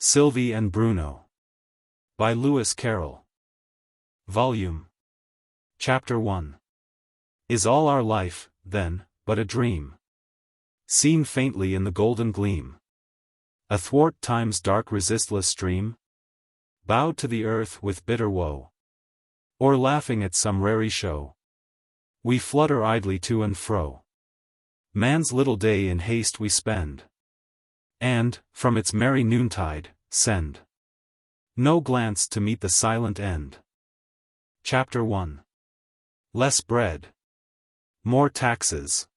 Sylvie and Bruno. By Lewis Carroll. Volume. Chapter 1. Is all our life, then, but a dream? Seen faintly in the golden gleam, athwart time's dark resistless stream? Bowed to the earth with bitter woe, or laughing at some raree show, we flutter idly to and fro. Man's little day in haste we spend, and, from its merry noontide, send no glance to meet the silent end. Chapter 1. Less bread, more taxes.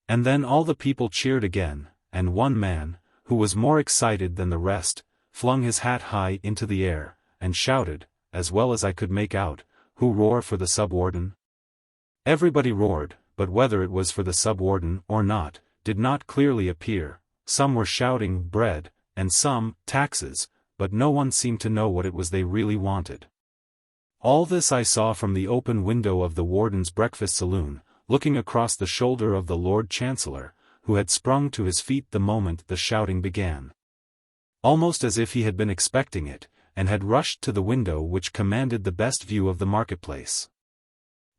And then all the people cheered again, and one man, who was more excited than the rest, flung his hat high into the air, and shouted, as well as I could make out, "Who roar for the Sub-Warden?" Everybody roared, but whether it was for the Sub-Warden or not, did not clearly appear. Some were shouting bread, and some taxes, but no one seemed to know what it was they really wanted. All this I saw from the open window of the warden's breakfast saloon, looking across the shoulder of the Lord Chancellor, who had sprung to his feet the moment the shouting began. Almost as if he had been expecting it, and had rushed to the window which commanded the best view of the marketplace.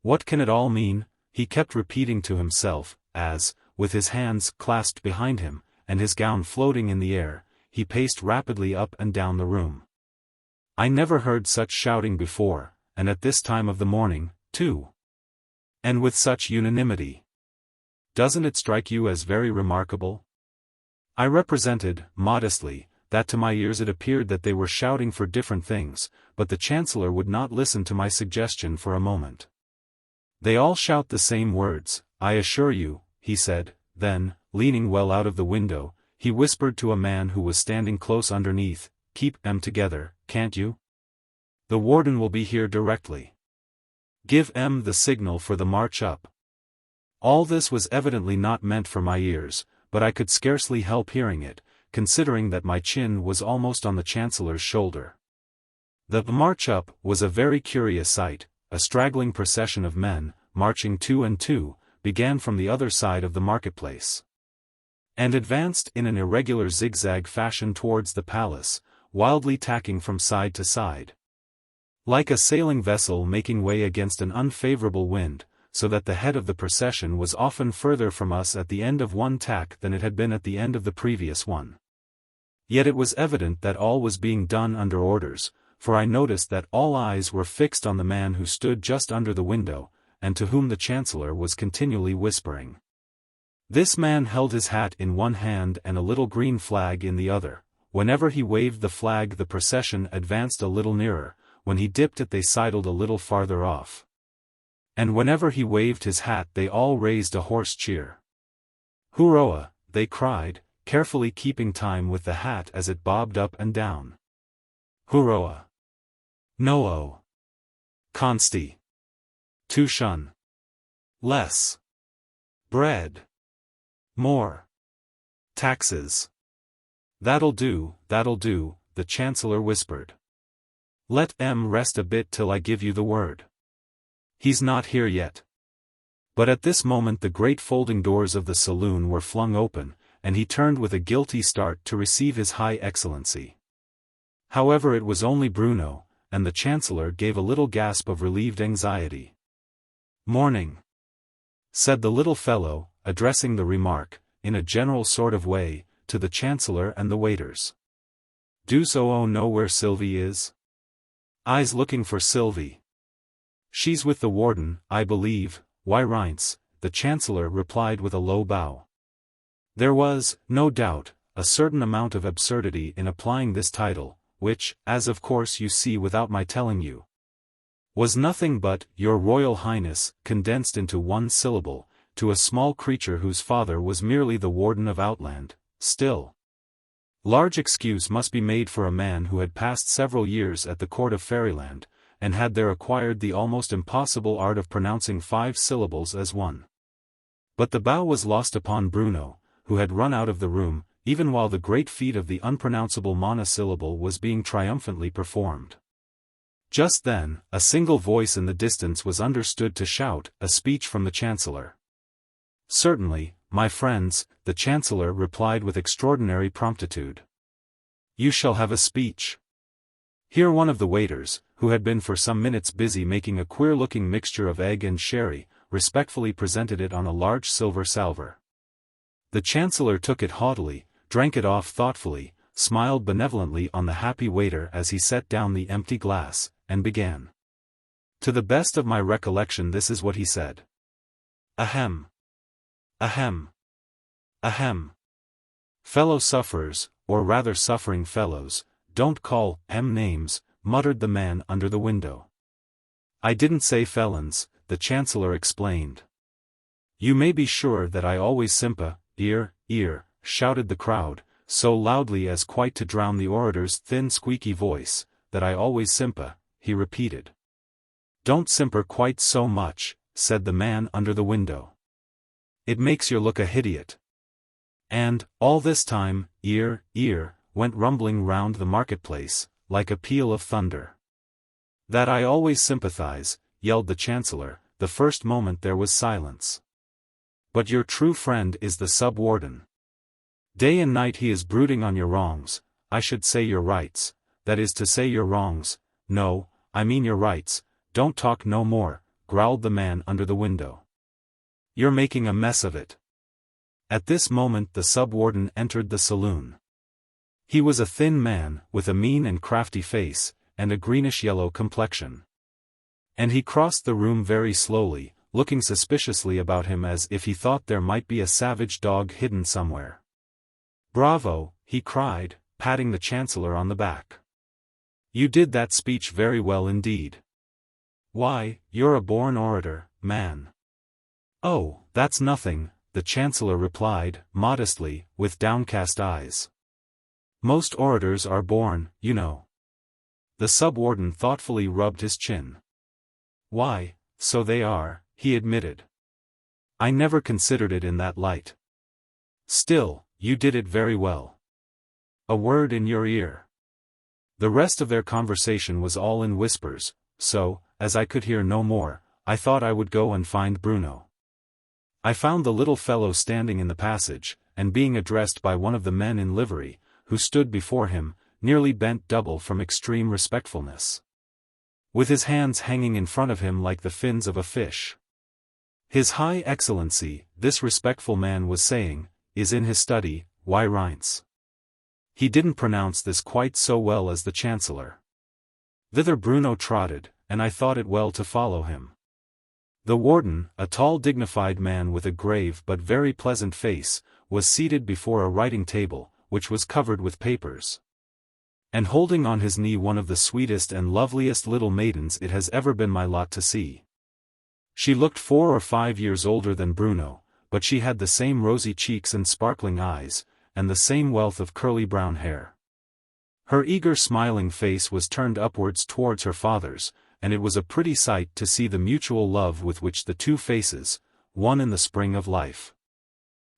"What can it all mean?" he kept repeating to himself, as, with his hands clasped behind him, and his gown floating in the air, he paced rapidly up and down the room. I never heard such shouting before, and at this time of the morning, too. And with such unanimity. Doesn't it strike you as very remarkable? I represented, modestly, that to my ears it appeared that they were shouting for different things, but the Chancellor would not listen to my suggestion for a moment. "They all shout the same words, I assure you," he said, then, leaning well out of the window, he whispered to a man who was standing close underneath, "Keep 'em together, can't you? The warden will be here directly. Give 'em the signal for the march up." All this was evidently not meant for my ears, but I could scarcely help hearing it, considering that my chin was almost on the Chancellor's shoulder. The march up was a very curious sight. A straggling procession of men, marching two and two, began from the other side of the marketplace, and advanced in an irregular zigzag fashion towards the palace, wildly tacking from side to side, like a sailing vessel making way against an unfavorable wind, so that the head of the procession was often further from us at the end of one tack than it had been at the end of the previous one. Yet it was evident that all was being done under orders, for I noticed that all eyes were fixed on the man who stood just under the window, and to whom the Chancellor was continually whispering. This man held his hat in one hand and a little green flag in the other. Whenever he waved the flag the procession advanced a little nearer, when he dipped it they sidled a little farther off. And whenever he waved his hat they all raised a hoarse cheer. "Hurrah!" they cried, carefully keeping time with the hat as it bobbed up and down. "Hurrah! No-oh! Consti! Tushun! Less! Bread! More! Taxes! That'll do," the Chancellor whispered. "Let 'em rest a bit till I give you the word. He's not here yet." But at this moment the great folding doors of the saloon were flung open, and he turned with a guilty start to receive his High Excellency. However, it was only Bruno, and the Chancellor gave a little gasp of relieved anxiety. "Morning," said the little fellow, addressing the remark, in a general sort of way, to the Chancellor and the waiters. "Do's know where Sylvie is?" "I's looking for Sylvie. She's with the warden, I believe, why rince," the Chancellor replied with a low bow. There was, no doubt, a certain amount of absurdity in applying this title, which, as of course you see without my telling you, was nothing but "Your Royal Highness" condensed into one syllable, to a small creature whose father was merely the Warden of Outland. Still, large excuse must be made for a man who had passed several years at the court of Fairyland, and had there acquired the almost impossible art of pronouncing 5 syllables as one. But the bow was lost upon Bruno, who had run out of the room, even while the great feat of the unpronounceable monosyllable was being triumphantly performed. Just then, a single voice in the distance was understood to shout, a speech from the Chancellor. "Certainly, my friends," the Chancellor replied with extraordinary promptitude. You shall have a speech. Here one of the waiters, who had been for some minutes busy making a queer-looking mixture of egg and sherry, respectfully presented it on a large silver salver. The Chancellor took it haughtily, drank it off thoughtfully, smiled benevolently on the happy waiter as he set down the empty glass, and began. To the best of my recollection this is what he said. Ahem. Ahem. Ahem. Fellow sufferers, or rather suffering fellows, don't call names, muttered the man under the window. I didn't say felons, the Chancellor explained. You may be sure that I always ear, shouted the crowd, so loudly as quite to drown the orator's thin squeaky voice, that I always he repeated. Don't simper quite so much, said the man under the window. It makes you look a hidiot. And, all this time, ear, went rumbling round the marketplace, like a peal of thunder. That I always sympathize, yelled the Chancellor, the first moment there was silence. But your true friend is the Sub-Warden. Day and night he is brooding on your wrongs, I should say your rights, that is to say your wrongs, no, I mean your rights, don't talk no more, growled the man under the window. You're making a mess of it. At this moment the Sub-Warden entered the saloon. He was a thin man, with a mean and crafty face, and a greenish-yellow complexion. And he crossed the room very slowly, looking suspiciously about him as if he thought there might be a savage dog hidden somewhere. Bravo, he cried, patting the Chancellor on the back. You did that speech very well indeed. Why, you're a born orator, man. Oh, that's nothing, the Chancellor replied, modestly, with downcast eyes. Most orators are born, you know. The Sub-Warden thoughtfully rubbed his chin. Why, so they are, he admitted. I never considered it in that light. Still, you did it very well. A word in your ear. The rest of their conversation was all in whispers, so, as I could hear no more, I thought I would go and find Bruno. I found the little fellow standing in the passage, and being addressed by one of the men in livery, who stood before him, nearly bent double from extreme respectfulness. With his hands hanging in front of him like the fins of a fish. His High Excellency, this respectful man was saying, is in his study, why Reince. He didn't pronounce this quite so well as the Chancellor. Thither Bruno trotted, and I thought it well to follow him. The warden, a tall dignified man with a grave but very pleasant face, was seated before a writing table, which was covered with papers. And holding on his knee one of the sweetest and loveliest little maidens it has ever been my lot to see. She looked 4 or 5 years older than Bruno, but she had the same rosy cheeks and sparkling eyes, and the same wealth of curly brown hair. Her eager smiling face was turned upwards towards her father's, and it was a pretty sight to see the mutual love with which the two faces, one in the spring of life,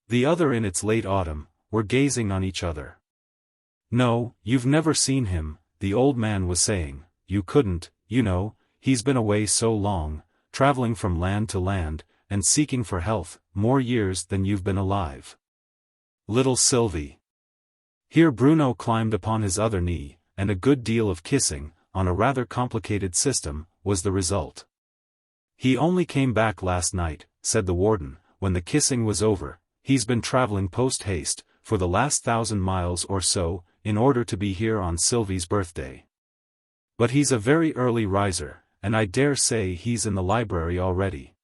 the other in its late autumn, were gazing on each other. No, you've never seen him, the old man was saying, you couldn't, you know, he's been away so long, traveling from land to land, and seeking for health, more years than you've been alive. Little Sylvie. Here Bruno climbed upon his other knee, and a good deal of kissing, on a rather complicated system, was the result. He only came back last night, said the warden, when the kissing was over. He's been traveling post-haste, for the last 1,000 miles or so, in order to be here on Sylvie's birthday. But he's a very early riser, and I dare say he's in the library already.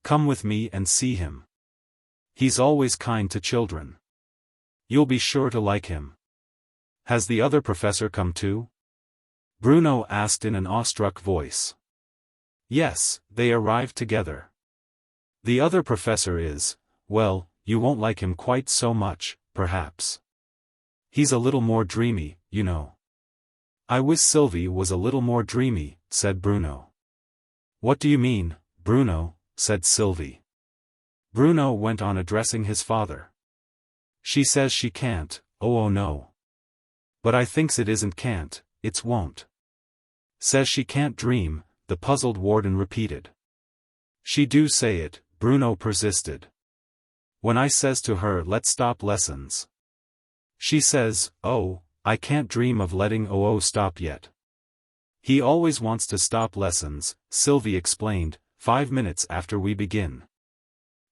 Come with me and see him. He's always kind to children. You'll be sure to like him. Has the other professor come too? Bruno asked in an awestruck voice. Yes, they arrived together. The other professor is, well, you won't like him quite so much, perhaps. He's a little more dreamy, you know. I wish Sylvie was a little more dreamy, said Bruno. What do you mean, Bruno, said Sylvie. Bruno went on addressing his father. She says she can't, oh no. But I thinks it isn't can't, it's won't. Says she can't dream, the puzzled warden repeated. She do say it, Bruno persisted. When I says to her let's stop lessons. She says, oh, I can't dream of letting OO stop yet. He always wants to stop lessons, Sylvie explained, 5 minutes after we begin.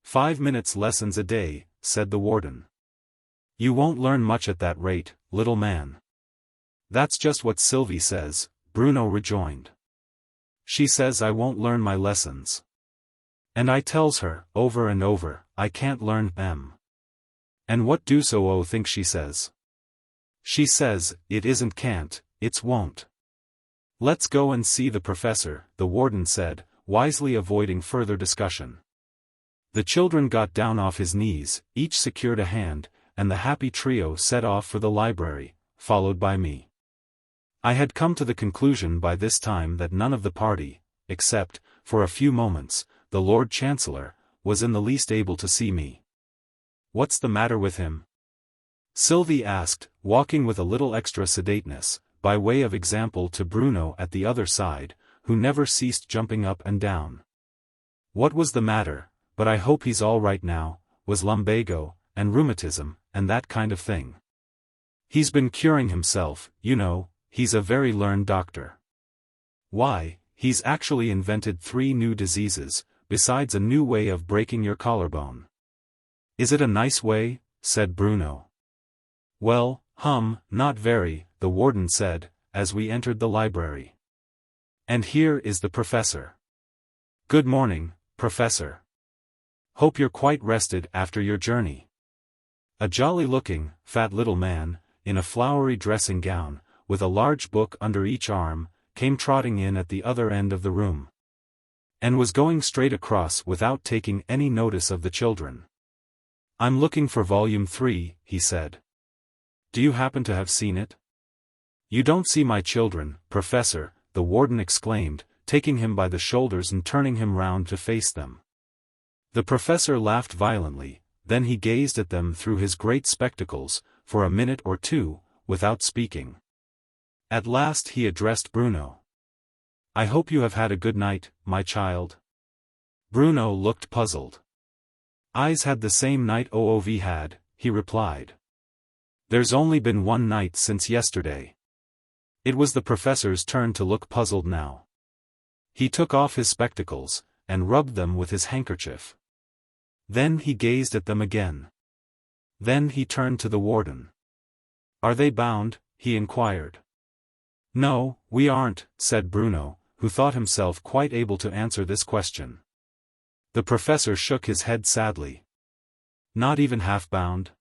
5 minutes lessons a day, said the warden. You won't learn much at that rate, little man. That's just what Sylvie says, Bruno rejoined. She says I won't learn my lessons. And I tells her, over and over, I can't learn them. And what does OO think she says? She says, it isn't can't, it's won't. Let's go and see the professor, the warden said, wisely avoiding further discussion. The children got down off his knees, each secured a hand, and the happy trio set off for the library, followed by me. I had come to the conclusion by this time that none of the party, except, for a few moments, the Lord Chancellor, was in the least able to see me. What's the matter with him? Sylvie asked, walking with a little extra sedateness, by way of example to Bruno at the other side, who never ceased jumping up and down. What was the matter, but I hope he's all right now, was lumbago, and rheumatism, and that kind of thing. He's been curing himself, you know, he's a very learned doctor. Why, he's actually invented 3 new diseases, besides a new way of breaking your collarbone. Is it a nice way? Said Bruno. Well, not very, the warden said, as we entered the library. And here is the professor. Good morning, professor. Hope you're quite rested after your journey. A jolly-looking, fat little man, in a flowery dressing gown, with a large book under each arm, came trotting in at the other end of the room. And was going straight across without taking any notice of the children. I'm looking for volume 3, he said. Do you happen to have seen it? You don't see my children, professor, the warden exclaimed, taking him by the shoulders and turning him round to face them. The professor laughed violently, then he gazed at them through his great spectacles, for a minute or two, without speaking. At last he addressed Bruno. I hope you have had a good night, my child. Bruno looked puzzled. I's had the same night OOV had, he replied. There's only been one night since yesterday. It was the professor's turn to look puzzled now. He took off his spectacles, and rubbed them with his handkerchief. Then he gazed at them again. Then he turned to the warden. Are they bound? He inquired. No, we aren't, said Bruno, who thought himself quite able to answer this question. The professor shook his head sadly. Not even half-bound?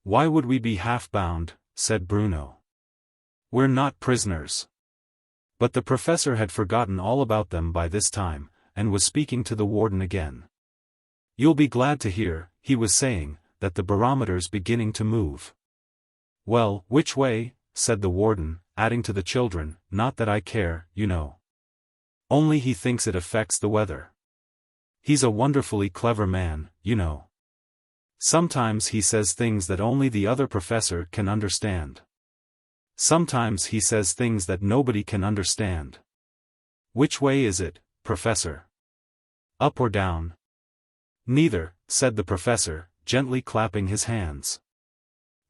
Why would we be half-bound? Said Bruno. We're not prisoners. But the professor had forgotten all about them by this time, and was speaking to the warden again. You'll be glad to hear, he was saying, that the barometer's beginning to move. Well, which way? Said the warden, adding to the children, not that I care, you know. Only he thinks it affects the weather. He's a wonderfully clever man, you know. Sometimes he says things that only the other professor can understand. Sometimes he says things that nobody can understand. Which way is it, professor? Up or down? Neither, said the professor, gently clapping his hands.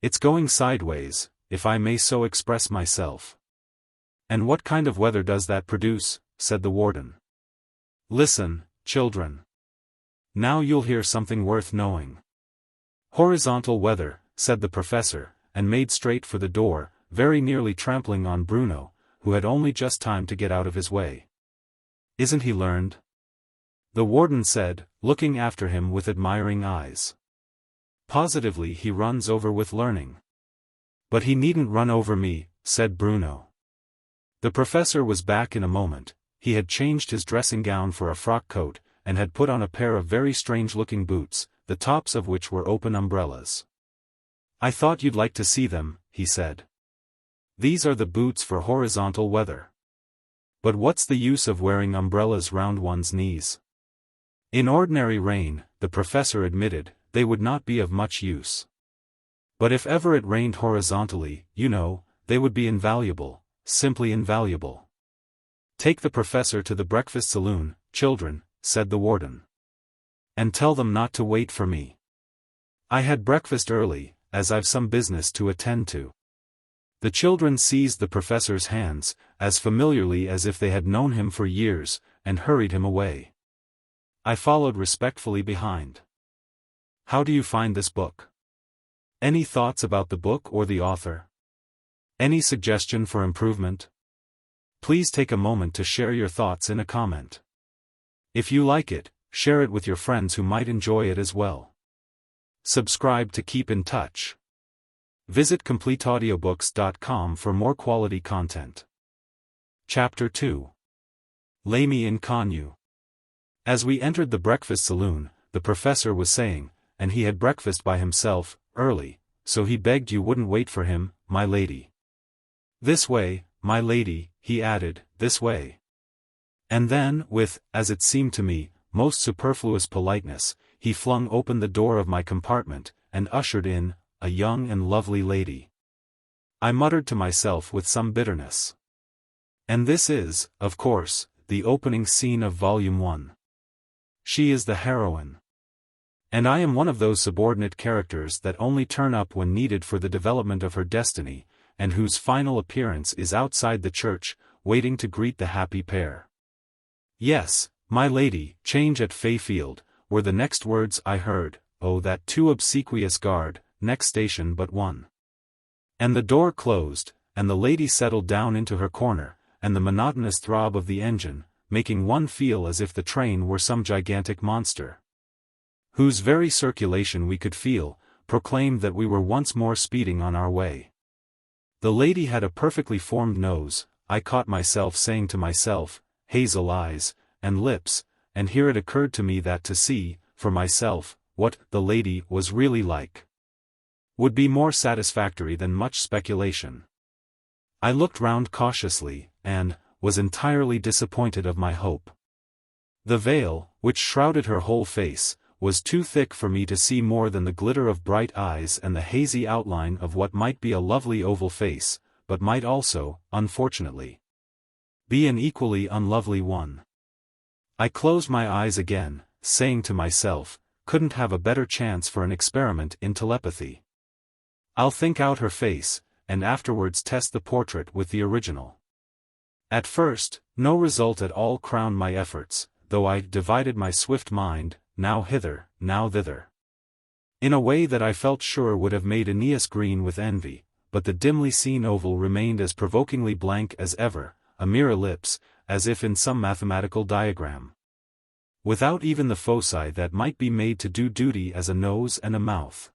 It's going sideways, if I may so express myself. And what kind of weather does that produce? Said the warden. Listen, children. Now you'll hear something worth knowing. Horizontal weather, said the professor, and made straight for the door, very nearly trampling on Bruno, who had only just time to get out of his way. Isn't he learned? The warden said, looking after him with admiring eyes. Positively he runs over with learning. But he needn't run over me, said Bruno. The professor was back in a moment. He had changed his dressing gown for a frock coat, and had put on a pair of very strange-looking boots, the tops of which were open umbrellas. I thought you'd like to see them, he said. These are the boots for horizontal weather. But what's the use of wearing umbrellas round one's knees? In ordinary rain, the professor admitted, they would not be of much use. But if ever it rained horizontally, you know, they would be invaluable, simply invaluable. Take the professor to the breakfast saloon, children, said the warden. And tell them not to wait for me. I had breakfast early, as I've some business to attend to. The children seized the professor's hands, as familiarly as if they had known him for years, and hurried him away. I followed respectfully behind. How do you find this book? Any thoughts about the book or the author? Any suggestion for improvement? Please take a moment to share your thoughts in a comment. If you like it, share it with your friends who might enjoy it as well. Subscribe to keep in touch. Visit CompleteAudiobooks.com for more quality content. Chapter 2. Lay me Inconnue. As we entered the breakfast saloon, the professor was saying, and he had breakfast by himself, early, so he begged you wouldn't wait for him, my lady. This way, my lady, he added, this way. And then, with, as it seemed to me, most superfluous politeness, he flung open the door of my compartment, and ushered in a young and lovely lady. I muttered to myself with some bitterness. And this is, of course, the opening scene of Volume 1. She is the heroine. And I am one of those subordinate characters that only turn up when needed for the development of her destiny, and whose final appearance is outside the church, waiting to greet the happy pair. Yes, my lady, change at Fayfield, were the next words I heard. Oh, that too obsequious guard, next station but one. And the door closed, and the lady settled down into her corner, and the monotonous throb of the engine, making one feel as if the train were some gigantic monster, whose very circulation we could feel, proclaimed that we were once more speeding on our way. The lady had a perfectly formed nose, I caught myself saying to myself, hazel eyes, and lips, and here it occurred to me that to see, for myself, what the lady was really like, would be more satisfactory than much speculation. I looked round cautiously, and was entirely disappointed of my hope. The veil, which shrouded her whole face, was too thick for me to see more than the glitter of bright eyes and the hazy outline of what might be a lovely oval face, but might also, unfortunately, be an equally unlovely one. I closed my eyes again, saying to myself, couldn't have a better chance for an experiment in telepathy. I'll think out her face, and afterwards test the portrait with the original. At first, no result at all crowned my efforts, though I divided my swift mind, now hither, now thither, in a way that I felt sure would have made Aeneas green with envy, but the dimly seen oval remained as provokingly blank as ever, a mere ellipse, as if in some mathematical diagram, without even the foci that might be made to do duty as a nose and a mouth.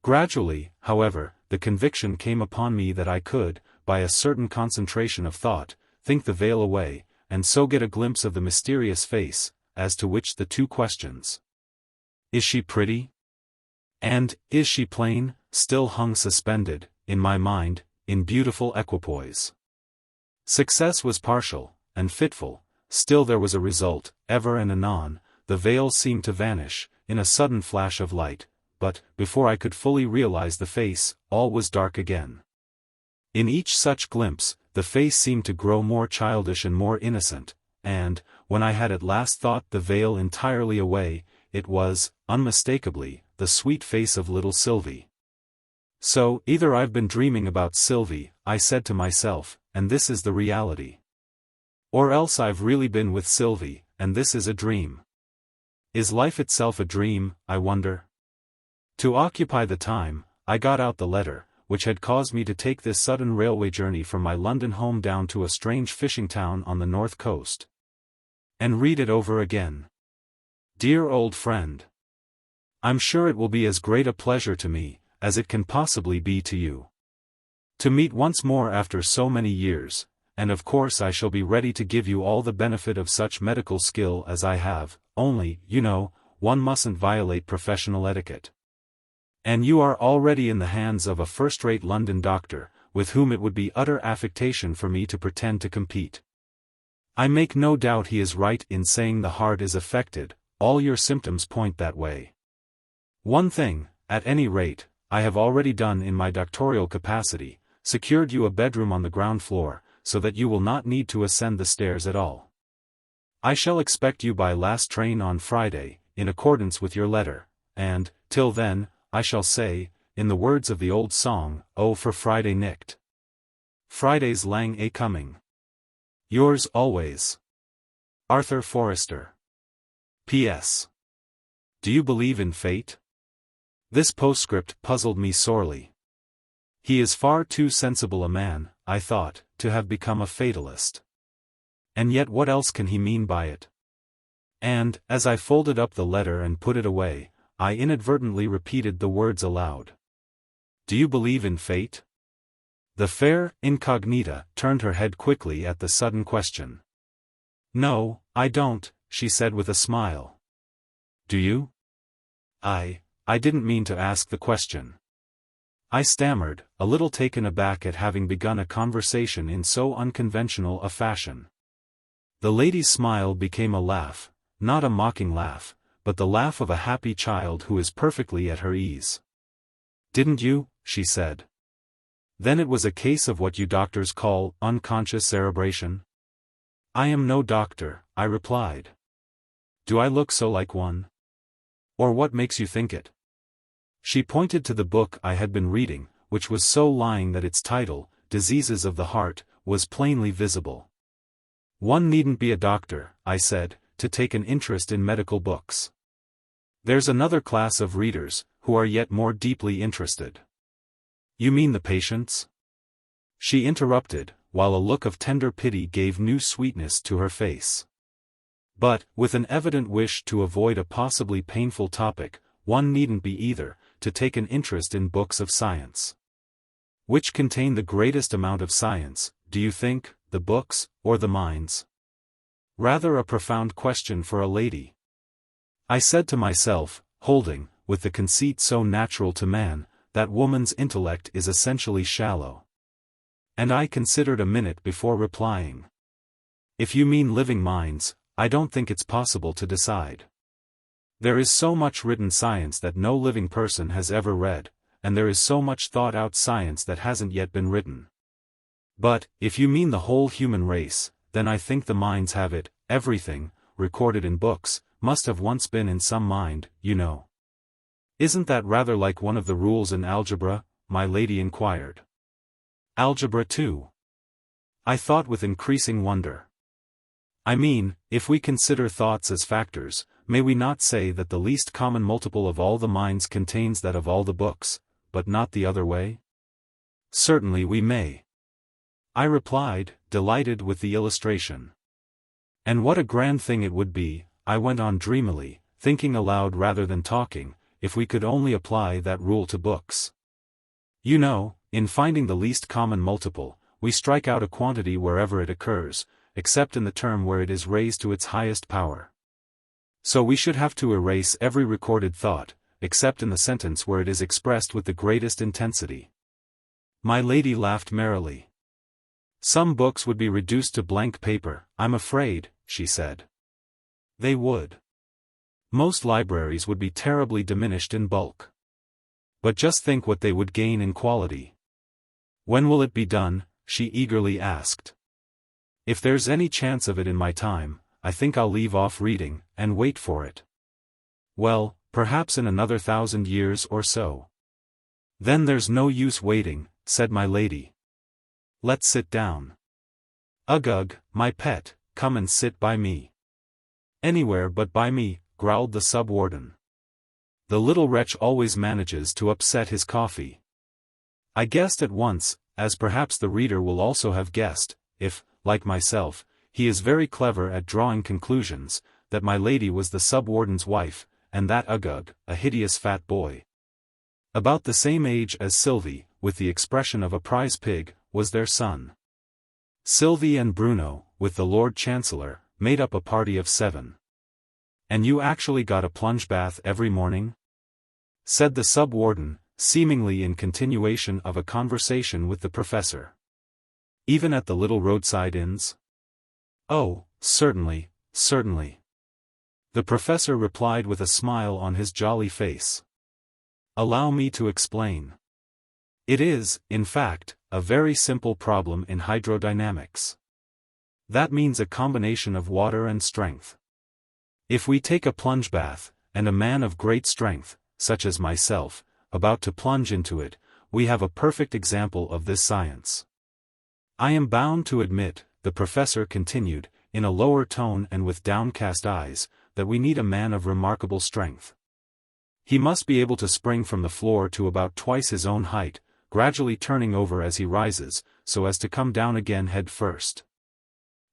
Gradually, however, the conviction came upon me that I could, by a certain concentration of thought, think the veil away, and so get a glimpse of the mysterious face, as to which the two questions, is she pretty? And, is she plain, still hung suspended, in my mind, in beautiful equipoise. Success was partial, and fitful, still there was a result, ever and anon, the veil seemed to vanish, in a sudden flash of light, but, before I could fully realize the face, all was dark again. In each such glimpse, the face seemed to grow more childish and more innocent, and, when I had at last thought the veil entirely away, it was, unmistakably, the sweet face of little Sylvie. So, either I've been dreaming about Sylvie, I said to myself, and this is the reality. Or else I've really been with Sylvie, and this is a dream. Is life itself a dream, I wonder? To occupy the time, I got out the letter, which had caused me to take this sudden railway journey from my London home down to a strange fishing town on the north coast, and read it over again. Dear old friend, I'm sure it will be as great a pleasure to me, as it can possibly be to you, to meet once more after so many years, and of course I shall be ready to give you all the benefit of such medical skill as I have, only, you know, one mustn't violate professional etiquette. And you are already in the hands of a first-rate London doctor, with whom it would be utter affectation for me to pretend to compete. I make no doubt he is right in saying the heart is affected, all your symptoms point that way. One thing, at any rate, I have already done in my doctorial capacity, secured you a bedroom on the ground floor, so that you will not need to ascend the stairs at all. I shall expect you by last train on Friday, in accordance with your letter, and, till then, I shall say, in the words of the old song, oh for Friday night. Fridays lang a coming. Yours always, Arthur Forrester. P.S. Do you believe in fate? This postscript puzzled me sorely. He is far too sensible a man, I thought, to have become a fatalist. And yet what else can he mean by it? And, as I folded up the letter and put it away, I inadvertently repeated the words aloud. Do you believe in fate? The fair incognita turned her head quickly at the sudden question. No, I don't, she said with a smile. Do you? I didn't mean to ask the question. I stammered, a little taken aback at having begun a conversation in so unconventional a fashion. The lady's smile became a laugh, not a mocking laugh, but the laugh of a happy child who is perfectly at her ease. Didn't you? She said. Then it was a case of what you doctors call unconscious cerebration? I am no doctor, I replied. Do I look so like one? Or what makes you think it? She pointed to the book I had been reading, which was so lying that its title, Diseases of the Heart, was plainly visible. One needn't be a doctor, I said, to take an interest in medical books. There's another class of readers, who are yet more deeply interested. You mean the patients? She interrupted, while a look of tender pity gave new sweetness to her face. But, with an evident wish to avoid a possibly painful topic, one needn't be either, to take an interest in books of science. Which contain the greatest amount of science, do you think, the books, or the minds? Rather a profound question for a lady. I said to myself, holding, with the conceit so natural to man, that woman's intellect is essentially shallow. And I considered a minute before replying. If you mean living minds, I don't think it's possible to decide. There is so much written science that no living person has ever read, and there is so much thought-out science that hasn't yet been written. But, if you mean the whole human race, then I think the minds have it, everything, recorded in books, must have once been in some mind, you know. Isn't that rather like one of the rules in algebra? My lady inquired. Algebra too? I thought with increasing wonder. I mean, if we consider thoughts as factors, may we not say that the least common multiple of all the minds contains that of all the books, but not the other way? Certainly we may. I replied, delighted with the illustration. And what a grand thing it would be, I went on dreamily, thinking aloud rather than talking, if we could only apply that rule to books. You know, in finding the least common multiple, we strike out a quantity wherever it occurs, except in the term where it is raised to its highest power. So we should have to erase every recorded thought, except in the sentence where it is expressed with the greatest intensity. My lady laughed merrily. Some books would be reduced to blank paper, I'm afraid, she said. They would. Most libraries would be terribly diminished in bulk. But just think what they would gain in quality. When will it be done? She eagerly asked. If there's any chance of it in my time, I think I'll leave off reading, and wait for it. Well, perhaps in another 1,000 years or so. Then there's no use waiting, said my lady. Let's sit down. Ugh, my pet, come and sit by me. Anywhere but by me, growled the Sub-Warden. The little wretch always manages to upset his coffee. I guessed at once, as perhaps the reader will also have guessed, if, like myself, he is very clever at drawing conclusions, that my lady was the Sub-Warden's wife, and that Ugh, a hideous fat boy, about the same age as Sylvie, with the expression of a prize pig, was their son. Sylvie and Bruno, with the Lord Chancellor, made up a party of 7. And you actually got a plunge bath every morning? Said the Sub-Warden, seemingly in continuation of a conversation with the professor. Even at the little roadside inns? Oh, certainly, certainly. The professor replied with a smile on his jolly face. Allow me to explain. It is, in fact, a very simple problem in hydrodynamics. That means a combination of water and strength. If we take a plunge bath, and a man of great strength, such as myself, about to plunge into it, we have a perfect example of this science. I am bound to admit, the professor continued, in a lower tone and with downcast eyes, that we need a man of remarkable strength. He must be able to spring from the floor to about twice his own height, gradually turning over as he rises, so as to come down again head first.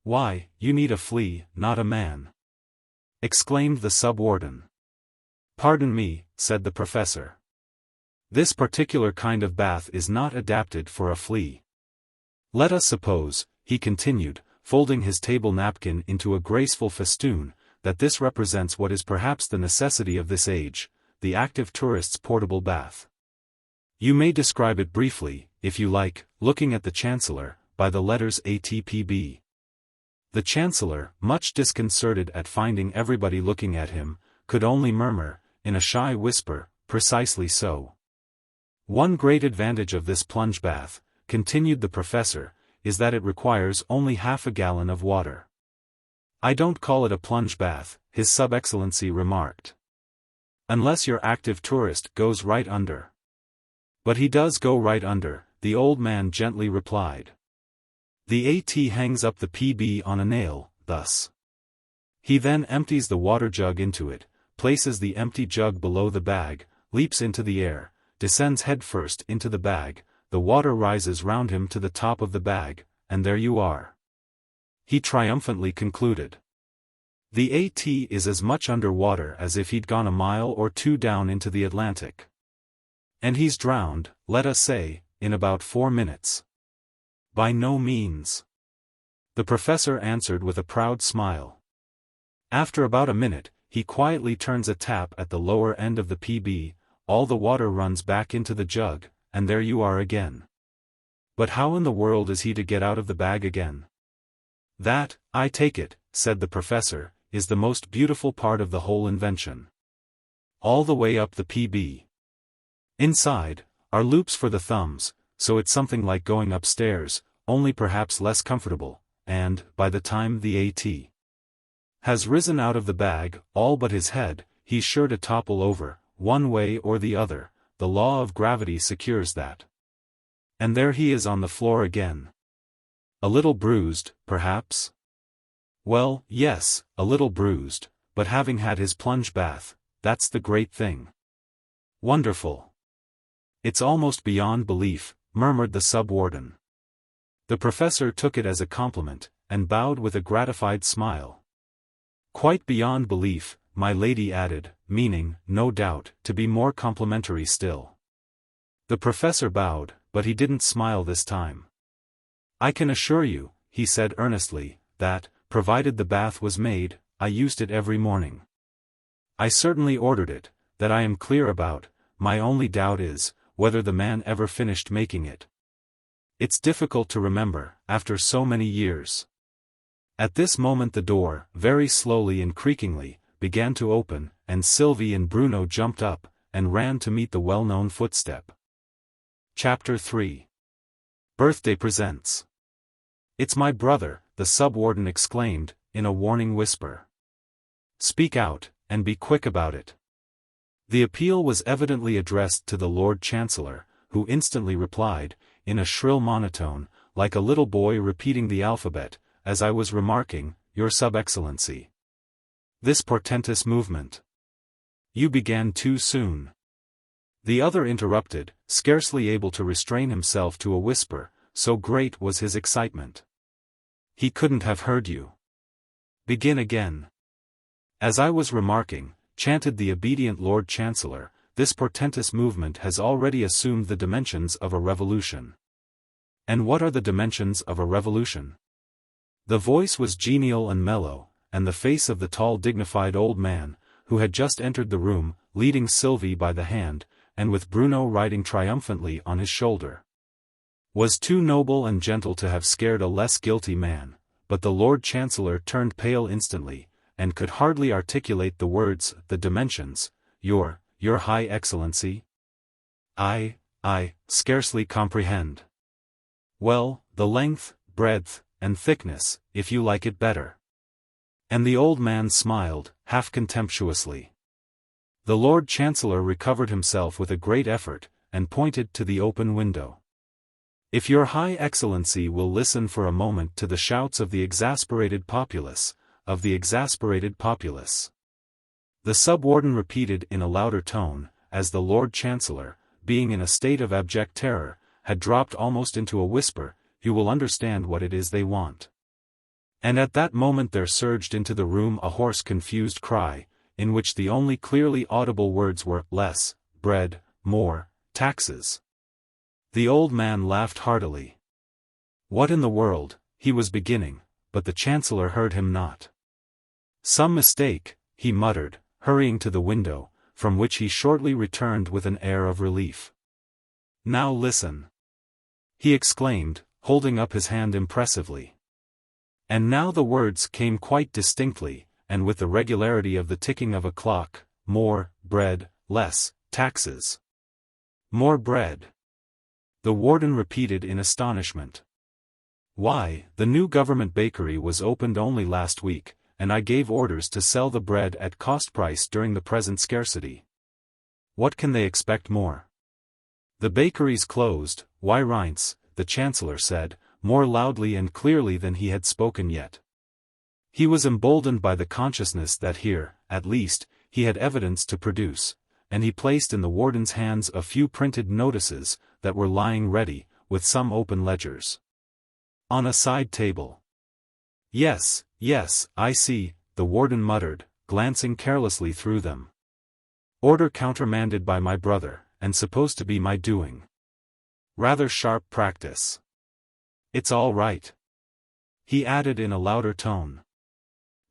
Why, you need a flea, not a man," exclaimed the Sub-Warden. "Pardon me," said the professor. "This particular kind of bath is not adapted for a flea. Let us suppose," he continued, folding his table napkin into a graceful festoon, "that this represents what is perhaps the necessity of this age, the active tourist's portable bath. You may describe it briefly, if you like, looking at the Chancellor, by the letters ATPB." The Chancellor, much disconcerted at finding everybody looking at him, could only murmur, in a shy whisper, "Precisely so." "One great advantage of this plunge bath," continued the professor, "is that it requires only half a gallon of water." "I don't call it a plunge bath," His Sub-Excellency remarked. "Unless your active tourist goes right under." "But he does go right under," the old man gently replied. "The AT hangs up the PB on a nail, thus. He then empties the water jug into it, places the empty jug below the bag, leaps into the air, descends headfirst into the bag, the water rises round him to the top of the bag, and there you are," he triumphantly concluded. "The AT is as much under water as if he'd gone a mile or two down into the Atlantic. And he's drowned, let us say, in about 4 minutes. "By no means," the professor answered with a proud smile. "After about a minute, he quietly turns a tap at the lower end of the PB, all the water runs back into the jug, and there you are again." "But how in the world is he to get out of the bag again?" "That, I take it," said the professor, "is the most beautiful part of the whole invention. All the way up the PB. Inside, are loops for the thumbs, so it's something like going upstairs, only perhaps less comfortable, and, by the time the AT has risen out of the bag, all but his head, he's sure to topple over, one way or the other, the law of gravity secures that. And there he is on the floor again. A little bruised, perhaps?" "Well, yes, a little bruised, but having had his plunge bath, that's the great thing." "Wonderful. It's almost beyond belief," murmured the Sub-Warden. The professor took it as a compliment, and bowed with a gratified smile. "Quite beyond belief," my lady added, meaning, no doubt, to be more complimentary still. The professor bowed, but he didn't smile this time. "I can assure you," he said earnestly, "that, provided the bath was made, I used it every morning. I certainly ordered it, that I am clear about. My only doubt is, whether the man ever finished making it. It's difficult to remember, after so many years." At this moment the door, very slowly and creakingly, began to open, and Sylvie and Bruno jumped up, and ran to meet the well-known footstep. Chapter 3. Birthday Presents. "It's my brother," the Sub-Warden exclaimed, in a warning whisper. "Speak out, and be quick about it." The appeal was evidently addressed to the Lord Chancellor, who instantly replied, in a shrill monotone, like a little boy repeating the alphabet, "As I was remarking, Your Sub-Excellency. This portentous movement. You began too soon." The other interrupted, scarcely able to restrain himself to a whisper, so great was his excitement. "He couldn't have heard you. Begin again." "As I was remarking," chanted the obedient Lord Chancellor, "this portentous movement has already assumed the dimensions of a revolution." "And what are the dimensions of a revolution?" The voice was genial and mellow, and the face of the tall dignified old man, who had just entered the room, leading Sylvie by the hand, and with Bruno riding triumphantly on his shoulder, was too noble and gentle to have scared a less guilty man, but the Lord Chancellor turned pale instantly, and could hardly articulate the words, "The dimensions, your High Excellency? I scarcely comprehend." "Well, the length, breadth, and thickness, if you like it better." And the old man smiled, half contemptuously. The Lord Chancellor recovered himself with a great effort, and pointed to the open window. If your High Excellency will listen for a moment to the shouts of the exasperated populace, The Sub-Warden repeated in a louder tone, as the Lord Chancellor, being in a state of abject terror, had dropped almost into a whisper, "You will understand what it is they want." And at that moment there surged into the room a hoarse confused cry, in which the only clearly audible words were, "Less, bread, more, taxes." The old man laughed heartily. "What in the world," he was beginning, but the Chancellor heard him not. "Some mistake," he muttered, hurrying to the window, from which he shortly returned with an air of relief. "Now listen," he exclaimed, holding up his hand impressively. And now the words came quite distinctly, and with the regularity of the ticking of a clock: "More bread, less taxes." "More bread," the warden repeated in astonishment. "Why, the new government bakery was opened only last week, and I gave orders to sell the bread at cost price during the present scarcity. What can they expect more? The bakery's closed, why Reince," the Chancellor said, more loudly and clearly than he had spoken yet. He was emboldened by the consciousness that here, at least, he had evidence to produce, and he placed in the warden's hands a few printed notices, that were lying ready, with some open ledgers on a side table. Yes, I see," the warden muttered, glancing carelessly through them. "Order countermanded by my brother, and supposed to be my doing. Rather sharp practice. It's all right," he added in a louder tone.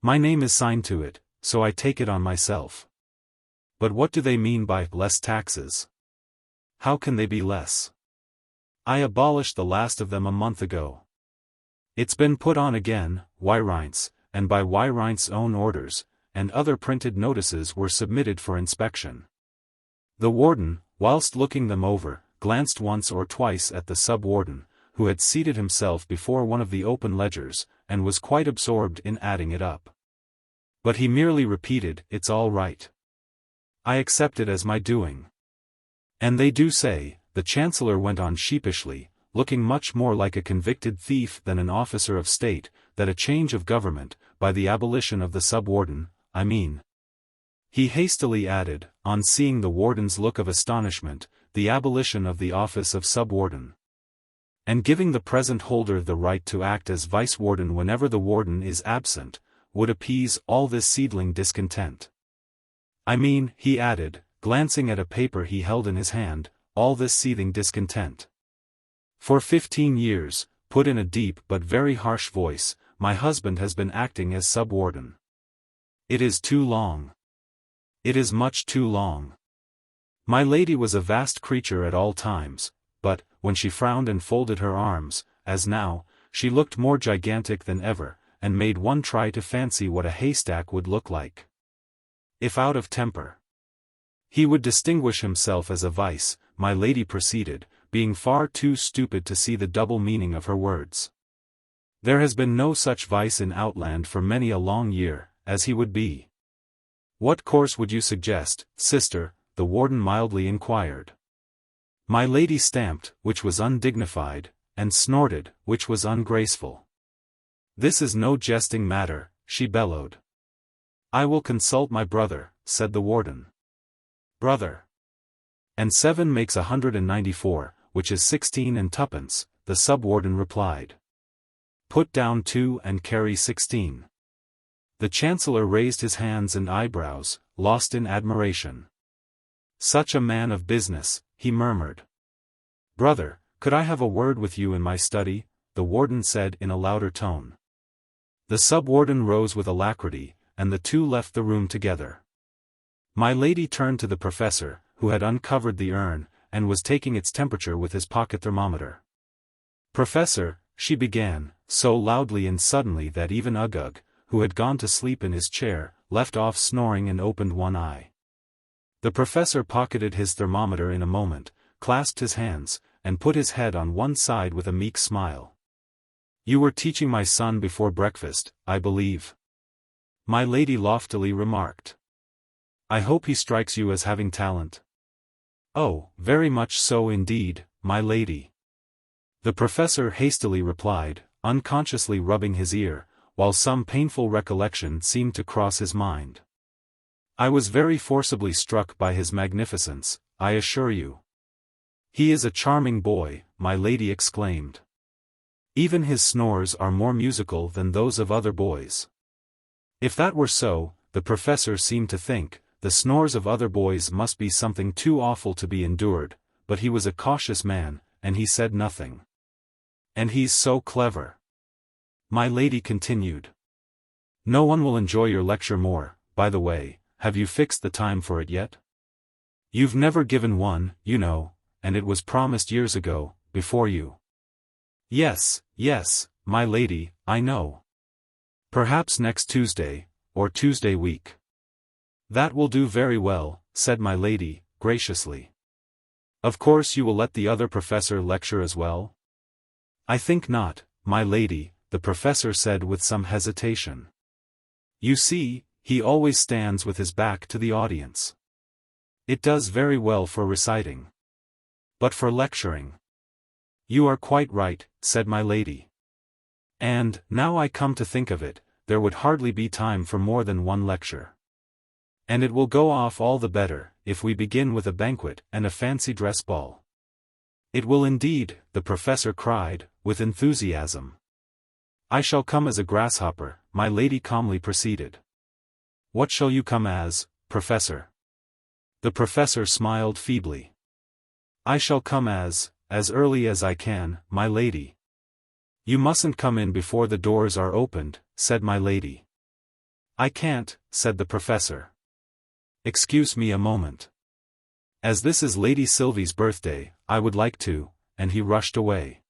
"My name is signed to it, so I take it on myself. But what do they mean by less taxes? How can they be less? I abolished the last of them a month ago. It's been put on again, Reince, and by Reince's own orders, and other printed notices were submitted for inspection." The warden, whilst looking them over, glanced once or twice at the Sub-Warden, who had seated himself before one of the open ledgers, and was quite absorbed in adding it up. But he merely repeated, "It's all right. I accept it as my doing." "And they do say," the Chancellor went on sheepishly, looking much more like a convicted thief than an officer of state, "that a change of government, by the abolition of the Sub-Warden, I mean," he hastily added, on seeing the warden's look of astonishment, "the abolition of the office of Sub-Warden, and giving the present holder the right to act as Vice-Warden whenever the warden is absent, would appease all this seedling discontent. I mean," he added, glancing at a paper he held in his hand, "all this seething discontent. For 15 years, put in a deep but very harsh voice, my husband has been acting as Sub-Warden. It is too long. It is much too long. My lady was a vast creature at all times, but, when she frowned and folded her arms, as now, she looked more gigantic than ever, and made one try to fancy what a haystack would look like. If out of temper, he would distinguish himself as a vice," my lady proceeded, being far too stupid to see the double meaning of her words. "There has been no such vice in Outland for many a long year, as he would be." "What course would you suggest, sister?" the warden mildly inquired. My lady stamped, which was undignified, and snorted, which was ungraceful. "This is no jesting matter," she bellowed. "I will consult my brother," said the warden. "Brother? And 7 makes 194, which is 16 and twopence," the Sub-Warden replied. "Put down 2 and carry 16. The Chancellor raised his hands and eyebrows, lost in admiration. "Such a man of business," he murmured. "Brother, could I have a word with you in my study?" the warden said in a louder tone. The Sub-Warden rose with alacrity, and the two left the room together. My lady turned to the professor, who had uncovered the urn, and was taking its temperature with his pocket thermometer. "Professor," she began, so loudly and suddenly that even Uggug, who had gone to sleep in his chair, left off snoring and opened one eye. The professor pocketed his thermometer in a moment, clasped his hands, and put his head on one side with a meek smile. "You were teaching my son before breakfast, I believe?" my lady loftily remarked. "I hope he strikes you as having talent?" "Oh, very much so indeed, my lady. The professor hastily replied, unconsciously rubbing his ear, while some painful recollection seemed to cross his mind. I was very forcibly struck by his magnificence, I assure you. He is a charming boy, my lady exclaimed. Even his snores are more musical than those of other boys. If that were so, the professor seemed to think, the snores of other boys must be something too awful to be endured, but he was a cautious man, and he said nothing. And he's so clever. My lady continued. No one will enjoy your lecture more. By the way, have you fixed the time for it yet? You've never given one, you know, and it was promised years ago, before you. Yes, my lady, I know. Perhaps next Tuesday, or Tuesday week. That will do very well, said my lady, graciously. Of course you will let the other professor lecture as well? I think not, my lady, the professor said with some hesitation. You see, he always stands with his back to the audience. It does very well for reciting. But for lecturing. You are quite right, said my lady. And, now I come to think of it, there would hardly be time for more than one lecture. And it will go off all the better, if we begin with a banquet and a fancy dress ball. It will indeed, the professor cried, with enthusiasm. I shall come as a grasshopper, my lady calmly proceeded. What shall you come as, professor? The professor smiled feebly. I shall come as early as I can, my lady. You mustn't come in before the doors are opened, said my lady. I can't, said the professor. Excuse me a moment. As this is Lady Sylvie's birthday, I would like to, and he rushed away.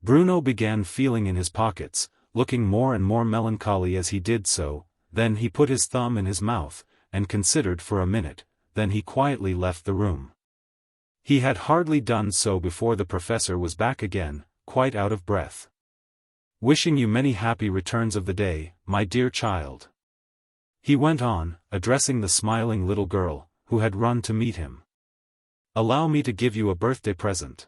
Bruno began feeling in his pockets, looking more and more melancholy as he did so, then he put his thumb in his mouth, and considered for a minute, then he quietly left the room. He had hardly done so before the professor was back again, quite out of breath. Wishing you many happy returns of the day, my dear child. He went on, addressing the smiling little girl, who had run to meet him. Allow me to give you a birthday present.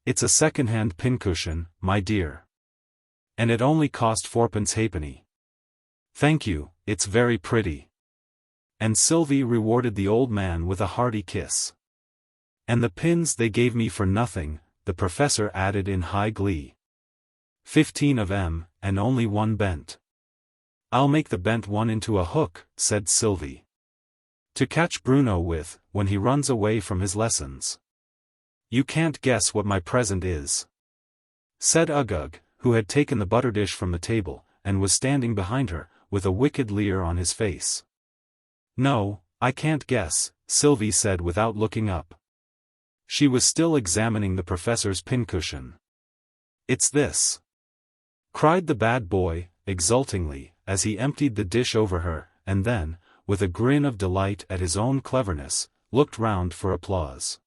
It's a second-hand pincushion, my dear. And it only cost 4 halfpenny. Thank you, it's very pretty. And Sylvie rewarded the old man with a hearty kiss. And the pins they gave me for nothing, the professor added in high glee. 15 of 'em, and only one bent. I'll make the bent one into a hook, said Sylvie. To catch Bruno with, when he runs away from his lessons. You can't guess what my present is, said Uggug, who had taken the butter dish from the table, and was standing behind her, with a wicked leer on his face. No, I can't guess, Sylvie said without looking up. She was still examining the professor's pincushion. It's this, cried the bad boy, exultingly, as he emptied the dish over her, and then, with a grin of delight at his own cleverness, looked round for applause.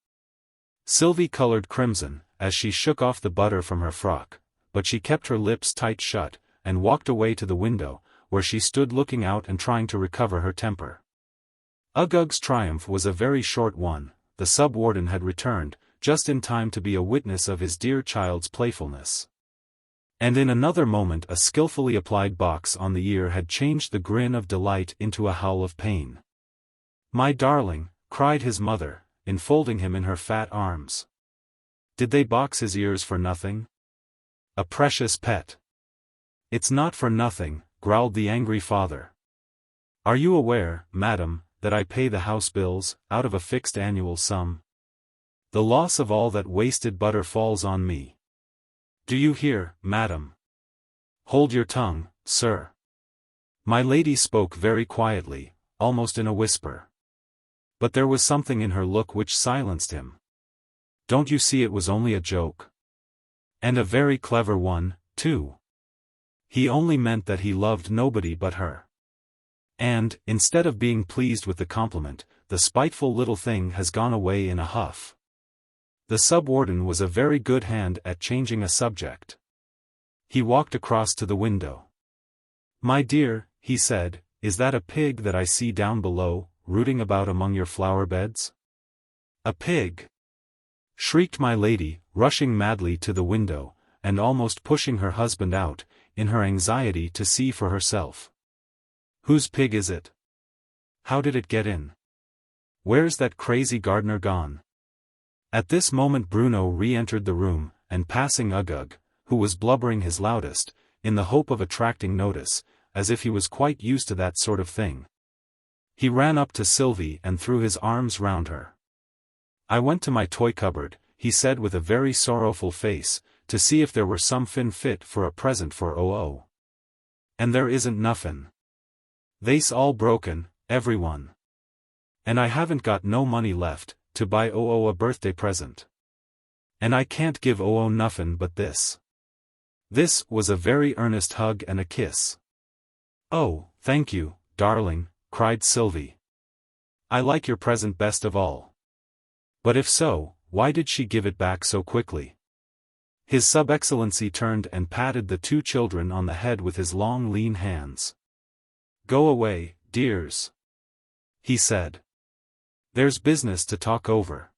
Sylvie colored crimson, as she shook off the butter from her frock, but she kept her lips tight shut, and walked away to the window, where she stood looking out and trying to recover her temper. Uggug's triumph was a very short one. The Sub-Warden had returned, just in time to be a witness of his dear child's playfulness. And in another moment a skillfully applied box on the ear had changed the grin of delight into a howl of pain. My darling, cried his mother, enfolding him in her fat arms. Did they box his ears for nothing? A precious pet. It's not for nothing, growled the angry father. Are you aware, madam, that I pay the house bills, out of a fixed annual sum? The loss of all that wasted butter falls on me. Do you hear, madam? Hold your tongue, sir. My lady spoke very quietly, almost in a whisper. But there was something in her look which silenced him. Don't you see it was only a joke? And a very clever one, too. He only meant that he loved nobody but her. And, instead of being pleased with the compliment, the spiteful little thing has gone away in a huff. The Sub-Warden was a very good hand at changing a subject. He walked across to the window. My dear, he said, is that a pig that I see down below, rooting about among your flower beds? A pig? shrieked my lady, rushing madly to the window, and almost pushing her husband out, in her anxiety to see for herself. Whose pig is it? How did it get in? Where's that crazy gardener gone? At this moment Bruno re-entered the room, and passing Uggug, who was blubbering his loudest, in the hope of attracting notice, as if he was quite used to that sort of thing. He ran up to Sylvie and threw his arms round her. I went to my toy cupboard, he said with a very sorrowful face, to see if there were somefin fit for a present for Oo. And there isn't nuffin. They's all broken, everyone. And I haven't got no money left, to buy Oo a birthday present. And I can't give Oo nuffin but this. This was a very earnest hug and a kiss. Oh, thank you, darling, cried Sylvie. I like your present best of all. But if so, why did she give it back so quickly? His Sub-Excellency turned and patted the two children on the head with his long lean hands. Go away, dears, he said. There's business to talk over.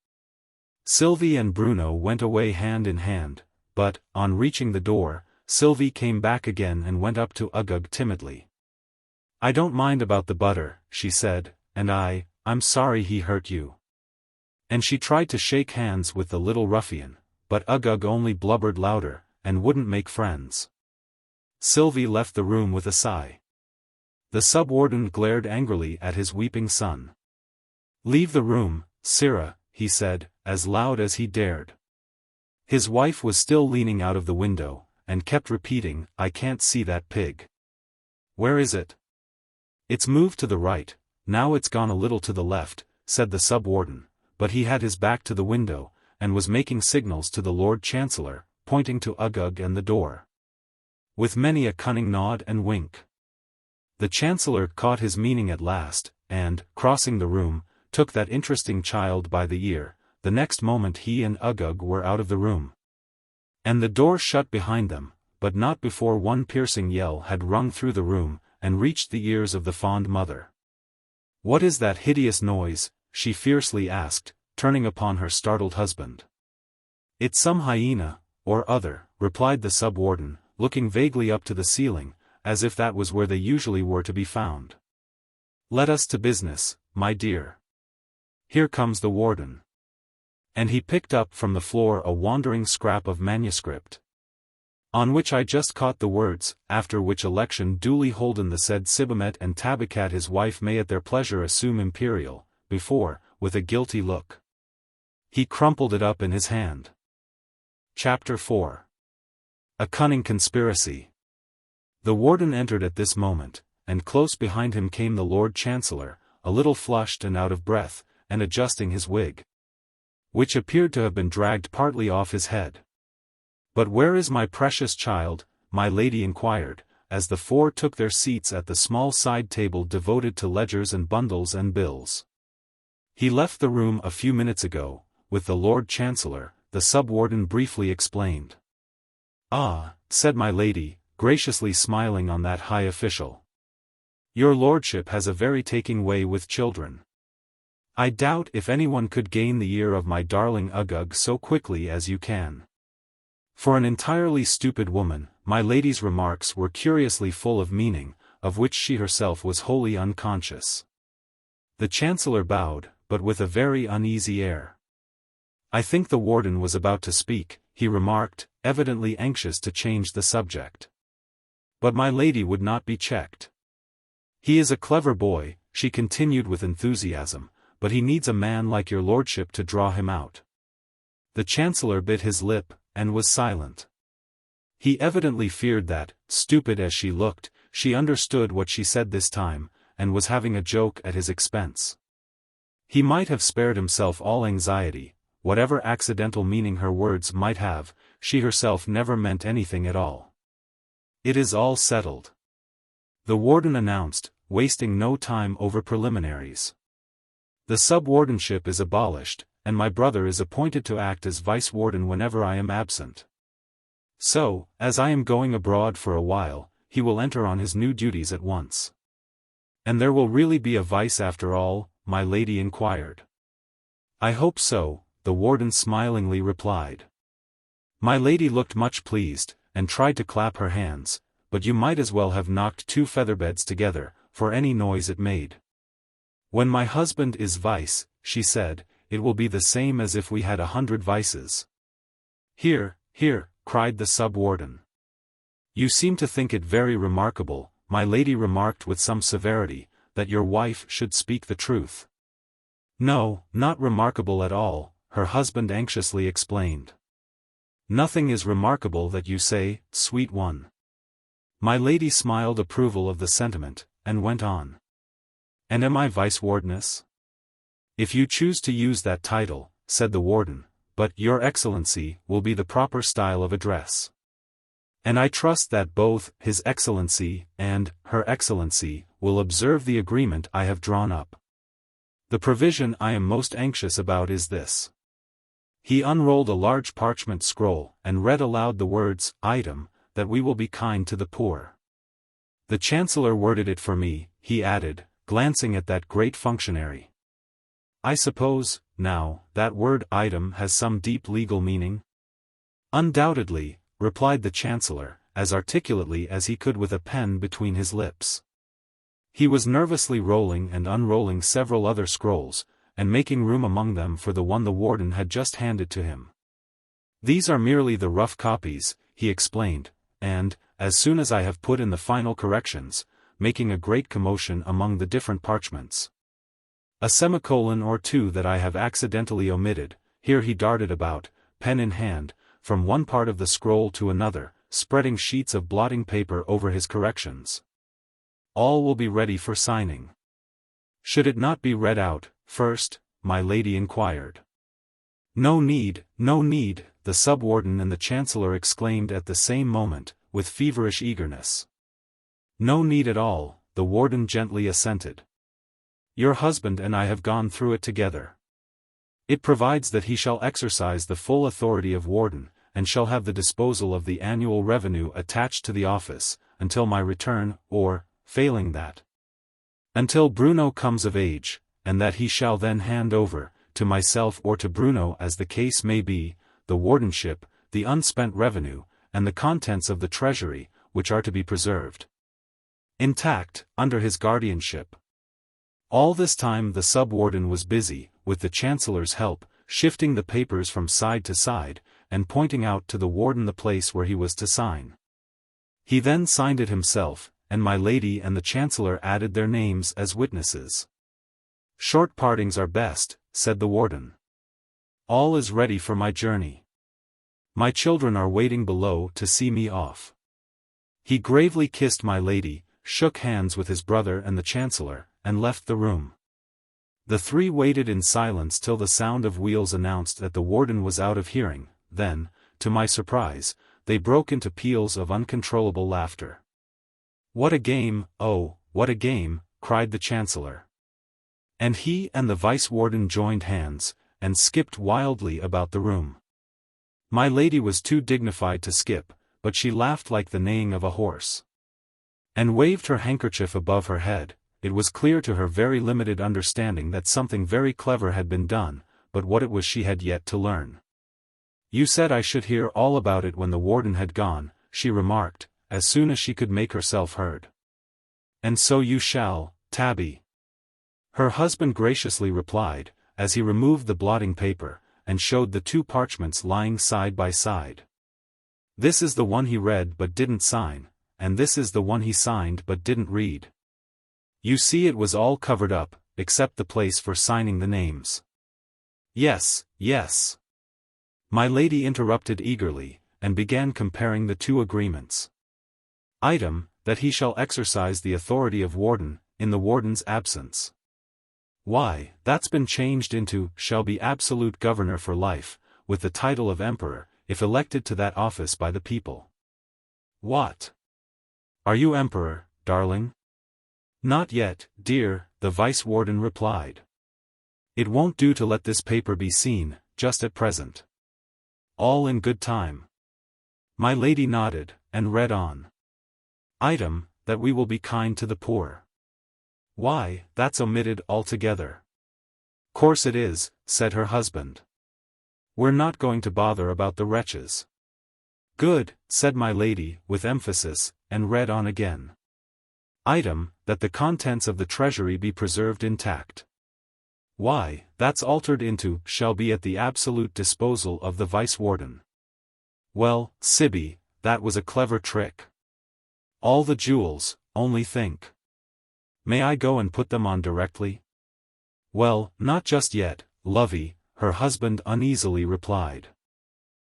Sylvie and Bruno went away hand in hand, but, on reaching the door, Sylvie came back again and went up to Uggug timidly. I don't mind about the butter, she said, and I'm sorry he hurt you. And she tried to shake hands with the little ruffian, but Uggug only blubbered louder, and wouldn't make friends. Sylvie left the room with a sigh. The Sub-Warden glared angrily at his weeping son. Leave the room, Sirrah, he said, as loud as he dared. His wife was still leaning out of the window, and kept repeating, I can't see that pig. Where is it? It's moved to the right, now it's gone a little to the left, said the Sub-Warden, but he had his back to the window, and was making signals to the Lord Chancellor, pointing to Uggug and the door. With many a cunning nod and wink. The Chancellor caught his meaning at last, and, crossing the room, took that interesting child by the ear. The next moment he and Uggug were out of the room. And the door shut behind them, but not before one piercing yell had rung through the room, and reached the ears of the fond mother. What is that hideous noise? She fiercely asked, turning upon her startled husband. It's some hyena, or other, replied the Sub-Warden, looking vaguely up to the ceiling, as if that was where they usually were to be found. Let us to business, my dear. Here comes the Warden. And he picked up from the floor a wandering scrap of manuscript, on which I just caught the words, after which election duly holden the said Sibamet and Tabakat his wife may at their pleasure assume imperial, before, with a guilty look. He crumpled it up in his hand. Chapter 4. A Cunning Conspiracy. The Warden entered at this moment, and close behind him came the Lord Chancellor, a little flushed and out of breath, and adjusting his wig, which appeared to have been dragged partly off his head. But where is my precious child? My lady inquired, as the four took their seats at the small side table devoted to ledgers and bundles and bills. He left the room a few minutes ago, with the Lord Chancellor, the Sub-Warden briefly explained. Ah, said my lady, graciously smiling on that high official. Your lordship has a very taking way with children. I doubt if anyone could gain the ear of my darling Uggug so quickly as you can. For an entirely stupid woman, my lady's remarks were curiously full of meaning, of which she herself was wholly unconscious. The Chancellor bowed, but with a very uneasy air. I think the Warden was about to speak, he remarked, evidently anxious to change the subject. But my lady would not be checked. He is a clever boy, she continued with enthusiasm, but he needs a man like your lordship to draw him out. The Chancellor bit his lip, and was silent. He evidently feared that, stupid as she looked, she understood what she said this time, and was having a joke at his expense. He might have spared himself all anxiety, whatever accidental meaning her words might have, she herself never meant anything at all. It is all settled, the Warden announced, wasting no time over preliminaries. The Sub-Wardenship is abolished, and my brother is appointed to act as Vice-Warden whenever I am absent. So, as I am going abroad for a while, he will enter on his new duties at once. And there will really be a vice after all? My lady inquired. I hope so, the warden smilingly replied. My lady looked much pleased, and tried to clap her hands, but you might as well have knocked 2 featherbeds together, for any noise it made. When my husband is vice, she said, it will be the same as if we had 100 vices. Here, here, cried the sub-warden. You seem to think it very remarkable, my lady remarked with some severity, that your wife should speak the truth. No, not remarkable at all, her husband anxiously explained. Nothing is remarkable that you say, sweet one. My lady smiled approval of the sentiment, and went on. And am I vice-wardeness? If you choose to use that title, said the warden, but Your Excellency will be the proper style of address. And I trust that both His Excellency and Her Excellency will observe the agreement I have drawn up. The provision I am most anxious about is this. He unrolled a large parchment scroll and read aloud the words, item, that we will be kind to the poor. The Chancellor worded it for me, he added, glancing at that great functionary. I suppose, now, that word item has some deep legal meaning? Undoubtedly, replied the Chancellor, as articulately as he could with a pen between his lips. He was nervously rolling and unrolling several other scrolls, and making room among them for the one the warden had just handed to him. These are merely the rough copies, he explained, and, as soon as I have put in the final corrections, making a great commotion among the different parchments. A semicolon or two that I have accidentally omitted, here he darted about, pen in hand, from one part of the scroll to another, spreading sheets of blotting paper over his corrections. All will be ready for signing. Should it not be read out, first? My lady inquired. No need, the sub-warden and the Chancellor exclaimed at the same moment, with feverish eagerness. No need at all, the warden gently assented. Your husband and I have gone through it together. It provides that he shall exercise the full authority of warden, and shall have the disposal of the annual revenue attached to the office, until my return, or, failing that, until Bruno comes of age, and that he shall then hand over, to myself or to Bruno as the case may be, the wardenship, the unspent revenue, and the contents of the treasury, which are to be preserved intact, under his guardianship. All this time the sub-warden was busy, with the Chancellor's help, shifting the papers from side to side, and pointing out to the warden the place where he was to sign. He then signed it himself, and my lady and the Chancellor added their names as witnesses. Short partings are best, said the warden. All is ready for my journey. My children are waiting below to see me off. He gravely kissed my lady, shook hands with his brother and the Chancellor, and left the room. The three waited in silence till the sound of wheels announced that the warden was out of hearing, then, to my surprise, they broke into peals of uncontrollable laughter. What a game, oh, what a game, cried the Chancellor. And he and the vice-warden joined hands, and skipped wildly about the room. My lady was too dignified to skip, but she laughed like the neighing of a horse, and waved her handkerchief above her head. It was clear to her very limited understanding that something very clever had been done, but what it was she had yet to learn. You said I should hear all about it when the warden had gone, she remarked, as soon as she could make herself heard. And so you shall, Tabby. Her husband graciously replied, as he removed the blotting paper, and showed the two parchments lying side by side. This is the one he read but didn't sign, and this is the one he signed but didn't read. You see it was all covered up, except the place for signing the names. Yes, yes. My lady interrupted eagerly, and began comparing the two agreements. Item, that he shall exercise the authority of warden, in the warden's absence. Why, that's been changed into, shall be absolute governor for life, with the title of emperor, if elected to that office by the people. What? Are you emperor, darling? Not yet, dear, the vice-warden replied. It won't do to let this paper be seen, just at present. All in good time. My lady nodded, and read on. Item, that we will be kind to the poor. Why, that's omitted altogether. Course it is, said her husband. We're not going to bother about the wretches. Good, said my lady, with emphasis, and read on again. Item, that the contents of the treasury be preserved intact. Why, that's altered into, shall be at the absolute disposal of the Vice-Warden. Well, Sibby, that was a clever trick. All the jewels, only think. May I go and put them on directly? Well, not just yet, lovey, her husband uneasily replied.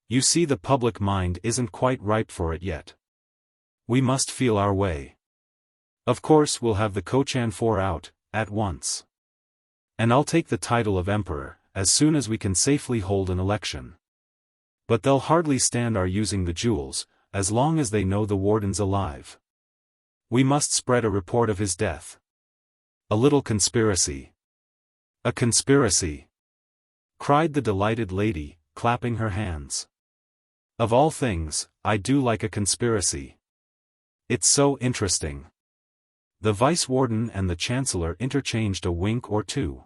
You see, the public mind isn't quite ripe for it yet. We must feel our way. Of course we'll have the Cochan 4 out, at once. And I'll take the title of Emperor, as soon as we can safely hold an election. But they'll hardly stand our using the jewels, as long as they know the warden's alive. We must spread a report of his death. A little conspiracy. A conspiracy! Cried the delighted lady, clapping her hands. Of all things, I do like a conspiracy. It's so interesting. The Vice-Warden and the Chancellor interchanged a wink or two.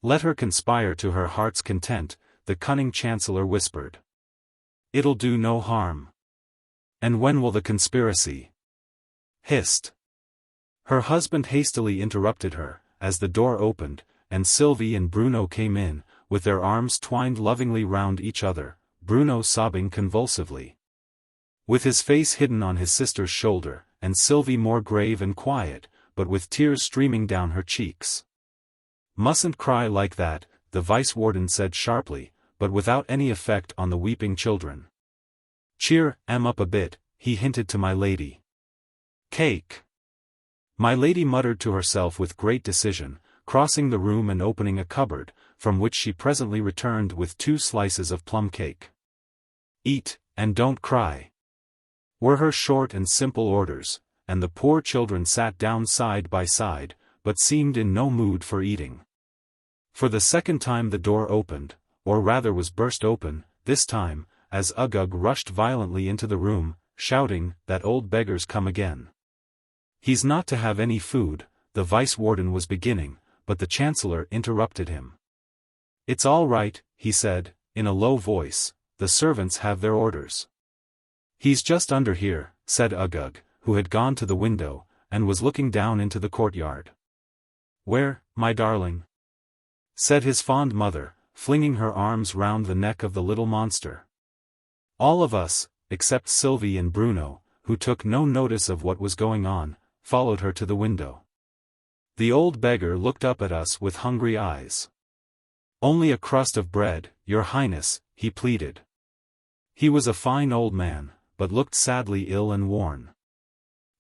Let her conspire to her heart's content, the cunning Chancellor whispered. It'll do no harm. And when will the conspiracy? Hissed. Her husband hastily interrupted her, as the door opened, and Sylvie and Bruno came in, with their arms twined lovingly round each other, Bruno sobbing convulsively. With his face hidden on his sister's shoulder, and Sylvie more grave and quiet, but with tears streaming down her cheeks. Mustn't cry like that, the Vice-Warden said sharply, but without any effect on the weeping children. Cheer 'em up a bit, he hinted to my lady. Cake! My lady muttered to herself with great decision, crossing the room and opening a cupboard, from which she presently returned with 2 slices of plum cake. Eat, and don't cry, were her short and simple orders, and the poor children sat down side by side, but seemed in no mood for eating. For the second time the door opened, or rather was burst open, this time, as Uggug rushed violently into the room, shouting, "That old beggar's come again. He's not to have any food," the Vice-Warden was beginning, but the Chancellor interrupted him. "It's all right," he said, in a low voice, "the servants have their orders." "He's just under here," said Uggug, who had gone to the window, and was looking down into the courtyard. "Where, my darling?" said his fond mother, flinging her arms round the neck of the little monster. All of us, except Sylvie and Bruno, who took no notice of what was going on, followed her to the window. The old beggar looked up at us with hungry eyes. "Only a crust of bread, your highness," he pleaded. He was a fine old man, but looked sadly ill and worn.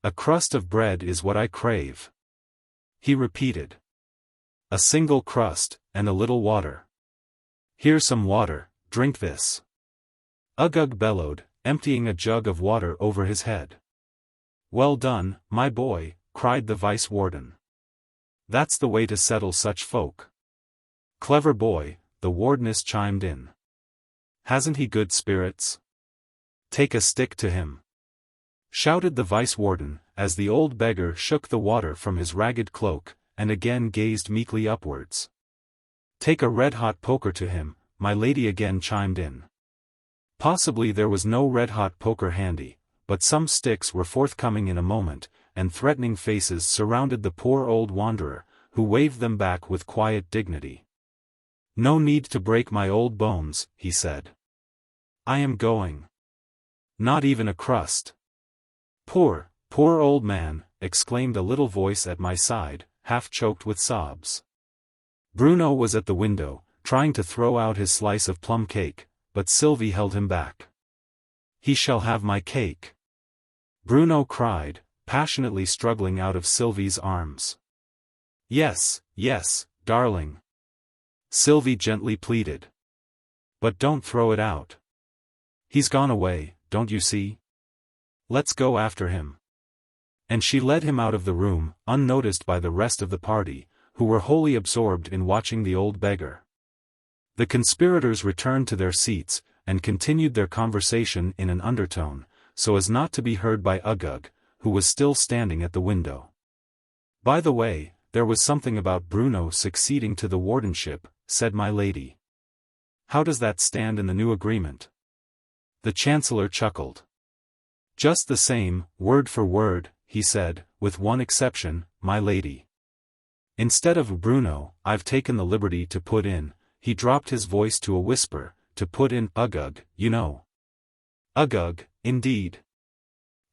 "A crust of bread is what I crave," he repeated. "A single crust, and a little water. Here's some water, drink this." Uggug bellowed, emptying a jug of water over his head. "Well done, my boy," cried the Vice-Warden. "That's the way to settle such folk." "Clever boy," the wardeness chimed in. "Hasn't he good spirits? Take a stick to him," shouted the Vice-Warden, as the old beggar shook the water from his ragged cloak, and again gazed meekly upwards. "Take a red-hot poker to him," my lady again chimed in. Possibly there was no red-hot poker handy, but some sticks were forthcoming in a moment, and threatening faces surrounded the poor old wanderer, who waved them back with quiet dignity. "No need to break my old bones," he said. "I am going. Not even a crust." "Poor, poor old man," exclaimed a little voice at my side, half choked with sobs. Bruno was at the window, trying to throw out his slice of plum cake, but Sylvie held him back. "He shall have my cake," Bruno cried, passionately struggling out of Sylvie's arms. "Yes, yes, darling," Sylvie gently pleaded. "But don't throw it out. He's gone away, don't you see? Let's go after him." And she led him out of the room, unnoticed by the rest of the party, who were wholly absorbed in watching the old beggar. The conspirators returned to their seats, and continued their conversation in an undertone, so as not to be heard by Uggug, who was still standing at the window. "By the way, there was something about Bruno succeeding to the wardenship," said my lady. How does that stand in the new agreement? The Chancellor chuckled. Just the same, word for word, he said, with one exception, my lady. Instead of Bruno, I've taken the liberty to put in, he dropped his voice to a whisper, to put in ugug, you know. Ugug, indeed.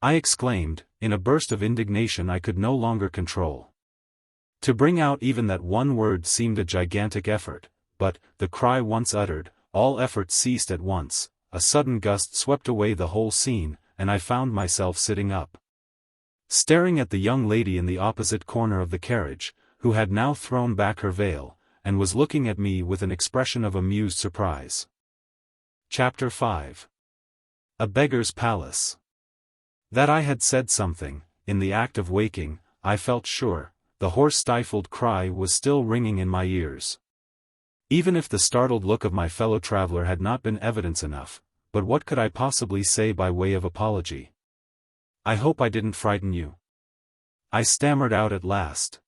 I exclaimed, in a burst of indignation I could no longer control. To bring out even that one word seemed a gigantic effort, but, the cry once uttered, all effort ceased at once, a sudden gust swept away the whole scene, and I found myself sitting up. Staring at the young lady in the opposite corner of the carriage, who had now thrown back her veil, and was looking at me with an expression of amused surprise. Chapter 5. A Beggar's Palace. That I had said something, in the act of waking, I felt sure, the hoarse stifled cry was still ringing in my ears. Even if the startled look of my fellow traveler had not been evidence enough, but what could I possibly say by way of apology? I hope I didn't frighten you. I stammered out at last.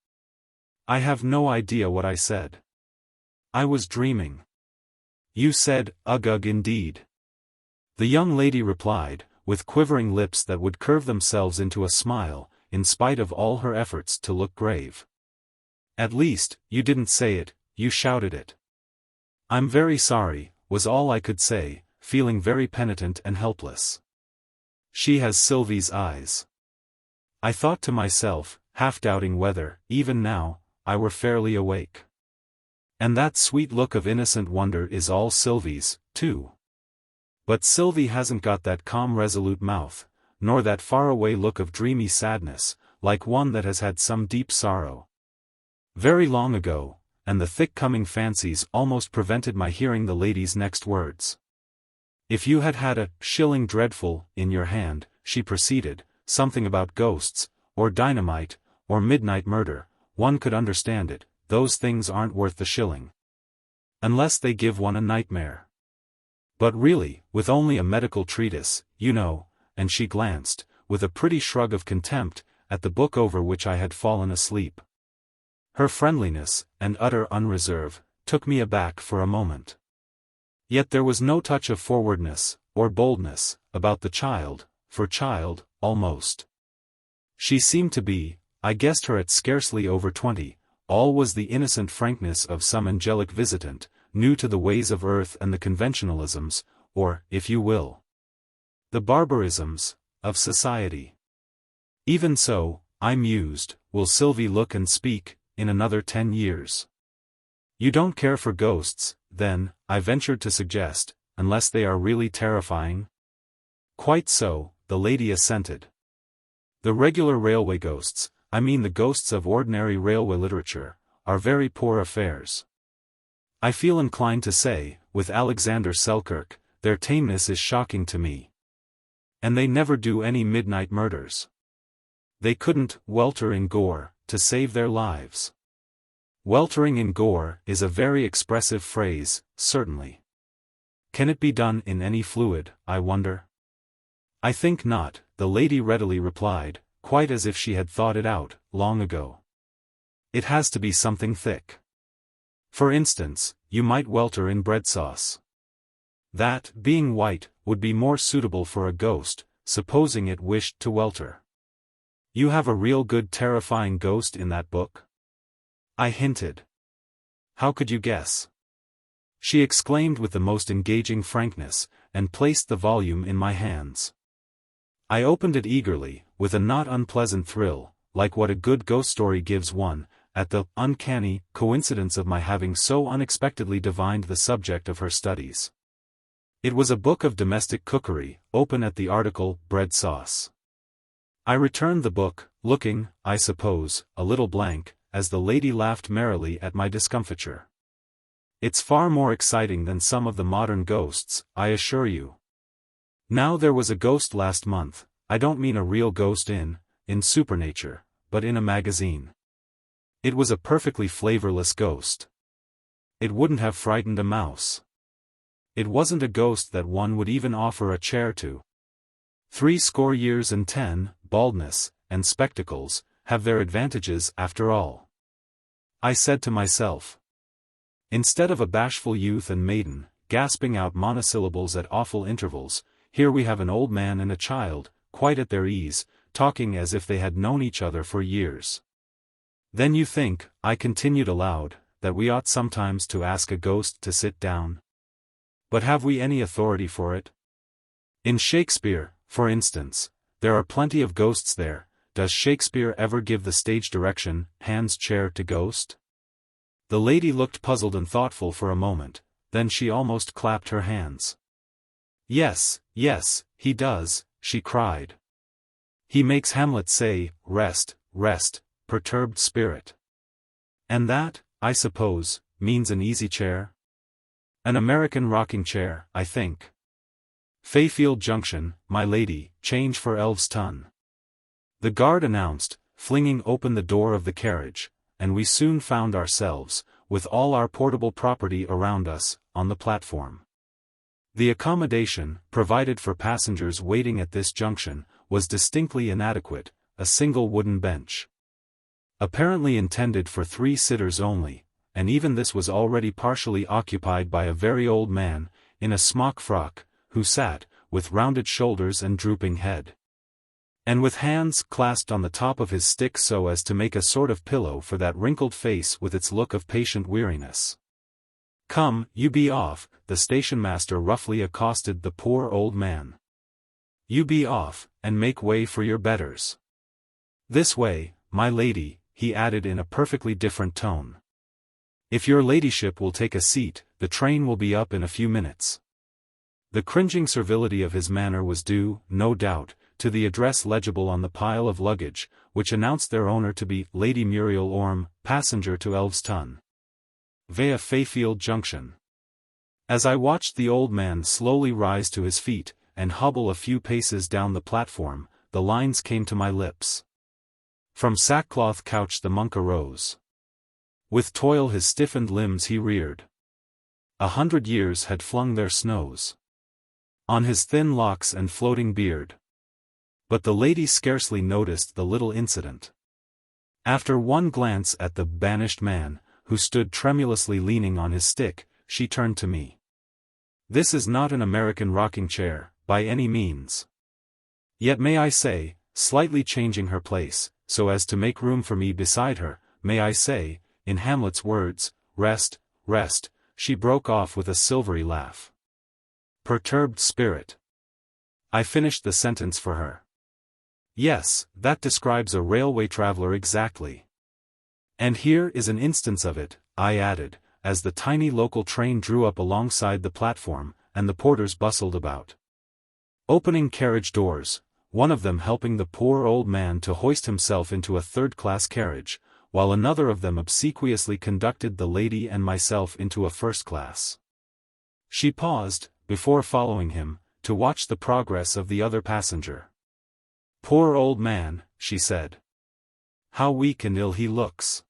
I have no idea what I said. I was dreaming. You said, ugug indeed. The young lady replied, with quivering lips that would curve themselves into a smile, in spite of all her efforts to look grave. At least, you didn't say it, you shouted it. I'm very sorry, was all I could say, feeling very penitent and helpless. She has Sylvie's eyes. I thought to myself, half doubting whether, even now, I were fairly awake. And that sweet look of innocent wonder is all Sylvie's, too. But Sylvie hasn't got that calm resolute mouth, nor that faraway look of dreamy sadness, like one that has had some deep sorrow. Very long ago, and the thick coming fancies almost prevented my hearing the lady's next words. If you had had a shilling dreadful in your hand, she proceeded, something about ghosts, or dynamite, or midnight murder, one could understand it, those things aren't worth the shilling. Unless they give one a nightmare. But really, with only a medical treatise, you know, and she glanced, with a pretty shrug of contempt, at the book over which I had fallen asleep. Her friendliness, and utter unreserve, took me aback for a moment. Yet there was no touch of forwardness, or boldness, about the child, for child, almost. She seemed to be, I guessed her at scarcely over 20, all was the innocent frankness of some angelic visitant, new to the ways of earth and the conventionalisms, or, if you will, the barbarisms, of society. Even so, I mused, will Sylvie look and speak, in another 10 years? You don't care for ghosts, then, I ventured to suggest, unless they are really terrifying? Quite so, the lady assented. The regular railway ghosts, I mean the ghosts of ordinary railway literature, are very poor affairs. I feel inclined to say, with Alexander Selkirk, their tameness is shocking to me. And they never do any midnight murders. They couldn't welter in gore, to save their lives. Weltering in gore is a very expressive phrase, certainly. Can it be done in any fluid, I wonder? I think not, the lady readily replied, quite as if she had thought it out, long ago. It has to be something thick. For instance, you might welter in bread sauce. That, being white, would be more suitable for a ghost, supposing it wished to welter. You have a real good terrifying ghost in that book? I hinted. How could you guess? She exclaimed with the most engaging frankness, and placed the volume in my hands. I opened it eagerly, with a not unpleasant thrill, like what a good ghost story gives one, at the uncanny coincidence of my having so unexpectedly divined the subject of her studies. It was a book of domestic cookery, open at the article, bread sauce. I returned the book, looking, I suppose, a little blank, as the lady laughed merrily at my discomfiture. It's far more exciting than some of the modern ghosts, I assure you. Now there was a ghost last month, I don't mean a real ghost in Supernature, but in a magazine. It was a perfectly flavorless ghost. It wouldn't have frightened a mouse. It wasn't a ghost that one would even offer a chair to. 70 years and 10, baldness, and spectacles, have their advantages after all. I said to myself. Instead of a bashful youth and maiden, gasping out monosyllables at awful intervals. Here we have an old man and a child, quite at their ease, talking as if they had known each other for years. Then you think, I continued aloud, that we ought sometimes to ask a ghost to sit down? But have we any authority for it? In Shakespeare, for instance, there are plenty of ghosts there. Does Shakespeare ever give the stage direction, "Hands chair to ghost"? The lady looked puzzled and thoughtful for a moment, then she almost clapped her hands. Yes, yes, he does, she cried. He makes Hamlet say, "Rest, rest, perturbed spirit." And that, I suppose, means an easy chair? An American rocking chair, I think. Fayfield Junction, my lady, change for XVIII. The guard announced, flinging open the door of the carriage, and we soon found ourselves, with all our portable property around us, on the platform. The accommodation, provided for passengers waiting at this junction, was distinctly inadequate, a single wooden bench. Apparently intended for 3 sitters only, and even this was already partially occupied by a very old man, in a smock frock, who sat, with rounded shoulders and drooping head, and with hands clasped on the top of his stick so as to make a sort of pillow for that wrinkled face with its look of patient weariness. "Come, you be off," the station-master roughly accosted the poor old man. "You be off, and make way for your betters. This way, my lady," he added in a perfectly different tone. "If your ladyship will take a seat, the train will be up in a few minutes." The cringing servility of his manner was due, no doubt, to the address legible on the pile of luggage, which announced their owner to be Lady Muriel Orme, passenger to XVIII. Via Fayfield Junction. As I watched the old man slowly rise to his feet, and hobble a few paces down the platform, the lines came to my lips. From sackcloth couch the monk arose. With toil his stiffened limbs he reared. 100 years had flung their snows on his thin locks and floating beard. But the lady scarcely noticed the little incident. After one glance at the banished man, who stood tremulously leaning on his stick, she turned to me. "This is not an American rocking chair, by any means. Yet may I say, slightly changing her place, so as to make room for me beside her, may I say, in Hamlet's words, 'Rest, rest,'" she broke off with a silvery laugh. "Perturbed spirit." I finished the sentence for her. "Yes, that describes a railway traveler exactly. And here is an instance of it," I added, as the tiny local train drew up alongside the platform, and the porters bustled about, opening carriage doors, one of them helping the poor old man to hoist himself into a third-class carriage, while another of them obsequiously conducted the lady and myself into a first-class. She paused, before following him, to watch the progress of the other passenger. "Poor old man," she said. "How weak and ill he looks.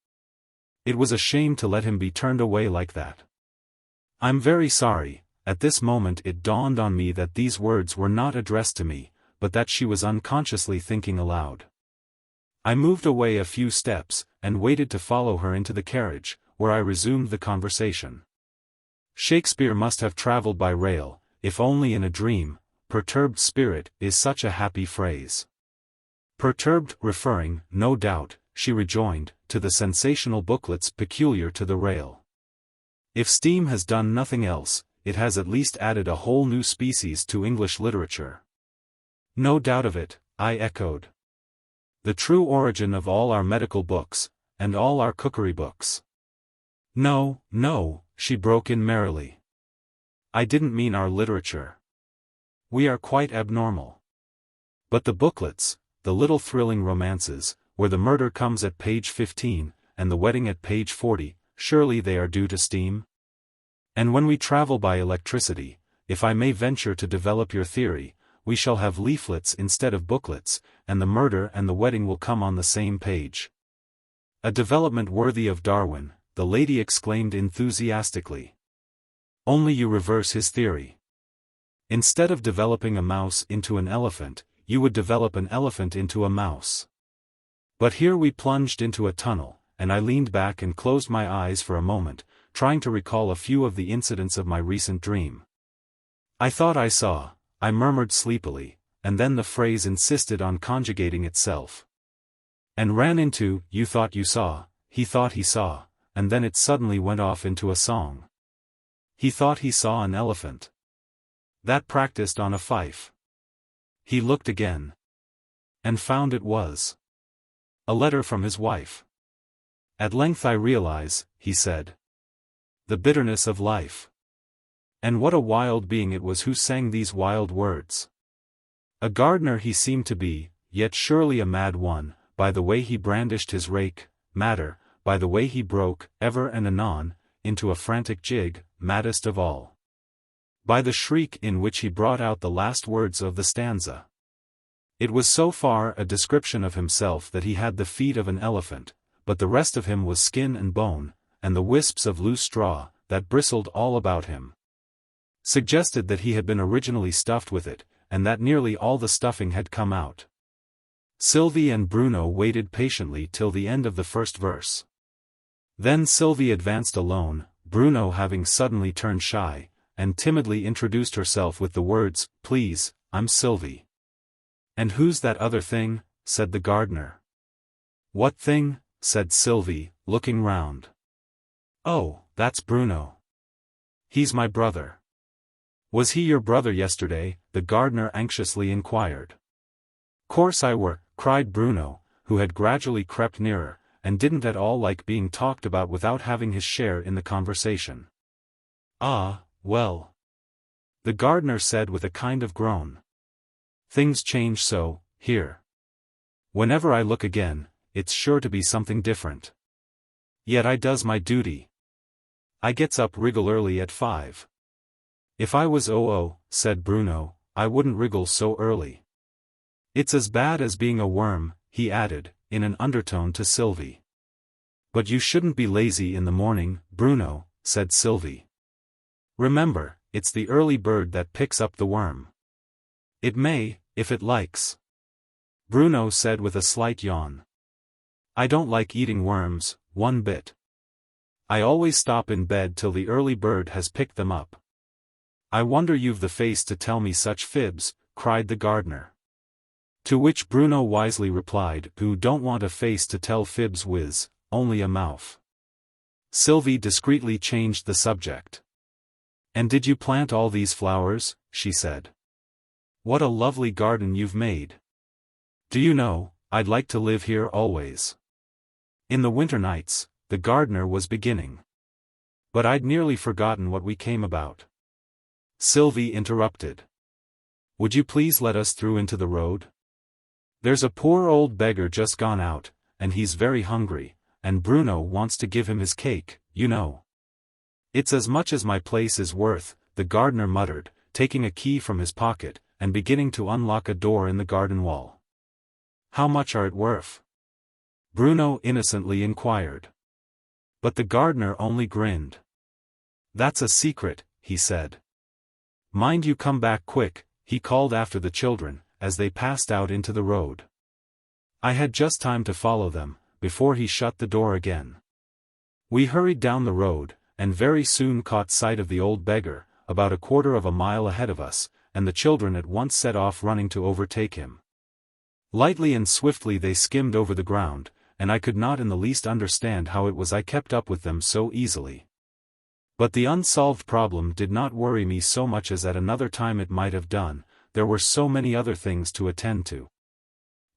It was a shame to let him be turned away like that." "I'm very sorry." At this moment it dawned on me that these words were not addressed to me, but that she was unconsciously thinking aloud. I moved away a few steps, and waited to follow her into the carriage, where I resumed the conversation. "Shakespeare must have traveled by rail, if only in a dream. Perturbed spirit is such a happy phrase." "Perturbed," referring, no doubt, she rejoined, to the sensational booklets peculiar to the rail. "If steam has done nothing else, it has at least added a whole new species to English literature." "No doubt of it," I echoed. "The true origin of all our medical books, and all our cookery books." "No, no," she broke in merrily. "I didn't mean our literature. We are quite abnormal. But the booklets, the little thrilling romances, where the murder comes at page 15, and the wedding at page 40, surely they are due to steam? And when we travel by electricity, if I may venture to develop your theory, we shall have leaflets instead of booklets, and the murder and the wedding will come on the same page." "A development worthy of Darwin," the lady exclaimed enthusiastically. "Only you reverse his theory. Instead of developing a mouse into an elephant, you would develop an elephant into a mouse." But here we plunged into a tunnel, and I leaned back and closed my eyes for a moment, trying to recall a few of the incidents of my recent dream. I thought I saw, I murmured sleepily, and then the phrase insisted on conjugating itself. And ran into, you thought you saw, he thought he saw, and then it suddenly went off into a song. He thought he saw an elephant. That practiced on a fife. He looked again. And found it was a letter from his wife. At length I realize, he said. The bitterness of life. And what a wild being it was who sang these wild words. A gardener he seemed to be, yet surely a mad one, by the way he brandished his rake, madder, by the way he broke, ever and anon, into a frantic jig, maddest of all. By the shriek in which he brought out the last words of the stanza. It was so far a description of himself that he had the feet of an elephant, but the rest of him was skin and bone, and the wisps of loose straw, that bristled all about him, suggested that he had been originally stuffed with it, and that nearly all the stuffing had come out. Sylvie and Bruno waited patiently till the end of the first verse. Then Sylvie advanced alone, Bruno having suddenly turned shy, and timidly introduced herself with the words, "Please, I'm Sylvie." "And who's that other thing?" said the gardener. "What thing?" said Sylvie, looking round. "Oh, that's Bruno. He's my brother." "Was he your brother yesterday?" the gardener anxiously inquired. "Course I were," cried Bruno, who had gradually crept nearer, and didn't at all like being talked about without having his share in the conversation. "Ah, well," the gardener said with a kind of groan. "Things change so, here. Whenever I look again, it's sure to be something different. Yet I does my duty. I gets up wriggle early at 5. "If I was said Bruno, "I wouldn't wriggle so early. It's as bad as being a worm," he added, in an undertone to Sylvie. "But you shouldn't be lazy in the morning, Bruno," said Sylvie. "Remember, it's the early bird that picks up the worm." "It may, if it likes," Bruno said with a slight yawn. "I don't like eating worms, one bit. I always stop in bed till the early bird has picked them up." "I wonder you've the face to tell me such fibs," cried the gardener. To which Bruno wisely replied, "Who don't want a face to tell fibs with, only a mouth." Sylvie discreetly changed the subject. "And did you plant all these flowers?" she said. "What a lovely garden you've made. Do you know, I'd like to live here always." "In the winter nights," the gardener was beginning. "But I'd nearly forgotten what we came about." Sylvie interrupted. "Would you please let us through into the road? There's a poor old beggar just gone out, and he's very hungry, and Bruno wants to give him his cake, you know." "It's as much as my place is worth," the gardener muttered, taking a key from his pocket, and beginning to unlock a door in the garden wall. "How much are it worth?" Bruno innocently inquired. But the gardener only grinned. "That's a secret," he said. "Mind you come back quick," he called after the children, as they passed out into the road. I had just time to follow them, before he shut the door again. We hurried down the road, and very soon caught sight of the old beggar, about a quarter of a mile ahead of us, and the children at once set off running to overtake him. Lightly and swiftly they skimmed over the ground, and I could not in the least understand how it was I kept up with them so easily. But the unsolved problem did not worry me so much as at another time it might have done. There were so many other things to attend to.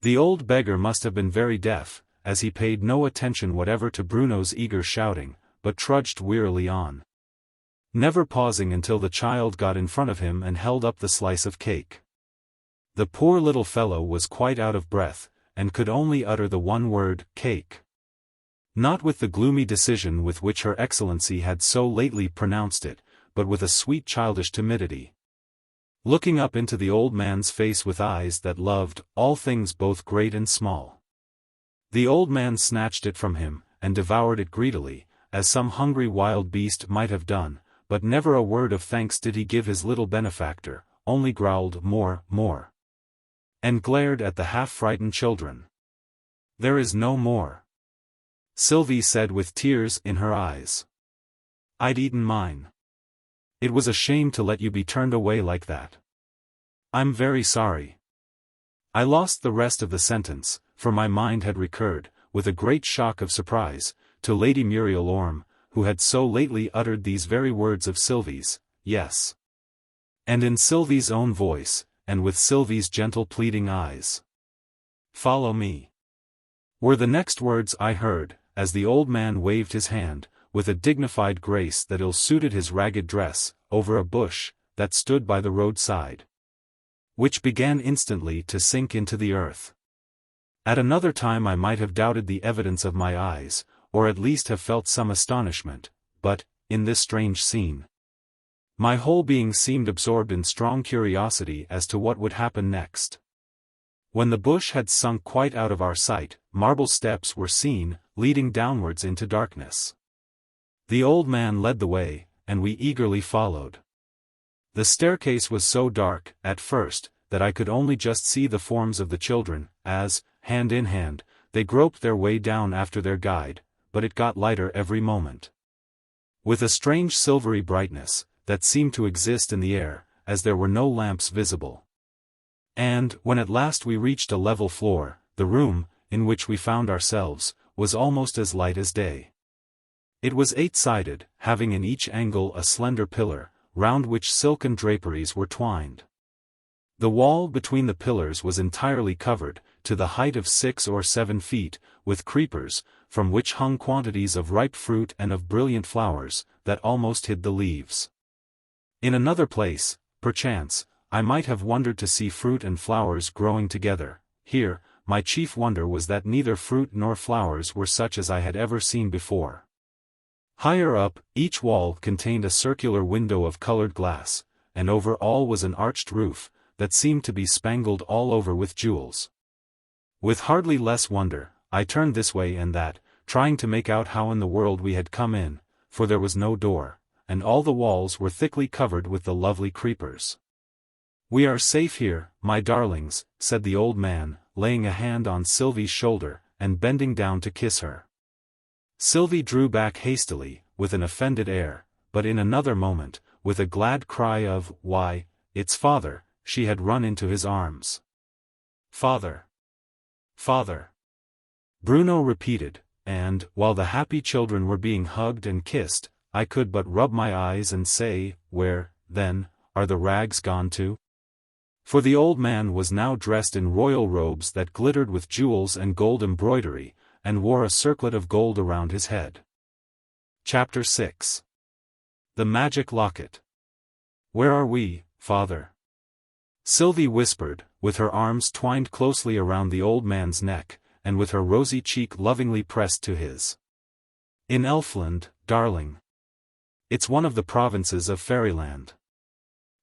The old beggar must have been very deaf, as he paid no attention whatever to Bruno's eager shouting, but trudged wearily on, never pausing until the child got in front of him and held up the slice of cake. The poor little fellow was quite out of breath, and could only utter the one word, "cake." Not with the gloomy decision with which Her Excellency had so lately pronounced it, but with a sweet childish timidity. Looking up into the old man's face with eyes that loved all things both great and small. The old man snatched it from him, and devoured it greedily, as some hungry wild beast might have done, but never a word of thanks did he give his little benefactor, only growled more, and glared at the half-frightened children. "There is no more," Sylvie said with tears in her eyes. I'd eaten mine. It was a shame to let you be turned away like that. I'm very sorry. I lost the rest of the sentence, for my mind had recurred, with a great shock of surprise, to Lady Muriel Orme, who had so lately uttered these very words of Sylvie's, yes. And in Sylvie's own voice, and with Sylvie's gentle pleading eyes. "Follow me," were the next words I heard, as the old man waved his hand, with a dignified grace that ill-suited his ragged dress, over a bush, that stood by the roadside, which began instantly to sink into the earth. At another time I might have doubted the evidence of my eyes, or at least have felt some astonishment, but, in this strange scene, my whole being seemed absorbed in strong curiosity as to what would happen next. When the bush had sunk quite out of our sight, marble steps were seen, leading downwards into darkness. The old man led the way, and we eagerly followed. The staircase was so dark, at first, that I could only just see the forms of the children, as, hand in hand, they groped their way down after their guide, but it got lighter every moment. With a strange silvery brightness, that seemed to exist in the air, as there were no lamps visible. And, when at last we reached a level floor, the room, in which we found ourselves, was almost as light as day. It was 8-sided, having in each angle a slender pillar, round which silken draperies were twined. The wall between the pillars was entirely covered, to the height of 6 or 7 feet, with creepers, from which hung quantities of ripe fruit and of brilliant flowers, that almost hid the leaves. In another place, perchance, I might have wondered to see fruit and flowers growing together. Here, my chief wonder was that neither fruit nor flowers were such as I had ever seen before. Higher up, each wall contained a circular window of colored glass, and over all was an arched roof, that seemed to be spangled all over with jewels. With hardly less wonder, I turned this way and that, trying to make out how in the world we had come in, for there was no door, and all the walls were thickly covered with the lovely creepers. "We are safe here, my darlings," said the old man, laying a hand on Sylvie's shoulder, and bending down to kiss her. Sylvie drew back hastily, with an offended air, but in another moment, with a glad cry of, "Why, it's father," she had run into his arms. "Father! Father!" Bruno repeated, and, while the happy children were being hugged and kissed, I could but rub my eyes and say, "Where, then, are the rags gone to?" For the old man was now dressed in royal robes that glittered with jewels and gold embroidery, and wore a circlet of gold around his head. Chapter 6. The Magic Locket. "Where are we, father?" Sylvie whispered, with her arms twined closely around the old man's neck, and with her rosy cheek lovingly pressed to his. "In Elfland, darling. It's one of the provinces of Fairyland.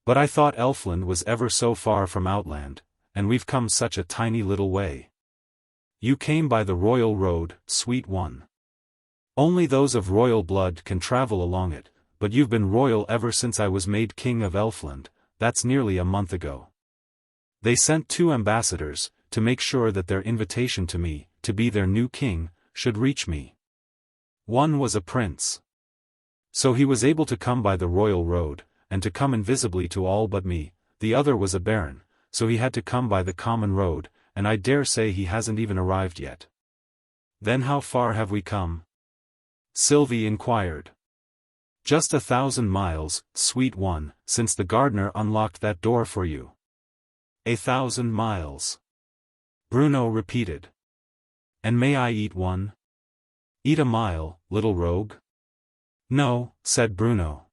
But I thought Elfland was ever so far from Outland, and we've come such a tiny little way." "You came by the royal road, sweet one. Only those of royal blood can travel along it, but you've been royal ever since I was made king of Elfland, that's nearly a month ago. They sent 2 ambassadors, to make sure that their invitation to me, to be their new king, should reach me. One was a prince. So he was able to come by the royal road, and to come invisibly to all but me. The other was a baron, so he had to come by the common road, and I dare say he hasn't even arrived yet." "Then how far have we come?" Sylvie inquired. "Just 1,000 miles, sweet one, since the gardener unlocked that door for you." 1,000 miles. Bruno repeated. "And may I eat one?" "Eat a mile, little rogue?" "No," said Bruno.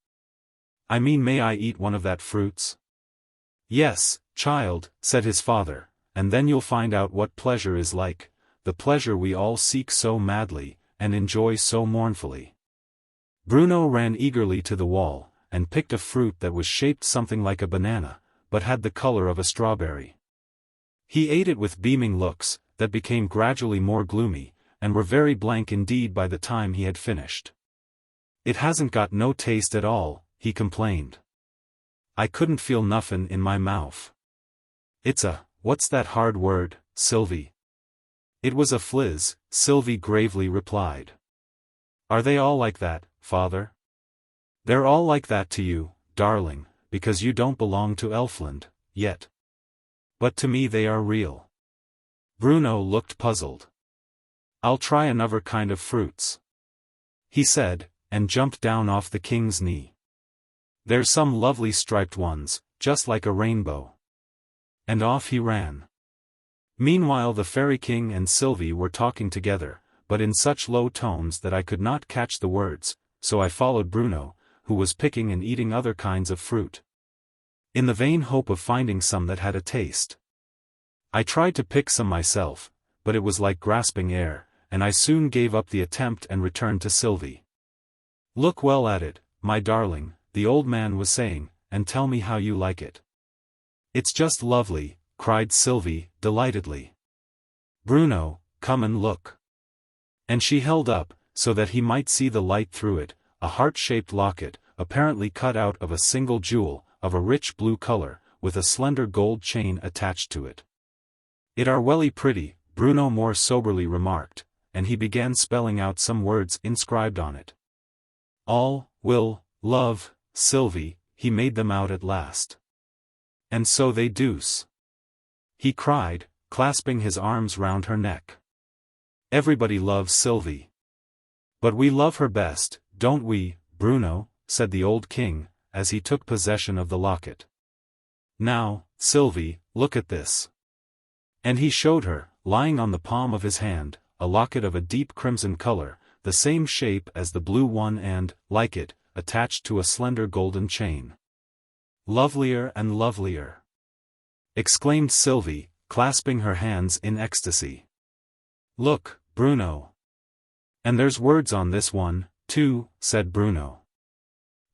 "I mean, may I eat one of that fruits?" "Yes, child," said his father, "and then you'll find out what pleasure is like, the pleasure we all seek so madly, and enjoy so mournfully." Bruno ran eagerly to the wall, and picked a fruit that was shaped something like a banana, but had the color of a strawberry. He ate it with beaming looks, that became gradually more gloomy, and were very blank indeed by the time he had finished. "It hasn't got no taste at all," he complained. "I couldn't feel nuffin' in my mouth. It's what's that hard word, Sylvie?" "It was a Phlizz," Sylvie gravely replied. "Are they all like that, father?" They're all like that to you, darling, because you don't belong to Elfland, yet. But to me they are real. Bruno looked puzzled. I'll try another kind of fruits, he said, and jumped down off the king's knee. There's some lovely striped ones, just like a rainbow. And off he ran. Meanwhile the Fairy King and Sylvie were talking together, but in such low tones that I could not catch the words, so I followed Bruno, who was picking and eating other kinds of fruit, in the vain hope of finding some that had a taste. I tried to pick some myself, but it was like grasping air, and I soon gave up the attempt and returned to Sylvie. Look well at it, my darling, the old man was saying, and tell me how you like it. It's just lovely, cried Sylvie, delightedly. Bruno, come and look. And she held up, so that he might see the light through it, a heart-shaped locket, apparently cut out of a single jewel, of a rich blue color, with a slender gold chain attached to it. It are welly pretty, Bruno more soberly remarked, and he began spelling out some words inscribed on it. All, will, love, Sylvie, he made them out at last. And so they deuce, he cried, clasping his arms round her neck. Everybody loves Sylvie. But we love her best, don't we, Bruno, said the old king, as he took possession of the locket. Now, Sylvie, look at this. And he showed her, lying on the palm of his hand, a locket of a deep crimson color, the same shape as the blue one and, like it, attached to a slender golden chain. Lovelier and lovelier, exclaimed Sylvie, clasping her hands in ecstasy. Look, Bruno. And there's words on this one, too, said Bruno.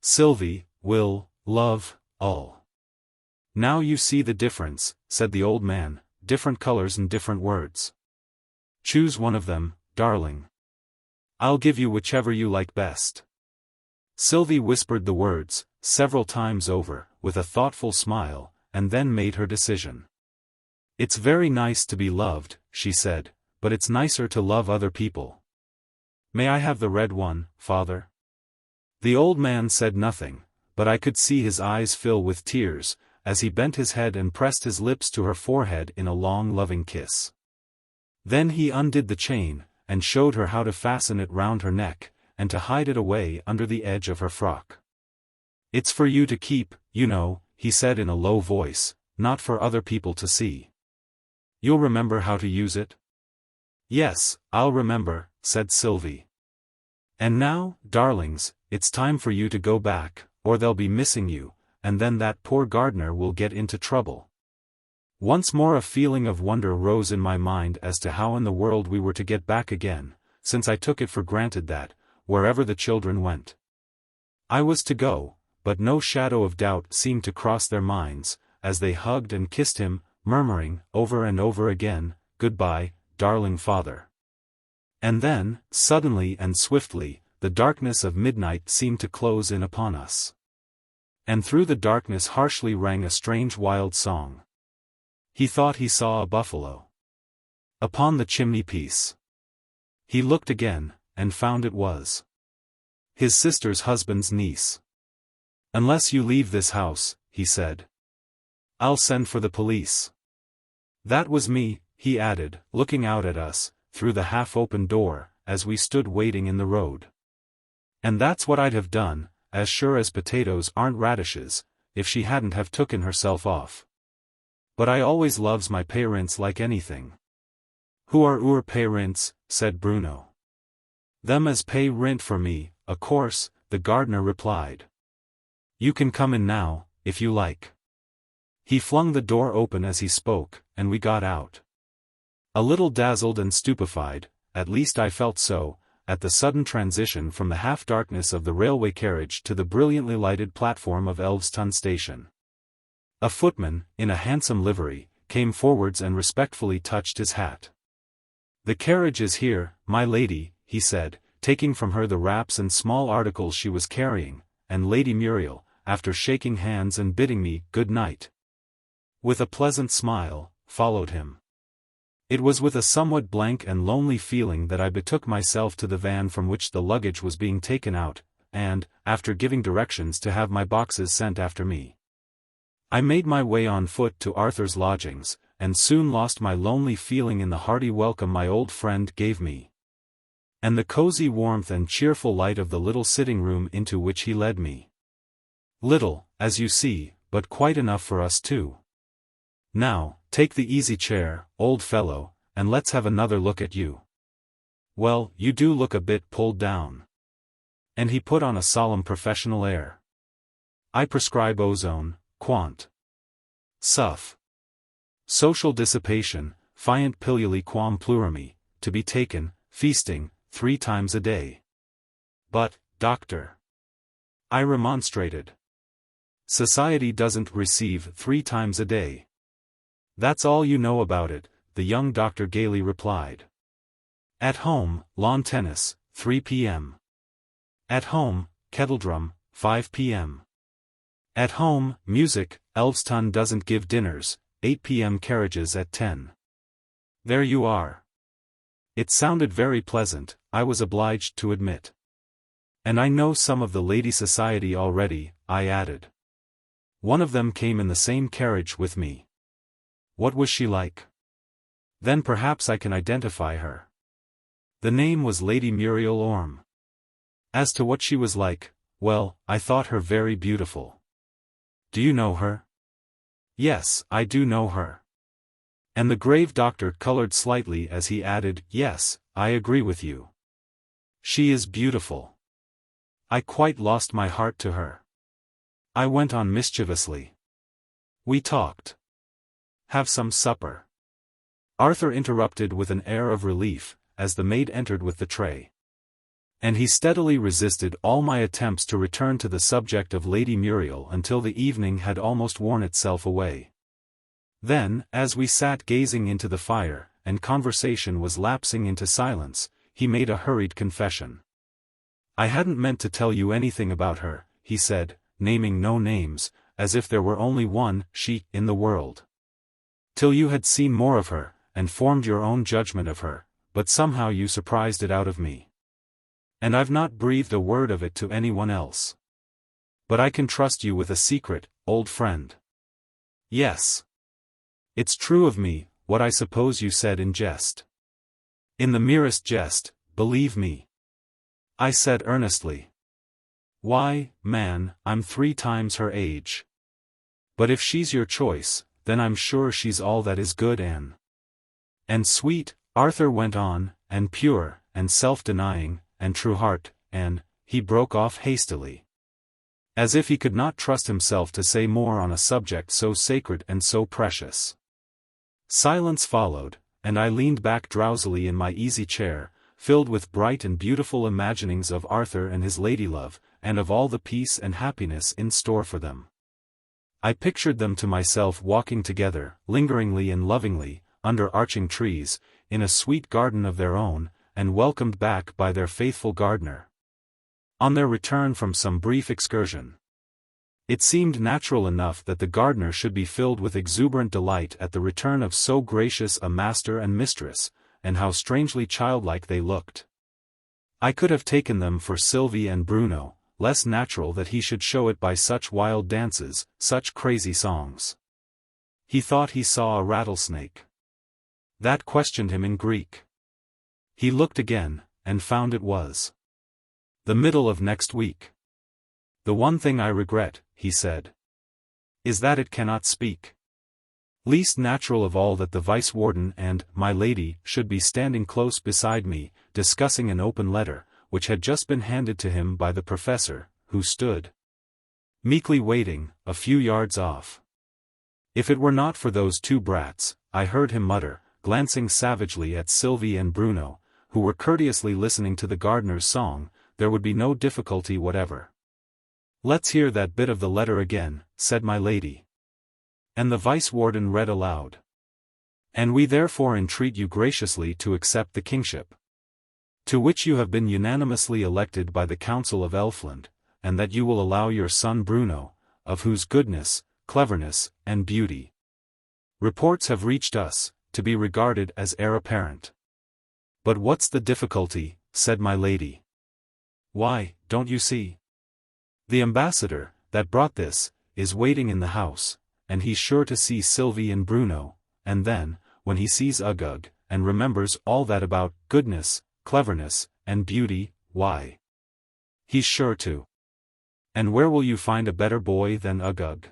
Sylvie, will, love, all. Now you see the difference, said the old man, different colors and different words. Choose one of them, darling. I'll give you whichever you like best. Sylvie whispered the words, several times over, with a thoughtful smile, and then made her decision. It's very nice to be loved, she said, but it's nicer to love other people. May I have the red one, father? The old man said nothing, but I could see his eyes fill with tears, as he bent his head and pressed his lips to her forehead in a long loving kiss. Then he undid the chain, and showed her how to fasten it round her neck, and to hide it away under the edge of her frock. It's for you to keep, you know, he said in a low voice, not for other people to see. You'll remember how to use it? Yes, I'll remember, said Sylvie. And now, darlings, it's time for you to go back, or they'll be missing you, and then that poor gardener will get into trouble. Once more a feeling of wonder rose in my mind as to how in the world we were to get back again, since I took it for granted that, wherever the children went, I was to go, but no shadow of doubt seemed to cross their minds, as they hugged and kissed him, murmuring, over and over again, "Goodbye, darling father." And then, suddenly and swiftly, the darkness of midnight seemed to close in upon us. And through the darkness harshly rang a strange wild song. He thought he saw a buffalo upon the chimney-piece. He looked again, and found it was his sister's husband's niece. "Unless you leave this house," he said, "I'll send for the police." That was me, he added, looking out at us, through the half-open door, as we stood waiting in the road. And that's what I'd have done, as sure as potatoes aren't radishes, if she hadn't have tooken herself off. But I always loves my parents like anything. "Who are oor parents?" said Bruno. "Them as pay rent for me, o' course," the gardener replied. "You can come in now, if you like." He flung the door open as he spoke, and we got out. A little dazzled and stupefied, at least I felt so, at the sudden transition from the half-darkness of the railway carriage to the brilliantly lighted platform of Elveston station. A footman, in a handsome livery, came forwards and respectfully touched his hat. "The carriage is here, my lady," he said, taking from her the wraps and small articles she was carrying, and Lady Muriel, after shaking hands and bidding me good night, with a pleasant smile, followed him. It was with a somewhat blank and lonely feeling that I betook myself to the van from which the luggage was being taken out, and, after giving directions to have my boxes sent after me, I made my way on foot to Arthur's lodgings, and soon lost my lonely feeling in the hearty welcome my old friend gave me, and the cozy warmth and cheerful light of the little sitting room into which he led me. Little, as you see, but quite enough for us two. Now, take the easy chair, old fellow, and let's have another look at you. Well, you do look a bit pulled down. And he put on a solemn professional air. I prescribe ozone, quant. Suff. Social dissipation, fiant piluli quam plurimi, to be taken, feasting, 3 times a day. But, doctor, I remonstrated, society doesn't receive 3 times a day. That's all you know about it, the young doctor gaily replied. At home, lawn tennis, 3 p.m. At home, kettledrum, 5 p.m. At home, music, Elveston doesn't give dinners, 8 p.m. carriages at 10. There you are. It sounded very pleasant, I was obliged to admit. And I know some of the lady society already, I added. One of them came in the same carriage with me. What was she like? Then perhaps I can identify her. The name was Lady Muriel Orme. As to what she was like, well, I thought her very beautiful. Do you know her? Yes, I do know her. And the grave doctor colored slightly as he added, yes, I agree with you. She is beautiful. I quite lost my heart to her. I went on mischievously. We talked. Have some supper. Arthur interrupted with an air of relief, as the maid entered with the tray. And he steadily resisted all my attempts to return to the subject of Lady Muriel until the evening had almost worn itself away. Then, as we sat gazing into the fire, and conversation was lapsing into silence, he made a hurried confession. I hadn't meant to tell you anything about her, he said, naming no names, as if there were only one she in the world. Till you had seen more of her, and formed your own judgment of her, but somehow you surprised it out of me. And I've not breathed a word of it to anyone else. But I can trust you with a secret, old friend. Yes. It's true of me, what I suppose you said in jest. In the merest jest, believe me. I said earnestly. Why, man, I'm 3 times her age. But if she's your choice, then I'm sure she's all that is good and sweet, Arthur went on, and pure, and self-denying, and true heart, and, he broke off hastily. As if he could not trust himself to say more on a subject so sacred and so precious. Silence followed, and I leaned back drowsily in my easy chair, filled with bright and beautiful imaginings of Arthur and his ladylove, and of all the peace and happiness in store for them. I pictured them to myself walking together, lingeringly and lovingly, under arching trees, in a sweet garden of their own, and welcomed back by their faithful gardener. On their return from some brief excursion. It seemed natural enough that the gardener should be filled with exuberant delight at the return of so gracious a master and mistress, and how strangely childlike they looked. I could have taken them for Sylvie and Bruno, less natural that he should show it by such wild dances, such crazy songs. He thought he saw a rattlesnake. That questioned him in Greek. He looked again, and found it was the middle of next week. The one thing I regret, he said, is that it cannot speak. Least natural of all that the Vice-Warden and my lady should be standing close beside me, discussing an open letter, which had just been handed to him by the professor, who stood meekly waiting, a few yards off. If it were not for those 2 brats, I heard him mutter, glancing savagely at Sylvie and Bruno, who were courteously listening to the gardener's song, there would be no difficulty whatever. Let's hear that bit of the letter again, said my lady. And the Vice-Warden read aloud. And we therefore entreat you graciously to accept the kingship, to which you have been unanimously elected by the Council of Elfland, and that you will allow your son Bruno, of whose goodness, cleverness, and beauty reports have reached us, to be regarded as heir apparent. But what's the difficulty, said my lady. Why, don't you see? The ambassador, that brought this, is waiting in the house, and he's sure to see Sylvie and Bruno, and then, when he sees Uggug, and remembers all that about goodness, cleverness, and beauty, why, he's sure to. And where will you find a better boy than Uggug?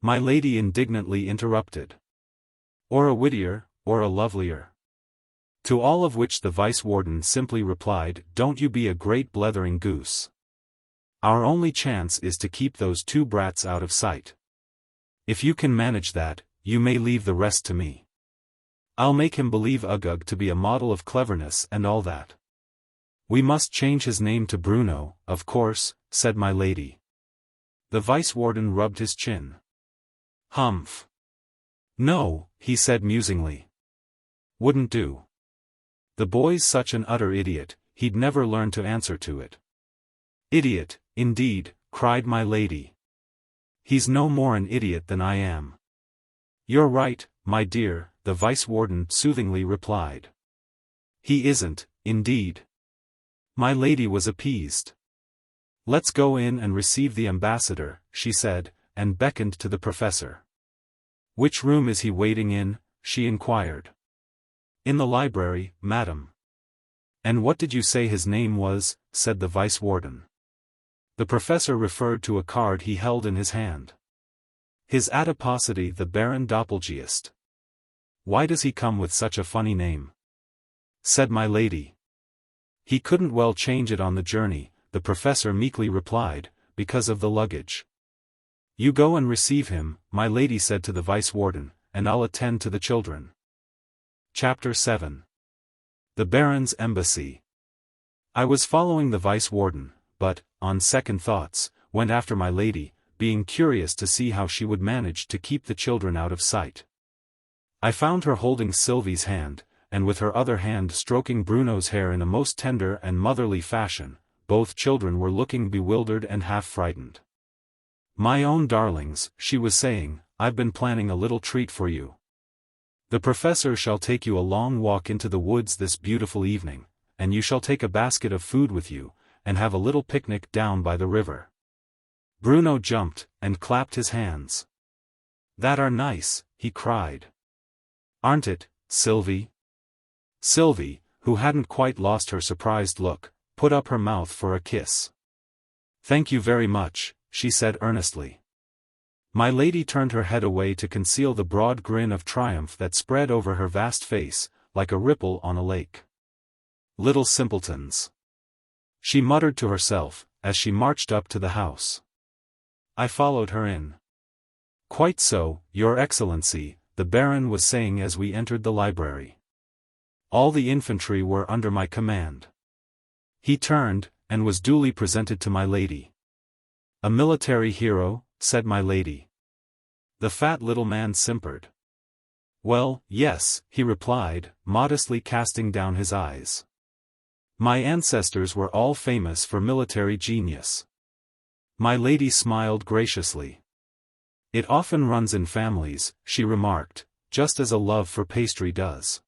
My lady indignantly interrupted. Or a wittier, or a lovelier. To all of which the Vice-Warden simply replied, "Don't you be a great blethering goose. Our only chance is to keep those two brats out of sight. If you can manage that, you may leave the rest to me. I'll make him believe Uggug to be a model of cleverness and all that." "We must change his name to Bruno, of course," said my lady. The Vice-Warden rubbed his chin. "Humph. No," he said musingly. "Wouldn't do. The boy's such an utter idiot, he'd never learn to answer to it." "Idiot, indeed," cried my lady. "He's no more an idiot than I am." "You're right, my dear," the Vice-Warden soothingly replied. "He isn't, indeed." My lady was appeased. "Let's go in and receive the ambassador," she said, and beckoned to the professor. "Which room is he waiting in?" she inquired. "In the library, madam." "And what did you say his name was?" said the Vice-Warden. The professor referred to a card he held in his hand. "His adiposity the Baron Doppelgeist." "Why does he come with such a funny name?" said my lady. "He couldn't well change it on the journey," the professor meekly replied, "because of the luggage." "You go and receive him," my lady said to the Vice-Warden, "and I'll attend to the children." Chapter 7. The Baron's Embassy. I was following the Vice-Warden, but, on second thoughts, went after my lady, being curious to see how she would manage to keep the children out of sight. I found her holding Sylvie's hand, and with her other hand stroking Bruno's hair in a most tender and motherly fashion. Both children were looking bewildered and half frightened. "My own darlings," she was saying, "I've been planning a little treat for you. The professor shall take you a long walk into the woods this beautiful evening, and you shall take a basket of food with you, and have a little picnic down by the river." Bruno jumped, and clapped his hands. "That are nice," he cried. "Aren't it, Sylvie?" Sylvie, who hadn't quite lost her surprised look, put up her mouth for a kiss. "Thank you very much," she said earnestly. My lady turned her head away to conceal the broad grin of triumph that spread over her vast face, like a ripple on a lake. "Little simpletons," she muttered to herself, as she marched up to the house. I followed her in. "Quite so, Your Excellency," the Baron was saying as we entered the library. "All the infantry were under my command." He turned, and was duly presented to my lady. "A military hero?" said my lady. The fat little man simpered. "Well, yes," he replied, modestly casting down his eyes. "My ancestors were all famous for military genius." My lady smiled graciously. "It often runs in families," she remarked, "just as a love for pastry does."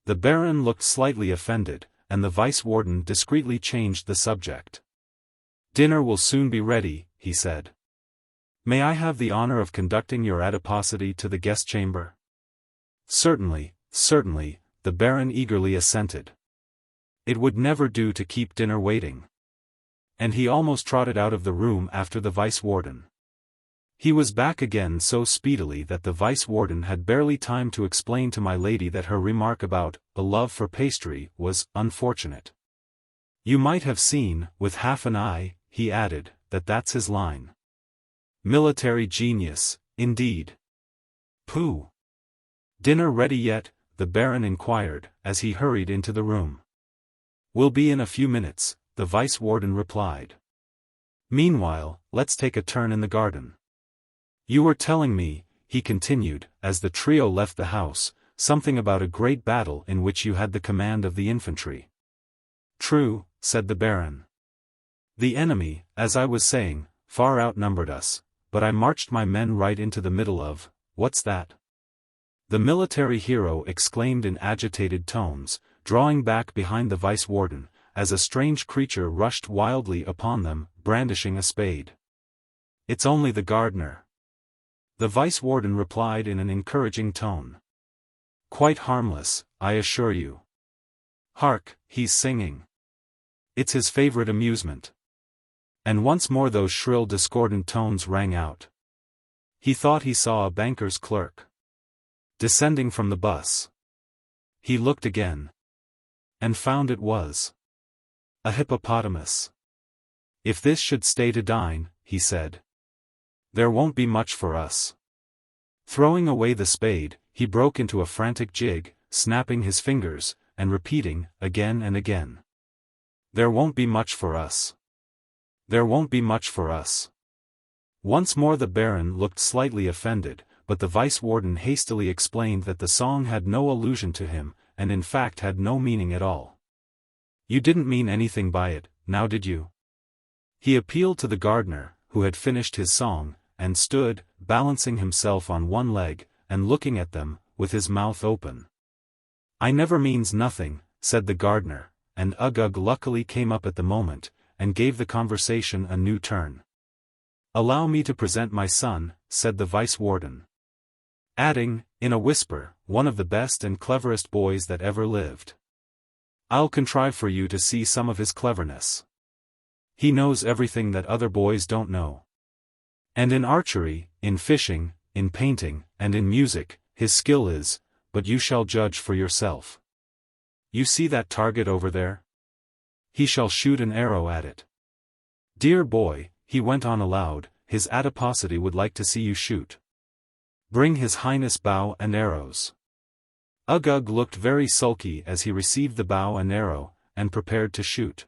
The Baron looked slightly offended, and the Vice-Warden discreetly changed the subject. "Dinner will soon be ready," he said. "May I have the honor of conducting your adiposity to the guest chamber?" "Certainly, certainly," the Baron eagerly assented. It would never do to keep dinner waiting. And he almost trotted out of the room after the Vice-Warden. He was back again so speedily that the Vice-Warden had barely time to explain to my lady that her remark about a love for pastry was unfortunate. "You might have seen, with half an eye," he added, "that that's his line. Military genius, indeed. Pooh." "Dinner ready yet?" the Baron inquired, as he hurried into the room. "Will be in a few minutes," the Vice-Warden replied. "Meanwhile, let's take a turn in the garden. You were telling me," he continued, as the trio left the house, "something about a great battle in which you had the command of the infantry." "True," said the Baron. "The enemy, as I was saying, far outnumbered us, but I marched my men right into the middle of, what's that?" the military hero exclaimed in agitated tones, drawing back behind the Vice-Warden, as a strange creature rushed wildly upon them, brandishing a spade. "It's only the gardener," the Vice-Warden replied in an encouraging tone. "Quite harmless, I assure you. Hark, he's singing. It's his favorite amusement." And once more those shrill discordant tones rang out. He thought he saw a banker's clerk descending from the bus. He looked again, and found it was a hippopotamus. "If this should stay to dine," he said, "there won't be much for us." Throwing away the spade, he broke into a frantic jig, snapping his fingers, and repeating, again and again, "There won't be much for us. There won't be much for us." Once more the Baron looked slightly offended, but the Vice-Warden hastily explained that the song had no allusion to him, and in fact had no meaning at all. "You didn't mean anything by it, now did you?" He appealed to the gardener, who had finished his song, and stood, balancing himself on one leg, and looking at them, with his mouth open. "I never means nothing," said the gardener, and Uggug luckily came up at the moment, and gave the conversation a new turn. "Allow me to present my son," said the Vice-Warden, adding, in a whisper, "one of the best and cleverest boys that ever lived. I'll contrive for you to see some of his cleverness. He knows everything that other boys don't know. And in archery, in fishing, in painting, and in music, his skill is, but you shall judge for yourself. You see that target over there? He shall shoot an arrow at it. Dear boy," he went on aloud, "his adiposity would like to see you shoot. Bring his Highness bow and arrows." Uggug looked very sulky as he received the bow and arrow, and prepared to shoot.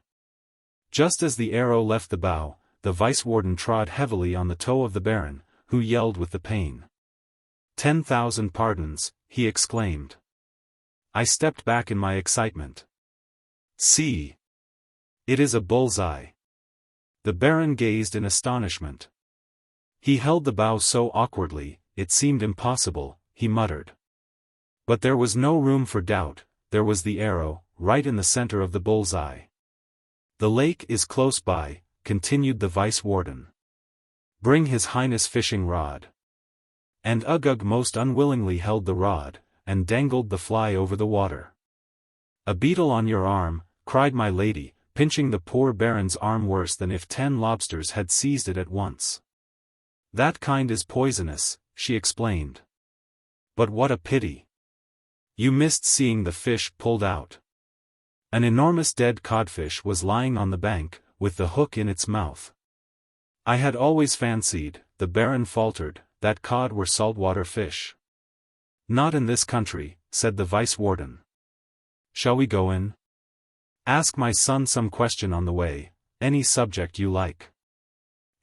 Just as the arrow left the bow, the Vice-Warden trod heavily on the toe of the Baron, who yelled with the pain. "10,000 pardons," he exclaimed. I stepped back in my excitement. "See! It is a bull's-eye." The Baron gazed in astonishment. He held the bow so awkwardly, it seemed impossible, he muttered. But there was no room for doubt, there was the arrow, right in the center of the bull's-eye. "The lake is close by," continued the Vice-Warden. "Bring his Highness fishing rod." And Uggug most unwillingly held the rod, and dangled the fly over the water. "A beetle on your arm," cried my lady, pinching the poor Baron's arm worse than if 10 lobsters had seized it at once. "That kind is poisonous," she explained. "But what a pity! You missed seeing the fish pulled out." An enormous dead codfish was lying on the bank, with the hook in its mouth. "I had always fancied," the Baron faltered, "that cod were saltwater fish." "Not in this country," said the Vice-Warden. "Shall we go in? Ask my son some question on the way, any subject you like."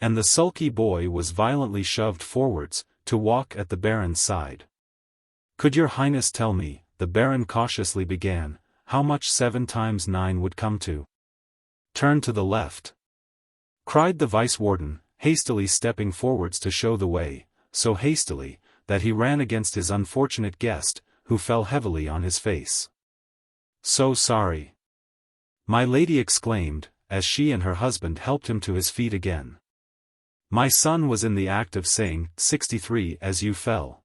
And the sulky boy was violently shoved forwards, to walk at the Baron's side. "Could your Highness tell me," the Baron cautiously began, "how much 7 times 9 would come to?" "Turn to the left," cried the Vice-Warden, hastily stepping forwards to show the way, so hastily, that he ran against his unfortunate guest, who fell heavily on his face. "So sorry," my lady exclaimed, as she and her husband helped him to his feet again. "My son was in the act of saying 63 as you fell."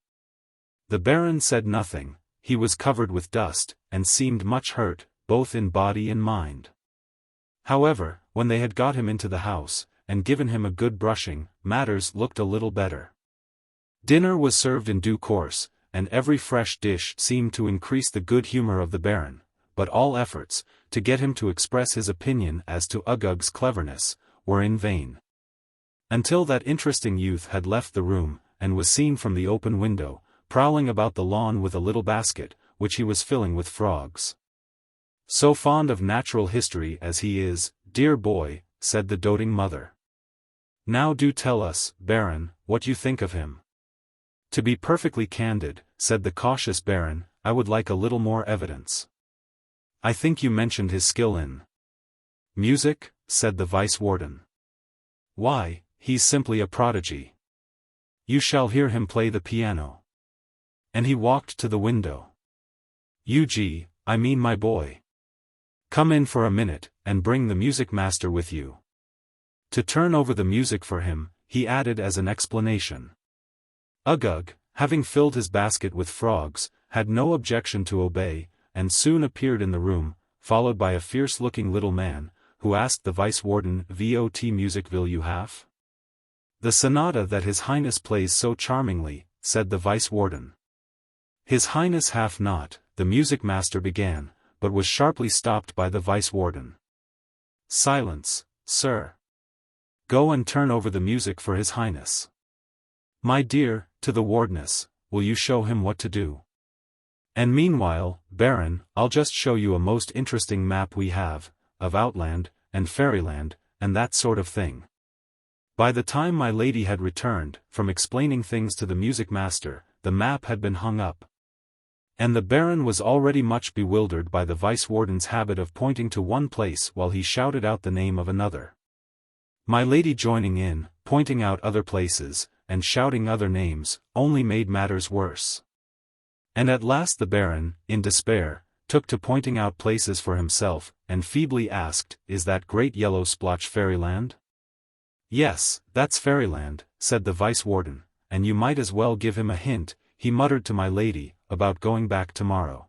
The Baron said nothing, he was covered with dust, and seemed much hurt, both in body and mind. However, when they had got him into the house, and given him a good brushing, matters looked a little better. Dinner was served in due course, and every fresh dish seemed to increase the good humor of the Baron, but all efforts, to get him to express his opinion as to Uggug's cleverness, were in vain. Until that interesting youth had left the room, and was seen from the open window, prowling about the lawn with a little basket, which he was filling with frogs. "So fond of natural history as he is, dear boy," said the doting mother. "Now do tell us, Baron, what you think of him." "To be perfectly candid," said the cautious Baron, "I would like a little more evidence." "I think you mentioned his skill in music," said the Vice-Warden. "Why, he's simply a prodigy. You shall hear him play the piano." And he walked to the window. "I mean my boy. Come in for a minute, and bring the music master with you. To turn over the music for him, he added as an explanation. Uggug, having filled his basket with frogs, had no objection to obey, and soon appeared in the room, followed by a fierce-looking little man, who asked the Vice-Warden, "What music will you have?" "The sonata that His Highness plays so charmingly," said the Vice-Warden. "His Highness hath not," the music master began, but was sharply stopped by the Vice-Warden. "Silence, sir. Go and turn over the music for His Highness. My dear, to the Wardeness, will you show him what to do? And meanwhile, Baron, I'll just show you a most interesting map we have, of Outland, and Fairyland, and that sort of thing." By the time my lady had returned, from explaining things to the music master, the map had been hung up. And the Baron was already much bewildered by the Vice-Warden's habit of pointing to one place while he shouted out the name of another. My lady joining in, pointing out other places, and shouting other names, only made matters worse. And at last the Baron, in despair, took to pointing out places for himself, and feebly asked, "Is that great yellow splotch Fairyland?" "Yes, that's Fairyland," said the Vice-Warden, "and you might as well give him a hint," he muttered to my lady, "about going back tomorrow.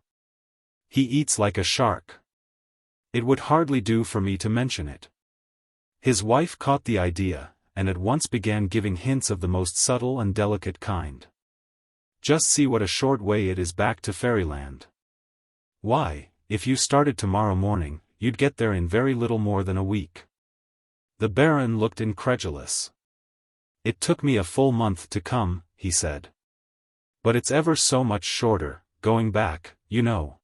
He eats like a shark. It would hardly do for me to mention it." His wife caught the idea, and at once began giving hints of the most subtle and delicate kind. "Just see what a short way it is back to Fairyland. Why, if you started tomorrow morning, you'd get there in very little more than a week." The Baron looked incredulous. "It took me a full month to come," he said. "But it's ever so much shorter, going back, you know."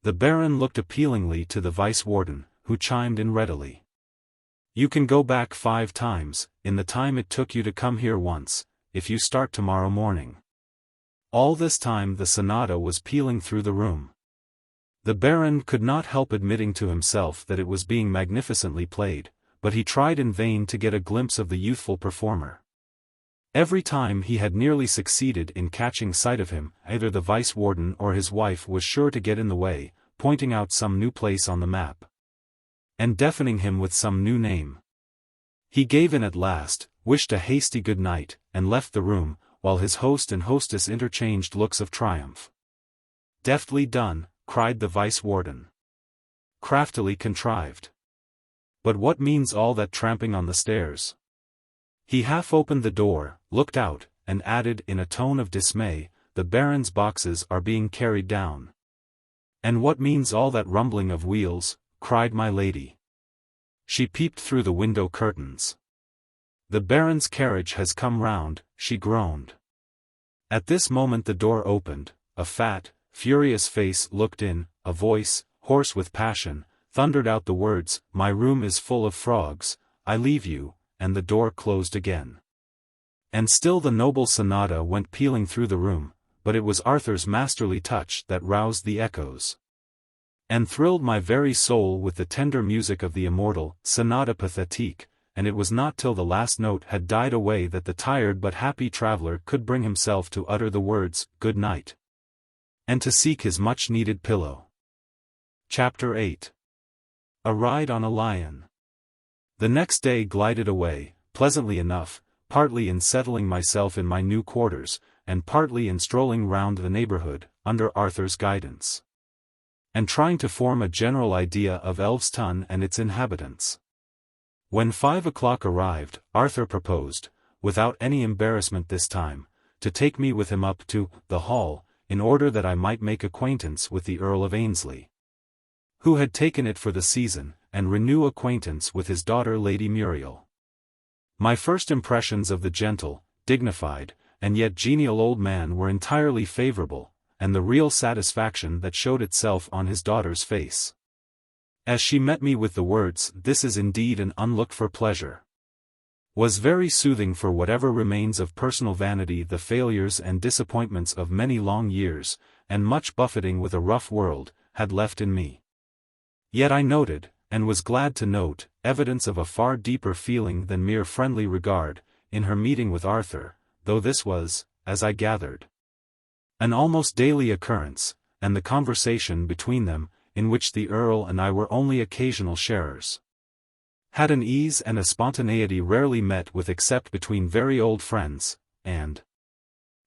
The Baron looked appealingly to the Vice-Warden, who chimed in readily. "You can go back 5 times, in the time it took you to come here once, if you start tomorrow morning." All this time the sonata was pealing through the room. The Baron could not help admitting to himself that it was being magnificently played, but he tried in vain to get a glimpse of the youthful performer. Every time he had nearly succeeded in catching sight of him, either the Vice-Warden or his wife was sure to get in the way, pointing out some new place on the map, and deafening him with some new name. He gave in at last, wished a hasty good night, and left the room, while his host and hostess interchanged looks of triumph. "Deftly done," cried the Vice-Warden. "Craftily contrived. But what means all that tramping on the stairs?" He half opened the door, looked out, and added in a tone of dismay, "The Baron's boxes are being carried down." "And what means all that rumbling of wheels?" cried my lady. She peeped through the window curtains. "The Baron's carriage has come round," she groaned. At this moment the door opened, a fat, furious face looked in, a voice, hoarse with passion, thundered out the words, "My room is full of frogs, I leave you," and the door closed again. And still the noble sonata went pealing through the room, but it was Arthur's masterly touch that roused the echoes, and thrilled my very soul with the tender music of the immortal Sonata Pathétique, and it was not till the last note had died away that the tired but happy traveler could bring himself to utter the words, "Good night," and to seek his much-needed pillow. Chapter 8. A Ride on a Lion. The next day glided away, pleasantly enough, partly in settling myself in my new quarters, and partly in strolling round the neighborhood, under Arthur's guidance, and trying to form a general idea of Elveston and its inhabitants. When 5 o'clock arrived, Arthur proposed, without any embarrassment this time, to take me with him up to the Hall, in order that I might make acquaintance with the Earl of Ainslie, who had taken it for the season, and renew acquaintance with his daughter Lady Muriel. My first impressions of the gentle, dignified, and yet genial old man were entirely favorable, and the real satisfaction that showed itself on his daughter's face, as she met me with the words, "This is indeed an unlooked-for pleasure," was very soothing for whatever remains of personal vanity the failures and disappointments of many long years, and much buffeting with a rough world, had left in me. Yet I noted, and was glad to note, evidence of a far deeper feeling than mere friendly regard, in her meeting with Arthur, though this was, as I gathered, an almost daily occurrence, and the conversation between them, in which the Earl and I were only occasional sharers. Had an ease and a spontaneity rarely met with except between very old friends, and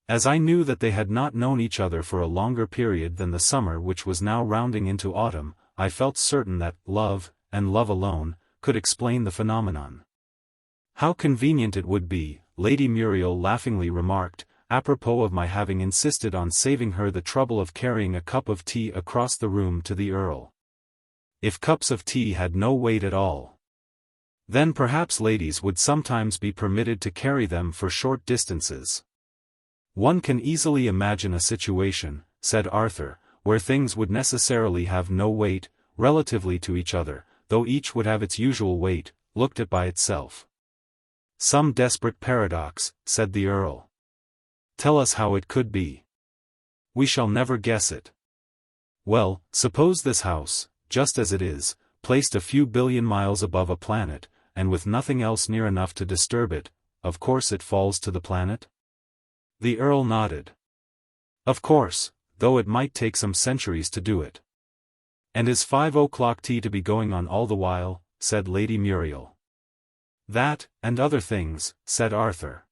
as I knew that they had not known each other for a longer period than the summer which was now rounding into autumn, I felt certain that love, and love alone, could explain the phenomenon. How convenient it would be, Lady Muriel laughingly remarked, apropos of my having insisted on saving her the trouble of carrying a cup of tea across the room to the Earl. If cups of tea had no weight at all, then perhaps ladies would sometimes be permitted to carry them for short distances. One can easily imagine a situation, said Arthur, where things would necessarily have no weight, relatively to each other, though each would have its usual weight, looked at by itself. Some desperate paradox, said the Earl. Tell us how it could be. We shall never guess it. Well, suppose this house, just as it is, placed a few billion miles above a planet, and with nothing else near enough to disturb it, of course it falls to the planet? The Earl nodded. Of course, though it might take some centuries to do it. And is 5 o'clock tea to be going on all the while, said Lady Muriel. That, and other things, said Arthur.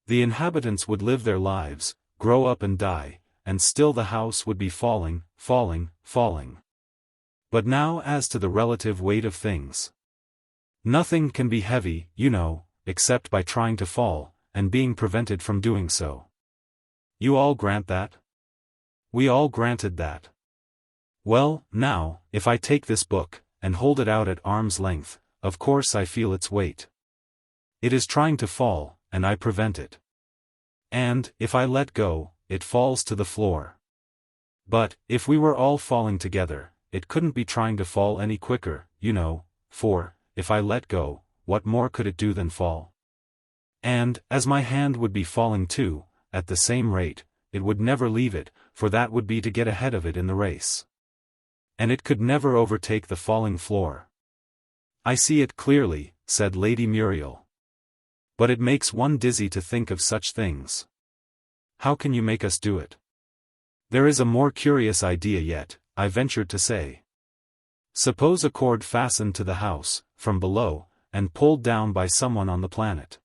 The inhabitants would live their lives, grow up and die, and still the house would be falling, falling, falling. But now as to the relative weight of things. Nothing can be heavy, you know, except by trying to fall, and being prevented from doing so. You all grant that? We all granted that. Well, now, if I take this book, and hold it out at arm's length, of course I feel its weight. It is trying to fall, and I prevent it. And, if I let go, it falls to the floor. But, if we were all falling together, it couldn't be trying to fall any quicker, you know, for, if I let go, what more could it do than fall? And, as my hand would be falling too, at the same rate, it would never leave it, for that would be to get ahead of it in the race. And it could never overtake the falling floor. I see it clearly, said Lady Muriel. But it makes one dizzy to think of such things. How can you make us do it? There is a more curious idea yet, I ventured to say. Suppose a cord fastened to the house, from below, and pulled down by someone on the planet.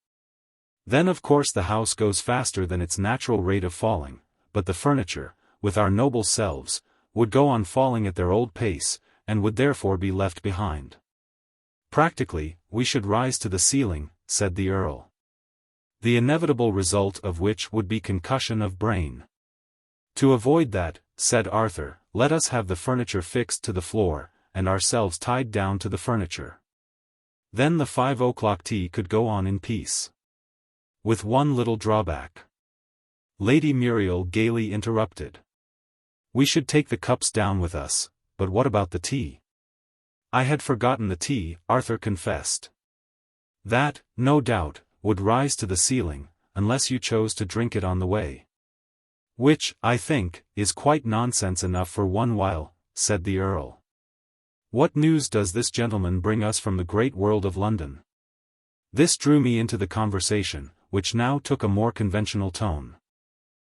Then of course the house goes faster than its natural rate of falling, but the furniture, with our noble selves, would go on falling at their old pace, and would therefore be left behind. Practically, we should rise to the ceiling, said the Earl. The inevitable result of which would be concussion of brain. To avoid that, said Arthur, let us have the furniture fixed to the floor, and ourselves tied down to the furniture. Then the 5 o'clock tea could go on in peace. With one little drawback. Lady Muriel gaily interrupted. We should take the cups down with us, but what about the tea? I had forgotten the tea, Arthur confessed. That, no doubt, would rise to the ceiling, unless you chose to drink it on the way. Which, I think, is quite nonsense enough for one while, said the Earl. What news does this gentleman bring us from the great world of London? This drew me into the conversation, which now took a more conventional tone.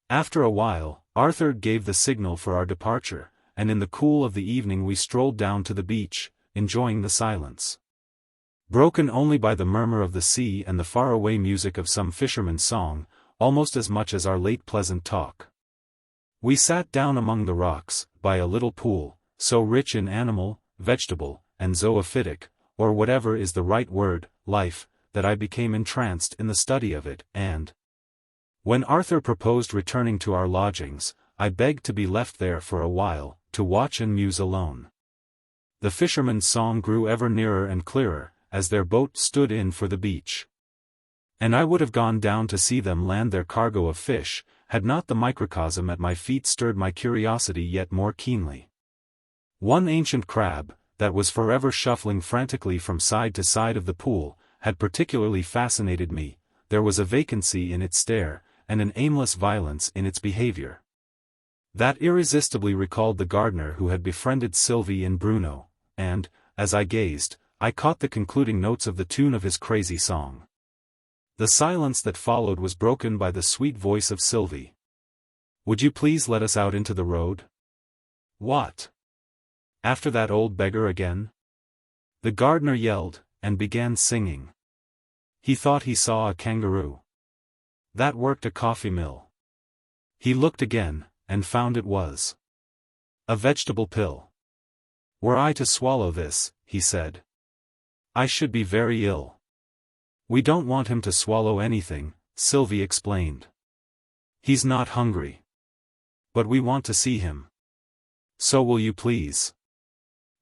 After a while, Arthur gave the signal for our departure, and in the cool of the evening we strolled down to the beach, enjoying the silence. Broken only by the murmur of the sea and the faraway music of some fisherman's song, almost as much as our late pleasant talk. We sat down among the rocks, by a little pool, so rich in animal, vegetable, and zoophytic, or whatever is the right word, life, that I became entranced in the study of it, and when Arthur proposed returning to our lodgings, I begged to be left there for a while, to watch and muse alone. The fisherman's song grew ever nearer and clearer, as their boat stood in for the beach. And I would have gone down to see them land their cargo of fish, had not the microcosm at my feet stirred my curiosity yet more keenly. One ancient crab, that was forever shuffling frantically from side to side of the pool, had particularly fascinated me. There was a vacancy in its stare, and an aimless violence in its behavior, that irresistibly recalled the gardener who had befriended Sylvie and Bruno, and, as I gazed, I caught the concluding notes of the tune of his crazy song. The silence that followed was broken by the sweet voice of Sylvie. Would you please let us out into the road? What? After that old beggar again? The gardener yelled, and began singing. He thought he saw a kangaroo. That worked a coffee mill. He looked again, and found it was a vegetable pill. Were I to swallow this, he said, I should be very ill. We don't want him to swallow anything, Sylvie explained. He's not hungry. But we want to see him. So will you please?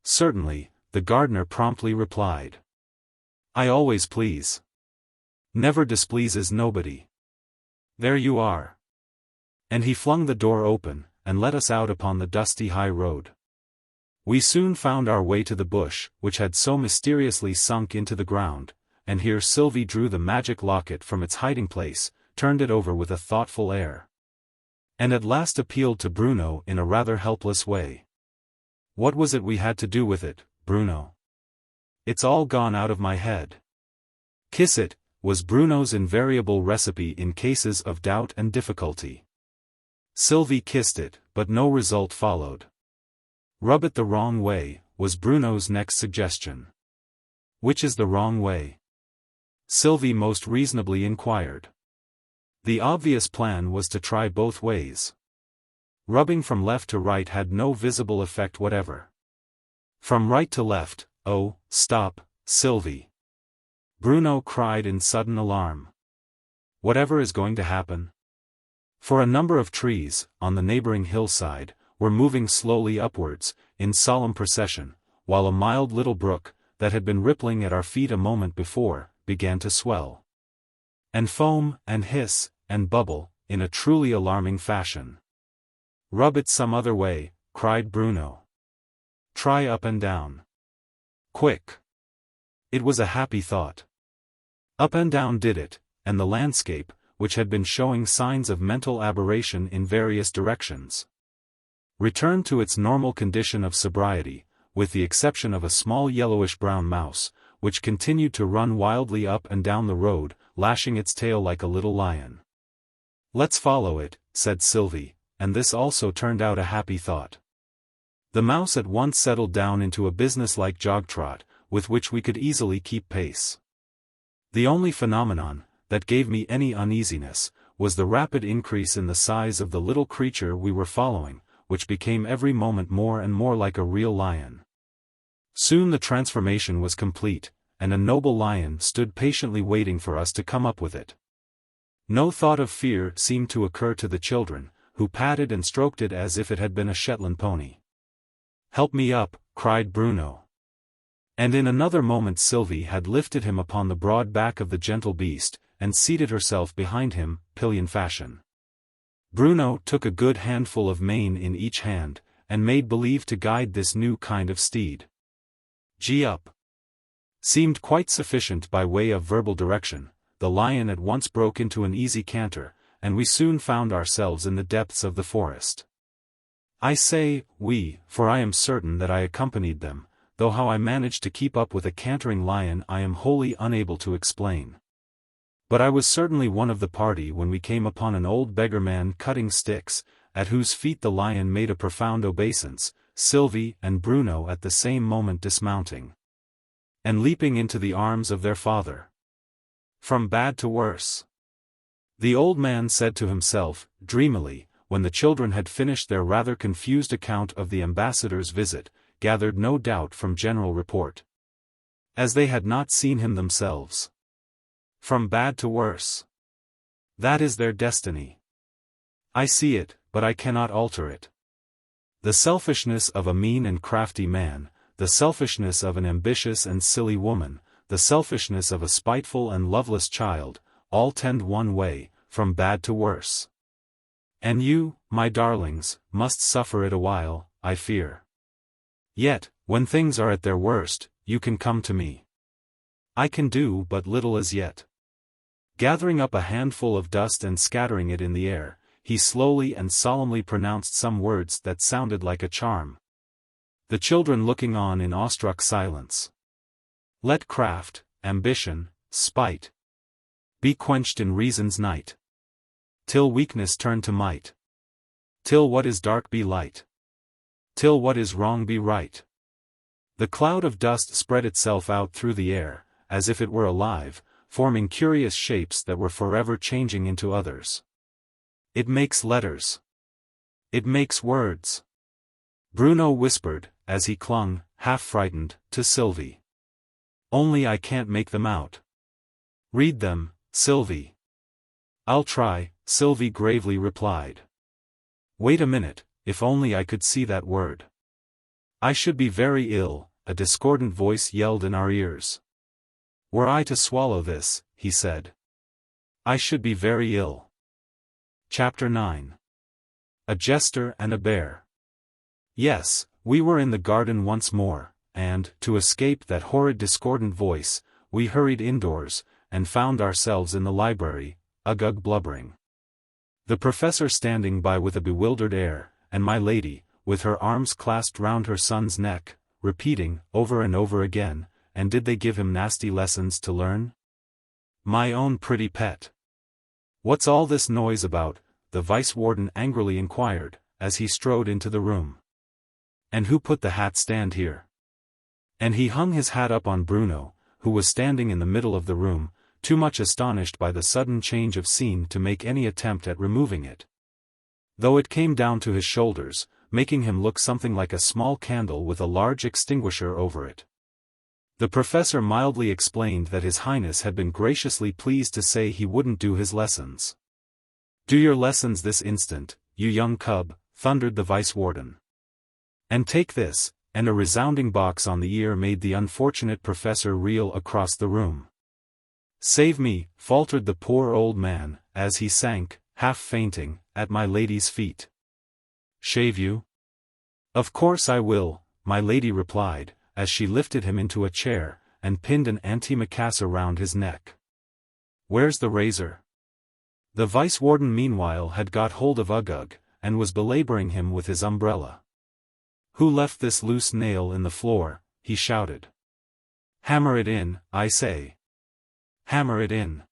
Certainly, the gardener promptly replied. I always please. Never displeases nobody. There you are. And he flung the door open, and let us out upon the dusty high road. We soon found our way to the bush, which had so mysteriously sunk into the ground, and here Sylvie drew the magic locket from its hiding place, turned it over with a thoughtful air, and at last appealed to Bruno in a rather helpless way. What was it we had to do with it, Bruno? It's all gone out of my head. Kiss it, was Bruno's invariable recipe in cases of doubt and difficulty. Sylvie kissed it, but no result followed. Rub it the wrong way, was Bruno's next suggestion. Which is the wrong way? Sylvie most reasonably inquired. The obvious plan was to try both ways. Rubbing from left to right had no visible effect whatever. From right to left, oh, stop, Sylvie! Bruno cried in sudden alarm. Whatever is going to happen? For a number of trees, on the neighboring hillside, were moving slowly upwards, in solemn procession, while a mild little brook, that had been rippling at our feet a moment before, began to swell, and foam, and hiss, and bubble, in a truly alarming fashion. Rub it some other way, cried Bruno. Try up and down. Quick! It was a happy thought. Up and down did it, and the landscape, which had been showing signs of mental aberration in various directions, returned to its normal condition of sobriety, with the exception of a small yellowish-brown mouse, which continued to run wildly up and down the road, lashing its tail like a little lion. Let's follow it, said Sylvie, and this also turned out a happy thought. The mouse at once settled down into a business-like jog-trot, with which we could easily keep pace. The only phenomenon that gave me any uneasiness was the rapid increase in the size of the little creature we were following, which became every moment more and more like a real lion. Soon the transformation was complete, and a noble lion stood patiently waiting for us to come up with it. No thought of fear seemed to occur to the children, who patted and stroked it as if it had been a Shetland pony. Help me up, cried Bruno. And in another moment Sylvie had lifted him upon the broad back of the gentle beast, and seated herself behind him, pillion fashion. Bruno took a good handful of mane in each hand, and made believe to guide this new kind of steed. Gee up! Seemed quite sufficient by way of verbal direction. The lion at once broke into an easy canter, and we soon found ourselves in the depths of the forest. I say, we, for I am certain that I accompanied them, though how I managed to keep up with a cantering lion I am wholly unable to explain. But I was certainly one of the party when we came upon an old beggar man cutting sticks, at whose feet the lion made a profound obeisance, Sylvie and Bruno at the same moment dismounting, and leaping into the arms of their father. From bad to worse, the old man said to himself, dreamily, when the children had finished their rather confused account of the ambassador's visit, gathered no doubt from general report, as they had not seen him themselves. From bad to worse. That is their destiny. I see it, but I cannot alter it. The selfishness of a mean and crafty man, the selfishness of an ambitious and silly woman, the selfishness of a spiteful and loveless child, all tend one way, from bad to worse. And you, my darlings, must suffer it a while, I fear. Yet, when things are at their worst, you can come to me. I can do but little as yet. Gathering up a handful of dust and scattering it in the air, he slowly and solemnly pronounced some words that sounded like a charm. The children looking on in awestruck silence. Let craft, ambition, spite be quenched in reason's night, till weakness turn to might, till what is dark be light, till what is wrong be right. The cloud of dust spread itself out through the air, as if it were alive, forming curious shapes that were forever changing into others. It makes letters. It makes words. Bruno whispered, as he clung, half-frightened, to Sylvie. Only I can't make them out. Read them, Sylvie. I'll try, Sylvie gravely replied. Wait a minute, if only I could see that word. I should be very ill, a discordant voice yelled in our ears. Were I to swallow this, he said. I should be very ill. Chapter 9. A Jester and a Bear. Yes, we were in the garden once more, and, to escape that horrid discordant voice, we hurried indoors, and found ourselves in the library, Uggug blubbering. The professor standing by with a bewildered air, and my lady, with her arms clasped round her son's neck, repeating, over and over again, and did they give him nasty lessons to learn? My own pretty pet. What's all this noise about? The vice-warden angrily inquired, as he strode into the room. And who put the hat stand here? And he hung his hat up on Bruno, who was standing in the middle of the room, too much astonished by the sudden change of scene to make any attempt at removing it. Though it came down to his shoulders, making him look something like a small candle with a large extinguisher over it. The professor mildly explained that His Highness had been graciously pleased to say he wouldn't do his lessons. Do your lessons this instant, you young cub, thundered the vice-warden. And take this, and a resounding box on the ear made the unfortunate professor reel across the room. Save me, faltered the poor old man, as he sank, half fainting, at my lady's feet. Shave you? Of course I will, my lady replied, as she lifted him into a chair, and pinned an antimacassar round his neck. Where's the razor? The vice-warden meanwhile had got hold of Uggug, and was belaboring him with his umbrella. Who left this loose nail in the floor? He shouted. Hammer it in, I say. Hammer it in.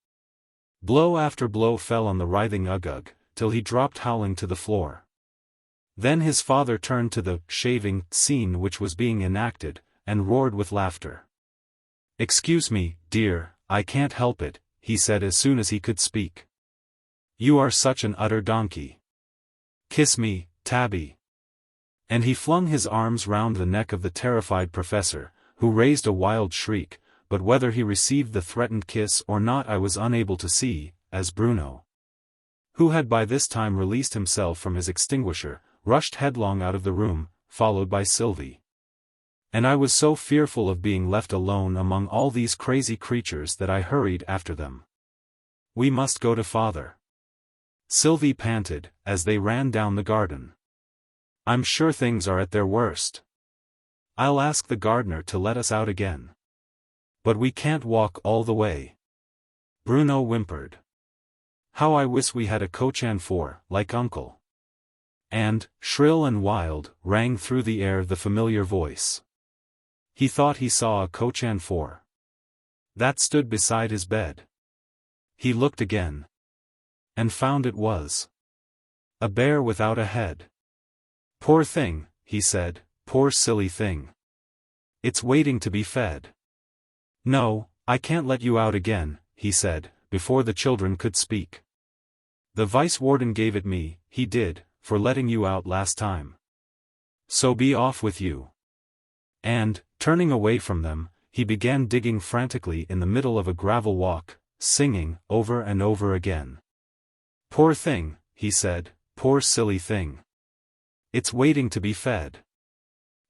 Blow after blow fell on the writhing Uggug, till he dropped howling to the floor. Then his father turned to the shaving scene which was being enacted, and roared with laughter. Excuse me, dear, I can't help it, he said as soon as he could speak. You are such an utter donkey. Kiss me, Tabby. And he flung his arms round the neck of the terrified professor, who raised a wild shriek, but whether he received the threatened kiss or not I was unable to see, as Bruno, who had by this time released himself from his extinguisher, rushed headlong out of the room, followed by Sylvie. And I was so fearful of being left alone among all these crazy creatures that I hurried after them. We must go to father, Sylvie panted, as they ran down the garden. I'm sure things are at their worst. I'll ask the gardener to let us out again. But we can't walk all the way. Bruno whimpered. How I wish we had a coachan for, like Uncle. And, shrill and wild, rang through the air the familiar voice. He thought he saw a coachan for that stood beside his bed. He looked again. And found it was a bear without a head. Poor thing, he said, poor silly thing. It's waiting to be fed. No, I can't let you out again, he said, before the children could speak. The vice-warden gave it me, he did, for letting you out last time. So be off with you. And, turning away from them, he began digging frantically in the middle of a gravel walk, singing, over and over again. Poor thing, he said, poor silly thing. It's waiting to be fed.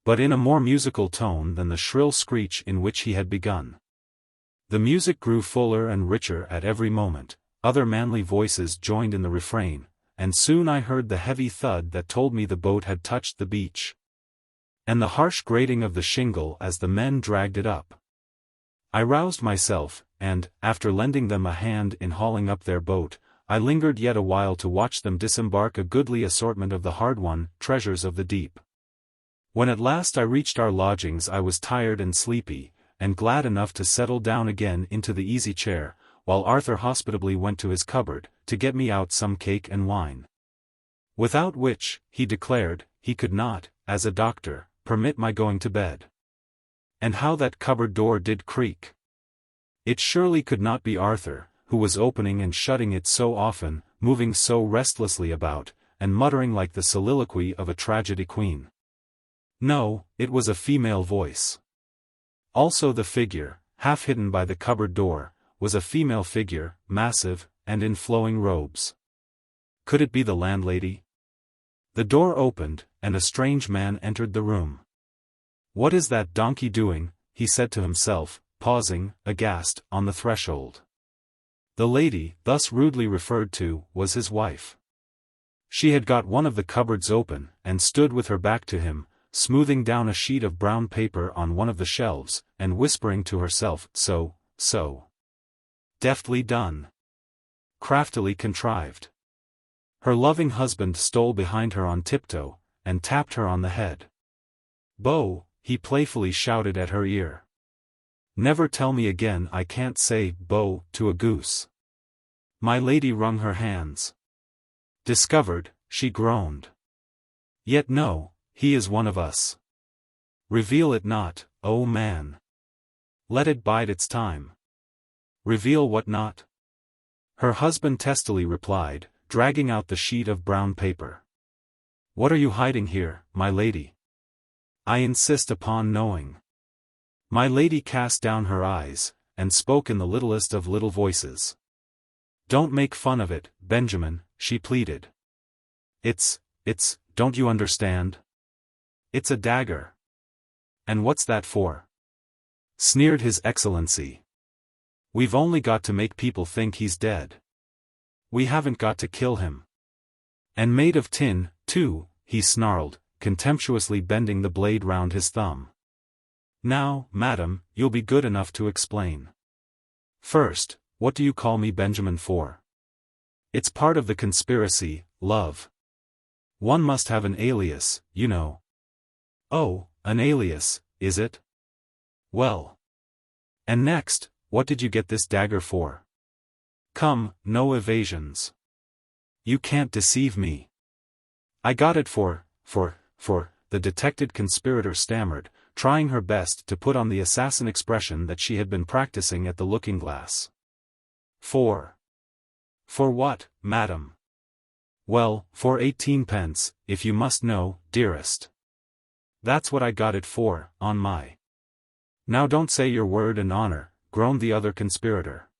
But in a more musical tone than the shrill screech in which he had begun. The music grew fuller and richer at every moment, other manly voices joined in the refrain, and soon I heard the heavy thud that told me the boat had touched the beach. And the harsh grating of the shingle as the men dragged it up. I roused myself, and, after lending them a hand in hauling up their boat, I lingered yet a while to watch them disembark a goodly assortment of the hard-won treasures of the deep. When at last I reached our lodgings I was tired and sleepy, and glad enough to settle down again into the easy chair, while Arthur hospitably went to his cupboard, to get me out some cake and wine. Without which, he declared, he could not, as a doctor, permit my going to bed. And how that cupboard door did creak! It surely could not be Arthur, who was opening and shutting it so often, moving so restlessly about, and muttering like the soliloquy of a tragedy queen. No, it was a female voice. Also the figure, half hidden by the cupboard door, was a female figure, massive, and in flowing robes. Could it be the landlady? The door opened, and a strange man entered the room. "What is that donkey doing?" he said to himself, pausing, aghast, on the threshold. The lady, thus rudely referred to, was his wife. She had got one of the cupboards open, and stood with her back to him, smoothing down a sheet of brown paper on one of the shelves, and whispering to herself, "So. Deftly done. Craftily contrived." Her loving husband stole behind her on tiptoe, and tapped her on the head. "Bo," he playfully shouted at her ear. "Never tell me again I can't say 'bo' to a goose." My lady wrung her hands. "Discovered," she groaned. "Yet no, he is one of us. Reveal it not, O man. Let it bide its time." "Reveal what not?" her husband testily replied, dragging out the sheet of brown paper. "What are you hiding here, my lady? I insist upon knowing." My lady cast down her eyes, and spoke in the littlest of little voices. "Don't make fun of it, Benjamin," she pleaded. It's, don't you understand? It's a dagger." "And what's that for?" sneered His Excellency. "We've only got to make people think he's dead. We haven't got to kill him." "And made of tin, too," he snarled, contemptuously bending the blade round his thumb. "Now, madam, you'll be good enough to explain. First, what do you call me Benjamin for?" "It's part of the conspiracy, love. One must have an alias, you know." "Oh, an alias, is it? Well. And next, what did you get this dagger for?" "Come, no evasions. You can't deceive me." "I got it for, the detected conspirator stammered, trying her best to put on the assassin expression that she had been practicing at the looking-glass. For what, madam?" "Well, for 18 pence, if you must know, dearest. That's what I got it for, on my—" "Now don't say your word and honor," groaned the other conspirator.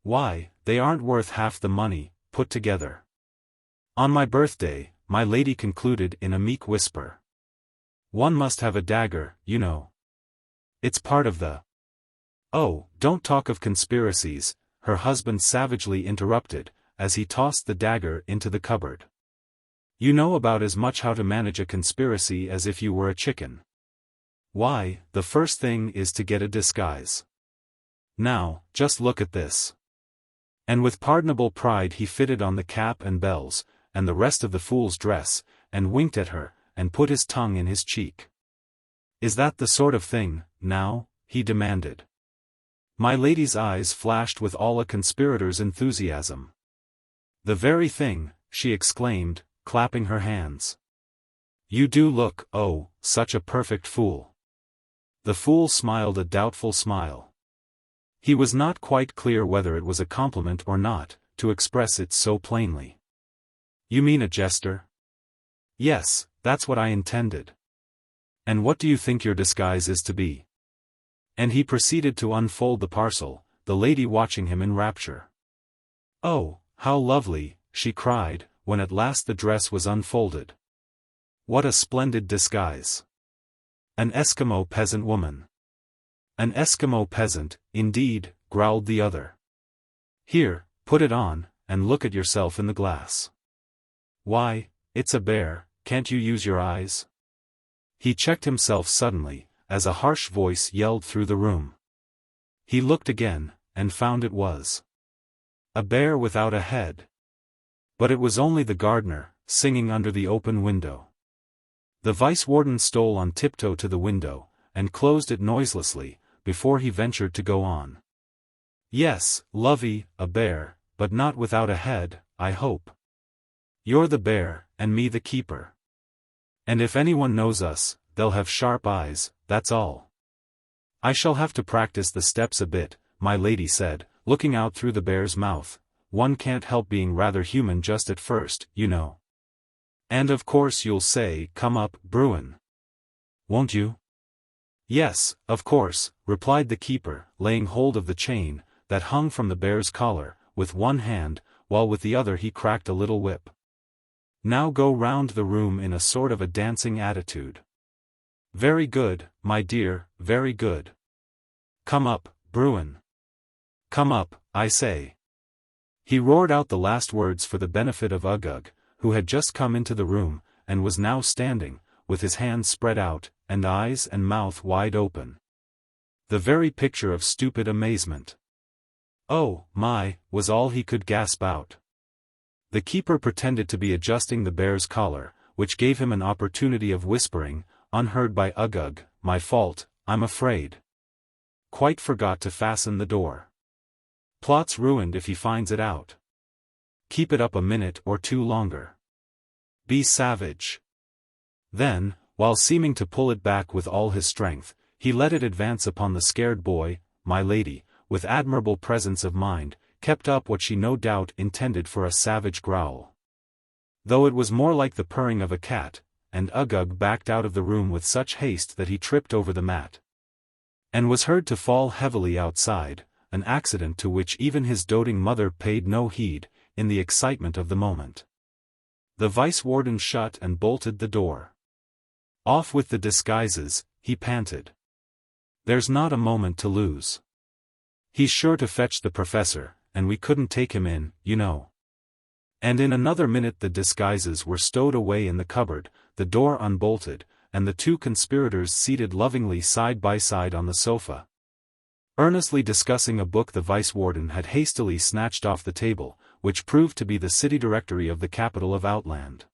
"Why, they aren't worth half the money, put together." "On my birthday," my lady concluded in a meek whisper. "One must have a dagger, you know. It's part of the—" "Oh, don't talk of conspiracies," her husband savagely interrupted, as he tossed the dagger into the cupboard. "You know about as much how to manage a conspiracy as if you were a chicken. Why, the first thing is to get a disguise. Now, just look at this." And with pardonable pride he fitted on the cap and bells, and the rest of the fool's dress, and winked at her, and put his tongue in his cheek. "Is that the sort of thing, now?" he demanded. My lady's eyes flashed with all a conspirator's enthusiasm. "The very thing," she exclaimed, clapping her hands. "You do look, oh, such a perfect fool." The fool smiled a doubtful smile. He was not quite clear whether it was a compliment or not, to express it so plainly. "You mean a jester?" "Yes, that's what I intended." "And what do you think your disguise is to be?" And he proceeded to unfold the parcel, the lady watching him in rapture. "Oh, how lovely," she cried, when at last the dress was unfolded. "What a splendid disguise! An Eskimo peasant woman." "An Eskimo peasant, indeed," growled the other. "Here, put it on, and look at yourself in the glass." "Why, it's a bear, can't you use your eyes?" He checked himself suddenly, as a harsh voice yelled through the room. He looked again, and found it was a bear without a head. But it was only the gardener, singing under the open window. The vice-warden stole on tiptoe to the window, and closed it noiselessly, before he ventured to go on. "Yes, lovey, a bear, but not without a head, I hope. You're the bear, and me the keeper. And if anyone knows us, they'll have sharp eyes, that's all." I shall have to practice the steps a bit, my lady said, looking out through the bear's mouth. One can't help being rather human just at first, you know. And of course you'll say, come up, Bruin. Won't you? Yes, of course, replied the keeper, laying hold of the chain that hung from the bear's collar, with one hand, while with the other he cracked a little whip. Now go round the room in a sort of a dancing attitude. Very good, my dear, very good. Come up, Bruin. Come up, I say. He roared out the last words for the benefit of Uggug, who had just come into the room, and was now standing, with his hands spread out, and eyes and mouth wide open. The very picture of stupid amazement. Oh, my, was all he could gasp out. The keeper pretended to be adjusting the bear's collar, which gave him an opportunity of whispering, unheard by Uggug, my fault, I'm afraid. Quite forgot to fasten the door. Plot's ruined if he finds it out. Keep it up a minute or two longer. Be savage. Then, while seeming to pull it back with all his strength, he let it advance upon the scared boy. My lady, with admirable presence of mind, kept up what she no doubt intended for a savage growl. Though it was more like the purring of a cat, and Uggug backed out of the room with such haste that he tripped over the mat, and was heard to fall heavily outside, an accident to which even his doting mother paid no heed, in the excitement of the moment. The Vice-Warden shut and bolted the door. Off with the disguises, he panted. There's not a moment to lose. He's sure to fetch the professor, and we couldn't take him in, you know. And in another minute the disguises were stowed away in the cupboard, the door unbolted, and the two conspirators seated lovingly side by side on the sofa, earnestly discussing a book the Vice-Warden had hastily snatched off the table, which proved to be the city directory of the capital of Outland.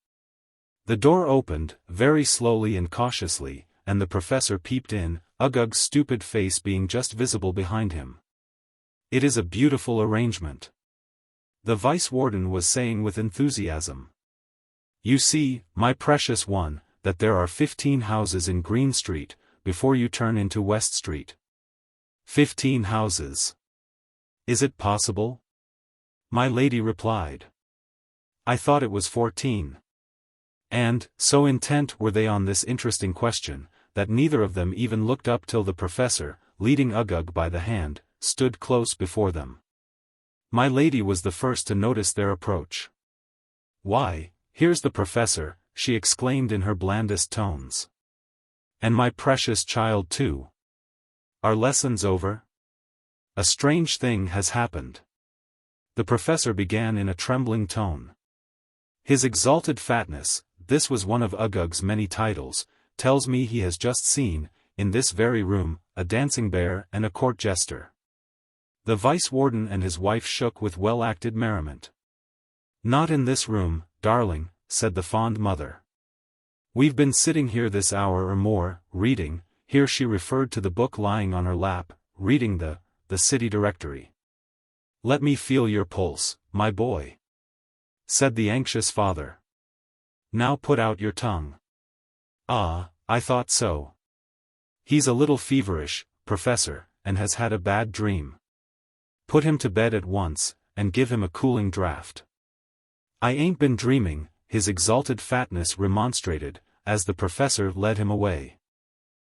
The door opened, very slowly and cautiously, and the professor peeped in, Uggug's stupid face being just visible behind him. It is a beautiful arrangement, the Vice-Warden was saying with enthusiasm. You see, my precious one, that there are 15 houses in Green Street, before you turn into West Street. 15 houses. Is it possible? My lady replied. I thought it was 14. And, so intent were they on this interesting question, that neither of them even looked up till the professor, leading Uggug by the hand, stood close before them. My lady was the first to notice their approach. Why, here's the professor, she exclaimed in her blandest tones. And my precious child too. Are lessons over? A strange thing has happened. The professor began in a trembling tone. His exalted fatness, this was one of Uggug's many titles, tells me he has just seen, in this very room, a dancing bear and a court jester. The Vice-Warden and his wife shook with well-acted merriment. Not in this room, darling, said the fond mother. We've been sitting here this hour or more, reading, here she referred to the book lying on her lap, reading the city directory. Let me feel your pulse, my boy, said the anxious father. Now put out your tongue. Ah, I thought so. He's a little feverish, professor, and has had a bad dream. Put him to bed at once, and give him a cooling draught. I ain't been dreaming, his exalted fatness remonstrated, as the professor led him away.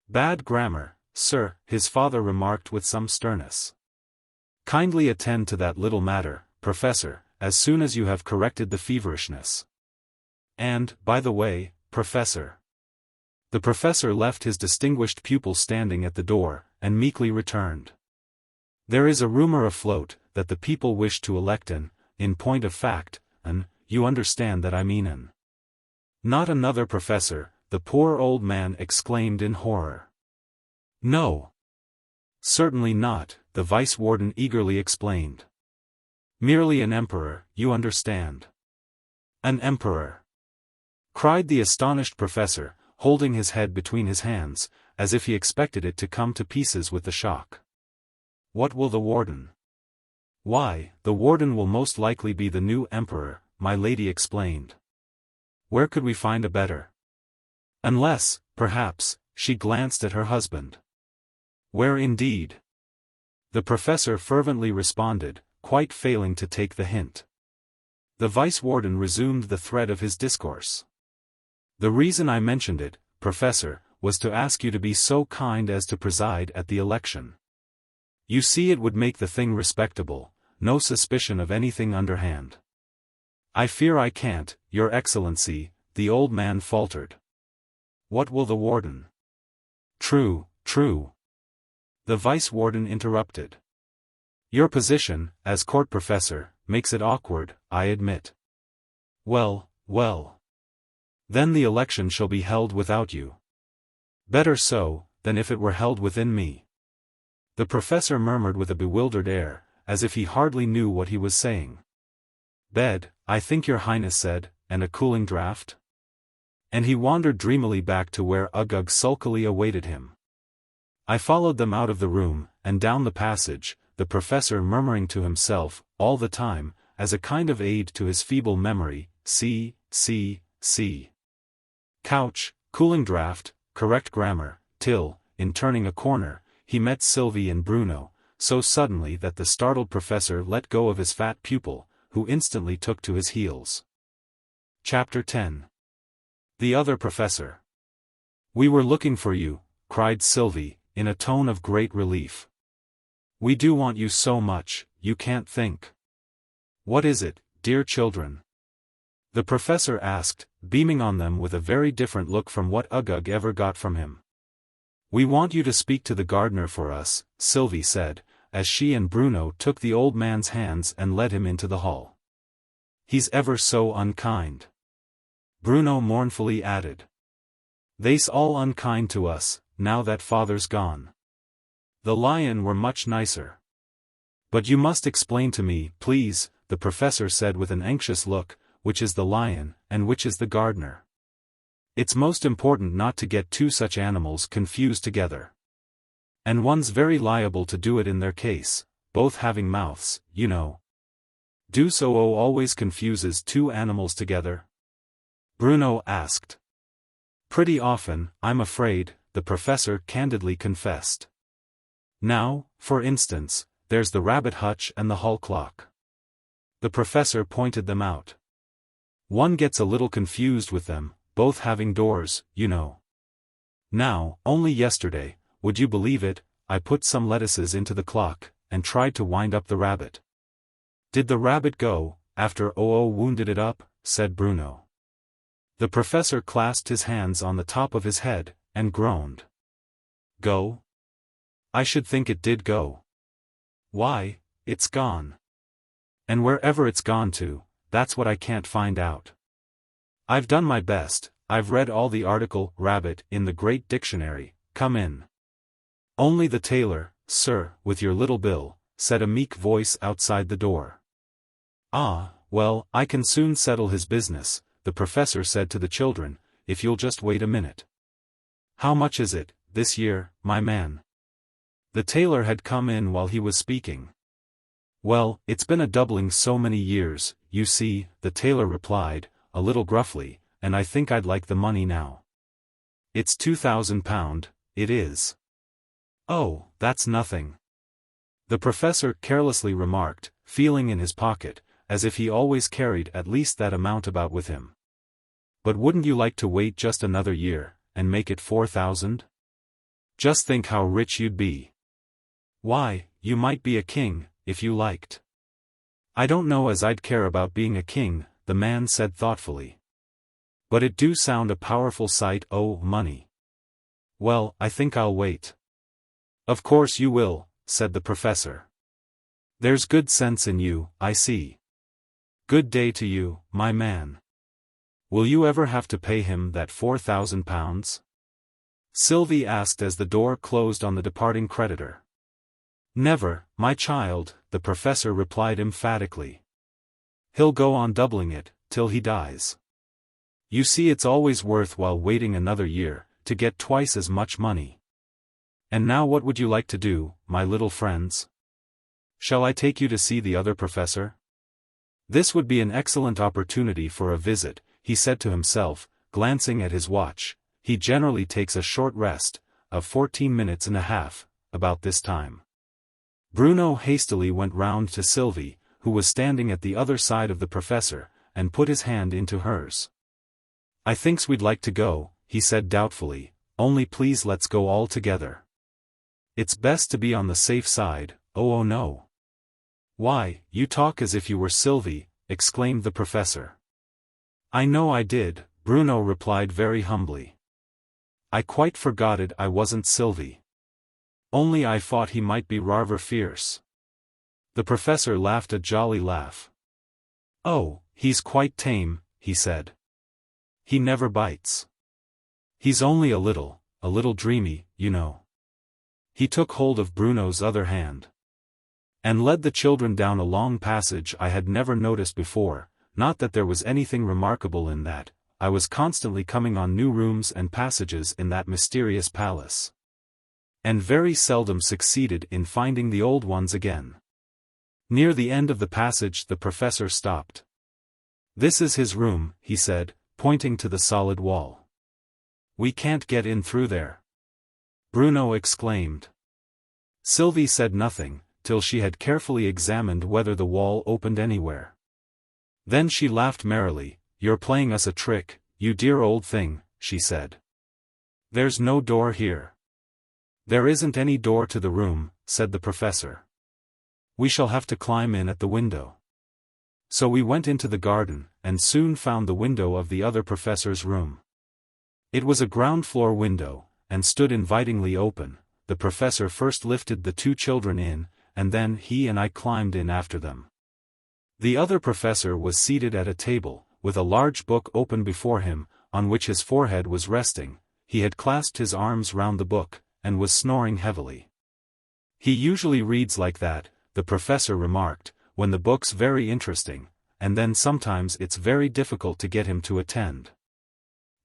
Bad grammar, sir, his father remarked with some sternness. Kindly attend to that little matter, professor, as soon as you have corrected the feverishness. And, by the way, professor. The professor left his distinguished pupil standing at the door, and meekly returned. There is a rumor afloat, that the people wish to elect in point of fact, you understand that I mean not another professor, the poor old man exclaimed in horror. No. Certainly not, the Vice-Warden eagerly explained. Merely an emperor, you understand. An emperor, cried the astonished professor, holding his head between his hands, as if he expected it to come to pieces with the shock. What will the warden? Why, the warden will most likely be the new emperor, my lady explained. Where could we find a better? Unless, perhaps, she glanced at her husband. Where indeed? The professor fervently responded, quite failing to take the hint. The vice-warden resumed the thread of his discourse. The reason I mentioned it, Professor, was to ask you to be so kind as to preside at the election. You see, it would make the thing respectable, no suspicion of anything underhand. I fear I can't, Your Excellency, the old man faltered. What will the warden? True, true. The vice-warden interrupted. Your position, as court professor, makes it awkward, I admit. Well, well. Then the election shall be held without you. Better so, than if it were held within me. The professor murmured with a bewildered air, as if he hardly knew what he was saying. Bed, I think your highness said, and a cooling draught? And he wandered dreamily back to where Uggug sulkily awaited him. I followed them out of the room, and down the passage, the professor murmuring to himself, all the time, as a kind of aid to his feeble memory, see, couch, cooling draught, correct grammar, till, in turning a corner, he met Sylvie and Bruno, so suddenly that the startled professor let go of his fat pupil, who instantly took to his heels. Chapter 10. The other professor. We were looking for you, cried Sylvie, in a tone of great relief. We do want you so much, you can't think. What is it, dear children? The professor asked, beaming on them with a very different look from what Uggug ever got from him. We want you to speak to the gardener for us, Sylvie said, as she and Bruno took the old man's hands and led him into the hall. He's ever so unkind. Bruno mournfully added. They's all unkind to us, now that father's gone. The lion were much nicer. But you must explain to me, please, the professor said with an anxious look, which is the lion, and which is the gardener. It's most important not to get two such animals confused together. And one's very liable to do it in their case, both having mouths, you know. Do so always confuses two animals together? Bruno asked. Pretty often, I'm afraid, the professor candidly confessed. Now, for instance, there's the rabbit hutch and the hall clock. The professor pointed them out. One gets a little confused with them, both having doors, you know. Now, only yesterday, would you believe it, I put some lettuces into the clock, and tried to wind up the rabbit. Did the rabbit go, after wounded it up? Said Bruno. The professor clasped his hands on the top of his head, and groaned. Go? I should think it did go. Why, it's gone. And wherever it's gone to, that's what I can't find out. I've done my best, I've read all the article, rabbit, in the great dictionary, come in. Only the tailor, sir, with your little bill, said a meek voice outside the door. Ah, well, I can soon settle his business, the professor said to the children, if you'll just wait a minute. How much is it, this year, my man? The tailor had come in while he was speaking. Well, it's been a doubling so many years, you see, the tailor replied, a little gruffly, and I think I'd like the money now. It's £2,000, it is. Oh, that's nothing. The professor carelessly remarked, feeling in his pocket, as if he always carried at least that amount about with him. But wouldn't you like to wait just another year, and make it 4,000? Just think how rich you'd be. Why, you might be a king, if you liked. I don't know as I'd care about being a king, the man said thoughtfully. But it do sound a powerful sight, money. Well, I think I'll wait. Of course you will, said the professor. There's good sense in you, I see. Good day to you, my man. Will you ever have to pay him that £4,000? Sylvie asked as the door closed on the departing creditor. Never, my child, the professor replied emphatically. He'll go on doubling it, till he dies. You see, it's always worthwhile waiting another year, to get twice as much money. And now what would you like to do, my little friends? Shall I take you to see the other professor? This would be an excellent opportunity for a visit, he said to himself, glancing at his watch. He generally takes a short rest, of 14 minutes and a half, about this time. Bruno hastily went round to Sylvie, who was standing at the other side of the professor, and put his hand into hers. "I thinks we'd like to go," he said doubtfully, "only please let's go all together. It's best to be on the safe side." "Oh no. Why, you talk as if you were Sylvie," exclaimed the professor. "I know I did," Bruno replied very humbly. "I quite forgot it, I wasn't Sylvie. Only I thought he might be rather fierce." The professor laughed a jolly laugh. "Oh, he's quite tame," he said. "He never bites. He's only a little dreamy, you know." He took hold of Bruno's other hand and led the children down a long passage I had never noticed before. Not that there was anything remarkable in that. I was constantly coming on new rooms and passages in that mysterious palace, and very seldom succeeded in finding the old ones again. Near the end of the passage the professor stopped. "This is his room," he said, pointing to the solid wall. "We can't get in through there," Bruno exclaimed. Sylvie said nothing, till she had carefully examined whether the wall opened anywhere. Then she laughed merrily. "You're playing us a trick, you dear old thing," she said. "There's no door here." "There isn't any door to the room," said the professor. "We shall have to climb in at the window." So we went into the garden, and soon found the window of the other professor's room. It was a ground-floor window, and stood invitingly open. The professor first lifted the two children in, and then he and I climbed in after them. The other professor was seated at a table, with a large book open before him, on which his forehead was resting. He had clasped his arms round the book, and was snoring heavily. "He usually reads like that," the professor remarked, "when the book's very interesting, and then sometimes it's very difficult to get him to attend."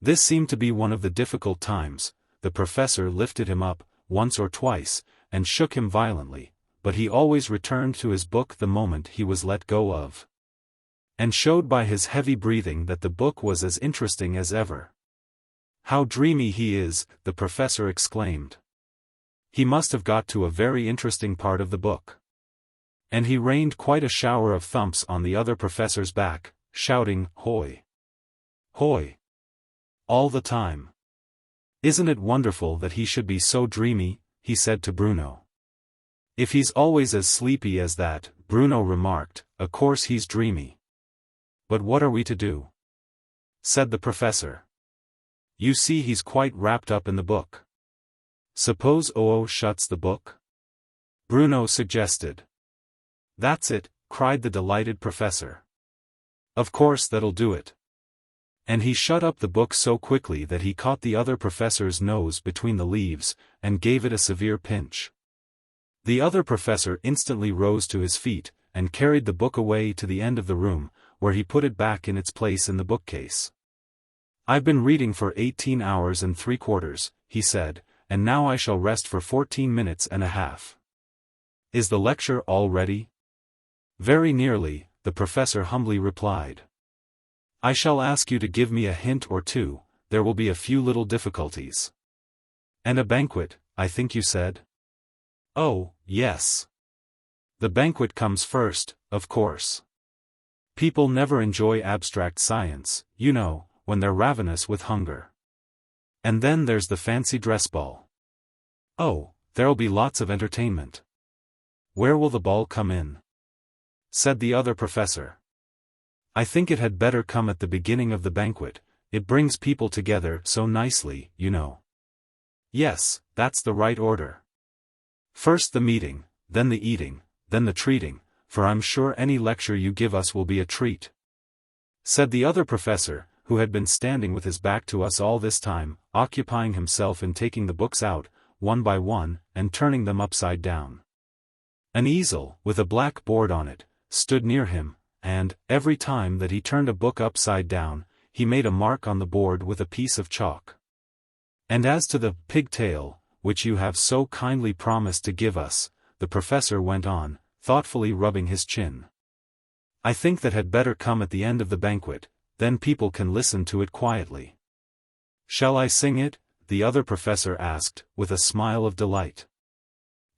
This seemed to be one of the difficult times. The professor lifted him up, once or twice, and shook him violently, but he always returned to his book the moment he was let go of, and showed by his heavy breathing that the book was as interesting as ever. "How dreamy he is," the professor exclaimed. "He must have got to a very interesting part of the book." And he rained quite a shower of thumps on the other professor's back, shouting, "Hoy! Hoy!" all the time. "Isn't it wonderful that he should be so dreamy?" he said to Bruno. "If he's always as sleepy as that," Bruno remarked, "of course he's dreamy." "But what are we to do?" said the professor. "You see he's quite wrapped up in the book." "Suppose Oo shuts the book?" Bruno suggested. "That's it," cried the delighted professor. "Of course that'll do it." And he shut up the book so quickly that he caught the other professor's nose between the leaves, and gave it a severe pinch. The other professor instantly rose to his feet, and carried the book away to the end of the room, where he put it back in its place in the bookcase. "I've been reading for 18 hours and 3/4, he said, "and now I shall rest for 14 minutes and a half. Is the lecture all ready?" "Very nearly," the professor humbly replied. "I shall ask you to give me a hint or two. There will be a few little difficulties." "And a banquet, I think you said?" "Oh, yes. The banquet comes first, of course. People never enjoy abstract science, you know, when they're ravenous with hunger. And then there's the fancy dress ball." "Oh, there'll be lots of entertainment." "Where will the ball come in?" said the other professor. "I think it had better come at the beginning of the banquet. It brings people together so nicely, you know." "Yes, that's the right order. First the meeting, then the eating, then the treating, for I'm sure any lecture you give us will be a treat," said the other professor, who had been standing with his back to us all this time, occupying himself in taking the books out, one by one, and turning them upside down. An easel, with a black board on it, stood near him, and, every time that he turned a book upside down, he made a mark on the board with a piece of chalk. "And as to the pigtail, which you have so kindly promised to give us," the professor went on, thoughtfully rubbing his chin, "I think that had better come at the end of the banquet, then people can listen to it quietly." "Shall I sing it?" the other professor asked, with a smile of delight.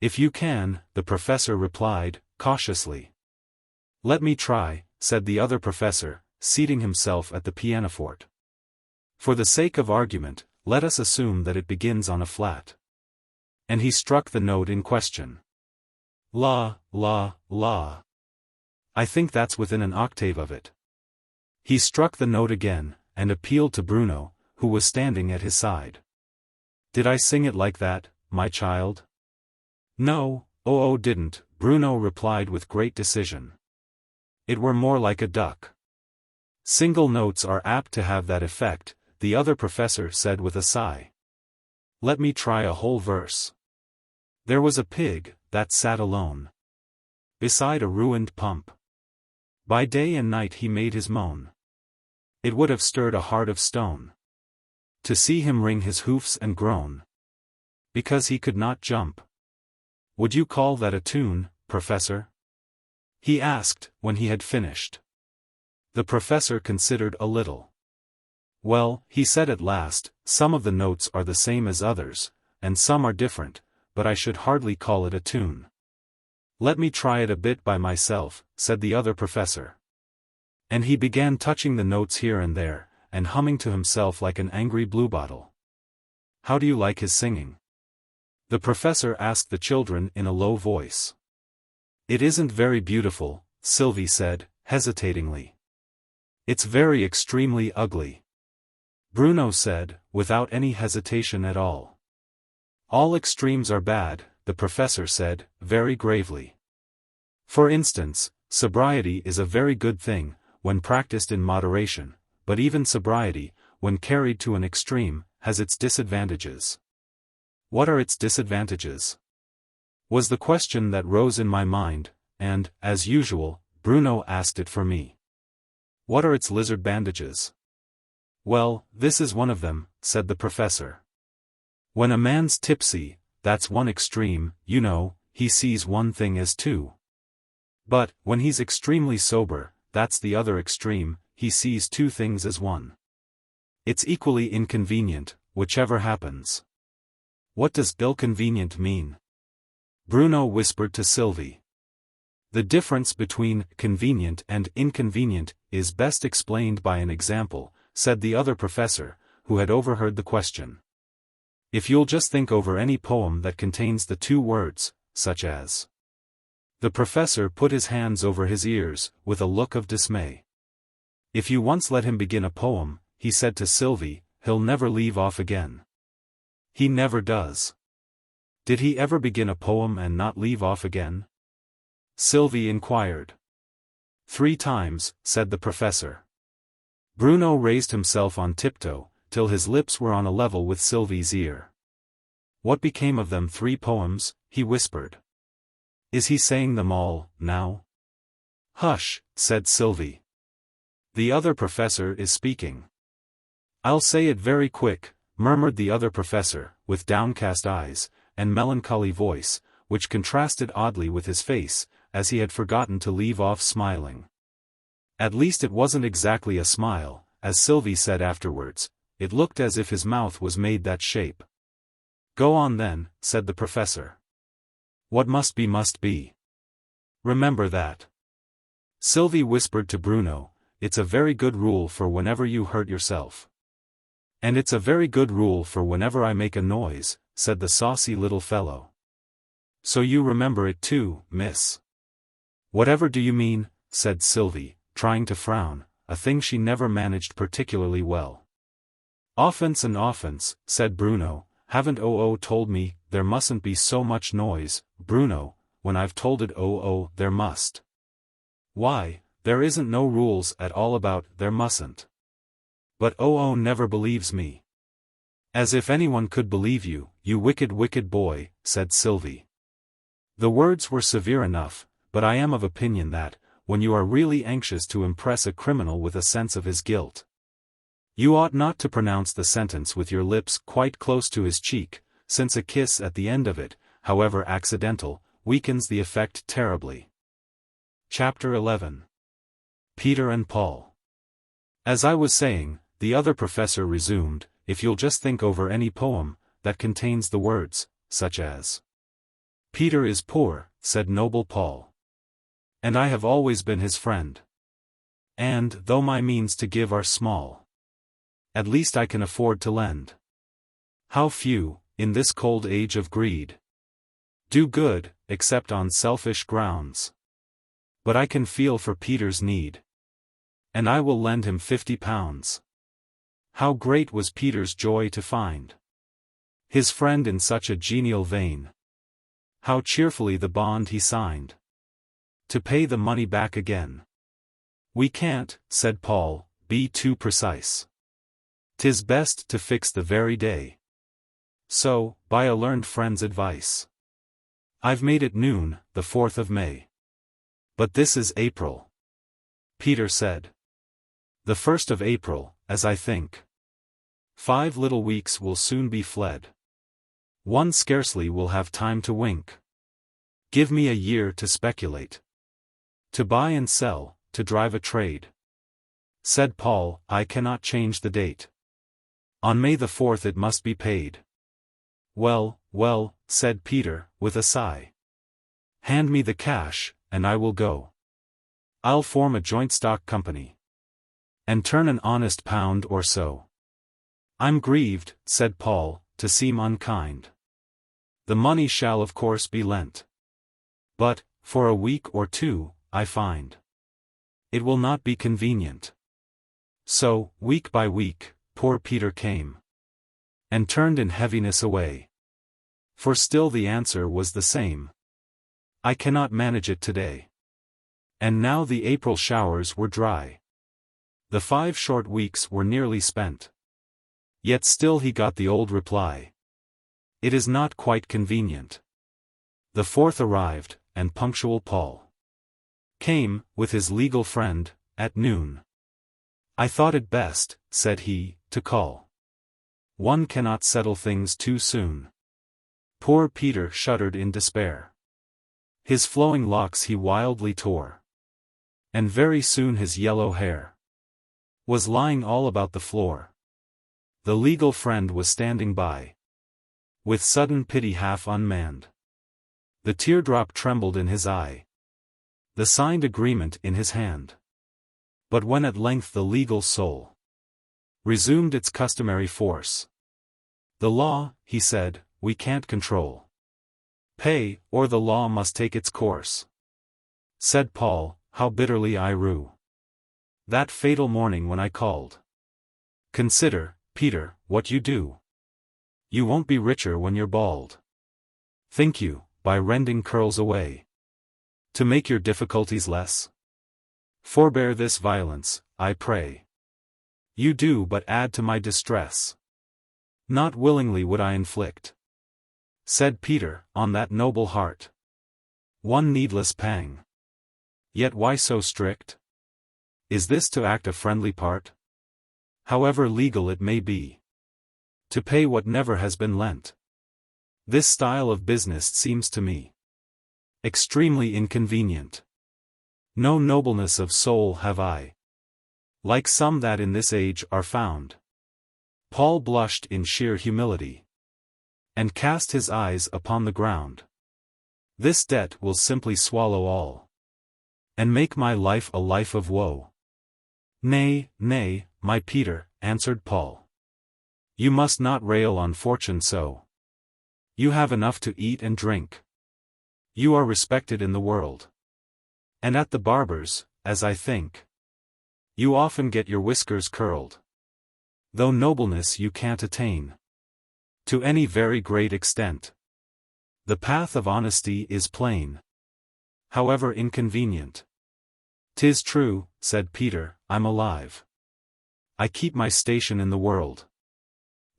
If you can, the professor replied, cautiously. Let me try, said the other professor, seating himself at the pianoforte. For the sake of argument, let us assume that it begins on a flat. And he struck the note in question. La, la, la. I think that's within an octave of it. He struck the note again, and appealed to Bruno, who was standing at his side. Did I sing it like that, my child? No, didn't, Bruno replied with great decision. It were more like a duck. Single notes are apt to have that effect, the other professor said with a sigh. Let me try a whole verse. There was a pig, that sat alone beside a ruined pump. By day and night he made his moan. It would have stirred a heart of stone to see him wring his hoofs and groan, because he could not jump. Would you call that a tune, Professor? He asked, when he had finished. The professor considered a little. Well, he said at last, some of the notes are the same as others, and some are different, but I should hardly call it a tune. Let me try it a bit by myself, said the other professor. And he began touching the notes here and there, and humming to himself like an angry bluebottle. How do you like his singing? The professor asked the children in a low voice. It isn't very beautiful, Sylvie said, hesitatingly. It's very extremely ugly. Bruno said, without any hesitation at all. All extremes are bad, the professor said, very gravely. For instance, sobriety is a very good thing, when practiced in moderation, but even sobriety, when carried to an extreme, has its disadvantages. What are its disadvantages? Was the question that rose in my mind, and, as usual, Bruno asked it for me. What are its lizard bandages? Well, this is one of them, said the professor. When a man's tipsy, that's one extreme, you know, he sees one thing as two. But, when he's extremely sober, that's the other extreme, he sees two things as one. It's equally inconvenient, whichever happens. What does ill-convenient mean? Bruno whispered to Sylvie. The difference between convenient and inconvenient is best explained by an example, said the other professor, who had overheard the question. If you'll just think over any poem that contains the two words, such as. The professor put his hands over his ears, with a look of dismay. If you once let him begin a poem, he said to Sylvie, he'll never leave off again. He never does. Did he ever begin a poem and not leave off again? Sylvie inquired. 3 times, said the professor. Bruno raised himself on tiptoe, till his lips were on a level with Sylvie's ear. What became of them 3 poems, he whispered. Is he saying them all, now? Hush, said Sylvie. The other professor is speaking. I'll say it very quick, murmured the other professor, with downcast eyes, and melancholy voice, which contrasted oddly with his face, as he had forgotten to leave off smiling. At least it wasn't exactly a smile, as Sylvie said afterwards, it looked as if his mouth was made that shape. Go on then, said the professor. What must be must be. Remember that. Sylvie whispered to Bruno, it's a very good rule for whenever you hurt yourself. And it's a very good rule for whenever I make a noise, said the saucy little fellow. So you remember it too, miss. Whatever do you mean, said Sylvie, trying to frown, a thing she never managed particularly well. Offense and offense, said Bruno, haven't told me, there mustn't be so much noise, Bruno, when I've told it there must. Why, there isn't no rules at all about there mustn't. But never believes me. As if anyone could believe you, you wicked wicked boy, said Sylvie. The words were severe enough, but I am of opinion that, when you are really anxious to impress a criminal with a sense of his guilt, you ought not to pronounce the sentence with your lips quite close to his cheek, since a kiss at the end of it, however accidental, weakens the effect terribly. Chapter 11. Peter and Paul. As I was saying, the other professor resumed, if you'll just think over any poem that contains the words, such as. Peter is poor, said noble Paul. And I have always been his friend. And, though my means to give are small, at least I can afford to lend. How few, in this cold age of greed, do good, except on selfish grounds. But I can feel for Peter's need, and I will lend him £50. How great was Peter's joy to find his friend in such a genial vein. How cheerfully the bond he signed, to pay the money back again. We can't, said Paul, be too precise. 'Tis best to fix the very day. So, by a learned friend's advice, I've made it noon, the 4th of May. But this is April, Peter said. The 1st of April, as I think. 5 little weeks will soon be fled. One scarcely will have time to wink. Give me a year to speculate, to buy and sell, to drive a trade. Said Paul, I cannot change the date. On May the 4th it must be paid. Well, well, said Peter, with a sigh. Hand me the cash, and I will go. I'll form a joint stock company, and turn an honest £1 or so. I'm grieved, said Paul, to seem unkind. The money shall of course be lent. But, for a week or two, I find it will not be convenient. So, week by week, poor Peter came, and turned in heaviness away. For still the answer was the same. I cannot manage it today. And now the April showers were dry. The 5 short weeks were nearly spent. Yet still he got the old reply. It is not quite convenient. The 4th arrived, and punctual Paul came, with his legal friend, at noon. I thought it best, said he, to call. One cannot settle things too soon. Poor Peter shuddered in despair. His flowing locks he wildly tore, and very soon his yellow hair was lying all about the floor. The legal friend was standing by, with sudden pity half unmanned. The teardrop trembled in his eye, the signed agreement in his hand. But when at length the legal soul resumed its customary force, the law, he said, we can't control. Pay, or the law must take its course. Said Paul, how bitterly I rue that fatal morning when I called. Consider, Peter, what you do. You won't be richer when you're bald. Think you, by rending curls away, to make your difficulties less? Forbear this violence, I pray. You do but add to my distress. Not willingly would I inflict, said Peter, on that noble heart one needless pang. Yet why so strict? Is this to act a friendly part? However legal it may be, to pay what never has been lent. This style of business seems to me extremely inconvenient. No nobleness of soul have I, like some that in this age are found. Paul blushed in sheer humility, and cast his eyes upon the ground. This debt will simply swallow all, and make my life a life of woe. Nay, nay, my Peter, answered Paul. You must not rail on fortune so. You have enough to eat and drink. You are respected in the world, and at the barber's, as I think, you often get your whiskers curled. Though nobleness you can't attain to any very great extent. The path of honesty is plain, however inconvenient. 'Tis true, said Peter, I'm alive. I keep my station in the world.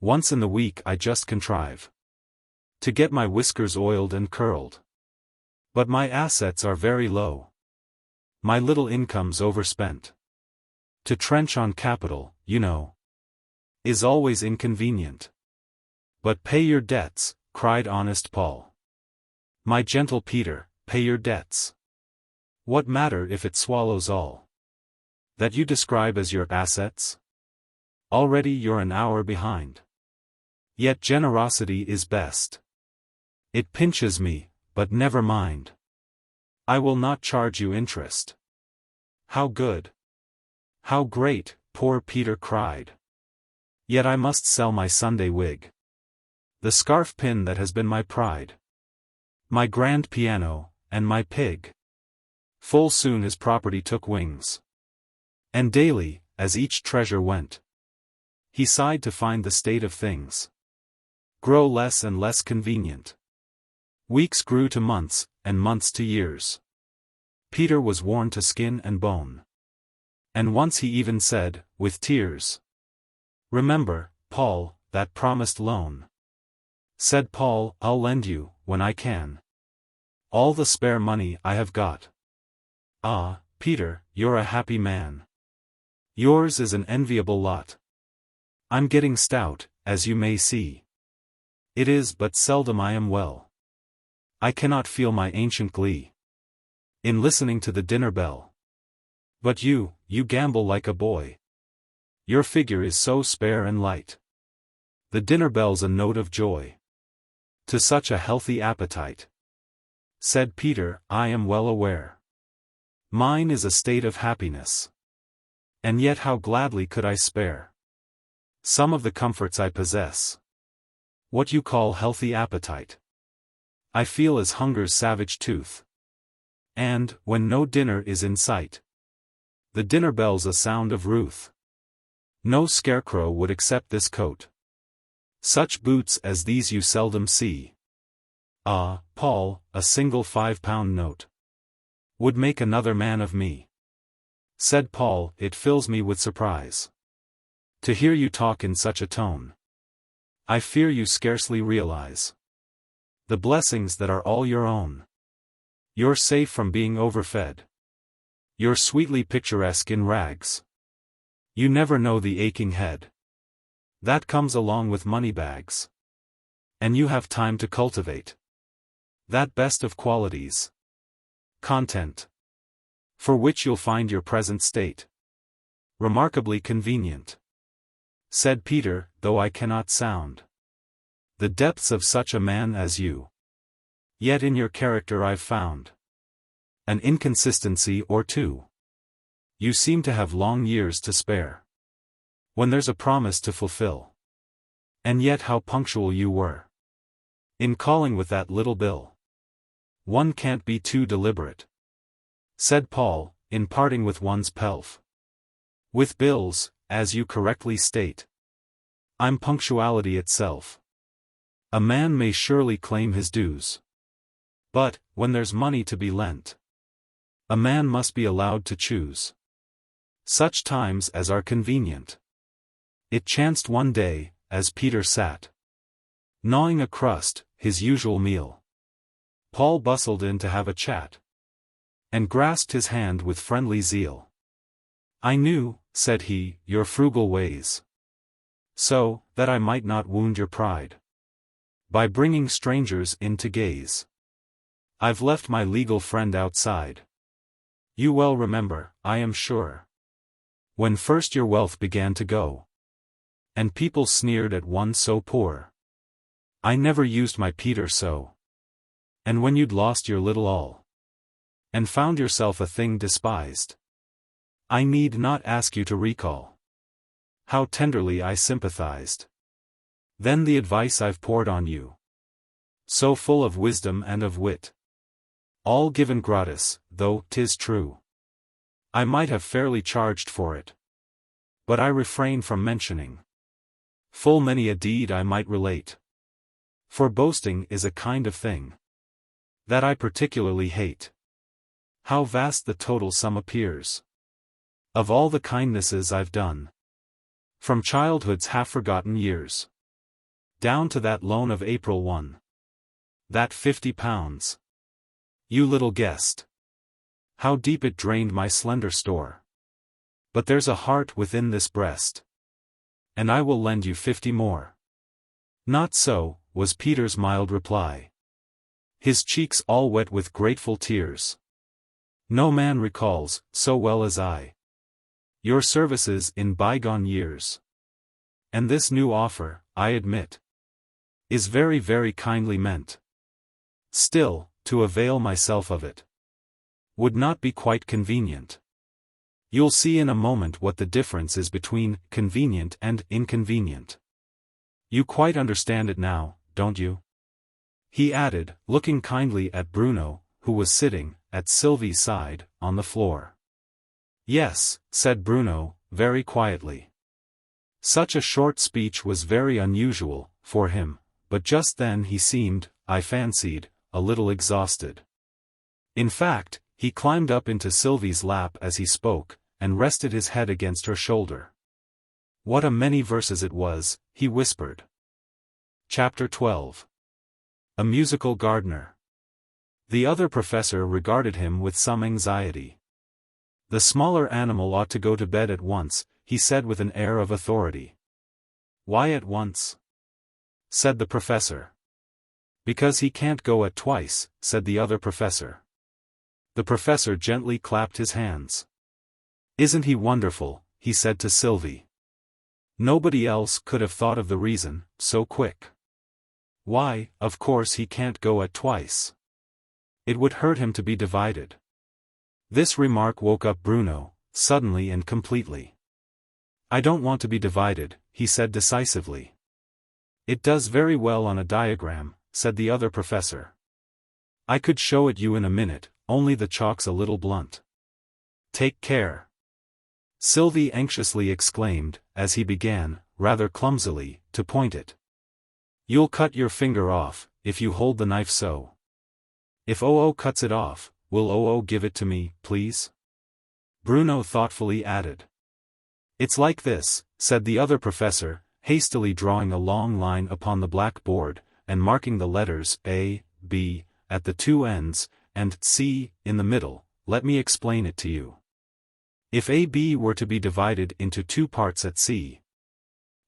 Once in the week I just contrive to get my whiskers oiled and curled. But my assets are very low. My little income's overspent. To trench on capital, you know, is always inconvenient. But pay your debts, cried honest Paul. My gentle Peter, pay your debts. What matter if it swallows all that you describe as your assets? Already you're an hour behind. Yet generosity is best. It pinches me, but never mind. I will not charge you interest. How good! How great, poor Peter cried. Yet I must sell my Sunday wig. The scarf pin that has been my pride. My grand piano, and my pig. Full soon his property took wings. And daily, as each treasure went, he sighed to find the state of things grow less and less convenient. Weeks grew to months, and months to years. Peter was worn to skin and bone. And once he even said, with tears, "Remember, Paul, that promised loan." Said Paul, "I'll lend you, when I can, all the spare money I have got." Ah, Peter, you're a happy man. Yours is an enviable lot. I'm getting stout, as you may see. It is but seldom I am well. I cannot feel my ancient glee in listening to the dinner bell. But you gamble like a boy. Your figure is so spare and light. The dinner bell's a note of joy to such a healthy appetite. Said Peter, I am well aware. Mine is a state of happiness. And yet how gladly could I spare some of the comforts I possess. What you call healthy appetite, I feel as hunger's savage tooth. And, when no dinner is in sight, the dinner bell's a sound of ruth. No scarecrow would accept this coat. Such boots as these you seldom see. Ah, Paul, a single 5-pound note would make another man of me. Said Paul, it fills me with surprise to hear you talk in such a tone. I fear you scarcely realize the blessings that are all your own. You're safe from being overfed. You're sweetly picturesque in rags. You never know the aching head that comes along with money bags. And you have time to cultivate that best of qualities, content, for which you'll find your present state remarkably convenient. Said Peter, though I cannot sound the depths of such a man as you, yet in your character I've found an inconsistency or two. You seem to have long years to spare when there's a promise to fulfill. And yet how punctual you were in calling with that little bill. One can't be too deliberate. Said Paul, in parting with one's pelf. With bills, as you correctly state, I'm punctuality itself. A man may surely claim his dues. But, when there's money to be lent, a man must be allowed to choose such times as are convenient. It chanced one day, as Peter sat gnawing a crust, his usual meal, Paul bustled in to have a chat, and grasped his hand with friendly zeal. I knew, said he, your frugal ways, so, that I might not wound your pride by bringing strangers in to gaze. I've left my legal friend outside. You well remember, I am sure, when first your wealth began to go, and people sneered at one so poor. I never used my Peter so. And when you'd lost your little all, and found yourself a thing despised, I need not ask you to recall how tenderly I sympathized. Then the advice I've poured on you, so full of wisdom and of wit, all given gratis, though 'tis true I might have fairly charged for it. But I refrain from mentioning full many a deed I might relate. For boasting is a kind of thing that I particularly hate. How vast the total sum appears of all the kindnesses I've done, from childhood's half-forgotten years down to that loan of April 1. That £50. You little guessed how deep it drained my slender store. But there's a heart within this breast, and I will lend you 50 more. Not so, was Peter's mild reply, his cheeks all wet with grateful tears. No man recalls, so well as I, your services in bygone years. And this new offer, I admit, is very, very kindly meant. Still, to avail myself of it. Would not be quite convenient. You'll see in a moment what the difference is between convenient and inconvenient. You quite understand it now, don't you? He added, looking kindly at Bruno, who was sitting, at Sylvie's side, on the floor. Yes, said Bruno, very quietly. Such a short speech was very unusual, for him, but just then he seemed, I fancied, a little exhausted. In fact, he climbed up into Sylvie's lap as he spoke, and rested his head against her shoulder. What a many verses it was, he whispered. Chapter 12. A Musical Gardener. The other professor regarded him with some anxiety. The smaller animal ought to go to bed at once, he said with an air of authority. Why at once? Said the professor. Because he can't go at twice, said the other professor. The professor gently clapped his hands. Isn't he wonderful, he said to Sylvie. Nobody else could have thought of the reason, so quick. Why, of course he can't go at twice. It would hurt him to be divided. This remark woke up Bruno, suddenly and completely. I don't want to be divided, he said decisively. It does very well on a diagram, said the other professor. I could show it you in a minute, only the chalk's a little blunt. Take care. Sylvie anxiously exclaimed, as he began, rather clumsily, to point it. You'll cut your finger off, if you hold the knife so. If Oo cuts it off, will Oo give it to me, please? Bruno thoughtfully added. It's like this, said the other professor, hastily drawing a long line upon the blackboard, and marking the letters A, B, at the two ends, and C, in the middle. Let me explain it to you. If AB were to be divided into two parts at C,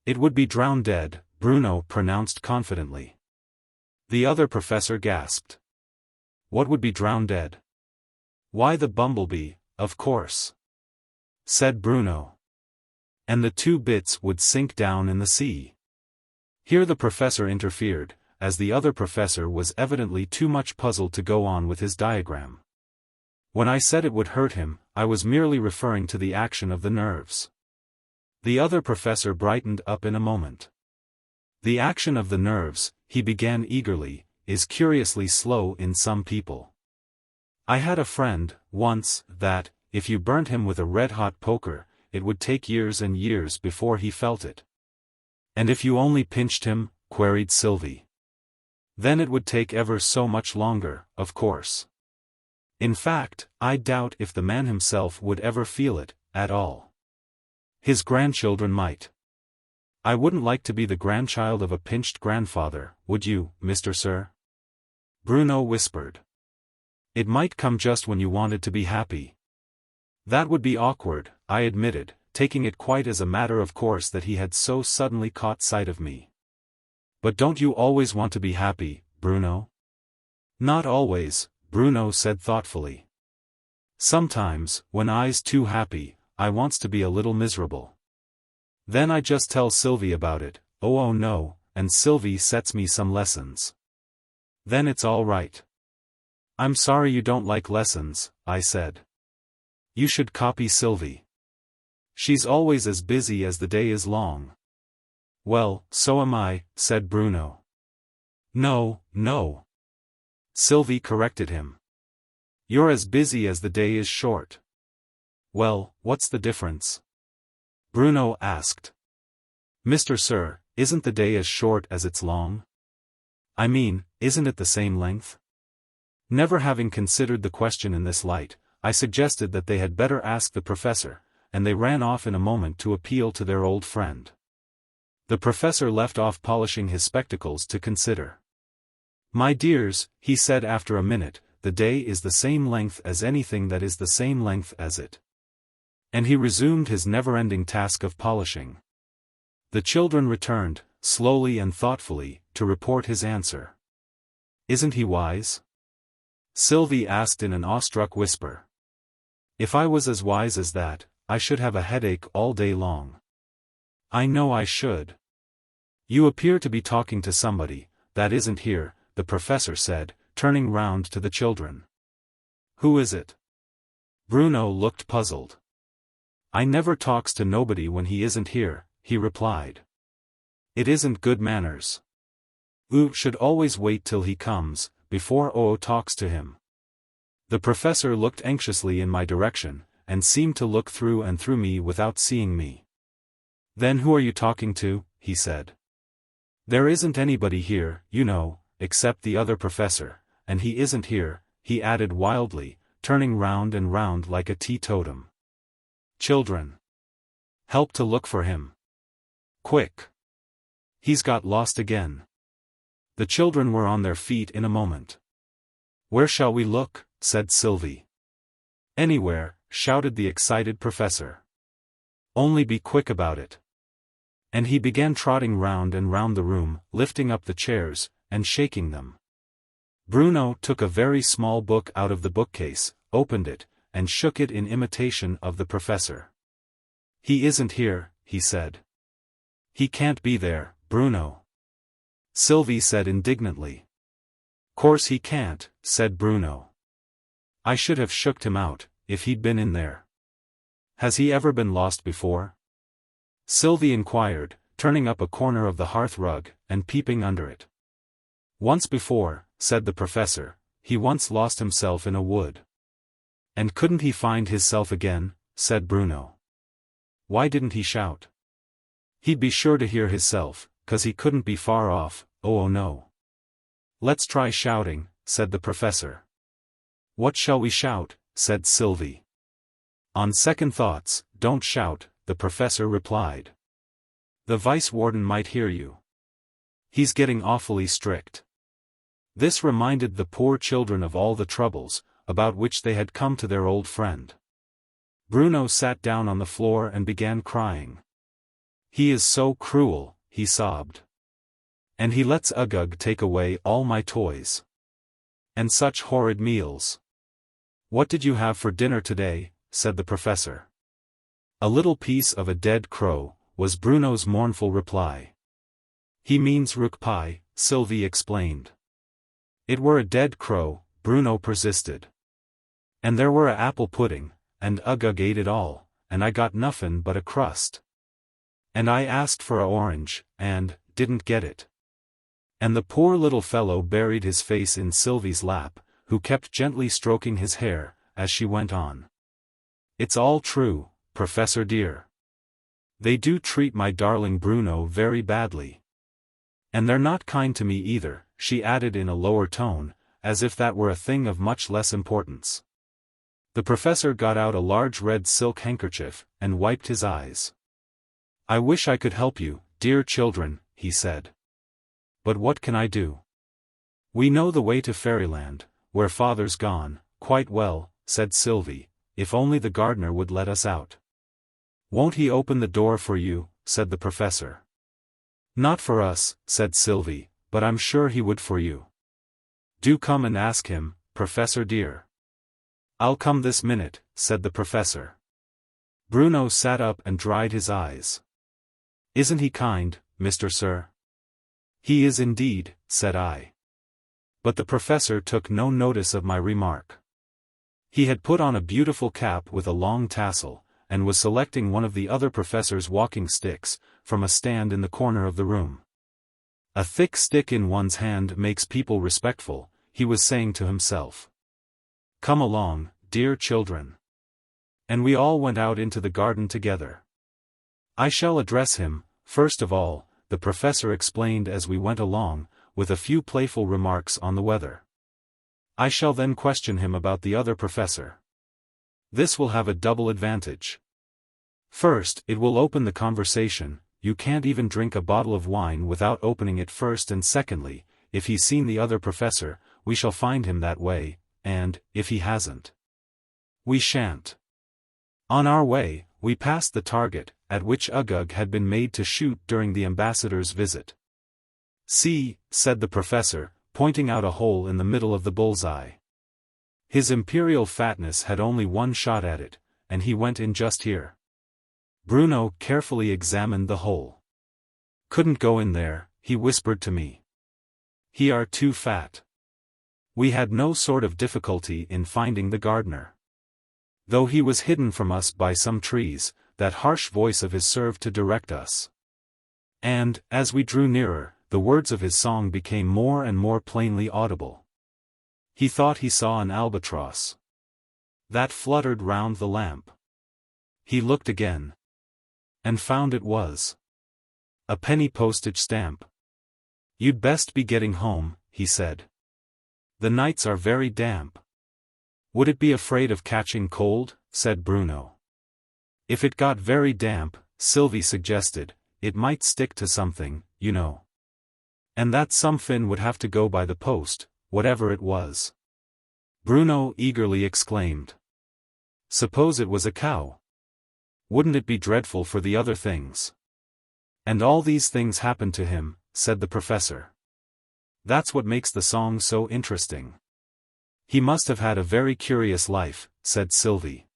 it would be drowned dead, Bruno pronounced confidently. The other professor gasped. What would be drowned dead? Why the bumblebee, of course. Said Bruno. And the two bits would sink down in the sea. Here the professor interfered, as the other professor was evidently too much puzzled to go on with his diagram. When I said it would hurt him, I was merely referring to the action of the nerves. The other professor brightened up in a moment. The action of the nerves, he began eagerly, is curiously slow in some people. I had a friend, once, that, if you burnt him with a red-hot poker, it would take years and years before he felt it. And if you only pinched him, queried Sylvie. Then it would take ever so much longer, of course. In fact, I doubt if the man himself would ever feel it, at all. His grandchildren might. I wouldn't like to be the grandchild of a pinched grandfather, would you, Mr. Sir? Bruno whispered. It might come just when you wanted to be happy. That would be awkward, I admitted, taking it quite as a matter of course that he had so suddenly caught sight of me. But don't you always want to be happy, Bruno? Not always, Bruno said thoughtfully. Sometimes, when I's too happy, I wants to be a little miserable. Then I just tell Sylvie about it, oh no, and Sylvie sets me some lessons. Then it's all right. I'm sorry you don't like lessons, I said. You should copy Sylvie. She's always as busy as the day is long. Well, so am I, said Bruno. No, no. Sylvie corrected him. You're as busy as the day is short. Well, what's the difference? Bruno asked. Mr. Sir, isn't the day as short as it's long? I mean, isn't it the same length? Never having considered the question in this light, I suggested that they had better ask the professor, and they ran off in a moment to appeal to their old friend. The professor left off polishing his spectacles to consider. My dears, he said after a minute, the day is the same length as anything that is the same length as it. And he resumed his never-ending task of polishing. The children returned, slowly and thoughtfully, to report his answer. Isn't he wise? Sylvie asked in an awestruck whisper. If I was as wise as that, I should have a headache all day long. I know I should. You appear to be talking to somebody, that isn't here, the professor said, turning round to the children. "Who is it?" Bruno looked puzzled. "I never talks to nobody when he isn't here," he replied. "It isn't good manners. Oo should always wait till he comes, before Oo talks to him." The professor looked anxiously in my direction, and seemed to look through and through me without seeing me. "Then who are you talking to?" he said. "There isn't anybody here, you know, except the other professor, and he isn't here," he added wildly, turning round and round like a teetotum. "Children, help to look for him. Quick! He's got lost again." The children were on their feet in a moment. "Where shall we look?" said Sylvie. "Anywhere," shouted the excited professor. "Only be quick about it." And he began trotting round and round the room, lifting up the chairs, and shaking them. Bruno took a very small book out of the bookcase, opened it, and shook it in imitation of the professor. "He isn't here," he said. "He can't be there, Bruno," Sylvie said indignantly. "Course he can't," said Bruno. "I should have shooked him out, if he'd been in there. Has he ever been lost before?" Sylvie inquired, turning up a corner of the hearth rug, and peeping under it. "Once before," said the professor, "he once lost himself in a wood." "And couldn't he find hisself again?" said Bruno. "Why didn't he shout? He'd be sure to hear hisself, 'cause he couldn't be far off, oh no." "Let's try shouting," said the professor. "What shall we shout?" said Sylvie. "On second thoughts, don't shout," the professor replied. "The vice-warden might hear you. He's getting awfully strict." This reminded the poor children of all the troubles, about which they had come to their old friend. Bruno sat down on the floor and began crying. "He is so cruel," he sobbed. "And he lets Uggug take away all my toys. And such horrid meals." "What did you have for dinner today?" said the professor. "A little piece of a dead crow," was Bruno's mournful reply. "He means rook pie," Sylvie explained. "It were a dead crow," Bruno persisted. "And there were a apple pudding, and Uggug ate it all, and I got nuffin but a crust. And I asked for a orange, and didn't get it." And the poor little fellow buried his face in Sylvie's lap, who kept gently stroking his hair, as she went on. "It's all true, Professor dear. They do treat my darling Bruno very badly. And they're not kind to me either," she added in a lower tone, as if that were a thing of much less importance. The professor got out a large red silk handkerchief, and wiped his eyes. "I wish I could help you, dear children," he said. "But what can I do? We know the way to Fairyland, where father's gone." "Quite well," said Sylvie, "if only the gardener would let us out." "Won't he open the door for you?" said the professor. "Not for us," said Sylvie, "but I'm sure he would for you. Do come and ask him, Professor dear." "I'll come this minute," said the professor. Bruno sat up and dried his eyes. "Isn't he kind, Mr. Sir?" "He is indeed," said I. But the professor took no notice of my remark. He had put on a beautiful cap with a long tassel, and was selecting one of the other professor's walking sticks, from a stand in the corner of the room. "A thick stick in one's hand makes people respectful," he was saying to himself. "Come along, dear children." And we all went out into the garden together. "I shall address him, first of all," the professor explained as we went along, with a few playful remarks on the weather. "I shall then question him about the other professor. This will have a double advantage. First, it will open the conversation. You can't even drink a bottle of wine without opening it first, and secondly, if he's seen the other professor, we shall find him that way, and, if he hasn't, we shan't." On our way, we passed the target, at which Uggug had been made to shoot during the ambassador's visit. "See," said the professor, pointing out a hole in the middle of the bullseye. "His imperial fatness had only one shot at it, and he went in just here." Bruno carefully examined the hole. "Couldn't go in there," he whispered to me. "He are too fat." We had no sort of difficulty in finding the gardener. Though he was hidden from us by some trees, that harsh voice of his served to direct us. And, as we drew nearer, the words of his song became more and more plainly audible. He thought he saw an albatross that fluttered round the lamp. He looked again, and found it was a penny postage stamp. "You'd best be getting home," he said. "The nights are very damp." "Would it be afraid of catching cold?" said Bruno. "If it got very damp," Sylvie suggested, "it might stick to something, you know. And that something would have to go by the post, whatever it was." Bruno eagerly exclaimed. "Suppose it was a cow? Wouldn't it be dreadful for the other things?" "And all these things happened to him," said the professor. "That's what makes the song so interesting." "He must have had a very curious life," said Sylvie.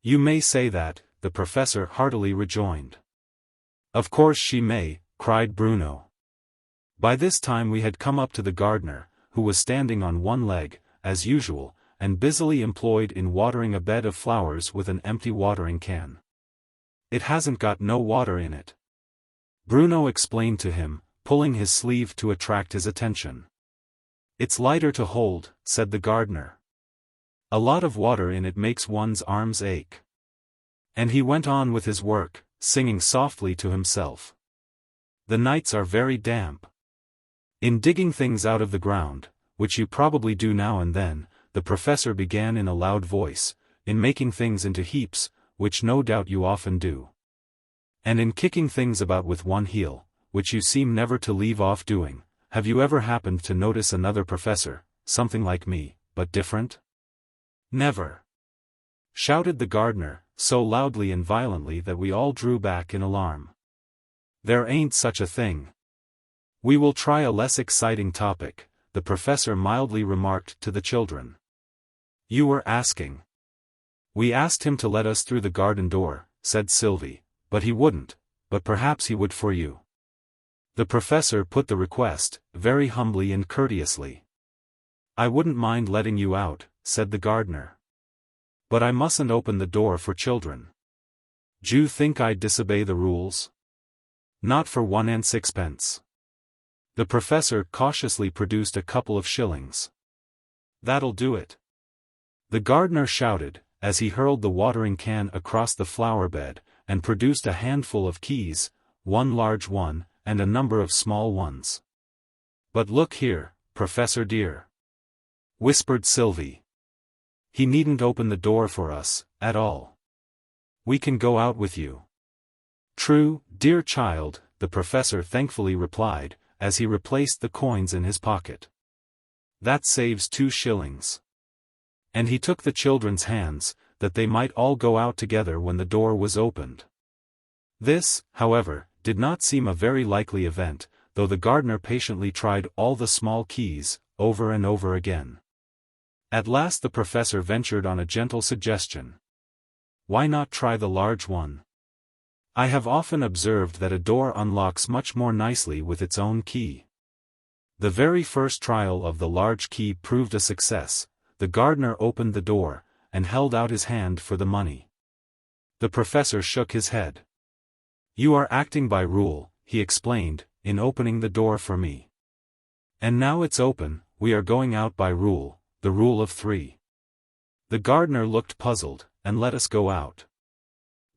"You may say that," the professor heartily rejoined. "Of course she may," cried Bruno. By this time we had come up to the gardener, who was standing on one leg, as usual, and busily employed in watering a bed of flowers with an empty watering can. "It hasn't got no water in it," Bruno explained to him, pulling his sleeve to attract his attention. "It's lighter to hold," said the gardener. "A lot of water in it makes one's arms ache." And he went on with his work, singing softly to himself. "The nights are very damp." In digging things out of the ground, which you probably do now and then, the professor began in a loud voice, in making things into heaps, which no doubt you often do. And in kicking things about with one heel, which you seem never to leave off doing. Have you ever happened to notice another professor, something like me, but different? "Never!" shouted the gardener, so loudly and violently that we all drew back in alarm. "There ain't such a thing." "We will try a less exciting topic," the professor mildly remarked to the children. "You were asking." "We asked him to let us through the garden door," said Sylvie, "but he wouldn't, but perhaps he would for you." The professor put the request, very humbly and courteously. "I wouldn't mind letting you out," said the gardener. "But I mustn't open the door for children. D'you think I'd disobey the rules? Not for 1 and 6 pence. The professor cautiously produced a couple of shillings. "That'll do it," the gardener shouted, as he hurled the watering can across the flower bed, and produced a handful of keys, one large one, and a number of small ones. "But look here, Professor dear," whispered Sylvie. "He needn't open the door for us, at all. We can go out with you." "True, dear child," the professor thankfully replied, as he replaced the coins in his pocket. "That saves 2 shillings. And he took the children's hands, that they might all go out together when the door was opened. This, however, did not seem a very likely event, though the gardener patiently tried all the small keys, over and over again. At last the professor ventured on a gentle suggestion. "Why not try the large one? I have often observed that a door unlocks much more nicely with its own key." The very first trial of the large key proved a success. The gardener opened the door, and held out his hand for the money. The professor shook his head. "You are acting by rule," he explained, "in opening the door for me. And now it's open, we are going out by rule, the rule of 3. The gardener looked puzzled, and let us go out.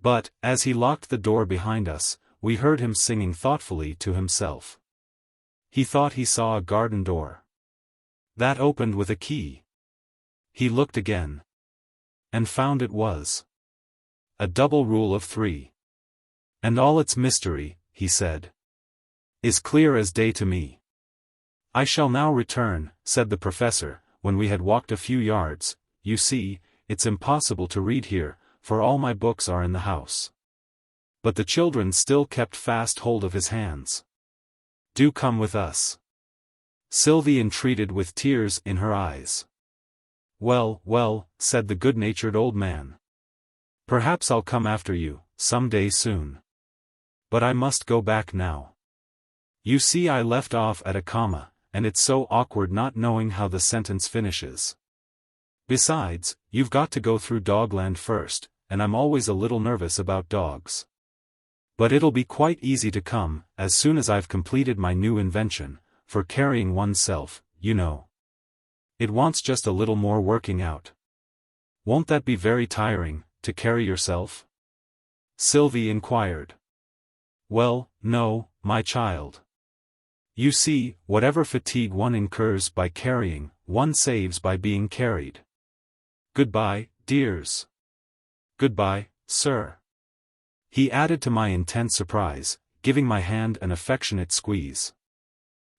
But, as he locked the door behind us, we heard him singing thoughtfully to himself. He thought he saw a garden door that opened with a key. He looked again, and found it was a double rule of 3. And all its mystery, he said, is clear as day to me. "I shall now return," said the professor, when we had walked a few yards. "You see, it's impossible to read here, for all my books are in the house." But the children still kept fast hold of his hands. "Do come with us," Sylvie entreated with tears in her eyes. "Well, well," said the good-natured old man. "Perhaps I'll come after you, some day soon. But I must go back now. You see I left off at a comma, and it's so awkward not knowing how the sentence finishes. Besides, you've got to go through Dogland first, and I'm always a little nervous about dogs. But it'll be quite easy to come, as soon as I've completed my new invention, for carrying oneself, you know. It wants just a little more working out. Won't that be very tiring, to carry yourself? Sylvie inquired. Well, no, my child. You see, whatever fatigue one incurs by carrying, one saves by being carried. Goodbye, dears. Goodbye, sir. He added to my intense surprise, giving my hand an affectionate squeeze.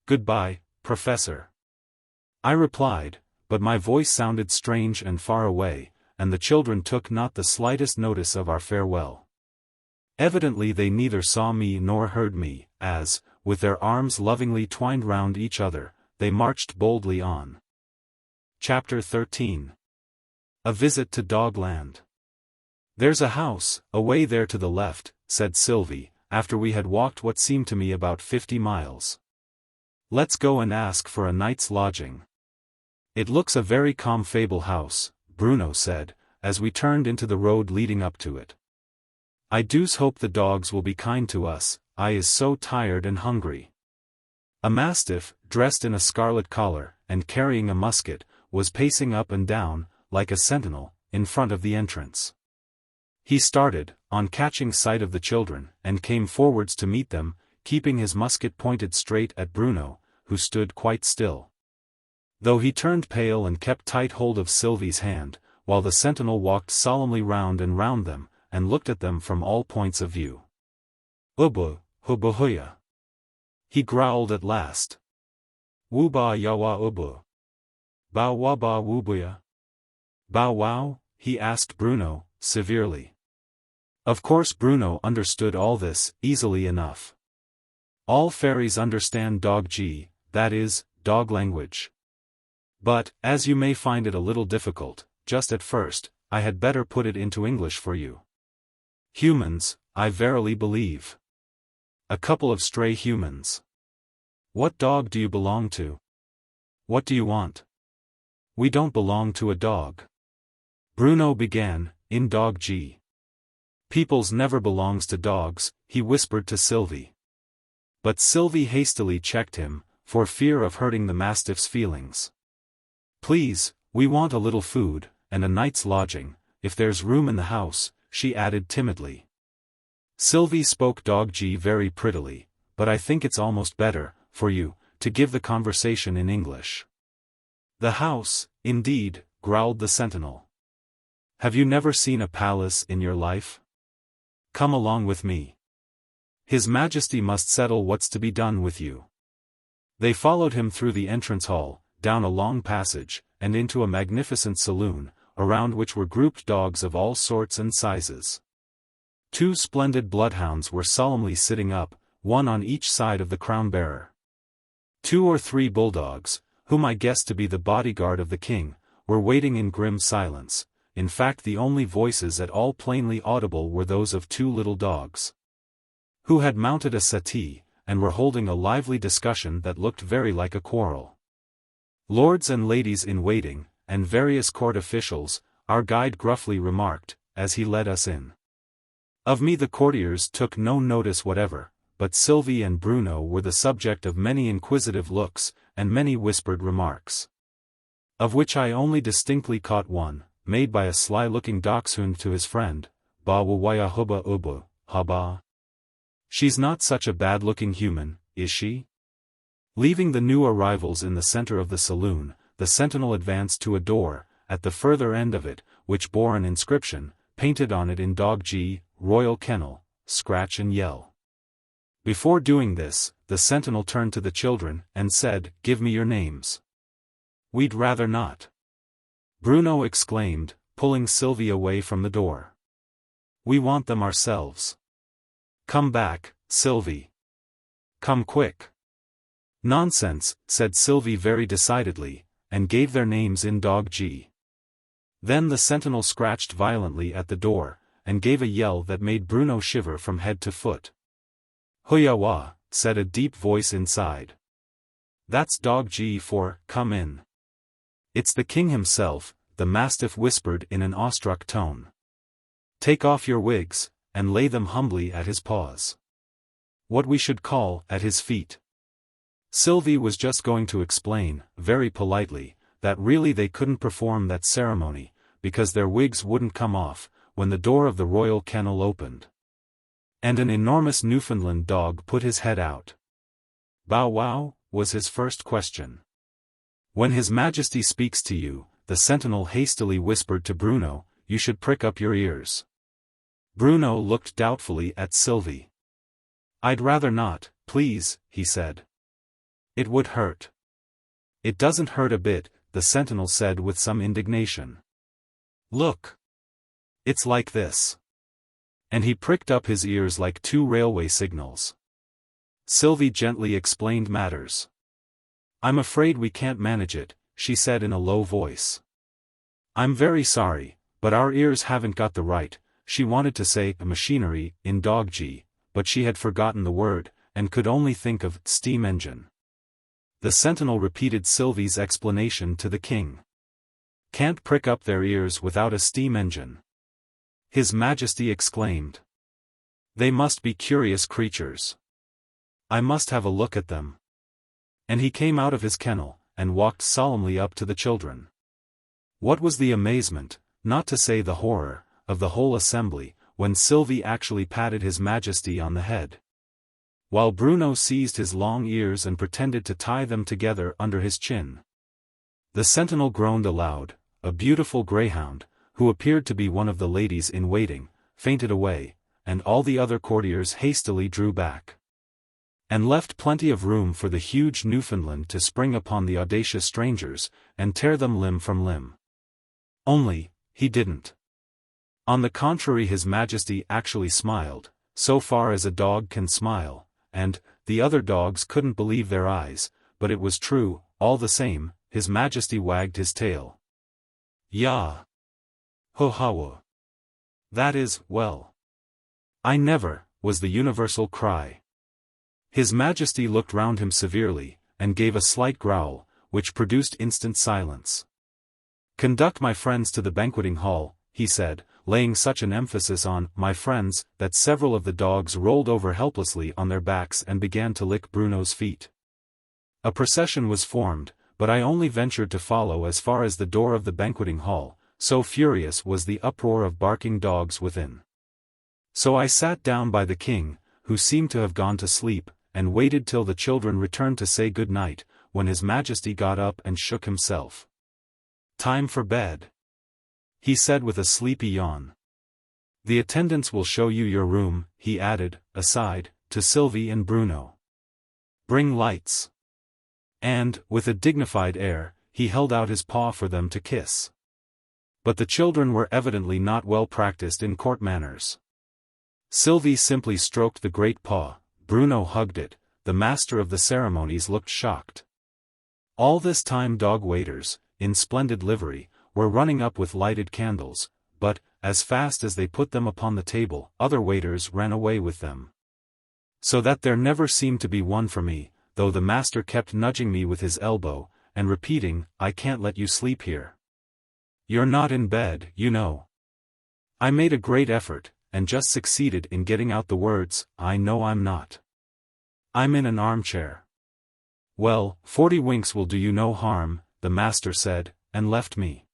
Goodbye, Professor. I replied, but my voice sounded strange and far away, and the children took not the slightest notice of our farewell. Evidently they neither saw me nor heard me, as, with their arms lovingly twined round each other, they marched boldly on. Chapter 13. A Visit to Dogland. There's a house, away there to the left, said Sylvie, after we had walked what seemed to me about 50 miles. Let's go and ask for a night's lodging. It looks a very comfortable house, Bruno said, as we turned into the road leading up to it. I deuce hope the dogs will be kind to us, I is so tired and hungry. A mastiff, dressed in a scarlet collar, and carrying a musket, was pacing up and down, like a sentinel, in front of the entrance. He started, on catching sight of the children, and came forwards to meet them, keeping his musket pointed straight at Bruno, who stood quite still. Though he turned pale and kept tight hold of Sylvie's hand, while the sentinel walked solemnly round and round them, and looked at them from all points of view. Ubu, hubuhuya. He growled at last. Wuba yawa ubu. Bow waba wubuya. Bow wow? He asked Bruno, severely. Of course Bruno understood all this, easily enough. All fairies understand dog-g, that is, dog language. But, as you may find it a little difficult, just at first, I had better put it into English for you. Humans, I verily believe. A couple of stray humans. What dog do you belong to? What do you want? We don't belong to a dog. Bruno began, in dog-g. Peoples never belongs to dogs, he whispered to Sylvie. But Sylvie hastily checked him, for fear of hurting the mastiff's feelings. Please, we want a little food, and a night's lodging, if there's room in the house, she added timidly. Sylvie spoke dog-g very prettily, but I think it's almost better, for you, to give the conversation in English. The house, indeed, growled the sentinel. Have you never seen a palace in your life? Come along with me. His Majesty must settle what's to be done with you. They followed him through the entrance hall, down a long passage, and into a magnificent saloon, around which were grouped dogs of all sorts and sizes. 2 splendid bloodhounds were solemnly sitting up, one on each side of the crown-bearer. 2 or 3 bulldogs, whom I guessed to be the bodyguard of the king, were waiting in grim silence. In fact, the only voices at all plainly audible were those of 2 little dogs, who had mounted a settee, and were holding a lively discussion that looked very like a quarrel. Lords and ladies in waiting, and various court officials, our guide gruffly remarked, as he led us in. Of me the courtiers took no notice whatever, but Sylvie and Bruno were the subject of many inquisitive looks, and many whispered remarks. Of which I only distinctly caught one, made by a sly-looking dachshund to his friend, Ba wawaya hubba ubu, haba. She's not such a bad-looking human, is she? Leaving the new arrivals in the center of the saloon, the sentinel advanced to a door, at the further end of it, which bore an inscription, painted on it in dog-g, Royal Kennel, Scratch and Yell. Before doing this, the sentinel turned to the children, and said, "Give me your names." "We'd rather not," Bruno exclaimed, pulling Sylvie away from the door. "We want them ourselves. Come back, Sylvie. Come quick." "Nonsense," said Sylvie very decidedly, and gave their names in dog-g. Then the sentinel scratched violently at the door, and gave a yell that made Bruno shiver from head to foot. "Huyawa," said a deep voice inside. That's dog G for, come in. It's the king himself, the mastiff whispered in an awestruck tone. Take off your wigs, and lay them humbly at his paws. What we should call, at his feet. Sylvie was just going to explain, very politely, that really they couldn't perform that ceremony, because their wigs wouldn't come off, when the door of the royal kennel opened. And an enormous Newfoundland dog put his head out. Bow wow, was his first question. When His Majesty speaks to you, the sentinel hastily whispered to Bruno, you should prick up your ears. Bruno looked doubtfully at Sylvie. I'd rather not, please, he said. It would hurt. It doesn't hurt a bit, the sentinel said with some indignation. Look. It's like this. And he pricked up his ears like two railway signals. Sylvie gently explained matters. I'm afraid we can't manage it, she said in a low voice. I'm very sorry, but our ears haven't got the right, she wanted to say machinery in dog G, but she had forgotten the word, and could only think of steam engine. The sentinel repeated Sylvie's explanation to the king. Can't prick up their ears without a steam engine. His Majesty exclaimed. They must be curious creatures. I must have a look at them. And he came out of his kennel, and walked solemnly up to the children. What was the amazement, not to say the horror, of the whole assembly, when Sylvie actually patted His Majesty on the head. While Bruno seized his long ears and pretended to tie them together under his chin. The sentinel groaned aloud, a beautiful greyhound, who appeared to be one of the ladies in waiting, fainted away, and all the other courtiers hastily drew back. And left plenty of room for the huge Newfoundland to spring upon the audacious strangers, and tear them limb from limb. Only, he didn't. On the contrary, His Majesty actually smiled, so far as a dog can smile, and, the other dogs couldn't believe their eyes, but it was true, all the same, His Majesty wagged his tail. Yah! Ho-ha-wa! That is, well. I never, was the universal cry. His Majesty looked round him severely, and gave a slight growl, which produced instant silence. Conduct my friends to the banqueting hall, he said, laying such an emphasis on my friends, that several of the dogs rolled over helplessly on their backs and began to lick Bruno's feet. A procession was formed, but I only ventured to follow as far as the door of the banqueting hall, so furious was the uproar of barking dogs within. So I sat down by the king, who seemed to have gone to sleep, and waited till the children returned to say good night, when His Majesty got up and shook himself. Time for bed, he said with a sleepy yawn. The attendants will show you your room, he added, aside, to Sylvie and Bruno. Bring lights. And, with a dignified air, he held out his paw for them to kiss. But the children were evidently not well practiced in court manners. Sylvie simply stroked the great paw, Bruno hugged it, the master of the ceremonies looked shocked. All this time dog waiters, in splendid livery, were running up with lighted candles, but, as fast as they put them upon the table, other waiters ran away with them. So that there never seemed to be one for me, though the master kept nudging me with his elbow, and repeating, I can't let you sleep here. You're not in bed, you know. I made a great effort, and just succeeded in getting out the words, I know I'm not. I'm in an armchair. Well, 40 winks will do you no harm, the master said, and left me.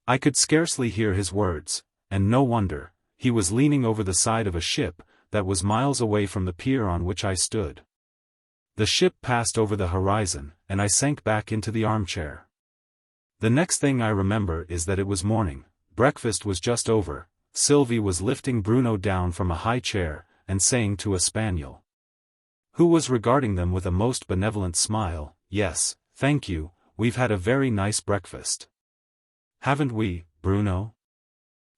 I could scarcely hear his words, and no wonder, he was leaning over the side of a ship, that was miles away from the pier on which I stood. The ship passed over the horizon, and I sank back into the armchair. The next thing I remember is that it was morning, breakfast was just over, Sylvie was lifting Bruno down from a high chair, and saying to a spaniel, who was regarding them with a most benevolent smile, yes, thank you, we've had a very nice breakfast. Haven't we, Bruno?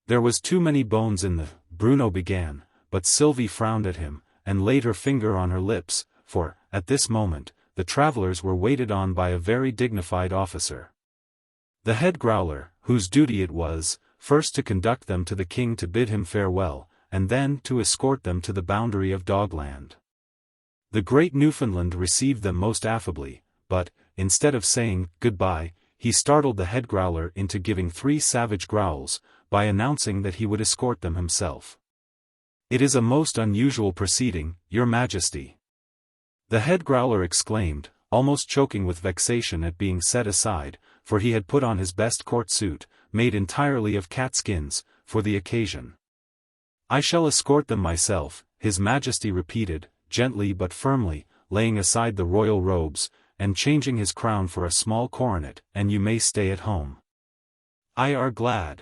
There was too many bones in the, Bruno began, but Sylvie frowned at him, and laid her finger on her lips, for, at this moment, the travelers were waited on by a very dignified officer. The head growler, whose duty it was, first to conduct them to the king to bid him farewell, and then to escort them to the boundary of Dogland. The great Newfoundland received them most affably, but, instead of saying goodbye, he startled the head growler into giving 3 savage growls, by announcing that he would escort them himself. "It is a most unusual proceeding, Your Majesty," the head growler exclaimed, almost choking with vexation at being set aside, for he had put on his best court suit, made entirely of cat skins, for the occasion. "I shall escort them myself," His Majesty repeated, gently but firmly, laying aside the royal robes, and changing his crown for a small coronet, "and you may stay at home." "I are glad,"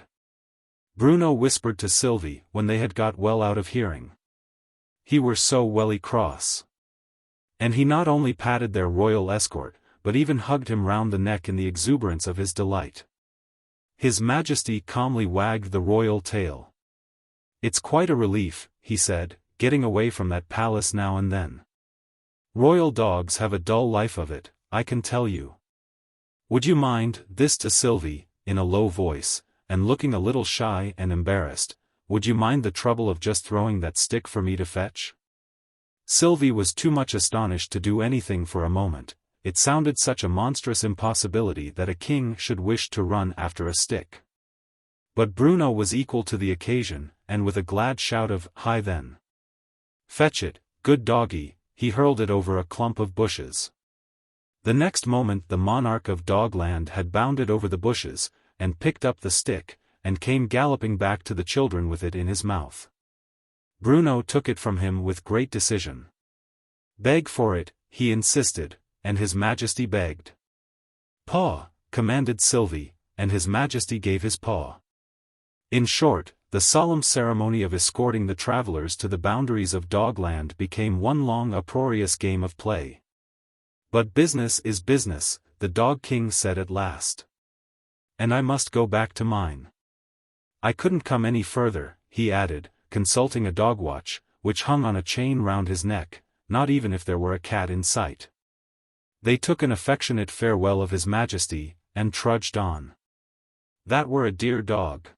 Bruno whispered to Sylvie when they had got well out of hearing. He were so welly cross. And he not only patted their royal escort, but even hugged him round the neck in the exuberance of his delight. His Majesty calmly wagged the royal tail. "It's quite a relief," he said, "getting away from that palace now and then. Royal dogs have a dull life of it, I can tell you. Would you mind," this to Sylvie, in a low voice, and looking a little shy and embarrassed, "would you mind the trouble of just throwing that stick for me to fetch?" Sylvie was too much astonished to do anything for a moment. It sounded such a monstrous impossibility that a king should wish to run after a stick. But Bruno was equal to the occasion, and with a glad shout of, "Hi then! Fetch it, good doggy," he hurled it over a clump of bushes. The next moment the monarch of Dogland had bounded over the bushes, and picked up the stick, and came galloping back to the children with it in his mouth. Bruno took it from him with great decision. "Beg for it," he insisted, and His Majesty begged. "Paw," commanded Sylvie, and His Majesty gave his paw. In short, the solemn ceremony of escorting the travelers to the boundaries of Dogland became one long uproarious game of play. "But business is business," the Dog King said at last. "And I must go back to mine. I couldn't come any further," he added, consulting a dog watch, which hung on a chain round his neck, not even if there were a cat in sight. They took an affectionate farewell of His Majesty, and trudged on. "That were a dear dog,"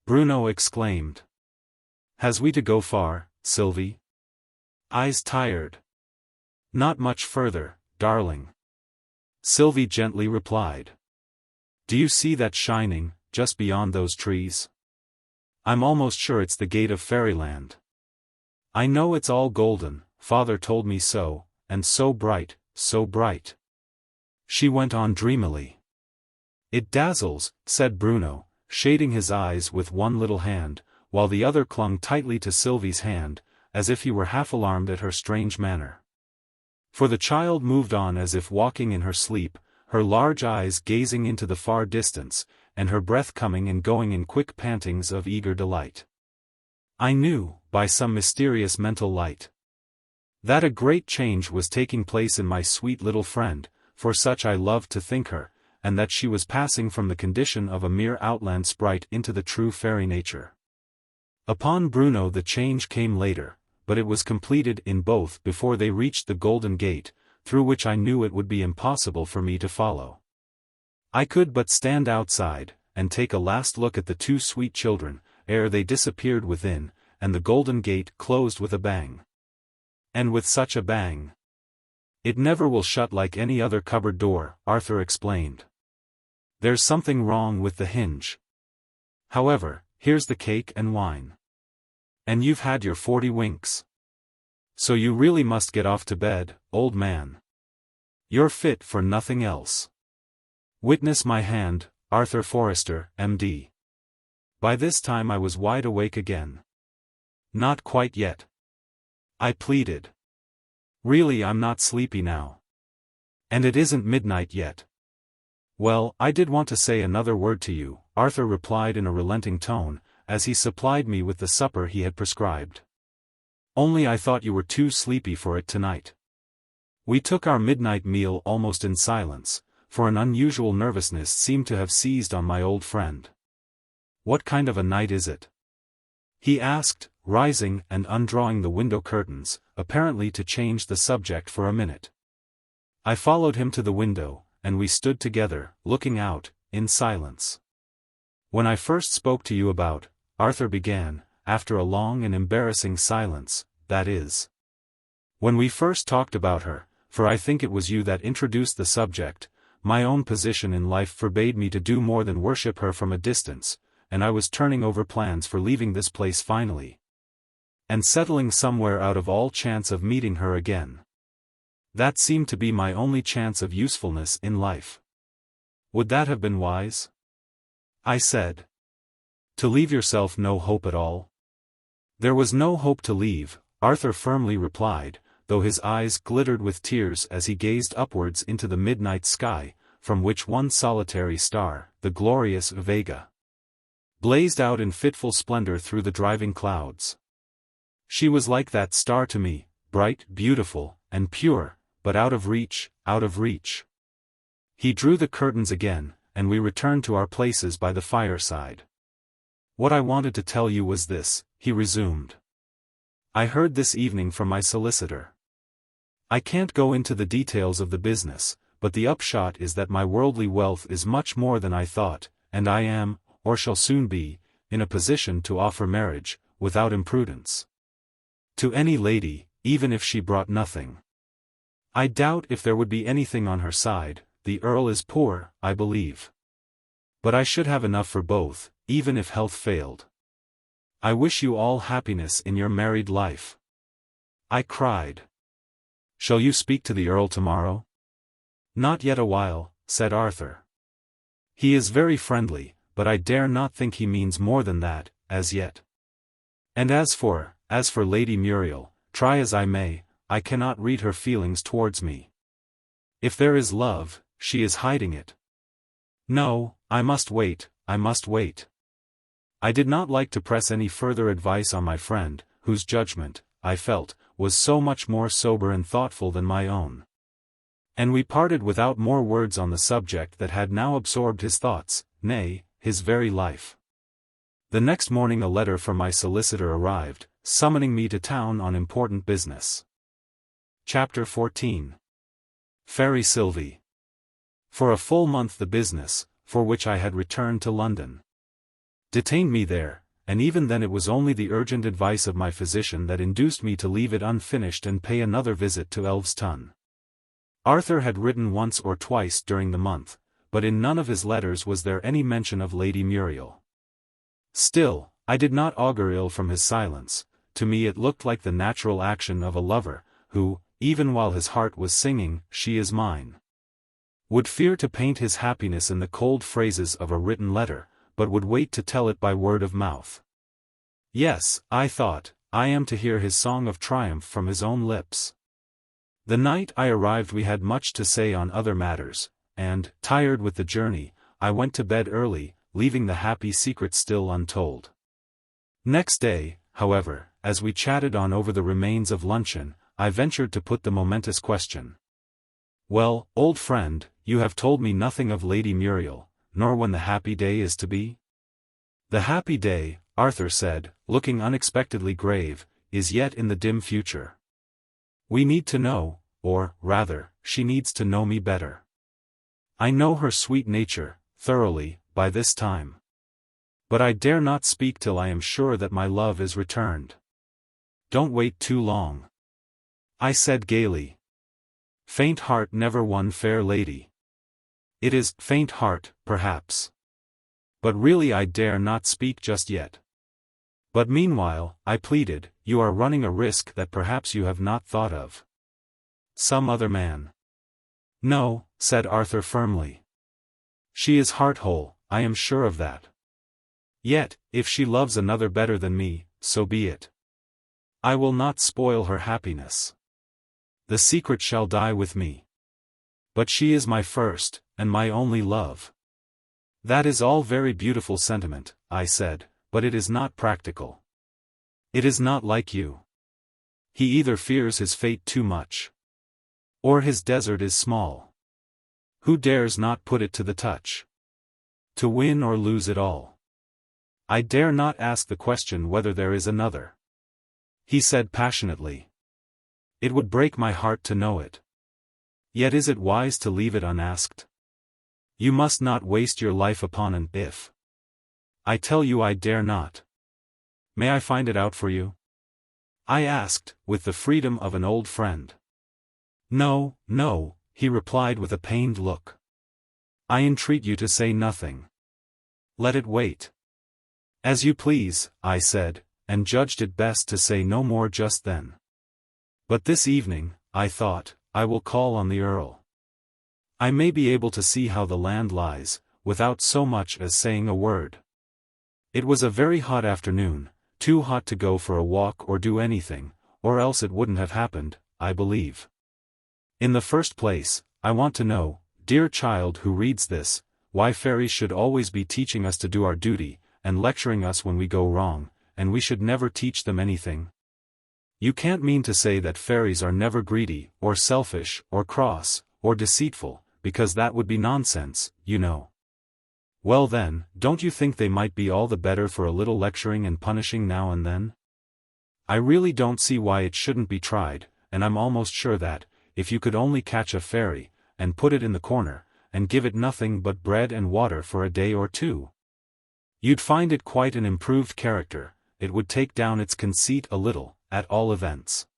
Bruno exclaimed. "Has we to go far, Sylvie?" "I's tired." "Not much further, darling," Sylvie gently replied. "Do you see that shining, just beyond those trees? I'm almost sure it's the gate of Fairyland. I know it's all golden, Father told me so, and so bright, so bright," she went on dreamily. "It dazzles," said Bruno, shading his eyes with one little hand, while the other clung tightly to Sylvie's hand, as if he were half alarmed at her strange manner. For the child moved on as if walking in her sleep, her large eyes gazing into the far distance, and her breath coming and going in quick pantings of eager delight. I knew, by some mysterious mental light, that a great change was taking place in my sweet little friend, for such I loved to think her, and that she was passing from the condition of a mere outland sprite into the true fairy nature. Upon Bruno the change came later, but it was completed in both before they reached the Golden Gate, through which I knew it would be impossible for me to follow. I could but stand outside, and take a last look at the 2 sweet children, ere they disappeared within, and the Golden Gate closed with a bang. And with such a bang, "It never will shut like any other cupboard door," Arthur explained. "There's something wrong with the hinge. However, here's the cake and wine. And you've had your 40 winks. So you really must get off to bed, old man. You're fit for nothing else. Witness my hand, Arthur Forrester, M.D." By this time I was wide awake again. "Not quite yet," I pleaded. "Really, I'm not sleepy now. And it isn't midnight yet." "Well, I did want to say another word to you," Arthur replied in a relenting tone, as he supplied me with the supper he had prescribed. "Only I thought you were too sleepy for it tonight." We took our midnight meal almost in silence, for an unusual nervousness seemed to have seized on my old friend. "What kind of a night is it?" he asked, rising and undrawing the window curtains, apparently to change the subject for a minute. I followed him to the window, and we stood together, looking out, in silence. "When I first spoke to you about," Arthur began, after a long and embarrassing silence, "that is, when we first talked about her, for I think it was you that introduced the subject. My own position in life forbade me to do more than worship her from a distance, and I was turning over plans for leaving this place finally, and settling somewhere out of all chance of meeting her again. That seemed to be my only chance of usefulness in life. Would that have been wise? I said. To leave yourself no hope at all? There was no hope to leave, Arthur firmly replied, though his eyes glittered with tears as he gazed upwards into the midnight sky, from which one solitary star, the glorious Vega, blazed out in fitful splendor through the driving clouds. She was like that star to me, bright, beautiful, and pure, but out of reach, out of reach. He drew the curtains again, and we returned to our places by the fireside. What I wanted to tell you was this, he resumed. I heard this evening from my solicitor. I can't go into the details of the business, but the upshot is that my worldly wealth is much more than I thought, and I am, or shall soon be, in a position to offer marriage, without imprudence, to any lady, even if she brought nothing. I doubt if there would be anything on her side. The Earl is poor, I believe. But I should have enough for both, even if health failed. I wish you all happiness in your married life. I cried. Shall you speak to the Earl tomorrow? Not yet a while, said Arthur. He is very friendly, but I dare not think he means more than that, as yet. And as for Lady Muriel, try as I may, I cannot read her feelings towards me. If there is love, she is hiding it. No, I must wait, I must wait. I did not like to press any further advice on my friend, whose judgment, I felt, was so much more sober and thoughtful than my own. And we parted without more words on the subject that had now absorbed his thoughts, nay, his very life. The next morning a letter from my solicitor arrived, summoning me to town on important business. Chapter 14. Fairy-Sylvie. For a full month the business, for which I had returned to London, detained me there, and even then it was only the urgent advice of my physician that induced me to leave it unfinished and pay another visit to Elveston. Arthur had written once or twice during the month, but in none of his letters was there any mention of Lady Muriel. Still, I did not augur ill from his silence. To me it looked like the natural action of a lover, who, even while his heart was singing, "She is mine," would fear to paint his happiness in the cold phrases of a written letter, but would wait to tell it by word of mouth. Yes, I thought, I am to hear his song of triumph from his own lips. The night I arrived we had much to say on other matters, and, tired with the journey, I went to bed early, leaving the happy secret still untold. Next day, however, as we chatted on over the remains of luncheon, I ventured to put the momentous question. Well, old friend, you have told me nothing of Lady Muriel, nor when the happy day is to be? The happy day, Arthur said, looking unexpectedly grave, is yet in the dim future. We need to know, or, rather, she needs to know me better. I know her sweet nature, thoroughly, by this time. But I dare not speak till I am sure that my love is returned. Don't wait too long. I said gaily. Faint heart never won fair lady. It is faint heart, perhaps. But really I dare not speak just yet. But meanwhile, I pleaded, you are running a risk that perhaps you have not thought of. Some other man. No, said Arthur firmly. She is heart-whole, I am sure of that. Yet, if she loves another better than me, so be it. I will not spoil her happiness. The secret shall die with me. But she is my first, and my only love. That is all very beautiful sentiment, I said, but it is not practical. It is not like you. He either fears his fate too much, or his desert is small. Who dares not put it to the touch? To win or lose it all. I dare not ask the question whether there is another. He said passionately. It would break my heart to know it. Yet is it wise to leave it unasked? You must not waste your life upon an if. I tell you I dare not. May I find it out for you? I asked, with the freedom of an old friend. No, no, he replied with a pained look. I entreat you to say nothing. Let it wait. As you please, I said, and judged it best to say no more just then. But this evening, I thought, I will call on the Earl. I may be able to see how the land lies, without so much as saying a word. It was a very hot afternoon, too hot to go for a walk or do anything, or else it wouldn't have happened, I believe. In the first place, I want to know, dear child who reads this, why fairies should always be teaching us to do our duty, and lecturing us when we go wrong, and we should never teach them anything. You can't mean to say that fairies are never greedy, or selfish, or cross, or deceitful, because that would be nonsense, you know. Well then, don't you think they might be all the better for a little lecturing and punishing now and then? I really don't see why it shouldn't be tried, and I'm almost sure that, if you could only catch a fairy, and put it in the corner, and give it nothing but bread and water for a day or two, you'd find it quite an improved character. It would take down its conceit a little, at all events.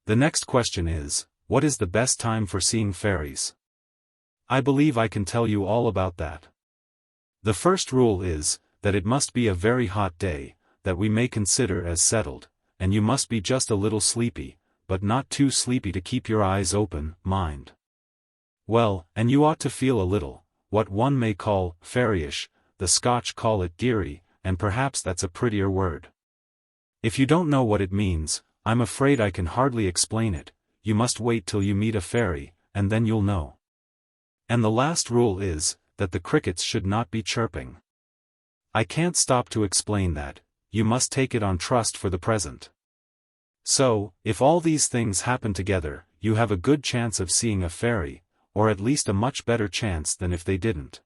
The next question is, what is the best time for seeing fairies? I believe I can tell you all about that. The first rule is, that it must be a very hot day, that we may consider as settled, and you must be just a little sleepy, but not too sleepy to keep your eyes open, mind. Well, and you ought to feel a little, what one may call, fairyish, the Scotch call it dearie, and perhaps that's a prettier word. If you don't know what it means, I'm afraid I can hardly explain it. You must wait till you meet a fairy, and then you'll know. And the last rule is, that the crickets should not be chirping. I can't stop to explain that, you must take it on trust for the present. So, if all these things happen together, you have a good chance of seeing a fairy, or at least a much better chance than if they didn't.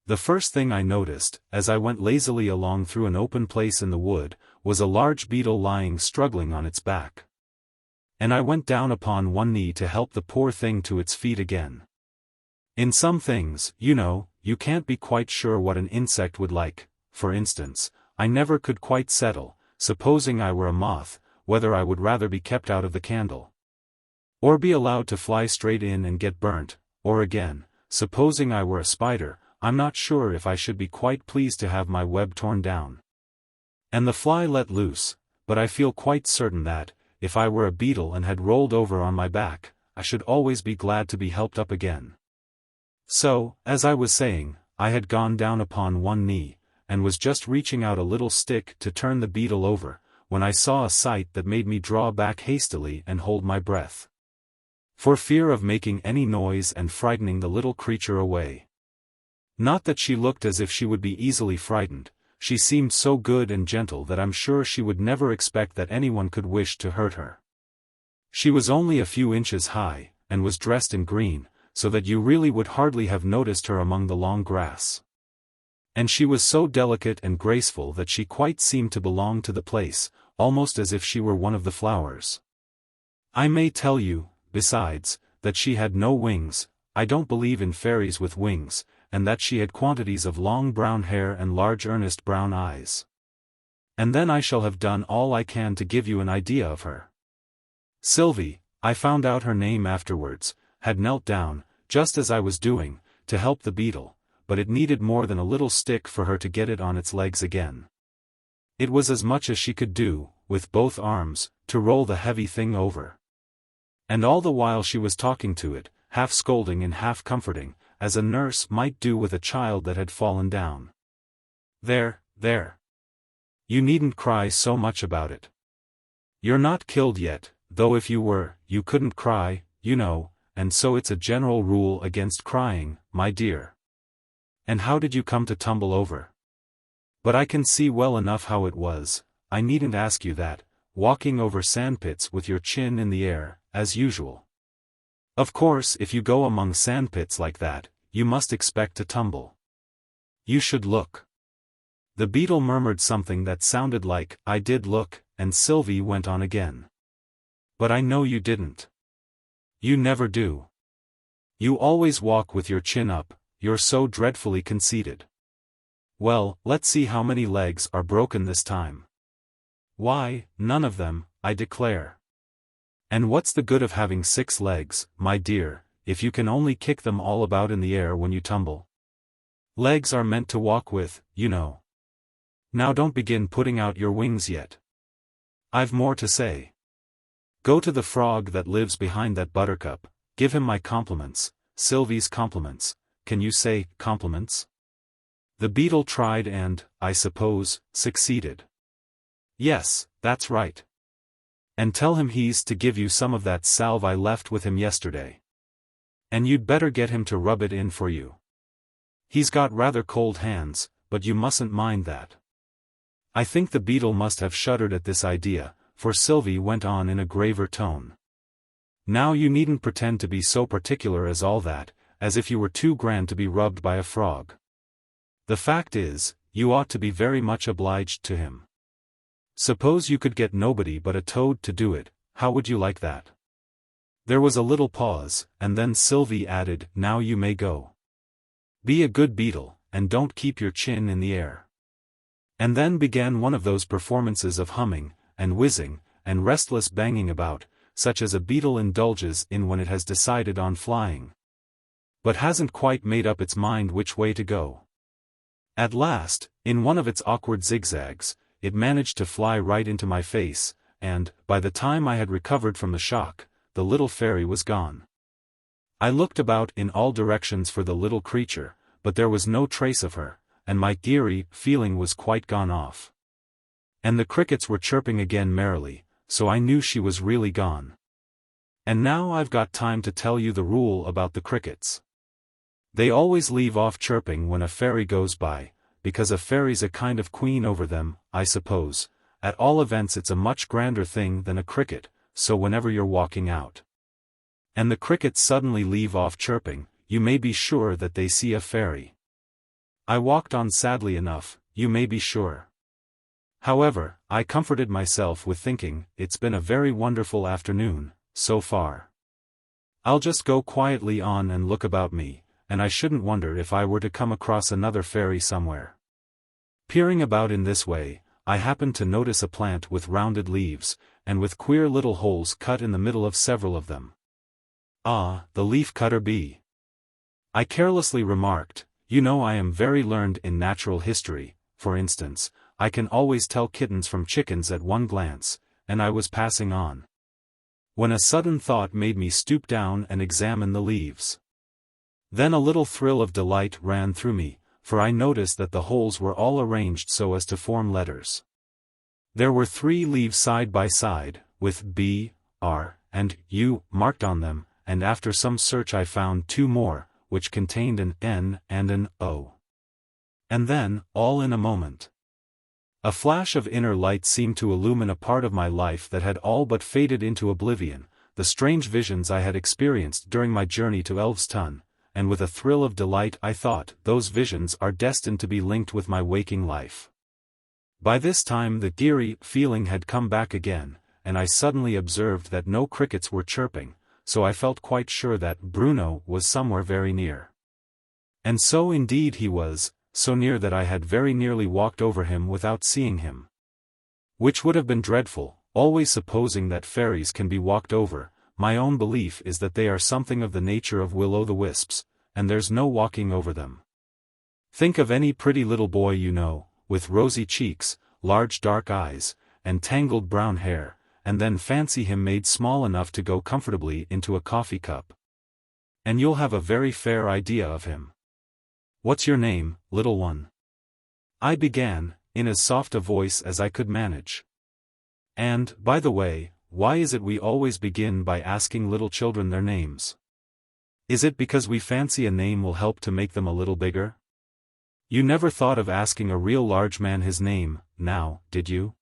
The first thing I noticed, as I went lazily along through an open place in the wood, was a large beetle lying struggling on its back. And I went down upon one knee to help the poor thing to its feet again. In some things, you know, you can't be quite sure what an insect would like. For instance, I never could quite settle, supposing I were a moth, whether I would rather be kept out of the candle, or be allowed to fly straight in and get burnt, or again, supposing I were a spider, I'm not sure if I should be quite pleased to have my web torn down and the fly let loose, but I feel quite certain that, if I were a beetle and had rolled over on my back, I should always be glad to be helped up again. So, as I was saying, I had gone down upon one knee, and was just reaching out a little stick to turn the beetle over, when I saw a sight that made me draw back hastily and hold my breath, for fear of making any noise and frightening the little creature away. Not that she looked as if she would be easily frightened, she seemed so good and gentle that I'm sure she would never expect that anyone could wish to hurt her. She was only a few inches high, and was dressed in green, so that you really would hardly have noticed her among the long grass. And she was so delicate and graceful that she quite seemed to belong to the place, almost as if she were one of the flowers. I may tell you, besides, that she had no wings. I don't believe in fairies with wings, and that she had quantities of long brown hair and large earnest brown eyes. And then I shall have done all I can to give you an idea of her. Sylvie, I found out her name afterwards, had knelt down, just as I was doing, to help the beetle, but it needed more than a little stick for her to get it on its legs again. It was as much as she could do, with both arms, to roll the heavy thing over. And all the while she was talking to it, half scolding and half comforting, as a nurse might do with a child that had fallen down. There, there. You needn't cry so much about it. You're not killed yet, though if you were, you couldn't cry, you know, and so it's a general rule against crying, my dear. And how did you come to tumble over? But I can see well enough how it was, I needn't ask you that, walking over sandpits with your chin in the air, as usual. Of course, if you go among sandpits like that, you must expect to tumble. You should look. The beetle murmured something that sounded like, I did look, and Sylvie went on again. But I know you didn't. You never do. You always walk with your chin up, you're so dreadfully conceited. Well, let's see how many legs are broken this time. Why, none of them, I declare. And what's the good of having 6 legs, my dear, if you can only kick them all about in the air when you tumble? Legs are meant to walk with, you know. Now don't begin putting out your wings yet. I've more to say. Go to the frog that lives behind that buttercup, give him my compliments, Sylvie's compliments. Can you say compliments? The beetle tried and, I suppose, succeeded. Yes, that's right. And tell him he's to give you some of that salve I left with him yesterday. And you'd better get him to rub it in for you. He's got rather cold hands, but you mustn't mind that. I think the beetle must have shuddered at this idea, for Sylvie went on in a graver tone. Now you needn't pretend to be so particular as all that, as if you were too grand to be rubbed by a frog. The fact is, you ought to be very much obliged to him. Suppose you could get nobody but a toad to do it, how would you like that? There was a little pause, and then Sylvie added, now you may go. Be a good beetle, and don't keep your chin in the air. And then began one of those performances of humming, and whizzing, and restless banging about, such as a beetle indulges in when it has decided on flying, but hasn't quite made up its mind which way to go. At last, in one of its awkward zigzags, it managed to fly right into my face, and, by the time I had recovered from the shock, the little fairy was gone. I looked about in all directions for the little creature, but there was no trace of her, and my eerie feeling was quite gone off. And the crickets were chirping again merrily, so I knew she was really gone. And now I've got time to tell you the rule about the crickets. They always leave off chirping when a fairy goes by, because a fairy's a kind of queen over them, I suppose. At all events it's a much grander thing than a cricket, so whenever you're walking out, and the crickets suddenly leave off chirping, you may be sure that they see a fairy. I walked on sadly enough, you may be sure. However, I comforted myself with thinking, it's been a very wonderful afternoon, so far. I'll just go quietly on and look about me, and I shouldn't wonder if I were to come across another fairy somewhere. Peering about in this way, I happened to notice a plant with rounded leaves, and with queer little holes cut in the middle of several of them. Ah, the leaf-cutter bee. I carelessly remarked, you know I am very learned in natural history, for instance, I can always tell kittens from chickens at one glance, and I was passing on, when a sudden thought made me stoop down and examine the leaves. Then a little thrill of delight ran through me, for I noticed that the holes were all arranged so as to form letters. There were 3 leaves side by side, with B, R, and U marked on them, and after some search I found 2 more, which contained an N and an O. And then, all in a moment, a flash of inner light seemed to illumine a part of my life that had all but faded into oblivion, the strange visions I had experienced during my journey to Elveston, and with a thrill of delight I thought, those visions are destined to be linked with my waking life. By this time the eerie feeling had come back again, and I suddenly observed that no crickets were chirping, so I felt quite sure that Bruno was somewhere very near. And so indeed he was, so near that I had very nearly walked over him without seeing him. Which would have been dreadful, always supposing that fairies can be walked over. My own belief is that they are something of the nature of will-o'-the-wisps, and there's no walking over them. Think of any pretty little boy you know, with rosy cheeks, large dark eyes, and tangled brown hair, and then fancy him made small enough to go comfortably into a coffee cup. And you'll have a very fair idea of him. What's your name, little one? I began, in as soft a voice as I could manage. And, by the way, why is it we always begin by asking little children their names? Is it because we fancy a name will help to make them a little bigger? You never thought of asking a real large man his name, now, did you?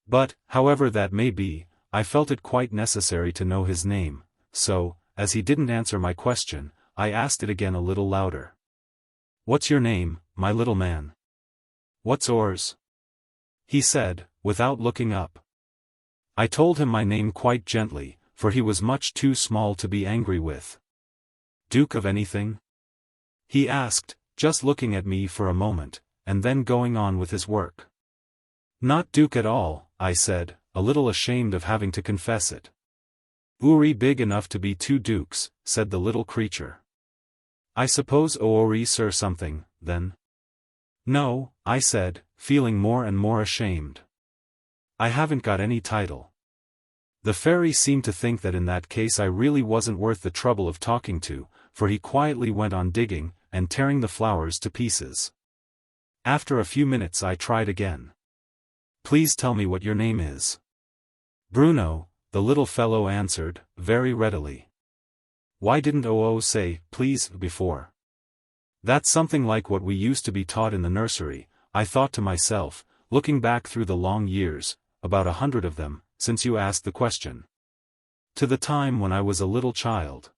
But, however that may be, I felt it quite necessary to know his name, so, as he didn't answer my question, I asked it again a little louder. What's your name, my little man? What's yours? He said, without looking up. I told him my name quite gently, for he was much too small to be angry with. Duke of anything? He asked, just looking at me for a moment, and then going on with his work. Not Duke at all, I said, a little ashamed of having to confess it. Uri big enough to be 2 dukes, said the little creature. I suppose Oori sir something, then? No, I said, feeling more and more ashamed. I haven't got any title. The fairy seemed to think that in that case I really wasn't worth the trouble of talking to, for he quietly went on digging, and tearing the flowers to pieces. After a few minutes I tried again. Please tell me what your name is. Bruno, the little fellow answered, very readily. Why didn't Oo say, please, before? That's something like what we used to be taught in the nursery, I thought to myself, looking back through the long years, about 100 of them, since you asked the question. To the time when I was a little child.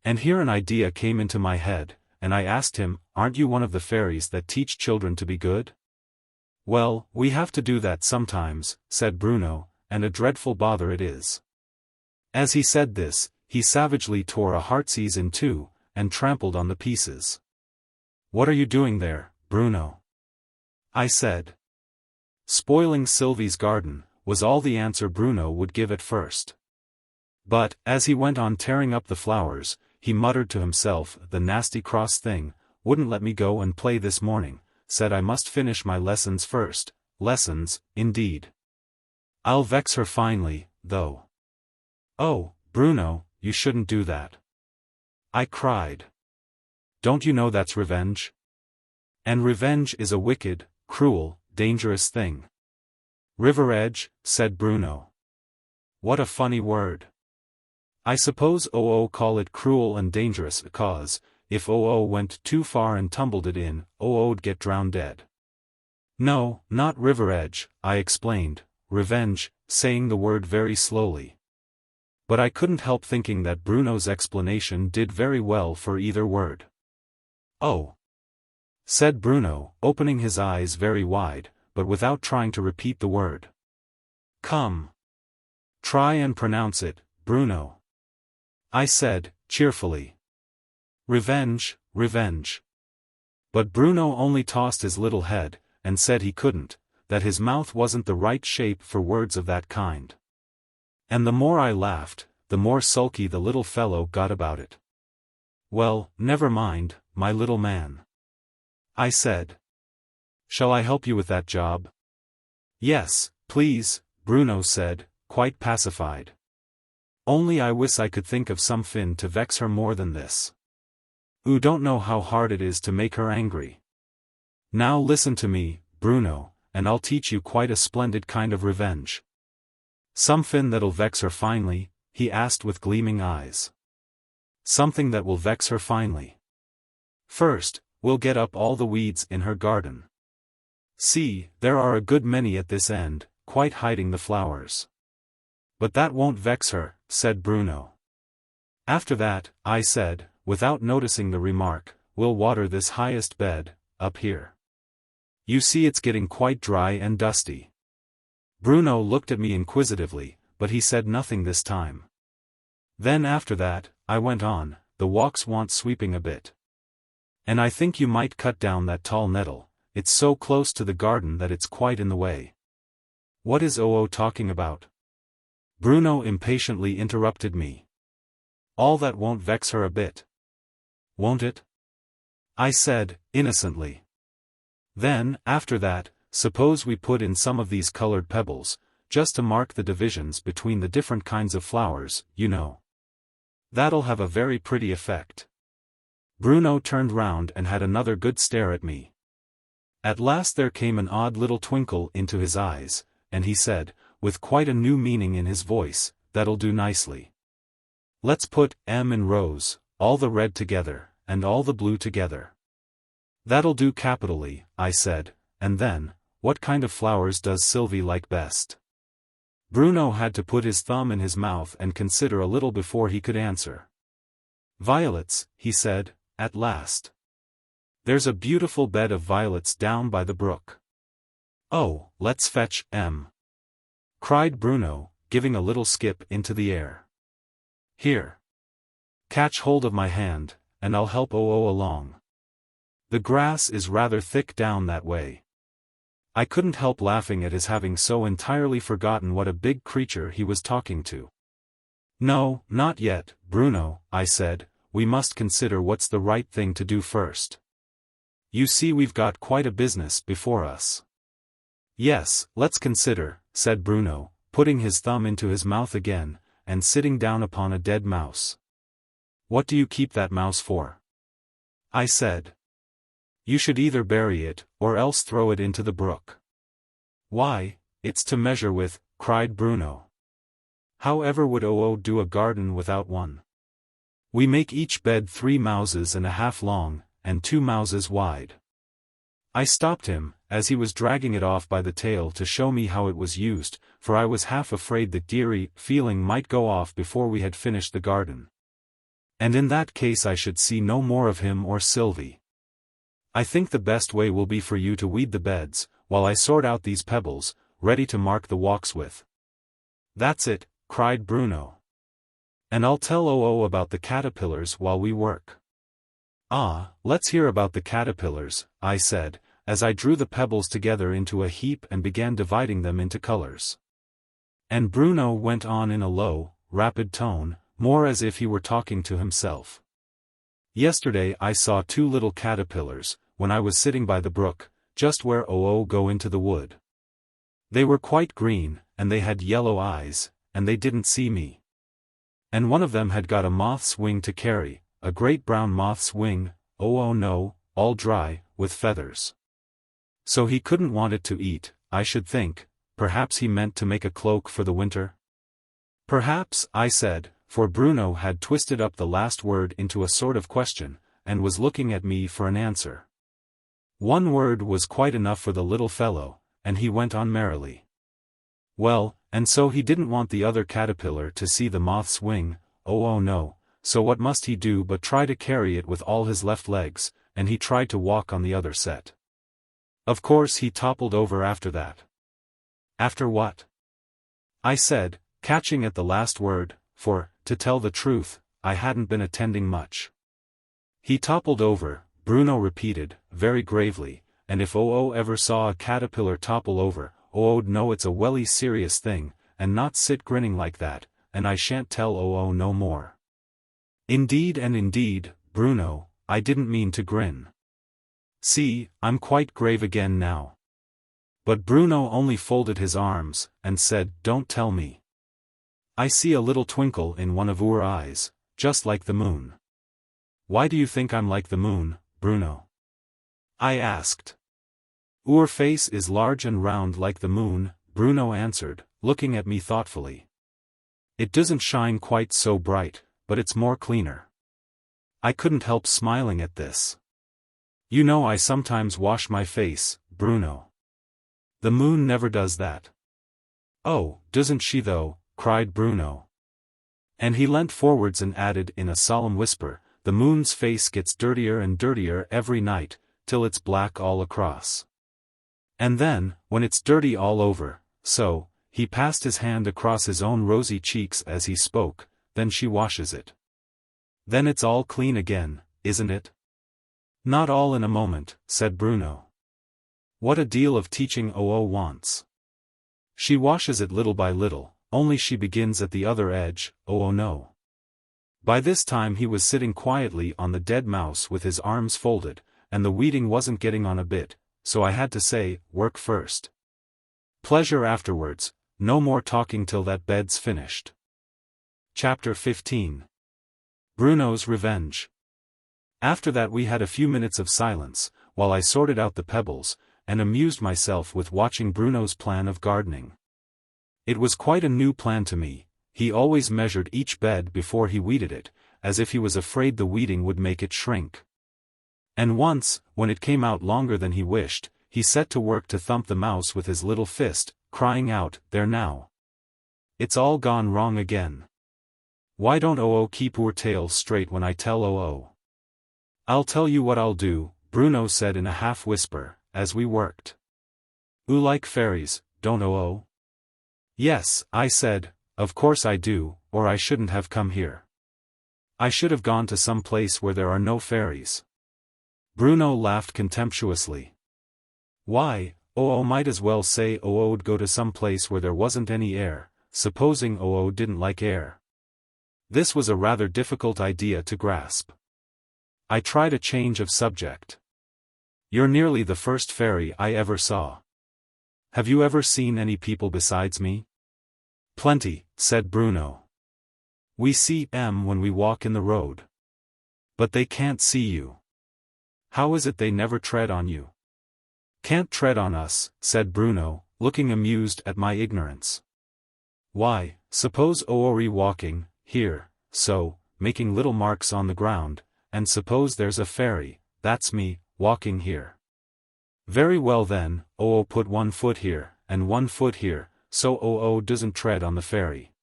And here an idea came into my head, and I asked him, aren't you one of the fairies that teach children to be good? Well, we have to do that sometimes, said Bruno, and a dreadful bother it is. As he said this, he savagely tore a heartsease in 2, and trampled on the pieces. What are you doing there, Bruno? I said. Spoiling Sylvie's garden, was all the answer Bruno would give at first. But, as he went on tearing up the flowers, he muttered to himself, the nasty cross thing, wouldn't let me go and play this morning, said I must finish my lessons first. Lessons, indeed. I'll vex her finely, though. Oh, Bruno, you shouldn't do that. I cried. Don't you know that's revenge? And revenge is a wicked, cruel, dangerous thing. River edge, said Bruno. What a funny word. I suppose Oo call it cruel and dangerous because, if Oo went too far and tumbled it in, Oo'd get drowned dead. No, not river edge, I explained, revenge, saying the word very slowly. But I couldn't help thinking that Bruno's explanation did very well for either word. Oh, said Bruno, opening his eyes very wide, but without trying to repeat the word. Come. Try and pronounce it, Bruno. I said, cheerfully. Revenge, revenge. But Bruno only tossed his little head, and said he couldn't, that his mouth wasn't the right shape for words of that kind. And the more I laughed, the more sulky the little fellow got about it. Well, never mind, my little man. I said. Shall I help you with that job? Yes, please, Bruno said, quite pacified. Only I wish I could think of something to vex her more than this. Oo don't know how hard it is to make her angry. Now listen to me, Bruno, and I'll teach you quite a splendid kind of revenge. Something that'll vex her finely, he asked with gleaming eyes. Something that will vex her finely. First, we'll get up all the weeds in her garden. See, there are a good many at this end, quite hiding the flowers. But that won't vex her, said Bruno. After that, I said, without noticing the remark, we'll water this highest bed, up here. You see it's getting quite dry and dusty. Bruno looked at me inquisitively, but he said nothing this time. Then after that, I went on, the walks want sweeping a bit. And I think you might cut down that tall nettle, it's so close to the garden that it's quite in the way. What is Oo talking about? Bruno impatiently interrupted me. All that won't vex her a bit. Won't it? I said, innocently. Then, after that, suppose we put in some of these colored pebbles, just to mark the divisions between the different kinds of flowers, you know. That'll have a very pretty effect. Bruno turned round and had another good stare at me. At last there came an odd little twinkle into his eyes, and he said, with quite a new meaning in his voice, that'll do nicely. Let's put M in rows, all the red together, and all the blue together. That'll do capitally, I said, and then, what kind of flowers does Sylvie like best? Bruno had to put his thumb in his mouth and consider a little before he could answer. Violets, he said, at last. There's a beautiful bed of violets down by the brook. Oh, let's fetch M, cried Bruno, giving a little skip into the air. Here. Catch hold of my hand, and I'll help Oo along. The grass is rather thick down that way. I couldn't help laughing at his having so entirely forgotten what a big creature he was talking to. No, not yet, Bruno, I said, we must consider what's the right thing to do first. You see we've got quite a business before us. Yes, let's consider, said Bruno, putting his thumb into his mouth again, and sitting down upon a dead mouse. What do you keep that mouse for? I said. You should either bury it, or else throw it into the brook. Why, it's to measure with, cried Bruno. How ever would Oo do a garden without one? We make each bed 3 mouses and a half long, and 2 mouses wide. I stopped him, as he was dragging it off by the tail to show me how it was used, for I was half afraid that dearie feeling might go off before we had finished the garden. And in that case I should see no more of him or Sylvie. I think the best way will be for you to weed the beds, while I sort out these pebbles, ready to mark the walks with. That's it, cried Bruno. And I'll tell Oo about the caterpillars while we work. Ah, let's hear about the caterpillars, I said, as I drew the pebbles together into a heap and began dividing them into colors. And Bruno went on in a low, rapid tone, more as if he were talking to himself. Yesterday I saw 2 little caterpillars, when I was sitting by the brook, just where Oo go into the wood. They were quite green, and they had yellow eyes, and they didn't see me. And one of them had got a moth's wing to carry, a great brown moth's wing, oh no, all dry, with feathers. So he couldn't want it to eat, I should think. Perhaps he meant to make a cloak for the winter? Perhaps, I said, for Bruno had twisted up the last word into a sort of question, and was looking at me for an answer. One word was quite enough for the little fellow, and he went on merrily. Well, and so he didn't want the other caterpillar to see the moth's wing, oh no, so what must he do but try to carry it with all his left legs, and he tried to walk on the other set. Of course he toppled over after that. After what? I said, catching at the last word, for, to tell the truth, I hadn't been attending much. He toppled over, Bruno repeated, very gravely, and if Oo ever saw a caterpillar topple over, Oo'd know it's a welly serious thing, and not sit grinning like that, and I shan't tell Oo no more. Indeed and indeed, Bruno, I didn't mean to grin. See, I'm quite grave again now. But Bruno only folded his arms, and said, don't tell me. I see a little twinkle in one of your eyes, just like the moon. Why do you think I'm like the moon, Bruno? I asked. Your face is large and round like the moon, Bruno answered, looking at me thoughtfully. It doesn't shine quite so bright, but it's more cleaner. I couldn't help smiling at this. You know I sometimes wash my face, Bruno. The moon never does that. Oh, doesn't she though, cried Bruno. And he leant forwards and added in a solemn whisper, the moon's face gets dirtier and dirtier every night, till it's black all across. And then, when it's dirty all over, so, he passed his hand across his own rosy cheeks as he spoke, then she washes it. Then it's all clean again, isn't it? Not all in a moment, said Bruno. What a deal of teaching Oo wants. She washes it little by little, only she begins at the other edge, oh no. By this time he was sitting quietly on the dead mouse with his arms folded, and the weeding wasn't getting on a bit, so I had to say, work first. Pleasure afterwards, no more talking till that bed's finished. Chapter 15. Bruno's Revenge. After that we had a few minutes of silence, while I sorted out the pebbles, and amused myself with watching Bruno's plan of gardening. It was quite a new plan to me. He always measured each bed before he weeded it, as if he was afraid the weeding would make it shrink. And once, when it came out longer than he wished, he set to work to thump the mouse with his little fist, crying out, there now. It's all gone wrong again. Why don't Oo keep your tail straight when I tell Oo? I'll tell you what I'll do, Bruno said in a half-whisper, as we worked. Oo like fairies, don't Oo? Yes, I said, of course I do, or I shouldn't have come here. I should have gone to some place where there are no fairies. Bruno laughed contemptuously. Why, Oo might as well say Oo'd go to some place where there wasn't any air, supposing Oo didn't like air. This was a rather difficult idea to grasp. I tried a change of subject. You're nearly the first fairy I ever saw. Have you ever seen any people besides me? Plenty, said Bruno. We see them when we walk in the road. But they can't see you. How is it they never tread on you? Can't tread on us, said Bruno, looking amused at my ignorance. Why, suppose Oori walking, here, so, making little marks on the ground, and suppose there's a fairy, that's me, walking here. Very well then, Oo put 1 foot here, and 1 foot here, so Oo doesn't tread on the fairy.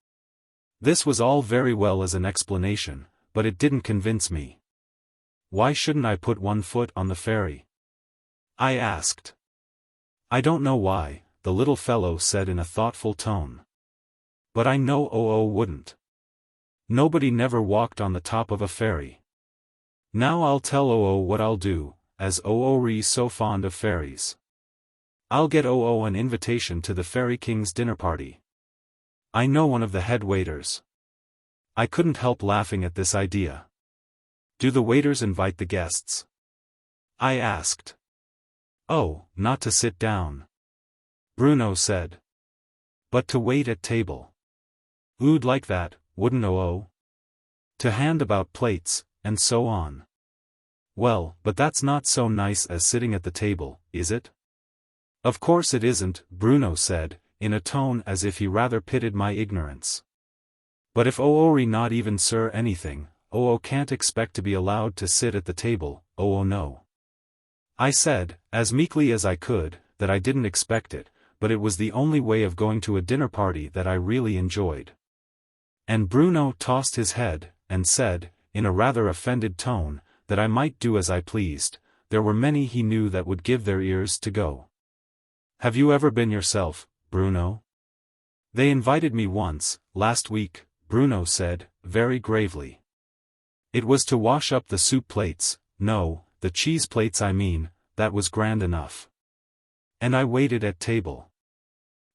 This was all very well as an explanation, but it didn't convince me. Why shouldn't I put 1 foot on the fairy? I asked. I don't know why, the little fellow said in a thoughtful tone. But I know Oo wouldn't. Nobody never walked on the top of a fairy. Now I'll tell Oo what I'll do, as Oo's so fond of fairies. I'll get Oo an invitation to the Fairy King's dinner party. I know one of the head waiters. I couldn't help laughing at this idea. Do the waiters invite the guests? I asked. Oh, not to sit down. Bruno said. But to wait at table. Oo'd like that, wouldn't Oo? To hand about plates, and so on. Well, but that's not so nice as sitting at the table, is it? Of course it isn't, Bruno said, in a tone as if he rather pitied my ignorance. But if Oori not even sir anything, Oo can't expect to be allowed to sit at the table, Oo no. I said, as meekly as I could, that I didn't expect it, but it was the only way of going to a dinner party that I really enjoyed. And Bruno tossed his head, and said, in a rather offended tone, that I might do as I pleased. There were many he knew that would give their ears to go. Have you ever been yourself, Bruno? They invited me once, last week, Bruno said, very gravely. It was to wash up the soup plates, no, the cheese plates I mean, that was grand enough. And I waited at table.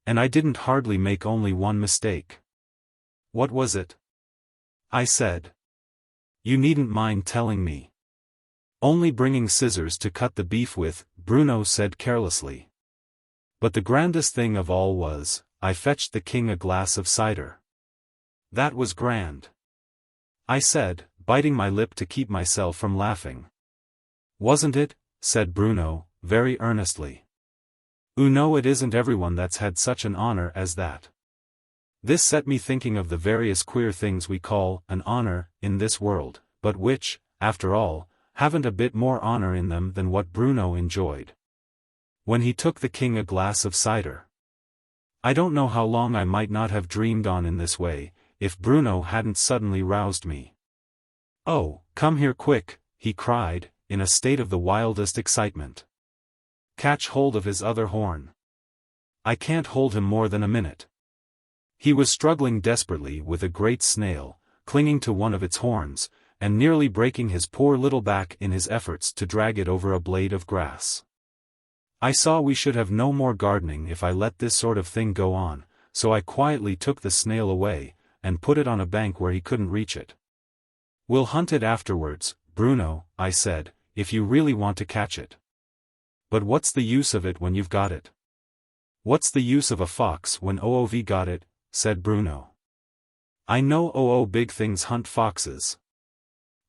And I didn't hardly make only one mistake. What was it? I said. You needn't mind telling me. Only bringing scissors to cut the beef with, Bruno said carelessly. But the grandest thing of all was, I fetched the king a glass of cider. That was grand. I said, biting my lip to keep myself from laughing. Wasn't it? Said Bruno, very earnestly. No, it isn't everyone that's had such an honor as that. This set me thinking of the various queer things we call an honor in this world, but which, after all, haven't a bit more honor in them than what Bruno enjoyed. When he took the king a glass of cider. I don't know how long I might not have dreamed on in this way, if Bruno hadn't suddenly roused me. Oh, come here quick, he cried, in a state of the wildest excitement. Catch hold of his other horn. I can't hold him more than a minute. He was struggling desperately with a great snail, clinging to one of its horns, and nearly breaking his poor little back in his efforts to drag it over a blade of grass. I saw we should have no more gardening if I let this sort of thing go on, so I quietly took the snail away, and put it on a bank where he couldn't reach it. We'll hunt it afterwards, Bruno, I said, if you really want to catch it. But what's the use of it when you've got it? What's the use of a fox when OOV got it, said Bruno. I know big things hunt foxes.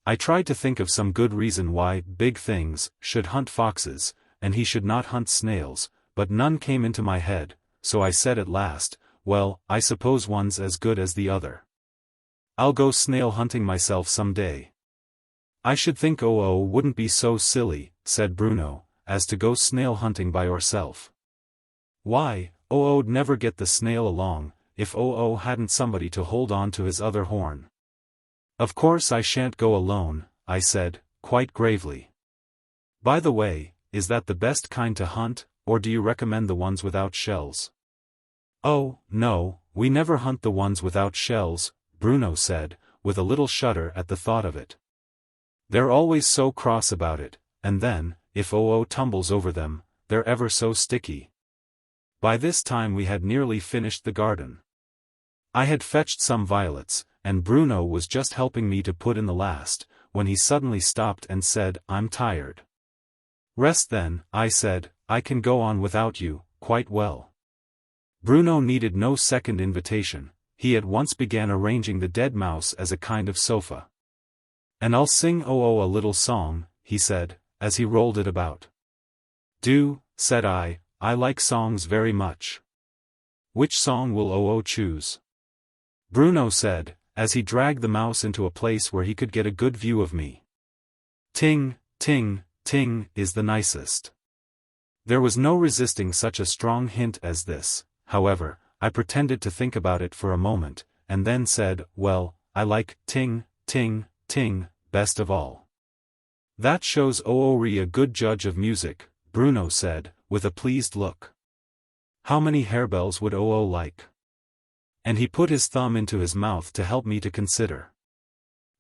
I tried to think of some good reason why big things should hunt foxes, and he should not hunt snails, but none came into my head, so I said at last, well, I suppose one's as good as the other. I'll go snail hunting myself some day. I should think wouldn't be so silly, said Bruno, as to go snail hunting by yourself. Why, O'd never get the snail along, if hadn't somebody to hold on to his other horn. Of course I shan't go alone, I said, quite gravely. By the way, is that the best kind to hunt, or do you recommend the ones without shells? Oh, no, we never hunt the ones without shells, Bruno said, with a little shudder at the thought of it. They're always so cross about it, and then, if tumbles over them, they're ever so sticky. By this time we had nearly finished the garden. I had fetched some violets, and Bruno was just helping me to put in the last, when he suddenly stopped and said, "I'm tired." "Rest then," I said, "I can go on without you, quite well." Bruno needed no second invitation, he at once began arranging the dead mouse as a kind of sofa. "And I'll sing a little song," he said, as he rolled it about. "Do," said I like songs very much. "Which song will Oo choose?" Bruno said, as he dragged the mouse into a place where he could get a good view of me. "Ting, ting, ting is the nicest." There was no resisting such a strong hint as this, however. I pretended to think about it for a moment, and then said, "Well, I like ting, ting, ting, best of all." "That shows Oori a good judge of music," Bruno said, with a pleased look. "How many harebells would Oo like?" And he put his thumb into his mouth to help me to consider.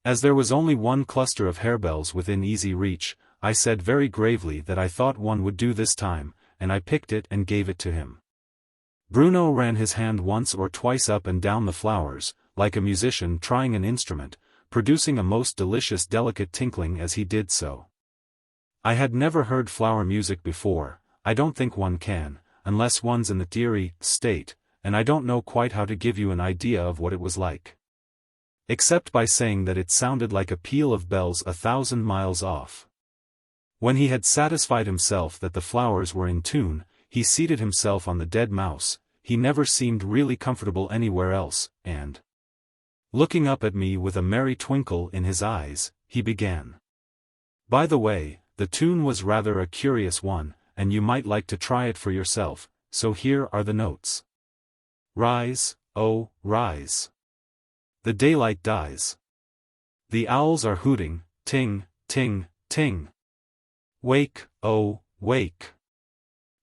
As there was only one cluster of harebells within easy reach, I said very gravely that I thought one would do this time, and I picked it and gave it to him. Bruno ran his hand once or twice up and down the flowers, like a musician trying an instrument, producing a most delicious delicate tinkling as he did so. I had never heard flower music before. I don't think one can, unless one's in the teary state, and I don't know quite how to give you an idea of what it was like. Except by saying that it sounded like a peal of bells 1,000 miles off. When he had satisfied himself that the flowers were in tune, he seated himself on the dead mouse. He never seemed really comfortable anywhere else, and, looking up at me with a merry twinkle in his eyes, he began. By the way, the tune was rather a curious one, and you might like to try it for yourself, so here are the notes. Rise, oh, rise. The daylight dies. The owls are hooting, ting, ting, ting. Wake, oh, wake.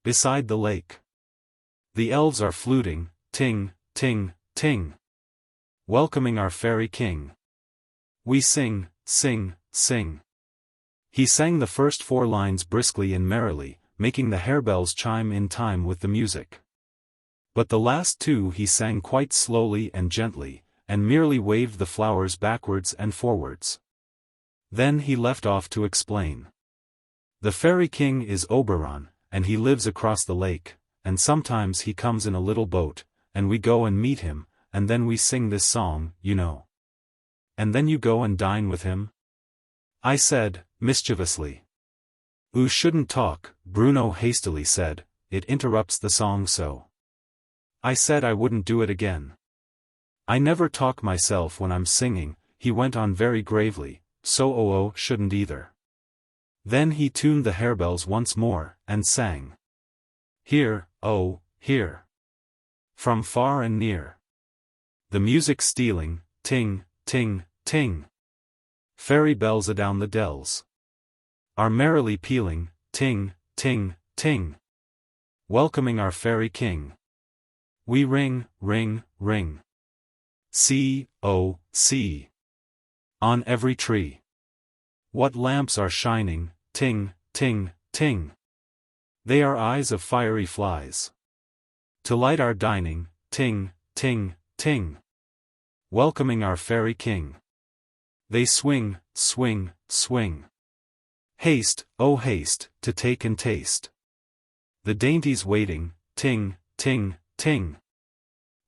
Beside the lake. The elves are fluting, ting, ting, ting. Welcoming our fairy king. We sing, sing, sing. He sang the first 4 lines briskly and merrily, making the harebells chime in time with the music. But the last 2 he sang quite slowly and gently, and merely waved the flowers backwards and forwards. Then he left off to explain. The fairy king is Oberon, and he lives across the lake, and sometimes he comes in a little boat, and we go and meet him, and then we sing this song, you know. And then you go and dine with him? I said, mischievously. "Oo shouldn't talk," Bruno hastily said, "it interrupts the song so." I said I wouldn't do it again. "I never talk myself when I'm singing," he went on very gravely, "so Oo shouldn't either." Then he tuned the harebells once more, and sang. Here, oh, here. From far and near. The music stealing, ting, ting, ting. Fairy bells adown the dells. Are merrily pealing, ting, ting, ting. Welcoming our fairy king. We ring, ring, ring. See, oh, see. On every tree. What lamps are shining, ting, ting, ting. They are eyes of fiery flies. To light our dining, ting, ting, ting. Welcoming our fairy king. They swing, swing, swing. Haste, oh haste, to take and taste. The dainties waiting, ting, ting, ting.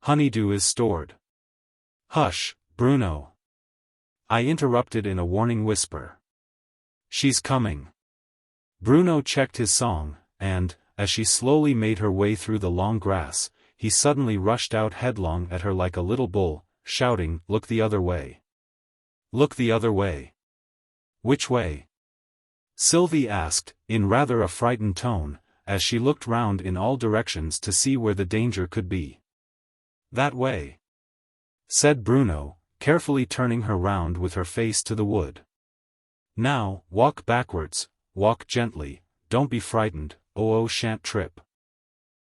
Honeydew is stored. Hush, Bruno. I interrupted in a warning whisper. She's coming. Bruno checked his song, and, as she slowly made her way through the long grass, he suddenly rushed out headlong at her like a little bull, shouting, "Look the other way. Look the other way." "Which way?" Sylvie asked, in rather a frightened tone, as she looked round in all directions to see where the danger could be. "That way," said Bruno, carefully turning her round with her face to the wood. "Now, walk backwards, walk gently, don't be frightened, Oo shan't trip."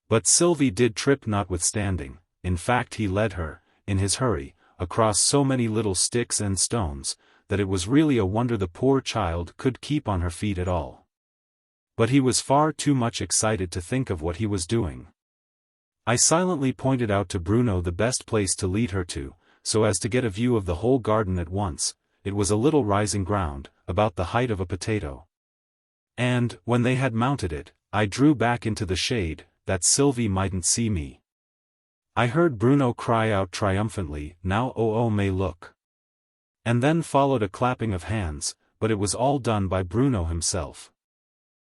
But Sylvie did trip notwithstanding. In fact he led her, in his hurry, across so many little sticks and stones, that it was really a wonder the poor child could keep on her feet at all. But he was far too much excited to think of what he was doing. I silently pointed out to Bruno the best place to lead her to, so as to get a view of the whole garden at once. It was a little rising ground, about the height of a potato. And, when they had mounted it, I drew back into the shade, that Sylvie mightn't see me. I heard Bruno cry out triumphantly, "Now oh may look." And then followed a clapping of hands, but it was all done by Bruno himself.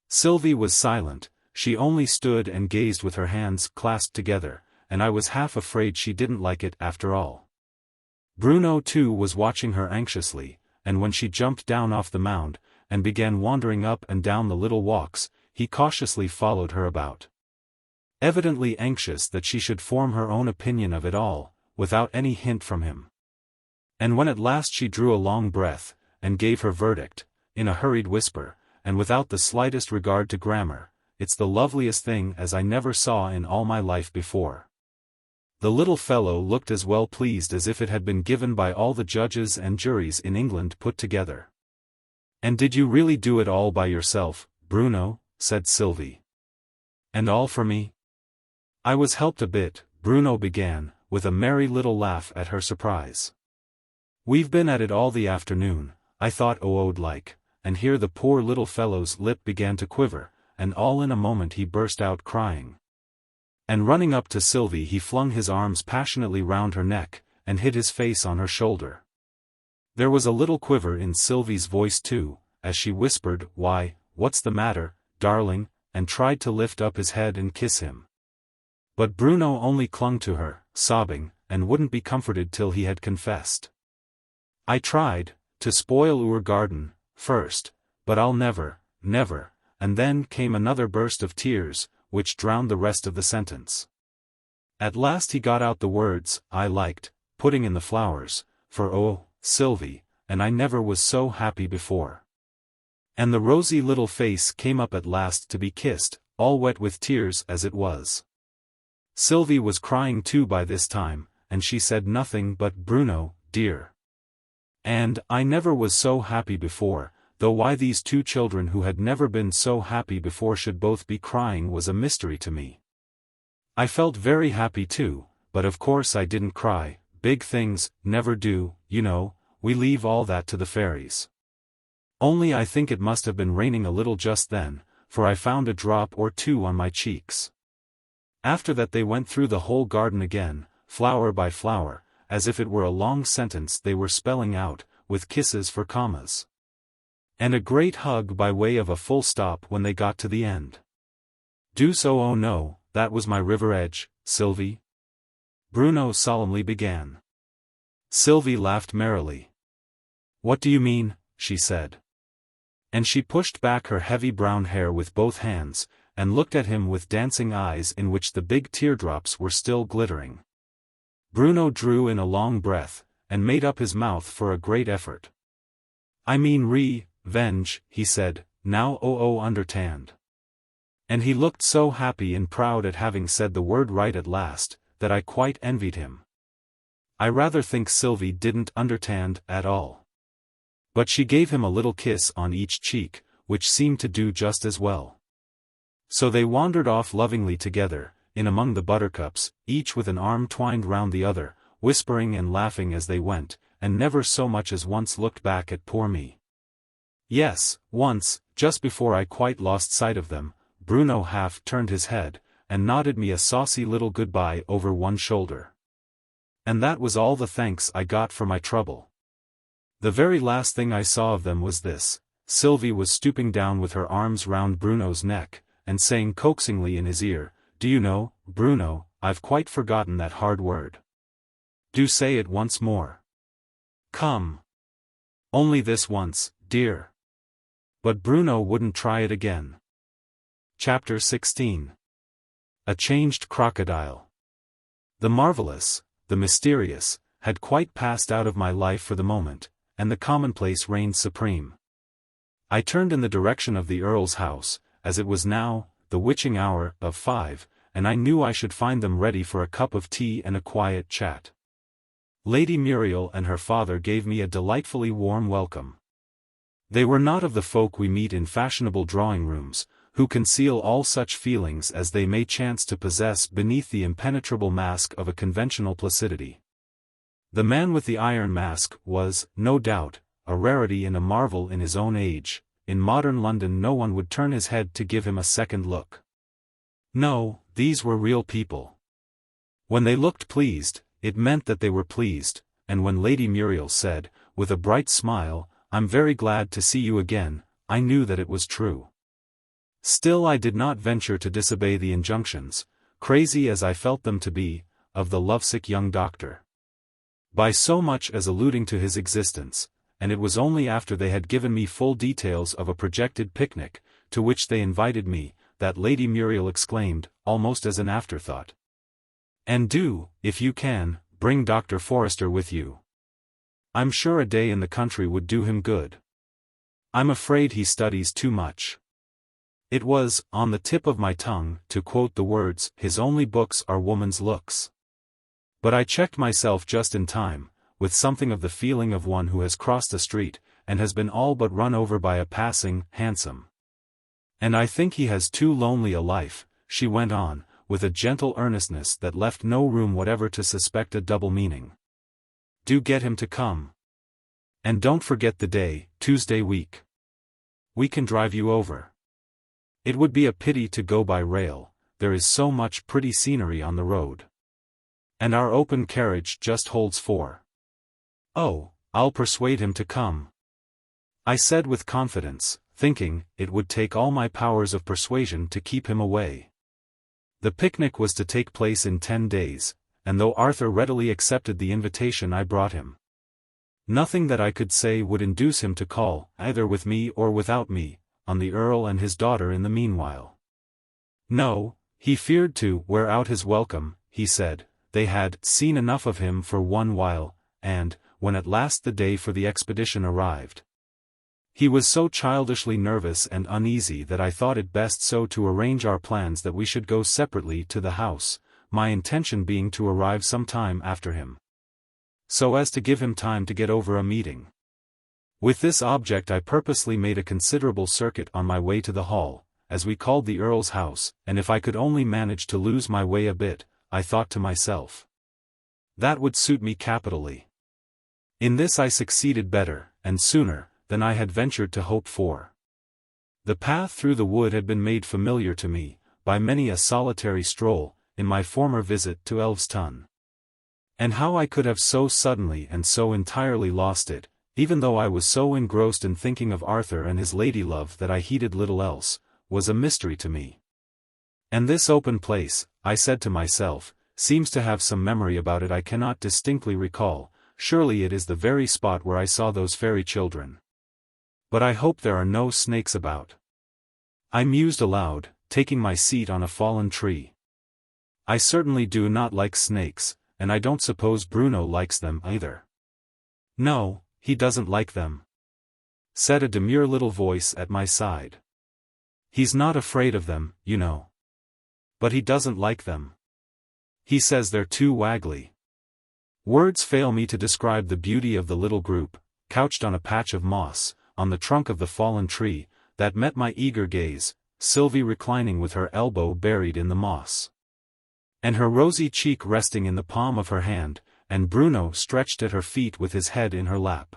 Sylvie was silent, she only stood and gazed with her hands clasped together, and I was half afraid she didn't like it after all. Bruno too was watching her anxiously, and when she jumped down off the mound, and began wandering up and down the little walks, he cautiously followed her about. Evidently anxious that she should form her own opinion of it all, without any hint from him. And when at last she drew a long breath, and gave her verdict, in a hurried whisper, and without the slightest regard to grammar, "It's the loveliest thing as I never saw in all my life before." The little fellow looked as well pleased as if it had been given by all the judges and juries in England put together. "And did you really do it all by yourself, Bruno?" said Sylvie. "And all for me?" "I was helped a bit," Bruno began, with a merry little laugh at her surprise. "We've been at it all the afternoon, I thought O'd like," and here the poor little fellow's lip began to quiver, and all in a moment he burst out crying. And running up to Sylvie he flung his arms passionately round her neck, and hid his face on her shoulder. There was a little quiver in Sylvie's voice too, as she whispered, "Why, what's the matter, darling?" and tried to lift up his head and kiss him. But Bruno only clung to her, sobbing, and wouldn't be comforted till he had confessed. "I tried to spoil our garden first, but I'll never," and then came another burst of tears, which drowned the rest of the sentence. At last he got out the words, "I liked putting in the flowers, for oh, Sylvie, and I never was so happy before." And the rosy little face came up at last to be kissed, all wet with tears as it was. Sylvie was crying too by this time, and she said nothing but "Bruno, dear." And "I never was so happy before," though why these two children who had never been so happy before should both be crying was a mystery to me. I felt very happy too, but of course I didn't cry. Big things never do, you know, we leave all that to the fairies. Only I think it must have been raining a little just then, for I found a drop or two on my cheeks. After that they went through the whole garden again, flower by flower, as if it were a long sentence they were spelling out, with kisses for commas. And a great hug by way of a full stop when they got to the end. "Do so, oh no, that was my river edge, Sylvie," Bruno solemnly began. Sylvie laughed merrily. "What do you mean?" she said. And she pushed back her heavy brown hair with both hands, and looked at him with dancing eyes in which the big teardrops were still glittering. Bruno drew in a long breath, and made up his mouth for a great effort. "I mean revenge," he said, "now understand." And he looked so happy and proud at having said the word right at last, that I quite envied him. I rather think Sylvie didn't understand at all. But she gave him a little kiss on each cheek, which seemed to do just as well. So they wandered off lovingly together, in among the buttercups, each with an arm twined round the other, whispering and laughing as they went, and never so much as once looked back at poor me. Yes, once, just before I quite lost sight of them, Bruno half turned his head, and nodded me a saucy little goodbye over one shoulder. And that was all the thanks I got for my trouble. The very last thing I saw of them was this: Sylvie was stooping down with her arms round Bruno's neck, and saying coaxingly in his ear, "Do you know, Bruno, I've quite forgotten that hard word. Do say it once more. Come. Only this once, dear." But Bruno wouldn't try it again. Chapter 16. A Changed Crocodile. The marvelous, the mysterious, had quite passed out of my life for the moment, and the commonplace reigned supreme. I turned in the direction of the Earl's house, as it was now the witching hour of 5, and I knew I should find them ready for a cup of tea and a quiet chat. Lady Muriel and her father gave me a delightfully warm welcome. They were not of the folk we meet in fashionable drawing-rooms, who conceal all such feelings as they may chance to possess beneath the impenetrable mask of a conventional placidity. The man with the iron mask was, no doubt, a rarity and a marvel in his own age. In modern London no one would turn his head to give him a second look. No, these were real people. When they looked pleased, it meant that they were pleased, and when Lady Muriel said, with a bright smile, "I'm very glad to see you again," I knew that it was true. Still I did not venture to disobey the injunctions, crazy as I felt them to be, of the lovesick young doctor. By so much as alluding to his existence, and it was only after they had given me full details of a projected picnic, to which they invited me, that Lady Muriel exclaimed, almost as an afterthought, "And do, if you can, bring Dr. Forrester with you. I'm sure a day in the country would do him good. I'm afraid he studies too much." It was, on the tip of my tongue, to quote the words, "His only books are woman's looks." But I checked myself just in time, with something of the feeling of one who has crossed a street, and has been all but run over by a passing hansom. "And I think he has too lonely a life," she went on, with a gentle earnestness that left no room whatever to suspect a double meaning. "Do get him to come. And don't forget the day, Tuesday week. We can drive you over. It would be a pity to go by rail, there is so much pretty scenery on the road. And our open carriage just holds 4. Oh, I'll persuade him to come," I said with confidence, thinking, it would take all my powers of persuasion to keep him away. The picnic was to take place in 10 days, and though Arthur readily accepted the invitation I brought him, nothing that I could say would induce him to call, either with me or without me, on the Earl and his daughter in the meanwhile. No, he feared to wear out his welcome, he said. They had seen enough of him for one while, and, when at last the day for the expedition arrived, he was so childishly nervous and uneasy that I thought it best so to arrange our plans that we should go separately to the house, my intention being to arrive some time after him, so as to give him time to get over a meeting. With this object I purposely made a considerable circuit on my way to the hall, as we called the Earl's house, and if I could only manage to lose my way a bit, I thought to myself, that would suit me capitally. In this I succeeded better, and sooner, than I had ventured to hope for. The path through the wood had been made familiar to me, by many a solitary stroll, in my former visit to XVIII. And how I could have so suddenly and so entirely lost it, even though I was so engrossed in thinking of Arthur and his lady-love that I heeded little else, was a mystery to me. And this open place, I said to myself, seems to have some memory about it I cannot distinctly recall. Surely it is the very spot where I saw those fairy children. But I hope there are no snakes about. I mused aloud, taking my seat on a fallen tree. I certainly do not like snakes, and I don't suppose Bruno likes them either. No, he doesn't like them, said a demure little voice at my side. He's not afraid of them, you know. But he doesn't like them. He says they're too waggly. Words fail me to describe the beauty of the little group, couched on a patch of moss, on the trunk of the fallen tree, that met my eager gaze, Sylvie reclining with her elbow buried in the moss, and her rosy cheek resting in the palm of her hand, and Bruno stretched at her feet with his head in her lap.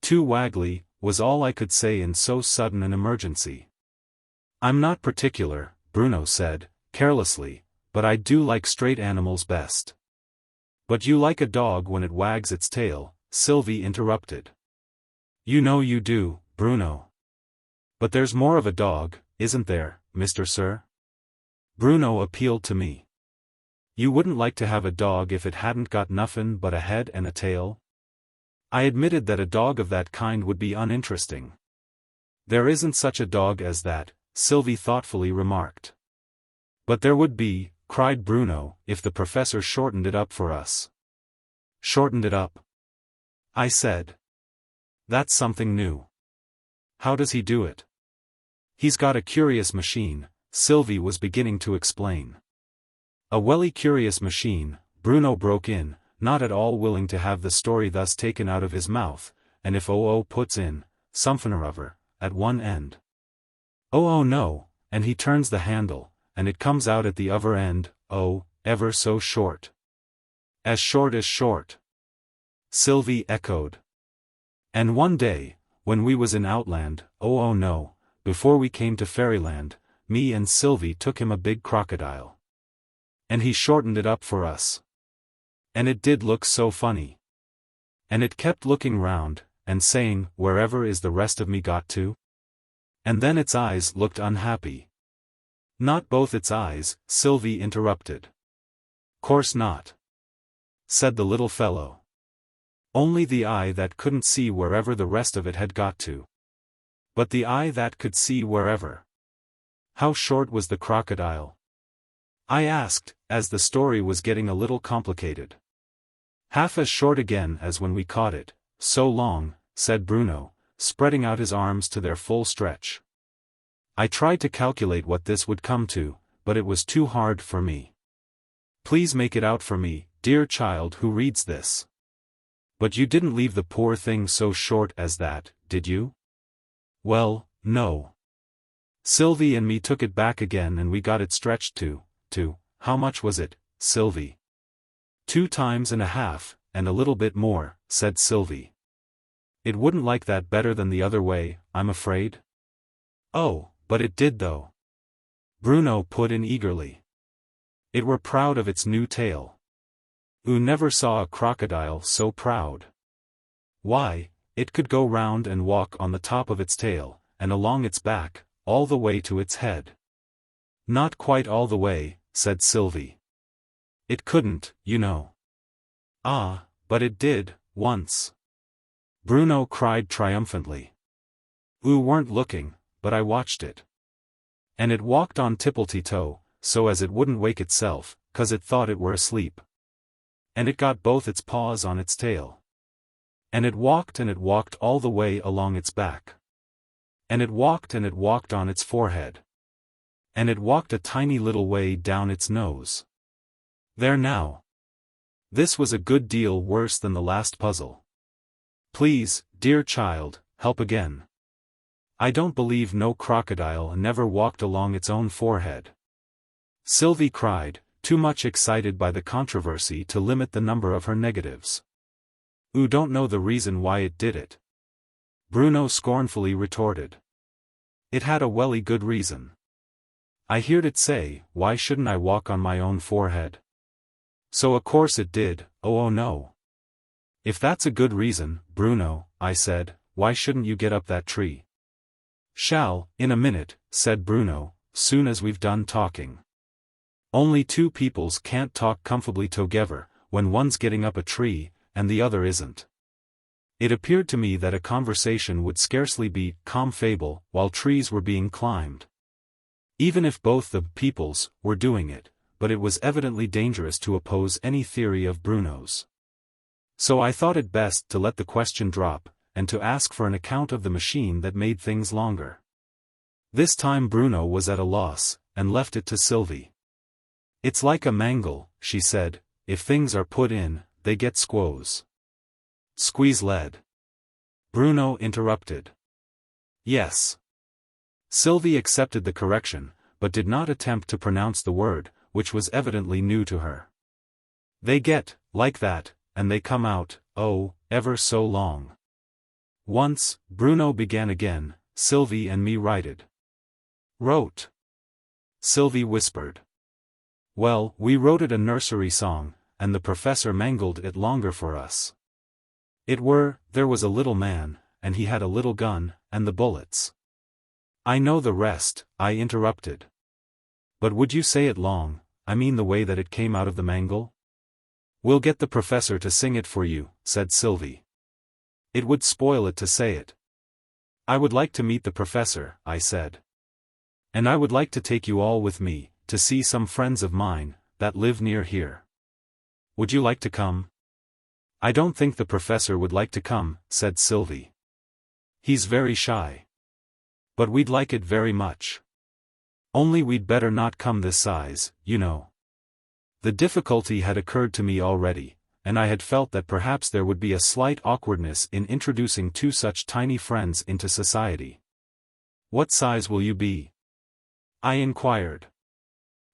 Too waggly, was all I could say in so sudden an emergency. I'm not particular, Bruno said, carelessly, but I do like straight animals best. But you like a dog when it wags its tail, Sylvie interrupted. You know you do, Bruno. But there's more of a dog, isn't there, Mr. Sir? Bruno appealed to me. You wouldn't like to have a dog if it hadn't got nothin' but a head and a tail? I admitted that a dog of that kind would be uninteresting. There isn't such a dog as that, Sylvie thoughtfully remarked. But there would be, cried Bruno, if the professor shortened it up for us. Shortened it up? I said. That's something new. How does he do it? He's got a curious machine, Sylvie was beginning to explain. A welly curious machine, Bruno broke in, not at all willing to have the story thus taken out of his mouth, and if O.O. puts in, something or other, at one end. Oh no, and he turns the handle, and it comes out at the other end, oh, ever so short. As short as short. Sylvie echoed. And one day, when we was in Outland, oh no, before we came to Fairyland, me and Sylvie took him a big crocodile. And he shortened it up for us. And it did look so funny. And it kept looking round, and saying, wherever is the rest of me got to? And then its eyes looked unhappy. Not both its eyes, Sylvie interrupted. Course not, said the little fellow. Only the eye that couldn't see wherever the rest of it had got to. But the eye that could see wherever. How short was the crocodile? I asked, as the story was getting a little complicated. Half as short again as when we caught it. So long, said Bruno, spreading out his arms to their full stretch. I tried to calculate what this would come to, but it was too hard for me. Please make it out for me, dear child who reads this. But you didn't leave the poor thing so short as that, did you? Well, no. Sylvie and me took it back again and we got it stretched to, how much was it, Sylvie? 2 times and a half, and a little bit more, said Sylvie. It wouldn't like that better than the other way, I'm afraid? Oh, but it did though. Bruno put in eagerly. It were proud of its new tail. Oo never saw a crocodile so proud. Why, it could go round and walk on the top of its tail, and along its back, all the way to its head. Not quite all the way, said Sylvie. It couldn't, you know. Ah, but it did, once. Bruno cried triumphantly. Oo weren't looking, but I watched it. And it walked on tipple-toe, so as it wouldn't wake itself, 'cause it thought it were asleep. And it got both its paws on its tail. And it walked all the way along its back. And it walked on its forehead. And it walked a tiny little way down its nose. There now. This was a good deal worse than the last puzzle. Please, dear child, help again. I don't believe no crocodile never walked along its own forehead. Sylvie cried, too much excited by the controversy to limit the number of her negatives. Oo don't know the reason why it did it. Bruno scornfully retorted. It had a welly good reason. I heard it say, why shouldn't I walk on my own forehead? So of course it did, oh no. If that's a good reason, Bruno, I said, why shouldn't you get up that tree? Shall, in a minute, said Bruno, soon as we've done talking. Only 2 peoples can't talk comfortably together, when one's getting up a tree, and the other isn't. It appeared to me that a conversation would scarcely be comfortable while trees were being climbed. Even if both the peoples were doing it, but it was evidently dangerous to oppose any theory of Bruno's. So I thought it best to let the question drop, and to ask for an account of the machine that made things longer. This time Bruno was at a loss, and left it to Sylvie. It's like a mangle, she said, if things are put in, they get squoze. Squeeze lead. Bruno interrupted. Yes. Sylvie accepted the correction, but did not attempt to pronounce the word, which was evidently new to her. They get, like that, and they come out, oh, ever so long. Once, Bruno began again, Sylvie and me wrote. Sylvie whispered. Well, we wrote it a nursery song, and the professor mangled it longer for us. There was a little man, and he had a little gun, and the bullets. I know the rest, I interrupted. But would you say it long, I mean the way that it came out of the mangle? We'll get the professor to sing it for you, said Sylvie. It would spoil it to say it. I would like to meet the professor, I said. And I would like to take you all with me, to see some friends of mine, that live near here. Would you like to come? I don't think the professor would like to come, said Sylvie. He's very shy. But we'd like it very much. Only we'd better not come this size, you know. The difficulty had occurred to me already, and I had felt that perhaps there would be a slight awkwardness in introducing 2 such tiny friends into society. What size will you be? I inquired.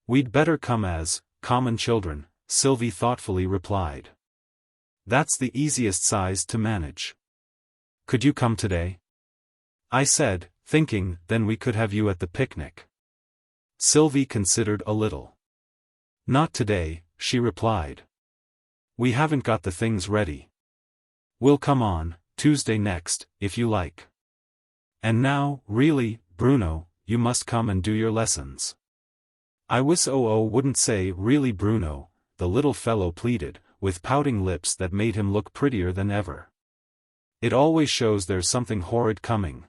We'd better come as common children, Sylvie thoughtfully replied. That's the easiest size to manage. Could you come today? I said, thinking, then we could have you at the picnic. Sylvie considered a little. Not today, she replied. We haven't got the things ready. We'll come on Tuesday next, if you like. And now, really, Bruno, you must come and do your lessons. I wish wouldn't say really Bruno, the little fellow pleaded, with pouting lips that made him look prettier than ever. It always shows there's something horrid coming.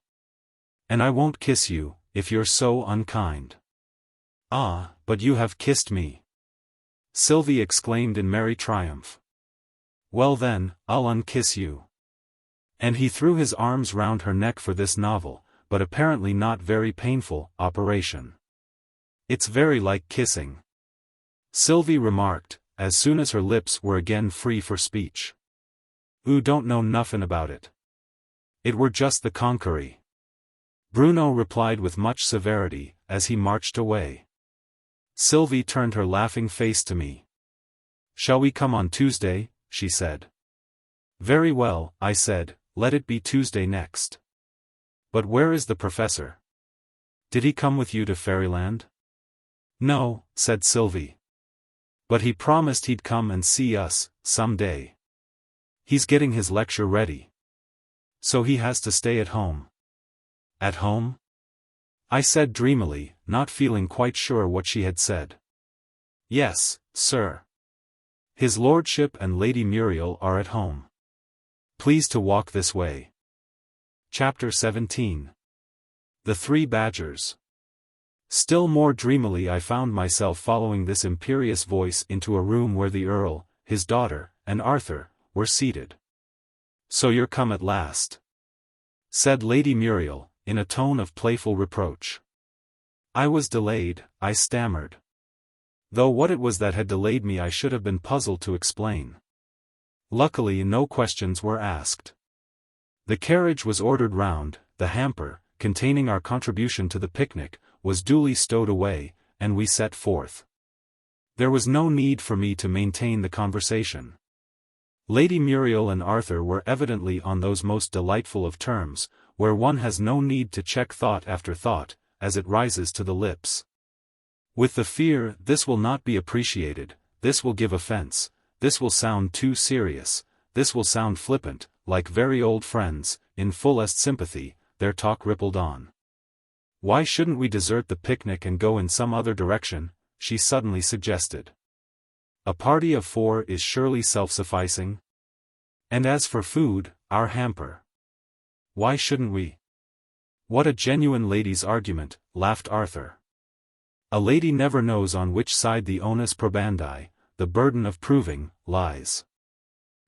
And I won't kiss you, if you're so unkind. Ah, but you have kissed me. Sylvie exclaimed in merry triumph. Well then, I'll unkiss you. And he threw his arms round her neck for this novel, but apparently not very painful, operation. It's very like kissing, Sylvie remarked, as soon as her lips were again free for speech. Oo don't know nuffin about it. It were just the conquery. Bruno replied with much severity, as he marched away. Sylvie turned her laughing face to me. Shall we come on Tuesday? She said. Very well, I said, let it be Tuesday next. But where is the professor? Did he come with you to Fairyland? No, said Sylvie. But he promised he'd come and see us, some day. He's getting his lecture ready. So he has to stay at home. At home? I said dreamily, not feeling quite sure what she had said. Yes, sir. His lordship and Lady Muriel are at home. Please to walk this way. Chapter 17. The Three Badgers. Still more dreamily I found myself following this imperious voice into a room where the Earl, his daughter, and Arthur, were seated. So you're come at last, said Lady Muriel, in a tone of playful reproach. I was delayed, I stammered. Though what it was that had delayed me I should have been puzzled to explain. Luckily no questions were asked. The carriage was ordered round, the hamper, containing our contribution to the picnic, was duly stowed away, and we set forth. There was no need for me to maintain the conversation. Lady Muriel and Arthur were evidently on those most delightful of terms, where one has no need to check thought after thought, as it rises to the lips. With the fear, this will not be appreciated, this will give offense, this will sound too serious, this will sound flippant, like very old friends, in fullest sympathy, their talk rippled on. Why shouldn't we desert the picnic and go in some other direction, she suddenly suggested. A party of 4 is surely self-sufficing. And as for food, our hamper. Why shouldn't we? What a genuine lady's argument, laughed Arthur. A lady never knows on which side the onus probandi, the burden of proving, lies.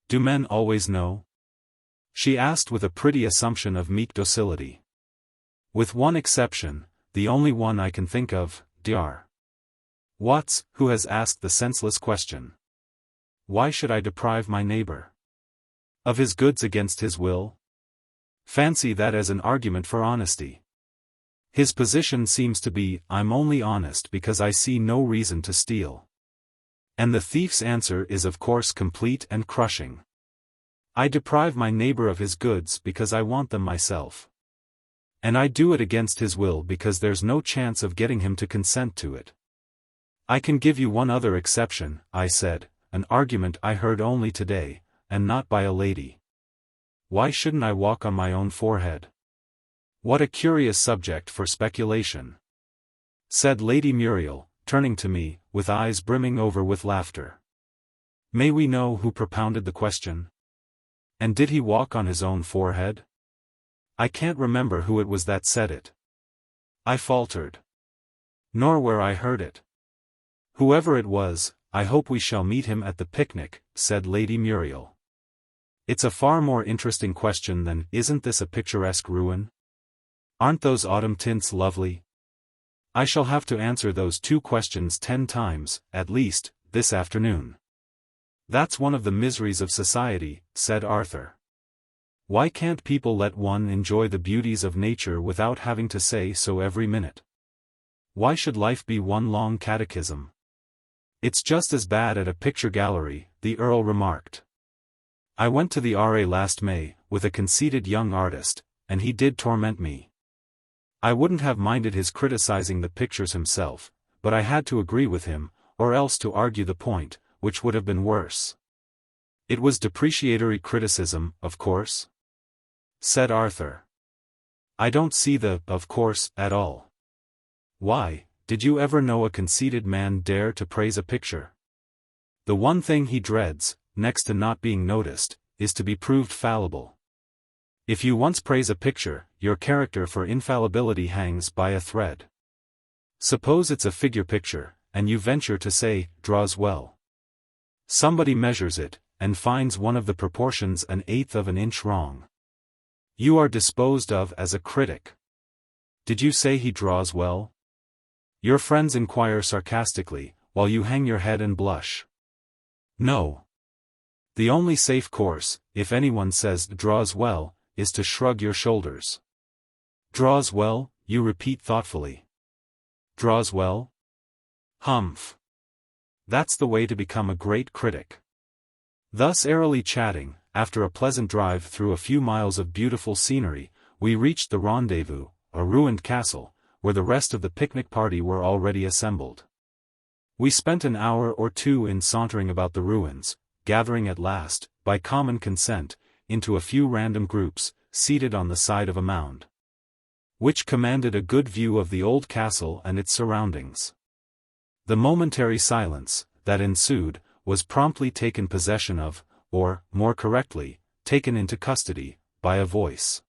Do men always know? She asked with a pretty assumption of meek docility. With one exception, the only one I can think of, Dr. Watts, who has asked the senseless question. Why should I deprive my neighbor of his goods against his will? Fancy that as an argument for honesty. His position seems to be, I'm only honest because I see no reason to steal. And the thief's answer is of course complete and crushing. I deprive my neighbor of his goods because I want them myself. And I do it against his will because there's no chance of getting him to consent to it. I can give you one other exception, I said, an argument I heard only today, and not by a lady. Why shouldn't I walk on my own forehead? What a curious subject for speculation, said Lady Muriel, turning to me, with eyes brimming over with laughter. May we know who propounded the question? And did he walk on his own forehead? I can't remember who it was that said it. I faltered. Nor where I heard it. Whoever it was, I hope we shall meet him at the picnic, said Lady Muriel. It's a far more interesting question than, isn't this a picturesque ruin? Aren't those autumn tints lovely? I shall have to answer those 2 questions 10 times, at least, this afternoon. That's one of the miseries of society, said Arthur. Why can't people let one enjoy the beauties of nature without having to say so every minute? Why should life be one long catechism? It's just as bad at a picture gallery, the Earl remarked. I went to the RA last May, with a conceited young artist, and he did torment me. I wouldn't have minded his criticizing the pictures himself, but I had to agree with him, or else to argue the point, which would have been worse. It was depreciatory criticism, of course? Said Arthur. I don't see the "of course" at all. Why, did you ever know a conceited man dare to praise a picture? The one thing he dreads, next to not being noticed, is to be proved fallible. If you once praise a picture, your character for infallibility hangs by a thread. Suppose it's a figure picture, and you venture to say, draws well. Somebody measures it, and finds one of the proportions 1/8 of an inch wrong. You are disposed of as a critic. Did you say he draws well? Your friends inquire sarcastically, while you hang your head and blush. No. The only safe course, if anyone says draws well, is to shrug your shoulders. Draws well, you repeat thoughtfully. Draws well? Humph. That's the way to become a great critic. Thus airily chatting, after a pleasant drive through a few miles of beautiful scenery, we reached the rendezvous, a ruined castle, where the rest of the picnic party were already assembled. We spent an hour or two in sauntering about the ruins, gathering at last, by common consent, into a few random groups, seated on the side of a mound, which commanded a good view of the old castle and its surroundings. The momentary silence that ensued was promptly taken possession of, or, more correctly, taken into custody, by a voice.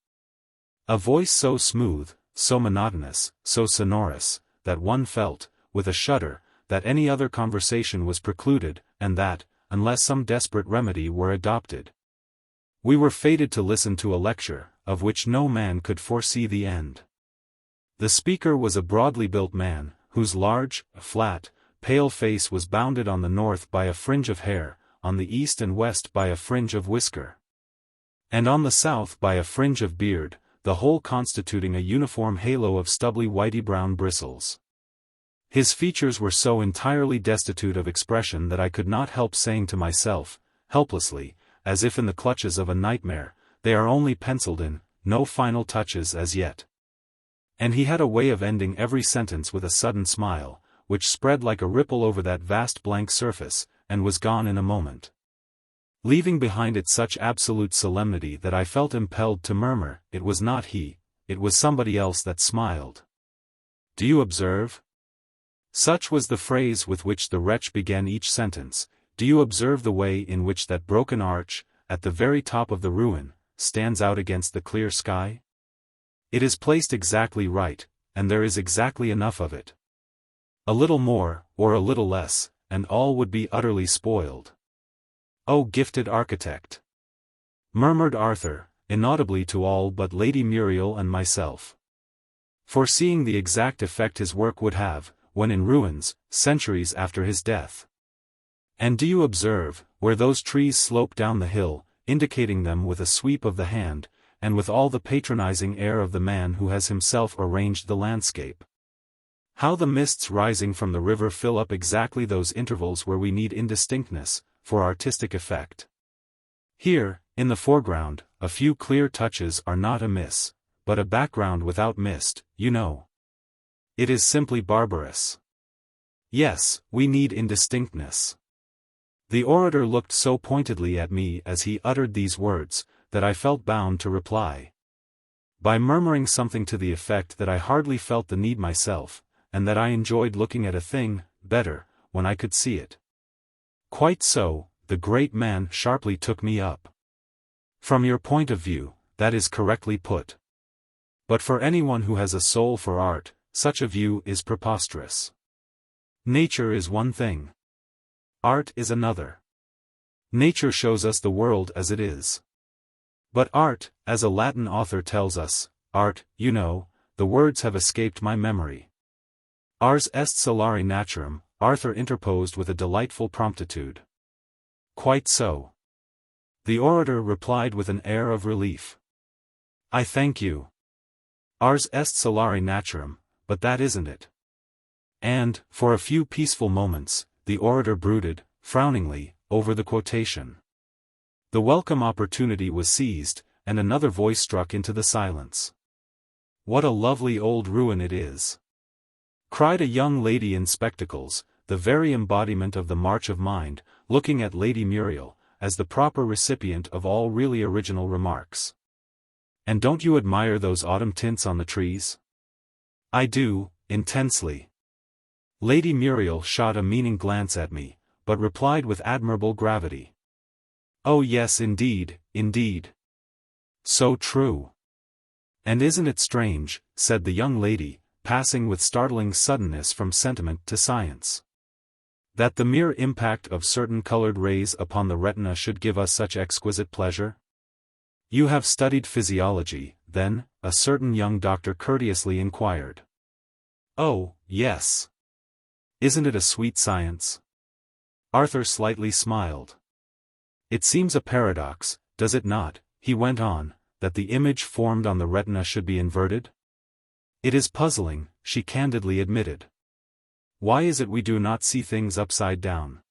A voice so smooth, so monotonous, so sonorous, that one felt, with a shudder, that any other conversation was precluded, and that, unless some desperate remedy were adopted, we were fated to listen to a lecture, of which no man could foresee the end. The speaker was a broadly built man, whose large, flat, pale face was bounded on the north by a fringe of hair, on the east and west by a fringe of whisker, and on the south by a fringe of beard, the whole constituting a uniform halo of stubbly whitey-brown bristles. His features were so entirely destitute of expression that I could not help saying to myself, helplessly, as if in the clutches of a nightmare, they are only penciled in, no final touches as yet. And he had a way of ending every sentence with a sudden smile, which spread like a ripple over that vast blank surface, and was gone in a moment, leaving behind it such absolute solemnity that I felt impelled to murmur, it was not he, it was somebody else that smiled. Do you observe? Such was the phrase with which the wretch began each sentence. Do you observe the way in which that broken arch, at the very top of the ruin, stands out against the clear sky? It is placed exactly right, and there is exactly enough of it. A little more, or a little less, and all would be utterly spoiled. O gifted architect! Murmured Arthur, inaudibly to all but Lady Muriel and myself, foreseeing the exact effect his work would have, when in ruins, centuries after his death. And do you observe, where those trees slope down the hill, indicating them with a sweep of the hand, and with all the patronizing air of the man who has himself arranged the landscape? How the mists rising from the river fill up exactly those intervals where we need indistinctness, for artistic effect. Here, in the foreground, a few clear touches are not amiss, but a background without mist, you know. It is simply barbarous. Yes, we need indistinctness. The orator looked so pointedly at me as he uttered these words, that I felt bound to reply by murmuring something to the effect that I hardly felt the need myself, and that I enjoyed looking at a thing, better, when I could see it. Quite so, the great man sharply took me up. From your point of view, that is correctly put. But for anyone who has a soul for art, such a view is preposterous. Nature is one thing. Art is another. Nature shows us the world as it is. But art, as a Latin author tells us, art, you know, the words have escaped my memory. Ars est solari naturam, Arthur interposed with a delightful promptitude. Quite so. The orator replied with an air of relief. I thank you. Ars est solari naturam, but that isn't it. And, for a few peaceful moments, the orator brooded, frowningly, over the quotation. The welcome opportunity was seized, and another voice struck into the silence. "What a lovely old ruin it is!" cried a young lady in spectacles, the very embodiment of the march of mind, looking at Lady Muriel, as the proper recipient of all really original remarks. "And don't you admire those autumn tints on the trees?" "I do, intensely." Lady Muriel shot a meaning glance at me, but replied with admirable gravity. "Oh yes, indeed, indeed. So true." "And isn't it strange," said the young lady, passing with startling suddenness from sentiment to science, "that the mere impact of certain colored rays upon the retina should give us such exquisite pleasure?" "You have studied physiology, then?" a certain young doctor courteously inquired. "Oh, yes. Isn't it a sweet science?" Arthur slightly smiled. "It seems a paradox, does it not," he went on, "that the image formed on the retina should be inverted?" "It is puzzling," she candidly admitted. "Why is it we do not see things upside down?"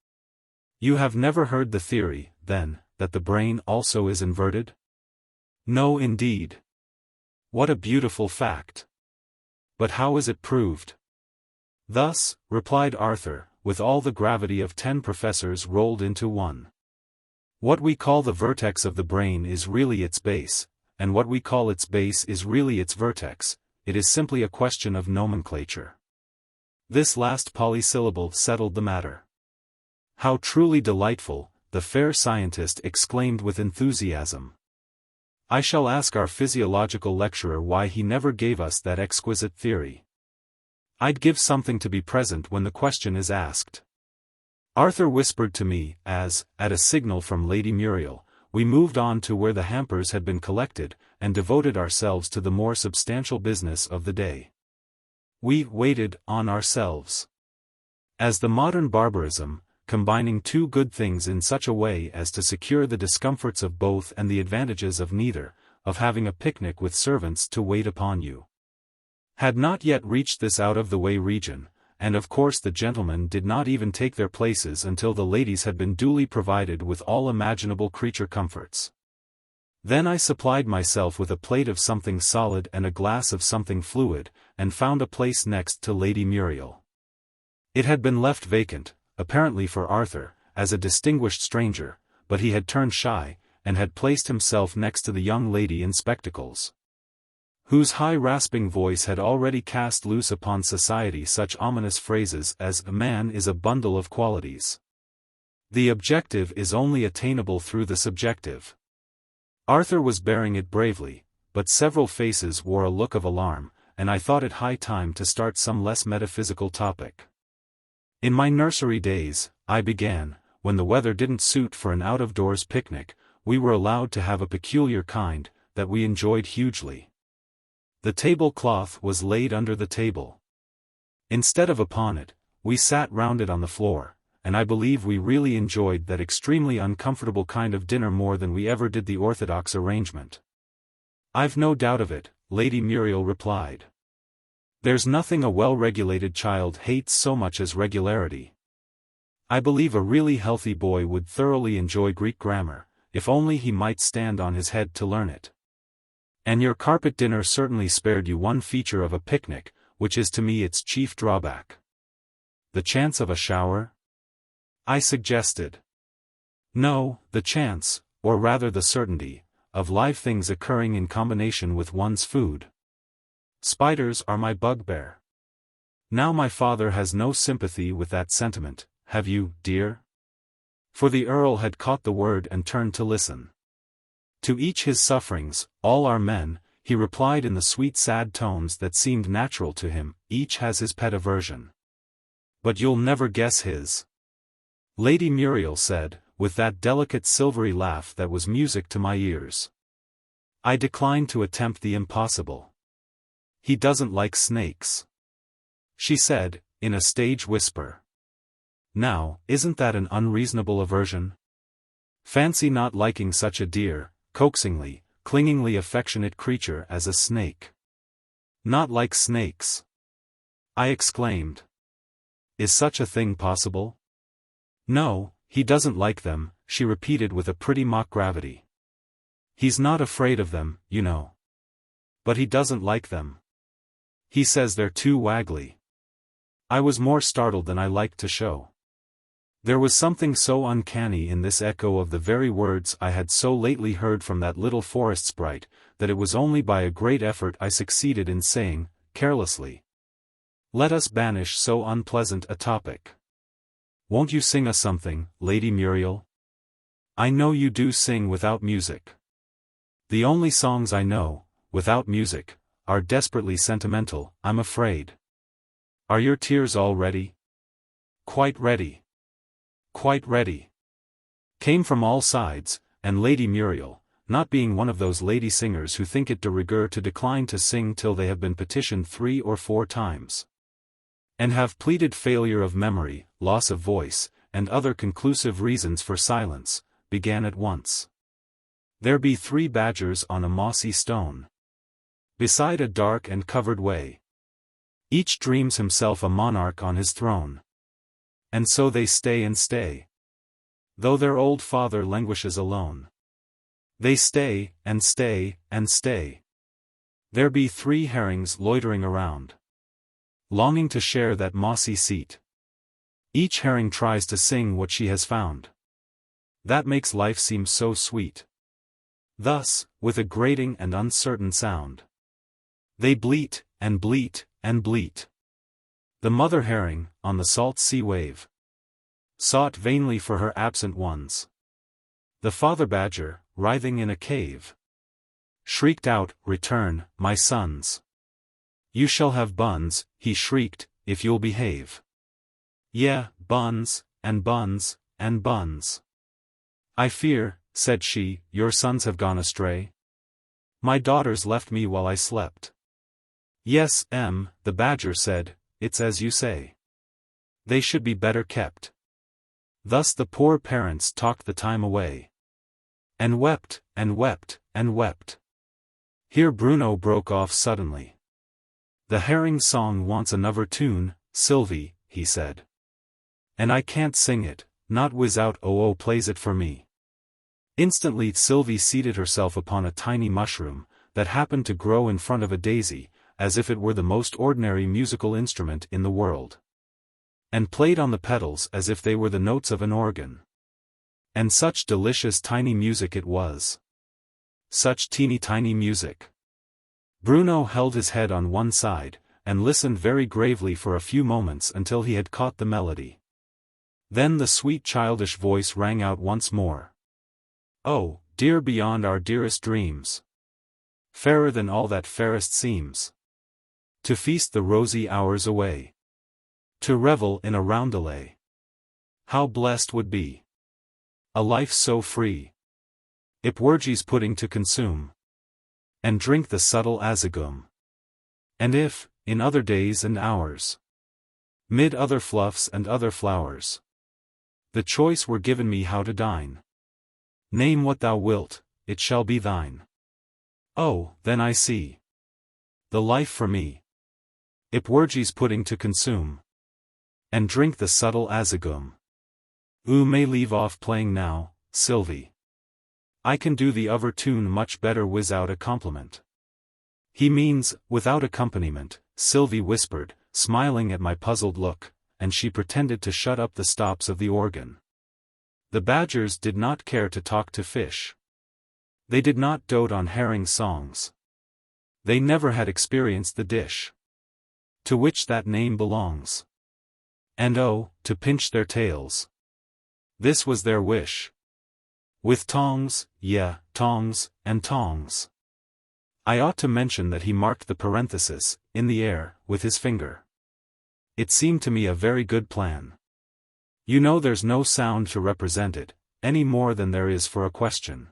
"You have never heard the theory, then, that the brain also is inverted?" "No indeed." "What a beautiful fact! But how is it proved?" "Thus," replied Arthur, with all the gravity of 10 professors rolled into one. "What we call the vertex of the brain is really its base, and what we call its base is really its vertex. It is simply a question of nomenclature." This last polysyllable settled the matter. "How truly delightful," the fair scientist exclaimed with enthusiasm. "I shall ask our physiological lecturer why he never gave us that exquisite theory. I'd give something to be present when the question is asked." Arthur whispered to me as, at a signal from Lady Muriel, we moved on to where the hampers had been collected, and devoted ourselves to the more substantial business of the day. We waited on ourselves. As the modern barbarism, combining two good things in such a way as to secure the discomforts of both and the advantages of neither, of having a picnic with servants to wait upon you, had not yet reached this out-of-the-way region, and of course the gentlemen did not even take their places until the ladies had been duly provided with all imaginable creature comforts. Then I supplied myself with a plate of something solid and a glass of something fluid, and found a place next to Lady Muriel. It had been left vacant, apparently for Arthur, as a distinguished stranger, but he had turned shy, and had placed himself next to the young lady in spectacles, whose high rasping voice had already cast loose upon society such ominous phrases as "a man is a bundle of qualities." The objective is only attainable through the subjective. Arthur was bearing it bravely, but several faces wore a look of alarm, and I thought it high time to start some less metaphysical topic. "In my nursery days," I began, "when the weather didn't suit for an out-of-doors picnic, we were allowed to have a peculiar kind, that we enjoyed hugely. The tablecloth was laid under the table. Instead of upon it, we sat round it on the floor, and I believe we really enjoyed that extremely uncomfortable kind of dinner more than we ever did the orthodox arrangement." "I've no doubt of it," Lady Muriel replied. "There's nothing a well-regulated child hates so much as regularity. I believe a really healthy boy would thoroughly enjoy Greek grammar, if only he might stand on his head to learn it. And your carpet dinner certainly spared you one feature of a picnic, which is to me its chief drawback." "The chance of a shower?" I suggested. "No, the chance, or rather the certainty, of live things occurring in combination with one's food. Spiders are my bugbear. Now my father has no sympathy with that sentiment, have you, dear?" For the Earl had caught the word and turned to listen. "To each his sufferings, all are men," he replied in the sweet sad tones that seemed natural to him, "each has his pet aversion. But you'll never guess his," Lady Muriel said, with that delicate silvery laugh that was music to my ears. I declined to attempt the impossible. "He doesn't like snakes," she said, in a stage whisper. Now, isn't that an unreasonable aversion? Fancy not liking such a dear, coaxingly, clingingly affectionate creature as a snake. "Not like snakes!" I exclaimed. "Is such a thing possible?" "No," He doesn't like them, she repeated with a pretty mock gravity. He's not afraid of them, you know. But he doesn't like them. He says they're too waggly. I was more startled than I liked to show. There was something so uncanny in this echo of the very words I had so lately heard from that little forest sprite, that it was only by a great effort I succeeded in saying, carelessly, "Let us banish so unpleasant a topic. Won't you sing us something, Lady Muriel? I know you do sing without music. The only songs I know, without music, are desperately sentimental, I'm afraid. Are your tears all ready?" "Quite ready. Quite ready," came from all sides, and Lady Muriel, not being one of those lady singers who think it de rigueur to decline to sing till they have been petitioned 3 or 4 times, and have pleaded failure of memory, loss of voice, and other conclusive reasons for silence, began at once. "There be 3 badgers on a mossy stone, beside a dark and covered way. Each dreams himself a monarch on his throne. And so they stay and stay, though their old father languishes alone. They stay, and stay, and stay. There be 3 herrings loitering around, longing to share that mossy seat. Each herring tries to sing what she has found. That makes life seem so sweet. Thus, with a grating and uncertain sound, they bleat, and bleat, and bleat. The mother herring, on the salt sea wave, sought vainly for her absent ones. The father badger, writhing in a cave, shrieked out, 'Return, my sons. You shall have buns,' he shrieked, 'if you'll behave.' Yeah, buns, and buns, and buns. 'I fear,' said she, 'your sons have gone astray. My daughters left me while I slept.' 'Yes, the badger said, 'it's as you say. They should be better kept.' Thus the poor parents talked the time away, and wept, and wept, and wept." Here Bruno broke off suddenly. "The herring song wants another tune, Sylvie," he said. "And I can't sing it, not without Oo plays it for me." Instantly Sylvie seated herself upon a tiny mushroom, that happened to grow in front of a daisy, as if it were the most ordinary musical instrument in the world, and played on the petals as if they were the notes of an organ. And such delicious tiny music it was. Such teeny tiny music. Bruno held his head on one side, and listened very gravely for a few moments until he had caught the melody. Then the sweet childish voice rang out once more. "Oh, dear beyond our dearest dreams. Fairer than all that fairest seems. To feast the rosy hours away. To revel in a roundelay. How blessed would be a life so free. Ipwergie's pudding to consume, and drink the subtle azagum. And if, in other days and hours, mid other fluffs and other flowers, the choice were given me how to dine. Name what thou wilt, it shall be thine. Oh, then I see the life for me. Ipwergie's pudding to consume, and drink the subtle azagum. Oo may leave off playing now, Sylvie. I can do the other tune much better without a compliment." "He means, without accompaniment," Sylvie whispered, smiling at my puzzled look, and she pretended to shut up the stops of the organ. The badgers did not care to talk to fish. They did not dote on herring songs. They never had experienced the dish to which that name belongs. And oh, to pinch their tails. This was their wish. With tongs, yeah, tongs, and tongs. I ought to mention that he marked the parenthesis, in the air, with his finger. It seemed to me a very good plan. You know there's no sound to represent it, any more than there is for a question.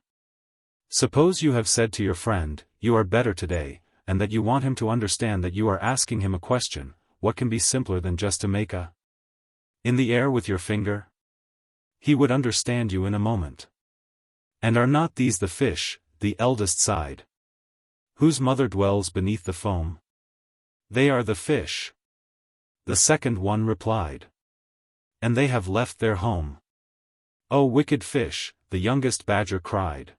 Suppose you have said to your friend, "You are better today," and that you want him to understand that you are asking him a question, what can be simpler than just to make a in the air with your finger? He would understand you in a moment. And are not these the fish, the eldest sighed, whose mother dwells beneath the foam? They are the fish. The second one replied. And they have left their home. "Oh wicked fish," the youngest badger cried.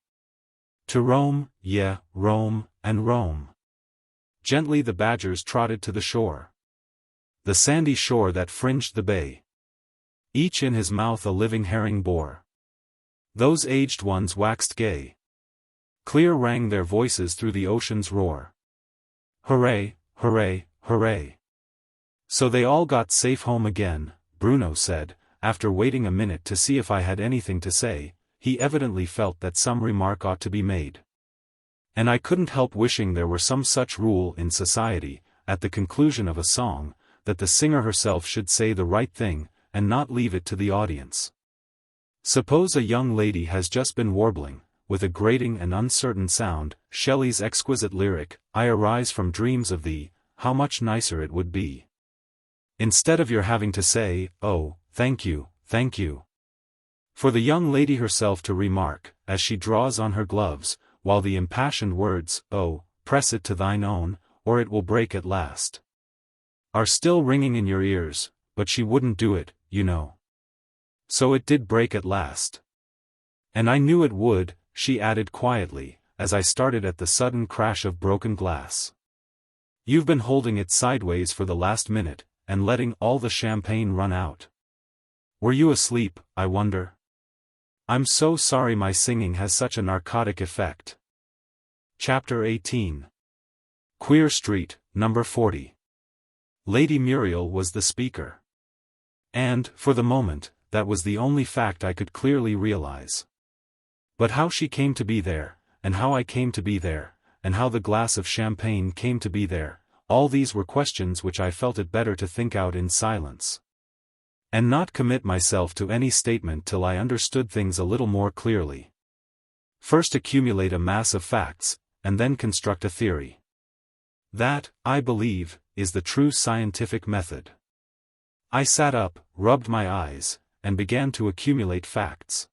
"To Rome, yeah, Rome, and Rome." Gently the badgers trotted to the shore. The sandy shore that fringed the bay. Each in his mouth a living herring bore. Those aged ones waxed gay. Clear rang their voices through the ocean's roar. Hooray, hooray, hooray. "So they all got safe home again," Bruno said, after waiting a minute to see if I had anything to say. He evidently felt that some remark ought to be made. And I couldn't help wishing there were some such rule in society, at the conclusion of a song, that the singer herself should say the right thing, and not leave it to the audience. Suppose a young lady has just been warbling, with a grating and uncertain sound, Shelley's exquisite lyric, "I arise from dreams of thee," how much nicer it would be. Instead of your having to say, "Oh, thank you, thank you." For the young lady herself to remark, as she draws on her gloves, while the impassioned words, "Oh, press it to thine own, or it will break at last," are still ringing in your ears, but she wouldn't do it, you know. So it did break at last. "And I knew it would," she added quietly, as I started at the sudden crash of broken glass. "You've been holding it sideways for the last minute, and letting all the champagne run out. Were you asleep, I wonder? I'm so sorry my singing has such a narcotic effect." Chapter 18. Queer Street, number 40. Lady Muriel was the speaker. And, for the moment, that was the only fact I could clearly realize. But how she came to be there, and how I came to be there, and how the glass of champagne came to be there, all these were questions which I felt it better to think out in silence. And not commit myself to any statement till I understood things a little more clearly. First accumulate a mass of facts, and then construct a theory. That, I believe, is the true scientific method. I sat up, rubbed my eyes, and began to accumulate facts.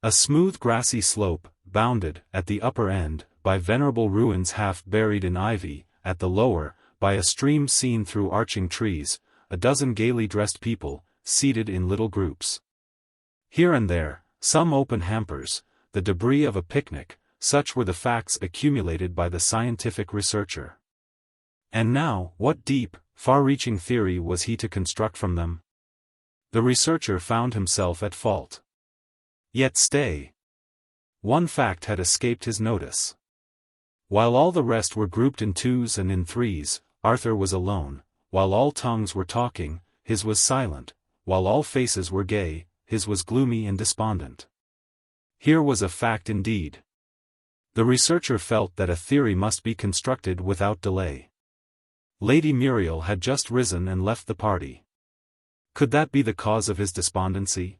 A smooth grassy slope, bounded, at the upper end, by venerable ruins half buried in ivy, at the lower, by a stream seen through arching trees, a dozen gaily dressed people, seated in little groups. Here and there, some open hampers, the debris of a picnic, such were the facts accumulated by the scientific researcher. And now, what deep, far-reaching theory was he to construct from them? The researcher found himself at fault. Yet stay. One fact had escaped his notice. While all the rest were grouped in twos and in threes, Arthur was alone. While all tongues were talking, his was silent. While all faces were gay, his was gloomy and despondent. Here was a fact indeed. The researcher felt that a theory must be constructed without delay. Lady Muriel had just risen and left the party. Could that be the cause of his despondency?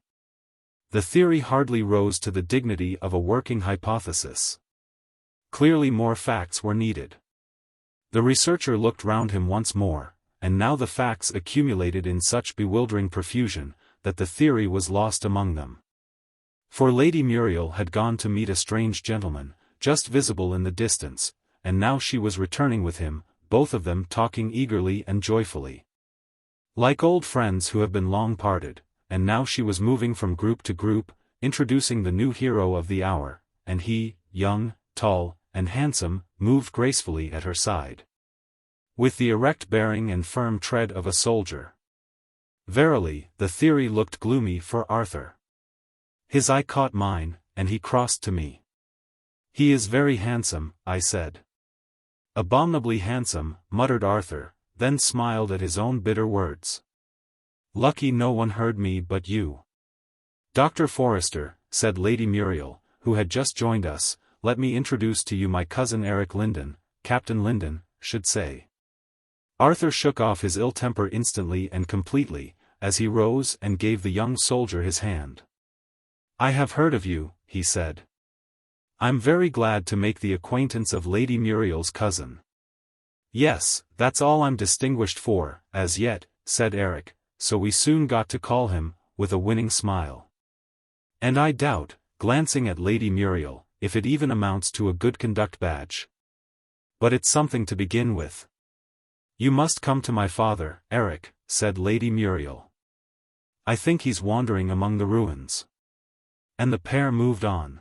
The theory hardly rose to the dignity of a working hypothesis. Clearly more facts were needed. The researcher looked round him once more, and now the facts accumulated in such bewildering profusion, that the theory was lost among them. For Lady Muriel had gone to meet a strange gentleman, just visible in the distance, and now she was returning with him, both of them talking eagerly and joyfully. Like old friends who have been long parted, and now she was moving from group to group, introducing the new hero of the hour, and he, young, tall, and handsome, moved gracefully at her side. With the erect bearing and firm tread of a soldier. Verily, the theory looked gloomy for Arthur. His eye caught mine, and he crossed to me. "He is very handsome," I said. "Abominably handsome," muttered Arthur, then smiled at his own bitter words. "Lucky no one heard me but you." "Dr. Forrester," said Lady Muriel, who had just joined us, "let me introduce to you my cousin Eric Linden, Captain Linden, should say." Arthur shook off his ill temper instantly and completely, as he rose and gave the young soldier his hand. "I have heard of you," he said. "I'm very glad to make the acquaintance of Lady Muriel's cousin." "Yes, that's all I'm distinguished for, as yet," said Eric, so we soon got to call him, with a winning smile. "And I doubt," glancing at Lady Muriel, "if it even amounts to a good conduct badge. But it's something to begin with." "You must come to my father, Eric," said Lady Muriel. "I think he's wandering among the ruins." And the pair moved on.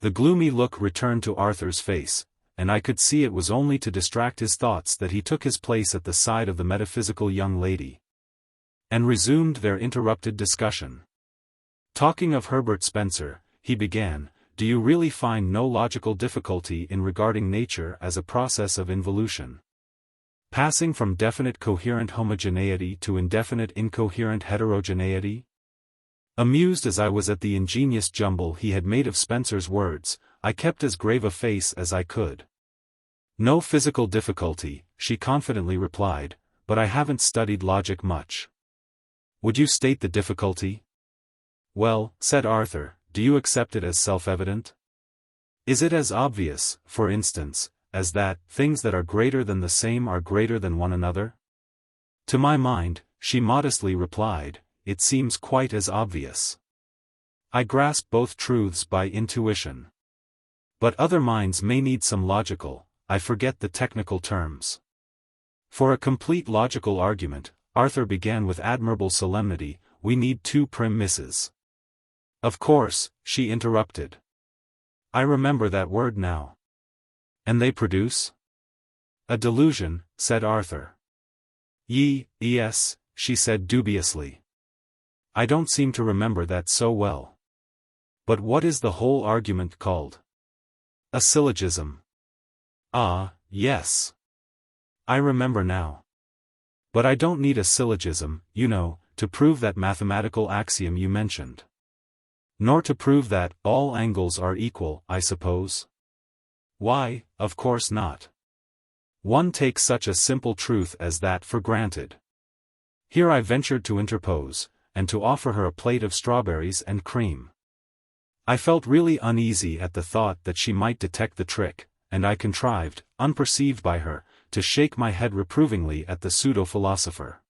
The gloomy look returned to Arthur's face, and I could see it was only to distract his thoughts that he took his place at the side of the metaphysical young lady, and resumed their interrupted discussion. Talking of Herbert Spencer, he began, do you really find no logical difficulty in regarding nature as a process of involution, passing from definite coherent homogeneity to indefinite incoherent heterogeneity? Amused as I was at the ingenious jumble he had made of Spencer's words, I kept as grave a face as I could. No physical difficulty, she confidently replied, but I haven't studied logic much. Would you state the difficulty? Well, said Arthur, do you accept it as self-evident? Is it as obvious, for instance, as that things that are greater than the same are greater than one another? To my mind, she modestly replied, it seems quite as obvious. I grasp both truths by intuition. But other minds may need some logical, I forget the technical terms. For a complete logical argument, Arthur began with admirable solemnity, we need two premises. Of course, she interrupted. I remember that word now. And they produce? A delusion, said Arthur. Yes, she said dubiously. I don't seem to remember that so well. But what is the whole argument called? A syllogism. Ah, yes. I remember now. But I don't need a syllogism, you know, to prove that mathematical axiom you mentioned. Nor to prove that all angles are equal, I suppose. Why, of course not. One takes such a simple truth as that for granted. Here I ventured to interpose, and to offer her a plate of strawberries and cream. I felt really uneasy at the thought that she might detect the trick, and I contrived, unperceived by her, to shake my head reprovingly at the pseudo-philosopher.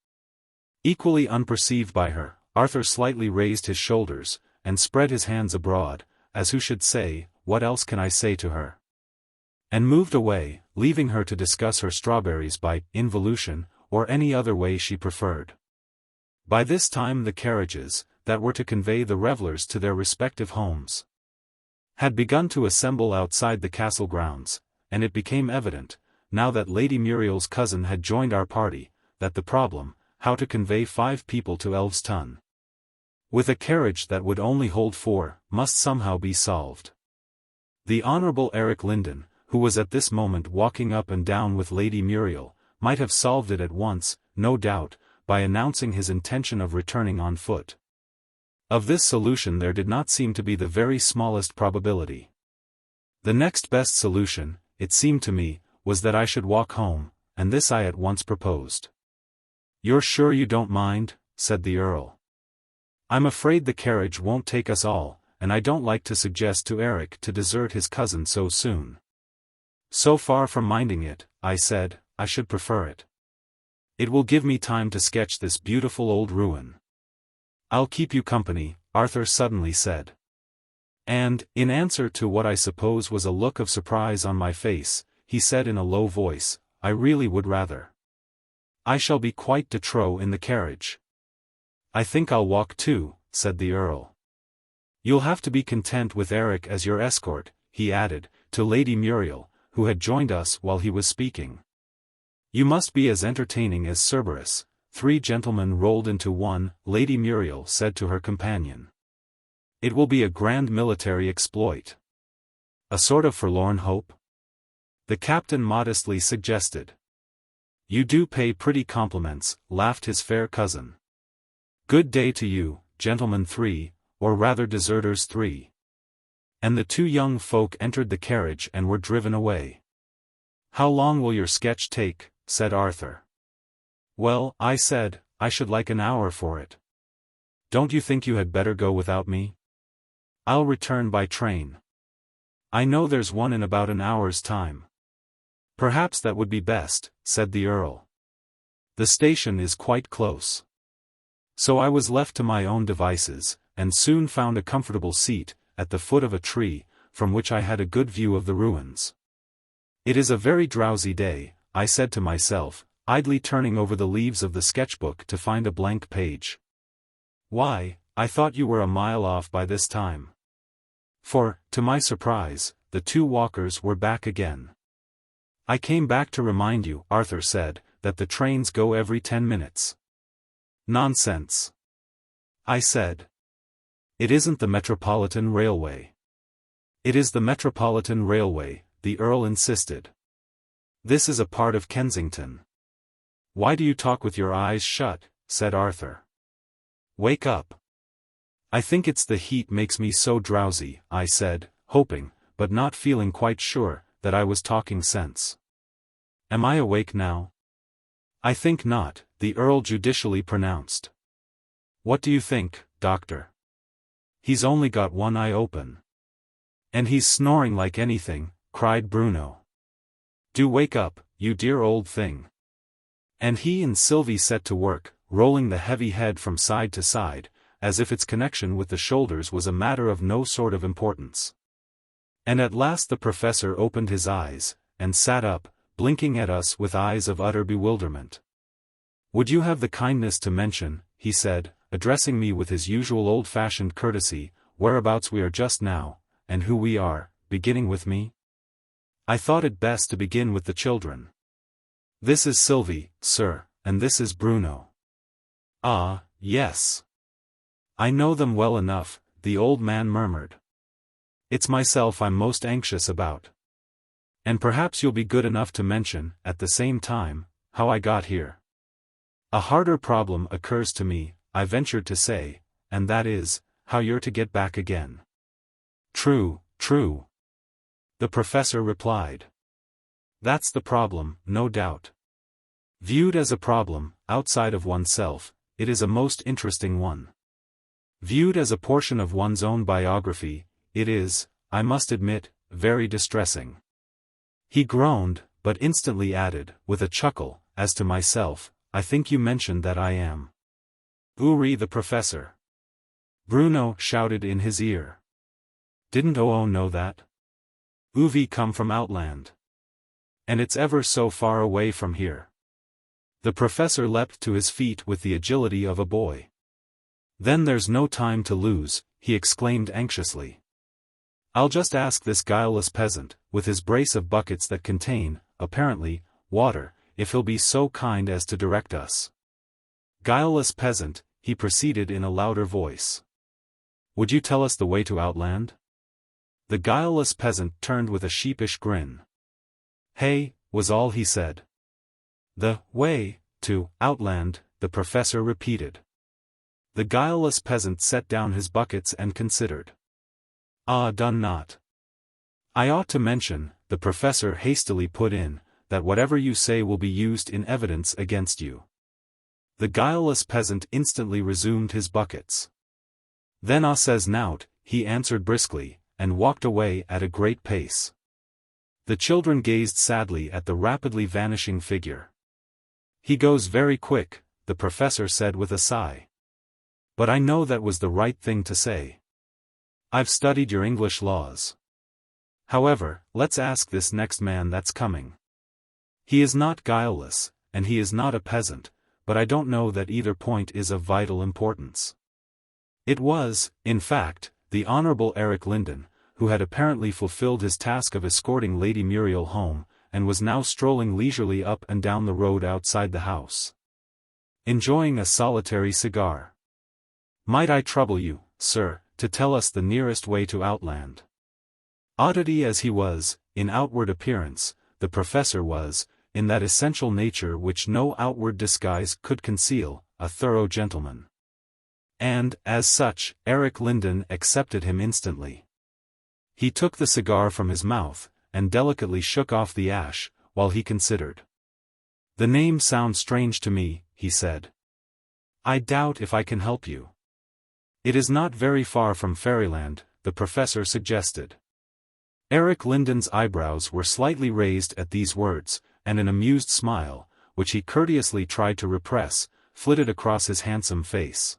Equally unperceived by her, Arthur slightly raised his shoulders, and spread his hands abroad, as who should say, what else can I say to her? And moved away, leaving her to discuss her strawberries by involution, or any other way she preferred. By this time the carriages, that were to convey the revellers to their respective homes, had begun to assemble outside the castle grounds, and it became evident, now that Lady Muriel's cousin had joined our party, that the problem, how to convey 5 people to Elveston, with a carriage that would only hold 4, must somehow be solved. The Honourable Eric Lindon, who was at this moment walking up and down with Lady Muriel, might have solved it at once, no doubt, by announcing his intention of returning on foot. Of this solution there did not seem to be the very smallest probability. The next best solution, it seemed to me, was that I should walk home, and this I at once proposed. "You're sure you don't mind?" said the Earl. "I'm afraid the carriage won't take us all, and I don't like to suggest to Eric to desert his cousin so soon." "So far from minding it," I said, "I should prefer it. It will give me time to sketch this beautiful old ruin." "I'll keep you company," Arthur suddenly said. And, in answer to what I suppose was a look of surprise on my face, he said in a low voice, "I really would rather. I shall be quite de trop in the carriage." "I think I'll walk too," said the Earl. "You'll have to be content with Eric as your escort," he added, to Lady Muriel, who had joined us while he was speaking. "You must be as entertaining as Cerberus." 3 gentlemen rolled into one, Lady Muriel said to her companion. "It will be a grand military exploit." "A sort of forlorn hope?" the captain modestly suggested. "You do pay pretty compliments," laughed his fair cousin. "Good day to you, gentlemen 3, or rather deserters 3. And the 2 young folk entered the carriage and were driven away. "How long will your sketch take?" said Arthur. "Well," I said, "I should like an hour for it. Don't you think you had better go without me? I'll return by train. I know there's one in about an hour's time." "Perhaps that would be best," said the Earl. "The station is quite close." So I was left to my own devices, and soon found a comfortable seat, at the foot of a tree, from which I had a good view of the ruins. "It is a very drowsy day," I said to myself, idly turning over the leaves of the sketchbook to find a blank page. "Why, I thought you were a mile off by this time. For, to my surprise, the two walkers were back again. I came back to remind you, Arthur said, that the trains go every 10 minutes. Nonsense. I said. It isn't the Metropolitan Railway. It is the Metropolitan Railway, the Earl insisted. This is a part of Kensington. Why do you talk with your eyes shut? Said Arthur. Wake up. I think it's the heat makes me so drowsy, I said, hoping, but not feeling quite sure, that I was talking sense. Am I awake now? I think not, the Earl judicially pronounced. What do you think, Doctor? He's only got one eye open. And he's snoring like anything, cried Bruno. Do wake up, you dear old thing. And he and Sylvie set to work, rolling the heavy head from side to side, as if its connection with the shoulders was a matter of no sort of importance. And at last the professor opened his eyes, and sat up, blinking at us with eyes of utter bewilderment. Would you have the kindness to mention, he said, addressing me with his usual old-fashioned courtesy, whereabouts we are just now, and who we are, beginning with me? I thought it best to begin with the children. This is Sylvie, sir, and this is Bruno. Ah, yes. I know them well enough, the old man murmured. It's myself I'm most anxious about. And perhaps you'll be good enough to mention, at the same time, how I got here. A harder problem occurs to me, I ventured to say, and that is, how you're to get back again. True, true. The professor replied. That's the problem, no doubt. Viewed as a problem, outside of oneself, it is a most interesting one. Viewed as a portion of one's own biography, it is, I must admit, very distressing. He groaned, but instantly added, with a chuckle, as to myself, I think you mentioned that I am. Ivory the professor. Bruno shouted in his ear. Didn't OO know that? Ivory come from Outland. And it's ever so far away from here. The professor leapt to his feet with the agility of a boy. Then there's no time to lose, he exclaimed anxiously. I'll just ask this guileless peasant, with his brace of buckets that contain, apparently, water, if he'll be so kind as to direct us. Guileless peasant, he proceeded in a louder voice. Would you tell us the way to Outland? The guileless peasant turned with a sheepish grin. Hey, was all he said. The way to Outland, the professor repeated. The guileless peasant set down his buckets and considered. Ah, done not. I ought to mention, the professor hastily put in, that whatever you say will be used in evidence against you. The guileless peasant instantly resumed his buckets. Then I says nout, he answered briskly, and walked away at a great pace. The children gazed sadly at the rapidly vanishing figure. He goes very quick, the professor said with a sigh. But I know that was the right thing to say. I've studied your English laws. However, let's ask this next man that's coming. He is not guileless, and he is not a peasant, but I don't know that either point is of vital importance. It was, in fact, the Honourable Eric Lindon, who had apparently fulfilled his task of escorting Lady Muriel home, and was now strolling leisurely up and down the road outside the house. Enjoying a solitary cigar. Might I trouble you, sir, to tell us the nearest way to Outland? Oddity as he was, in outward appearance, the professor was, in that essential nature which no outward disguise could conceal, a thorough gentleman. And, as such, Eric Lindon accepted him instantly. He took the cigar from his mouth, and delicately shook off the ash, while he considered. The name sounds strange to me, he said. I doubt if I can help you. It is not very far from Fairyland, the professor suggested. Eric Lindon's eyebrows were slightly raised at these words, and an amused smile, which he courteously tried to repress, flitted across his handsome face.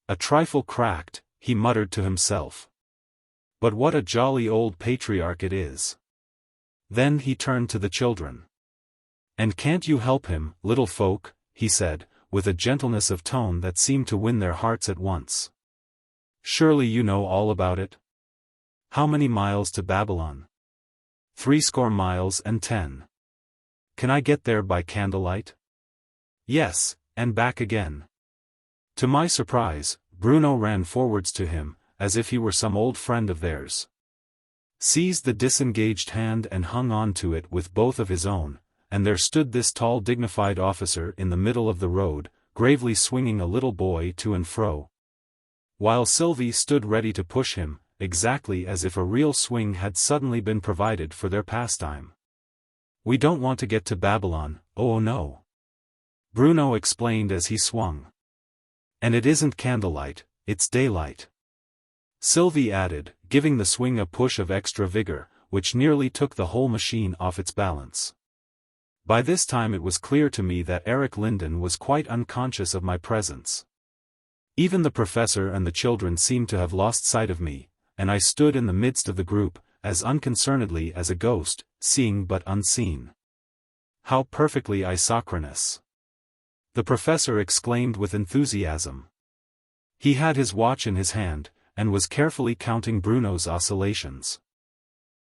A trifle cracked, he muttered to himself. But what a jolly old patriarch it is. Then he turned to the children. And can't you help him, little folk, he said, with a gentleness of tone that seemed to win their hearts at once. surely you know all about it? How many miles to Babylon? 60 miles and 10. Can I get there by candlelight? Yes, and back again. To my surprise, Bruno ran forwards to him, as if he were some old friend of theirs. Seized the disengaged hand and hung on to it with both of his own, and there stood this tall dignified officer in the middle of the road, gravely swinging a little boy to and fro, while Sylvie stood ready to push him, exactly as if a real swing had suddenly been provided for their pastime. We don't want to get to Babylon, oh no. Bruno explained as he swung. And it isn't candlelight, it's daylight. Sylvie added, giving the swing a push of extra vigor, which nearly took the whole machine off its balance. By this time it was clear to me that Eric Linden was quite unconscious of my presence. Even the professor and the children seemed to have lost sight of me, and I stood in the midst of the group, as unconcernedly as a ghost, seeing but unseen. How perfectly isochronous! The professor exclaimed with enthusiasm. He had his watch in his hand, and was carefully counting Bruno's oscillations.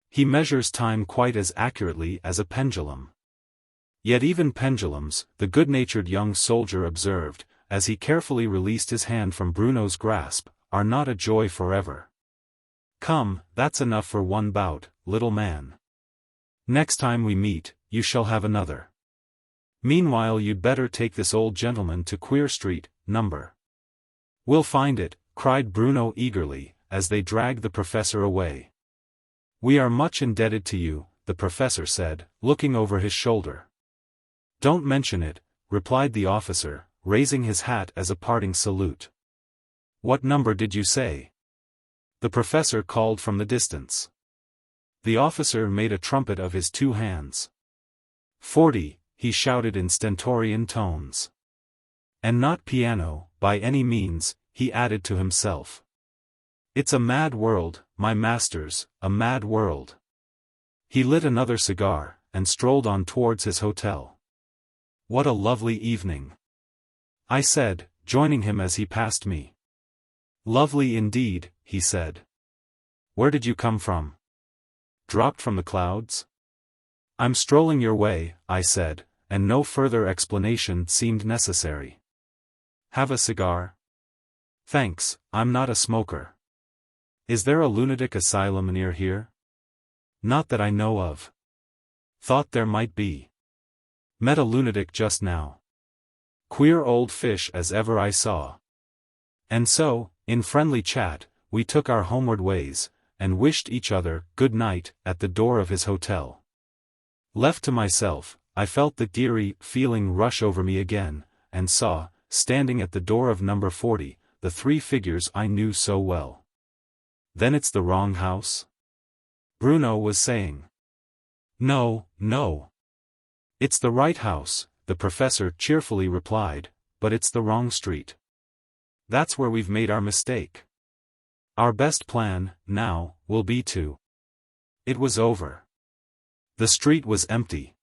He measures time quite as accurately as a pendulum. Yet even pendulums, the good-natured young soldier observed, as he carefully released his hand from Bruno's grasp, are not a joy forever. Come, that's enough for one bout, little man. Next time we meet, you shall have another. Meanwhile you'd better take this old gentleman to Queer Street, number. We'll find it, cried Bruno eagerly, as they dragged the professor away. We are much indebted to you, the professor said, looking over his shoulder. Don't mention it, replied the officer, raising his hat as a parting salute. What number did you say? The professor called from the distance. The officer made a trumpet of his two hands. 40, he shouted in stentorian tones. And not piano, by any means, he added to himself. It's a mad world, my masters, a mad world. He lit another cigar, and strolled on towards his hotel. What a lovely evening! I said, joining him as he passed me. Lovely indeed, he said. Where did you come from? Dropped from the clouds? I'm strolling your way, I said, and no further explanation seemed necessary. Have a cigar? Thanks, I'm not a smoker. Is there a lunatic asylum near here? Not that I know of. Thought there might be. Met a lunatic just now. Queer old fish as ever I saw. And so, in friendly chat, we took our homeward ways, and wished each other good night at the door of his hotel. Left to myself, I felt the eerie feeling rush over me again, and saw, standing at the door of number 40, the three figures I knew so well. Then it's the wrong house? Bruno was saying. No, no. It's the right house, the professor cheerfully replied, but it's the wrong street. That's where we've made our mistake. Our best plan, now, will be to. It was over. The street was empty.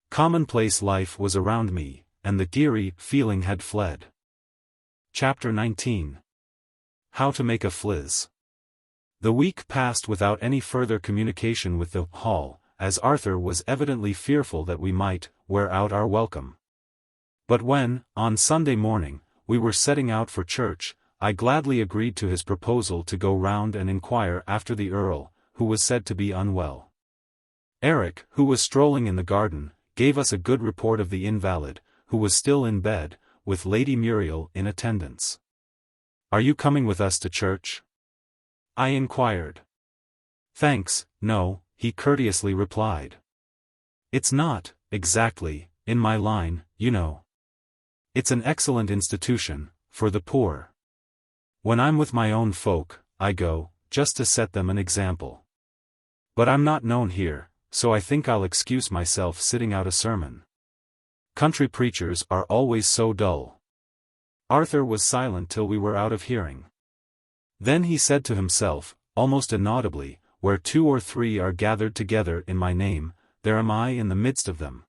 Commonplace life was around me, and the eerie feeling had fled. Chapter 19. How to make a Phlizz. The week passed without any further communication with the hall, as Arthur was evidently fearful that we might wear out our welcome. But when, on Sunday morning, we were setting out for church, I gladly agreed to his proposal to go round and inquire after the Earl, who was said to be unwell. Eric, who was strolling in the garden, gave us a good report of the invalid, who was still in bed, with Lady Muriel in attendance. Are you coming with us to church? I inquired. Thanks, no, he courteously replied. It's not, exactly, in my line, you know. It's an excellent institution, for the poor. When I'm with my own folk, I go, just to set them an example. But I'm not known here, so I think I'll excuse myself sitting out a sermon. Country preachers are always so dull. Arthur was silent till we were out of hearing. Then he said to himself, almost inaudibly, where two or three are gathered together in my name, there am I in the midst of them.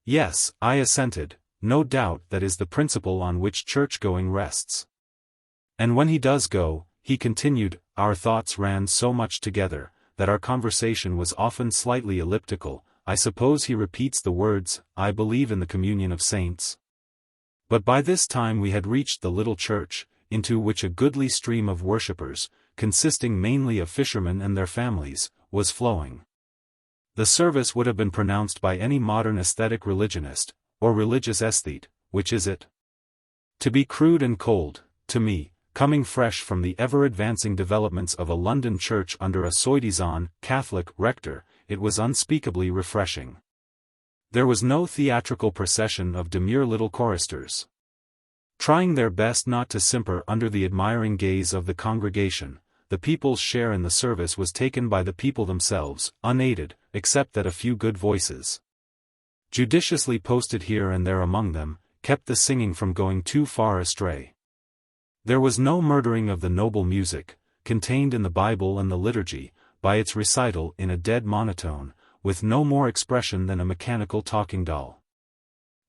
Yes, I assented, no doubt that is the principle on which church-going rests. And when he does go, he continued, our thoughts ran so much together, that our conversation was often slightly elliptical. I suppose he repeats the words, I believe in the communion of saints. But by this time we had reached the little church, into which a goodly stream of worshippers, consisting mainly of fishermen and their families, was flowing. The service would have been pronounced by any modern aesthetic religionist, or religious aesthete, which is it? To be crude and cold, to me, coming fresh from the ever-advancing developments of a London church under a soi-disant Catholic rector, it was unspeakably refreshing. There was no theatrical procession of demure little choristers, trying their best not to simper under the admiring gaze of the congregation. The people's share in the service was taken by the people themselves, unaided, except that a few good voices, judiciously posted here and there among them, kept the singing from going too far astray. There was no murdering of the noble music, contained in the Bible and the liturgy, by its recital in a dead monotone, with no more expression than a mechanical talking doll.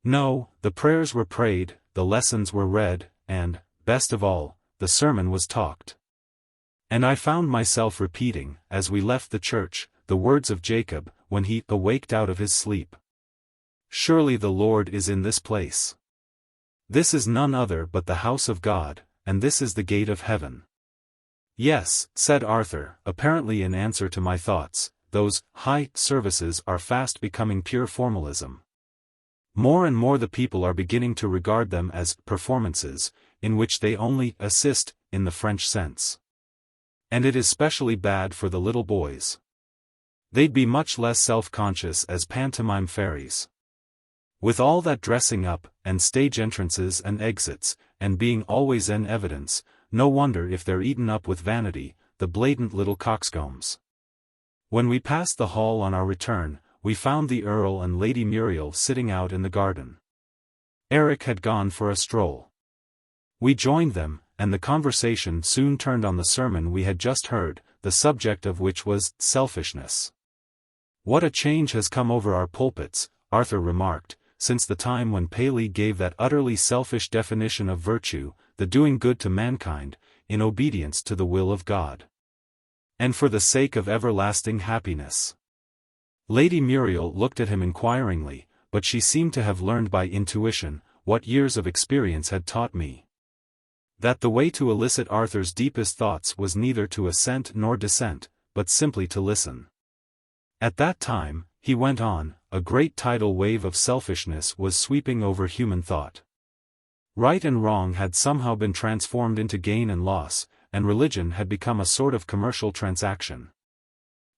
No, the prayers were prayed, the lessons were read, and, best of all, the sermon was talked. And I found myself repeating, as we left the church, the words of Jacob, when he awaked out of his sleep. Surely the Lord is in this place. This is none other but the house of God, and this is the gate of heaven. Yes, said Arthur, apparently in answer to my thoughts, those high services are fast becoming pure formalism. More and more the people are beginning to regard them as performances, in which they only assist, in the French sense. And it is specially bad for the little boys. They'd be much less self-conscious as pantomime fairies. With all that dressing up, and stage entrances and exits, and being always in evidence, no wonder if they're eaten up with vanity, the blatant little coxcombs. When we passed the hall on our return, we found the Earl and Lady Muriel sitting out in the garden. Eric had gone for a stroll. We joined them, and the conversation soon turned on the sermon we had just heard, the subject of which was selfishness. What a change has come over our pulpits, Arthur remarked, since the time when Paley gave that utterly selfish definition of virtue, the doing good to mankind, in obedience to the will of God, and for the sake of everlasting happiness. Lady Muriel looked at him inquiringly, but she seemed to have learned by intuition, what years of experience had taught me, that the way to elicit Arthur's deepest thoughts was neither to assent nor dissent, but simply to listen. At that time, he went on, a great tidal wave of selfishness was sweeping over human thought. Right and wrong had somehow been transformed into gain and loss, and religion had become a sort of commercial transaction.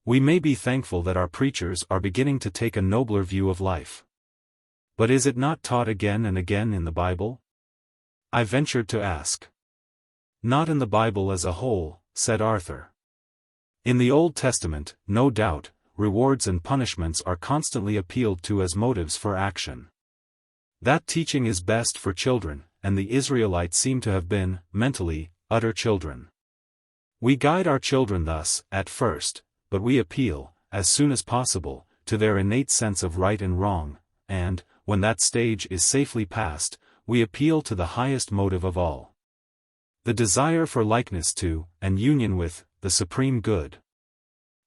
We may be thankful that our preachers are beginning to take a nobler view of life. But is it not taught again and again in the Bible? I ventured to ask. Not in the Bible as a whole, said Arthur. In the Old Testament, no doubt, rewards and punishments are constantly appealed to as motives for action. That teaching is best for children, and the Israelites seem to have been, mentally, utter children. We guide our children thus, at first, but we appeal, as soon as possible, to their innate sense of right and wrong, and, when that stage is safely passed, we appeal to the highest motive of all. The desire for likeness to, and union with, the supreme good.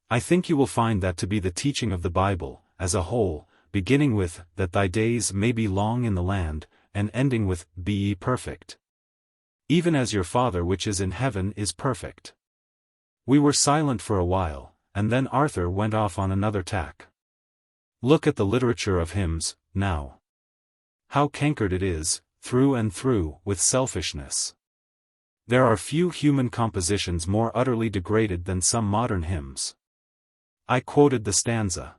I think you will find that to be the teaching of the Bible, as a whole, beginning with, that thy days may be long in the land, and ending with, be ye perfect, even as your Father which is in heaven is perfect. We were silent for a while, and then Arthur went off on another tack. Look at the literature of hymns, now. How cankered it is, through and through, with selfishness. There are few human compositions more utterly degraded than some modern hymns. I quoted the stanza.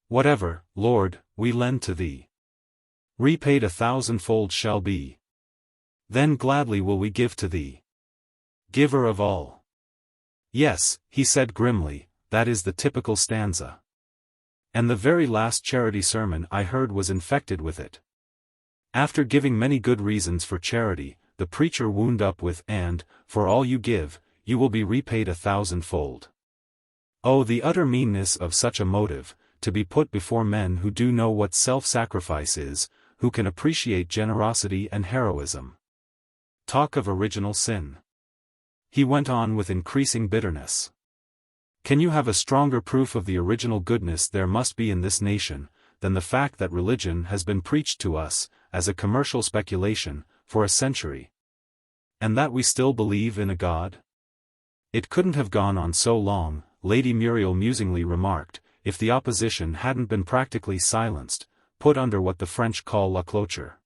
Whatever, Lord, we lend to thee, repaid 1,000-fold shall be. Then gladly will we give to thee, giver of all. Yes, he said grimly, that is the typical stanza. And the very last charity sermon I heard was infected with it. After giving many good reasons for charity, the preacher wound up with, and, for all you give, you will be repaid 1,000-fold. Oh, the utter meanness of such a motive, to be put before men who do know what self-sacrifice is, who can appreciate generosity and heroism. Talk of original sin. He went on with increasing bitterness. Can you have a stronger proof of the original goodness there must be in this nation, than the fact that religion has been preached to us, as a commercial speculation, for a century? And that we still believe in a God? It couldn't have gone on so long, Lady Muriel musingly remarked, if the opposition hadn't been practically silenced, put under what the French call la cloture.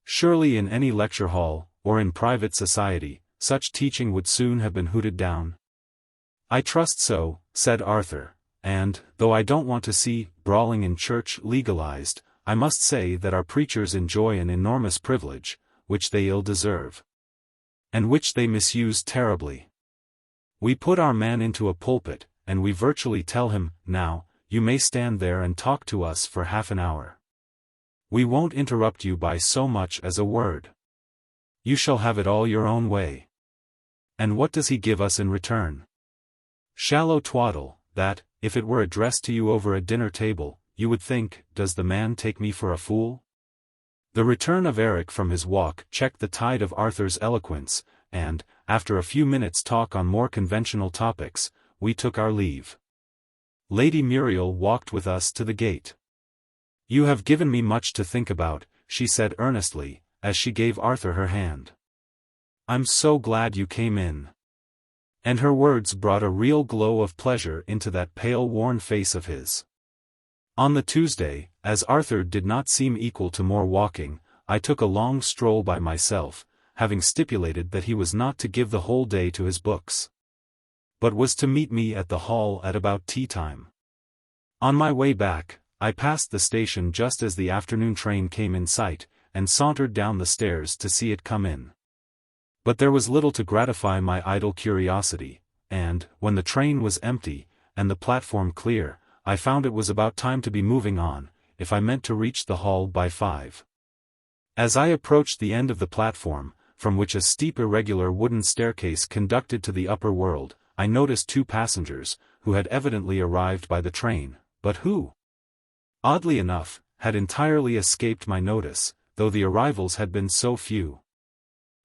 Surely in any lecture hall, or in private society, such teaching would soon have been hooted down. I trust so, said Arthur, and, though I don't want to see brawling in church legalized, I must say that our preachers enjoy an enormous privilege, which they ill deserve. And which they misuse terribly. We put our man into a pulpit, and we virtually tell him, now, you may stand there and talk to us for half an hour. We won't interrupt you by so much as a word. You shall have it all your own way. And what does he give us in return? Shallow twaddle, that, if it were addressed to you over a dinner table, you would think, does the man take me for a fool? The return of Eric from his walk checked the tide of Arthur's eloquence, and, after a few minutes' talk on more conventional topics, we took our leave. Lady Muriel walked with us to the gate. You have given me much to think about, she said earnestly, as she gave Arthur her hand. I'm so glad you came in. And her words brought a real glow of pleasure into that pale worn face of his. On the Tuesday, as Arthur did not seem equal to more walking, I took a long stroll by myself, having stipulated that he was not to give the whole day to his books, but was to meet me at the hall at about tea time. On my way back, I passed the station just as the afternoon train came in sight, and sauntered down the stairs to see it come in. But there was little to gratify my idle curiosity, and, when the train was empty, and the platform clear, I found it was about time to be moving on, if I meant to reach the hall by 5. As I approached the end of the platform, from which a steep irregular wooden staircase conducted to the upper world, I noticed 2 passengers, who had evidently arrived by the train, but who, oddly enough, had entirely escaped my notice, though the arrivals had been so few.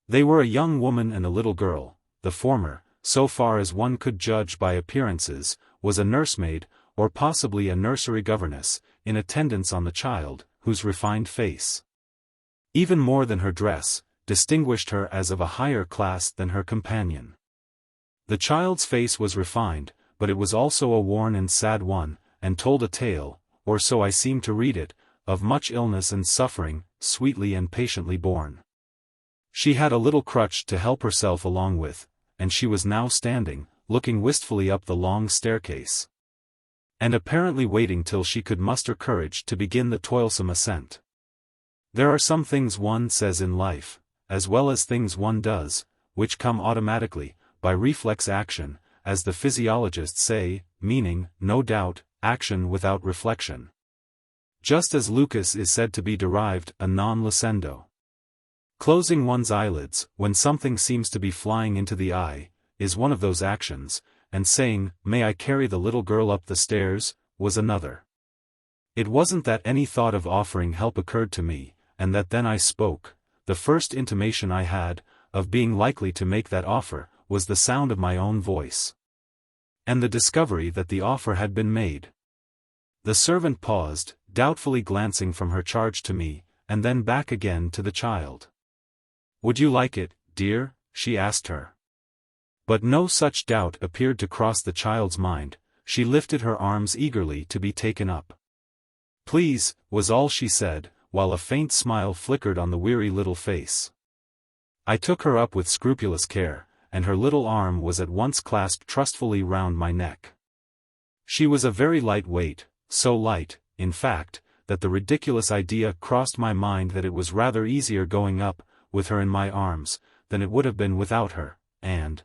They were a young woman and a little girl. The former, so far as one could judge by appearances, was a nursemaid, or possibly a nursery governess, in attendance on the child, whose refined face, even more than her dress, distinguished her as of a higher class than her companion. The child's face was refined, but it was also a worn and sad one, and told a tale, or so I seemed to read it, of much illness and suffering, sweetly and patiently borne. She had a little crutch to help herself along with, and she was now standing, looking wistfully up the long staircase, and apparently waiting till she could muster courage to begin the toilsome ascent. There are some things one says in life, as well as things one does, which come automatically, by reflex action, as the physiologists say, meaning, no doubt, action without reflection. Just as Lucas is said to be derived a non lucendo. Closing one's eyelids, when something seems to be flying into the eye, is one of those actions, and saying, "May I carry the little girl up the stairs," was another. It wasn't that any thought of offering help occurred to me, and that then I spoke. The first intimation I had, of being likely to make that offer, was the sound of my own voice, and the discovery that the offer had been made. The servant paused, doubtfully glancing from her charge to me, and then back again to the child. "Would you like it, dear?" she asked her. But no such doubt appeared to cross the child's mind. She lifted her arms eagerly to be taken up. "Please," was all she said, while a faint smile flickered on the weary little face. I took her up with scrupulous care, and her little arm was at once clasped trustfully round my neck. She was a very light weight, so light, in fact, that the ridiculous idea crossed my mind that it was rather easier going up, with her in my arms, than it would have been without her, and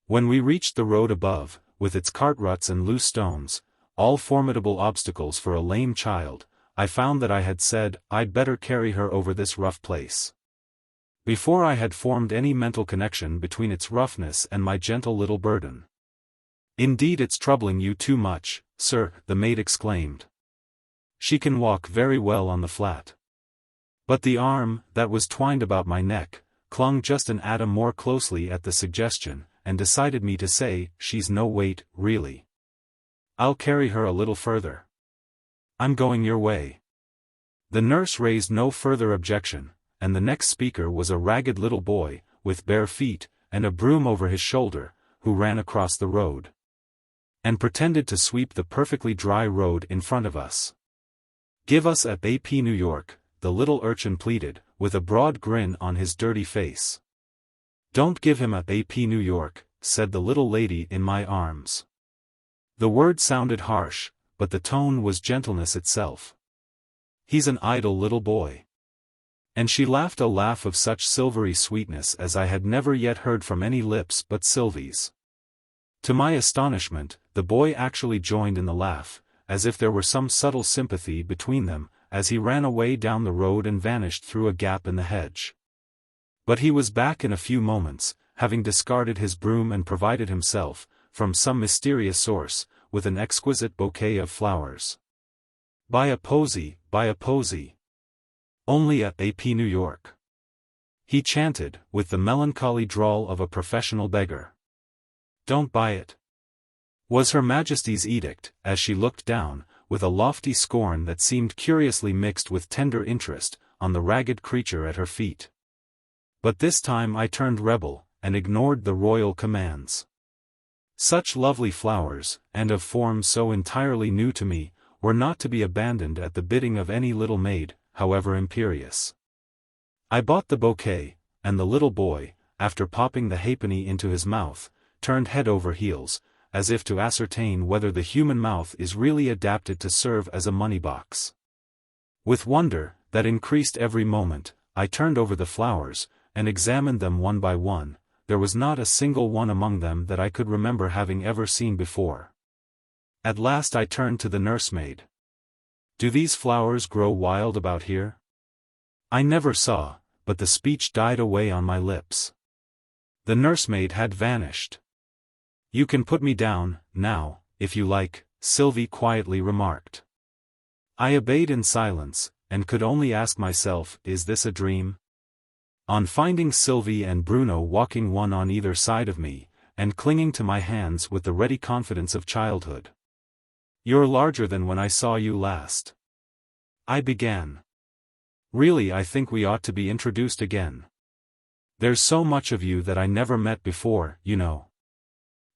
when we reached the road above, with its cart ruts and loose stones, all formidable obstacles for a lame child, I found that I had said I'd better carry her over this rough place, before I had formed any mental connection between its roughness and my gentle little burden. "Indeed, it's troubling you too much, sir," the maid exclaimed. "She can walk very well on the flat." But the arm, that was twined about my neck, clung just an atom more closely at the suggestion, and decided me to say, "She's no wait, really. I'll carry her a little further. I'm going your way." The nurse raised no further objection, and the next speaker was a ragged little boy, with bare feet, and a broom over his shoulder, who ran across the road and pretended to sweep the perfectly dry road in front of us. "Give us a AP New York," the little urchin pleaded, with a broad grin on his dirty face. "Don't give him a AP New York," said the little lady in my arms. The word sounded harsh, but the tone was gentleness itself. "He's an idle little boy." And she laughed a laugh of such silvery sweetness as I had never yet heard from any lips but Sylvie's. To my astonishment, the boy actually joined in the laugh, as if there were some subtle sympathy between them, as he ran away down the road and vanished through a gap in the hedge. But he was back in a few moments, having discarded his broom and provided himself, from some mysterious source, with an exquisite bouquet of flowers. Buy a posy, buy a posy. Only at AP New York," he chanted, with the melancholy drawl of a professional beggar. "Don't buy it," was Her Majesty's edict, as she looked down, with a lofty scorn that seemed curiously mixed with tender interest, on the ragged creature at her feet. But this time I turned rebel, and ignored the royal commands. Such lovely flowers, and of forms so entirely new to me, were not to be abandoned at the bidding of any little maid, however imperious. I bought the bouquet, and the little boy, after popping the halfpenny into his mouth, turned head over heels, as if to ascertain whether the human mouth is really adapted to serve as a money-box. With wonder, that increased every moment, I turned over the flowers, and examined them one by one. There was not a single one among them that I could remember having ever seen before. At last I turned to the nursemaid. "Do these flowers grow wild about here?" I never saw, but the speech died away on my lips. The nursemaid had vanished. "You can put me down, now, if you like," Sylvie quietly remarked. I obeyed in silence, and could only ask myself, is this a dream? On finding Sylvie and Bruno walking one on either side of me, and clinging to my hands with the ready confidence of childhood. "You're larger than when I saw you last," I began. "Really, I think we ought to be introduced again. There's so much of you that I never met before, you know."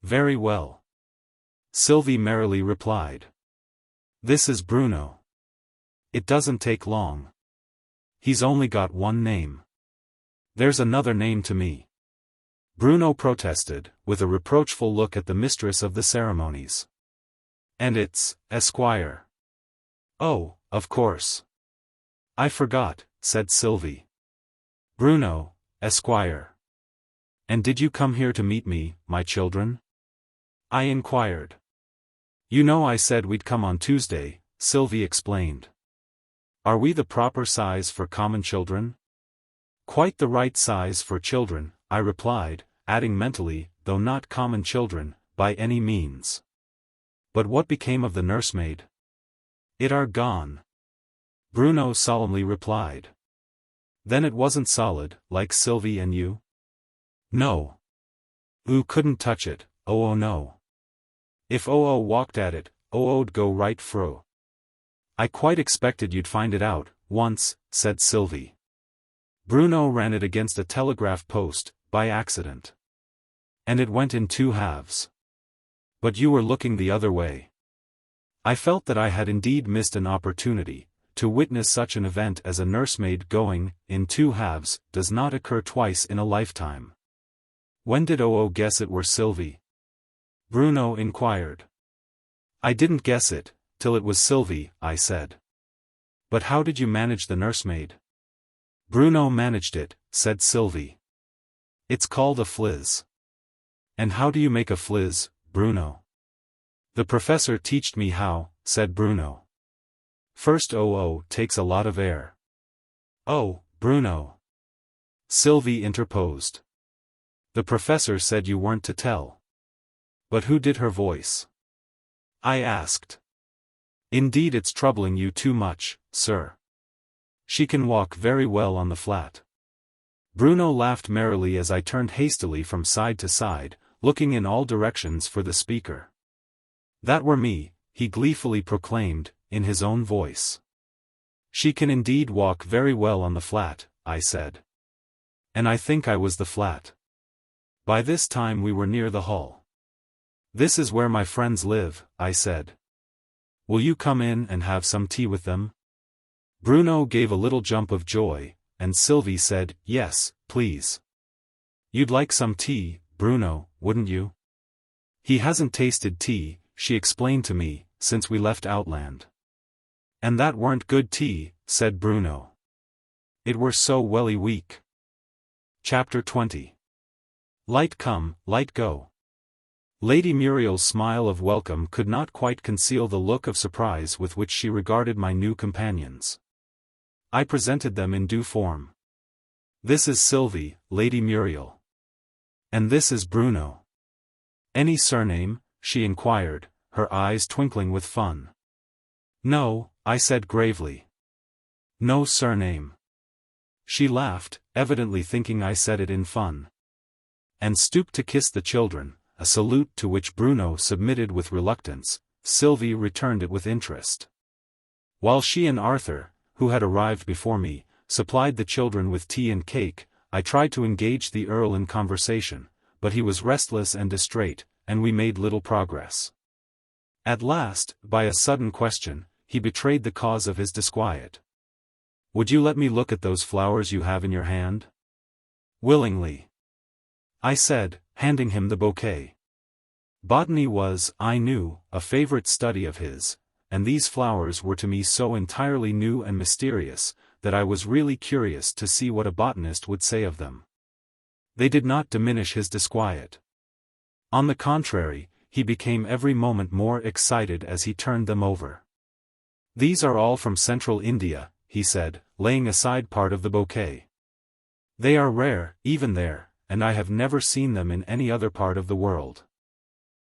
"Very well," Sylvie merrily replied. "This is Bruno. It doesn't take long. He's only got one name." "There's another name to me," Bruno protested, with a reproachful look at the mistress of the ceremonies. "And it's Esquire." "Oh, of course. I forgot," said Sylvie. "Bruno, Esquire. And did you come here to meet me, my children?" I inquired. "You know I said we'd come on Tuesday," Sylvie explained. "Are we the proper size for common children?" "Quite the right size for children," I replied, adding mentally, though not common children, by any means. "But what became of the nursemaid?" "It are gone," Bruno solemnly replied. "Then it wasn't solid, like Sylvie and you?" "No. Oo couldn't touch it, oh no. If Oo walked at it, Oo'd go right through." "I quite expected you'd find it out, once," said Sylvie. "Bruno ran it against a telegraph post, by accident. And it went in two halves. But you were looking the other way." I felt that I had indeed missed an opportunity. To witness such an event as a nursemaid going, in two halves, does not occur twice in a lifetime. "When did Oo guess it were Sylvie?" Bruno inquired. "I didn't guess it, till it was Sylvie," I said. "But how did you manage the nursemaid?" "Bruno managed it," said Sylvie. "It's called a Phlizz." "And how do you make a Phlizz, Bruno?" "The professor teached me how," said Bruno. "First Oo takes a lot of air." "Oh, Bruno," Sylvie interposed. "The professor said you weren't to tell." "But who did her voice?" I asked. "Indeed it's troubling you too much, sir. She can walk very well on the flat." Bruno laughed merrily as I turned hastily from side to side, looking in all directions for the speaker. That were me, he gleefully proclaimed, in his own voice. She can indeed walk very well on the flat, I said. And I think I was the flat. By this time we were near the hull. This is where my friends live, I said. Will you come in and have some tea with them? Bruno gave a little jump of joy, and Sylvie said, yes, please. You'd like some tea, Bruno, wouldn't you? He hasn't tasted tea, she explained to me, since we left Outland. And that weren't good tea, said Bruno. It were so welly weak. Chapter 20. Light come, light go. Lady Muriel's smile of welcome could not quite conceal the look of surprise with which she regarded my new companions. I presented them in due form. This is Sylvie, Lady Muriel. And this is Bruno. Any surname? She inquired, her eyes twinkling with fun. No, I said gravely. No surname. She laughed, evidently thinking I said it in fun. And stooped to kiss the children, a salute to which Bruno submitted with reluctance. Sylvie returned it with interest. While she and Arthur, who had arrived before me, supplied the children with tea and cake, I tried to engage the Earl in conversation, but he was restless and distrait, and we made little progress. At last, by a sudden question, he betrayed the cause of his disquiet. Would you let me look at those flowers you have in your hand? Willingly, I said, handing him the bouquet. Botany was, I knew, a favorite study of his, and these flowers were to me so entirely new and mysterious, that I was really curious to see what a botanist would say of them. They did not diminish his disquiet. On the contrary, he became every moment more excited as he turned them over. These are all from Central India, he said, laying aside part of the bouquet. They are rare, even there, and I have never seen them in any other part of the world.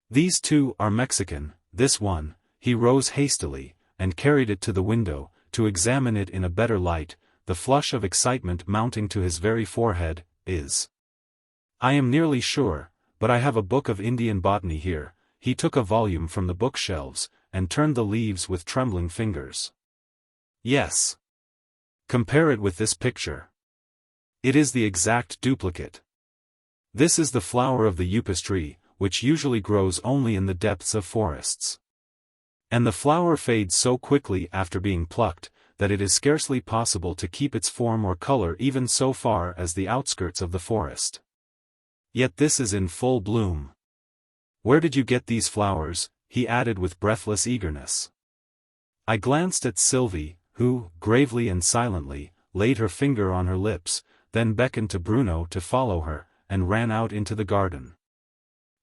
These two are Mexican, this one. He rose hastily, and carried it to the window, to examine it in a better light, the flush of excitement mounting to his very forehead, is. I am nearly sure, but I have a book of Indian botany here. He took a volume from the bookshelves, and turned the leaves with trembling fingers. Yes. Compare it with this picture. It is the exact duplicate. This is the flower of the upas tree, which usually grows only in the depths of forests. And the flower fades so quickly after being plucked, that it is scarcely possible to keep its form or color even so far as the outskirts of the forest. Yet this is in full bloom. Where did you get these flowers? He added with breathless eagerness. I glanced at Sylvie, who, gravely and silently, laid her finger on her lips, then beckoned to Bruno to follow her, and ran out into the garden.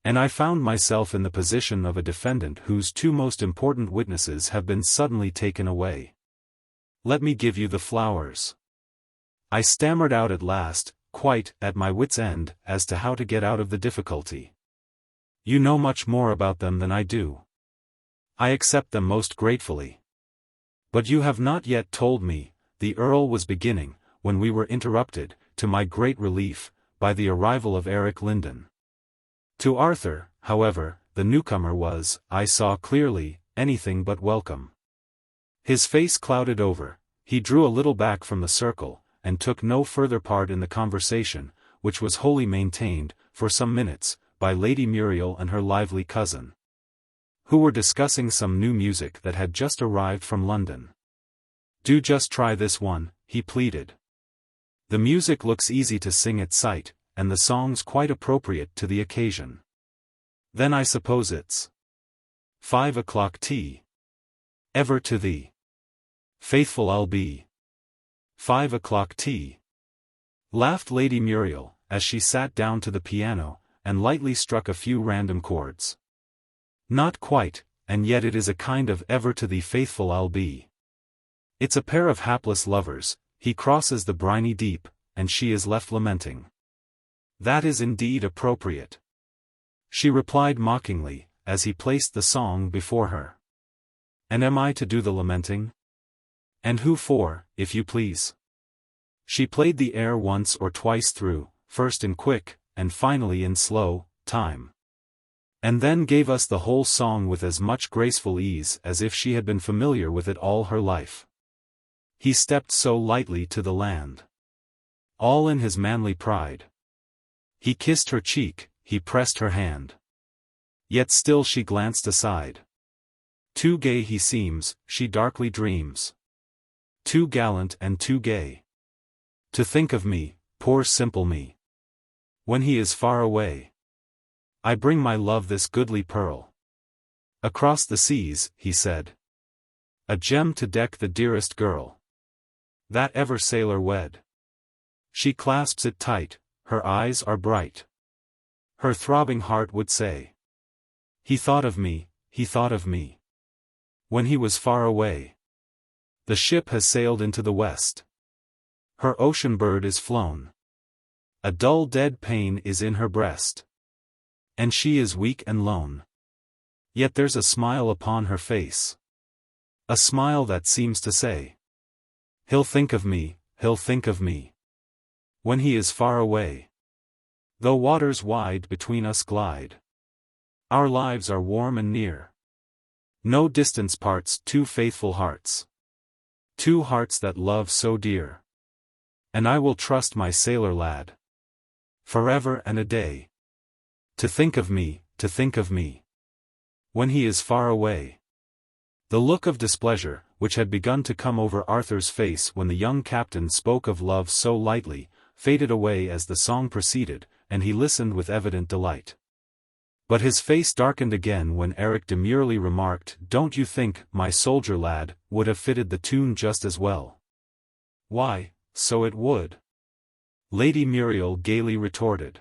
And I found myself in the position of a defendant whose two most important witnesses have been suddenly taken away. Let me give you the flowers. I stammered out at last, quite at my wit's end as to how to get out of the difficulty. You know much more about them than I do. I accept them most gratefully. But you have not yet told me, the Earl was beginning, when we were interrupted, to my great relief, by the arrival of Eric Linden. To Arthur, however, the newcomer was, I saw clearly, anything but welcome. His face clouded over, he drew a little back from the circle, and took no further part in the conversation, which was wholly maintained, for some minutes, by Lady Muriel and her lively cousin, who were discussing some new music that had just arrived from London. Do just try this one, he pleaded. The music looks easy to sing at sight, and the song's quite appropriate to the occasion. Then I suppose it's 5 o'clock tea. Ever to thee. Faithful I'll be. 5 o'clock tea. Laughed Lady Muriel, as she sat down to the piano, and lightly struck a few random chords. Not quite, and yet it is a kind of ever to thee faithful I'll be. It's a pair of hapless lovers, he crosses the briny deep, and she is left lamenting. That is indeed appropriate. She replied mockingly, as he placed the song before her. And am I to do the lamenting? And who for, if you please? She played the air once or twice through, first in quick, and finally in slow, time. And then gave us the whole song with as much graceful ease as if she had been familiar with it all her life. He stepped so lightly to the land. All in his manly pride. He kissed her cheek, he pressed her hand. Yet still she glanced aside. Too gay he seems, she darkly dreams. Too gallant and too gay. To think of me, poor simple me. When he is far away. I bring my love this goodly pearl. Across the seas, he said. A gem to deck the dearest girl that ever sailor wed. She clasps it tight, her eyes are bright. Her throbbing heart would say. He thought of me, he thought of me. When he was far away. The ship has sailed into the west. Her ocean bird is flown. A dull dead pain is in her breast. And she is weak and lone. Yet there's a smile upon her face. A smile that seems to say. He'll think of me, he'll think of me. When he is far away. Though waters wide between us glide. Our lives are warm and near. No distance parts two faithful hearts. Two hearts that love so dear. And I will trust my sailor lad. Forever and a day. To think of me, to think of me. When he is far away. The look of displeasure, which had begun to come over Arthur's face when the young captain spoke of love so lightly, faded away as the song proceeded, and he listened with evident delight. But his face darkened again when Eric demurely remarked, "Don't you think, my soldier lad, would have fitted the tune just as well?" "Why, so it would," Lady Muriel gaily retorted.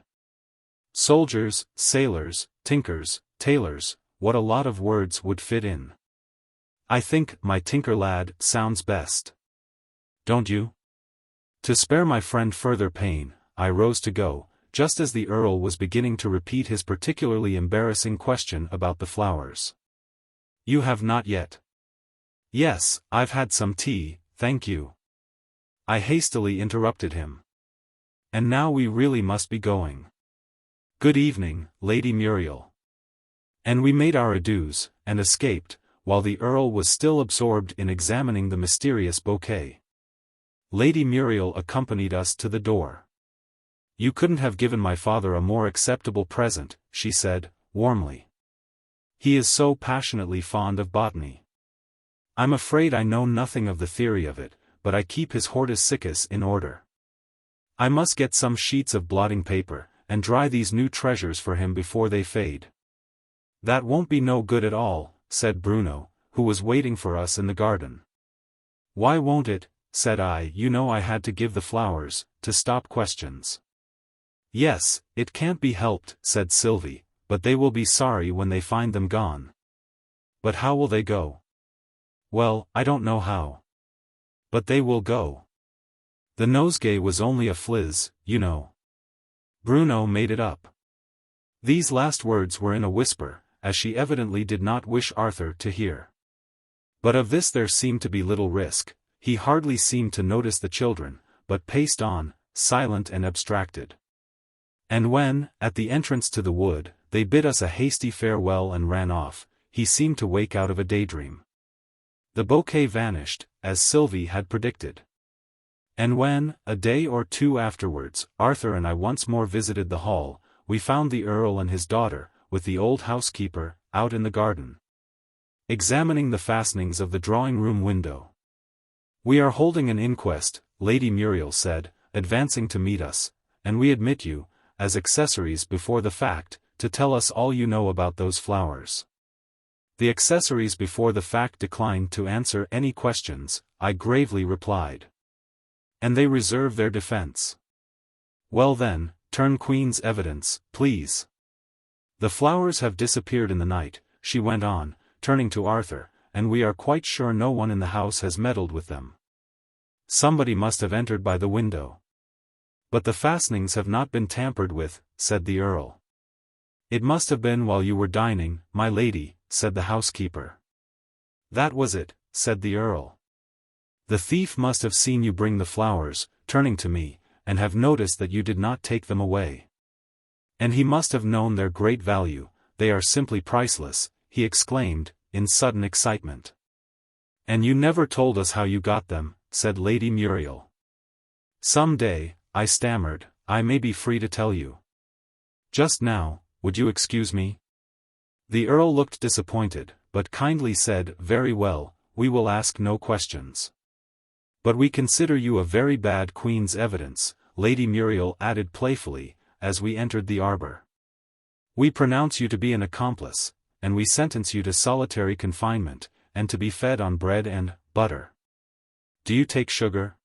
"Soldiers, sailors, tinkers, tailors, what a lot of words would fit in. I think, my tinker lad, sounds best. Don't you?" To spare my friend further pain, I rose to go, just as the Earl was beginning to repeat his particularly embarrassing question about the flowers. "You have not yet?" "Yes, I've had some tea, thank you." I hastily interrupted him. "And now we really must be going. Good evening, Lady Muriel." And we made our adieus, and escaped, while the Earl was still absorbed in examining the mysterious bouquet. Lady Muriel accompanied us to the door. "You couldn't have given my father a more acceptable present," she said, warmly. "He is so passionately fond of botany. I'm afraid I know nothing of the theory of it, but I keep his hortus siccus in order. I must get some sheets of blotting paper, and dry these new treasures for him before they fade." "That won't be no good at all," said Bruno, who was waiting for us in the garden. "Why won't it?" said I. "You know I had to give the flowers, to stop questions." "Yes, it can't be helped," said Sylvie, "but they will be sorry when they find them gone." "But how will they go?" "Well, I don't know how. But they will go. The nosegay was only a Phlizz, you know. Bruno made it up." These last words were in a whisper, as she evidently did not wish Arthur to hear. But of this there seemed to be little risk. He hardly seemed to notice the children, but paced on, silent and abstracted. And when, at the entrance to the wood, they bid us a hasty farewell and ran off, he seemed to wake out of a daydream. The bouquet vanished, as Sylvie had predicted. And when, a day or two afterwards, Arthur and I once more visited the hall, we found the Earl and his daughter, with the old housekeeper, out in the garden, examining the fastenings of the drawing-room window. "We are holding an inquest," Lady Muriel said, advancing to meet us, "and we admit you, as accessories before the fact, to tell us all you know about those flowers." The accessories before the fact declined to answer any questions, I gravely replied. "And they reserve their defense." "Well then, turn Queen's evidence, please." "The flowers have disappeared in the night," she went on, turning to Arthur, "and we are quite sure no one in the house has meddled with them. Somebody must have entered by the window." "But the fastenings have not been tampered with," said the Earl. "It must have been while you were dining, my lady," said the housekeeper. "That was it," said the Earl. "The thief must have seen you bring the flowers, turning to me, and have noticed that you did not take them away. And he must have known their great value, they are simply priceless, he exclaimed, in sudden excitement. And you never told us how you got them, said Lady Muriel. Some day, I stammered, I may be free to tell you. Just now, would you excuse me? The Earl looked disappointed, but kindly said, very well, we will ask no questions. But we consider you a very bad Queen's evidence, Lady Muriel added playfully, as we entered the arbor. We pronounce you to be an accomplice, and we sentence you to solitary confinement, and to be fed on bread and butter. Do you take sugar?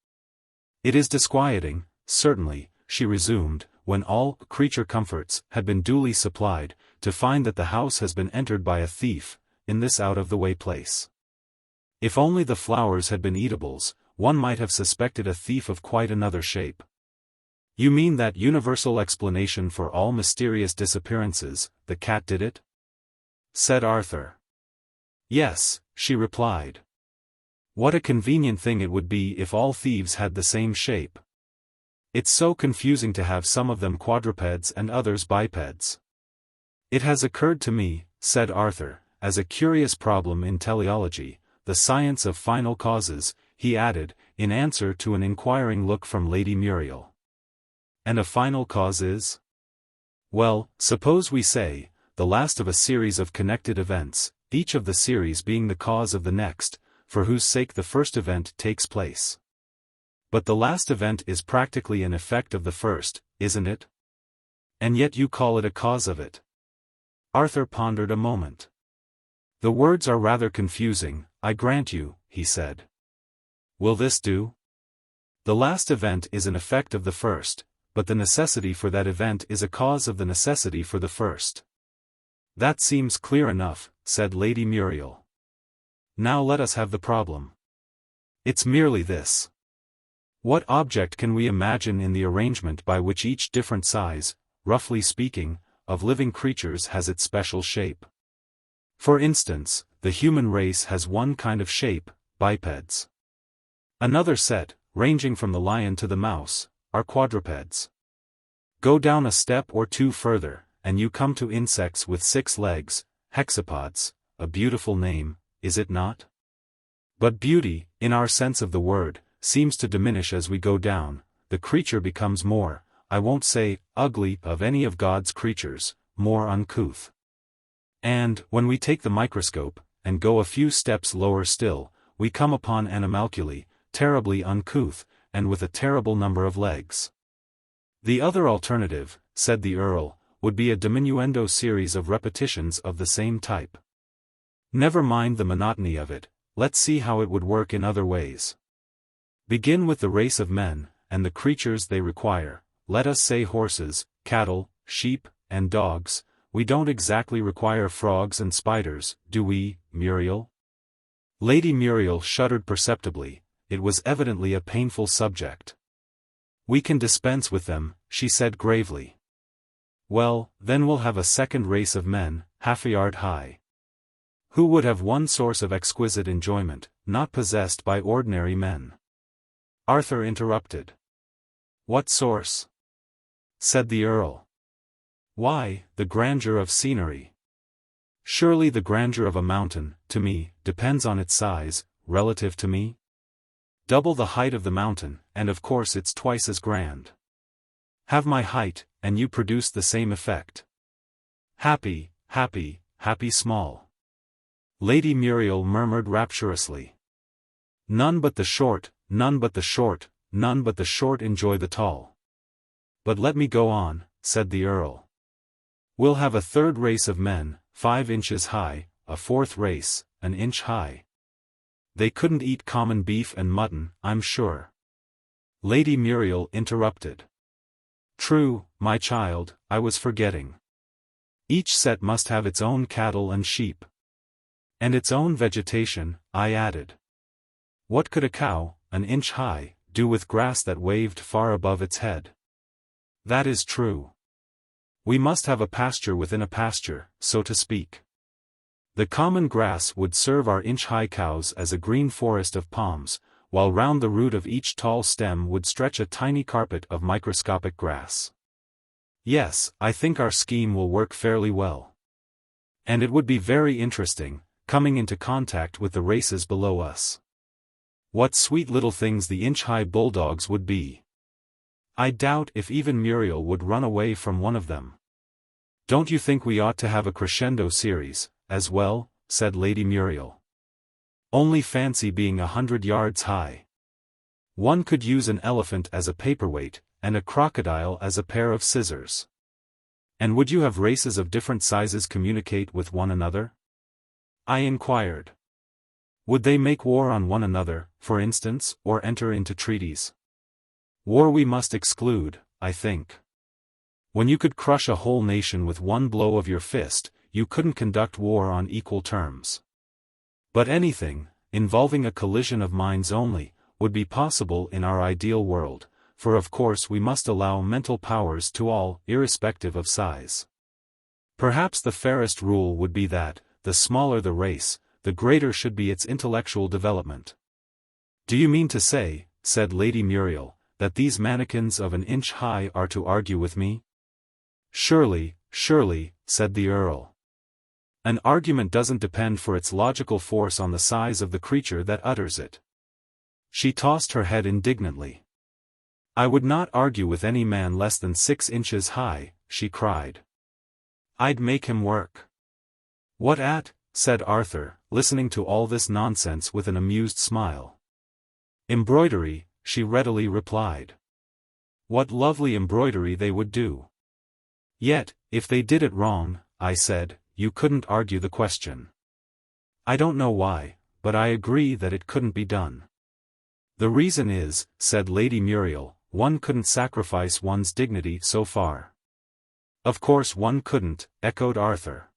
It is disquieting, certainly, she resumed, when all creature comforts had been duly supplied, to find that the house has been entered by a thief, in this out-of-the-way place. If only the flowers had been eatables, one might have suspected a thief of quite another shape. You mean that universal explanation for all mysterious disappearances, the cat did it? Said Arthur. Yes, she replied. What a convenient thing it would be if all thieves had the same shape. It's so confusing to have some of them quadrupeds and others bipeds. It has occurred to me, said Arthur, as a curious problem in teleology, the science of final causes, he added, in answer to an inquiring look from Lady Muriel. And a final cause is? Well, suppose we say, the last of a series of connected events, each of the series being the cause of the next, for whose sake the first event takes place. But the last event is practically an effect of the first, isn't it? And yet you call it a cause of it. Arthur pondered a moment. The words are rather confusing, I grant you, he said. Will this do? The last event is an effect of the first, but the necessity for that event is a cause of the necessity for the first. That seems clear enough, said Lady Muriel. Now let us have the problem. It's merely this. What object can we imagine in the arrangement by which each different size, roughly speaking, of living creatures has its special shape? For instance, the human race has one kind of shape, bipeds. Another set, ranging from the lion to the mouse, are quadrupeds. Go down a step or two further, and you come to insects with 6 legs, hexapods, a beautiful name, is it not? But beauty, in our sense of the word, seems to diminish as we go down, the creature becomes more, I won't say, ugly of any of God's creatures, more uncouth. And, when we take the microscope, and go a few steps lower still, we come upon animalculae, terribly uncouth, and with a terrible number of legs. The other alternative, said the Earl, would be a diminuendo series of repetitions of the same type. Never mind the monotony of it, let's see how it would work in other ways. Begin with the race of men, and the creatures they require, let us say horses, cattle, sheep, and dogs. We don't exactly require frogs and spiders, do we, Muriel? Lady Muriel shuddered perceptibly, it was evidently a painful subject. We can dispense with them, she said gravely. Well, then we'll have a second race of men, half a yard high. Who would have one source of exquisite enjoyment, not possessed by ordinary men? Arthur interrupted. What source? Said the Earl. Why, the grandeur of scenery. Surely the grandeur of a mountain, to me, depends on its size, relative to me? Double the height of the mountain, and of course it's twice as grand. Have my height, and you produce the same effect. Happy, happy, happy small. Lady Muriel murmured rapturously. None but the short, none but the short, none but the short enjoy the tall. But let me go on, said the Earl. We'll have a third race of men, 5 inches high, a fourth race, an inch high. They couldn't eat common beef and mutton, I'm sure. Lady Muriel interrupted. True, my child, I was forgetting. Each set must have its own cattle and sheep. And its own vegetation, I added. What could a cow, an inch high, do with grass that waved far above its head? That is true. We must have a pasture within a pasture, so to speak. The common grass would serve our inch-high cows as a green forest of palms, while round the root of each tall stem would stretch a tiny carpet of microscopic grass. Yes, I think our scheme will work fairly well. And it would be very interesting, coming into contact with the races below us. What sweet little things the inch-high bulldogs would be. I doubt if even Muriel would run away from one of them. Don't you think we ought to have a crescendo series, as well? Said Lady Muriel. Only fancy being 100 yards high. One could use an elephant as a paperweight, and a crocodile as a pair of scissors. And would you have races of different sizes communicate with one another? I inquired. Would they make war on one another, for instance, or enter into treaties? War we must exclude, I think. When you could crush a whole nation with one blow of your fist, you couldn't conduct war on equal terms. But anything, involving a collision of minds only, would be possible in our ideal world, for of course we must allow mental powers to all, irrespective of size. Perhaps the fairest rule would be that, the smaller the race, the greater should be its intellectual development. Do you mean to say, said Lady Muriel, that these mannequins of an inch high are to argue with me? Surely, surely, said the Earl. An argument doesn't depend for its logical force on the size of the creature that utters it. She tossed her head indignantly. I would not argue with any man less than 6 inches high, she cried. I'd make him work. What at? Said Arthur, listening to all this nonsense with an amused smile. Embroidery, she readily replied. What lovely embroidery they would do. Yet, if they did it wrong, I said, you couldn't argue the question. I don't know why, but I agree that it couldn't be done. The reason is, said Lady Muriel, one couldn't sacrifice one's dignity so far. Of course one couldn't, echoed Arthur.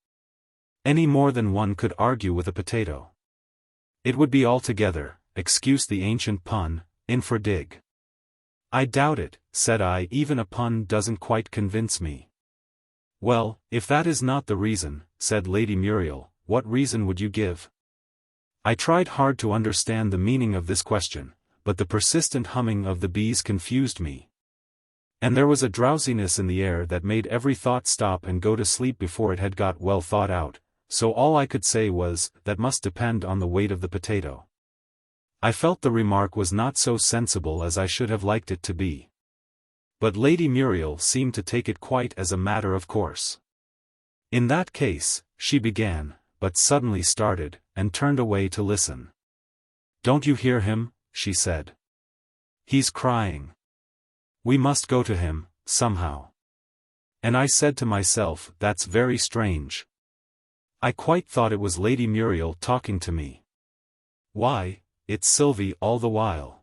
Any more than one could argue with a potato. It would be altogether, excuse the ancient pun, infra-dig. I doubt it, said I. Even a pun doesn't quite convince me. Well, if that is not the reason, said Lady Muriel, what reason would you give? I tried hard to understand the meaning of this question, but the persistent humming of the bees confused me. And there was a drowsiness in the air that made every thought stop and go to sleep before it had got well thought out, so all I could say was, that must depend on the weight of the potato. I felt the remark was not so sensible as I should have liked it to be. But Lady Muriel seemed to take it quite as a matter of course. In that case, she began, but suddenly started, and turned away to listen. Don't you hear him? She said. He's crying. We must go to him, somehow. And I said to myself, that's very strange. I quite thought it was Lady Muriel talking to me. Why, it's Sylvie all the while.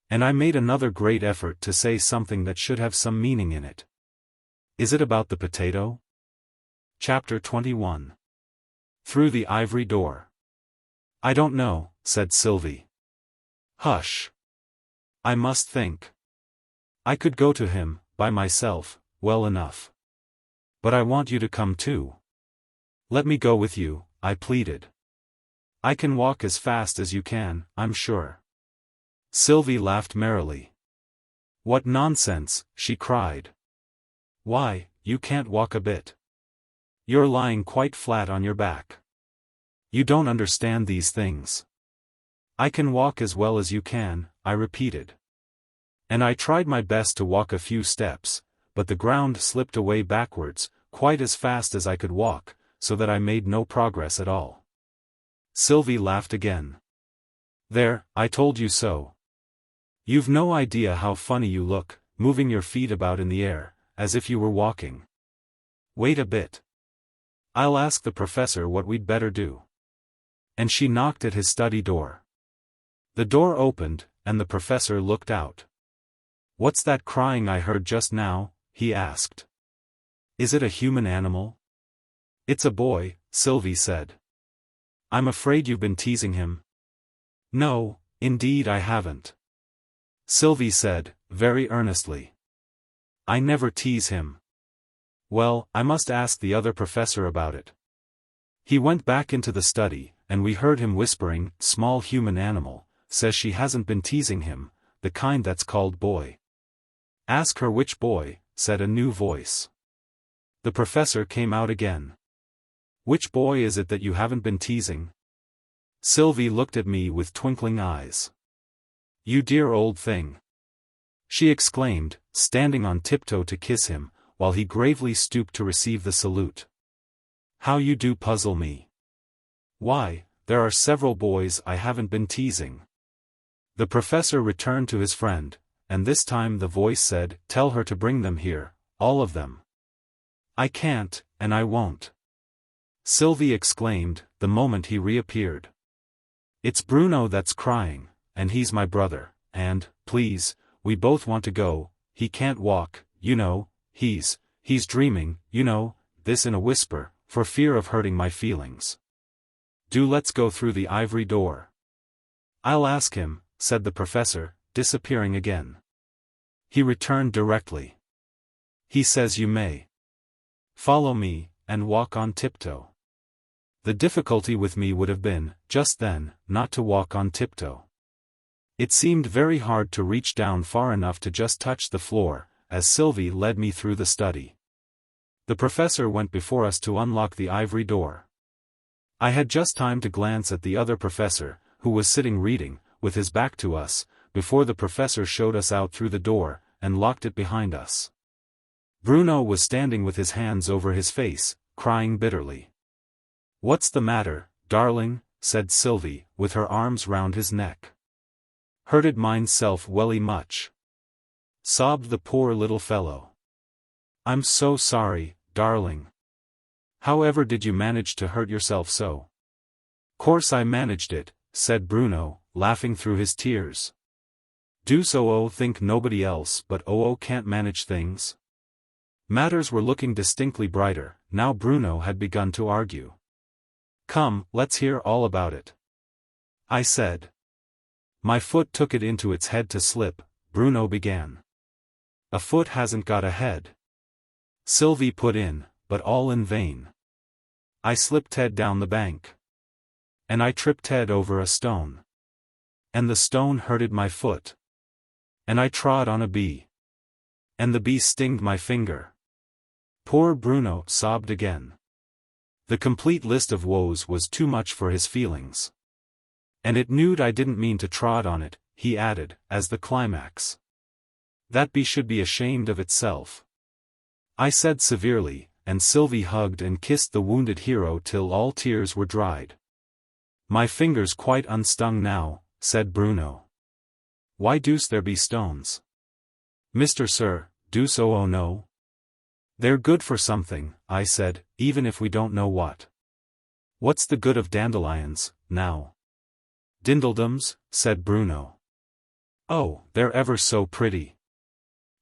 And I made another great effort to say something that should have some meaning in it. Is it about the potato? Chapter 21. Through the Ivory Door. I don't know, said Sylvie. Hush. I must think. I could go to him, by myself, well enough. But I want you to come too. Let me go with you, I pleaded. I can walk as fast as you can, I'm sure. Sylvie laughed merrily. What nonsense, she cried. Why, you can't walk a bit. You're lying quite flat on your back. You don't understand these things. I can walk as well as you can, I repeated. And I tried my best to walk a few steps, but the ground slipped away backwards, quite as fast as I could walk, so that I made no progress at all. Sylvie laughed again. There, I told you so. You've no idea how funny you look, moving your feet about in the air, as if you were walking. Wait a bit. I'll ask the professor what we'd better do. And she knocked at his study door. The door opened, and the professor looked out. What's that crying I heard just now? He asked. Is it a human animal? It's a boy, Sylvie said. I'm afraid you've been teasing him. No, indeed I haven't. Sylvie said, very earnestly. I never tease him. Well, I must ask the other professor about it. He went back into the study, and we heard him whispering, small human animal, says she hasn't been teasing him, the kind that's called boy. Ask her which boy, said a new voice. The professor came out again. Which boy is it that you haven't been teasing? Sylvie looked at me with twinkling eyes. You dear old thing, she exclaimed, standing on tiptoe to kiss him, while he gravely stooped to receive the salute. How you do puzzle me. Why, there are several boys I haven't been teasing. The professor returned to his friend, and this time the voice said, Tell her to bring them here, all of them. I can't, and I won't, Sylvie exclaimed, the moment he reappeared. It's Bruno that's crying, and he's my brother, and, please, we both want to go. He can't walk, you know, he's dreaming, you know, this in a whisper, for fear of hurting my feelings. Do let's go through the ivory door. I'll ask him, said the professor, disappearing again. He returned directly. He says you may follow me, and walk on tiptoe. The difficulty with me would have been, just then, not to walk on tiptoe. It seemed very hard to reach down far enough to just touch the floor, as Sylvie led me through the study. The professor went before us to unlock the ivory door. I had just time to glance at the other professor, who was sitting reading, with his back to us, before the professor showed us out through the door, and locked it behind us. Bruno was standing with his hands over his face, crying bitterly. What's the matter, darling? Said Sylvie, with her arms round his neck. Hurted mineself welly much, sobbed the poor little fellow. I'm so sorry, darling. However did you manage to hurt yourself so? Course I managed it, said Bruno, laughing through his tears. Do so think nobody else but can't manage things? Matters were looking distinctly brighter, now Bruno had begun to argue. Come, let's hear all about it, I said. My foot took it into its head to slip, Bruno began. A foot hasn't got a head, Sylvie put in, but all in vain. I slipped Ted down the bank. And I tripped Ted over a stone. And the stone hurted my foot. And I trod on a bee. And the bee stinged my finger. Poor Bruno sobbed again. The complete list of woes was too much for his feelings. And it knewed I didn't mean to trod on it, he added, as the climax. That bee should be ashamed of itself, I said severely, and Sylvie hugged and kissed the wounded hero till all tears were dried. My fingers quite unstung now, said Bruno. Why deuce there be stones? Mr. Sir, deuce no. They're good for something, I said, even if we don't know what. What's the good of dandelions, now? Dindledums, said Bruno. Oh, they're ever so pretty.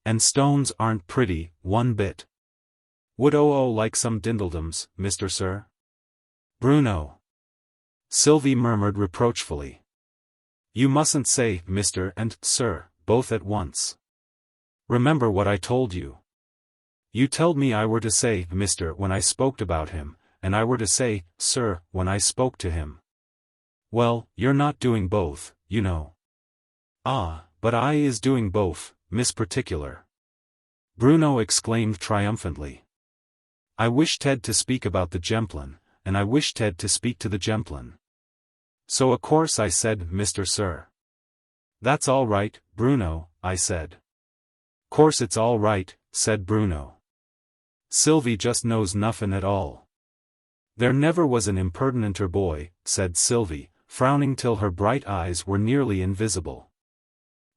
And stones aren't pretty, one bit. Would like some dindledums, Mr. Sir? Bruno, Sylvie murmured reproachfully. You mustn't say Mr. and Sir, both at once. Remember what I told you. You told me I were to say Mr. when I spoke about him, and I were to say Sir when I spoke to him. Well, you're not doing both, you know. Ah, but I is doing both, Miss Particular, Bruno exclaimed triumphantly. I wish Ted to speak about the gemplin, and I wish Ted to speak to the gemplin. So of course I said Mr. Sir. That's all right, Bruno, I said. Course it's all right, said Bruno. Sylvie just knows nuffin at all. There never was an impertinenter boy, said Sylvie, frowning till her bright eyes were nearly invisible.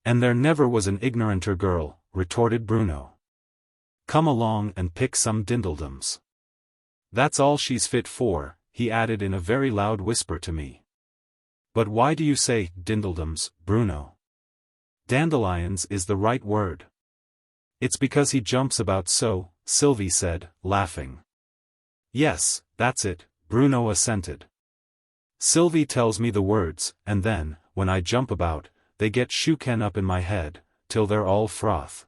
And there never was an ignoranter girl, retorted Bruno. Come along and pick some dindledums. That's all she's fit for, he added in a very loud whisper to me. But why do you say dindledums, Bruno? Dandelions is the right word. It's because he jumps about so, Sylvie said, laughing. Yes, that's it, Bruno assented. Sylvie tells me the words, and then, when I jump about, they get shooken up in my head, till they're all froth.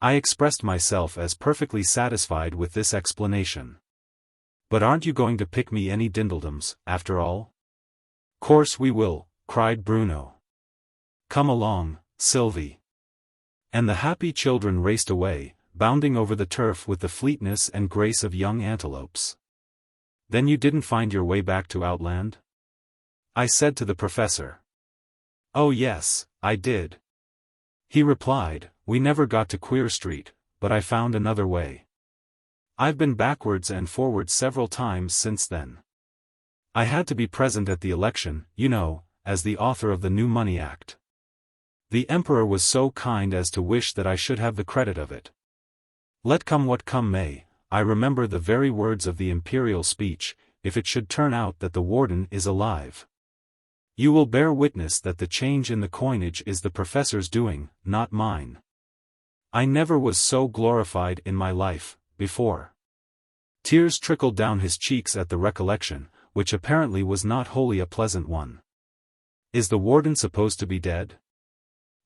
I expressed myself as perfectly satisfied with this explanation. But aren't you going to pick me any dindledums, after all? Course we will, cried Bruno. Come along, Sylvie. And the happy children raced away, bounding over the turf with the fleetness and grace of young antelopes. Then you didn't find your way back to Outland? I said to the professor. Oh yes, I did. He replied, we never got to Queer Street, but I found another way. I've been backwards and forwards several times since then. I had to be present at the election, you know, as the author of the new Money Act. The Emperor was so kind as to wish that I should have the credit of it. Let come what come may, I remember the very words of the imperial speech, if it should turn out that the warden is alive. You will bear witness that the change in the coinage is the professor's doing, not mine. I never was so glorified in my life, before. Tears trickled down his cheeks at the recollection, which apparently was not wholly a pleasant one. Is the warden supposed to be dead?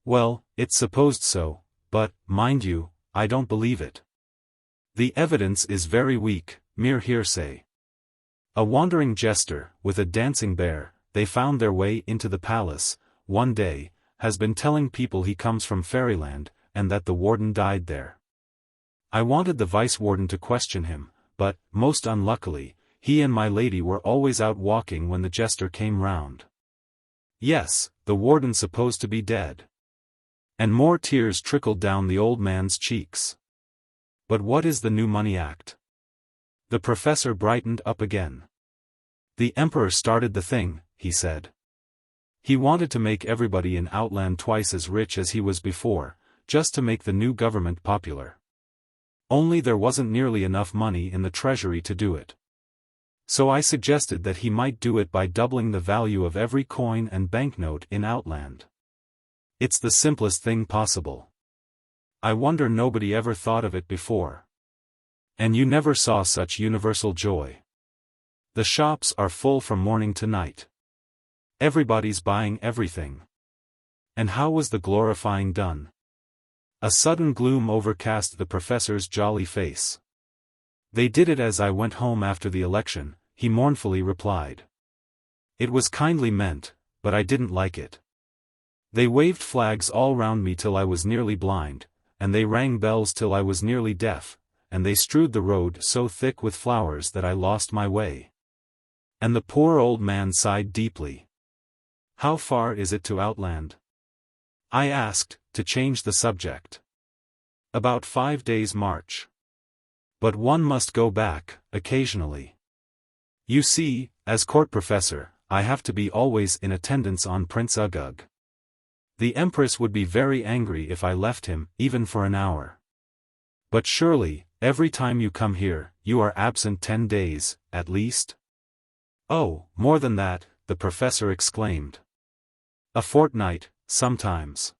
Well, it's supposed so, but, mind you, I don't believe it. The evidence is very weak, mere hearsay. A wandering jester, with a dancing bear, they found their way into the palace, one day, has been telling people he comes from Fairyland, and that the warden died there. I wanted the vice-warden to question him, but, most unluckily, he and my lady were always out walking when the jester came round. Yes, the warden's supposed to be dead. And more tears trickled down the old man's cheeks. But what is the new Money Act? The professor brightened up again. The Emperor started the thing, he said. He wanted to make everybody in Outland twice as rich as he was before, just to make the new government popular. Only there wasn't nearly enough money in the treasury to do it. So I suggested that he might do it by doubling the value of every coin and banknote in Outland. It's the simplest thing possible. I wonder nobody ever thought of it before. And you never saw such universal joy. The shops are full from morning to night. Everybody's buying everything. And how was the glorifying done? A sudden gloom overcast the professor's jolly face. They did it as I went home after the election, he mournfully replied. It was kindly meant, but I didn't like it. They waved flags all round me till I was nearly blind, and they rang bells till I was nearly deaf, and they strewed the road so thick with flowers that I lost my way. And the poor old man sighed deeply. How far is it to Outland? I asked, to change the subject. About 5 days' march. But one must go back, occasionally. You see, as court professor, I have to be always in attendance on Prince Uggug. The Empress would be very angry if I left him, even for an hour. But surely, every time you come here, you are absent 10 days, at least? Oh, more than that, the professor exclaimed. A fortnight, sometimes.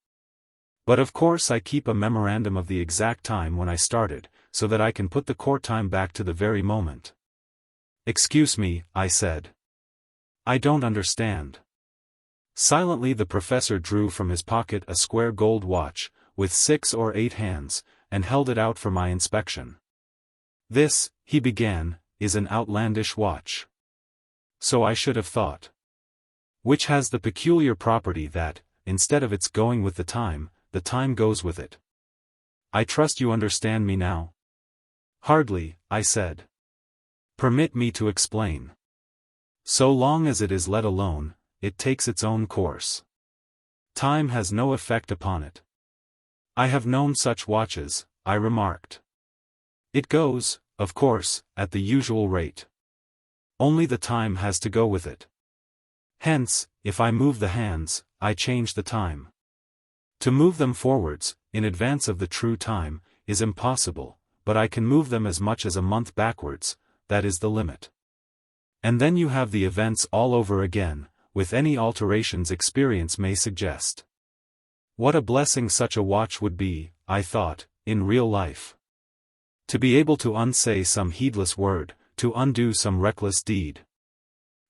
But of course I keep a memorandum of the exact time when I started, so that I can put the court time back to the very moment. Excuse me, I said. I don't understand. Silently the professor drew from his pocket a square gold watch, with 6 or 8 hands, and held it out for my inspection. This, he began, is an outlandish watch. So I should have thought. Which has the peculiar property that, instead of its going with the time goes with it. I trust you understand me now? Hardly, I said. Permit me to explain. So long as it is let alone, it takes its own course. Time has no effect upon it. I have known such watches, I remarked. It goes, of course, at the usual rate. Only the time has to go with it. Hence, if I move the hands, I change the time. To move them forwards, in advance of the true time, is impossible, but I can move them as much as a month backwards, that is the limit. And then you have the events all over again, with any alterations experience may suggest. What a blessing such a watch would be, I thought, in real life. To be able to unsay some heedless word, to undo some reckless deed.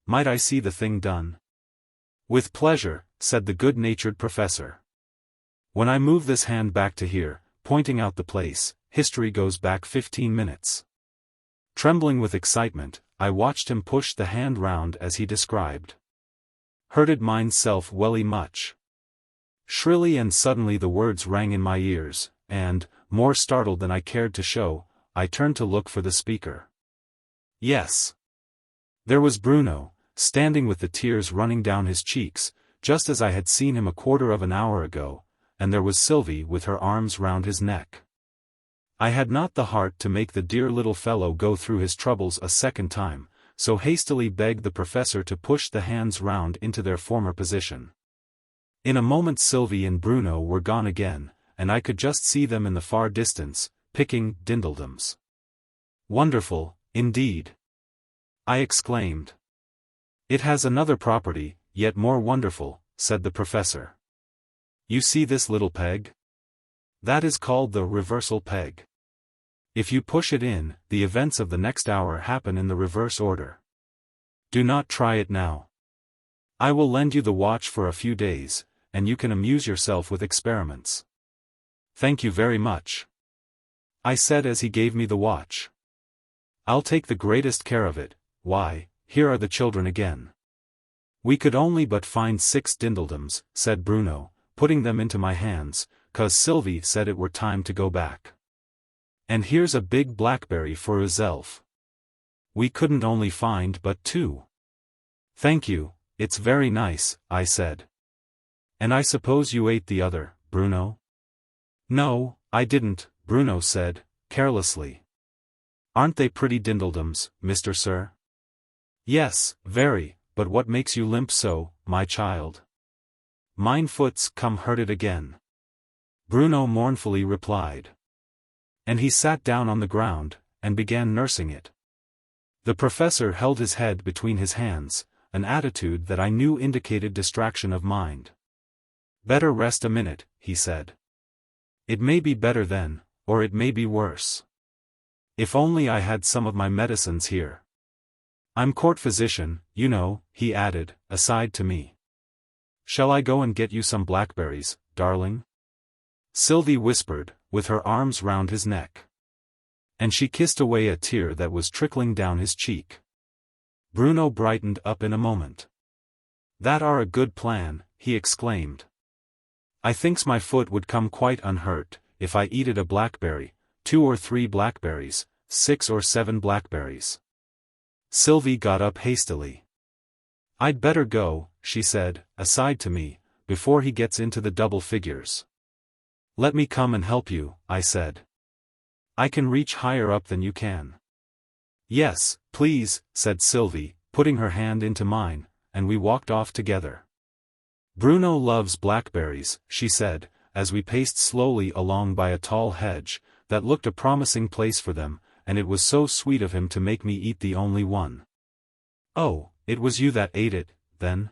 Might I see the thing done? With pleasure, said the good-natured professor. When I move this hand back to here, pointing out the place, history goes back 15 minutes. Trembling with excitement, I watched him push the hand round as he described. Hurted mine's self welly much. Shrilly and suddenly the words rang in my ears, and, more startled than I cared to show, I turned to look for the speaker. Yes. There was Bruno, standing with the tears running down his cheeks, just as I had seen him a quarter of an hour ago, and there was Sylvie with her arms round his neck. I had not the heart to make the dear little fellow go through his troubles a second time, so hastily begged the professor to push the hands round into their former position. In a moment Sylvie and Bruno were gone again, and I could just see them in the far distance, picking dindledums. Wonderful, indeed! I exclaimed. It has another property, yet more wonderful, said the professor. You see this little peg? That is called the reversal peg. If you push it in, the events of the next hour happen in the reverse order. Do not try it now. I will lend you the watch for a few days, and you can amuse yourself with experiments. Thank you very much, I said as he gave me the watch. I'll take the greatest care of it. Why, here are the children again. We could only but find 6 dindledums, said Bruno, putting them into my hands, 'cause Sylvie said it were time to go back. And here's a big blackberry for yourself. We couldn't only find but 2. Thank you, it's very nice, I said. And I suppose you ate the other, Bruno? No, I didn't, Bruno said, carelessly. Aren't they pretty dindledums, Mr. Sir? Yes, very, but what makes you limp so, my child? Mine foot's come hurted again, Bruno mournfully replied. And he sat down on the ground, and began nursing it. The professor held his head between his hands, an attitude that I knew indicated distraction of mind. Better rest a minute, he said. It may be better then, or it may be worse. If only I had some of my medicines here. I'm court physician, you know, he added, aside to me. Shall I go and get you some blackberries, darling? Sylvie whispered, with her arms round his neck. And she kissed away a tear that was trickling down his cheek. Bruno brightened up in a moment. That are a good plan, he exclaimed. I thinks my foot would come quite unhurt, if I eated a blackberry, 2 or 3 blackberries, 6 or 7 blackberries. Sylvie got up hastily. I'd better go, she said, aside to me, before he gets into the double figures. Let me come and help you, I said. I can reach higher up than you can. Yes, please, said Sylvie, putting her hand into mine, and we walked off together. Bruno loves blackberries, she said, as we paced slowly along by a tall hedge, that looked a promising place for them, and it was so sweet of him to make me eat the only one. Oh, it was you that ate it, then?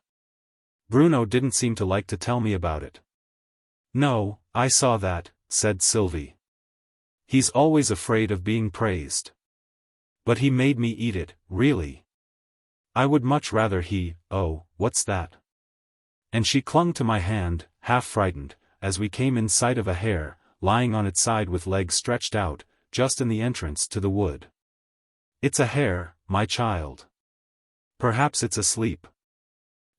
Bruno didn't seem to like to tell me about it. No, I saw that, said Sylvie. He's always afraid of being praised. But he made me eat it, really. I would much rather oh, what's that? And she clung to my hand, half frightened, as we came in sight of a hare, lying on its side with legs stretched out, just in the entrance to the wood. It's a hare, my child. Perhaps it's asleep.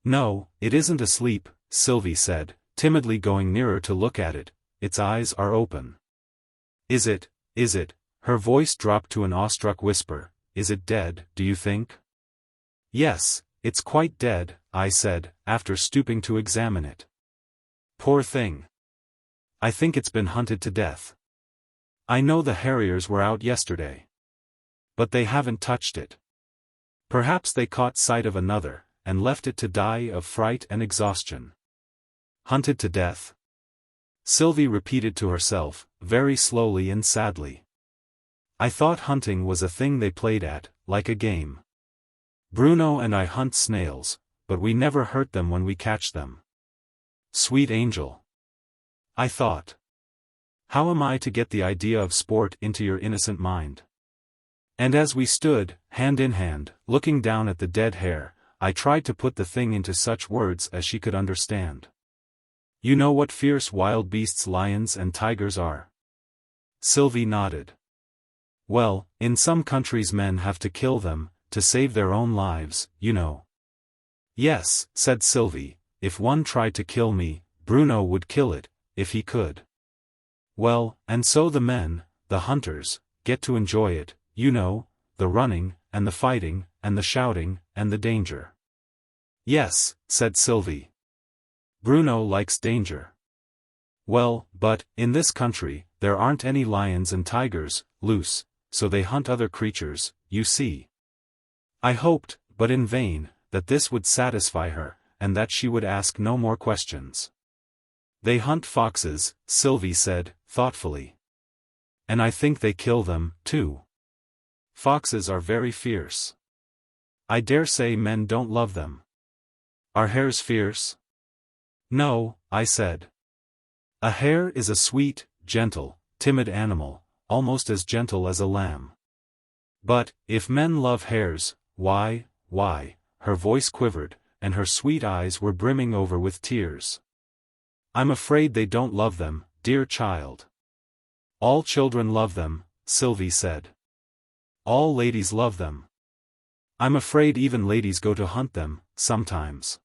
No, it isn't asleep, Sylvie said, timidly going nearer to look at it. Its eyes are open. Is it? Her voice dropped to an awestruck whisper. Is it dead, do you think? Yes, it's quite dead, I said, after stooping to examine it. Poor thing. I think it's been hunted to death. I know the harriers were out yesterday. But they haven't touched it. Perhaps they caught sight of another, and left it to die of fright and exhaustion. Hunted to death? Sylvie repeated to herself, very slowly and sadly. I thought hunting was a thing they played at, like a game. Bruno and I hunt snails, but we never hurt them when we catch them. Sweet angel. I thought. How am I to get the idea of sport into your innocent mind? And as we stood, hand in hand, looking down at the dead hare, I tried to put the thing into such words as she could understand. You know what fierce wild beasts lions and tigers are? Sylvie nodded. Well, in some countries men have to kill them, to save their own lives, you know. Yes, said Sylvie, if one tried to kill me, Bruno would kill it, if he could. Well, and so the men, the hunters, get to enjoy it, you know, the running, and the fighting, and the shouting, and the danger. Yes, said Sylvie. Bruno likes danger. Well, but, in this country, there aren't any lions and tigers, loose, so they hunt other creatures, you see. I hoped, but in vain, that this would satisfy her, and that she would ask no more questions. They hunt foxes, Sylvie said, thoughtfully. And I think they kill them, too. Foxes are very fierce. I dare say men don't love them. Are hares fierce? No, I said. A hare is a sweet, gentle, timid animal, almost as gentle as a lamb. But, if men love hares, why, her voice quivered, and her sweet eyes were brimming over with tears. I'm afraid they don't love them, dear child. All children love them, Sylvie said. All ladies love them. I'm afraid even ladies go to hunt them, sometimes.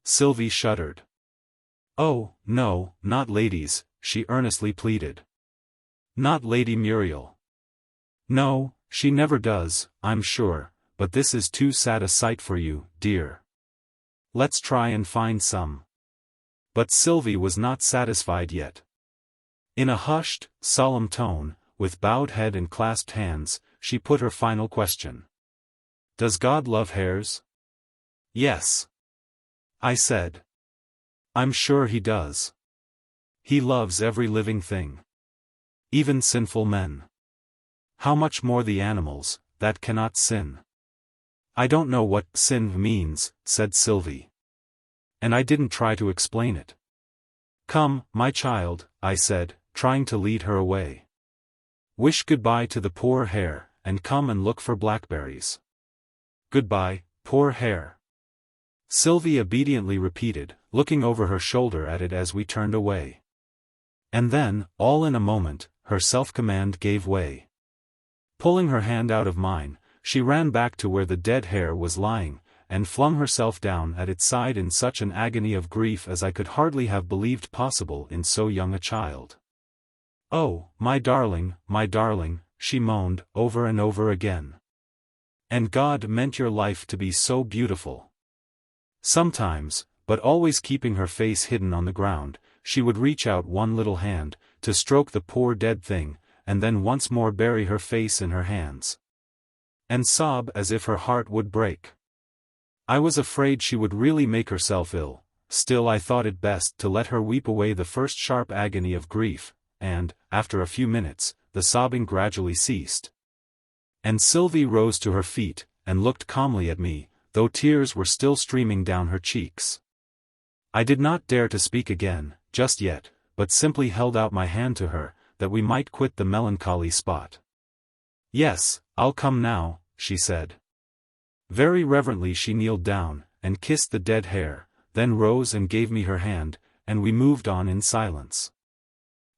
Sylvie shuddered. Oh, no, not ladies, she earnestly pleaded. Not Lady Muriel. No, she never does, I'm sure, but this is too sad a sight for you, dear. Let's try and find some. But Sylvie was not satisfied yet. In a hushed, solemn tone, with bowed head and clasped hands, she put her final question. Does God love hares? Yes. I said. I'm sure he does. He loves every living thing. Even sinful men. How much more the animals, that cannot sin. I don't know what sin means, said Sylvie. And I didn't try to explain it. Come, my child, I said, trying to lead her away. Wish goodbye to the poor hare, and come and look for blackberries. Goodbye, poor hare. Sylvie obediently repeated, looking over her shoulder at it as we turned away. And then, all in a moment, her self-command gave way. Pulling her hand out of mine, she ran back to where the dead hare was lying, and flung herself down at its side in such an agony of grief as I could hardly have believed possible in so young a child. Oh, my darling, she moaned, over and over again. And God meant your life to be so beautiful. Sometimes, but always keeping her face hidden on the ground, she would reach out one little hand, to stroke the poor dead thing, and then once more bury her face in her hands. And sob as if her heart would break. I was afraid she would really make herself ill, still I thought it best to let her weep away the first sharp agony of grief, and, after a few minutes, the sobbing gradually ceased. And Sylvie rose to her feet, and looked calmly at me, though tears were still streaming down her cheeks. I did not dare to speak again, just yet, but simply held out my hand to her, that we might quit the melancholy spot. Yes, I'll come now, she said. Very reverently she kneeled down, and kissed the dead hare, then rose and gave me her hand, and we moved on in silence.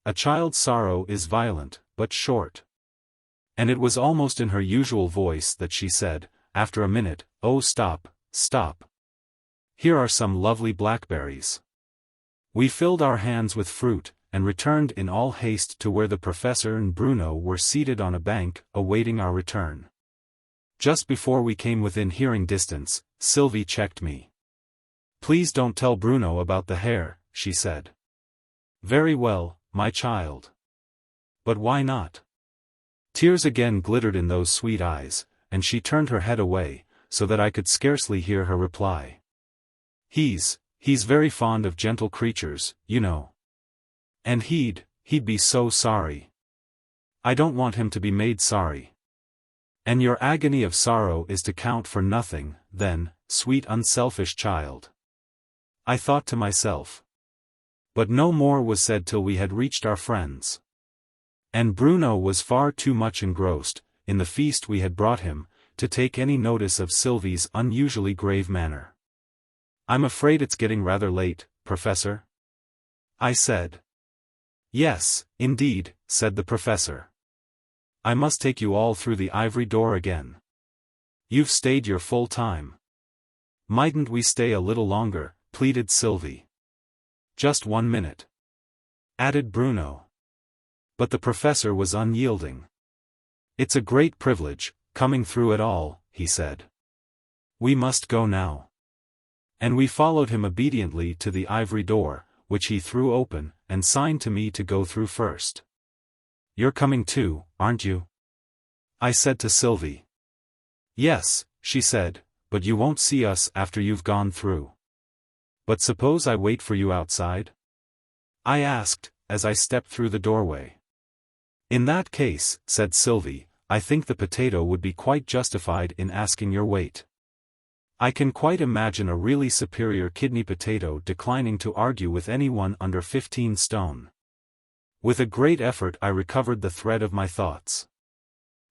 A child's sorrow is violent, but short. And it was almost in her usual voice that she said, after a minute, oh stop. Here are some lovely blackberries. We filled our hands with fruit, and returned in all haste to where the professor and Bruno were seated on a bank, awaiting our return. Just before we came within hearing distance, Sylvie checked me. Please don't tell Bruno about the hare, she said. Very well, my child. But why not? Tears again glittered in those sweet eyes, and she turned her head away, so that I could scarcely hear her reply. He's very fond of gentle creatures, you know. And he'd be so sorry. I don't want him to be made sorry. And your agony of sorrow is to count for nothing, then, sweet unselfish child. I thought to myself. But no more was said till we had reached our friends. And Bruno was far too much engrossed, in the feast we had brought him, to take any notice of Sylvie's unusually grave manner. I'm afraid it's getting rather late, Professor? I said. Yes, indeed, said the professor. I must take you all through the ivory door again. You've stayed your full time. Mightn't we stay a little longer, pleaded Sylvie. Just 1 minute," added Bruno. But the professor was unyielding. "It's a great privilege, coming through at all," he said. "We must go now." And we followed him obediently to the ivory door, which he threw open, and signed to me to go through first. "You're coming too, aren't you?" I said to Sylvie. "Yes," she said, "but you won't see us after you've gone through." "But suppose I wait for you outside?" I asked, as I stepped through the doorway. "In that case," said Sylvie, "I think the potato would be quite justified in asking your weight." I can quite imagine a really superior kidney potato declining to argue with anyone under 15 stone. With a great effort I recovered the thread of my thoughts.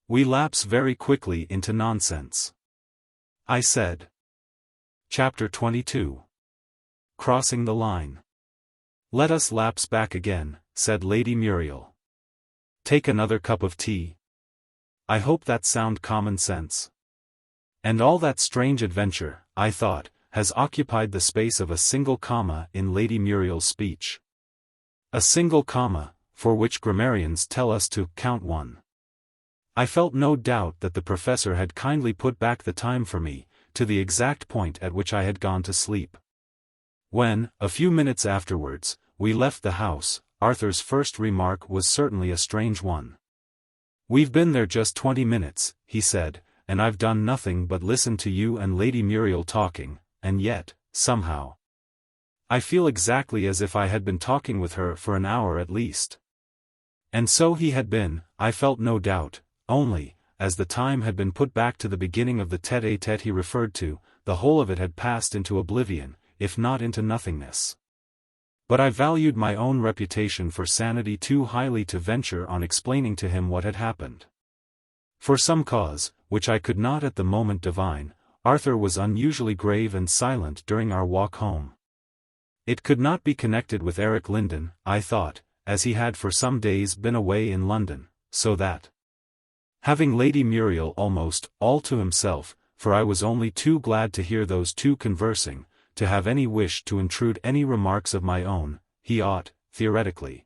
"We lapse very quickly into nonsense," I said. Chapter 22. Crossing the Line. "Let us lapse back again," said Lady Muriel. "Take another cup of tea?" I hope that sound common sense. And all that strange adventure, I thought, has occupied the space of a single comma in Lady Muriel's speech. A single comma, for which grammarians tell us to count one. I felt no doubt that the professor had kindly put back the time for me, to the exact point at which I had gone to sleep. When, a few minutes afterwards, we left the house, Arthur's first remark was certainly a strange one. "We've been there just 20 minutes, he said, "and I've done nothing but listen to you and Lady Muriel talking, and yet, somehow, I feel exactly as if I had been talking with her for an hour at least." And so he had been, I felt no doubt, only, as the time had been put back to the beginning of the tête-à-tête he referred to, the whole of it had passed into oblivion, if not into nothingness. But I valued my own reputation for sanity too highly to venture on explaining to him what had happened. For some cause, which I could not at the moment divine, Arthur was unusually grave and silent during our walk home. It could not be connected with Eric Lindon, I thought, as he had for some days been away in London, so that, having Lady Muriel almost all to himself, for I was only too glad to hear those two conversing, to have any wish to intrude any remarks of my own, he ought, theoretically,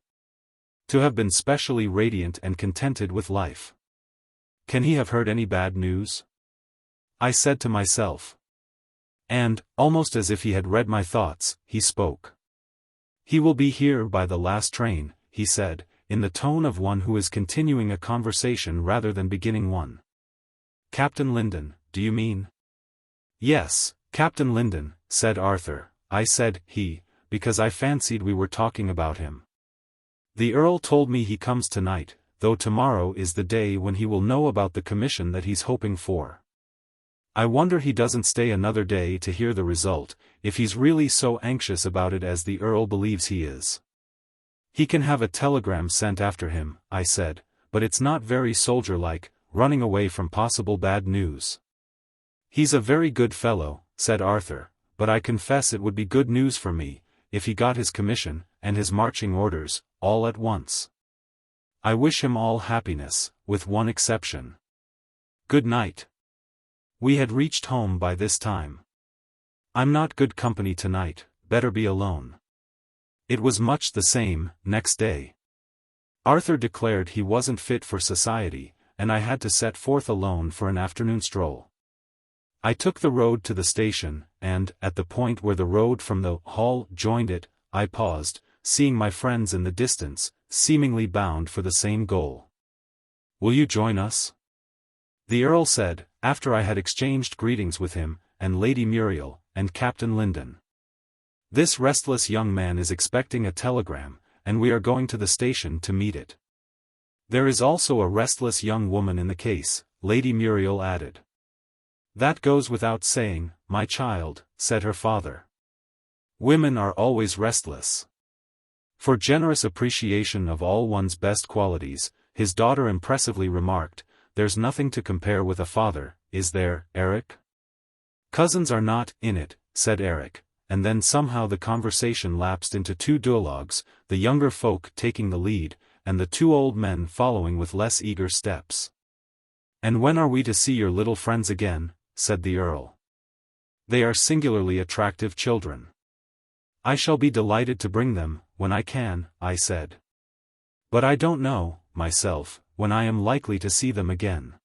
to have been specially radiant and contented with life. Can he have heard any bad news? I said to myself. And, almost as if he had read my thoughts, he spoke. "He will be here by the last train," he said, in the tone of one who is continuing a conversation rather than beginning one. "Captain Lindon, do you mean?" "Yes, Captain Lindon," said Arthur. I said he, because I fancied we were talking about him. "The Earl told me he comes tonight, though tomorrow is the day when he will know about the commission that he's hoping for. I wonder he doesn't stay another day to hear the result, if he's really so anxious about it as the Earl believes he is." "He can have a telegram sent after him," I said, "but it's not very soldier-like, running away from possible bad news." "He's a very good fellow," said Arthur, "but I confess it would be good news for me, if he got his commission, and his marching orders, all at once. I wish him all happiness, with one exception. Good night." We had reached home by this time. "I'm not good company tonight, better be alone." It was much the same, next day. Arthur declared he wasn't fit for society, and I had to set forth alone for an afternoon stroll. I took the road to the station, and, at the point where the road from the hall joined it, I paused, seeing my friends in the distance, seemingly bound for the same goal. "Will you join us?" the Earl said, after I had exchanged greetings with him, and Lady Muriel, and Captain Lindon. "This restless young man is expecting a telegram, and we are going to the station to meet it." "There is also a restless young woman in the case," Lady Muriel added. "That goes without saying, my child," said her father. "Women are always restless." For generous appreciation of all one's best qualities, his daughter impressively remarked, "There's nothing to compare with a father, is there, Eric?" "Cousins are not in it," said Eric, and then somehow the conversation lapsed into two duologues, the younger folk taking the lead, and the two old men following with less eager steps. "And when are we to see your little friends again?" said the Earl. "They are singularly attractive children." I shall be delighted to bring them, when I can, I said. But I don't know, myself, when I am likely to see them again.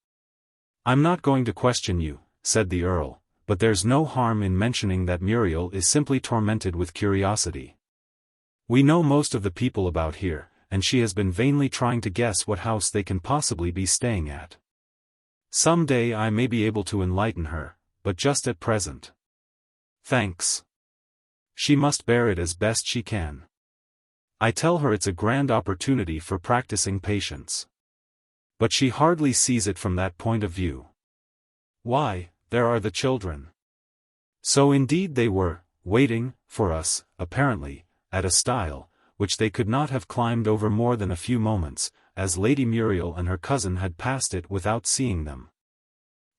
I'm not going to question you, said the Earl, but there's no harm in mentioning that Muriel is simply tormented with curiosity. We know most of the people about here, and she has been vainly trying to guess what house they can possibly be staying at. Some day I may be able to enlighten her, but just at present. Thanks. She must bear it as best she can. I tell her it's a grand opportunity for practicing patience. But she hardly sees it from that point of view. Why, there are the children. So indeed they were, waiting, for us, apparently, at a stile, which they could not have climbed over more than a few moments, as Lady Muriel and her cousin had passed it without seeing them.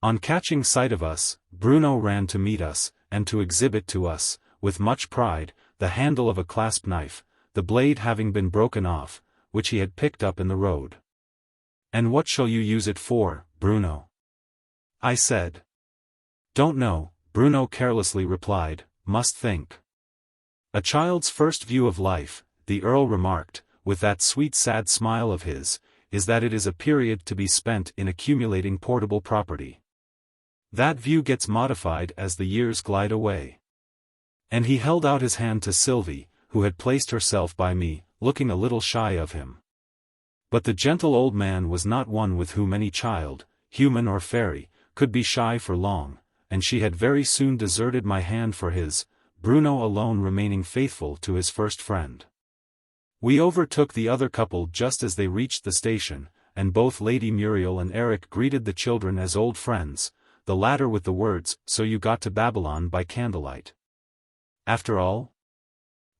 On catching sight of us, Bruno ran to meet us, and to exhibit to us, with much pride, the handle of a clasp knife, the blade having been broken off, which he had picked up in the road. "And what shall you use it for, Bruno?" I said. "Don't know," Bruno carelessly replied, "must think." A child's first view of life, the Earl remarked, with that sweet sad smile of his, is that it is a period to be spent in accumulating portable property. That view gets modified as the years glide away. And he held out his hand to Sylvie, who had placed herself by me, looking a little shy of him. But the gentle old man was not one with whom any child, human or fairy, could be shy for long, and she had very soon deserted my hand for his, Bruno alone remaining faithful to his first friend. We overtook the other couple just as they reached the station, and both Lady Muriel and Eric greeted the children as old friends, the latter with the words, "So you got to Babylon by candlelight." "After all?"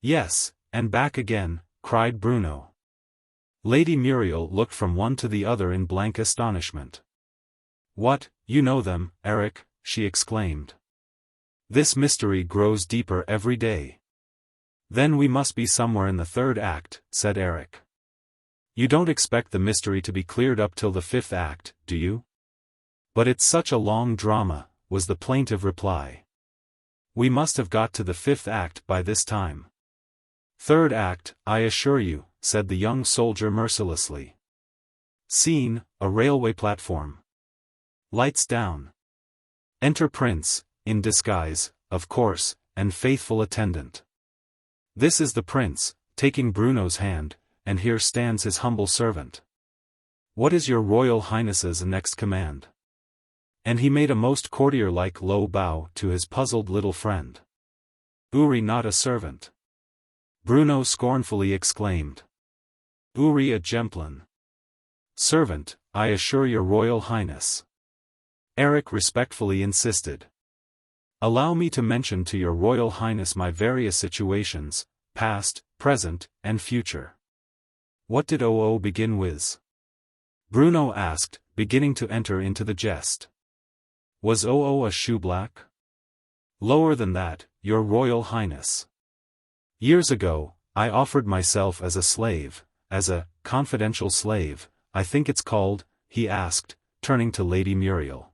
"Yes, and back again," cried Bruno. Lady Muriel looked from one to the other in blank astonishment. "What, you know them, Eric?" she exclaimed. "This mystery grows deeper every day." "Then we must be somewhere in the third act," said Eric. "You don't expect the mystery to be cleared up till the fifth act, do you?" "But it's such a long drama," was the plaintive reply. "We must have got to the fifth act by this time." "Third act, I assure you," said the young soldier mercilessly. Scene, a railway platform. Lights down. Enter Prince, in disguise, of course, and faithful attendant. This is the Prince, taking Bruno's hand, and here stands his humble servant. "What is your Royal Highness's next command?" And he made a most courtier-like low bow to his puzzled little friend. "Uri not a servant?" Bruno scornfully exclaimed. "Uri a gentleman." "Servant, I assure your Royal Highness." Eric respectfully insisted. "Allow me to mention to your Royal Highness my various situations, past, present, and future." "What did OO begin with?" Bruno asked, beginning to enter into the jest. "Was OO a shoeblack?" "Lower than that, your Royal Highness. Years ago, I offered myself as a slave, as a confidential slave, I think it's called," he asked, turning to Lady Muriel.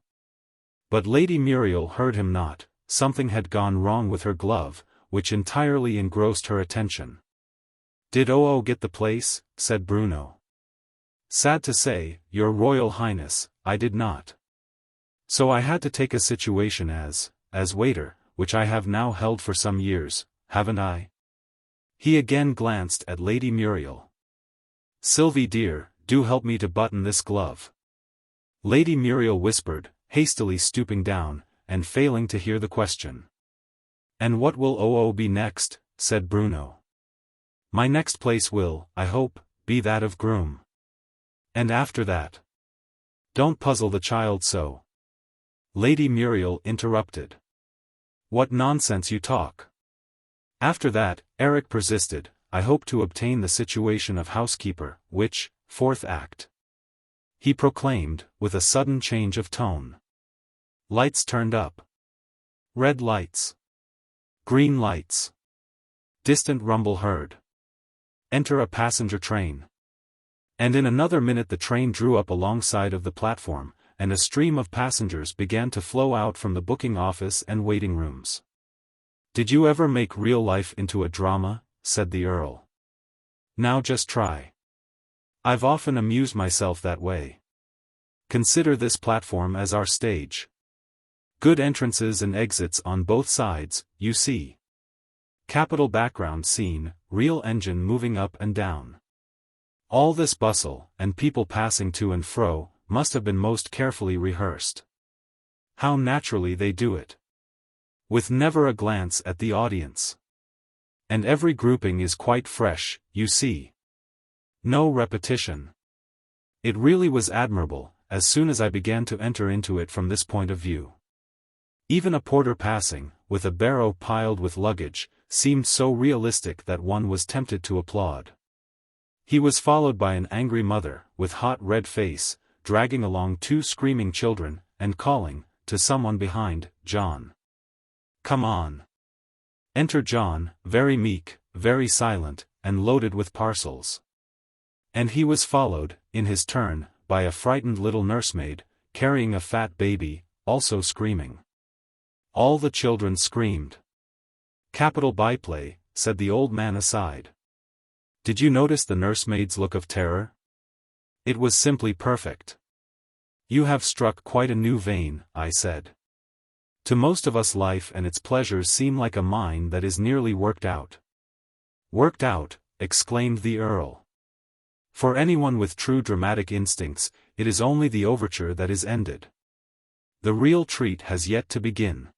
But Lady Muriel heard him not. Something had gone wrong with her glove, which entirely engrossed her attention. "Did OO get the place?" said Bruno. "Sad to say, your Royal Highness, I did not. So I had to take a situation as waiter, which I have now held for some years, haven't I?" He again glanced at Lady Muriel. "Sylvie dear, do help me to button this glove." Lady Muriel whispered, hastily stooping down, and failing to hear the question. "And what will OO be next?" said Bruno. "My next place will, I hope, be that of groom." "And after that?" "Don't puzzle the child so." Lady Muriel interrupted. "What nonsense you talk." "After that," Eric persisted, "I hope to obtain the situation of housekeeper, which, fourth act," he proclaimed, with a sudden change of tone. Lights turned up. Red lights. Green lights. Distant rumble heard. Enter a passenger train. And in another minute the train drew up alongside of the platform, and a stream of passengers began to flow out from the booking office and waiting rooms. Did you ever make real life into a drama? Said the Earl. Now just try. I've often amused myself that way. Consider this platform as our stage. Good entrances and exits on both sides, you see. Capital background scene, real engine moving up and down. All this bustle, and people passing to and fro, must have been most carefully rehearsed. How naturally they do it. With never a glance at the audience. And every grouping is quite fresh, you see. No repetition. It really was admirable, as soon as I began to enter into it from this point of view. Even a porter passing, with a barrow piled with luggage, seemed so realistic that one was tempted to applaud. He was followed by an angry mother, with hot red face, dragging along 2 screaming children, and calling, to someone behind, John. Come on. Enter John, very meek, very silent, and loaded with parcels. And he was followed, in his turn, by a frightened little nursemaid, carrying a fat baby, also screaming. All the children screamed. Capital byplay, said the old man aside. Did you notice the nursemaid's look of terror? It was simply perfect. You have struck quite a new vein, I said. To most of us life and its pleasures seem like a mine that is nearly worked out. Worked out, exclaimed the Earl. For anyone with true dramatic instincts, it is only the overture that is ended. The real treat has yet to begin.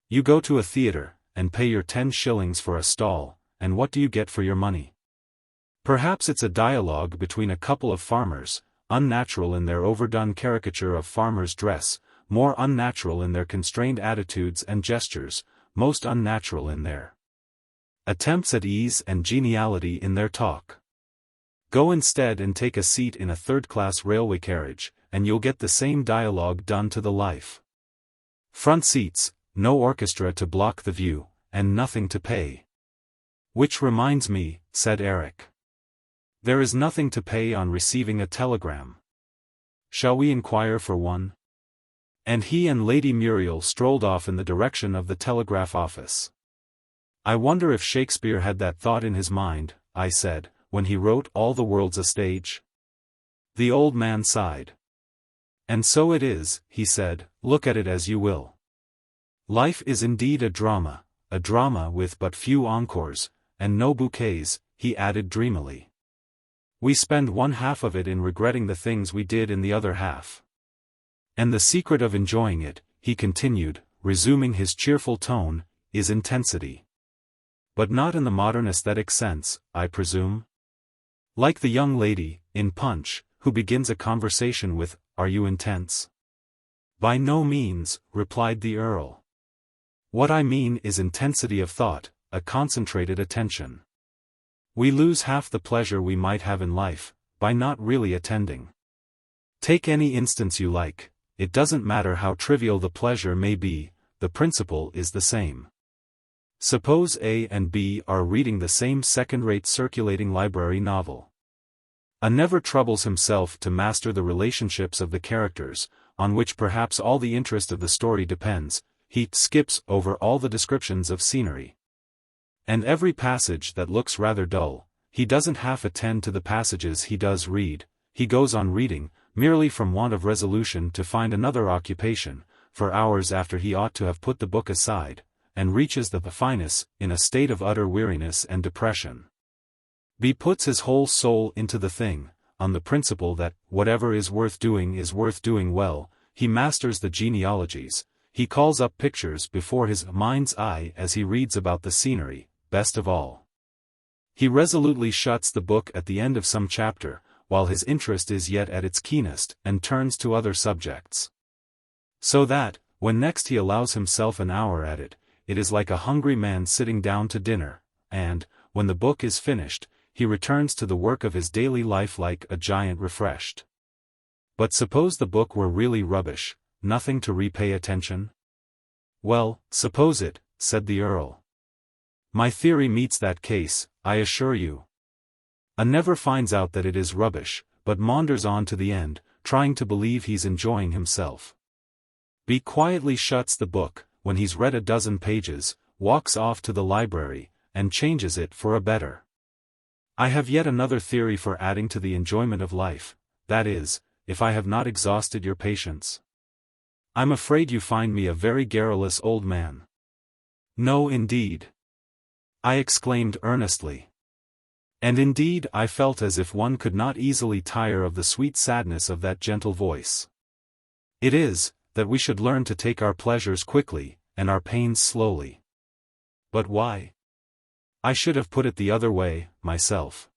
You go to a theatre, and pay your 10 shillings for a stall, and what do you get for your money? Perhaps it's a dialogue between a couple of farmers, unnatural in their overdone caricature of farmers' dress, more unnatural in their constrained attitudes and gestures, most unnatural in their attempts at ease and geniality in their talk. Go instead and take a seat in a third-class railway carriage, and you'll get the same dialogue done to the life. Front seats, no orchestra to block the view, and nothing to pay. Which reminds me, said Eric. There is nothing to pay on receiving a telegram. Shall we inquire for one? And he and Lady Muriel strolled off in the direction of the telegraph office. I wonder if Shakespeare had that thought in his mind, I said, when he wrote All the World's a Stage. The old man sighed. And so it is, he said, look at it as you will. Life is indeed a drama with but few encores, and no bouquets, he added dreamily. We spend one half of it in regretting the things we did in the other half. And the secret of enjoying it, he continued, resuming his cheerful tone, is intensity. But not in the modern aesthetic sense, I presume? Like the young lady, in Punch, who begins a conversation with, "Are you intense?" By no means, replied the Earl. What I mean is intensity of thought, a concentrated attention. We lose half the pleasure we might have in life, by not really attending. Take any instance you like, it doesn't matter how trivial the pleasure may be, the principle is the same. Suppose A and B are reading the same second-rate circulating library novel. A never troubles himself to master the relationships of the characters, on which perhaps all the interest of the story depends. He skips over all the descriptions of scenery. And every passage that looks rather dull, he doesn't half attend to the passages he does read, he goes on reading, merely from want of resolution to find another occupation, for hours after he ought to have put the book aside, and reaches the finis, in a state of utter weariness and depression. B puts his whole soul into the thing, on the principle that, whatever is worth doing well, he masters the genealogies. He calls up pictures before his mind's eye as he reads about the scenery, best of all. He resolutely shuts the book at the end of some chapter, while his interest is yet at its keenest, and turns to other subjects. So that, when next he allows himself an hour at it, it is like a hungry man sitting down to dinner, and, when the book is finished, he returns to the work of his daily life like a giant refreshed. But suppose the book were really rubbish, nothing to repay attention? Well, suppose it, said the Earl. My theory meets that case, I assure you. A never finds out that it is rubbish, but maunders on to the end, trying to believe he's enjoying himself. B quietly shuts the book, when he's read a dozen pages, walks off to the library, and changes it for a better. I have yet another theory for adding to the enjoyment of life, that is, if I have not exhausted your patience. I'm afraid you find me a very garrulous old man. No indeed. I exclaimed earnestly. And indeed I felt as if one could not easily tire of the sweet sadness of that gentle voice. It is, that we should learn to take our pleasures quickly, and our pains slowly. But why? I should have put it the other way, myself.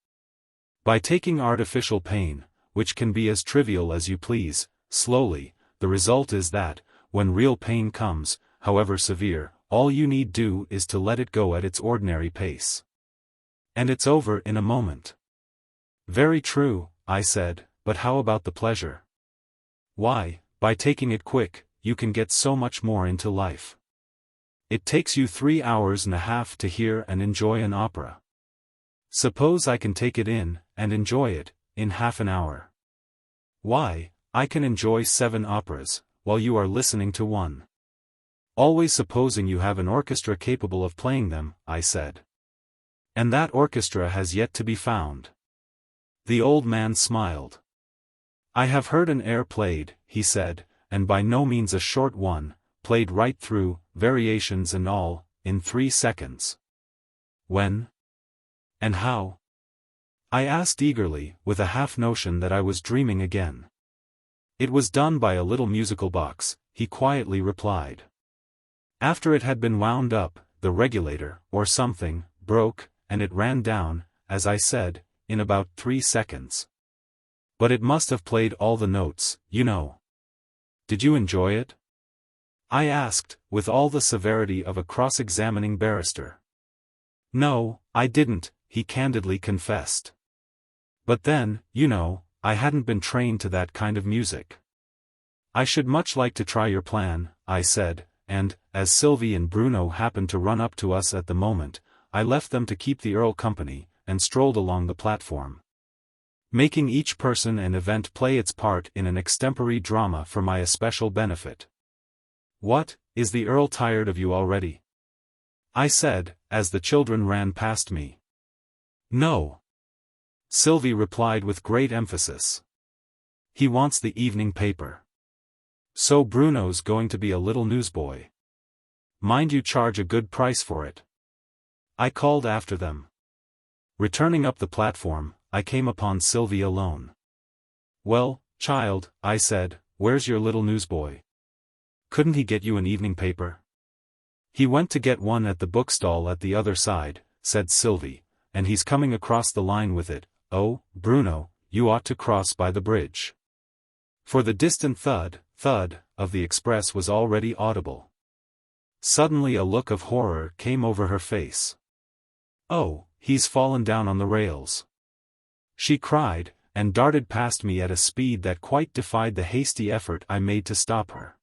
By taking artificial pain, which can be as trivial as you please, slowly, the result is that, when real pain comes, however severe, all you need do is to let it go at its ordinary pace. And it's over in a moment. Very true, I said, but how about the pleasure? Why, by taking it quick, you can get so much more into life. It takes you 3 hours and a half to hear and enjoy an opera. Suppose I can take it in, and enjoy it, in half an hour. Why, I can enjoy 7 operas, while you are listening to one. Always supposing you have an orchestra capable of playing them, I said. And that orchestra has yet to be found. The old man smiled. I have heard an air played, he said, and by no means a short one, played right through, variations and all, in 3 seconds. When? And how? I asked eagerly, with a half notion that I was dreaming again. It was done by a little musical box, he quietly replied. After it had been wound up, the regulator, or something, broke, and it ran down, as I said, in about 3 seconds. But it must have played all the notes, you know. Did you enjoy it? I asked, with all the severity of a cross-examining barrister. No, I didn't, he candidly confessed. But then, you know, I hadn't been trained to that kind of music. I should much like to try your plan, I said, and, as Sylvie and Bruno happened to run up to us at the moment, I left them to keep the Earl company, and strolled along the platform, making each person and event play its part in an extempore drama for my especial benefit. What, is the Earl tired of you already? I said, as the children ran past me. No. Sylvie replied with great emphasis. He wants the evening paper. So Bruno's going to be a little newsboy. Mind you charge a good price for it. I called after them. Returning up the platform, I came upon Sylvie alone. Well, child, I said, where's your little newsboy? Couldn't he get you an evening paper? He went to get one at the bookstall at the other side, said Sylvie, and he's coming across the line with it. Oh, Bruno, you ought to cross by the bridge. For the distant thud, thud, of the express was already audible. Suddenly a look of horror came over her face. Oh, he's fallen down on the rails, she cried, and darted past me at a speed that quite defied the hasty effort I made to stop her.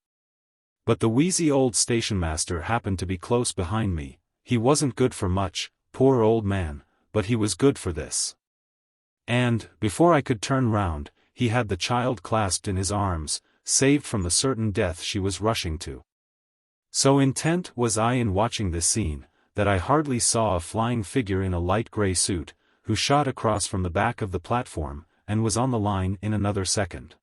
But the wheezy old stationmaster happened to be close behind me. He wasn't good for much, poor old man, but he was good for this. And, before I could turn round, he had the child clasped in his arms, saved from the certain death she was rushing to. So intent was I in watching this scene, that I hardly saw a flying figure in a light grey suit, who shot across from the back of the platform, and was on the line in another second.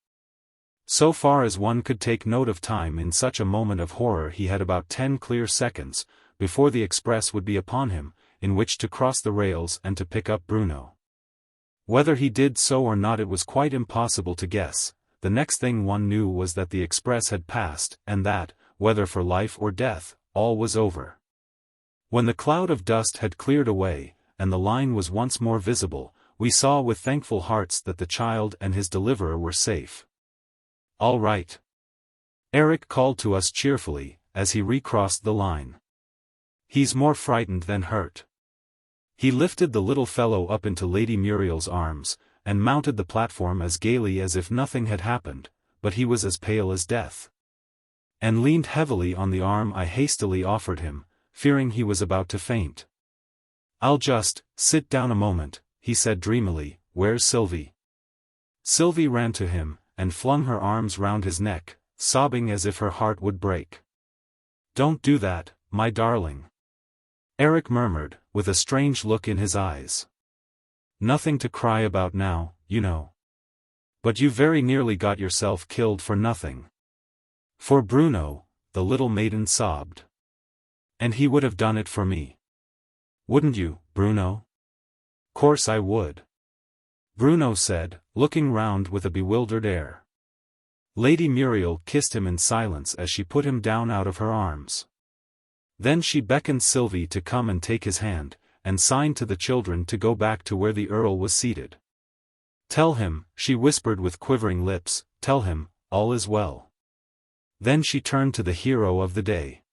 So far as one could take note of time in such a moment of horror, he had about 10 clear seconds, before the express would be upon him, in which to cross the rails and to pick up Bruno. Whether he did so or not it was quite impossible to guess. The next thing one knew was that the express had passed, and that, whether for life or death, all was over. When the cloud of dust had cleared away, and the line was once more visible, we saw with thankful hearts that the child and his deliverer were safe. All right. Eric called to us cheerfully, as he recrossed the line. He's more frightened than hurt. He lifted the little fellow up into Lady Muriel's arms, and mounted the platform as gaily as if nothing had happened, but he was as pale as death, and leaned heavily on the arm I hastily offered him, fearing he was about to faint. I'll just sit down a moment, he said dreamily. Where's Sylvie? Sylvie ran to him, and flung her arms round his neck, sobbing as if her heart would break. Don't do that, my darling. Eric murmured, with a strange look in his eyes. Nothing to cry about now, you know. But you very nearly got yourself killed for nothing. For Bruno, the little maiden sobbed. And he would have done it for me. Wouldn't you, Bruno? Course I would. Bruno said, looking round with a bewildered air. Lady Muriel kissed him in silence as she put him down out of her arms. Then she beckoned Sylvie to come and take his hand, and signed to the children to go back to where the Earl was seated. Tell him, she whispered with quivering lips, tell him, all is well. Then she turned to the hero of the day.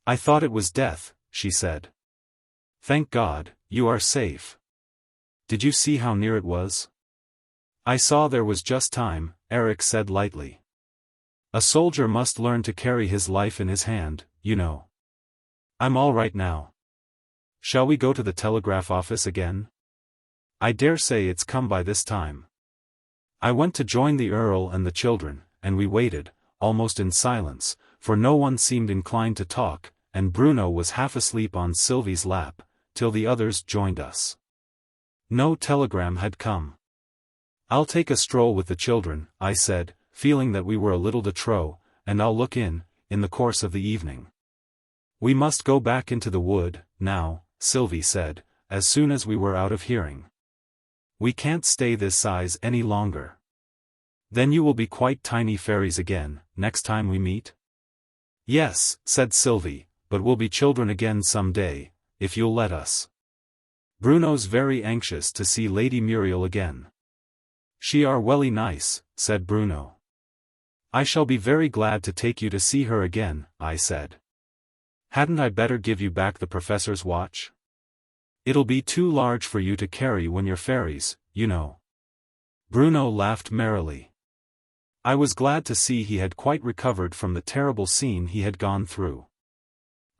I thought it was death, she said. Thank God, you are safe. Did you see how near it was? I saw there was just time, Eric said lightly. A soldier must learn to carry his life in his hand, you know. I'm all right now. Shall we go to the telegraph office again? I dare say it's come by this time. I went to join the Earl and the children, and we waited, almost in silence, for no one seemed inclined to talk, and Bruno was half asleep on Sylvie's lap, till the others joined us. No telegram had come. I'll take a stroll with the children, I said, feeling that we were a little de trop, and I'll look in the course of the evening. We must go back into the wood, now, Sylvie said, as soon as we were out of hearing. We can't stay this size any longer. Then you will be quite tiny fairies again, next time we meet? Yes, said Sylvie, but we'll be children again some day, if you'll let us. Bruno's very anxious to see Lady Muriel again. She are welly nice, said Bruno. I shall be very glad to take you to see her again, I said. Hadn't I better give you back the professor's watch? It'll be too large for you to carry when you're fairies, you know. Bruno laughed merrily. I was glad to see he had quite recovered from the terrible scene he had gone through.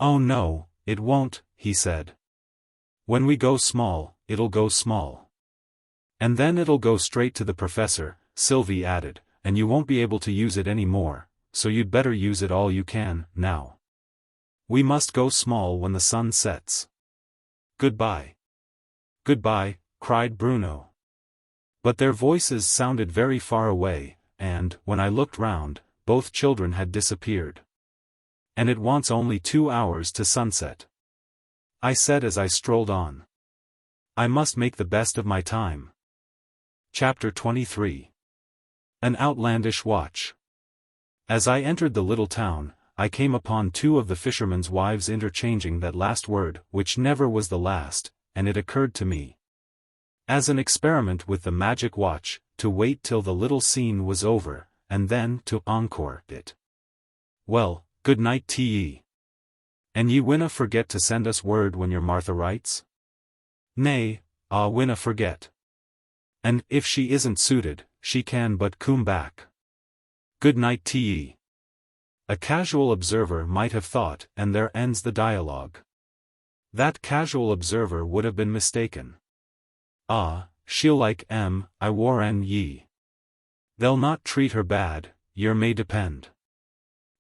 Oh no, it won't, he said. When we go small, it'll go small. And then it'll go straight to the professor, Sylvie added, and you won't be able to use it any more, so you'd better use it all you can, now. We must go small when the sun sets. Goodbye. Goodbye, cried Bruno. But their voices sounded very far away, and, when I looked round, both children had disappeared. And it wants only 2 hours to sunset, I said as I strolled on. I must make the best of my time. Chapter 23. An Outlandish Watch. As I entered the little town, I came upon 2 of the fishermen's wives interchanging that last word, which never was the last, and it occurred to me, as an experiment with the magic watch, to wait till the little scene was over, and then to encore it. Well, good night to ye. And ye winna forget to send us word when your Martha writes? Nay, winna forget. And if she isn't suited, she can but come back. Good night to ye. A casual observer might have thought, and there ends the dialogue. That casual observer would have been mistaken. She'll like I warran ye. They'll not treat her bad, yer may depend.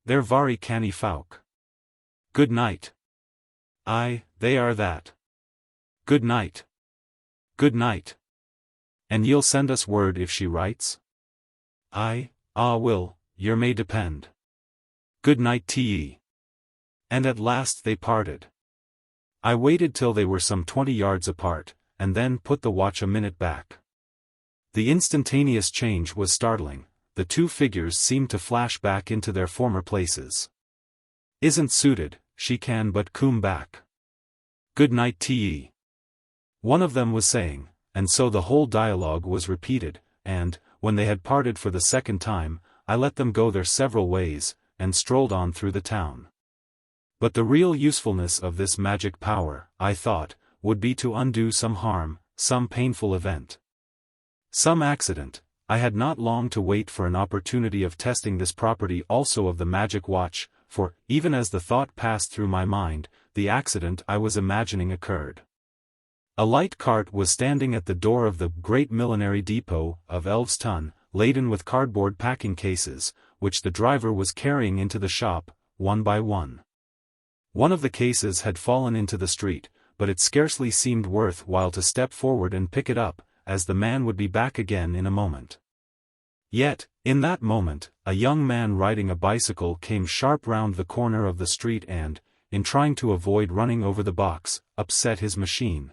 They're very canny folk. Good night. Aye, they are that. Good night. Good night. And ye'll send us word if she writes? Aye, will, yer may depend. Good night to ye. And at last they parted. I waited till they were some 20 yards apart, and then put the watch a minute back. The instantaneous change was startling, the 2 figures seemed to flash back into their former places. Isn't suited, she can but come back. Good night to ye. One of them was saying, and so the whole dialogue was repeated, and, when they had parted for the second time, I let them go their several ways, and strolled on through the town. But the real usefulness of this magic power, I thought, would be to undo some harm, some painful event. Some accident. I had not long to wait for an opportunity of testing this property also of the magic watch, for, even as the thought passed through my mind, the accident I was imagining occurred. A light cart was standing at the door of the great millinery depot of XVIII, laden with cardboard packing cases, which the driver was carrying into the shop, one by one. One of the cases had fallen into the street, but it scarcely seemed worth while to step forward and pick it up, as the man would be back again in a moment. Yet, in that moment, a young man riding a bicycle came sharp round the corner of the street and, in trying to avoid running over the box, upset his machine,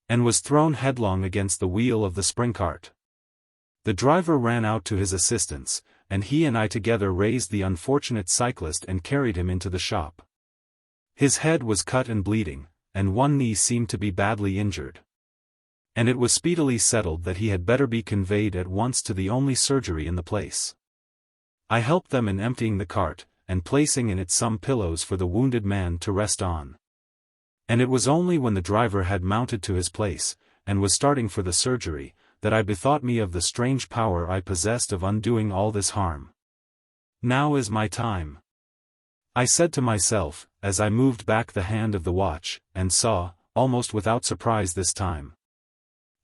and was thrown headlong against the wheel of the spring cart. The driver ran out to his assistance, and he and I together raised the unfortunate cyclist and carried him into the shop. His head was cut and bleeding, and one knee seemed to be badly injured, and it was speedily settled that he had better be conveyed at once to the only surgery in the place. I helped them in emptying the cart, and placing in it some pillows for the wounded man to rest on. And it was only when the driver had mounted to his place, and was starting for the surgery, that I bethought me of the strange power I possessed of undoing all this harm. "Now is my time," I said to myself, as I moved back the hand of the watch, and saw, almost without surprise this time,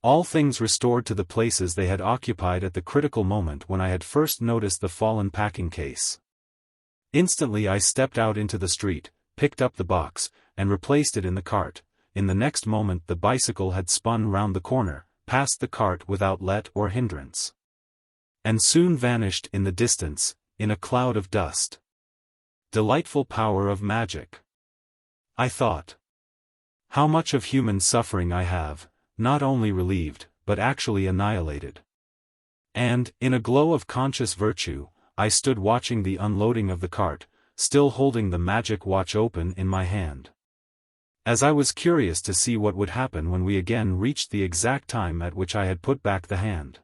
all things restored to the places they had occupied at the critical moment when I had first noticed the fallen packing case. Instantly I stepped out into the street, picked up the box, and replaced it in the cart. In the next moment the bicycle had spun round the corner, past the cart without let or hindrance, and soon vanished in the distance, in a cloud of dust. Delightful power of magic, I thought. How much of human suffering I have, not only relieved, but actually annihilated. And, in a glow of conscious virtue, I stood watching the unloading of the cart, still holding the magic watch open in my hand, as I was curious to see what would happen when we again reached the exact time at which I had put back the hand.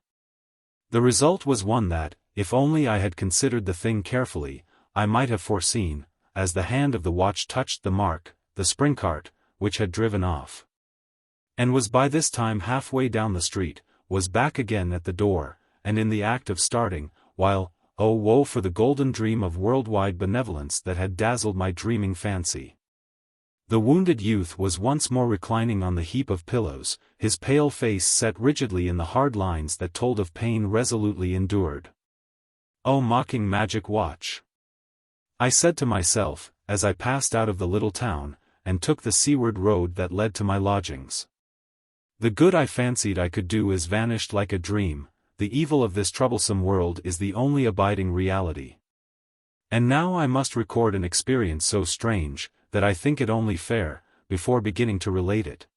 The result was one that, if only I had considered the thing carefully, I might have foreseen, as the hand of the watch touched the mark, the spring cart, which had driven off, and was by this time halfway down the street, was back again at the door, and in the act of starting, while, oh woe for the golden dream of worldwide benevolence that had dazzled my dreaming fancy. The wounded youth was once more reclining on the heap of pillows, his pale face set rigidly in the hard lines that told of pain resolutely endured. "Oh mocking magic watch," I said to myself, as I passed out of the little town, and took the seaward road that led to my lodgings. The good I fancied I could do is vanished like a dream, the evil of this troublesome world is the only abiding reality. And now I must record an experience so strange, that I think it only fair, before beginning to relate it,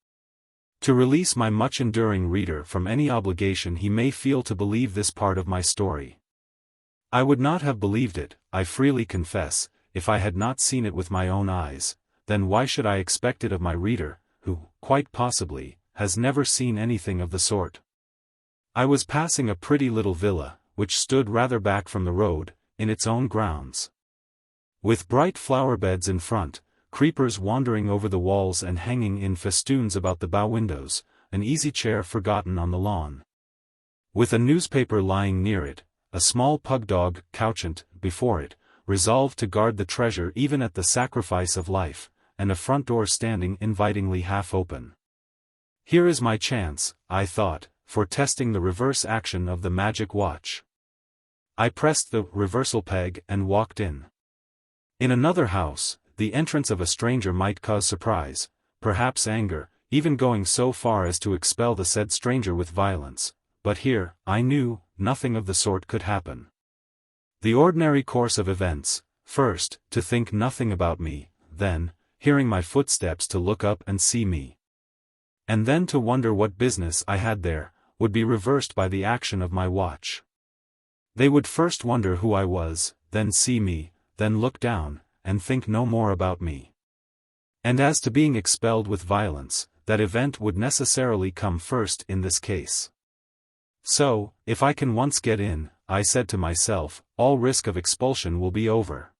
to release my much-enduring reader from any obligation he may feel to believe this part of my story. I would not have believed it, I freely confess, if I had not seen it with my own eyes. Then why should I expect it of my reader, who, quite possibly, has never seen anything of the sort? I was passing a pretty little villa, which stood rather back from the road, in its own grounds, with bright flower beds in front, creepers wandering over the walls and hanging in festoons about the bow windows, an easy chair forgotten on the lawn, with a newspaper lying near it, a small pug dog couchant before it, resolved to guard the treasure even at the sacrifice of life, and a front door standing invitingly half open. Here is my chance, I thought, for testing the reverse action of the magic watch. I pressed the reversal peg and walked in. In another house, the entrance of a stranger might cause surprise, perhaps anger, even going so far as to expel the said stranger with violence, but here, I knew, nothing of the sort could happen. The ordinary course of events, first, to think nothing about me, then, hearing my footsteps to look up and see me, and then to wonder what business I had there, would be reversed by the action of my watch. They would first wonder who I was, then see me, then look down, and think no more about me. And as to being expelled with violence, that event would necessarily come first in this case. So, if I can once get in, I said to myself, all risk of expulsion will be over.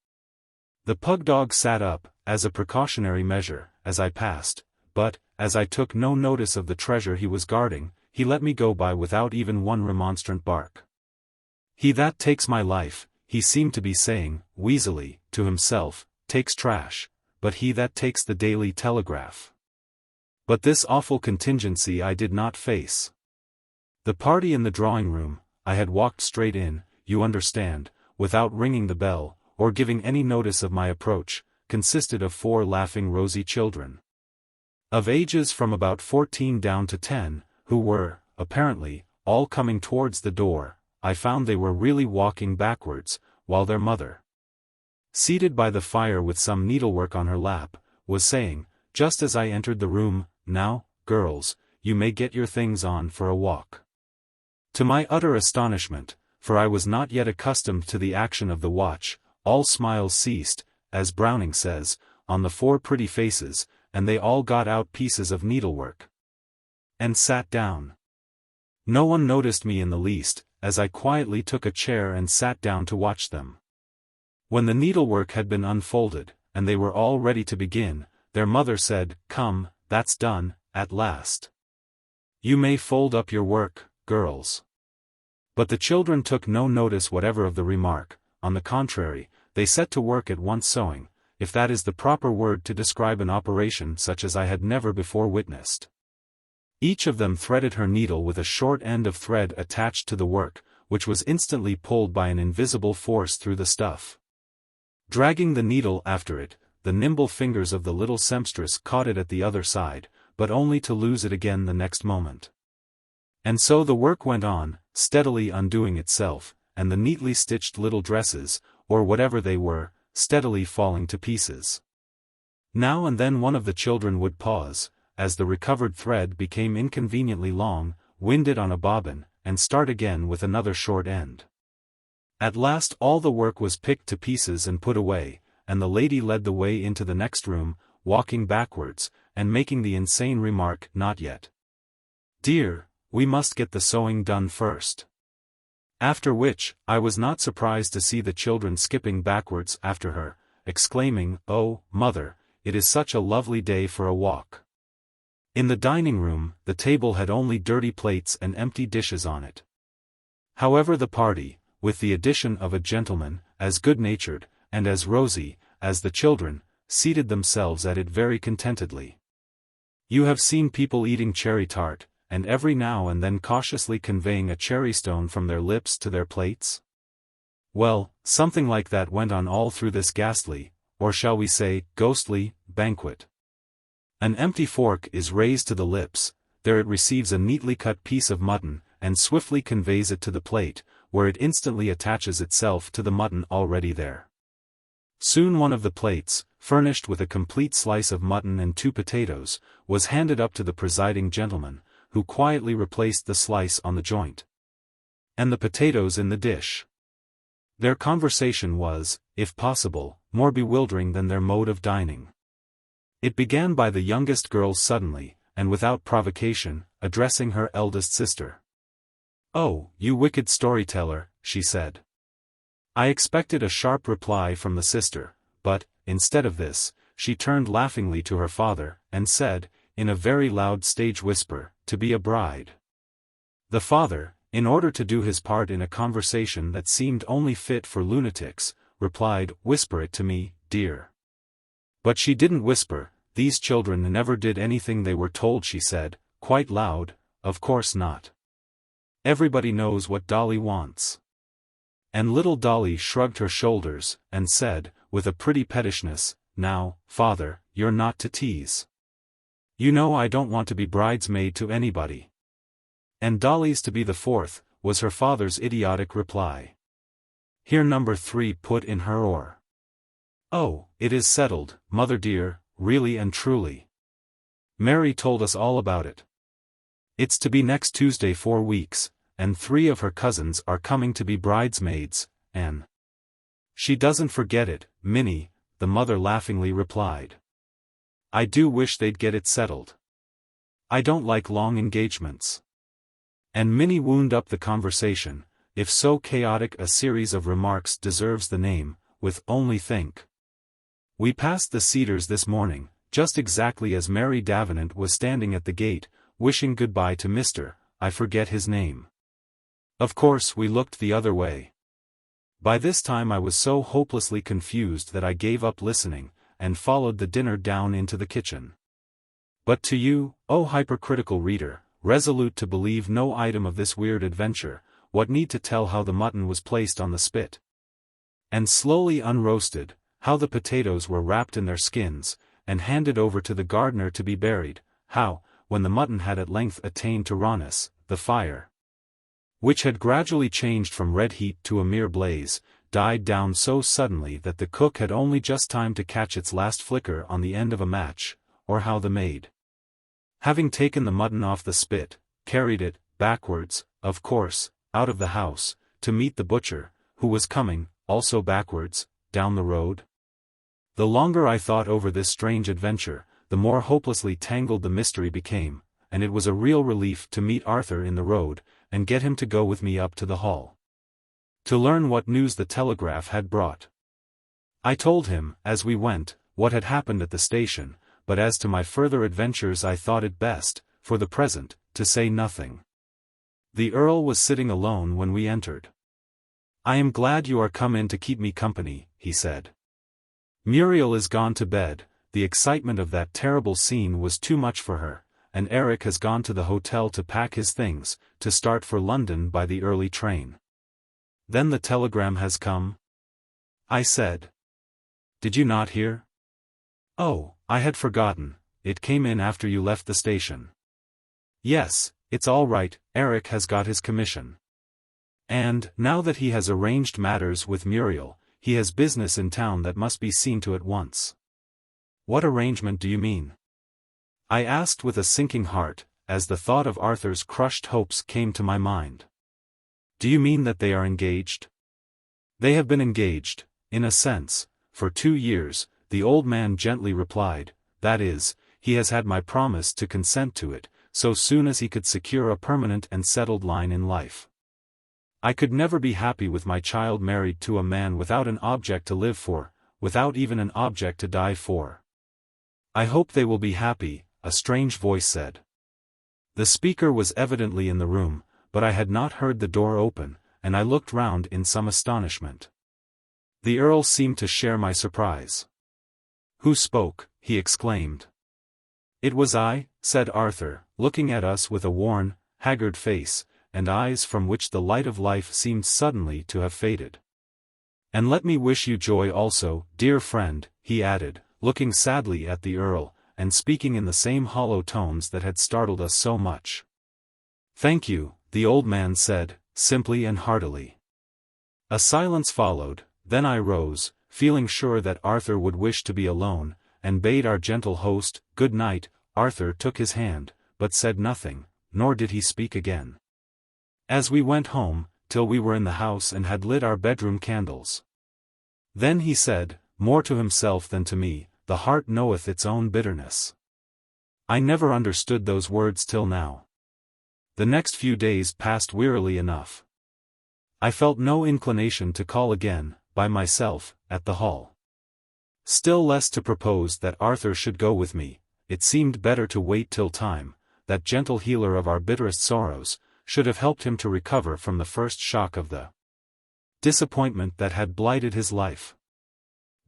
The pug dog sat up, as a precautionary measure, as I passed, but, as I took no notice of the treasure he was guarding, he let me go by without even one remonstrant bark. He that takes my life, he seemed to be saying, wheezily, to himself, takes trash, but he that takes the Daily Telegraph. But this awful contingency I did not face. The party in the drawing-room, I had walked straight in, you understand, without ringing the bell, or giving any notice of my approach, consisted of 4 laughing rosy children, of ages from about 14 down to 10, who were, apparently, all coming towards the door. I found they were really walking backwards, while their mother, seated by the fire with some needlework on her lap, was saying, just as I entered the room, "Now, girls, you may get your things on for a walk." To my utter astonishment, for I was not yet accustomed to the action of the watch, all smiles ceased, as Browning says, on the 4 pretty faces, and they all got out pieces of needlework and sat down. No one noticed me in the least, as I quietly took a chair and sat down to watch them. When the needlework had been unfolded, and they were all ready to begin, their mother said, "Come, that's done, at last. You may fold up your work, girls." But the children took no notice whatever of the remark. On the contrary, they set to work at once sewing, if that is the proper word to describe an operation such as I had never before witnessed. Each of them threaded her needle with a short end of thread attached to the work, which was instantly pulled by an invisible force through the stuff. Dragging the needle after it, the nimble fingers of the little sempstress caught it at the other side, but only to lose it again the next moment. And so the work went on, steadily undoing itself, and the neatly stitched little dresses, or whatever they were, steadily falling to pieces. Now and then one of the children would pause, as the recovered thread became inconveniently long, wind it on a bobbin, and start again with another short end. At last all the work was picked to pieces and put away, and the lady led the way into the next room, walking backwards, and making the insane remark, "Not yet, dear, we must get the sewing done first." After which, I was not surprised to see the children skipping backwards after her, exclaiming, "Oh, mother, it is such a lovely day for a walk." In the dining room, the table had only dirty plates and empty dishes on it. However, the party, with the addition of a gentleman, as good-natured, and as rosy, as the children, seated themselves at it very contentedly. You have seen people eating cherry tart, and every now and then cautiously conveying a cherry stone from their lips to their plates? Well, something like that went on all through this ghastly, or shall we say, ghostly, banquet. An empty fork is raised to the lips, there it receives a neatly cut piece of mutton, and swiftly conveys it to the plate, where it instantly attaches itself to the mutton already there. Soon one of the plates, furnished with a complete slice of mutton and 2 potatoes, was handed up to the presiding gentleman, who quietly replaced the slice on the joint, and the potatoes in the dish. Their conversation was, if possible, more bewildering than their mode of dining. It began by the youngest girl suddenly, and without provocation, addressing her eldest sister. "Oh, you wicked storyteller," she said. I expected a sharp reply from the sister, but, instead of this, she turned laughingly to her father, and said, in a very loud stage whisper, "To be a bride." The father, in order to do his part in a conversation that seemed only fit for lunatics, replied, "Whisper it to me, dear." But she didn't whisper, "These children never did anything they were told," she said, quite loud, "Of course not. Everybody knows what Dolly wants." And little Dolly shrugged her shoulders, and said, with a pretty pettishness, "Now, father, you're not to tease. You know I don't want to be bridesmaid to anybody." "And Dolly's to be the 4th, was her father's idiotic reply. Here number 3 put in her oar. "Oh, it is settled, mother dear, really and truly. Mary told us all about it. It's to be next Tuesday 4 weeks, and 3 of her cousins are coming to be bridesmaids, and she doesn't forget it, Minnie," the mother laughingly replied. "I do wish they'd get it settled. I don't like long engagements." And Minnie wound up the conversation, if so chaotic a series of remarks deserves the name, with "Only think. We passed the Cedars this morning, just exactly as Mary Davenant was standing at the gate, wishing goodbye to Mr. I forget his name. Of course we looked the other way. By this time I was so hopelessly confused that I gave up listening, and followed the dinner down into the kitchen. But to you, O hypercritical reader, resolute to believe no item of this weird adventure, what need to tell how the mutton was placed on the spit, and slowly unroasted, how the potatoes were wrapped in their skins, and handed over to the gardener to be buried, how, when the mutton had at length attained to rawness, the fire, which had gradually changed from red heat to a mere blaze, died down so suddenly that the cook had only just time to catch its last flicker on the end of a match, or how the maid, having taken the mutton off the spit, carried it, backwards, of course, out of the house, to meet the butcher, who was coming, also backwards, down the road. The longer I thought over this strange adventure, the more hopelessly tangled the mystery became, and it was a real relief to meet Arthur in the road, and get him to go with me up to the hall, to learn what news the telegraph had brought. I told him, as we went, what had happened at the station, but as to my further adventures I thought it best, for the present, to say nothing. The Earl was sitting alone when we entered. "I am glad you are come in to keep me company," he said. "Muriel is gone to bed, the excitement of that terrible scene was too much for her, and Eric has gone to the hotel to pack his things, to start for London by the early train." "Then the telegram has come?" I said. "Did you not hear?" "Oh, I had forgotten, it came in after you left the station." "Yes, it's all right, Eric has got his commission. And, now that he has arranged matters with Muriel, he has business in town that must be seen to at once." "What arrangement do you mean?" I asked with a sinking heart, as the thought of Arthur's crushed hopes came to my mind. "Do you mean that they are engaged?" "They have been engaged, in a sense, for 2 years," the old man gently replied, "that is, he has had my promise to consent to it, so soon as he could secure a permanent and settled line in life. I could never be happy with my child married to a man without an object to live for, without even an object to die for." "I hope they will be happy," a strange voice said. The speaker was evidently in the room, but I had not heard the door open, and I looked round in some astonishment. The Earl seemed to share my surprise. "Who spoke?" he exclaimed. "It was I," said Arthur, looking at us with a worn, haggard face, and eyes from which the light of life seemed suddenly to have faded. "And let me wish you joy also, dear friend," he added, looking sadly at the Earl, and speaking in the same hollow tones that had startled us so much. "Thank you," the old man said, simply and heartily. A silence followed, then I rose, feeling sure that Arthur would wish to be alone, and bade our gentle host good night. Arthur took his hand, but said nothing, nor did he speak again. As we went home, till we were in the house and had lit our bedroom candles. Then he said, more to himself than to me, "The heart knoweth its own bitterness." I never understood those words till now. The next few days passed wearily enough. I felt no inclination to call again, by myself, at the hall. Still less to propose that Arthur should go with me. It seemed better to wait till time, that gentle healer of our bitterest sorrows, should have helped him to recover from the first shock of the disappointment that had blighted his life.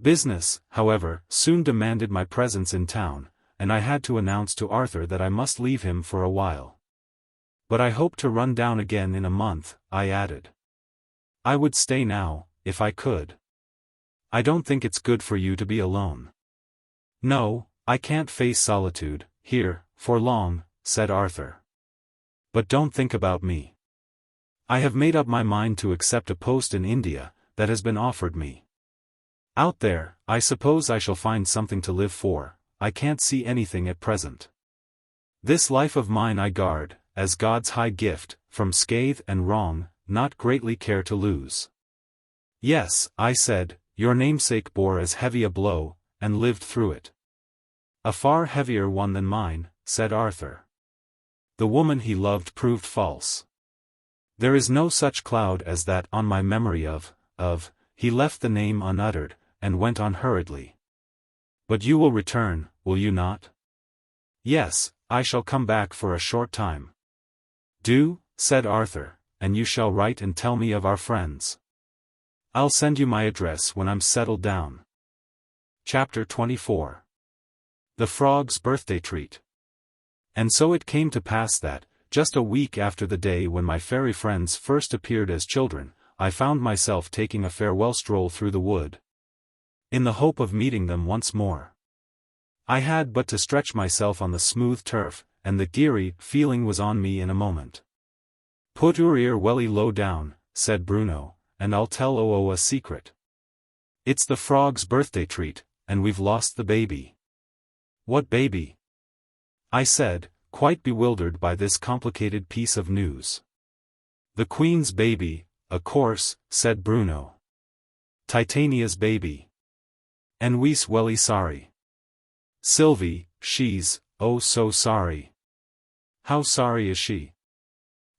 Business, however, soon demanded my presence in town, and I had to announce to Arthur that I must leave him for a while. "But I hope to run down again in a month," I added. "I would stay now, if I could. I don't think it's good for you to be alone." "No, I can't face solitude, here, for long," said Arthur. "But don't think about me. I have made up my mind to accept a post in India, that has been offered me. Out there, I suppose I shall find something to live for. I can't see anything at present. This life of mine I guard, as God's high gift, from scathe and wrong, not greatly care to lose." "Yes," I said, "your namesake bore as heavy a blow, and lived through it." "A far heavier one than mine," said Arthur. "The woman he loved proved false. There is no such cloud as that on my memory of, he left the name unuttered, and went on hurriedly. "But you will return, will you not?" "Yes, I shall come back for a short time." "Do," said Arthur, "and you shall write and tell me of our friends. I'll send you my address when I'm settled down." Chapter 24. The Frog's Birthday Treat. And so it came to pass that, just a week after the day when my fairy friends first appeared as children, I found myself taking a farewell stroll through the wood. in the hope of meeting them once more. I had but to stretch myself on the smooth turf, and the geary feeling was on me in a moment. "Put your ear welly low down," said Bruno, "and I'll tell a secret. It's the frog's birthday treat, and we've lost the baby." "What baby?" I said, quite bewildered by this complicated piece of news. "The Queen's baby, o' course," said Bruno. "Titania's baby. And we's welly sorry. Sylvie, she's, oh so sorry." "How sorry is she?"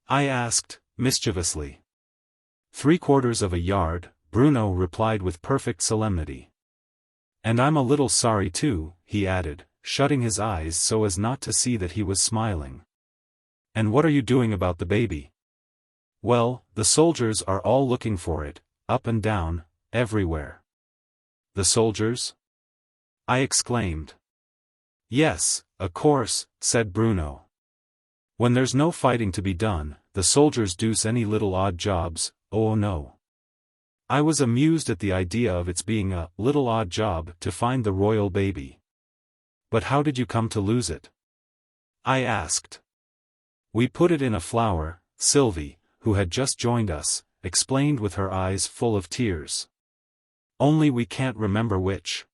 I asked, mischievously. "3/4 of a yard," Bruno replied with perfect solemnity. "And I'm a little sorry too," he added, shutting his eyes so as not to see that he was smiling. "And what are you doing about the baby?" "Well, the soldiers are all looking for it, up and down, everywhere." "The soldiers?" I exclaimed. "Yes, o' course," said Bruno. "When there's no fighting to be done, the soldiers do's any little odd jobs, oh no." I was amused at the idea of its being a little odd job to find the royal baby. "But how did you come to lose it?" I asked. "We put it in a flower," Sylvie, who had just joined us, explained with her eyes full of tears. "Only we can't remember which."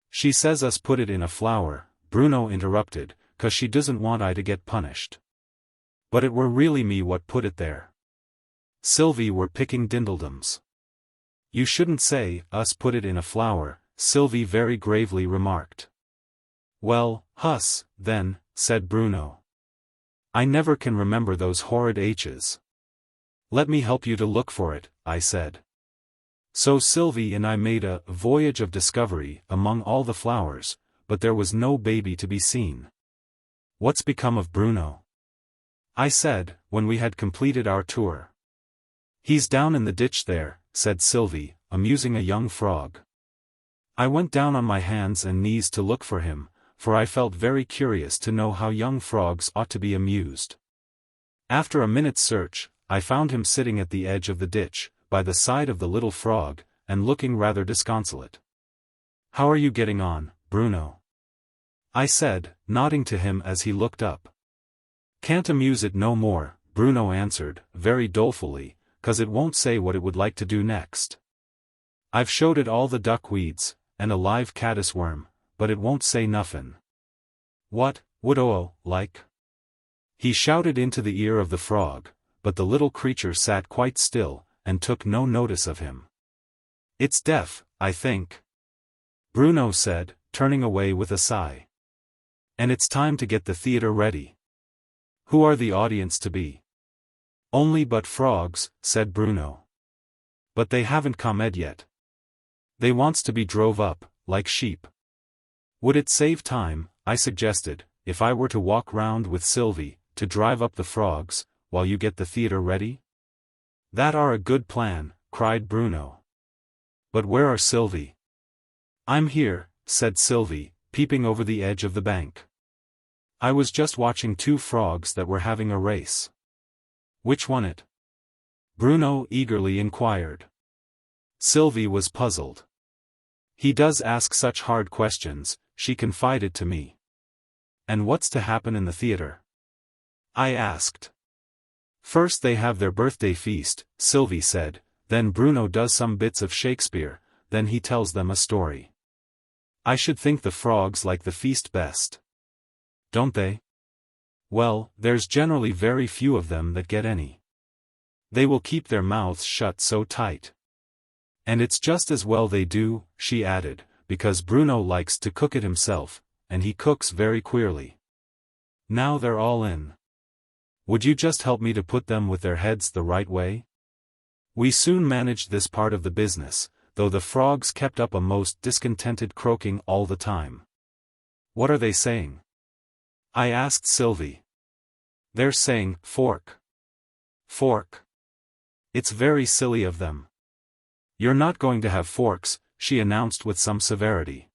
"She says us put it in a flower," Bruno interrupted, "'cause she doesn't want I to get punished. But it were really me what put it there." Sylvie were picking dindledums. "You shouldn't say, us put it in a flower," Sylvie very gravely remarked. "Well, hus, then," said Bruno. "I never can remember those horrid H's." "Let me help you to look for it," I said. So Sylvie and I made a voyage of discovery among all the flowers, but there was no baby to be seen. "What's become of Bruno?" I said, when we had completed our tour. "He's down in the ditch there," said Sylvie, amusing a young frog. I went down on my hands and knees to look for him, for I felt very curious to know how young frogs ought to be amused. After a minute's search, I found him sitting at the edge of the ditch, by the side of the little frog, and looking rather disconsolate. "How are you getting on, Bruno?" I said, nodding to him as he looked up. "Can't amuse it no more," Bruno answered, very dolefully, "'cause it won't say what it would like to do next. I've showed it all the duckweeds, and a live caddis worm, but it won't say nuffin." "What would like?" he shouted into the ear of the frog, but the little creature sat quite still, and took no notice of him. "It's deaf, I think," Bruno said, turning away with a sigh. "And it's time to get the theater ready." "Who are the audience to be?" "Only but frogs," said Bruno. "But they haven't come yet. They wants to be drove up, like sheep." "Would it save time," I suggested, "if I were to walk round with Sylvie, to drive up the frogs, while you get the theater ready?" "That are a good plan," cried Bruno. "But where are Sylvie?" "I'm here," said Sylvie, peeping over the edge of the bank. "I was just watching 2 frogs that were having a race." "Which won it?" Bruno eagerly inquired. Sylvie was puzzled. "He does ask such hard questions," she confided to me. "And what's to happen in the theater?" I asked. "First they have their birthday feast," Sylvie said, "then Bruno does some bits of Shakespeare, then he tells them a story. I should think the frogs like the feast best. Don't they?" "Well, there's generally very few of them that get any. They will keep their mouths shut so tight. And it's just as well they do," she added, "because Bruno likes to cook it himself, and he cooks very queerly. Now they're all in. Would you just help me to put them with their heads the right way?" We soon managed this part of the business, though the frogs kept up a most discontented croaking all the time. "What are they saying?" I asked Sylvie. "They're saying, 'Fork. Fork.' It's very silly of them." "You're not going to have forks," she announced with some severity.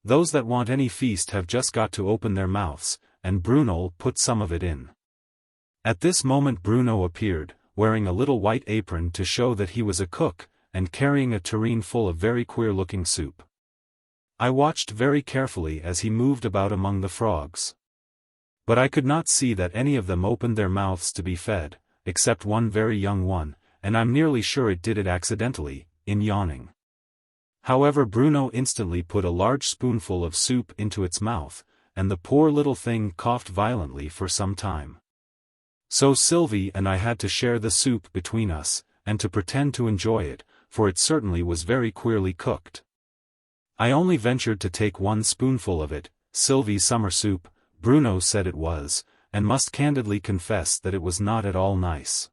"Those that want any feast have just got to open their mouths, and Bruno'll put some of it in." At this moment Bruno appeared, wearing a little white apron to show that he was a cook, and carrying a tureen full of very queer-looking soup. I watched very carefully as he moved about among the frogs. But I could not see that any of them opened their mouths to be fed, except one very young one, and I'm nearly sure it did it accidentally, in yawning. However, Bruno instantly put a large spoonful of soup into its mouth, and the poor little thing coughed violently for some time. So Sylvie and I had to share the soup between us, and to pretend to enjoy it, for it certainly was very queerly cooked. I only ventured to take one spoonful of it, Sylvie's summer soup, Bruno said it was, and must candidly confess that it was not at all nice.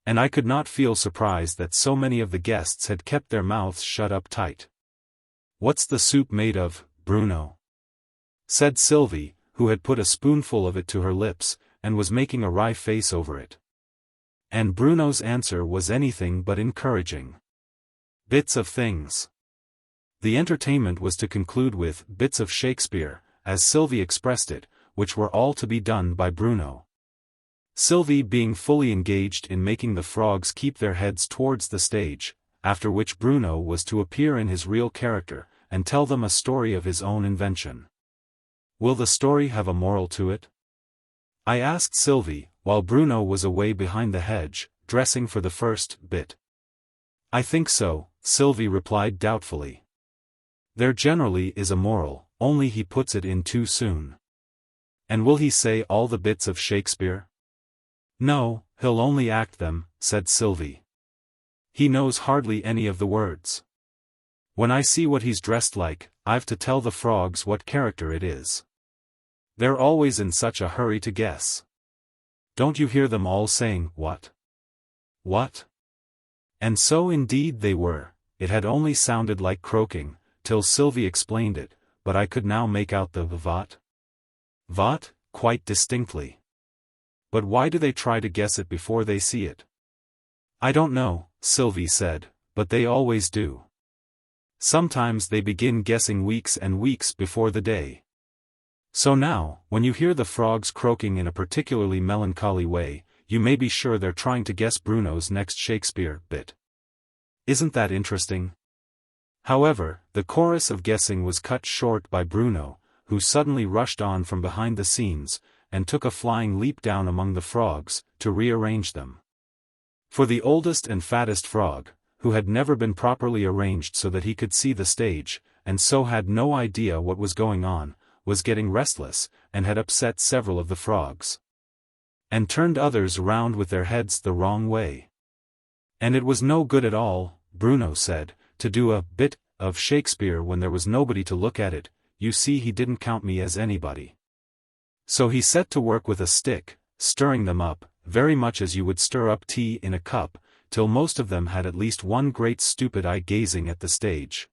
And I could not feel surprised that so many of the guests had kept their mouths shut up tight. "What's the soup made of, Bruno?" said Sylvie, who had put a spoonful of it to her lips, and was making a wry face over it. And Bruno's answer was anything but encouraging. "Bits of things." The entertainment was to conclude with "bits of Shakespeare," as Sylvie expressed it, which were all to be done by Bruno. Sylvie being fully engaged in making the frogs keep their heads towards the stage, after which Bruno was to appear in his real character, and tell them a story of his own invention. "Will the story have a moral to it?" I asked Sylvie, while Bruno was away behind the hedge, dressing for the first bit. "I think so," Sylvie replied doubtfully. "There generally is a moral, only he puts it in too soon." "And will he say all the bits of Shakespeare?" "No, he'll only act them," said Sylvie. "He knows hardly any of the words. When I see what he's dressed like, I've to tell the frogs what character it is. They're always in such a hurry to guess. Don't you hear them all saying, 'What? What?' And so indeed they were. It had only sounded like croaking, till Sylvie explained it, but I could now make out the "What? What?" quite distinctly. "But why do they try to guess it before they see it?" "I don't know," Sylvie said, "but they always do. Sometimes they begin guessing weeks and weeks before the day. So now, when you hear the frogs croaking in a particularly melancholy way, you may be sure they're trying to guess Bruno's next Shakespeare bit. Isn't that interesting?" However, the chorus of guessing was cut short by Bruno, who suddenly rushed on from behind the scenes, and took a flying leap down among the frogs, to rearrange them. For the oldest and fattest frog, who had never been properly arranged so that he could see the stage, and so had no idea what was going on, was getting restless, and had upset several of the frogs. And turned others round with their heads the wrong way. And it was no good at all, Bruno said, to do a bit of Shakespeare when there was nobody to look at it. You see, he didn't count me as anybody. So he set to work with a stick, stirring them up, very much as you would stir up tea in a cup, till most of them had at least one great stupid eye gazing at the stage.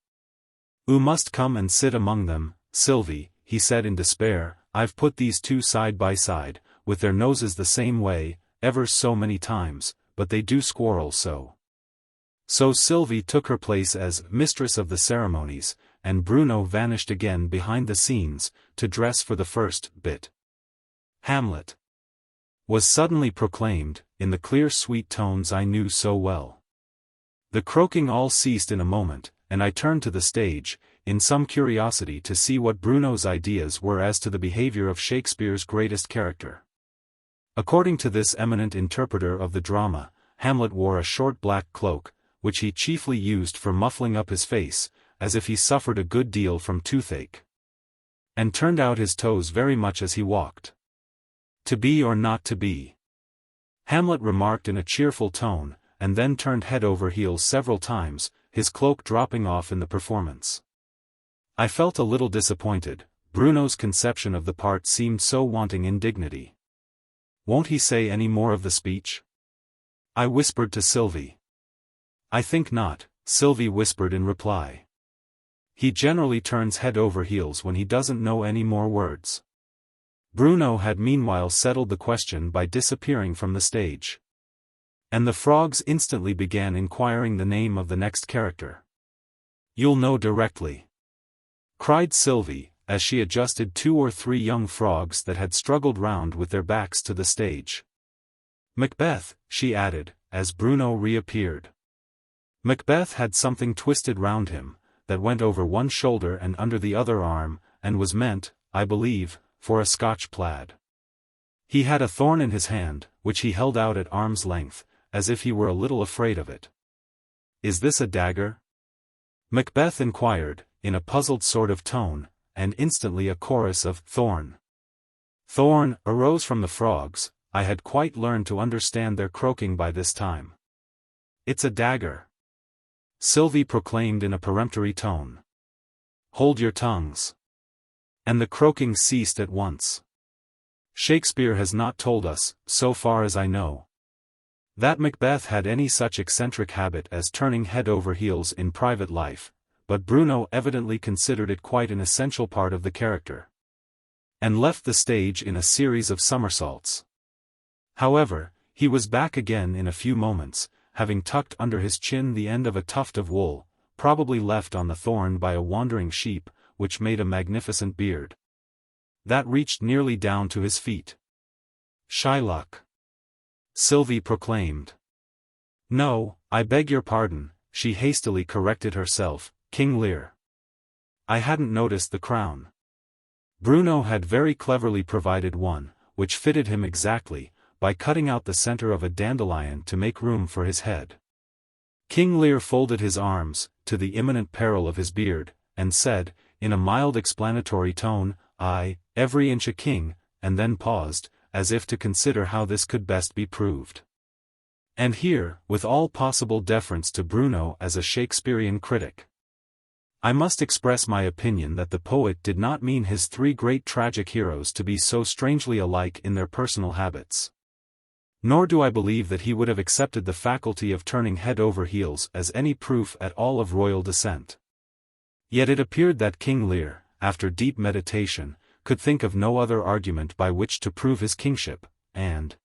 "You must come and sit among them, Sylvie," he said in despair. "I've put these two side by side, with their noses the same way, ever so many times, but they do squirrel so." So Sylvie took her place as mistress of the ceremonies, and Bruno vanished again behind the scenes, to dress for the first bit. "Hamlet" was suddenly proclaimed, in the clear sweet tones I knew so well. The croaking all ceased in a moment, and I turned to the stage, in some curiosity to see what Bruno's ideas were as to the behavior of Shakespeare's greatest character. According to this eminent interpreter of the drama, Hamlet wore a short black cloak, which he chiefly used for muffling up his face, as if he suffered a good deal from toothache. And turned out his toes very much as he walked. "To be or not to be?" Hamlet remarked in a cheerful tone, and then turned head over heels several times, his cloak dropping off in the performance. I felt a little disappointed. Bruno's conception of the part seemed so wanting in dignity. "Won't he say any more of the speech?" I whispered to Sylvie. "I think not," Sylvie whispered in reply. "He generally turns head over heels when he doesn't know any more words." Bruno had meanwhile settled the question by disappearing from the stage. And the frogs instantly began inquiring the name of the next character. "You'll know directly," cried Sylvie, as she adjusted 2 or 3 young frogs that had struggled round with their backs to the stage. "Macbeth," she added, as Bruno reappeared. Macbeth had something twisted round him, that went over one shoulder and under the other arm, and was meant, I believe, for a Scotch plaid. He had a thorn in his hand, which he held out at arm's length, as if he were a little afraid of it. "Is this a dagger?" Macbeth inquired, in a puzzled sort of tone, and instantly a chorus of "Thorn! Thorn!" arose from the frogs. I had quite learned to understand their croaking by this time. "It's a dagger," Sylvie proclaimed in a peremptory tone. "Hold your tongues." And the croaking ceased at once. Shakespeare has not told us, so far as I know, that Macbeth had any such eccentric habit as turning head over heels in private life, but Bruno evidently considered it quite an essential part of the character, and left the stage in a series of somersaults. However, he was back again in a few moments, having tucked under his chin the end of a tuft of wool, probably left on the thorn by a wandering sheep, which made a magnificent beard that reached nearly down to his feet. "Shylock," Sylvie proclaimed. "No, I beg your pardon," she hastily corrected herself, "King Lear. I hadn't noticed the crown." Bruno had very cleverly provided one, which fitted him exactly, by cutting out the center of a dandelion to make room for his head. King Lear folded his arms, to the imminent peril of his beard, and said, in a mild explanatory tone, "Aye, every inch a king," and then paused, as if to consider how this could best be proved. And here, with all possible deference to Bruno as a Shakespearean critic, I must express my opinion that the poet did not mean his three great tragic heroes to be so strangely alike in their personal habits. Nor do I believe that he would have accepted the faculty of turning head over heels as any proof at all of royal descent. Yet it appeared that King Lear, after deep meditation, could think of no other argument by which to prove his kingship, and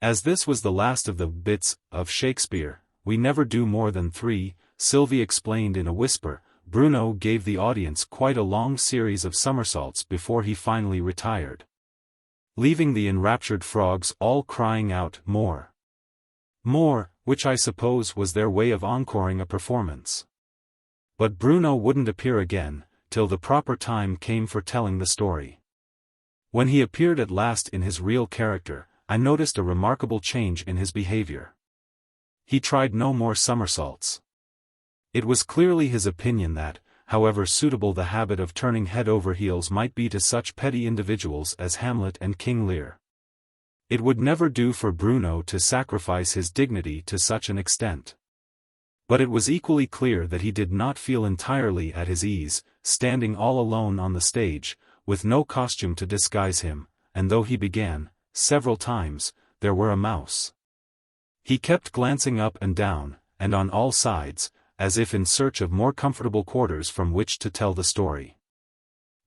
as this was the last of the bits of Shakespeare, we never do more than three, Sylvie explained in a whisper. Bruno gave the audience quite a long series of somersaults before he finally retired, leaving the enraptured frogs all crying out, "More! More!" which I suppose was their way of encoring a performance. But Bruno wouldn't appear again, till the proper time came for telling the story. When he appeared at last in his real character, I noticed a remarkable change in his behavior. He tried no more somersaults. It was clearly his opinion that, however suitable the habit of turning head over heels might be to such petty individuals as Hamlet and King Lear, it would never do for Bruno to sacrifice his dignity to such an extent. But it was equally clear that he did not feel entirely at his ease, standing all alone on the stage, with no costume to disguise him, and though he began, several times, "There were a mouse," he kept glancing up and down, and on all sides, as if in search of more comfortable quarters from which to tell the story.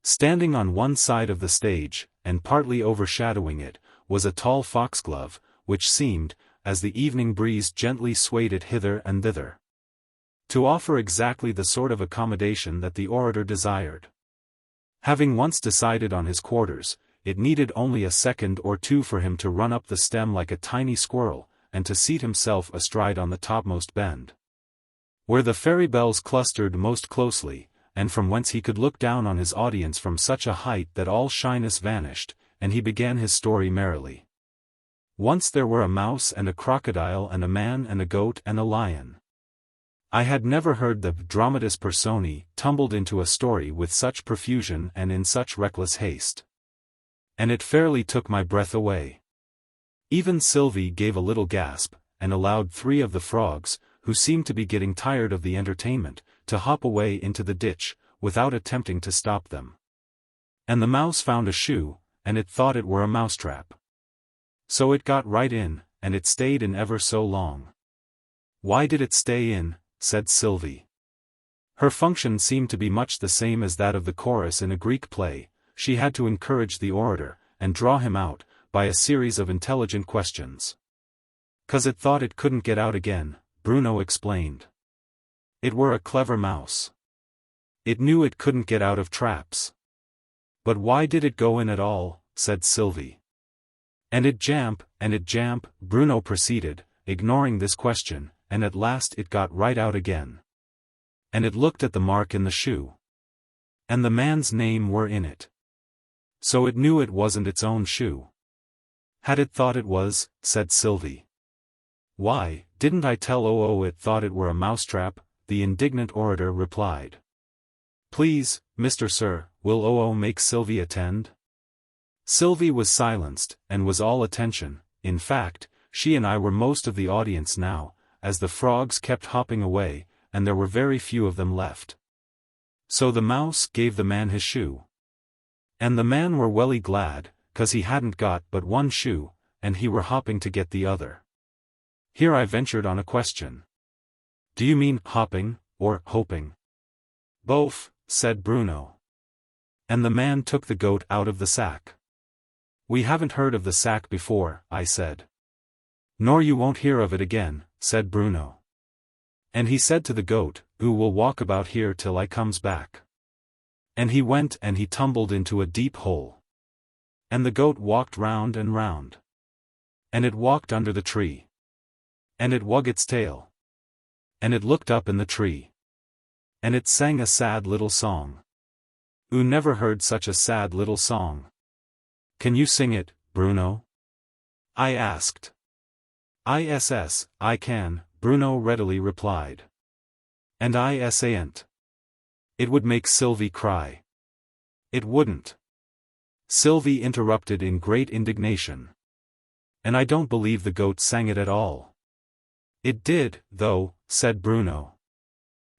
Standing on one side of the stage, and partly overshadowing it, was a tall foxglove, which seemed, as the evening breeze gently swayed it hither and thither, to offer exactly the sort of accommodation that the orator desired. Having once decided on his quarters, it needed only a second or two for him to run up the stem like a tiny squirrel, and to seat himself astride on the topmost bend, where the fairy bells clustered most closely, and from whence he could look down on his audience from such a height that all shyness vanished, and he began his story merrily. "Once there were a mouse and a crocodile and a man and a goat and a lion." I had never heard the dramatis personae tumbled into a story with such profusion and in such reckless haste, and it fairly took my breath away. Even Sylvie gave a little gasp, and allowed three of the frogs, who seemed to be getting tired of the entertainment, to hop away into the ditch, without attempting to stop them. And the mouse found a shoe, and it thought it were a mousetrap. So it got right in, and it stayed in ever so long. "Why did it stay in?" said Sylvie. Her function seemed to be much the same as that of the chorus in a Greek play. She had to encourage the orator, and draw him out, by a series of intelligent questions. "'Cause it thought it couldn't get out again," Bruno explained. "It were a clever mouse. It knew it couldn't get out of traps." "But why did it go in at all?" said Sylvie. "And it jamp," Bruno proceeded, ignoring this question, and at last it got right out again. And it looked at the mark in the shoe. And the man's name were in it. So it knew it wasn't its own shoe. Had it thought it was, said Sylvie. Why, didn't I tell it thought it were a mousetrap, the indignant orator replied. Please, Mr. Sir, will make Sylvie attend? Sylvie was silenced, and was all attention. In fact, she and I were most of the audience now, as the frogs kept hopping away, and there were very few of them left. So the mouse gave the man his shoe. And the man were welly glad, 'cause he hadn't got but one shoe, and he were hopping to get the other. Here I ventured on a question. Do you mean hopping, or hoping? Both, said Bruno. And the man took the goat out of the sack. We haven't heard of the sack before, I said. Nor you won't hear of it again, said Bruno. And he said to the goat, "Oo will walk about here till I comes back." And he went and he tumbled into a deep hole. And the goat walked round and round. And it walked under the tree. And it wug its tail. And it looked up in the tree. And it sang a sad little song. Oo never heard such a sad little song. Can you sing it, Bruno? I asked. I can, Bruno readily replied. And I ain't. It would make Sylvie cry. It wouldn't. Sylvie interrupted in great indignation. And I don't believe the goat sang it at all. It did, though, said Bruno.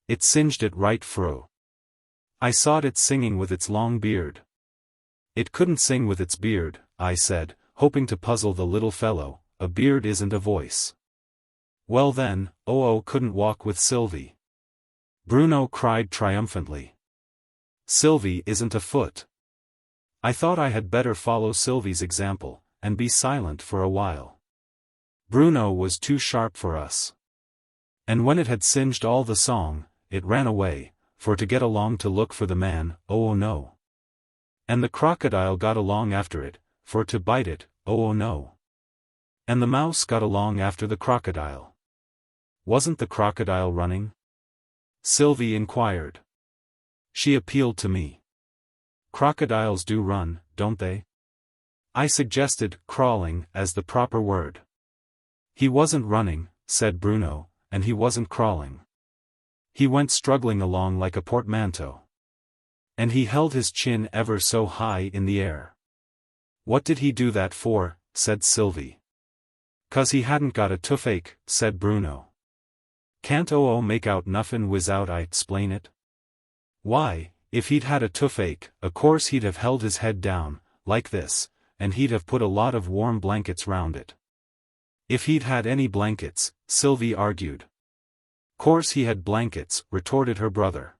It singed it right through. I saw it singing with its long beard. It couldn't sing with its beard, I said, hoping to puzzle the little fellow. A beard isn't a voice. Well then, couldn't walk with Sylvie. Bruno cried triumphantly. Sylvie isn't a foot. I thought I had better follow Sylvie's example, and be silent for a while. Bruno was too sharp for us. And when it had singed all the song, it ran away, for to get along to look for the man, no. And the crocodile got along after it, for to bite it, no. And the mouse got along after the crocodile. Wasn't the crocodile running? Sylvie inquired. She appealed to me. Crocodiles do run, don't they? I suggested crawling as the proper word. He wasn't running, said Bruno, and he wasn't crawling. He went struggling along like a portmanteau. And he held his chin ever so high in the air. What did he do that for? Said Sylvie. 'Cause he hadn't got a toothache, said Bruno. Can't make out nuffin without I explain it? Why, if he'd had a toothache, of course he'd have held his head down, like this, and he'd have put a lot of warm blankets round it. If he'd had any blankets, Sylvie argued. Course he had blankets, retorted her brother.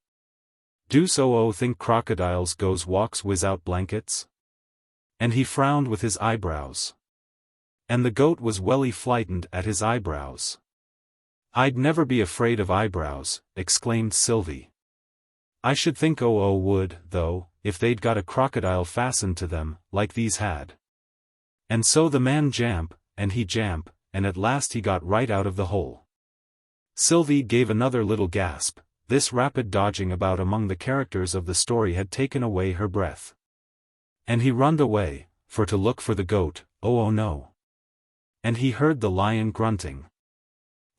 Do so think crocodiles goes walks without blankets? And he frowned with his eyebrows. And the goat was welly frightened at his eyebrows. I'd never be afraid of eyebrows, exclaimed Sylvie. I should think would, though, if they'd got a crocodile fastened to them, like these had. And so the man jamp, and he jamp, and at last he got right out of the hole. Sylvie gave another little gasp. This rapid dodging about among the characters of the story had taken away her breath. And he runned away, for to look for the goat, no. And he heard the lion grunting.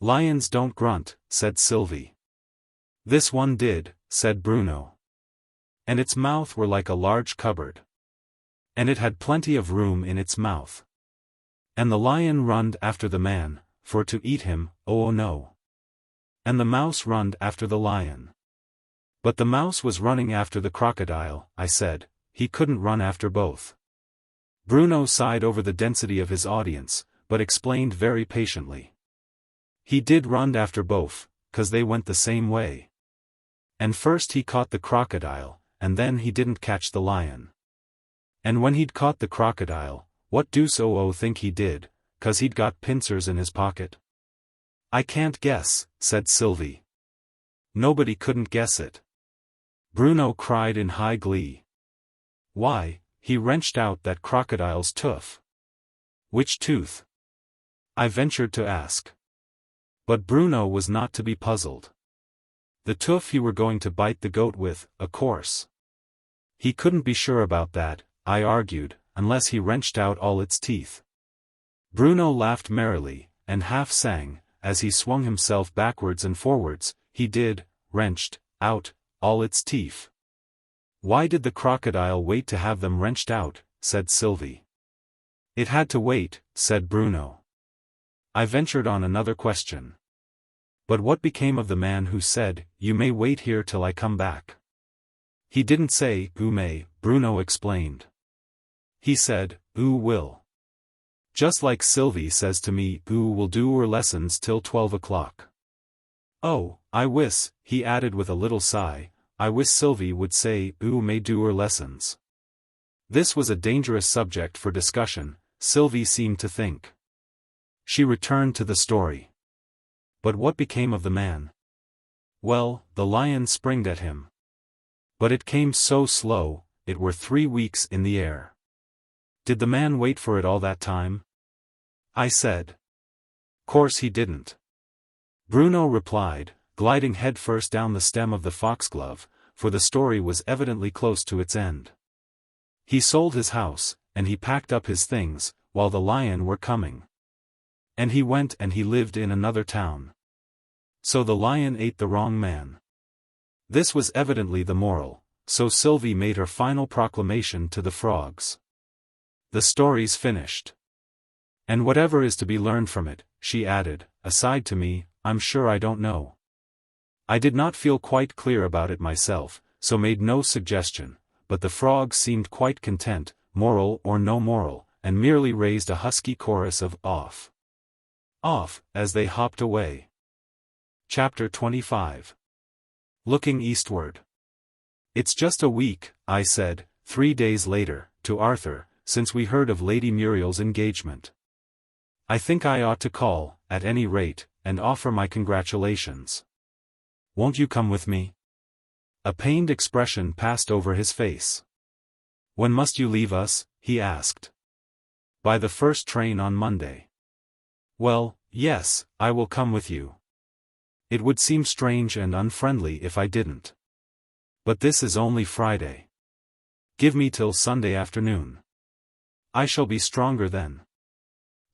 Lions don't grunt, said Sylvie. This one did, said Bruno. And its mouth were like a large cupboard. And it had plenty of room in its mouth. And the lion runned after the man, for to eat him, no. And the mouse runned after the lion. But the mouse was running after the crocodile, I said, he couldn't run after both. Bruno sighed over the density of his audience, but explained very patiently. He did run after both, 'cause they went the same way. And first he caught the crocodile, and then he didn't catch the lion. And when he'd caught the crocodile, what do think he did, 'cause he'd got pincers in his pocket? I can't guess, said Sylvie. Nobody couldn't guess it. Bruno cried in high glee. Why, he wrenched out that crocodile's tooth. Which tooth? I ventured to ask. But Bruno was not to be puzzled. The tooth you were going to bite the goat with, of course. He couldn't be sure about that, I argued, unless he wrenched out all its teeth. Bruno laughed merrily, and half sang, as he swung himself backwards and forwards, he did, wrenched out all its teeth. Why did the crocodile wait to have them wrenched out? Said Sylvie. It had to wait, said Bruno. I ventured on another question. But what became of the man who said, "You may wait here till I come back"? He didn't say, "Oo may," Bruno explained. He said, "Oo will." Just like Sylvie says to me, "Oo will do her lessons till 12 o'clock." Oh, I wish, he added with a little sigh, I wish Sylvie would say, "Oo may do her lessons." This was a dangerous subject for discussion, Sylvie seemed to think. She returned to the story. But what became of the man? Well, the lion springed at him. But it came so slow, it were 3 weeks in the air. Did the man wait for it all that time? I said. Course he didn't. Bruno replied, gliding headfirst down the stem of the foxglove, for the story was evidently close to its end. He sold his house, and he packed up his things, while the lion were coming. And he went and he lived in another town. So the lion ate the wrong man. This was evidently the moral, so Sylvie made her final proclamation to the frogs. The story's finished. And whatever is to be learned from it, she added, aside to me, I'm sure I don't know. I did not feel quite clear about it myself, so made no suggestion, but the frogs seemed quite content, moral or no moral, and merely raised a husky chorus of "off, off," as they hopped away. Chapter 25. Looking eastward. It's just a week, I said, 3 days later, to Arthur, since we heard of Lady Muriel's engagement. I think I ought to call, at any rate, and offer my congratulations. Won't you come with me? A pained expression passed over his face. When must you leave us? He asked. By the first train on Monday. Well, yes, I will come with you. It would seem strange and unfriendly if I didn't. But this is only Friday. Give me till Sunday afternoon. I shall be stronger then.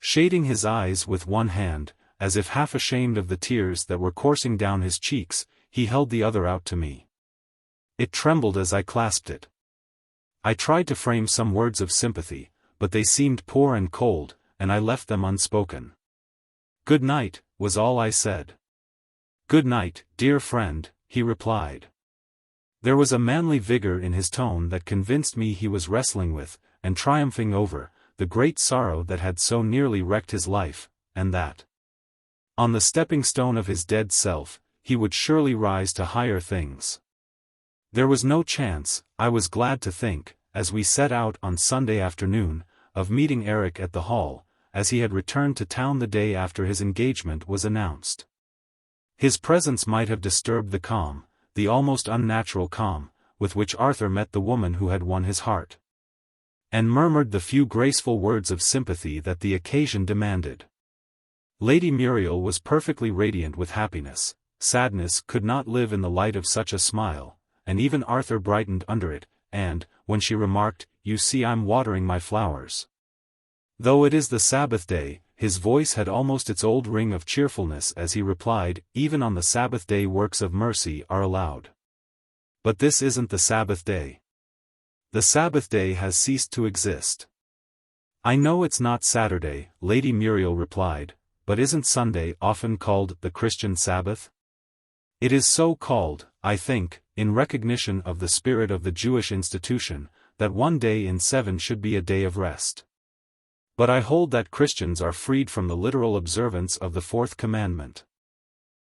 Shading his eyes with one hand, as if half ashamed of the tears that were coursing down his cheeks, he held the other out to me. It trembled as I clasped it. I tried to frame some words of sympathy, but they seemed poor and cold, and I left them unspoken. Good night, was all I said. Good night, dear friend, he replied. There was a manly vigor in his tone that convinced me he was wrestling with, and triumphing over, the great sorrow that had so nearly wrecked his life, and that, on the stepping stone of his dead self, he would surely rise to higher things. There was no chance, I was glad to think, as we set out on Sunday afternoon, of meeting Eric at the hall, as he had returned to town the day after his engagement was announced. His presence might have disturbed the calm, the almost unnatural calm, with which Arthur met the woman who had won his heart, and murmured the few graceful words of sympathy that the occasion demanded. Lady Muriel was perfectly radiant with happiness. Sadness could not live in the light of such a smile, and even Arthur brightened under it, and, when she remarked, "You see I'm watering my flowers." Though it is the Sabbath day, his voice had almost its old ring of cheerfulness as he replied, "Even on the Sabbath day works of mercy are allowed. But this isn't the Sabbath day. The Sabbath day has ceased to exist." "I know it's not Saturday," Lady Muriel replied, "but isn't Sunday often called the Christian Sabbath? It is so called, I think, in recognition of the spirit of the Jewish institution, that one day in 7 should be a day of rest. But I hold that Christians are freed from the literal observance of the 4th commandment.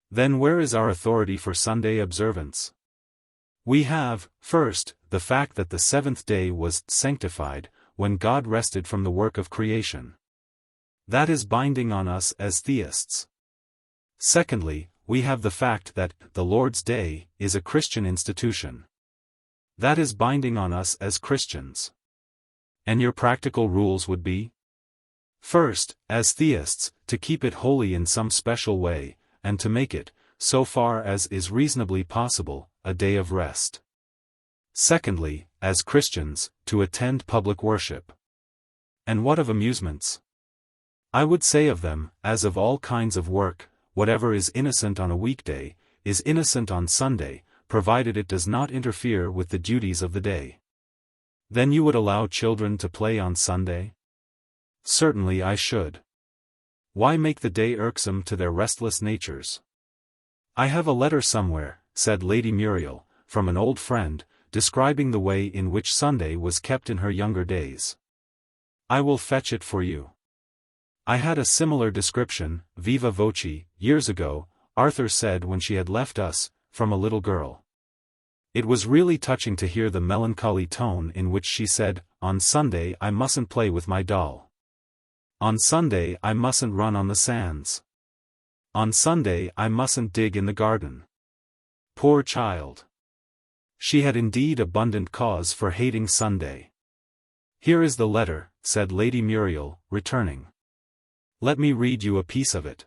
Then where is our authority for Sunday observance? We have, first, the fact that the 7th day was sanctified, when God rested from the work of creation. That is binding on us as theists. Secondly, we have the fact that the Lord's Day is a Christian institution. That is binding on us as Christians. And your practical rules would be? First, as theists, to keep it holy in some special way, and to make it, so far as is reasonably possible, a day of rest. Secondly, as Christians, to attend public worship. And what of amusements? I would say of them, as of all kinds of work, whatever is innocent on a weekday, is innocent on Sunday, provided it does not interfere with the duties of the day. Then you would allow children to play on Sunday? Certainly I should. Why make the day irksome to their restless natures? I have a letter somewhere, said Lady Muriel, from an old friend, describing the way in which Sunday was kept in her younger days. I will fetch it for you. I had a similar description, viva voce, years ago, Arthur said when she had left us, from a little girl. It was really touching to hear the melancholy tone in which she said, "On Sunday I mustn't play with my doll. On Sunday I mustn't run on the sands. On Sunday I mustn't dig in the garden." Poor child! She had indeed abundant cause for hating Sunday. "Here is the letter," said Lady Muriel, returning. "Let me read you a piece of it.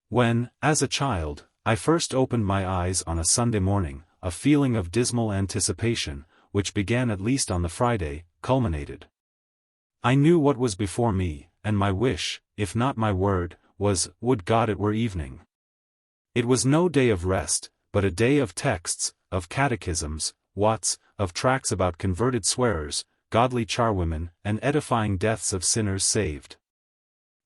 When, as a child, I first opened my eyes on a Sunday morning, a feeling of dismal anticipation, which began at least on the Friday, culminated. I knew what was before me, and my wish, if not my word, was, would God it were evening. It was no day of rest, but a day of texts, of catechisms, whats, of tracts about converted swearers, godly charwomen, and edifying deaths of sinners saved.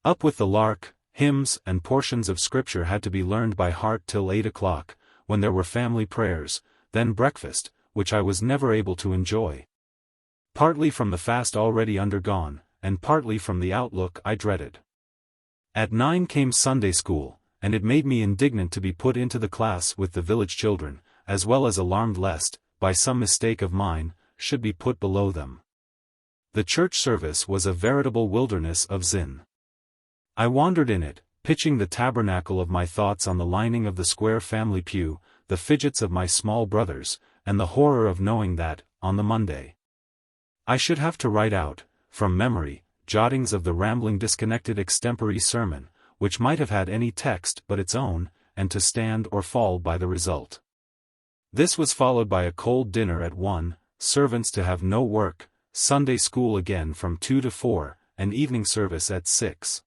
Up with the lark, hymns and portions of Scripture had to be learned by heart till 8 o'clock, when there were family prayers, then breakfast, which I was never able to enjoy. Partly from the fast already undergone, and partly from the outlook I dreaded. At 9 came Sunday school, and it made me indignant to be put into the class with the village children, as well as alarmed lest, by some mistake of mine, should be put below them. The church service was a veritable wilderness of sin. I wandered in it, pitching the tabernacle of my thoughts on the lining of the square family pew, the fidgets of my small brothers, and the horror of knowing that, on the Monday, I should have to write out, from memory, jottings of the rambling disconnected extempore sermon, which might have had any text but its own, and to stand or fall by the result. This was followed by a cold dinner at 1, servants to have no work, Sunday school again from 2 to 4, and evening service at 6.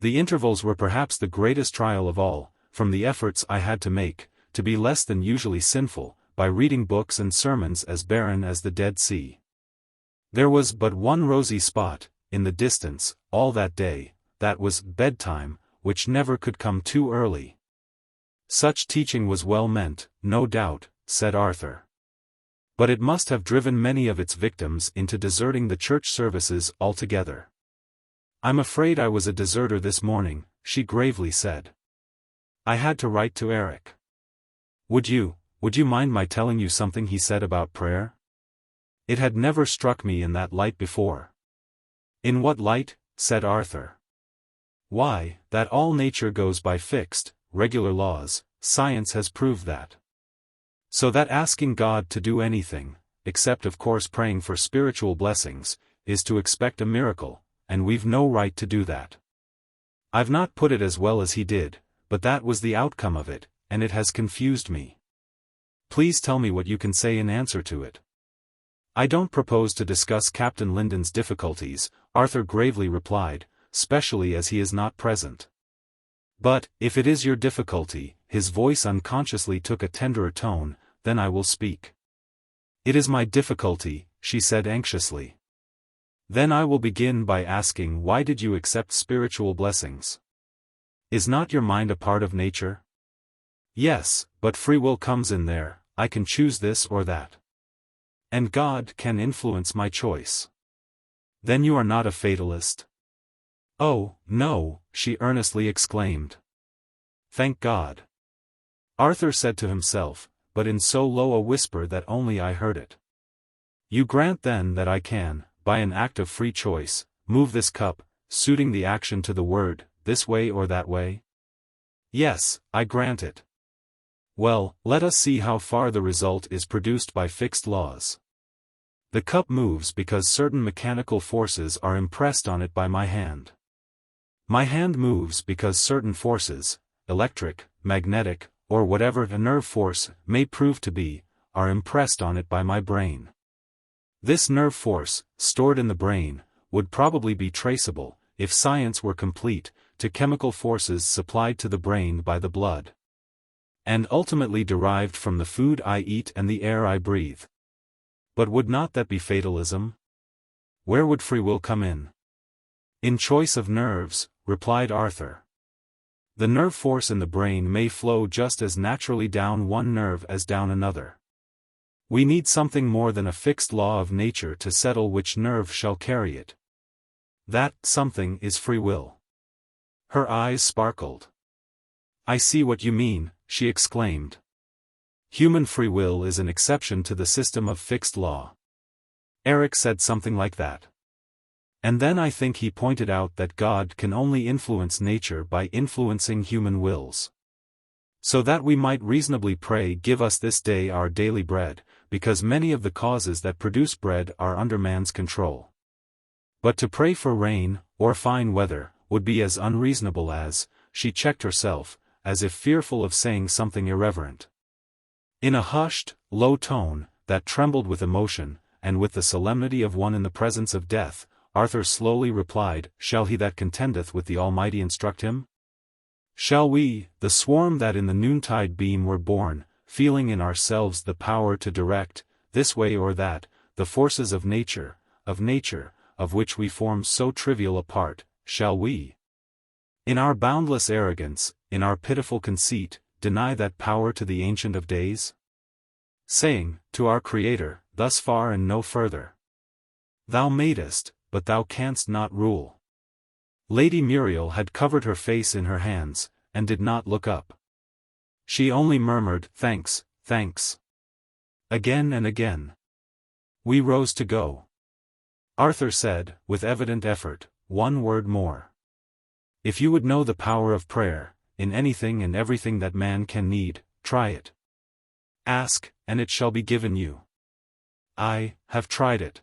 The intervals were perhaps the greatest trial of all, from the efforts I had to make, to be less than usually sinful, by reading books and sermons as barren as the Dead Sea. There was but one rosy spot, in the distance, all that day, that was bedtime, which never could come too early. Such teaching was well meant, no doubt, said Arthur. But it must have driven many of its victims into deserting the church services altogether. I'm afraid I was a deserter this morning, she gravely said. I had to write to Eric. Would you mind my telling you something he said about prayer? It had never struck me in that light before. In what light? Said Arthur. Why, that all nature goes by fixed, regular laws, science has proved that. So that asking God to do anything, except of course praying for spiritual blessings, is to expect a miracle, and we've no right to do that. I've not put it as well as he did, but that was the outcome of it, and it has confused me. Please tell me what you can say in answer to it. I don't propose to discuss Captain Linden's difficulties, Arthur gravely replied, specially as he is not present. But, if it is your difficulty, his voice unconsciously took a tenderer tone, then I will speak. It is my difficulty, she said anxiously. Then I will begin by asking, why did you accept spiritual blessings? Is not your mind a part of nature? Yes, but free will comes in there, I can choose this or that. And God can influence my choice. Then you are not a fatalist? Oh, no, she earnestly exclaimed. Thank God. Arthur said to himself, but in so low a whisper that only I heard it. You grant then that I can, by an act of free choice, move this cup, suiting the action to the word, this way or that way? Yes, I grant it. Well, let us see how far the result is produced by fixed laws. The cup moves because certain mechanical forces are impressed on it by my hand. My hand moves because certain forces, electric, magnetic, or whatever a nerve force may prove to be, are impressed on it by my brain. This nerve force, stored in the brain, would probably be traceable, if science were complete, to chemical forces supplied to the brain by the blood, and ultimately derived from the food I eat and the air I breathe. But would not that be fatalism? Where would free will come in? In choice of nerves, replied Arthur. The nerve force in the brain may flow just as naturally down one nerve as down another. We need something more than a fixed law of nature to settle which nerve shall carry it. That something is free will. Her eyes sparkled. I see what you mean, she exclaimed. Human free will is an exception to the system of fixed law. Eric said something like that. And then I think he pointed out that God can only influence nature by influencing human wills. So that we might reasonably pray, give us this day our daily bread, because many of the causes that produce bread are under man's control. But to pray for rain, or fine weather, would be as unreasonable as, she checked herself, as if fearful of saying something irreverent. In a hushed, low tone, that trembled with emotion, and with the solemnity of one in the presence of death, Arthur slowly replied, Shall he that contendeth with the Almighty instruct him? Shall we, the swarm that in the noontide beam were born, feeling in ourselves the power to direct, this way or that, the forces of nature, of which we form so trivial a part, shall we, in our boundless arrogance, in our pitiful conceit, deny that power to the Ancient of Days? Saying, to our Creator, thus far and no further. Thou madest, but thou canst not rule. Lady Muriel had covered her face in her hands, and did not look up. She only murmured, Thanks, thanks. Again and again. We rose to go. Arthur said, with evident effort, one word more. If you would know the power of prayer, in anything and everything that man can need, try it. Ask, and it shall be given you. I have tried it.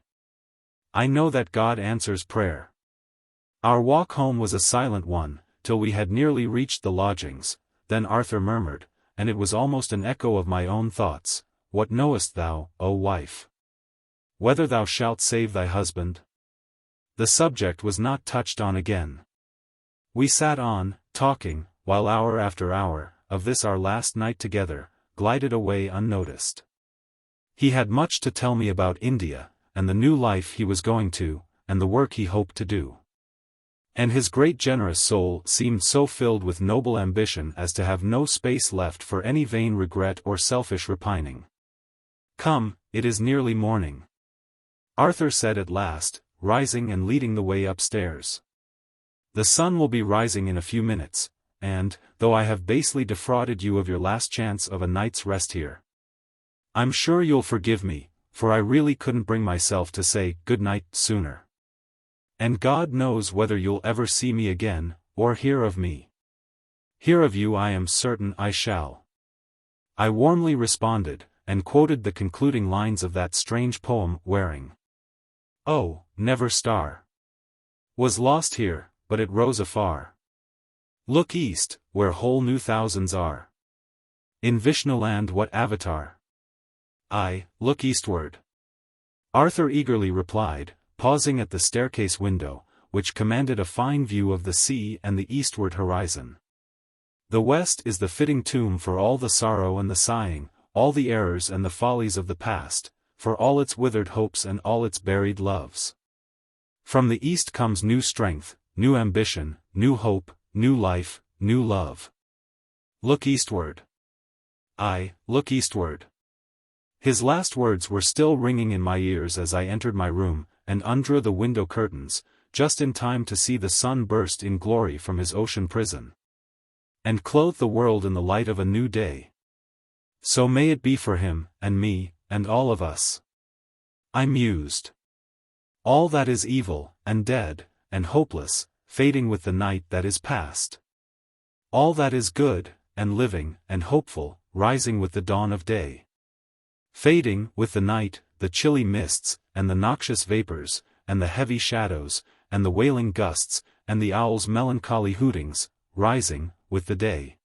I know that God answers prayer. Our walk home was a silent one, till we had nearly reached the lodgings. Then Arthur murmured, and it was almost an echo of my own thoughts, What knowest thou, O wife? Whether thou shalt save thy husband? The subject was not touched on again. We sat on, talking, while hour after hour, of this our last night together, glided away unnoticed. He had much to tell me about India, and the new life he was going to, and the work he hoped to do. And his great generous soul seemed so filled with noble ambition as to have no space left for any vain regret or selfish repining. Come, it is nearly morning. Arthur said at last, rising and leading the way upstairs. The sun will be rising in a few minutes, and, though I have basely defrauded you of your last chance of a night's rest here, I'm sure you'll forgive me, for I really couldn't bring myself to say good night sooner. And God knows whether you'll ever see me again, or hear of me. Hear of you I am certain I shall. I warmly responded, and quoted the concluding lines of that strange poem, Wearing. Oh, never star was lost here, but it rose afar. Look east, where whole new thousands are. In Vishnuland what avatar? I, look eastward. Arthur eagerly replied, pausing at the staircase window, which commanded a fine view of the sea and the eastward horizon. The west is the fitting tomb for all the sorrow and the sighing, all the errors and the follies of the past, for all its withered hopes and all its buried loves. From the east comes new strength, new ambition, new hope, new life, new love. Look eastward. I, look eastward. His last words were still ringing in my ears as I entered my room, and undrew the window curtains, just in time to see the sun burst in glory from his ocean prison, and clothe the world in the light of a new day. So may it be for him, and me, and all of us. I mused. All that is evil, and dead, and hopeless, fading with the night that is past. All that is good, and living, and hopeful, rising with the dawn of day. Fading with the night, the chilly mists, and the noxious vapors, and the heavy shadows, and the wailing gusts, and the owl's melancholy hootings, rising with the day.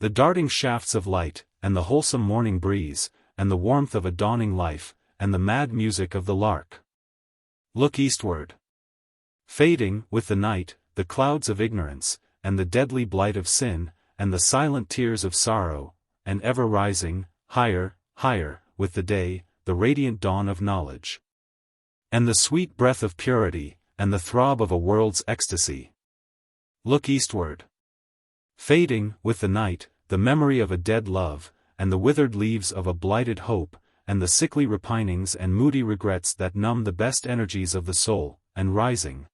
The darting shafts of light, and the wholesome morning breeze, and the warmth of a dawning life, and the mad music of the lark. Look eastward. Fading, with the night, the clouds of ignorance, and the deadly blight of sin, and the silent tears of sorrow, and ever rising, higher, higher, with the day, the radiant dawn of knowledge. And the sweet breath of purity, and the throb of a world's ecstasy. Look eastward. Fading, with the night, the memory of a dead love, and the withered leaves of a blighted hope, and the sickly repinings and moody regrets that numb the best energies of the soul, and rising.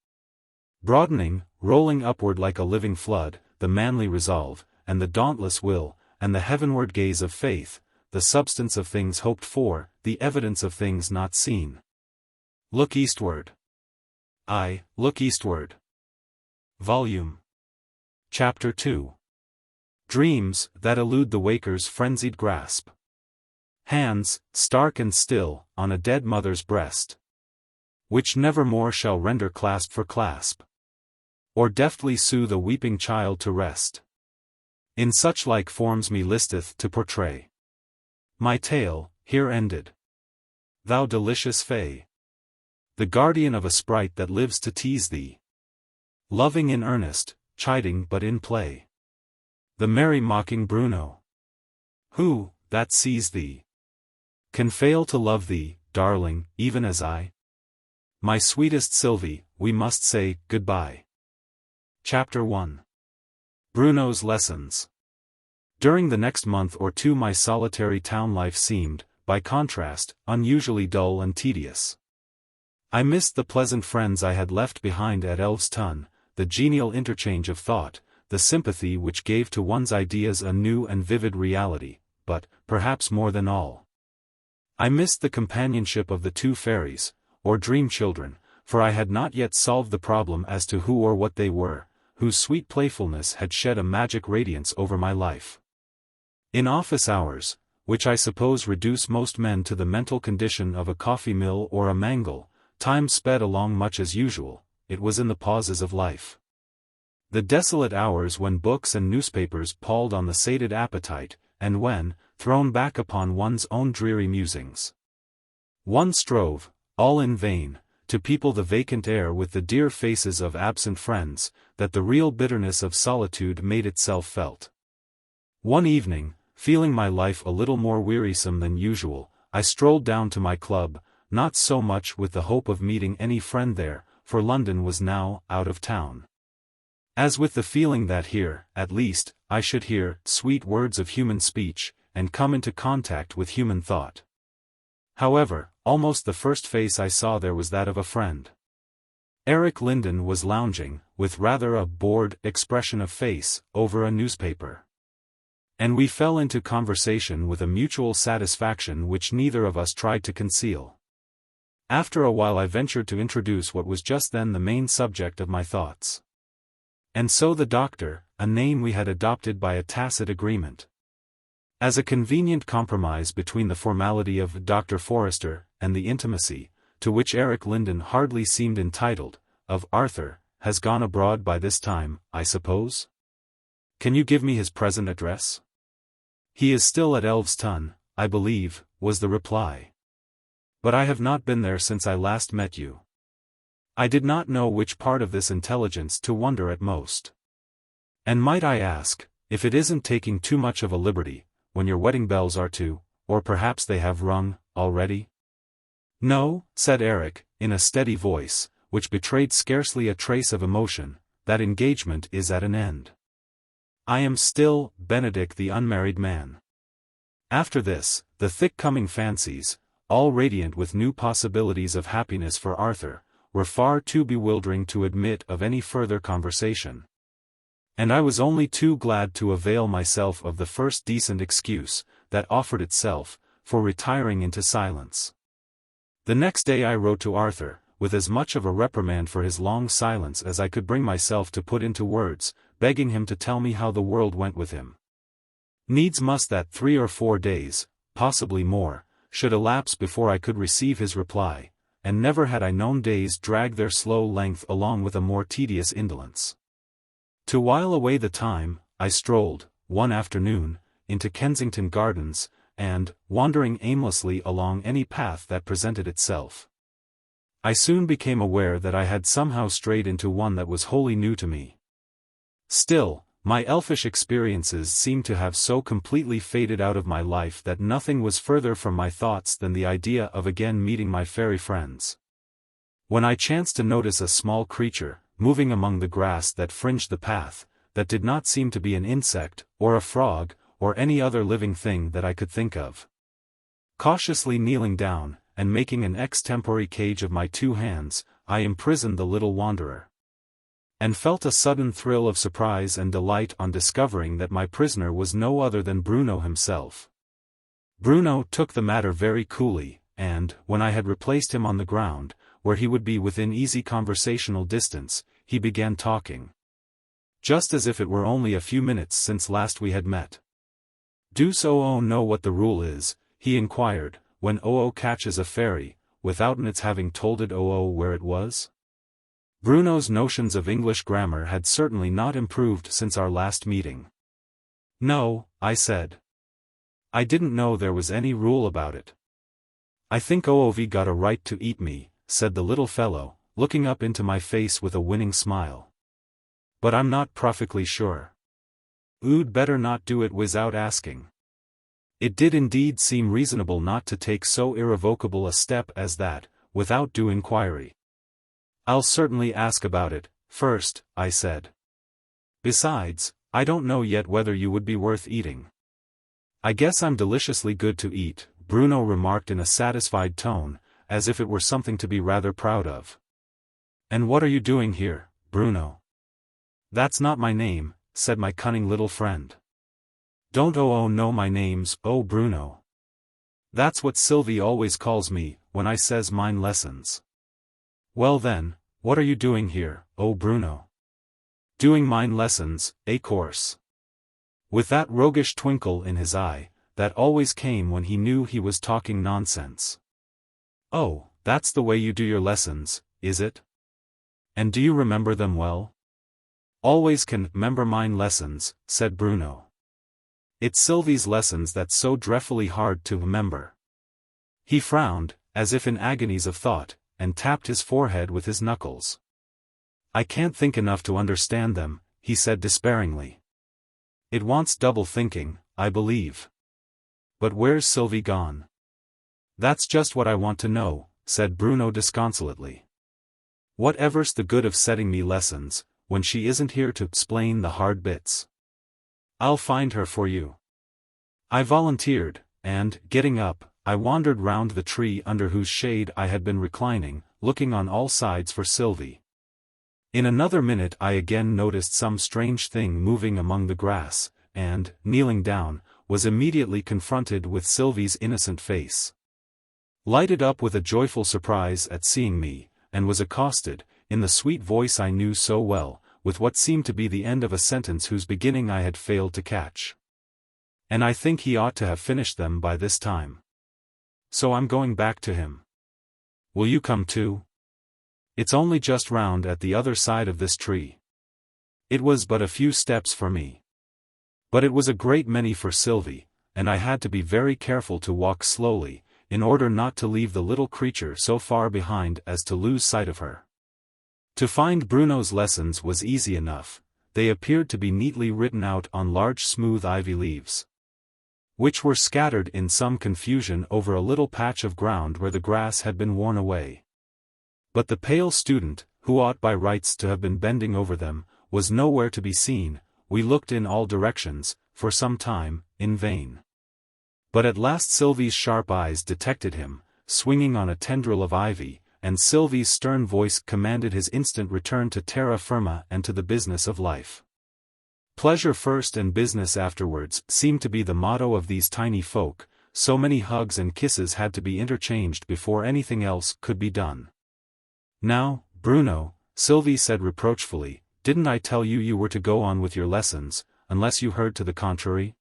Broadening, rolling upward like a living flood, the manly resolve, and the dauntless will, and the heavenward gaze of faith, the substance of things hoped for, the evidence of things not seen. Look eastward. Aye, look eastward. Volume. Chapter 2. Dreams that elude the waker's frenzied grasp. Hands, stark and still, on a dead mother's breast, which never more shall render clasp for clasp, or deftly soothe a weeping child to rest. In such like forms me listeth to portray. My tale, here ended. Thou delicious fay, the guardian of a sprite that lives to tease thee, loving in earnest, chiding but in play. The merry mocking Bruno, who, that sees thee, can fail to love thee, darling, even as I? My sweetest Sylvie, we must say goodbye. Chapter 1. Bruno's Lessons. During the next month or two my solitary town life seemed, by contrast, unusually dull and tedious. I missed the pleasant friends I had left behind at XVIII, the genial interchange of thought, the sympathy which gave to one's ideas a new and vivid reality, but, perhaps more than all, I missed the companionship of the two fairies, or dream children, for I had not yet solved the problem as to who or what they were, whose sweet playfulness had shed a magic radiance over my life. In office hours, which I suppose reduce most men to the mental condition of a coffee mill or a mangle, time sped along much as usual. It was in the pauses of life. The desolate hours when books and newspapers palled on the sated appetite, and when, thrown back upon one's own dreary musings, one strove, all in vain, to people the vacant air with the dear faces of absent friends, that the real bitterness of solitude made itself felt. One evening, feeling my life a little more wearisome than usual, I strolled down to my club, not so much with the hope of meeting any friend there, for London was now out of town, as with the feeling that here, at least, I should hear sweet words of human speech, and come into contact with human thought. However, almost the first face I saw there was that of a friend. Eric Lindon was lounging, with rather a bored expression of face, over a newspaper. And we fell into conversation with a mutual satisfaction which neither of us tried to conceal. After a while I ventured to introduce what was just then the main subject of my thoughts. And so the doctor, a name we had adopted by a tacit agreement, as a convenient compromise between the formality of Dr. Forrester, and the intimacy, to which Eric Lindon hardly seemed entitled, of Arthur, has gone abroad by this time, I suppose? Can you give me his present address? He is still at XVIII, I believe, was the reply. But I have not been there since I last met you. I did not know which part of this intelligence to wonder at most. And might I ask, if it isn't taking too much of a liberty, when your wedding bells are to, or perhaps they have rung, already? No, said Eric, in a steady voice, which betrayed scarcely a trace of emotion, that engagement is at an end. I am still, Benedict the unmarried man. After this, the thick coming fancies, all radiant with new possibilities of happiness for Arthur, were far too bewildering to admit of any further conversation. And I was only too glad to avail myself of the first decent excuse, that offered itself, for retiring into silence. The next day I wrote to Arthur, with as much of a reprimand for his long silence as I could bring myself to put into words, begging him to tell me how the world went with him. Needs must that 3 or 4 days, possibly more, should elapse before I could receive his reply, and never had I known days drag their slow length along with a more tedious indolence. To while away the time, I strolled, one afternoon, into Kensington Gardens, and, wandering aimlessly along any path that presented itself, I soon became aware that I had somehow strayed into one that was wholly new to me. Still, my elfish experiences seemed to have so completely faded out of my life that nothing was further from my thoughts than the idea of again meeting my fairy friends. When I chanced to notice a small creature, moving among the grass that fringed the path, that did not seem to be an insect, or a frog, or any other living thing that I could think of. Cautiously kneeling down, and making an extempore cage of my 2 hands, I imprisoned the little wanderer. And felt a sudden thrill of surprise and delight on discovering that my prisoner was no other than Bruno himself. Bruno took the matter very coolly, and, when I had replaced him on the ground, where he would be within easy conversational distance, he began talking. Just as if it were only a few minutes since last we had met. "Does Oo know what the rule is?" he inquired, "when Oo catches a fairy, withouten its having told it Oo where it was?" Bruno's notions of English grammar had certainly not improved since our last meeting. "No," I said. "I didn't know there was any rule about it." "I think Oo've got a right to eat me," said the little fellow, looking up into my face with a winning smile. "But I'm not perfectly sure. Oo'd better not do it without asking." It did indeed seem reasonable not to take so irrevocable a step as that, without due inquiry. "I'll certainly ask about it, first," I said. "Besides, I don't know yet whether you would be worth eating." "I guess I'm deliciously good to eat," Bruno remarked in a satisfied tone, as if it were something to be rather proud of. "And what are you doing here, Bruno?" "That's not my name," said my cunning little friend. "Don't Oo know my name's Bruno. That's what Sylvie always calls me, when I says mine lessons." "Well then, what are you doing here, Bruno?" "Doing mine lessons, course." With that roguish twinkle in his eye, that always came when he knew he was talking nonsense. "Oh, that's the way you do your lessons, is it? And do you remember them well?" "Always can 'member mine lessons," said Bruno. "It's Sylvie's lessons that's so dreadfully hard to remember." He frowned, as if in agonies of thought, and tapped his forehead with his knuckles. "I can't think enough to understand them," he said despairingly. "It wants double thinking, I believe. But where's Sylvie gone?" "That's just what I want to know," said Bruno disconsolately. "Whatever's the good of setting me lessons, when she isn't here to explain the hard bits?" "I'll find her for you." I volunteered, and, getting up, I wandered round the tree under whose shade I had been reclining, looking on all sides for Sylvie. In another minute I again noticed some strange thing moving among the grass, and, kneeling down, was immediately confronted with Sylvie's innocent face. Lighted up with a joyful surprise at seeing me, and was accosted, in the sweet voice I knew so well, with what seemed to be the end of a sentence whose beginning I had failed to catch. And I think he ought to have finished them by this time. So I'm going back to him. Will you come too? It's only just round at the other side of this tree. It was but a few steps for me. But it was a great many for Sylvie, and I had to be very careful to walk slowly, in order not to leave the little creature so far behind as to lose sight of her. To find Bruno's lessons was easy enough. They appeared to be neatly written out on large smooth ivy leaves, which were scattered in some confusion over a little patch of ground where the grass had been worn away. But the pale student, who ought by rights to have been bending over them, was nowhere to be seen. We looked in all directions, for some time, in vain. But at last Sylvie's sharp eyes detected him, swinging on a tendril of ivy, and Sylvie's stern voice commanded his instant return to terra firma and to the business of life. Pleasure first and business afterwards seemed to be the motto of these tiny folk. So many hugs and kisses had to be interchanged before anything else could be done. "Now, Bruno," Sylvie said reproachfully, "didn't I tell you you were to go on with your lessons, unless you heard to the contrary?"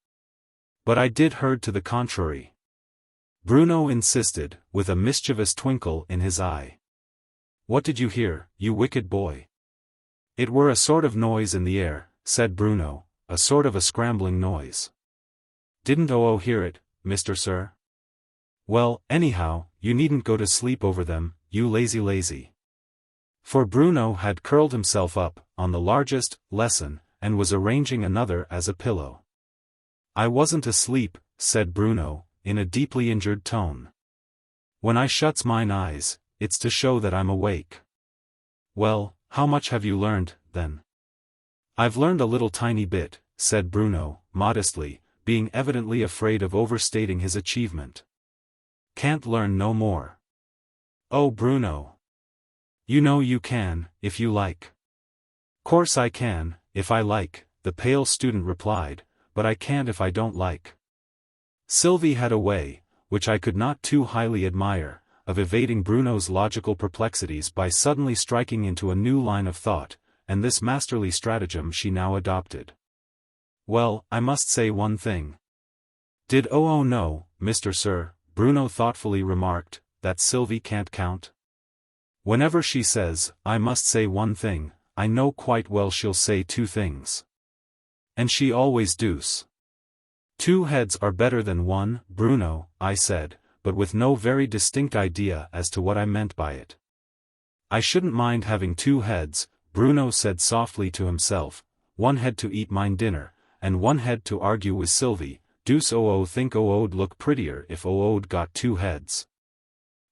"But I did heard to the contrary," Bruno insisted, with a mischievous twinkle in his eye. "What did you hear, you wicked boy?" "It were a sort of noise in the air," said Bruno, a sort of a scrambling noise. Didn't Oo hear it, Mr. Sir? Well, anyhow, you needn't go to sleep over them, you lazy. For Bruno had curled himself up, on the largest lesson, and was arranging another as a pillow. I wasn't asleep, said Bruno, in a deeply injured tone. When I shuts mine eyes, it's to show that I'm awake. Well, how much have you learned, then? I've learned a little tiny bit, said Bruno, modestly, being evidently afraid of overstating his achievement. Can't learn no more. Oh, Bruno. You know you can, if you like. Course I can, if I like, the pale student replied, but I can't if I don't like. Sylvie had a way, which I could not too highly admire, of evading Bruno's logical perplexities by suddenly striking into a new line of thought, and this masterly stratagem she now adopted. Well, I must say one thing. Did Oo know, Mr. Sir, Bruno thoughtfully remarked, that Sylvie can't count? Whenever she says, I must say one thing, I know quite well she'll say two things. And she always does. 2 heads are better than 1, Bruno, I said, but with no very distinct idea as to what I meant by it. I shouldn't mind having 2 heads, Bruno said softly to himself, 1 head to eat mine dinner, and 1 head to argue with Sylvie. Deuce Oo think O'd look prettier if O'd got 2 heads.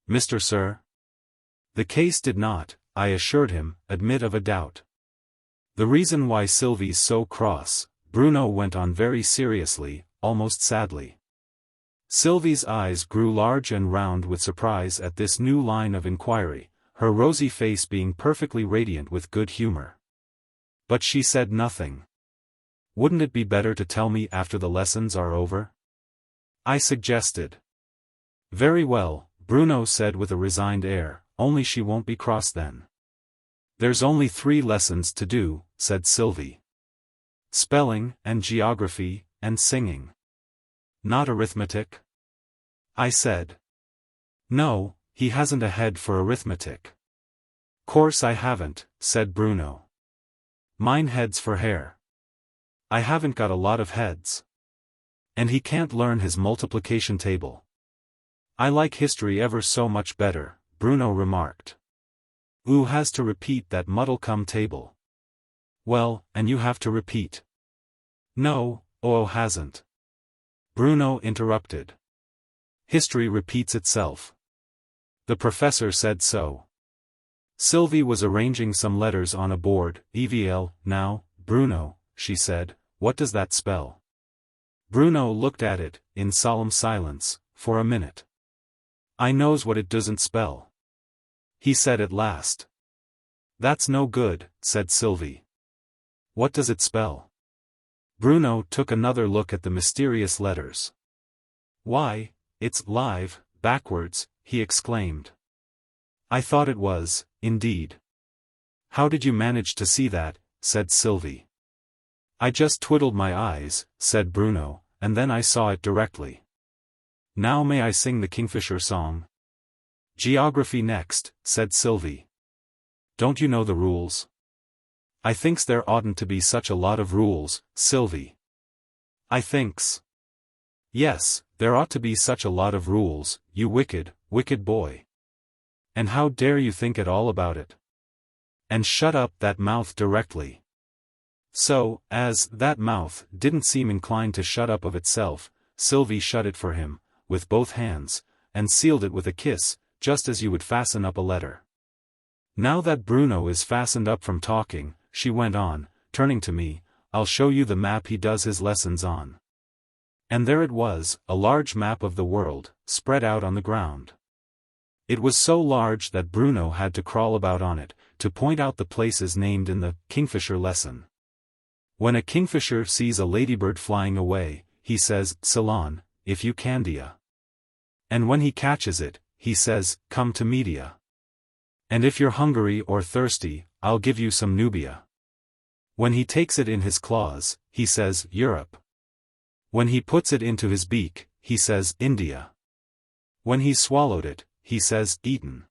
Mr. Sir? The case did not, I assured him, admit of a doubt. The reason why Sylvie's so cross, Bruno went on very seriously, almost sadly. Sylvie's eyes grew large and round with surprise at this new line of inquiry, her rosy face being perfectly radiant with good humor. But she said nothing. Wouldn't it be better to tell me after the lessons are over? I suggested. Very well, Bruno said with a resigned air, only she won't be cross then. There's only 3 lessons to do, said Sylvie. Spelling, and geography, and singing. Not arithmetic? I said. No, he hasn't a head for arithmetic. Course I haven't, said Bruno. Mine head's for hair. I haven't got a lot of heads. And he can't learn his multiplication table. I like history ever so much better, Bruno remarked. Oo has to repeat that muddle-come table. Well, and you have to repeat. No, Oo hasn't. Bruno interrupted. History repeats itself. The professor said so. Sylvie was arranging some letters on a board. VIII, now, Bruno, she said, what does that spell? Bruno looked at it, in solemn silence, for a minute. I knows what it doesn't spell. He said at last. That's no good, said Sylvie. What does it spell? Bruno took another look at the mysterious letters. Why, it's live, backwards, he exclaimed. I thought it was, indeed. How did you manage to see that, said Sylvie. I just twiddled my eyes, said Bruno, and then I saw it directly. Now may I sing the Kingfisher song? Geography next, said Sylvie. Don't you know the rules? I thinks there oughtn't to be such a lot of rules, Sylvie. I thinks. Yes, there ought to be such a lot of rules, you wicked, wicked boy. And how dare you think at all about it? And shut up that mouth directly. So, as that mouth didn't seem inclined to shut up of itself, Sylvie shut it for him, with both hands, and sealed it with a kiss, just as you would fasten up a letter. Now that Bruno is fastened up from talking, she went on, turning to me, I'll show you the map he does his lessons on. And there it was, a large map of the world, spread out on the ground. It was so large that Bruno had to crawl about on it, to point out the places named in the Kingfisher lesson. When a kingfisher sees a ladybird flying away, he says, Ceylon, if you candia. And when he catches it, he says, come to Media. And if you're hungry or thirsty, I'll give you some Nubia. When he takes it in his claws, he says, Europe. When he puts it into his beak, he says, India. When he's swallowed it, he says, Eton.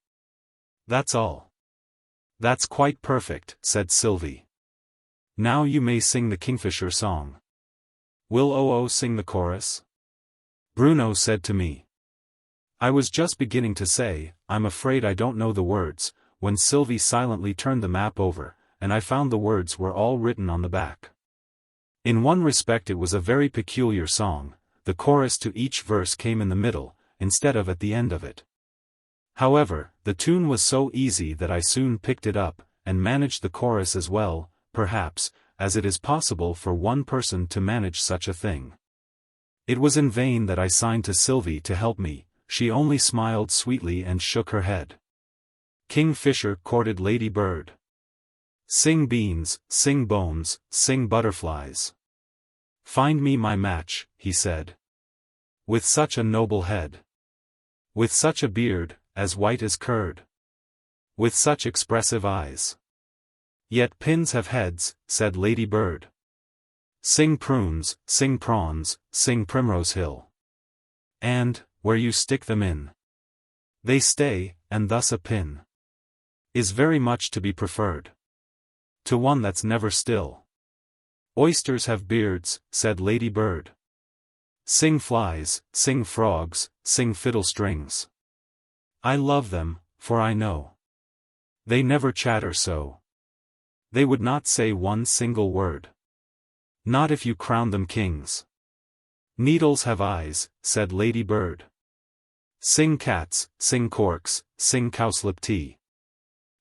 That's all. That's quite perfect, said Sylvie. Now you may sing the Kingfisher song. Will Oo sing the chorus? Bruno said to me. I was just beginning to say, I'm afraid I don't know the words, when Sylvie silently turned the map over, and I found the words were all written on the back. In one respect it was a very peculiar song. The chorus to each verse came in the middle, instead of at the end of it. However, the tune was so easy that I soon picked it up, and managed the chorus as well, perhaps, as it is possible for one person to manage such a thing. It was in vain that I signed to Sylvie to help me, she only smiled sweetly and shook her head. Kingfisher courted Lady Bird. Sing beans, sing bones, sing butterflies. Find me my match, he said. With such a noble head. With such a beard, as white as curd. With such expressive eyes. Yet pins have heads, said Lady Bird. Sing prunes, sing prawns, sing Primrose Hill. And, where you stick them in, they stay, and thus a pin is very much to be preferred to one that's never still. Oysters have beards, said Lady Bird. Sing flies, sing frogs, sing fiddle strings. I love them, for I know they never chatter so. They would not say one single word. Not if you crown them kings. Needles have eyes, said Lady Bird. Sing cats, sing corks, sing cowslip tea.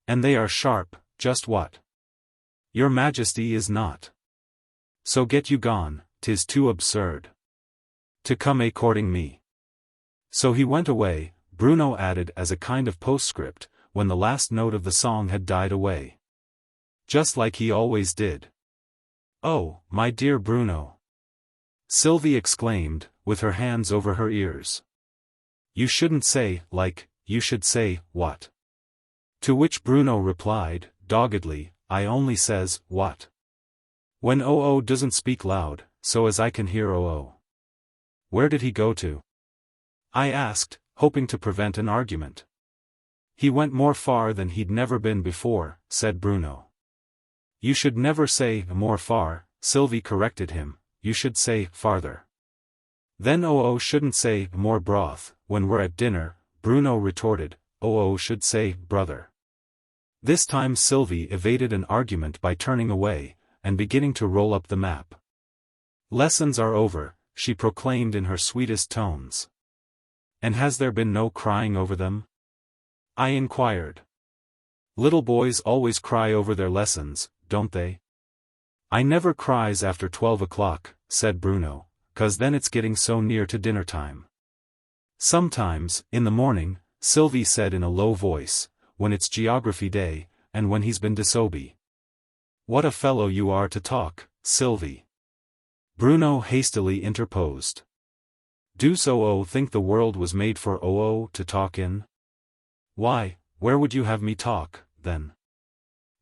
And they are sharp, just what your majesty is not. So get you gone, 'tis too absurd to come a-courting me. So he went away, Bruno added as a kind of postscript, when the last note of the song had died away. Just like he always did. Oh, my dear Bruno! Sylvie exclaimed, with her hands over her ears. You shouldn't say, like, you should say, what? To which Bruno replied, doggedly, I only says, what? When Oo doesn't speak loud, so as I can hear Oo. Where did he go to? I asked, hoping to prevent an argument. He went more far than he'd never been before, said Bruno. You should never say more far, Sylvie corrected him, you should say farther. Then Oo shouldn't say more broth, when we're at dinner, Bruno retorted, Oo should say brother. This time Sylvie evaded an argument by turning away, and beginning to roll up the map. Lessons are over, she proclaimed in her sweetest tones. And has there been no crying over them? I inquired. Little boys always cry over their lessons, don't they? I never cries after 12 o'clock, said Bruno, 'cause then it's getting so near to dinner time. Sometimes, in the morning, Sylvie said in a low voice, when it's geography day, and when he's been disobey. What a fellow you are to talk, Sylvie. Bruno hastily interposed. Does Oo think the world was made for Oo to talk in? Why, where would you have me talk, then?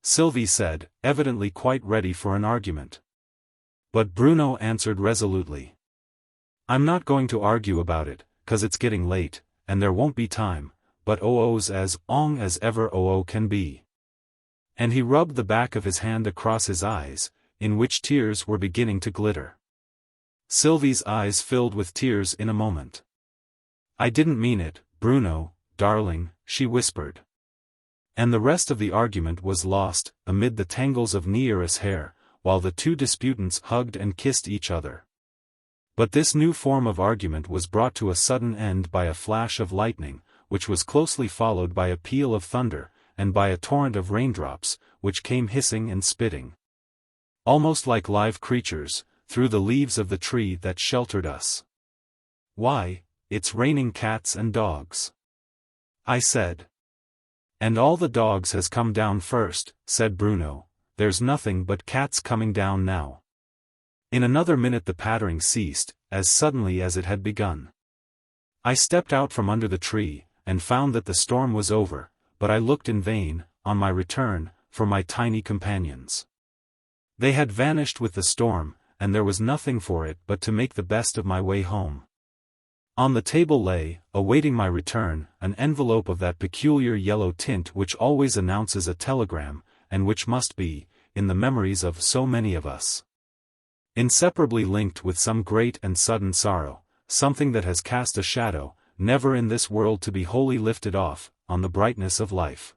Sylvie said, evidently quite ready for an argument. But Bruno answered resolutely. I'm not going to argue about it, 'cause it's getting late, and there won't be time, but Oo's as long as ever Oo can be. And he rubbed the back of his hand across his eyes, in which tears were beginning to glitter. Sylvie's eyes filled with tears in a moment. I didn't mean it, Bruno, darling, she whispered. And the rest of the argument was lost, amid the tangles of Neaera's hair, while the two disputants hugged and kissed each other. But this new form of argument was brought to a sudden end by a flash of lightning, which was closely followed by a peal of thunder, and by a torrent of raindrops, which came hissing and spitting, almost like live creatures, through the leaves of the tree that sheltered us. Why, it's raining cats and dogs, I said. And all the dogs has come down first, said Bruno, there's nothing but cats coming down now. In another minute the pattering ceased, as suddenly as it had begun. I stepped out from under the tree, and found that the storm was over, but I looked in vain, on my return, for my tiny companions. They had vanished with the storm, and there was nothing for it but to make the best of my way home. On the table lay, awaiting my return, an envelope of that peculiar yellow tint which always announces a telegram, and which must be, in the memories of so many of us. Inseparably linked with some great and sudden sorrow, something that has cast a shadow, never in this world to be wholly lifted off, on the brightness of life.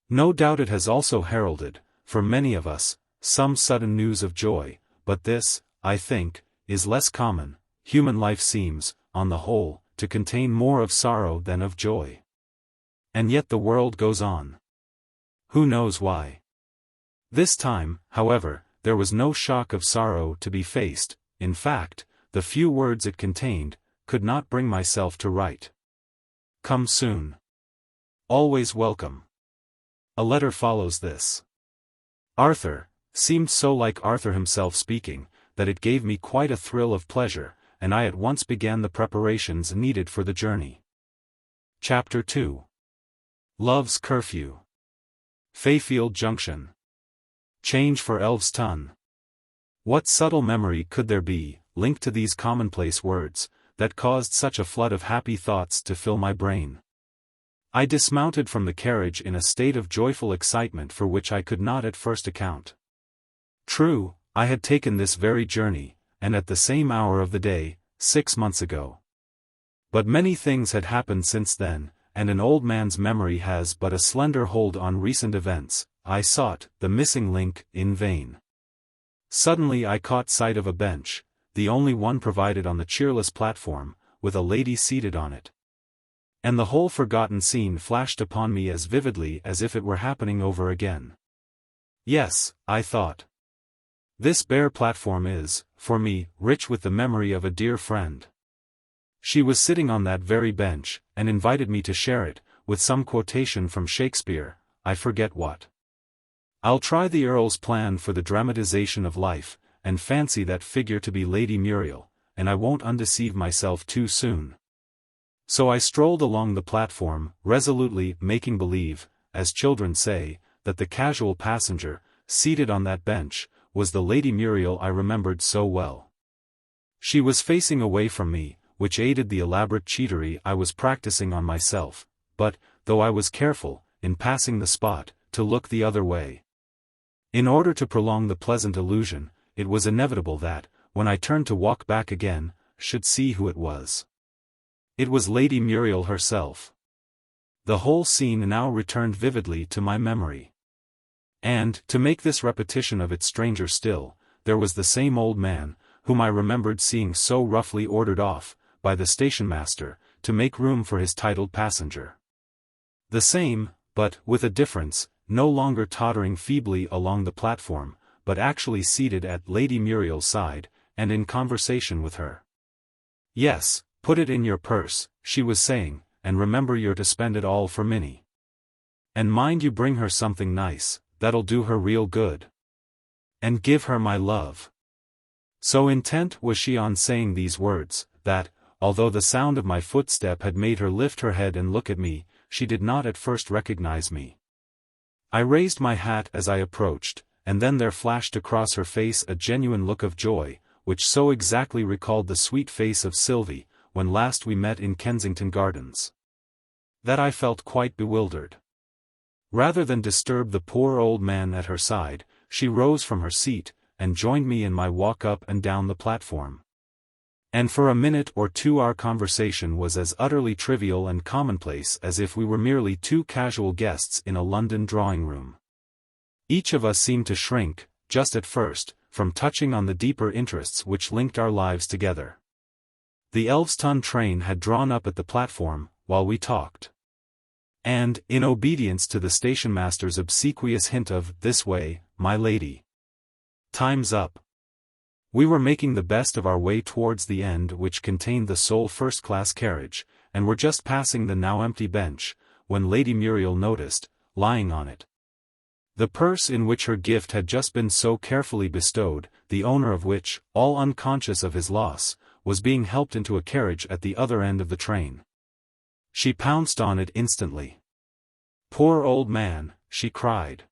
No doubt it has also heralded, for many of us, some sudden news of joy, but this, I think, is less common. Human life seems, on the whole, to contain more of sorrow than of joy. And yet the world goes on. Who knows why? This time, however, there was no shock of sorrow to be faced. In fact, the few words it contained, could not bring myself to write. Come soon. Always welcome. A letter follows this. Arthur, seemed so like Arthur himself speaking, that it gave me quite a thrill of pleasure, and I at once began the preparations needed for the journey. Chapter 2. Love's Curfew. Fayfield Junction. Change for Elveston. What subtle memory could there be, linked to these commonplace words, that caused such a flood of happy thoughts to fill my brain? I dismounted from the carriage in a state of joyful excitement for which I could not at first account. True, I had taken this very journey, and at the same hour of the day, 6 months ago. But many things had happened since then, and an old man's memory has but a slender hold on recent events. I sought the missing link in vain. Suddenly I caught sight of a bench, the only one provided on the cheerless platform, with a lady seated on it. And the whole forgotten scene flashed upon me as vividly as if it were happening over again. Yes, I thought. This bare platform is, for me, rich with the memory of a dear friend. She was sitting on that very bench, and invited me to share it, with some quotation from Shakespeare, I forget what. I'll try the Earl's plan for the dramatization of life, and fancy that figure to be Lady Muriel, and I won't undeceive myself too soon. So I strolled along the platform, resolutely making believe, as children say, that the casual passenger, seated on that bench, was the Lady Muriel I remembered so well. She was facing away from me, which aided the elaborate cheatery I was practicing on myself, but, though I was careful, in passing the spot, to look the other way. In order to prolong the pleasant illusion, it was inevitable that, when I turned to walk back again, should see who it was. It was Lady Muriel herself. The whole scene now returned vividly to my memory. And, to make this repetition of it stranger still, there was the same old man, whom I remembered seeing so roughly ordered off, by the station-master, to make room for his titled passenger. The same, but, with a difference, no longer tottering feebly along the platform, but actually seated at Lady Muriel's side, and in conversation with her. Yes, put it in your purse, she was saying, and remember you're to spend it all for Minnie. And mind you bring her something nice, that'll do her real good. And give her my love. So intent was she on saying these words, that, although the sound of my footstep had made her lift her head and look at me, she did not at first recognize me. I raised my hat as I approached, and then there flashed across her face a genuine look of joy, which so exactly recalled the sweet face of Sylvie, when last we met in Kensington Gardens, that I felt quite bewildered. Rather than disturb the poor old man at her side, she rose from her seat, and joined me in my walk up and down the platform. And for a minute or two our conversation was as utterly trivial and commonplace as if we were merely two casual guests in a London drawing-room. Each of us seemed to shrink, just at first, from touching on the deeper interests which linked our lives together. The Elveston train had drawn up at the platform, while we talked. And, in obedience to the station-master's obsequious hint of, "This way, my lady. Time's up," we were making the best of our way towards the end which contained the sole first-class carriage, and were just passing the now empty bench, when Lady Muriel noticed, lying on it, the purse in which her gift had just been so carefully bestowed, the owner of which, all unconscious of his loss, was being helped into a carriage at the other end of the train. She pounced on it instantly. "Poor old man," she cried.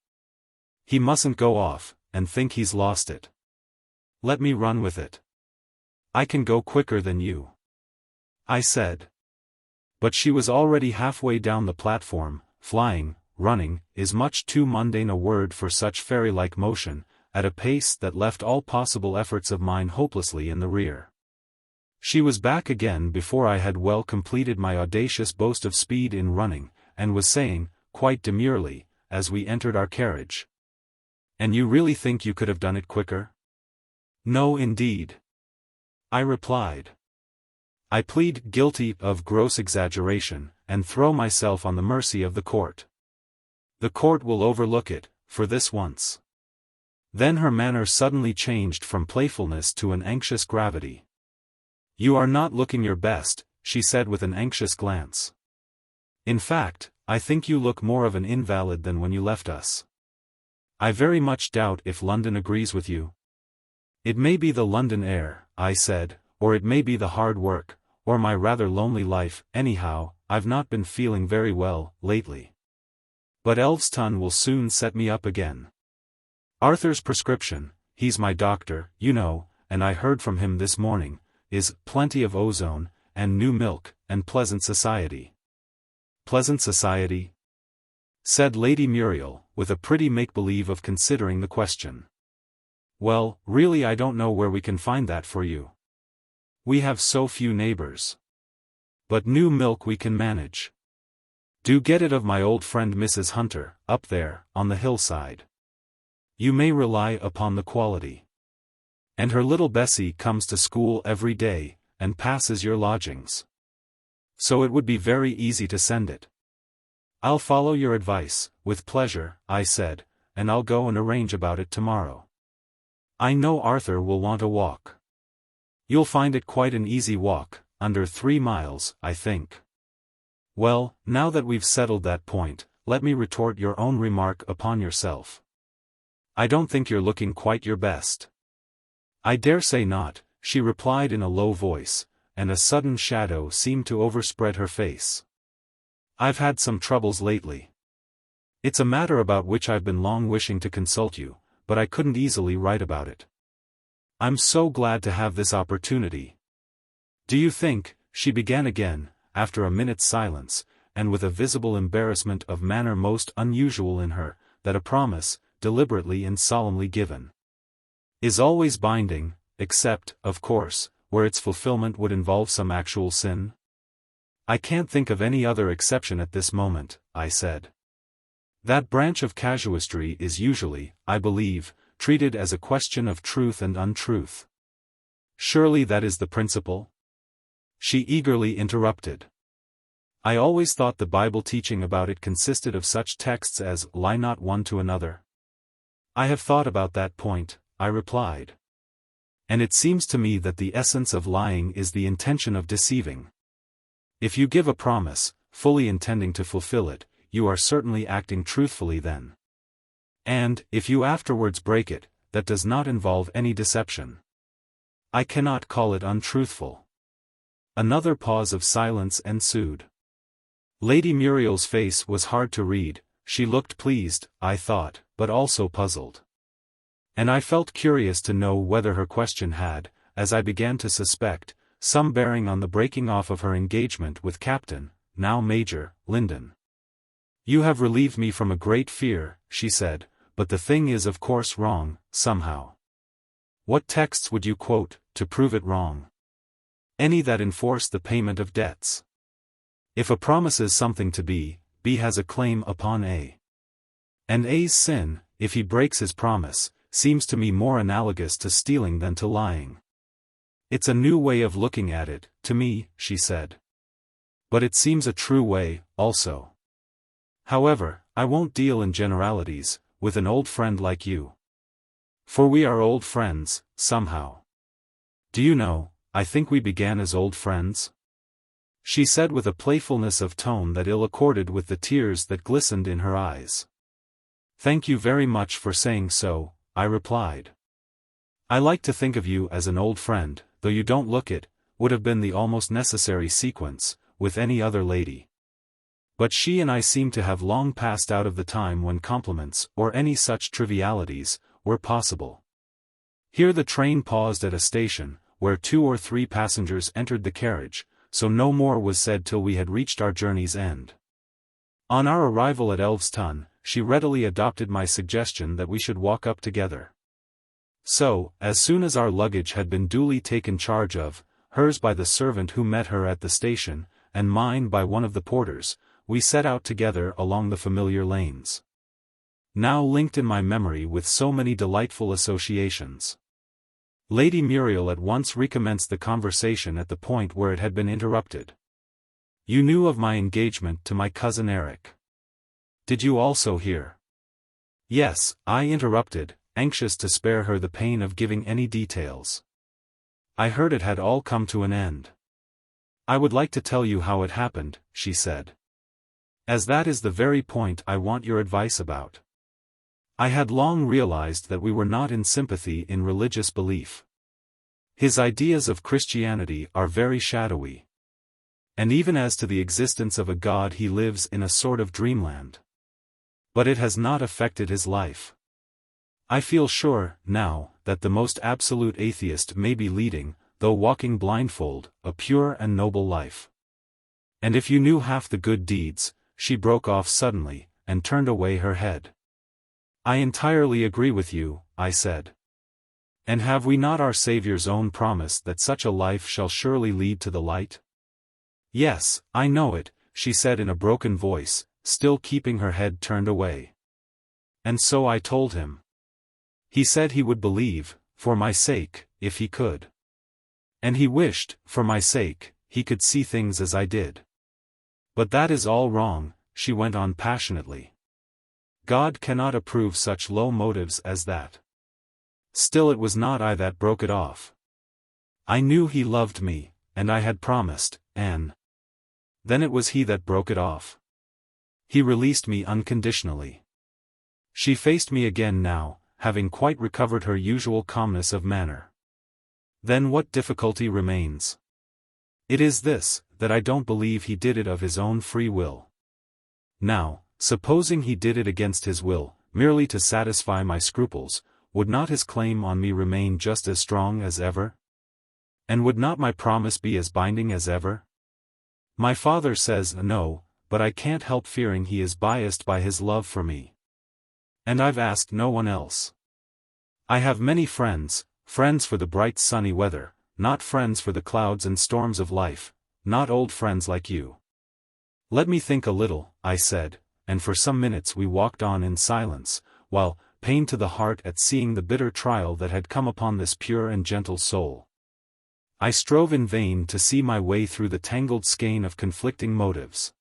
"He mustn't go off, and think he's lost it. Let me run with it. I can go quicker than you," I said. But she was already halfway down the platform, flying, running, is much too mundane a word for such fairy-like motion, at a pace that left all possible efforts of mine hopelessly in the rear. She was back again before I had well completed my audacious boast of speed in running, and was saying, quite demurely, as we entered our carriage. "And you really think you could have done it quicker?" "No indeed," I replied. "I plead guilty of gross exaggeration, and throw myself on the mercy of the court. The court will overlook it, for this once." Then her manner suddenly changed from playfulness to an anxious gravity. "You are not looking your best," she said with an anxious glance. "In fact, I think you look more of an invalid than when you left us. I very much doubt if London agrees with you." "It may be the London air," I said, "or it may be the hard work, or my rather lonely life. Anyhow, I've not been feeling very well, lately. But Elveston will soon set me up again. Arthur's prescription, he's my doctor, you know, and I heard from him this morning, is plenty of ozone, and new milk, and pleasant society." "Pleasant society?" said Lady Muriel, with a pretty make-believe of considering the question. "Well, really I don't know where we can find that for you. We have so few neighbors. But new milk we can manage. Do get it of my old friend Mrs. Hunter, up there, on the hillside. You may rely upon the quality. And her little Bessie comes to school every day, and passes your lodgings. So it would be very easy to send it." "I'll follow your advice, with pleasure," I said, "and I'll go and arrange about it tomorrow. I know Arthur will want a walk." "You'll find it quite an easy walk, under 3 miles, I think." "Well, now that we've settled that point, let me retort your own remark upon yourself. I don't think you're looking quite your best." "I dare say not," she replied in a low voice, and a sudden shadow seemed to overspread her face. "I've had some troubles lately. It's a matter about which I've been long wishing to consult you, but I couldn't easily write about it. I'm so glad to have this opportunity. Do you think," she began again, after a minute's silence, and with a visible embarrassment of manner most unusual in her, "that a promise, deliberately and solemnly given, is always binding, except, of course, where its fulfillment would involve some actual sin?" "I can't think of any other exception at this moment," I said. "That branch of casuistry is usually, I believe, treated as a question of truth and untruth." "Surely that is the principle?" she eagerly interrupted. "I always thought the Bible teaching about it consisted of such texts as, 'Lie not one to another.'" "I have thought about that point," I replied. "And it seems to me that the essence of lying is the intention of deceiving. If you give a promise, fully intending to fulfill it, you are certainly acting truthfully then. And, if you afterwards break it, that does not involve any deception. I cannot call it untruthful." Another pause of silence ensued. Lady Muriel's face was hard to read. She looked pleased, I thought, but also puzzled. And I felt curious to know whether her question had, as I began to suspect, some bearing on the breaking off of her engagement with Captain, now Major, Linden. "You have relieved me from a great fear," she said, "but the thing is of course wrong, somehow." "What texts would you quote, to prove it wrong?" "Any that enforce the payment of debts. If a promise is something to B, B has a claim upon A. And A's sin, if he breaks his promise, seems to me more analogous to stealing than to lying." "It's a new way of looking at it, to me," she said. "But it seems a true way, also. However, I won't deal in generalities, with an old friend like you. For we are old friends, somehow. Do you know, I think we began as old friends?" she said with a playfulness of tone that ill-accorded with the tears that glistened in her eyes. "Thank you very much for saying so," I replied. "I like to think of you as an old friend, though you don't look it," would have been the almost necessary sequence, with any other lady. But she and I seemed to have long passed out of the time when compliments, or any such trivialities, were possible. Here the train paused at a station, where 2 or 3 passengers entered the carriage, so no more was said till we had reached our journey's end. On our arrival at XVIII, she readily adopted my suggestion that we should walk up together. So, as soon as our luggage had been duly taken charge of, hers by the servant who met her at the station, and mine by one of the porters, we set out together along the familiar lanes, now linked in my memory with so many delightful associations. Lady Muriel at once recommenced the conversation at the point where it had been interrupted. "You knew of my engagement to my cousin Eric. Did you also hear?" "Yes," I interrupted, anxious to spare her the pain of giving any details. "I heard it had all come to an end." "I would like to tell you how it happened," she said, "as that is the very point I want your advice about." I had long realized that we were not in sympathy in religious belief. His ideas of Christianity are very shadowy. And even as to the existence of a God, he lives in a sort of dreamland. But it has not affected his life. I feel sure, now, that the most absolute atheist may be leading, though walking blindfold, a pure and noble life. And if you knew half the good deeds, she broke off suddenly, and turned away her head. "I entirely agree with you," I said. "And have we not our Saviour's own promise that such a life shall surely lead to the light?" "Yes, I know it," she said in a broken voice, still keeping her head turned away. And so I told him. He said he would believe, for my sake, if he could. And he wished, for my sake, he could see things as I did. "But that is all wrong," she went on passionately. "God cannot approve such low motives as that." Still it was not I that broke it off. I knew he loved me, and I had promised, and then it was he that broke it off. He released me unconditionally. She faced me again now, having quite recovered her usual calmness of manner. "Then what difficulty remains?" "It is this, that I don't believe he did it of his own free will." "Now, supposing he did it against his will, merely to satisfy my scruples, would not his claim on me remain just as strong as ever? And would not my promise be as binding as ever? My father says no, but I can't help fearing he is biased by his love for me. And I've asked no one else. I have many friends, friends for the bright sunny weather, not friends for the clouds and storms of life, not old friends like you." "Let me think a little," I said, and for some minutes we walked on in silence, while, pained to the heart at seeing the bitter trial that had come upon this pure and gentle soul, I strove in vain to see my way through the tangled skein of conflicting motives.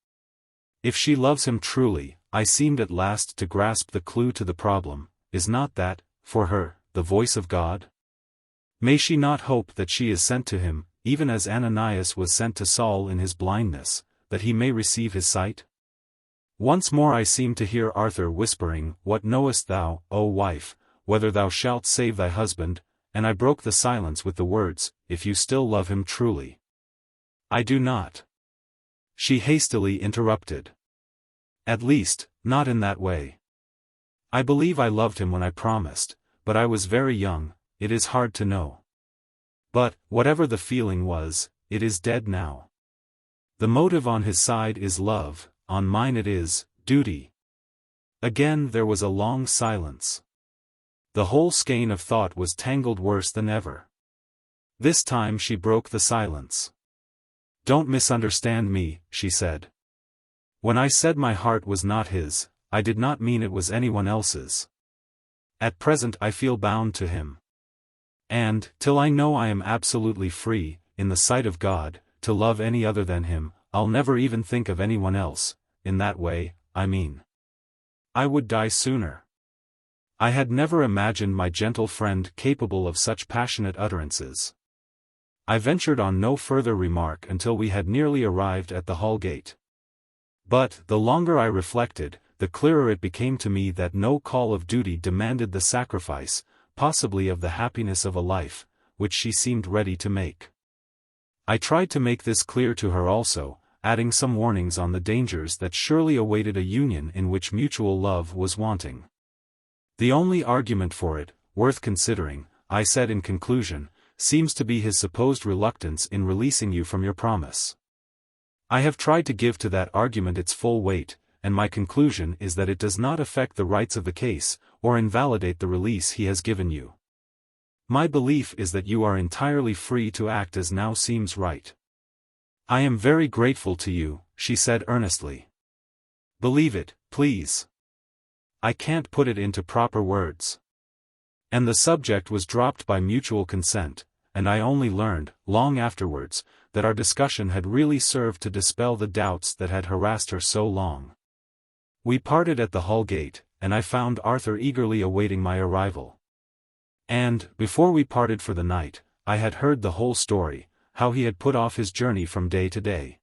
If she loves him truly, I seemed at last to grasp the clue to the problem, is not that, for her, the voice of God? May she not hope that she is sent to him, even as Ananias was sent to Saul in his blindness, that he may receive his sight? Once more I seemed to hear Arthur whispering, "What knowest thou, O wife, whether thou shalt save thy husband?" And I broke the silence with the words, "If you still love him truly." "I do not." She hastily interrupted. "At least, not in that way. I believe I loved him when I promised, but I was very young, it is hard to know. But, whatever the feeling was, it is dead now. The motive on his side is love, on mine it is duty." Again there was a long silence. The whole skein of thought was tangled worse than ever. This time she broke the silence. "Don't misunderstand me," she said. "When I said my heart was not his, I did not mean it was anyone else's. At present I feel bound to him. And, till I know I am absolutely free, in the sight of God, to love any other than him, I'll never even think of anyone else, in that way, I mean. I would die sooner." I had never imagined my gentle friend capable of such passionate utterances. I ventured on no further remark until we had nearly arrived at the hall gate. But, the longer I reflected, the clearer it became to me that no call of duty demanded the sacrifice, possibly of the happiness of a life, which she seemed ready to make. I tried to make this clear to her also, adding some warnings on the dangers that surely awaited a union in which mutual love was wanting. "The only argument for it, worth considering," I said in conclusion, "seems to be his supposed reluctance in releasing you from your promise. I have tried to give to that argument its full weight, and my conclusion is that it does not affect the rights of the case, or invalidate the release he has given you. My belief is that you are entirely free to act as now seems right. I am very grateful to you, she said earnestly. Believe it, please. I can't put it into proper words. And the subject was dropped by mutual consent, and I only learned, long afterwards, that our discussion had really served to dispel the doubts that had harassed her so long. We parted at the hall gate, and I found Arthur eagerly awaiting my arrival. And, before we parted for the night, I had heard the whole story, how he had put off his journey from day to day.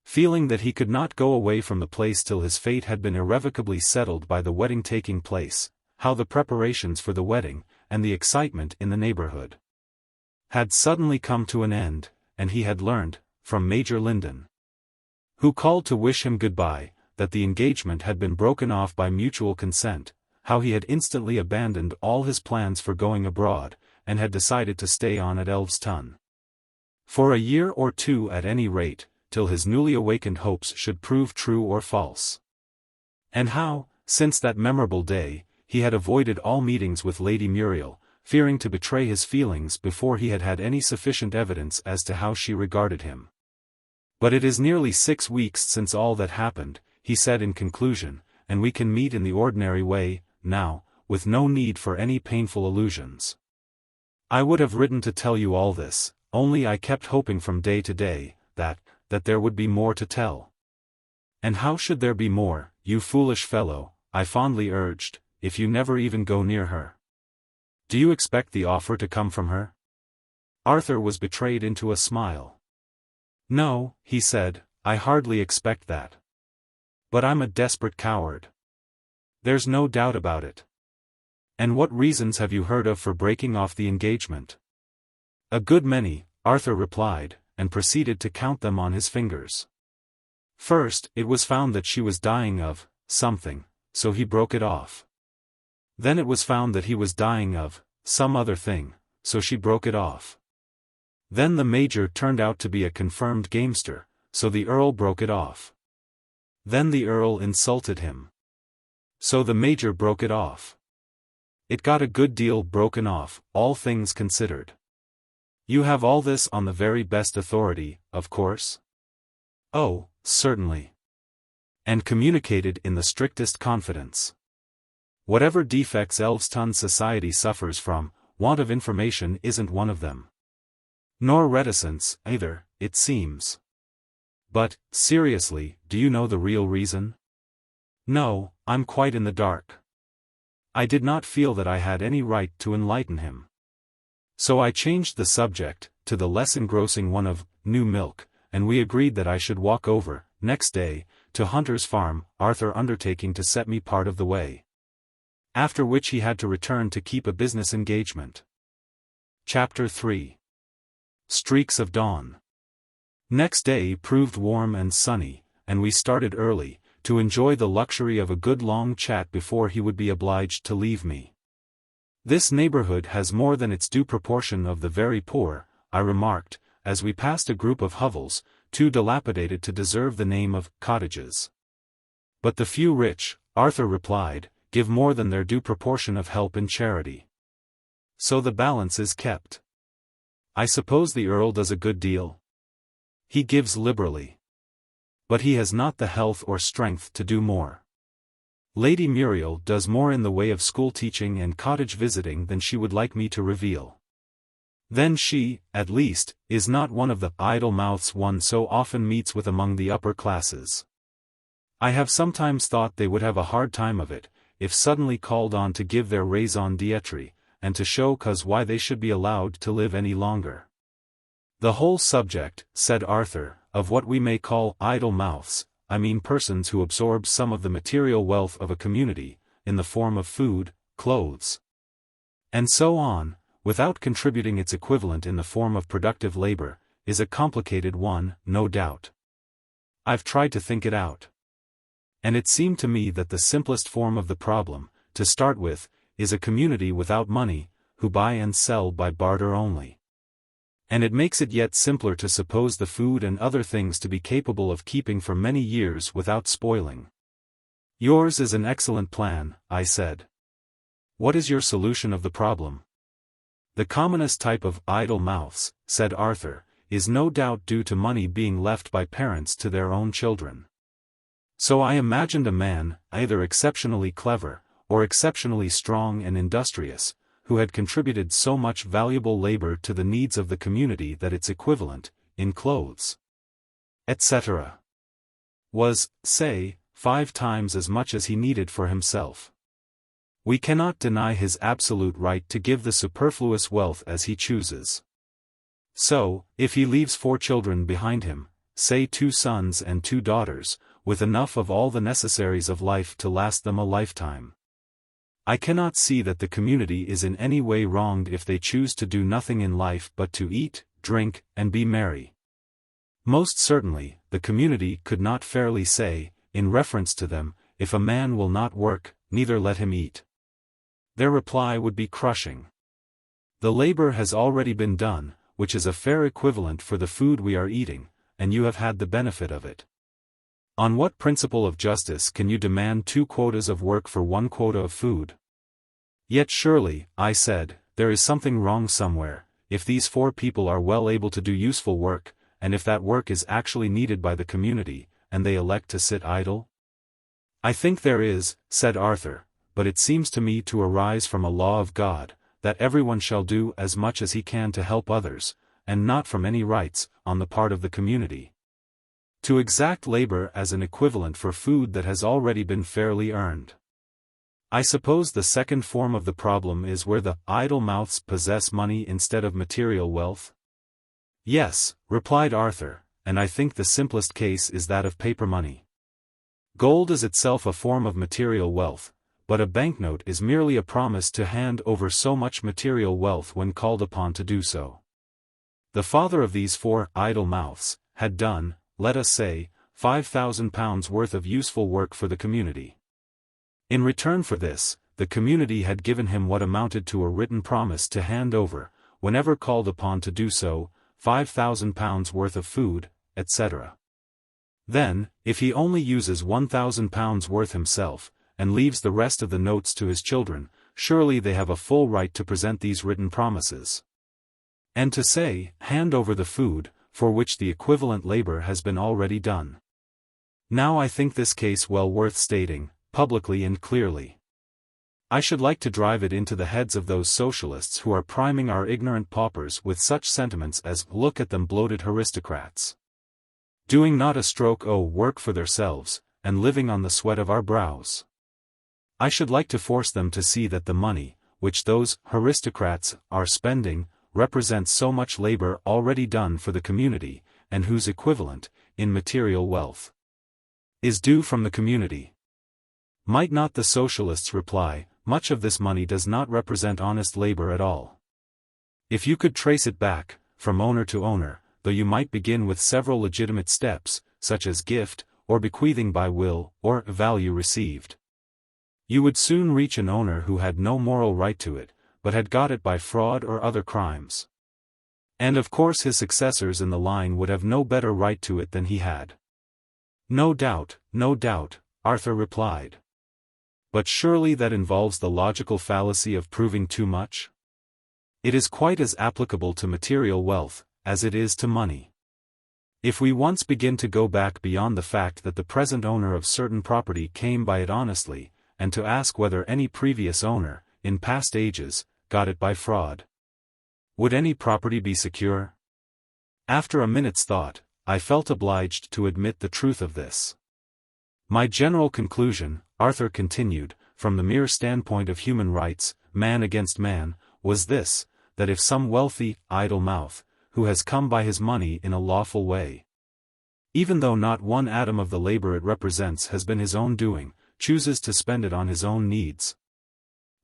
Feeling that he could not go away from the place till his fate had been irrevocably settled by the wedding taking place, how the preparations for the wedding, and the excitement in the neighborhood, had suddenly come to an end, and he had learned, from Major Linden, who called to wish him goodbye, that the engagement had been broken off by mutual consent, how he had instantly abandoned all his plans for going abroad, and had decided to stay on at XVIII. For a year or two at any rate, till his newly awakened hopes should prove true or false. And how, since that memorable day, he had avoided all meetings with Lady Muriel, fearing to betray his feelings before he had had any sufficient evidence as to how she regarded him. But it is nearly 6 weeks since all that happened, he said in conclusion, and we can meet in the ordinary way, now, with no need for any painful allusions. I would have written to tell you all this, only I kept hoping from day to day, that there would be more to tell. And how should there be more, you foolish fellow, I fondly urged, if you never even go near her? Do you expect the offer to come from her? Arthur was betrayed into a smile. No, he said, I hardly expect that. But I'm a desperate coward. There's no doubt about it. And what reasons have you heard of for breaking off the engagement? A good many, Arthur replied, and proceeded to count them on his fingers. First, it was found that she was dying of something, so he broke it off. Then it was found that he was dying of some other thing, so she broke it off. Then the Major turned out to be a confirmed gamester, so the Earl broke it off. Then the Earl insulted him, so the Major broke it off. It got a good deal broken off, all things considered. You have all this on the very best authority, of course? Oh, certainly. And communicated in the strictest confidence. Whatever defects XVIII society suffers from, want of information isn't one of them. Nor reticence, either, it seems. But, seriously, do you know the real reason? No, I'm quite in the dark. I did not feel that I had any right to enlighten him. So I changed the subject, to the less engrossing one of new milk, and we agreed that I should walk over, next day, to Hunter's farm, Arthur undertaking to set me part of the way. After which he had to return to keep a business engagement. Chapter 3. Streaks of Dawn. Next day proved warm and sunny, and we started early, to enjoy the luxury of a good long chat before he would be obliged to leave me. This neighborhood has more than its due proportion of the very poor, I remarked, as we passed a group of hovels, too dilapidated to deserve the name of cottages. But the few rich, Arthur replied, give more than their due proportion of help and charity. So the balance is kept. I suppose the Earl does a good deal? He gives liberally. But he has not the health or strength to do more. Lady Muriel does more in the way of school teaching and cottage visiting than she would like me to reveal. Then she, at least, is not one of the idle mouths one so often meets with among the upper classes. I have sometimes thought they would have a hard time of it, if suddenly called on to give their raison d'etre, and to show cause why they should be allowed to live any longer. The whole subject, said Arthur, of what we may call idle mouths, I mean persons who absorb some of the material wealth of a community, in the form of food, clothes, and so on, without contributing its equivalent in the form of productive labor, is a complicated one, no doubt. I've tried to think it out. And it seemed to me that the simplest form of the problem, to start with, is a community without money, who buy and sell by barter only. And it makes it yet simpler to suppose the food and other things to be capable of keeping for many years without spoiling. Yours is an excellent plan, I said. What is your solution of the problem? The commonest type of idle mouths, said Arthur, is no doubt due to money being left by parents to their own children. So I imagined a man, either exceptionally clever, or exceptionally strong and industrious, who had contributed so much valuable labor to the needs of the community that its equivalent, in clothes, etc., was, say, 5 times as much as he needed for himself. We cannot deny his absolute right to give the superfluous wealth as he chooses. So, if he leaves 4 children behind him, say 2 sons and 2 daughters, with enough of all the necessaries of life to last them a lifetime, I cannot see that the community is in any way wronged if they choose to do nothing in life but to eat, drink, and be merry. Most certainly, the community could not fairly say, in reference to them, if a man will not work, neither let him eat. Their reply would be crushing. The labor has already been done, which is a fair equivalent for the food we are eating, and you have had the benefit of it. On what principle of justice can you demand 2 quotas of work for 1 quota of food? Yet surely, I said, there is something wrong somewhere, if these 4 people are well able to do useful work, and if that work is actually needed by the community, and they elect to sit idle? I think there is, said Arthur, but it seems to me to arise from a law of God, that everyone shall do as much as he can to help others, and not from any rights, on the part of the community, to exact labor as an equivalent for food that has already been fairly earned. I suppose the second form of the problem is where the idle mouths possess money instead of material wealth? Yes, replied Arthur, and I think the simplest case is that of paper money. Gold is itself a form of material wealth, but a banknote is merely a promise to hand over so much material wealth when called upon to do so. The father of these 4 idle mouths had done, let us say, £5,000 worth of useful work for the community. In return for this, the community had given him what amounted to a written promise to hand over, whenever called upon to do so, £5,000 worth of food, etc. Then, if he only uses £1,000 worth himself, and leaves the rest of the notes to his children, surely they have a full right to present these written promises. And to say, hand over the food, for which the equivalent labor has been already done. Now I think this case well worth stating, publicly and clearly. I should like to drive it into the heads of those socialists who are priming our ignorant paupers with such sentiments as, look at them bloated aristocrats, doing not a stroke work for theirselves, and living on the sweat of our brows. I should like to force them to see that the money, which those aristocrats are spending, represents so much labor already done for the community, and whose equivalent, in material wealth, is due from the community. Might not the socialists reply, much of this money does not represent honest labor at all. If you could trace it back, from owner to owner, though you might begin with several legitimate steps, such as gift, or bequeathing by will, or value received, you would soon reach an owner who had no moral right to it, but had got it by fraud or other crimes. And of course his successors in the line would have no better right to it than he had. No doubt, Arthur replied. But surely that involves the logical fallacy of proving too much? It is quite as applicable to material wealth, as it is to money. If we once begin to go back beyond the fact that the present owner of certain property came by it honestly, and to ask whether any previous owner, in past ages, got it by fraud, would any property be secure? After a minute's thought, I felt obliged to admit the truth of this. My general conclusion, Arthur continued, from the mere standpoint of human rights, man against man, was this, that if some wealthy, idle mouth, who has come by his money in a lawful way, even though not one atom of the labor it represents has been his own doing, chooses to spend it on his own needs,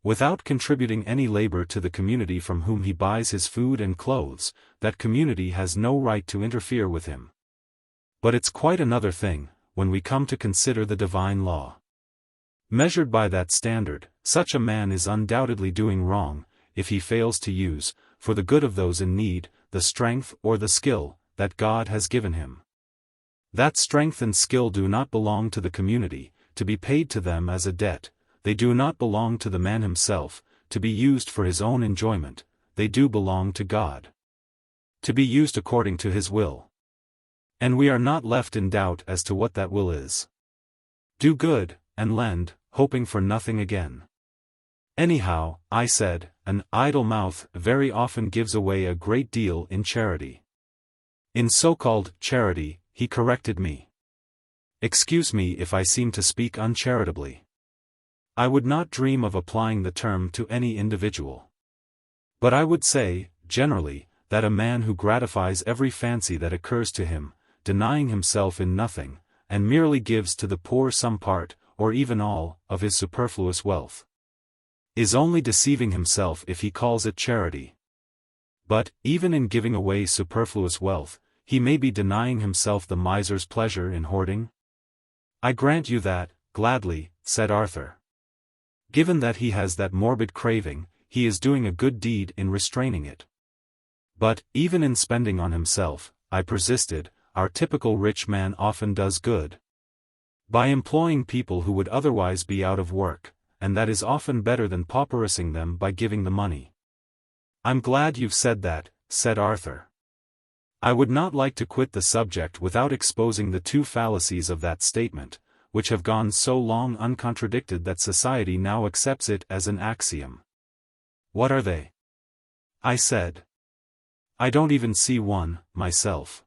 without contributing any labor to the community from whom he buys his food and clothes, that community has no right to interfere with him. But it's quite another thing, when we come to consider the divine law. Measured by that standard, such a man is undoubtedly doing wrong, if he fails to use, for the good of those in need, the strength or the skill that God has given him. That strength and skill do not belong to the community, to be paid to them as a debt. They do not belong to the man himself, to be used for his own enjoyment, they do belong to God. To be used according to his will. And we are not left in doubt as to what that will is. Do good, and lend, hoping for nothing again. Anyhow, I said, an idle mouth very often gives away a great deal in charity. In so-called charity, he corrected me. Excuse me if I seem to speak uncharitably. I would not dream of applying the term to any individual. But I would say, generally, that a man who gratifies every fancy that occurs to him, denying himself in nothing, and merely gives to the poor some part, or even all, of his superfluous wealth, is only deceiving himself if he calls it charity. But, even in giving away superfluous wealth, he may be denying himself the miser's pleasure in hoarding. I grant you that, gladly, said Arthur. Given that he has that morbid craving, he is doing a good deed in restraining it. But, even in spending on himself, I persisted, our typical rich man often does good. By employing people who would otherwise be out of work, and that is often better than pauperising them by giving the money. I'm glad you've said that, said Arthur. I would not like to quit the subject without exposing the two fallacies of that statement, which have gone so long uncontradicted that society now accepts it as an axiom. What are they? I said. I don't even see one, myself.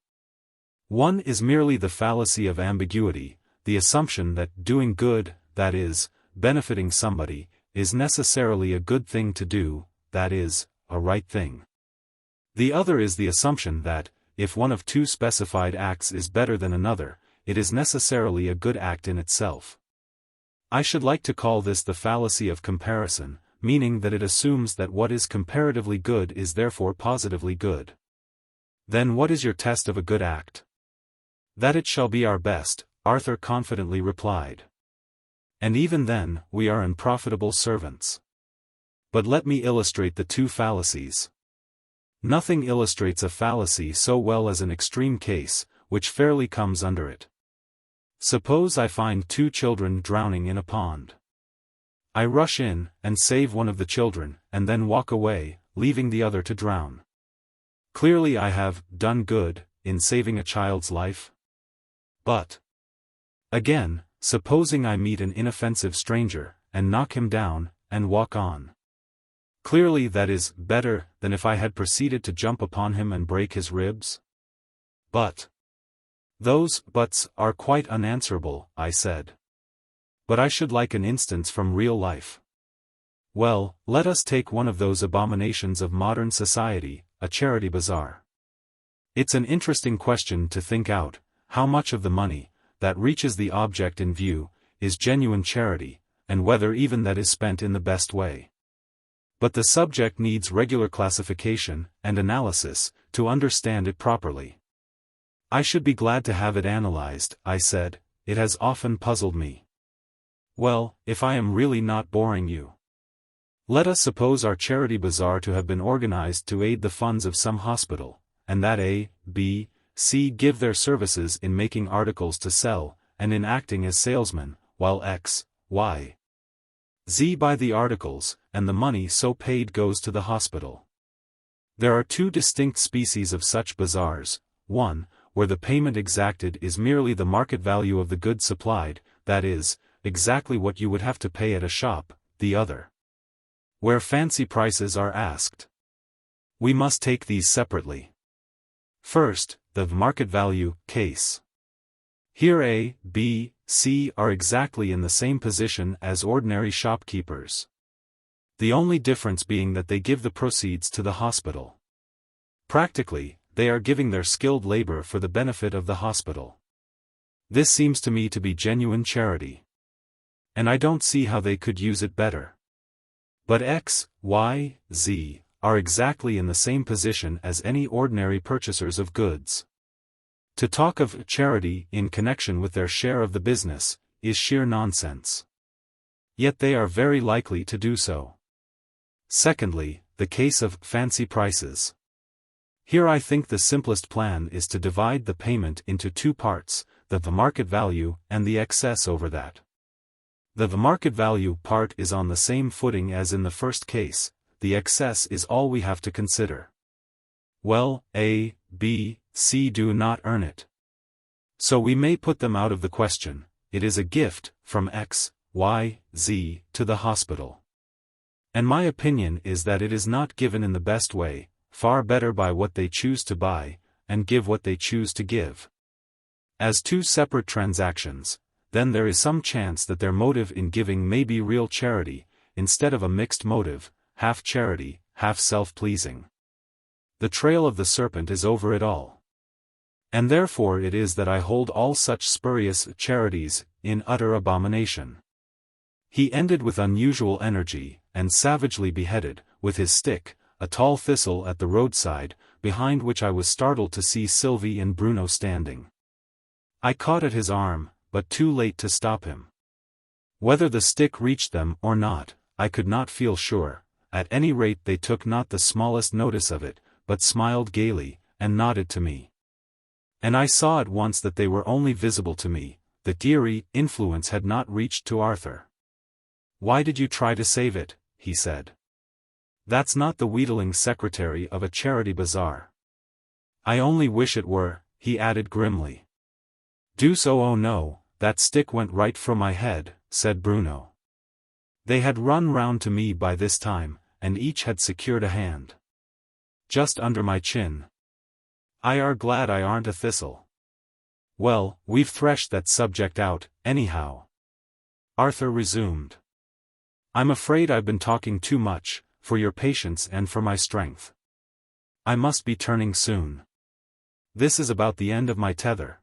One is merely the fallacy of ambiguity, the assumption that doing good, that is, benefiting somebody, is necessarily a good thing to do, that is, a right thing. The other is the assumption that, if one of two specified acts is better than another, it is necessarily a good act in itself. I should like to call this the fallacy of comparison, meaning that it assumes that what is comparatively good is therefore positively good. Then what is your test of a good act? That it shall be our best, Arthur confidently replied. And even then, we are unprofitable servants. But let me illustrate the two fallacies. Nothing illustrates a fallacy so well as an extreme case, which fairly comes under it. Suppose I find two children drowning in a pond. I rush in, and save one of the children, and then walk away, leaving the other to drown. Clearly I have done good, in saving a child's life. But, again, supposing I meet an inoffensive stranger, and knock him down, and walk on. Clearly that is better than if I had proceeded to jump upon him and break his ribs. But those buts are quite unanswerable, I said. But I should like an instance from real life. Well, let us take one of those abominations of modern society, a charity bazaar. It's an interesting question to think out, how much of the money, that reaches the object in view, is genuine charity, and whether even that is spent in the best way. But the subject needs regular classification and analysis to understand it properly. I should be glad to have it analyzed, I said, it has often puzzled me. Well, if I am really not boring you. Let us suppose our charity bazaar to have been organized to aid the funds of some hospital, and that A, B, C give their services in making articles to sell, and in acting as salesmen, while X, Y, Z buy the articles, and the money so paid goes to the hospital. There are two distinct species of such bazaars, one, where the payment exacted is merely the market value of the goods supplied, that is, exactly what you would have to pay at a shop, the other, where fancy prices are asked. We must take these separately. First, the market value case. Here A, B, C are exactly in the same position as ordinary shopkeepers. The only difference being that they give the proceeds to the hospital. Practically, they are giving their skilled labor for the benefit of the hospital. This seems to me to be genuine charity. And I don't see how they could use it better. But X, Y, Z are exactly in the same position as any ordinary purchasers of goods. To talk of charity in connection with their share of the business is sheer nonsense. Yet they are very likely to do so. Secondly, the case of fancy prices. Here I think the simplest plan is to divide the payment into two parts, the market value and the excess over that. The market value part is on the same footing as in the first case, the excess is all we have to consider. Well, A, B, C do not earn it. So we may put them out of the question. It is a gift, from X, Y, Z, to the hospital. And my opinion is that it is not given in the best way, far better buy what they choose to buy, and give what they choose to give. As two separate transactions, then there is some chance that their motive in giving may be real charity, instead of a mixed motive, half charity, half self-pleasing. The trail of the serpent is over it all. And therefore it is that I hold all such spurious charities in utter abomination. He ended with unusual energy, and savagely beheaded, with his stick, a tall thistle at the roadside, behind which I was startled to see Sylvie and Bruno standing. I caught at his arm, but too late to stop him. Whether the stick reached them or not, I could not feel sure. At any rate they took not the smallest notice of it, but smiled gaily, and nodded to me. And I saw at once that they were only visible to me, that eerie influence had not reached to Arthur. "Why did you try to save it?" he said. "That's not the wheedling secretary of a charity bazaar." "I only wish it were," he added grimly. "Do so, oh no, that stick went right for my head," said Bruno. They had run round to me by this time, and each had secured a hand. "Just under my chin. I are glad I aren't a thistle." "Well, we've threshed that subject out, anyhow," Arthur resumed. "I'm afraid I've been talking too much, for your patience and for my strength. I must be turning soon. This is about the end of my tether.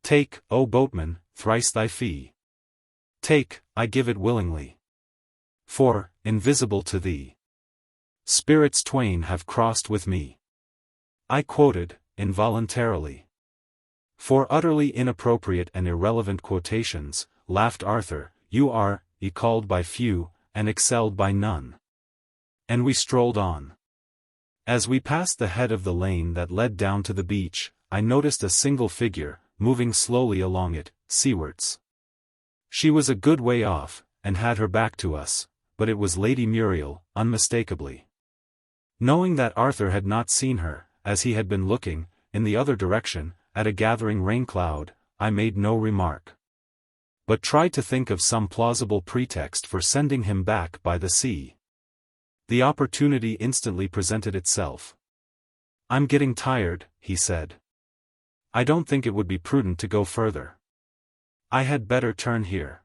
Take, O boatman, thrice thy fee. Take, I give it willingly. For, invisible to thee, spirits twain have crossed with me." I quoted, involuntarily. "For utterly inappropriate and irrelevant quotations," laughed Arthur, "you are called by few, and excelled by none." And we strolled on. As we passed the head of the lane that led down to the beach, I noticed a single figure, moving slowly along it, seawards. She was a good way off, and had her back to us, but it was Lady Muriel, unmistakably. Knowing that Arthur had not seen her, as he had been looking, in the other direction, at a gathering rain cloud, I made no remark, but tried to think of some plausible pretext for sending him back by the sea. The opportunity instantly presented itself. "I'm getting tired," he said. "I don't think it would be prudent to go further. I had better turn here."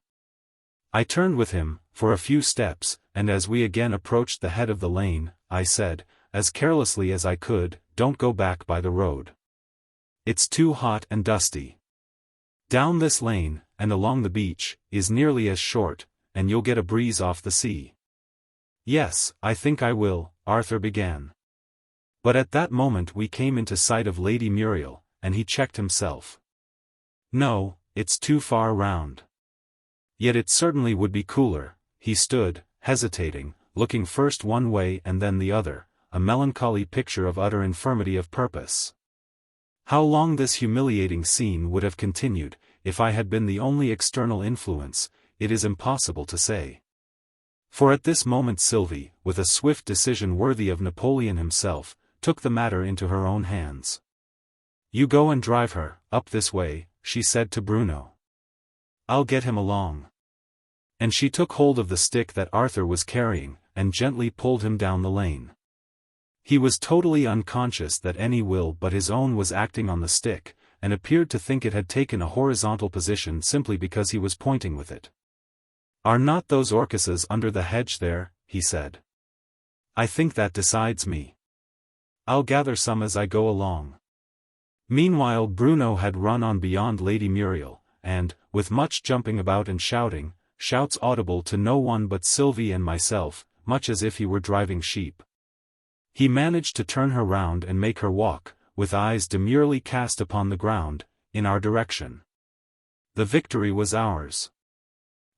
I turned with him, for a few steps, and as we again approached the head of the lane, I said, as carelessly as I could, "Don't go back by the road. It's too hot and dusty. Down this lane, and along the beach, is nearly as short, and you'll get a breeze off the sea." "Yes, I think I will," Arthur began. But at that moment we came into sight of Lady Muriel, and he checked himself. "No, it's too far round." "Yet it certainly would be cooler." He stood, hesitating, looking first one way and then the other, a melancholy picture of utter infirmity of purpose. How long this humiliating scene would have continued, if I had been the only external influence, it is impossible to say. For at this moment Sylvie, with a swift decision worthy of Napoleon himself, took the matter into her own hands. "You go and drive her, up this way," she said to Bruno. "I'll get him along." And she took hold of the stick that Arthur was carrying, and gently pulled him down the lane. He was totally unconscious that any will but his own was acting on the stick, and appeared to think it had taken a horizontal position simply because he was pointing with it. "Are not those orchises under the hedge there?" he said. "I think that decides me. I'll gather some as I go along." Meanwhile Bruno had run on beyond Lady Muriel, and, with much jumping about and shouting, shouts audible to no one but Sylvie and myself, much as if he were driving sheep, he managed to turn her round and make her walk, with eyes demurely cast upon the ground, in our direction. The victory was ours.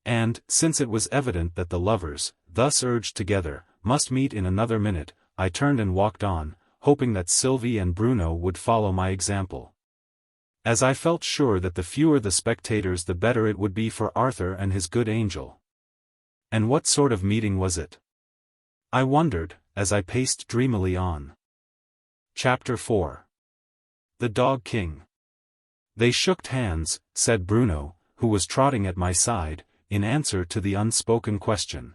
And, since it was evident that the lovers, thus urged together, must meet in another minute, I turned and walked on, hoping that Sylvie and Bruno would follow my example. as I felt sure that the fewer the spectators the better it would be for Arthur and his good angel. And what sort of meeting was it? I wondered, as I paced dreamily on. Chapter 4. The Dog King. They shook hands, said Bruno, who was trotting at my side, in answer to the unspoken question.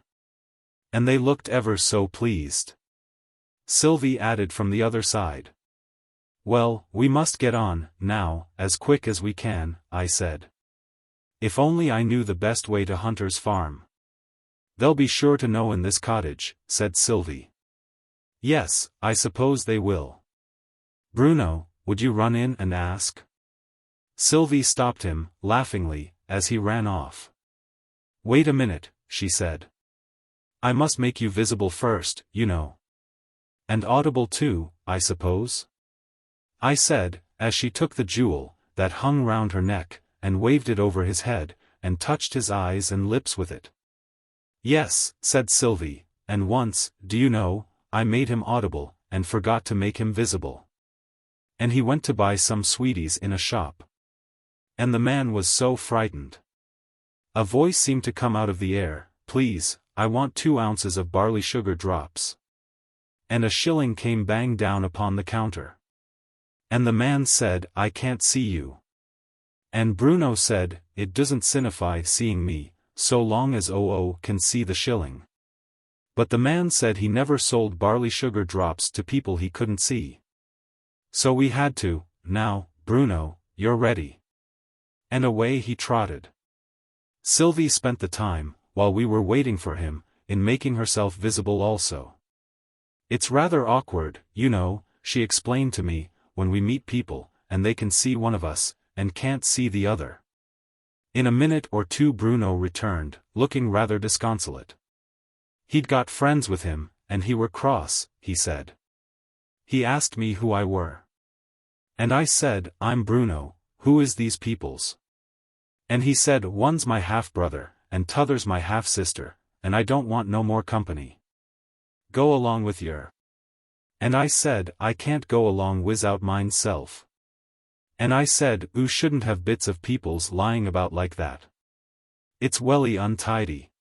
And they looked ever so pleased. Sylvie added from the other side. Well, we must get on, now, as quick as we can, I said. If only I knew the best way to Hunter's farm. They'll be sure to know in this cottage, said Sylvie. Yes, I suppose they will. Bruno, would you run in and ask? Sylvie stopped him, laughingly, as he ran off. Wait a minute, she said. I must make you visible first, you know. And audible too, I suppose? I said, as she took the jewel, that hung round her neck, and waved it over his head, and touched his eyes and lips with it. Yes, said Sylvie, and once, do you know, I made him audible, and forgot to make him visible. And he went to buy some sweeties in a shop. And the man was so frightened. A voice seemed to come out of the air, please, I want 2 ounces of barley sugar drops. And a shilling came bang down upon the counter. And the man said, I can't see you. And Bruno said, it doesn't signify seeing me, so long as OO can see the shilling. But the man said he never sold barley sugar drops to people he couldn't see. So we had to. Now, Bruno, you're ready. And away he trotted. Sylvie spent the time, while we were waiting for him, in making herself visible also. It's rather awkward, you know, she explained to me, when we meet people, and they can see one of us, and can't see the other. In a minute or two Bruno returned, looking rather disconsolate. He'd got friends with him, and he were cross, he said. He asked me who I were. And I said, I'm Bruno, who is these peoples? And he said, one's my half-brother, and t'other's my half-sister, and I don't want no more company. Go along with yer. And I said, I can't go along without mine self. And I said, oo shouldn't have bits of peoples lying about like that. It's welly untidy.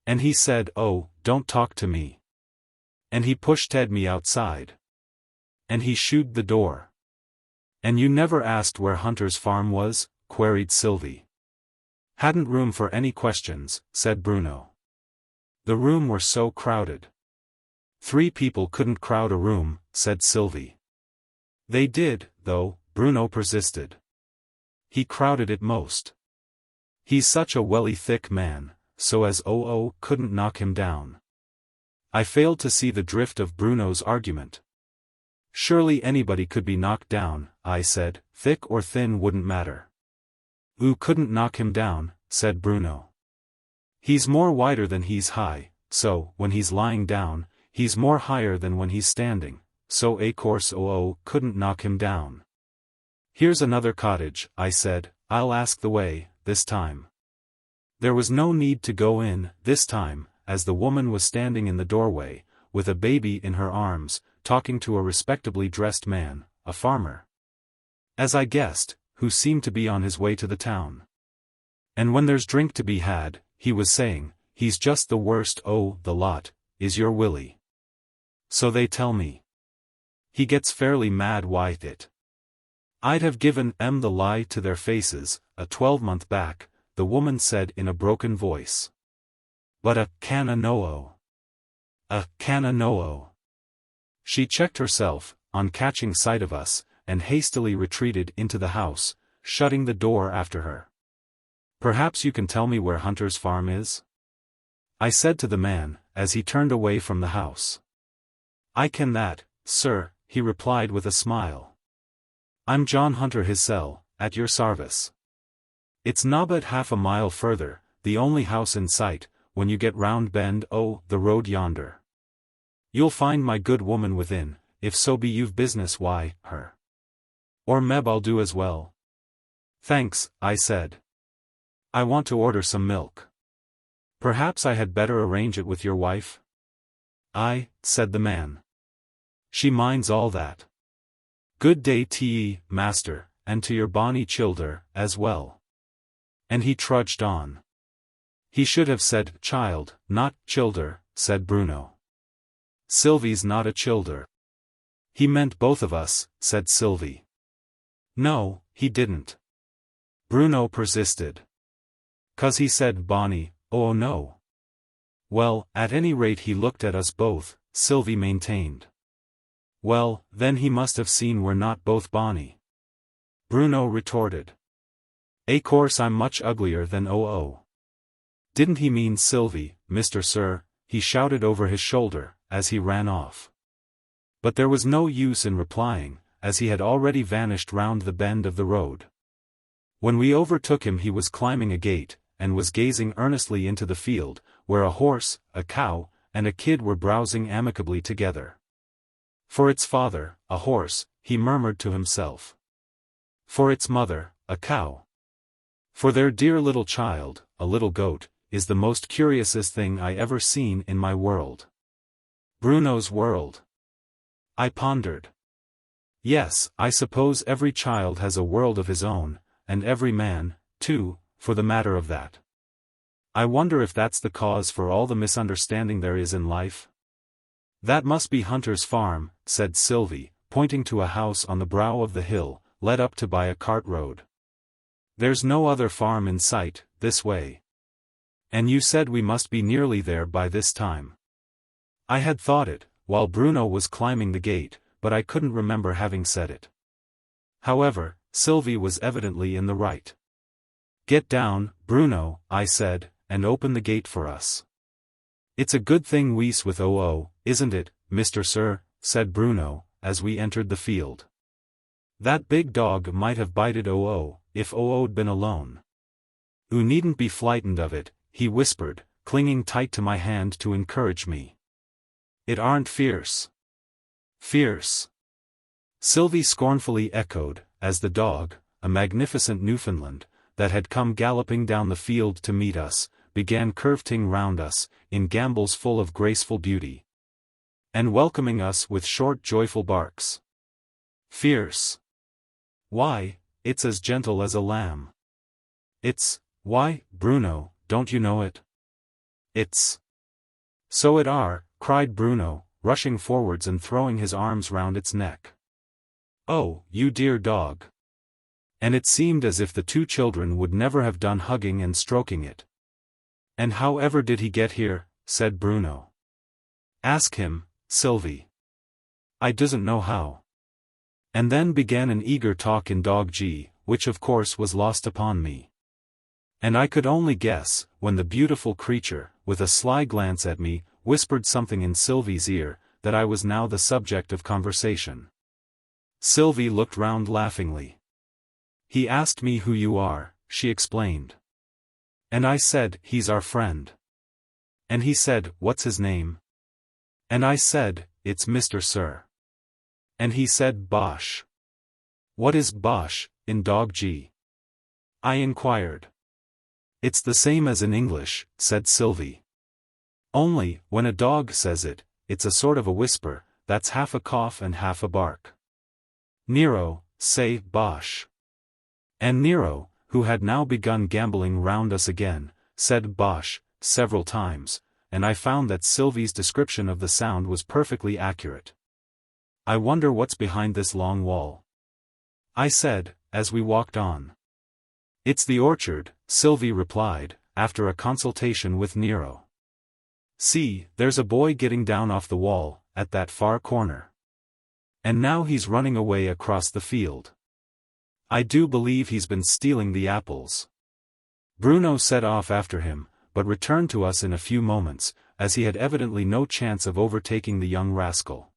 And he said, oh, don't talk to me. And he pushed me outside. And he shooed the door. And you never asked where Hunter's farm was? Queried Sylvie. Hadn't room for any questions, said Bruno. The room were so crowded. 3 people couldn't crowd a room, said Sylvie. They did, though, Bruno persisted. He crowded it most. He's such a welly thick man, so as OO couldn't knock him down. I failed to see the drift of Bruno's argument. Surely anybody could be knocked down, I said, thick or thin wouldn't matter. Oo couldn't knock him down, said Bruno. He's more wider than he's high, so, when he's lying down, he's more higher than when he's standing, so a course OO couldn't knock him down. Here's another cottage, I said, I'll ask the way, this time. There was no need to go in, this time, as the woman was standing in the doorway, with a baby in her arms, talking to a respectably dressed man, a farmer. As I guessed, who seemed to be on his way to the town. And when there's drink to be had, he was saying, he's just the worst the lot, is your Willie. So they tell me. He gets fairly mad with it. I'd have given the lie to their faces, a 12-month back, the woman said in a broken voice. But a canna no-o. A canna no-o. She checked herself, on catching sight of us, and hastily retreated into the house, shutting the door after her. Perhaps you can tell me where Hunter's farm is? I said to the man, as he turned away from the house. I can that, sir, he replied with a smile. I'm John Hunter hissel, at your sarvice. It's nobbut half a mile further, the only house in sight, when you get round bend the road yonder. You'll find my good woman within, if so be you've business her. Or meb I'll do as well. Thanks, I said. I want to order some milk. Perhaps I had better arrange it with your wife? Aye, said the man. She minds all that. Good day t'ye, master, and to your bonny childer, as well. And he trudged on. He should have said child, not childer, said Bruno. Sylvie's not a childer. He meant both of us, said Sylvie. No, he didn't. Bruno persisted. 'Cause he said bonny, oh no. Well, at any rate he looked at us both, Sylvie maintained. Well, then he must have seen we're not both bonny. Bruno retorted. Course I'm much uglier than oh. Didn't he mean Sylvie, Mr. Sir, he shouted over his shoulder, as he ran off. But there was no use in replying, as he had already vanished round the bend of the road. When we overtook him he was climbing a gate, and was gazing earnestly into the field, where a horse, a cow, and a kid were browsing amicably together. For its father, a horse, he murmured to himself. For its mother, a cow. For their dear little child, a little goat, is the most curiousest thing I ever seen in my world. Bruno's world. I pondered. Yes, I suppose every child has a world of his own, and every man, too, for the matter of that. I wonder if that's the cause for all the misunderstanding there is in life? That must be Hunter's farm, said Sylvie, pointing to a house on the brow of the hill, led up to by a cart road. There's no other farm in sight, this way. And you said we must be nearly there by this time. I had thought it, while Bruno was climbing the gate, but I couldn't remember having said it. However, Sylvie was evidently in the right. Get down, Bruno, I said, and open the gate for us. It's a good thing we's with oh, isn't it, Mr. Sir, said Bruno, as we entered the field. That big dog might have bited oh, if oh'd been alone. Oo needn't be frightened of it, he whispered, clinging tight to my hand to encourage me. It aren't fierce. Fierce. Sylvie scornfully echoed, as the dog, a magnificent Newfoundland, that had come galloping down the field to meet us, began curveting round us, in gambols full of graceful beauty. And welcoming us with short joyful barks. Fierce. Why, it's as gentle as a lamb. Why, Bruno, don't you know it? So it are, cried Bruno, rushing forwards and throwing his arms round its neck. Oh, you dear dog. And it seemed as if the two children would never have done hugging and stroking it. And how ever did he get here, said Bruno. Ask him, Sylvie. I doesn't know how. And then began an eager talk in Dog G, which of course was lost upon me. And I could only guess, when the beautiful creature, with a sly glance at me, whispered something in Sylvie's ear, that I was now the subject of conversation. Sylvie looked round laughingly. He asked me who you are, she explained. And I said, he's our friend. And he said, what's his name? And I said, it's Mr. Sir. And he said, bosh. What is bosh, in Dog G? I inquired. It's the same as in English, said Sylvie. Only, when a dog says it, it's a sort of a whisper, that's half a cough and half a bark. Nero, say, bosh. And Nero, who had now begun gambolling round us again, said bosh, several times, and I found that Sylvie's description of the sound was perfectly accurate. I wonder what's behind this long wall, I said, as we walked on. It's the orchard, Sylvie replied, after a consultation with Nero. See, there's a boy getting down off the wall, at that far corner. And now he's running away across the field. I do believe he's been stealing the apples. Bruno set off after him, but returned to us in a few moments, as he had evidently no chance of overtaking the young rascal.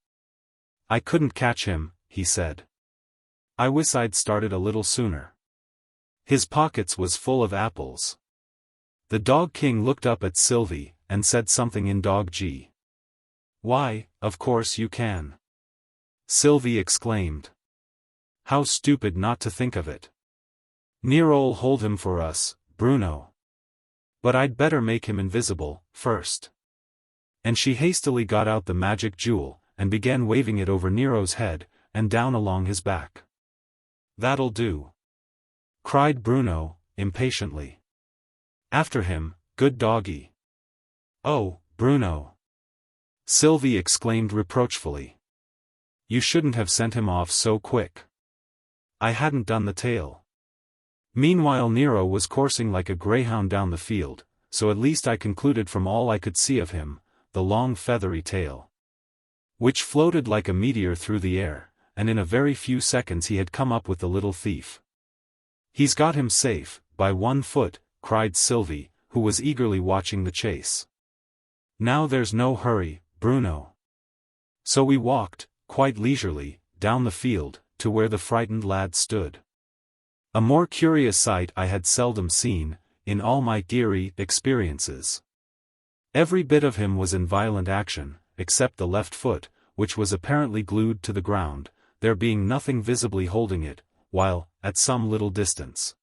I couldn't catch him, he said. I wish I'd started a little sooner. His pockets was full of apples. The Dog King looked up at Sylvie, and said something in Dog G. Why, of course you can. Sylvie exclaimed. How stupid not to think of it. Nero'll hold him for us, Bruno. But I'd better make him invisible, first. And she hastily got out the magic jewel, and began waving it over Nero's head, and down along his back. That'll do," cried Bruno, impatiently. "After him, good doggy." "Oh, Bruno!" Sylvie exclaimed reproachfully. "You shouldn't have sent him off so quick. I hadn't done the tail." Meanwhile Nero was coursing like a greyhound down the field, so at least I concluded from all I could see of him, the long feathery tail, which floated like a meteor through the air, and in a very few seconds he had come up with the little thief. "He's got him safe, by 1 foot," cried Sylvie, who was eagerly watching the chase. "Now there's no hurry, Bruno." So we walked, quite leisurely, down the field, to where the frightened lad stood. A more curious sight I had seldom seen, in all my eerie experiences. Every bit of him was in violent action, except the left foot, which was apparently glued to the ground, there being nothing visibly holding it, while, at some little distance,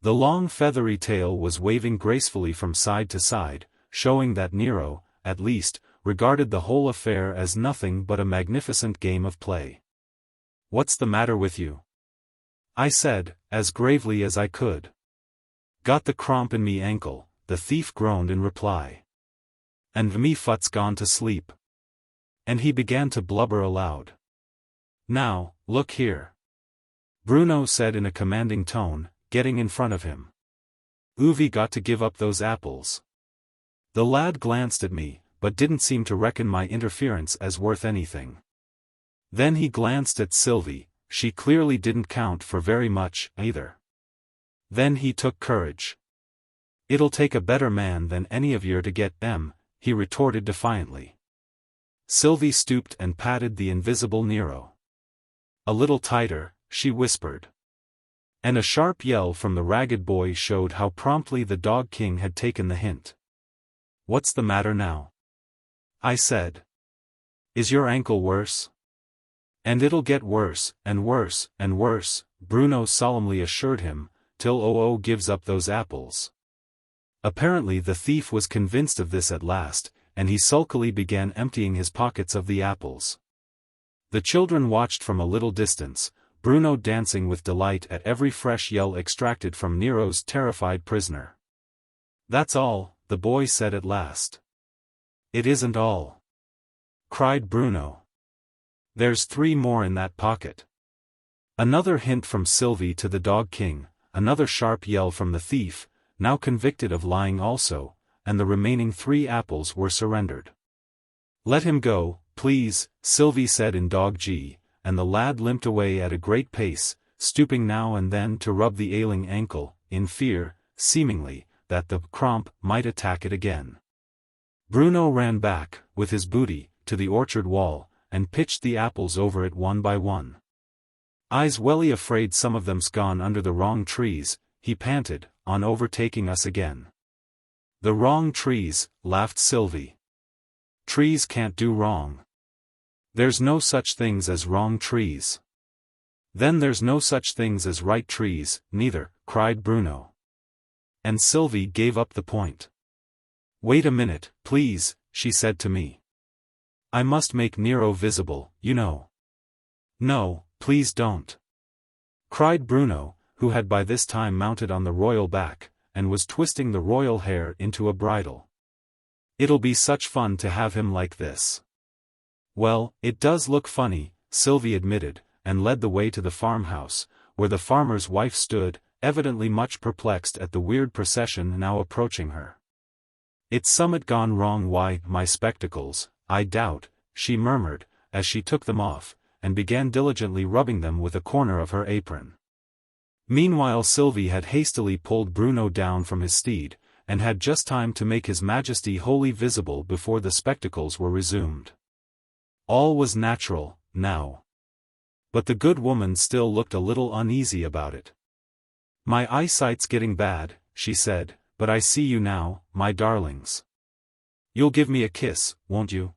the long feathery tail was waving gracefully from side to side, showing that Nero, at least, regarded the whole affair as nothing but a magnificent game of play. "What's the matter with you?" I said, as gravely as I could. "Got the cramp in me ankle," the thief groaned in reply. "And me foot's gone to sleep." And he began to blubber aloud. "Now, look here," Bruno said in a commanding tone, getting in front of him. "You've got to give up those apples." The lad glanced at me, but didn't seem to reckon my interference as worth anything. Then he glanced at Sylvie, she clearly didn't count for very much, either. Then he took courage. "It'll take a better man than any of yer to get them," he retorted defiantly. Sylvie stooped and patted the invisible Nero. "A little tighter," she whispered. And a sharp yell from the ragged boy showed how promptly the Dog King had taken the hint. "What's the matter now?" I said. "Is your ankle worse?" "And it'll get worse, and worse, and worse," Bruno solemnly assured him, "till OO gives up those apples." Apparently the thief was convinced of this at last, and he sulkily began emptying his pockets of the apples. The children watched from a little distance, Bruno dancing with delight at every fresh yell extracted from Nero's terrified prisoner. "That's all," the boy said at last. "It isn't all," cried Bruno. "There's 3 more in that pocket." Another hint from Sylvie to the Dog King, another sharp yell from the thief, now convicted of lying also, and the remaining 3 apples were surrendered. "Let him go, please," Sylvie said in Dog G, and the lad limped away at a great pace, stooping now and then to rub the ailing ankle, in fear, seemingly, that the cramp might attack it again. Bruno ran back, with his booty, to the orchard wall, and pitched the apples over it one by one. "I's welly afraid some of them's gone under the wrong trees," he panted, on overtaking us again. "The wrong trees," laughed Sylvie. "Trees can't do wrong. There's no such things as wrong trees." "Then there's no such things as right trees, neither," cried Bruno. And Sylvie gave up the point. "Wait a minute, please," she said to me. "I must make Nero visible, you know." "No, please don't," cried Bruno, who had by this time mounted on the royal back, and was twisting the royal hair into a bridle. "It'll be such fun to have him like this." "Well, it does look funny," Sylvie admitted, and led the way to the farmhouse, where the farmer's wife stood, evidently much perplexed at the weird procession now approaching her. "It's summit gone wrong. Why, my spectacles, I doubt," she murmured, as she took them off, and began diligently rubbing them with a corner of her apron. Meanwhile Sylvie had hastily pulled Bruno down from his steed, and had just time to make his majesty wholly visible before the spectacles were resumed. All was natural, now. But the good woman still looked a little uneasy about it. "My eyesight's getting bad," she said, "but I see you now, my darlings. You'll give me a kiss, won't you?"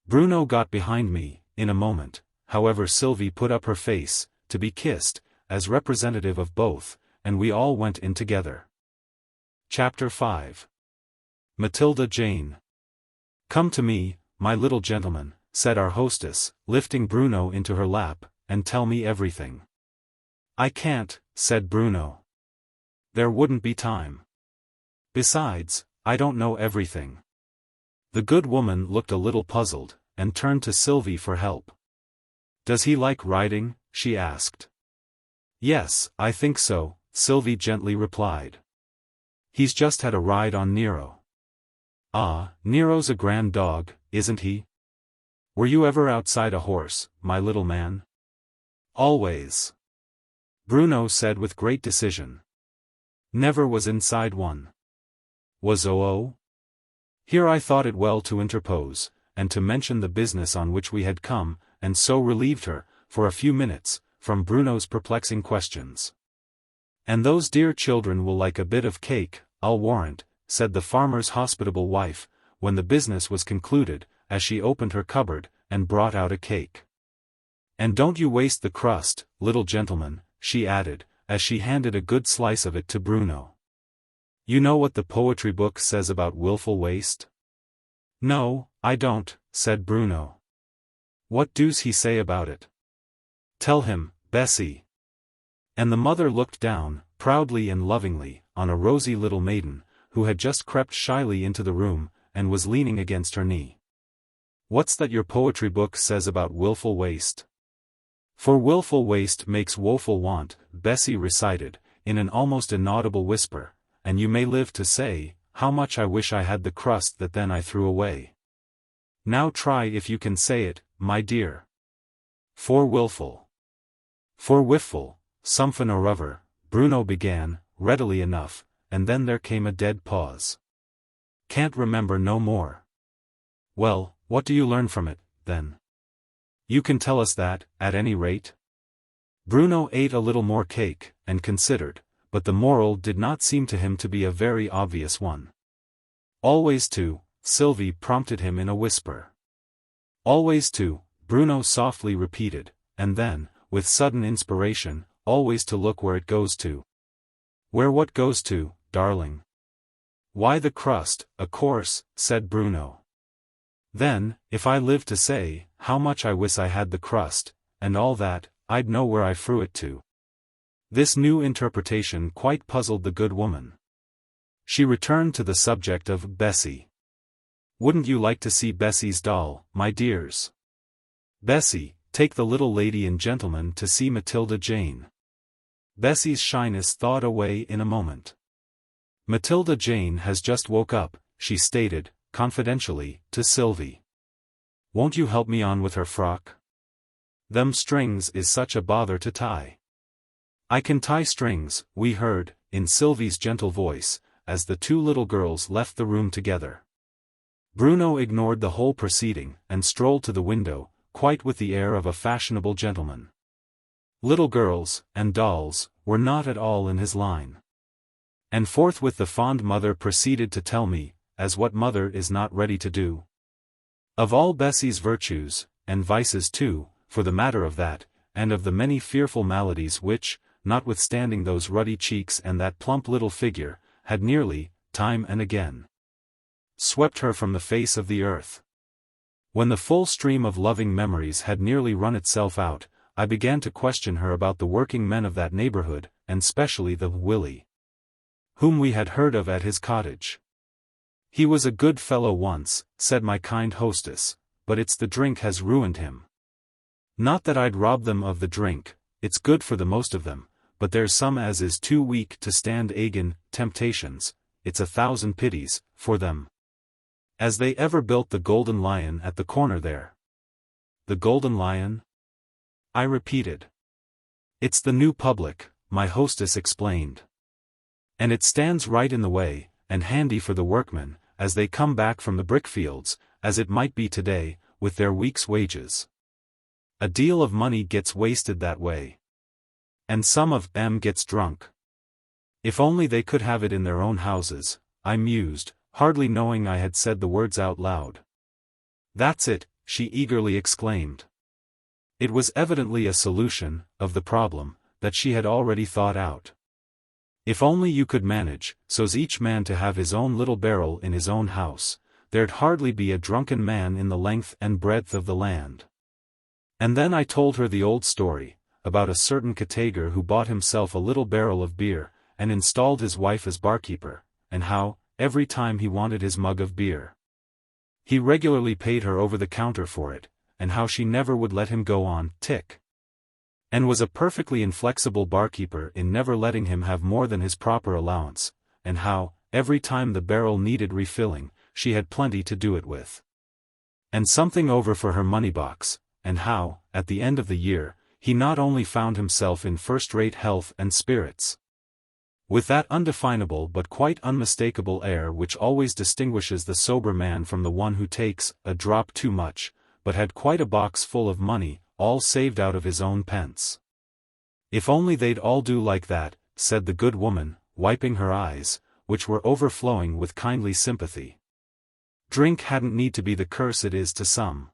Bruno got behind me, in a moment, however Sylvie put up her face, to be kissed, as representative of both, and we all went in together. Chapter 5. Matilda Jane. "Come to me, my little gentleman," said our hostess, lifting Bruno into her lap, "and tell me everything." I can't, said Bruno. There wouldn't be time. Besides, I don't know everything. The good woman looked a little puzzled, and turned to Sylvie for help. Does he like riding? She asked. Yes, I think so, Sylvie gently replied. He's just had a ride on Nero. Ah, Nero's a grand dog, isn't he? Were you ever outside a horse, my little man? Always. Bruno said with great decision. Never was inside one. Was Oo? Here I thought it well to interpose, and to mention the business on which we had come, and so relieved her, for a few minutes, from Bruno's perplexing questions. And those dear children will like a bit of cake, I'll warrant, said the farmer's hospitable wife, when the business was concluded, as she opened her cupboard, and brought out a cake. And don't you waste the crust, little gentleman, she added, as she handed a good slice of it to Bruno. You know what the poetry book says about willful waste? No, I don't, said Bruno. What does he say about it? Tell him, Bessie. And the mother looked down, proudly and lovingly, on a rosy little maiden, who had just crept shyly into the room, and was leaning against her knee. What's that your poetry book says about willful waste? For willful waste makes woeful want, Bessie recited, in an almost inaudible whisper, and you may live to say, how much I wish I had the crust that then I threw away. Now try if you can say it, my dear. For willful. For whifful, something or other, Bruno began, readily enough, and then there came a dead pause. Can't remember no more. Well, what do you learn from it, then? You can tell us that, at any rate? Bruno ate a little more cake, and considered, but the moral did not seem to him to be a very obvious one. Always to, Sylvie prompted him in a whisper. Always to, Bruno softly repeated, and then, with sudden inspiration, always to look where it goes to. Where what goes to, darling? Why the crust, of course, said Bruno. Then, if I live to say, how much I wish I had the crust, and all that, I'd know where I threw it to. This new interpretation quite puzzled the good woman. She returned to the subject of Bessie. Wouldn't you like to see Bessie's doll, my dears? Bessie, take the little lady and gentleman to see Matilda Jane. Bessie's shyness thawed away in a moment. Matilda Jane has just woke up, she stated, confidentially, to Sylvie. Won't you help me on with her frock? Them strings is such a bother to tie. I can tie strings, we heard, in Sylvie's gentle voice, as the two little girls left the room together. Bruno ignored the whole proceeding, and strolled to the window, quite with the air of a fashionable gentleman. Little girls, and dolls, were not at all in his line. And forthwith the fond mother proceeded to tell me, as what mother is not ready to do. Of all Bessie's virtues, and vices too, for the matter of that, and of the many fearful maladies which, notwithstanding those ruddy cheeks and that plump little figure, had nearly, time and again, swept her from the face of the earth. When the full stream of loving memories had nearly run itself out, I began to question her about the working men of that neighborhood, and specially the Willie, whom we had heard of at his cottage. He was a good fellow once, said my kind hostess, but it's the drink has ruined him. Not that I'd rob them of the drink, it's good for the most of them, but there's some as is too weak to stand agin temptations, it's 1,000 pities, for them. As they ever built the Golden Lion at the corner there. The Golden Lion? I repeated. It's the new public, my hostess explained. And it stands right in the way, and handy for the workmen, as they come back from the brickfields, as it might be today, with their week's wages. A deal of money gets wasted that way. And some of them gets drunk. If only they could have it in their own houses, I mused, hardly knowing I had said the words out loud. That's it, she eagerly exclaimed. It was evidently a solution, of the problem, that she had already thought out. If only you could manage, so's each man to have his own little barrel in his own house, there'd hardly be a drunken man in the length and breadth of the land. And then I told her the old story, about a certain Katager who bought himself a little barrel of beer, and installed his wife as barkeeper, and how, every time he wanted his mug of beer, he regularly paid her over the counter for it, and how she never would let him go on tick, and was a perfectly inflexible barkeeper in never letting him have more than his proper allowance, and how, every time the barrel needed refilling, she had plenty to do it with, and something over for her money box, and how, at the end of the year, he not only found himself in first-rate health and spirits, with that undefinable but quite unmistakable air which always distinguishes the sober man from the one who takes a drop too much, but had quite a box full of money, all saved out of his own pence. "If only they'd all do like that," said the good woman, wiping her eyes, which were overflowing with kindly sympathy. "Drink hadn't need to be the curse it is to some."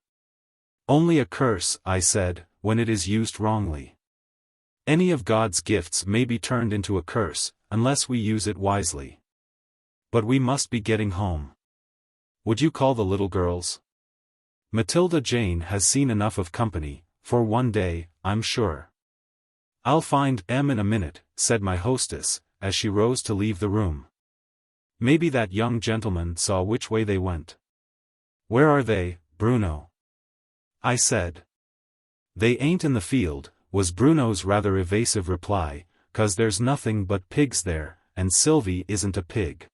"Only a curse," I said, "when it is used wrongly. Any of God's gifts may be turned into a curse, unless we use it wisely. But we must be getting home. Would you call the little girls? Matilda Jane has seen enough of company, for one day, I'm sure." "I'll find em in a minute," said my hostess, as she rose to leave the room. "Maybe that young gentleman saw which way they went." "Where are they, Bruno?" I said. "They ain't in the field," was Bruno's rather evasive reply, "'cause there's nothing but pigs there, and Sylvie isn't a pig.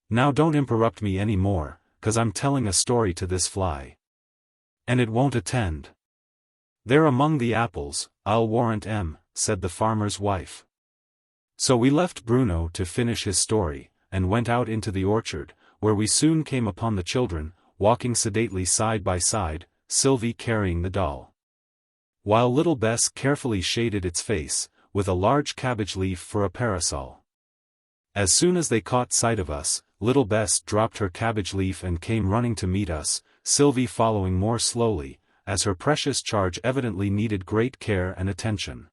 Now don't interrupt me any more, 'cause I'm telling a story to this fly. And it won't attend." "They're among the apples, I'll warrant em," said the farmer's wife. So we left Bruno to finish his story, and went out into the orchard, where we soon came upon the children, walking sedately side by side, Sylvie carrying the doll, while little Bess carefully shaded its face, with a large cabbage leaf for a parasol. As soon as they caught sight of us, little Bess dropped her cabbage leaf and came running to meet us, Sylvie following more slowly, as her precious charge evidently needed great care and attention.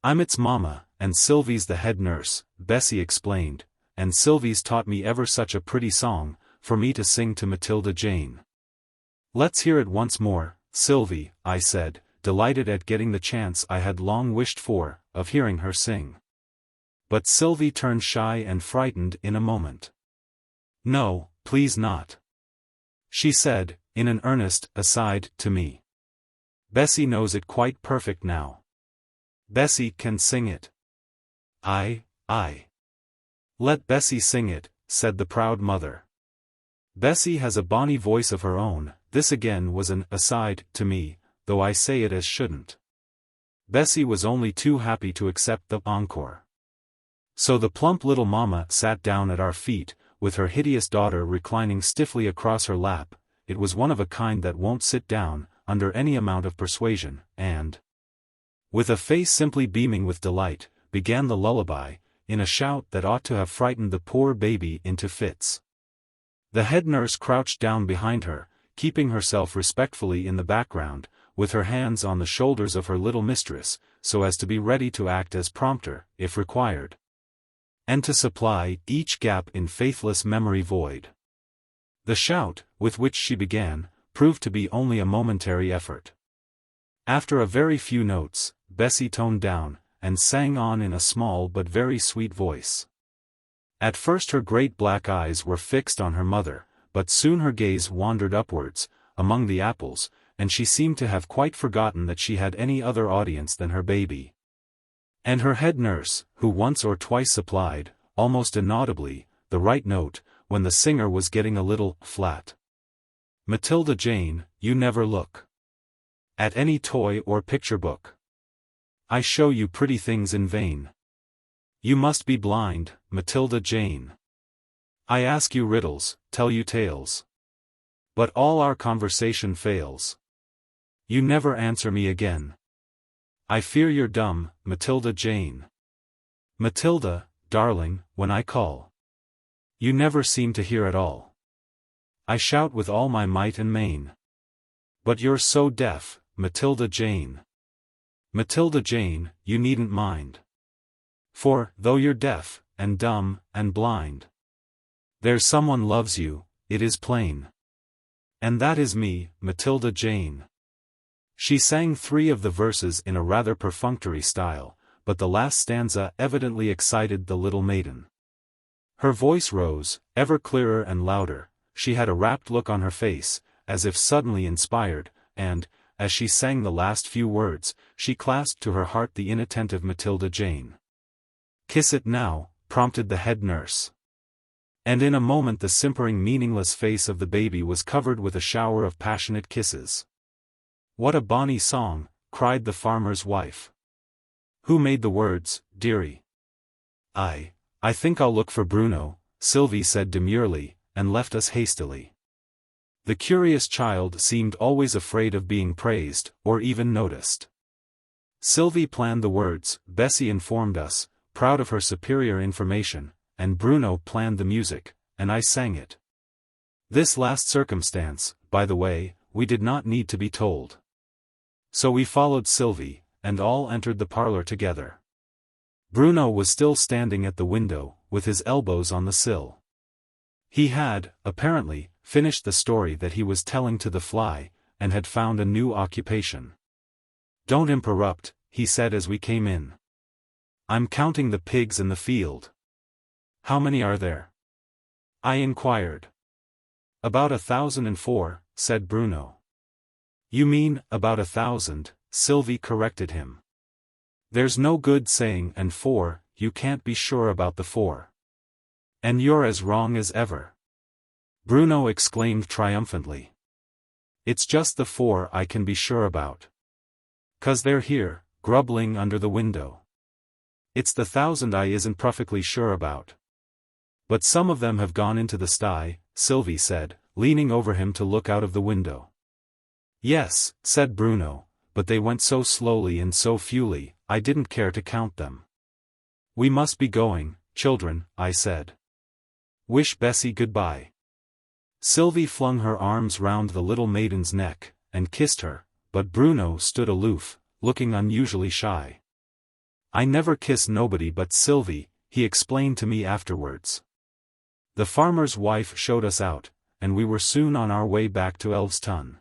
"I'm its mamma, and Sylvie's the head nurse," Bessie explained, "and Sylvie's taught me ever such a pretty song, for me to sing to Matilda Jane." "Let's hear it once more, Sylvie," I said, delighted at getting the chance I had long wished for, of hearing her sing. But Sylvie turned shy and frightened in a moment. "No, please not," she said, in an earnest aside to me. "Bessie knows it quite perfect now. Bessie can sing it." I. "Let Bessie sing it," said the proud mother. "Bessie has a bonny voice of her own." This again was an aside to me, though I say it as shouldn't. Bessie was only too happy to accept the encore. So the plump little mamma sat down at our feet, with her hideous daughter reclining stiffly across her lap. It was one of a kind that won't sit down, under any amount of persuasion, and, with a face simply beaming with delight, began the lullaby, in a shout that ought to have frightened the poor baby into fits. The head nurse crouched down behind her, keeping herself respectfully in the background, with her hands on the shoulders of her little mistress, so as to be ready to act as prompter, if required, and to supply each gap in faithless memory void. The shout, with which she began, proved to be only a momentary effort. After a very few notes, Bessie toned down, and sang on in a small but very sweet voice. At first her great black eyes were fixed on her mother, but soon her gaze wandered upwards, among the apples, and she seemed to have quite forgotten that she had any other audience than her baby. And her head nurse, who once or twice supplied, almost inaudibly, the right note, when the singer was getting a little flat. "Matilda Jane, you never look at any toy or picture book. I show you pretty things in vain. You must be blind, Matilda Jane. I ask you riddles, tell you tales, but all our conversation fails. You never answer me again. I fear you're dumb, Matilda Jane. Matilda, darling, when I call, you never seem to hear at all. I shout with all my might and main, but you're so deaf, Matilda Jane. Matilda Jane, you needn't mind. For, though you're deaf, and dumb, and blind, there's someone loves you, it is plain. And that is me, Matilda Jane. She sang 3 of the verses in a rather perfunctory style, but the last stanza evidently excited the little maiden. Her voice rose, ever clearer and louder, she had a rapt look on her face, as if suddenly inspired, and, as she sang the last few words, she clasped to her heart the inattentive Matilda Jane. "Kiss it now," prompted the head nurse. And in a moment the simpering meaningless face of the baby was covered with a shower of passionate kisses. "What a bonny song," cried the farmer's wife. "Who made the words, dearie?" I think I'll look for Bruno," Sylvie said demurely, and left us hastily. The curious child seemed always afraid of being praised, or even noticed. Sylvie planned the words, Bessie informed us, proud of her superior information, and Bruno planned the music, and I sang it. This last circumstance, by the way, we did not need to be told. So we followed Sylvie, and all entered the parlor together. Bruno was still standing at the window, with his elbows on the sill. He had, apparently, finished the story that he was telling to the fly, and had found a new occupation. "Don't interrupt," he said as we came in. "I'm counting the pigs in the field." "How many are there?" I inquired. "About 1,004, said Bruno. "You mean, about 1,000, Sylvie corrected him. "There's no good saying and 4, you can't be sure about the 4. "And you're as wrong as ever," Bruno exclaimed triumphantly. "It's just the 4 I can be sure about. 'Cause they're here, grubbling under the window. It's the 1,000 I isn't perfectly sure about. But some of them have gone into the sty," Sylvie said, leaning over him to look out of the window. "Yes," said Bruno, "but they went so slowly and so fewly, I didn't care to count them." "We must be going, children," I said. "Wish Bessie goodbye." Sylvie flung her arms round the little maiden's neck, and kissed her, but Bruno stood aloof, looking unusually shy. "I never kiss nobody but Sylvie," he explained to me afterwards. The farmer's wife showed us out, and we were soon on our way back to XVIII.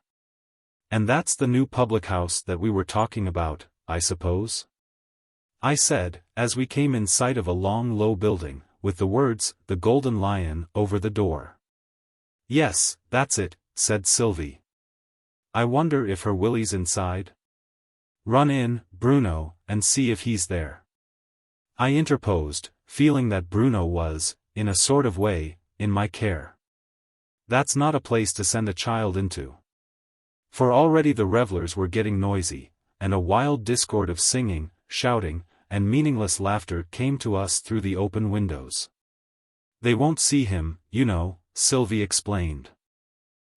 "And that's the new public house that we were talking about, I suppose?" I said, as we came in sight of a long low building, with the words, "The Golden Lion," over the door. "Yes, that's it," said Sylvie. "I wonder if her Willie's inside?" "Run in, Bruno, and see if he's there," I interposed, feeling that Bruno was, in a sort of way, in my care. That's not a place to send a child into. For already the revelers were getting noisy, and a wild discord of singing, shouting, and meaningless laughter came to us through the open windows. "They won't see him, you know," Sylvie explained.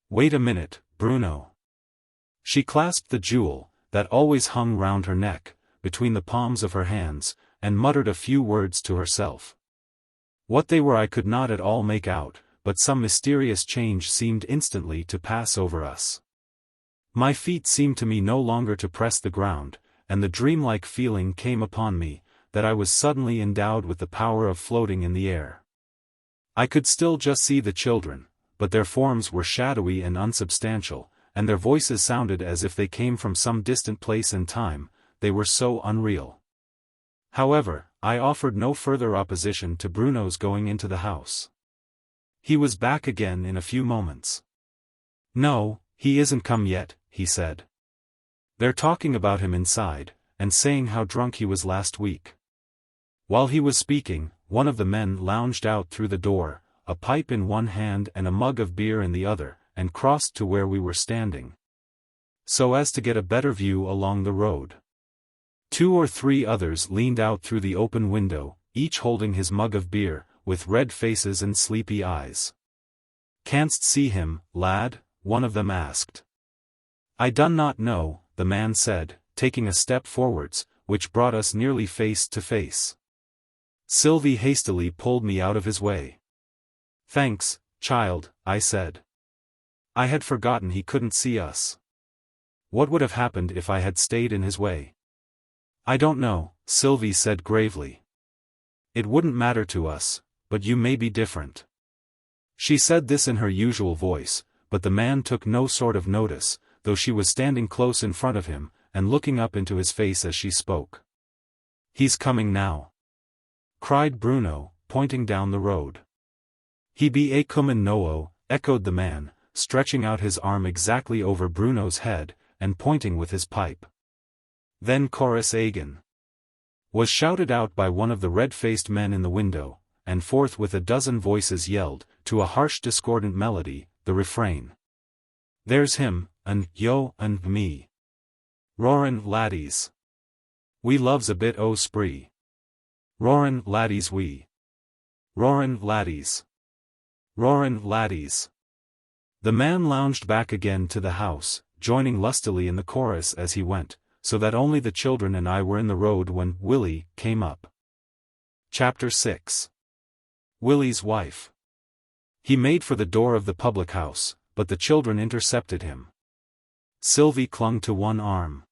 "Wait a minute, Bruno." She clasped the jewel, that always hung round her neck, between the palms of her hands, and muttered a few words to herself. What they were I could not at all make out, but some mysterious change seemed instantly to pass over us. My feet seemed to me no longer to press the ground, and the dreamlike feeling came upon me, that I was suddenly endowed with the power of floating in the air. I could still just see the children, but their forms were shadowy and unsubstantial, and their voices sounded as if they came from some distant place and time, they were so unreal. However, I offered no further opposition to Bruno's going into the house. He was back again in a few moments. "No, he isn't come yet," he said. "They're talking about him inside, and saying how drunk he was last week." While he was speaking, one of the men lounged out through the door, a pipe in one hand and a mug of beer in the other, and crossed to where we were standing, so as to get a better view along the road. 2 or 3 others leaned out through the open window, each holding his mug of beer, with red faces and sleepy eyes. "Canst see him, lad?" one of them asked. "I done not know," the man said, taking a step forwards, which brought us nearly face to face. Sylvie hastily pulled me out of his way. "Thanks, child," I said. I had forgotten he couldn't see us. What would have happened if I had stayed in his way? "I don't know," Sylvie said gravely. "It wouldn't matter to us, but you may be different." She said this in her usual voice, but the man took no sort of notice, though she was standing close in front of him, and looking up into his face as she spoke. "He's coming now!" cried Bruno, pointing down the road. "He be a comin' no-o," echoed the man, stretching out his arm exactly over Bruno's head, and pointing with his pipe. Then chorus again was shouted out by one of the red-faced men in the window, and forthwith a dozen voices yelled, to a harsh discordant melody, the refrain. "There's him, and yo, and me. Roarin' laddies. We loves a bit o' spree. Roarin' laddies we. Roarin' laddies. Roarin' laddies." The man lounged back again to the house, joining lustily in the chorus as he went, so that only the children and I were in the road when Willie came up. Chapter 6. Willie's wife. He made for the door of the public house, but the children intercepted him. Sylvie clung to one arm,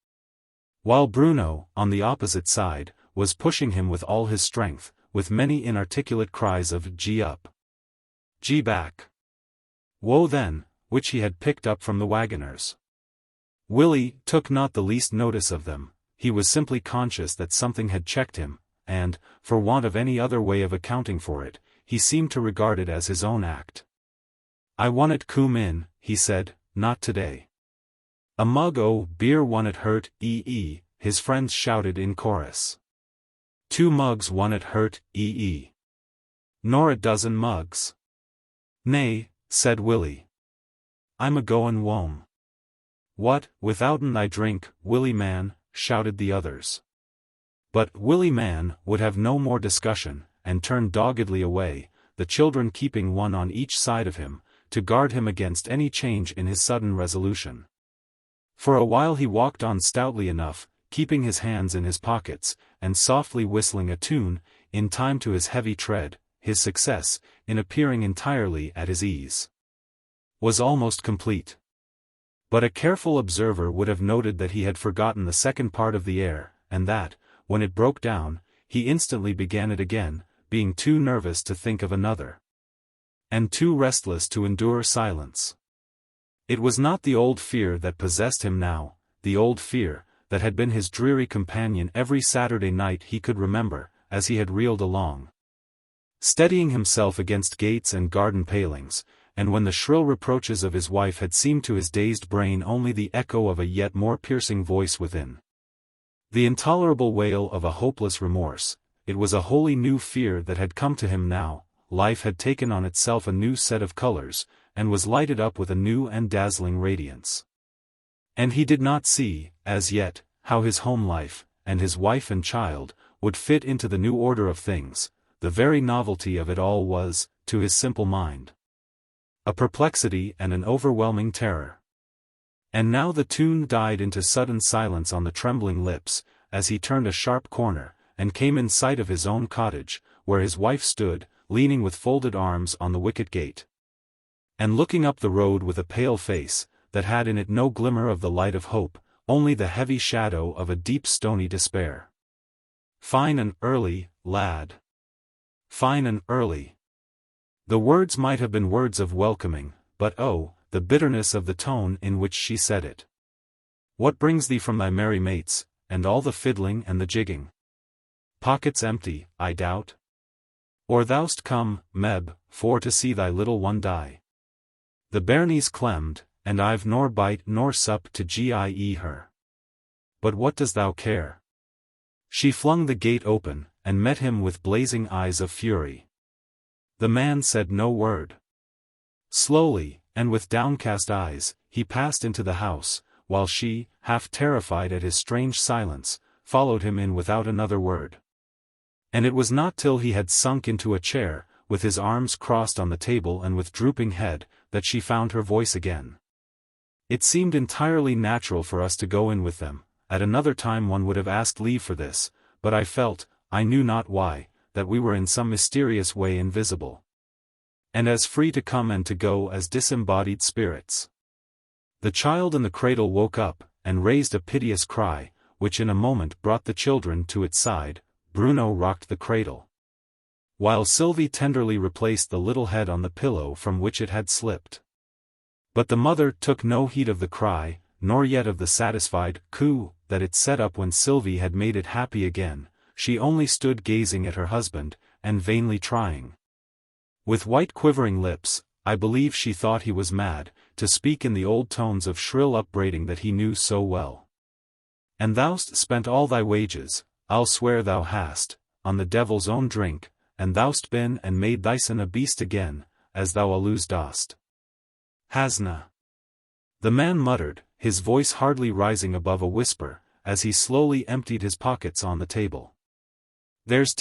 while Bruno, on the opposite side, was pushing him with all his strength, with many inarticulate cries of "Gee up! Gee back! Whoa then," which he had picked up from the wagoners. Willie took not the least notice of them. He was simply conscious that something had checked him, and, for want of any other way of accounting for it, he seemed to regard it as his own act. "I wonn't coom in," he said, "not today." "A mug o' beer wonn't hurt, his friends shouted in chorus. "2 mugs wonn't hurt, Nor a dozen mugs." "Nay," said Willie. "I'm a-goin' wome." "What, withouten thy drink, Willie man?" shouted the others. But Willie man would have no more discussion, and turned doggedly away, the children keeping one on each side of him, to guard him against any change in his sudden resolution. For a while he walked on stoutly enough, keeping his hands in his pockets, and softly whistling a tune, in time to his heavy tread. His success, in appearing entirely at his ease, was almost complete. But a careful observer would have noted that he had forgotten the second part of the air, and that, when it broke down, he instantly began it again, being too nervous to think of another, and too restless to endure silence. It was not the old fear that possessed him now, the old fear that had been his dreary companion every Saturday night he could remember, as he had reeled along, steadying himself against gates and garden palings, and when the shrill reproaches of his wife had seemed to his dazed brain only the echo of a yet more piercing voice within, the intolerable wail of a hopeless remorse. It was a wholly new fear that had come to him now. Life had taken on itself a new set of colors, and was lighted up with a new and dazzling radiance. And he did not see, as yet, how his home life, and his wife and child, would fit into the new order of things. The very novelty of it all was, to his simple mind, a perplexity and an overwhelming terror. And now the tune died into sudden silence on the trembling lips, as he turned a sharp corner, and came in sight of his own cottage, where his wife stood, leaning with folded arms on the wicket gate, and looking up the road with a pale face, that had in it no glimmer of the light of hope, only the heavy shadow of a deep stony despair. "Fine and early, lad. Fine and early." The words might have been words of welcoming, but oh, the bitterness of the tone in which she said it. "What brings thee from thy merry mates, and all the fiddling and the jigging? Pockets empty, I doubt? Or thou'st come, Meb, for to see thy little one die? The bairnie's clemmed, and I've nor bite nor sup to gie her. But what does thou care?" She flung the gate open, and met him with blazing eyes of fury. The man said no word. Slowly, and with downcast eyes, he passed into the house, while she, half terrified at his strange silence, followed him in without another word. And it was not till he had sunk into a chair, with his arms crossed on the table and with drooping head, that she found her voice again. "It seemed entirely natural for us to go in with them. At another time one would have asked leave for this, but I felt, I knew not why, that we were in some mysterious way invisible, and as free to come and to go as disembodied spirits." The child in the cradle woke up, and raised a piteous cry, which in a moment brought the children to its side. Bruno rocked the cradle, while Sylvie tenderly replaced the little head on the pillow from which it had slipped. But the mother took no heed of the cry, nor yet of the satisfied coo that it set up when Sylvie had made it happy again. She only stood gazing at her husband, and vainly trying, with white quivering lips, I believe she thought he was mad, to speak in the old tones of shrill upbraiding that he knew so well. And thou'st spent all thy wages, I'll swear thou hast, on the devil's own drink, and thou'st been and made thysen a beast again, as thou alludes dost. Hasna. The man muttered, his voice hardly rising above a whisper, as he slowly emptied his pockets on the table. There's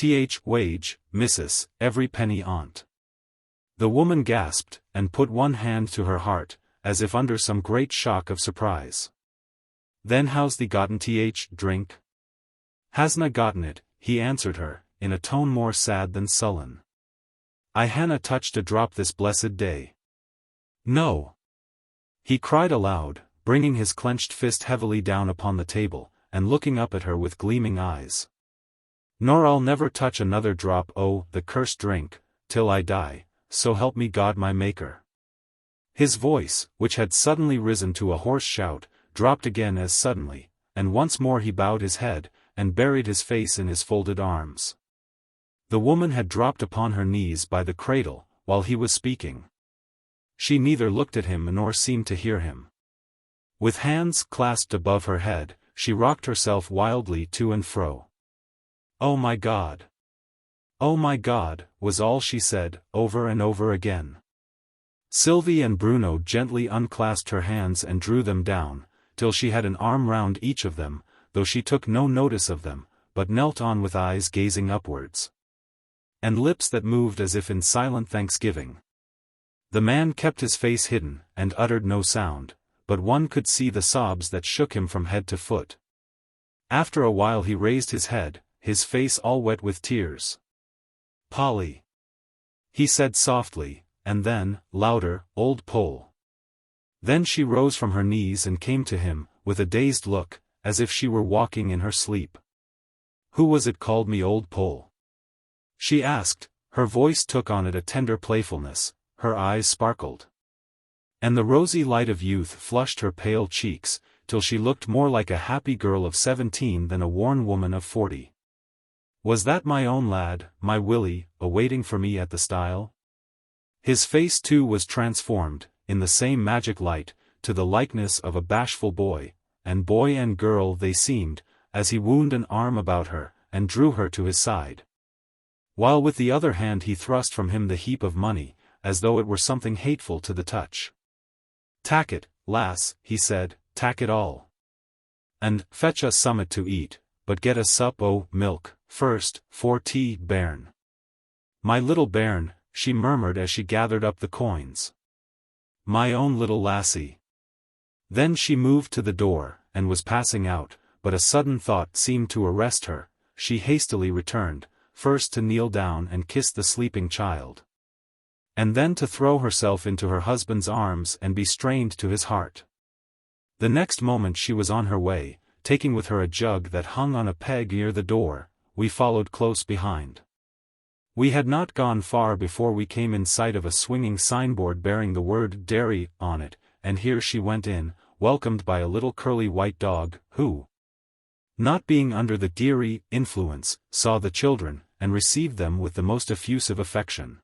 wage, missus, every penny on't. The woman gasped, and put one hand to her heart, as if under some great shock of surprise. Then how's thee gotten drink? Hasna gotten it, he answered her, in a tone more sad than sullen. I hanna touched a drop this blessed day. No. He cried aloud, bringing his clenched fist heavily down upon the table, and looking up at her with gleaming eyes. Nor I'll never touch another drop o' the cursed drink, till I die, so help me God my Maker. His voice, which had suddenly risen to a hoarse shout, dropped again as suddenly, and once more he bowed his head, and buried his face in his folded arms. The woman had dropped upon her knees by the cradle, while he was speaking. She neither looked at him nor seemed to hear him. With hands clasped above her head, she rocked herself wildly to and fro. "Oh my God! Oh my God!" was all she said, over and over again. Sylvie and Bruno gently unclasped her hands and drew them down, till she had an arm round each of them, though she took no notice of them, but knelt on with eyes gazing upwards, and lips that moved as if in silent thanksgiving. The man kept his face hidden, and uttered no sound, but one could see the sobs that shook him from head to foot. After a while he raised his head, his face all wet with tears. "Polly," he said softly, and then, louder, "Old Pole." Then she rose from her knees and came to him, with a dazed look, as if she were walking in her sleep. "Who was it called me Old Pole?" she asked. Her voice took on it a tender playfulness, her eyes sparkled, and the rosy light of youth flushed her pale cheeks, till she looked more like a happy girl of 17 than a worn woman of 40. "Was that my own lad, my Willie, awaiting for me at the stile?" His face too was transformed, in the same magic light, to the likeness of a bashful boy and girl they seemed, as he wound an arm about her, and drew her to his side, while with the other hand he thrust from him the heap of money, as though it were something hateful to the touch. "Tak it, lass," he said, "tak it all. And fetch us summat to eat, but get a sup o' milk, first, for tea, bairn." "My little bairn," she murmured as she gathered up the coins. "My own little lassie." Then she moved to the door, and was passing out, but a sudden thought seemed to arrest her. She hastily returned, first to kneel down and kiss the sleeping child, and then to throw herself into her husband's arms and be strained to his heart. The next moment she was on her way, taking with her a jug that hung on a peg near the door. We followed close behind. We had not gone far before we came in sight of a swinging signboard bearing the word "Dairy" on it, and here she went in, welcomed by a little curly white dog, who, not being under the Geary influence, saw the children, and received them with the most effusive affection.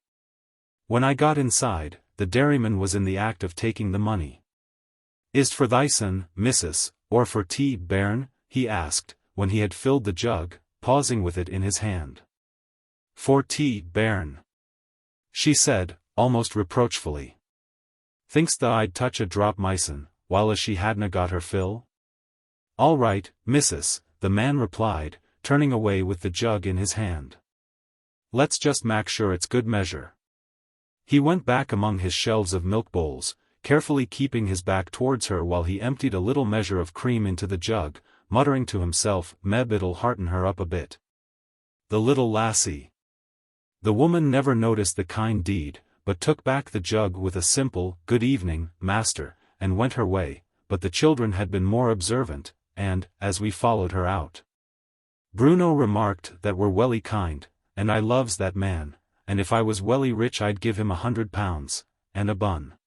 When I got inside, the dairyman was in the act of taking the money. "Is't for thysen, missus, or for tea, bairn?" he asked, when he had filled the jug, pausing with it in his hand. "For tea, bairn," she said, almost reproachfully. "Think'st thou I'd touch a drop mysen, while as she hadna got her fill?" "All right, missus," the man replied, turning away with the jug in his hand. "Let's just mak sure it's good measure." He went back among his shelves of milk bowls, carefully keeping his back towards her while he emptied a little measure of cream into the jug, muttering to himself, "Meb it'll hearten her up a bit. The little lassie." The woman never noticed the kind deed, but took back the jug with a simple, "Good evening, master," and went her way, but the children had been more observant, and, as we followed her out, Bruno remarked that we're welly kind, and I loves that man, and if I was welly rich I'd give him £100, and a bun.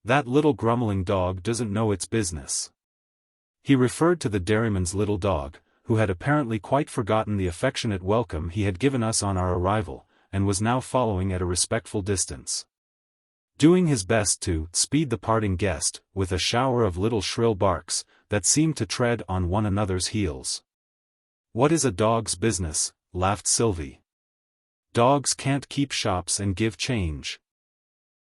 That little grumbling dog doesn't know its business. He referred to the dairyman's little dog, who had apparently quite forgotten the affectionate welcome he had given us on our arrival, and was now following at a respectful distance, doing his best to speed the parting guest, with a shower of little shrill barks, that seemed to tread on one another's heels. "What is a dog's business?" laughed Sylvie. "Dogs can't keep shops and give change."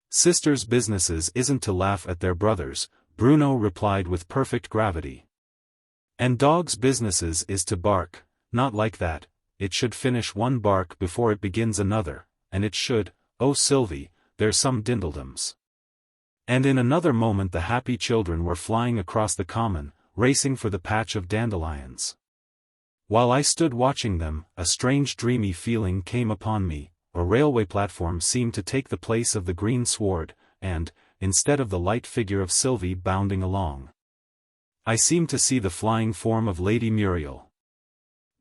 "Sisters' businesses isn't to laugh at their brothers," Bruno replied with perfect gravity. "And dogs' businesses is to bark, not like that, it should finish one bark before it begins another, and it should, oh Sylvie, there's some dindledums." And in another moment the happy children were flying across the common, racing for the patch of dandelions. While I stood watching them, a strange dreamy feeling came upon me. A railway platform seemed to take the place of the green sward, and, instead of the light figure of Sylvie bounding along, I seemed to see the flying form of Lady Muriel.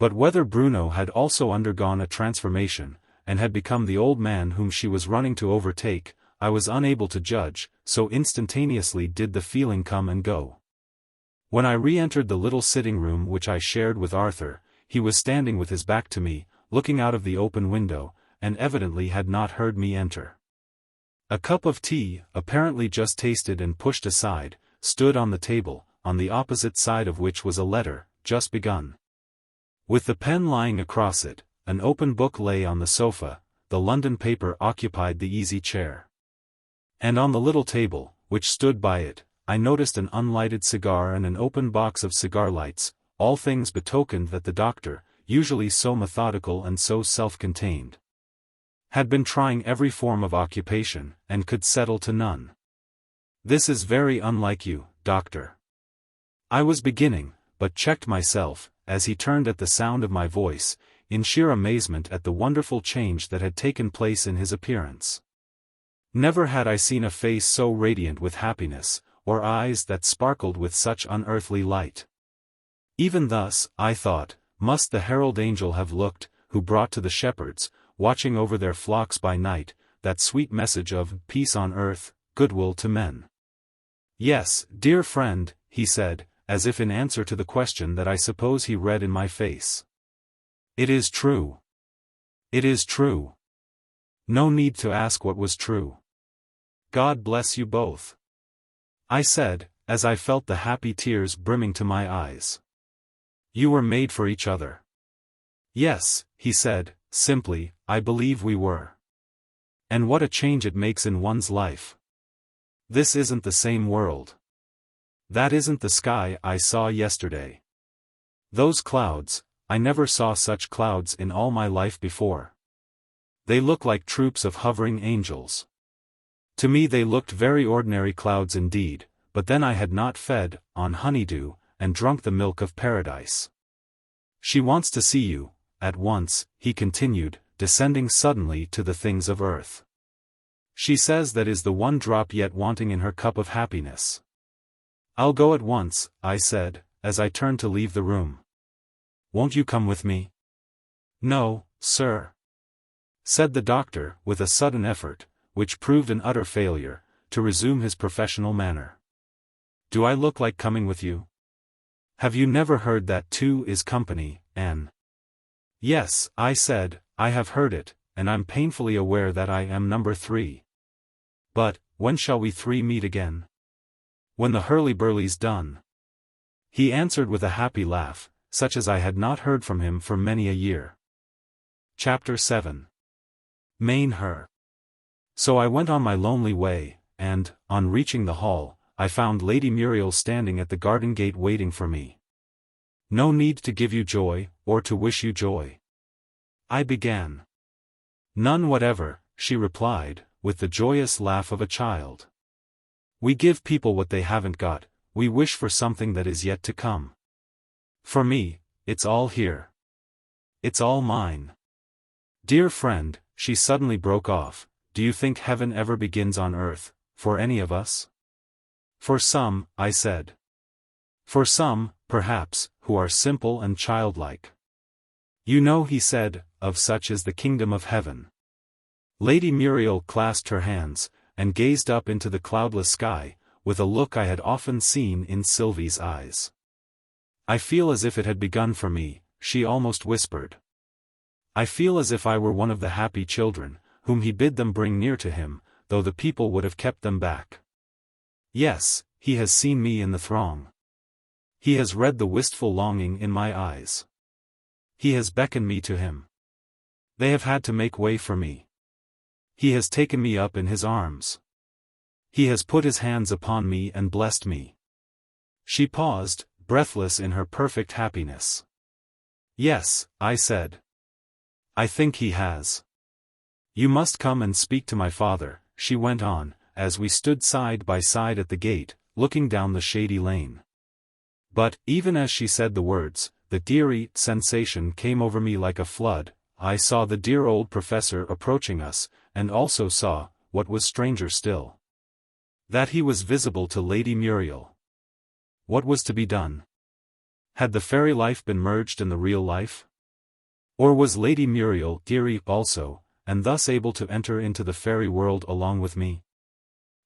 But whether Bruno had also undergone a transformation, and had become the old man whom she was running to overtake, I was unable to judge, so instantaneously did the feeling come and go. When I re-entered the little sitting room which I shared with Arthur, he was standing with his back to me, looking out of the open window, and evidently had not heard me enter. A cup of tea, apparently just tasted and pushed aside, stood on the table, on the opposite side of which was a letter, just begun. With the pen lying across it, an open book lay on the sofa, the London paper occupied the easy chair. And on the little table, which stood by it, I noticed an unlighted cigar and an open box of cigar lights, all things betokened that the doctor, usually so methodical and so self-contained, had been trying every form of occupation, and could settle to none. "This is very unlike you, doctor." I was beginning, but checked myself, as he turned at the sound of my voice, in sheer amazement at the wonderful change that had taken place in his appearance. Never had I seen a face so radiant with happiness, or eyes that sparkled with such unearthly light. Even thus, I thought, must the herald angel have looked, who brought to the shepherds, watching over their flocks by night, that sweet message of peace on earth, goodwill to men. "Yes, dear friend," he said, as if in answer to the question that I suppose he read in my face. "It is true. It is true. No need to ask what was true. God bless you both," I said, as I felt the happy tears brimming to my eyes. "You were made for each other." "Yes," he said, simply, "I believe we were. And what a change it makes in one's life. This isn't the same world. That isn't the sky I saw yesterday. Those clouds, I never saw such clouds in all my life before. They look like troops of hovering angels. To me they looked very ordinary clouds indeed, but then I had not fed on honeydew, and drunk the milk of paradise. She wants to see you, at once," he continued, descending suddenly to the things of earth. "She says that is the one drop yet wanting in her cup of happiness." "I'll go at once," I said, as I turned to leave the room. "Won't you come with me?" "No, sir," said the doctor, with a sudden effort, which proved an utter failure, to resume his professional manner. "Do I look like coming with you? Have you never heard that two is company, Anne?" "Yes," I said, "I have heard it, and I'm painfully aware that I am number 3. But, when shall we three meet again?" "When the hurly-burly's done," he answered with a happy laugh, such as I had not heard from him for many a year. Chapter 7. Main Her. So I went on my lonely way, and, on reaching the hall, I found Lady Muriel standing at the garden gate waiting for me. "No need to give you joy, or to wish you joy," I began. "None whatever," she replied, with the joyous laugh of a child. "We give people what they haven't got, we wish for something that is yet to come. For me, it's all here. It's all mine. Dear friend," she suddenly broke off, "do you think heaven ever begins on earth, for any of us?" "For some," I said. "For some, perhaps, who are simple and childlike. You know," he said, "of such is the kingdom of heaven." Lady Muriel clasped her hands, and gazed up into the cloudless sky, with a look I had often seen in Sylvie's eyes. I feel as if it had begun for me, she almost whispered. I feel as if I were one of the happy children, whom he bid them bring near to him, though the people would have kept them back. Yes, he has seen me in the throng. He has read the wistful longing in my eyes. He has beckoned me to him. They have had to make way for me. He has taken me up in his arms. He has put his hands upon me and blessed me. She paused, breathless in her perfect happiness. Yes, I said. I think he has. You must come and speak to my father, she went on, as we stood side by side at the gate, looking down the shady lane. But, even as she said the words, the deary sensation came over me like a flood. I saw the dear old professor approaching us, and also saw, what was stranger still, that he was visible to Lady Muriel. What was to be done? Had the fairy life been merged in the real life? Or was Lady Muriel deary also, and thus able to enter into the fairy world along with me?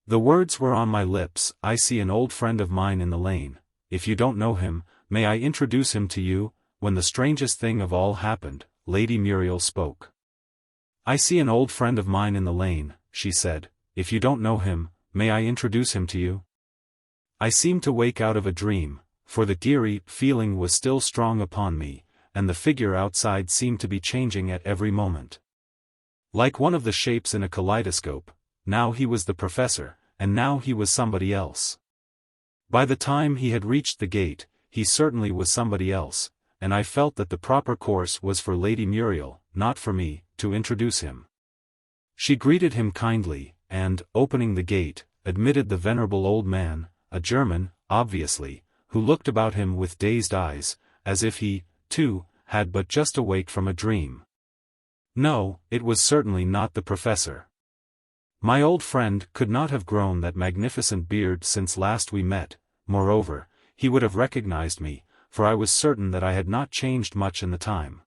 The words were on my lips. I see an old friend of mine in the lane. If you don't know him, may I introduce him to you? When the strangest thing of all happened, Lady Muriel spoke. I see an old friend of mine in the lane, she said. If you don't know him, may I introduce him to you? I seemed to wake out of a dream, for the deary feeling was still strong upon me, and the figure outside seemed to be changing at every moment. Like one of the shapes in a kaleidoscope, now he was the professor, and now he was somebody else. By the time he had reached the gate, he certainly was somebody else, and I felt that the proper course was for Lady Muriel, not for me, to introduce him. She greeted him kindly, and, opening the gate, admitted the venerable old man, a German, obviously, who looked about him with dazed eyes, as if he, too, had but just awaked from a dream. No, it was certainly not the professor. My old friend could not have grown that magnificent beard since last we met. Moreover, he would have recognized me, for I was certain that I had not changed much in the time.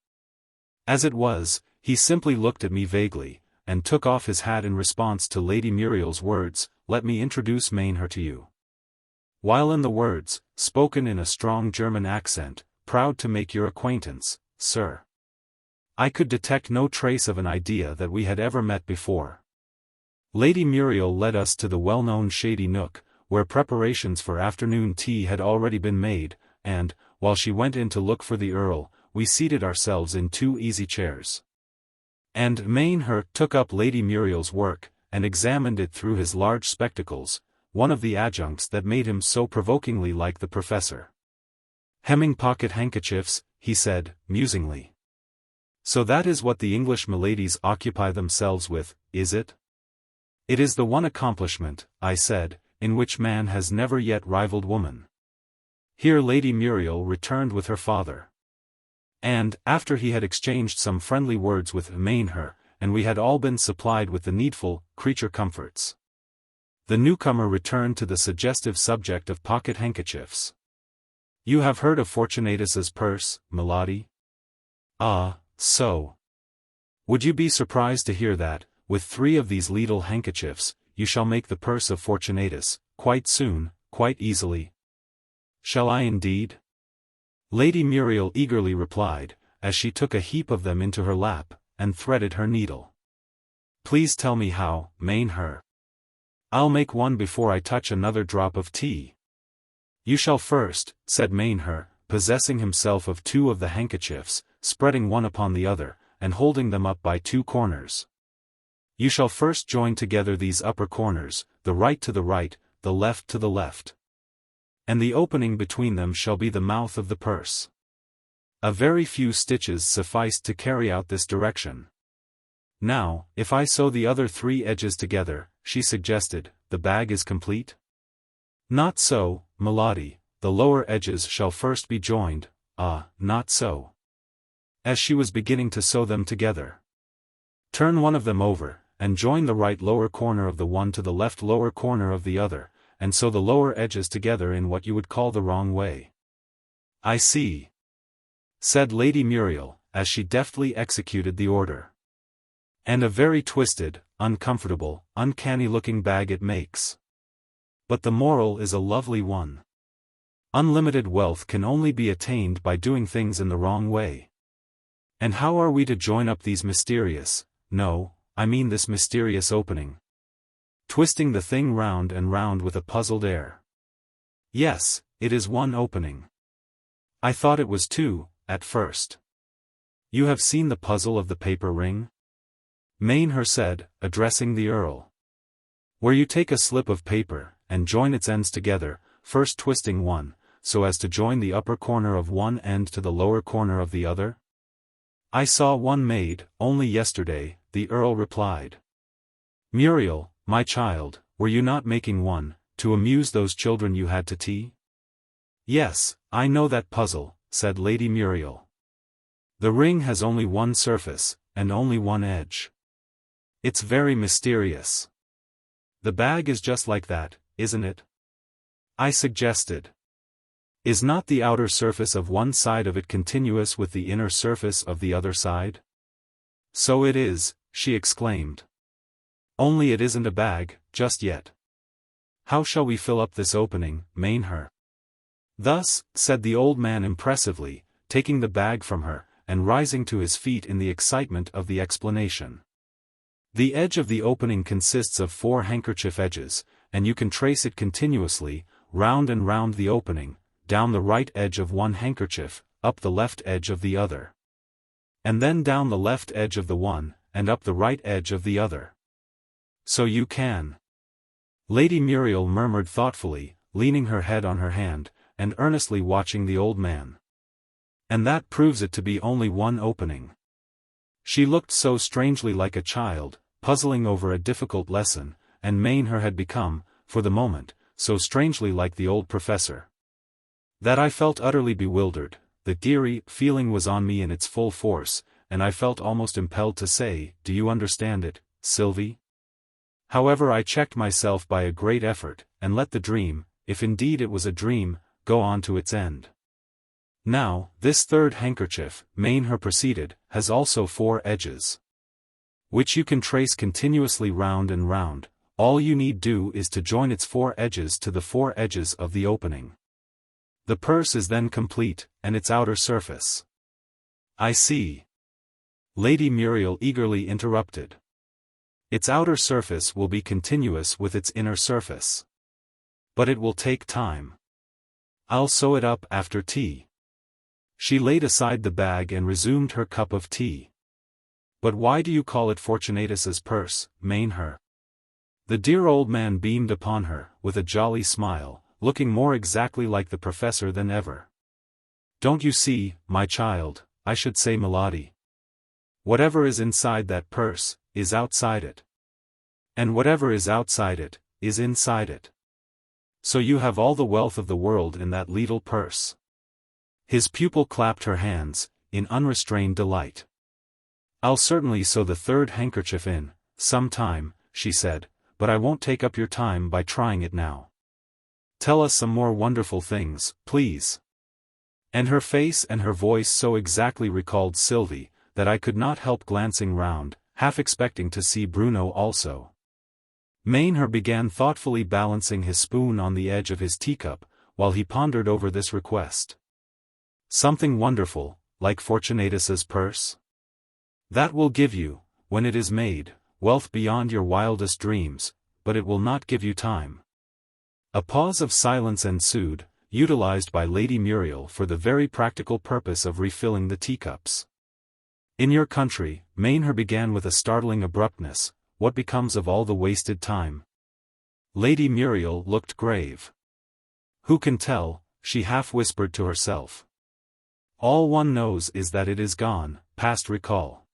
As it was, he simply looked at me vaguely, and took off his hat in response to Lady Muriel's words, "Let me introduce Mainher to you." While in the words, spoken in a strong German accent, "Proud to make your acquaintance, sir," I could detect no trace of an idea that we had ever met before. Lady Muriel led us to the well-known shady nook, where preparations for afternoon tea had already been made, and, while she went in to look for the Earl, we seated ourselves in 2 easy chairs. And Mainher took up Lady Muriel's work, and examined it through his large spectacles, one of the adjuncts that made him so provokingly like the professor. "Hemming pocket handkerchiefs," he said, musingly. "So that is what the English miladies occupy themselves with, is it?" "It is the one accomplishment," I said, "in which man has never yet rivaled woman." Here Lady Muriel returned with her father. And, after he had exchanged some friendly words with Mainher, and we had all been supplied with the needful creature comforts, the newcomer returned to the suggestive subject of pocket handkerchiefs. "You have heard of Fortunatus's purse, milady?" "Ah, so. Would you be surprised to hear that, with 3 of these little handkerchiefs, you shall make the purse of Fortunatus, quite soon, quite easily?" "Shall I indeed?" Lady Muriel eagerly replied, as she took a heap of them into her lap, and threaded her needle. "Please tell me how, Mainher. I'll make one before I touch another drop of tea." "You shall first," said Mainher, possessing himself of 2 of the handkerchiefs, spreading one upon the other, and holding them up by 2 corners. "You shall first join together these upper corners, the right to the right, the left to the left. And the opening between them shall be the mouth of the purse." A very few stitches sufficed to carry out this direction. "Now, if I sew the other 3 edges together," she suggested, "the bag is complete?" "Not so, milady, the lower edges shall first be joined." "Ah, not so." As she was beginning to sew them together. "Turn one of them over, and join the right lower corner of the one to the left lower corner of the other, and sew the lower edges together in what you would call the wrong way." "I see," said Lady Muriel, as she deftly executed the order. "And a very twisted, uncomfortable, uncanny-looking bag it makes. But the moral is a lovely one. Unlimited wealth can only be attained by doing things in the wrong way. And how are we to join up these mysterious, this mysterious opening? Twisting the thing round and round with a puzzled air. Yes, it is one opening. I thought it was two, at first. You have seen the puzzle of the paper ring? Maynher said, addressing the Earl. Where you take a slip of paper, and join its ends together, first twisting one, so as to join the upper corner of one end to the lower corner of the other? I saw one made, only yesterday, the Earl replied. Muriel, my child, were you not making one, to amuse those children you had to tea? Yes, I know that puzzle, said Lady Muriel. The ring has only one surface, and only one edge. It's very mysterious. The bag is just like that, isn't it? I suggested. Is not the outer surface of one side of it continuous with the inner surface of the other side? So it is, she exclaimed. Only it isn't a bag, just yet. How shall we fill up this opening, Maynher? Thus, said the old man impressively, taking the bag from her, and rising to his feet in the excitement of the explanation. The edge of the opening consists of 4 handkerchief edges, and you can trace it continuously, round and round the opening, down the right edge of one handkerchief, up the left edge of the other. And then down the left edge of the one, and up the right edge of the other. So you can. Lady Muriel murmured thoughtfully, leaning her head on her hand, and earnestly watching the old man. And that proves it to be only one opening. She looked so strangely like a child, puzzling over a difficult lesson, and Maynher had become, for the moment, so strangely like the old professor, that I felt utterly bewildered. The deary feeling was on me in its full force, and I felt almost impelled to say, "Do you understand it, Sylvie?" However, I checked myself by a great effort, and let the dream, if indeed it was a dream, go on to its end. Now, this third handkerchief, Maynher proceeded, has also 4 edges, which you can trace continuously round and round. All you need do is to join its 4 edges to the 4 edges of the opening. The purse is then complete, and its outer surface. I see. Lady Muriel eagerly interrupted. Its outer surface will be continuous with its inner surface. But it will take time. I'll sew it up after tea. She laid aside the bag and resumed her cup of tea. But why do you call it Fortunatus's purse, Maynher? The dear old man beamed upon her, with a jolly smile, looking more exactly like the professor than ever. Don't you see, my child, I should say Milady. Whatever is inside that purse, is outside it. And whatever is outside it, is inside it. So you have all the wealth of the world in that little purse. His pupil clapped her hands, in unrestrained delight. I'll certainly sew the third handkerchief in, some time, she said, but I won't take up your time by trying it now. Tell us some more wonderful things, please. And her face and her voice so exactly recalled Sylvie, that I could not help glancing round, half expecting to see Bruno also. Maynher began thoughtfully balancing his spoon on the edge of his teacup, while he pondered over this request. Something wonderful, like Fortunatus's purse? That will give you, when it is made, wealth beyond your wildest dreams, but it will not give you time. A pause of silence ensued, utilized by Lady Muriel for the very practical purpose of refilling the teacups. In your country, Maynher began with a startling abruptness, what becomes of all the wasted time? Lady Muriel looked grave. Who can tell, she half whispered to herself. All one knows is that it is gone, past recall.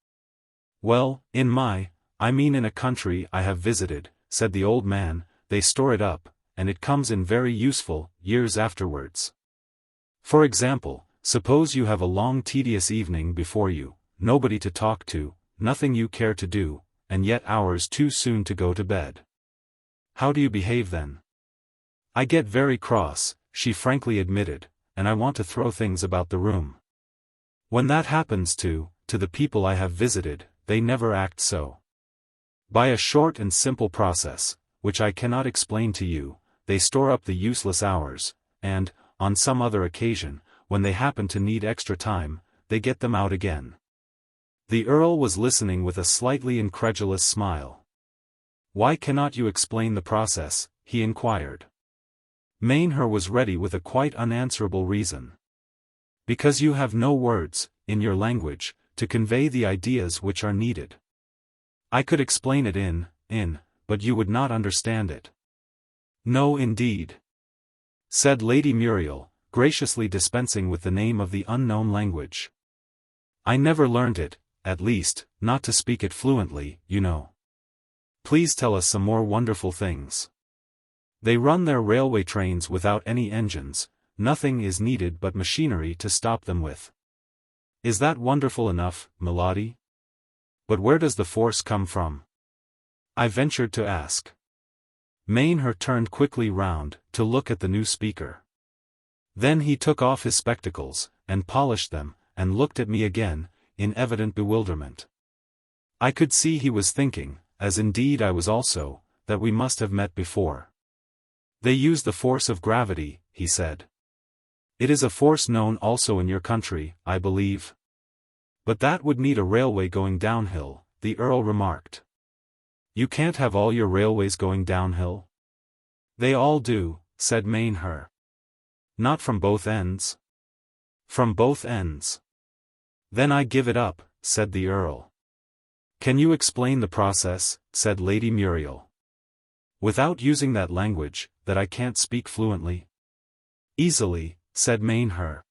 Well, in a country I have visited, said the old man, they store it up, and it comes in very useful, years afterwards. For example, suppose you have a long tedious evening before you, nobody to talk to, nothing you care to do, and yet hours too soon to go to bed. How do you behave then? I get very cross, she frankly admitted, and I want to throw things about the room. When that happens to the people I have visited, they never act so. By a short and simple process, which I cannot explain to you, they store up the useless hours, and, on some other occasion, when they happen to need extra time, they get them out again. The Earl was listening with a slightly incredulous smile. "Why cannot you explain the process?" he inquired. Mainher was ready with a quite unanswerable reason. "Because you have no words, in your language, to convey the ideas which are needed. I could explain it but you would not understand it." "No indeed," said Lady Muriel, graciously dispensing with the name of the unknown language. "I never learned it, at least, not to speak it fluently, you know. Please tell us some more wonderful things." "They run their railway trains without any engines, nothing is needed but machinery to stop them with." "Is that wonderful enough, milady? But where does the force come from?" I ventured to ask. Mainher turned quickly round, to look at the new speaker. Then he took off his spectacles, and polished them, and looked at me again, in evident bewilderment. I could see he was thinking, as indeed I was also, that we must have met before. "They use the force of gravity," he said. "It is a force known also in your country, I believe." "But that would need a railway going downhill," the Earl remarked. "You can't have all your railways going downhill?" "They all do," said Mainher. "Not from both ends?" "From both ends." "Then I give it up," said the Earl. "Can you explain the process?" said Lady Muriel. "Without using that language, that I can't speak fluently?" "Easily," said Mainher.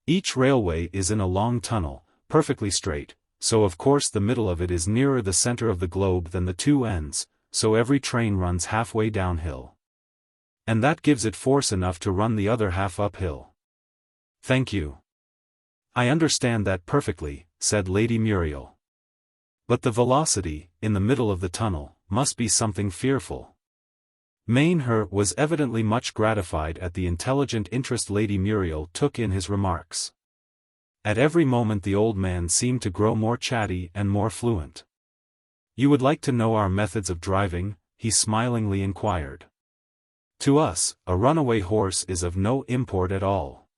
"Each railway is in a long tunnel, perfectly straight, so of course the middle of it is nearer the center of the globe than the two ends, so every train runs halfway downhill. And that gives it force enough to run the other half uphill." "Thank you. I understand that perfectly," said Lady Muriel. "But the velocity, in the middle of the tunnel, must be something fearful." Mainher was evidently much gratified at the intelligent interest Lady Muriel took in his remarks. At every moment the old man seemed to grow more chatty and more fluent. "You would like to know our methods of driving?" he smilingly inquired. "To us, a runaway horse is of no import at all."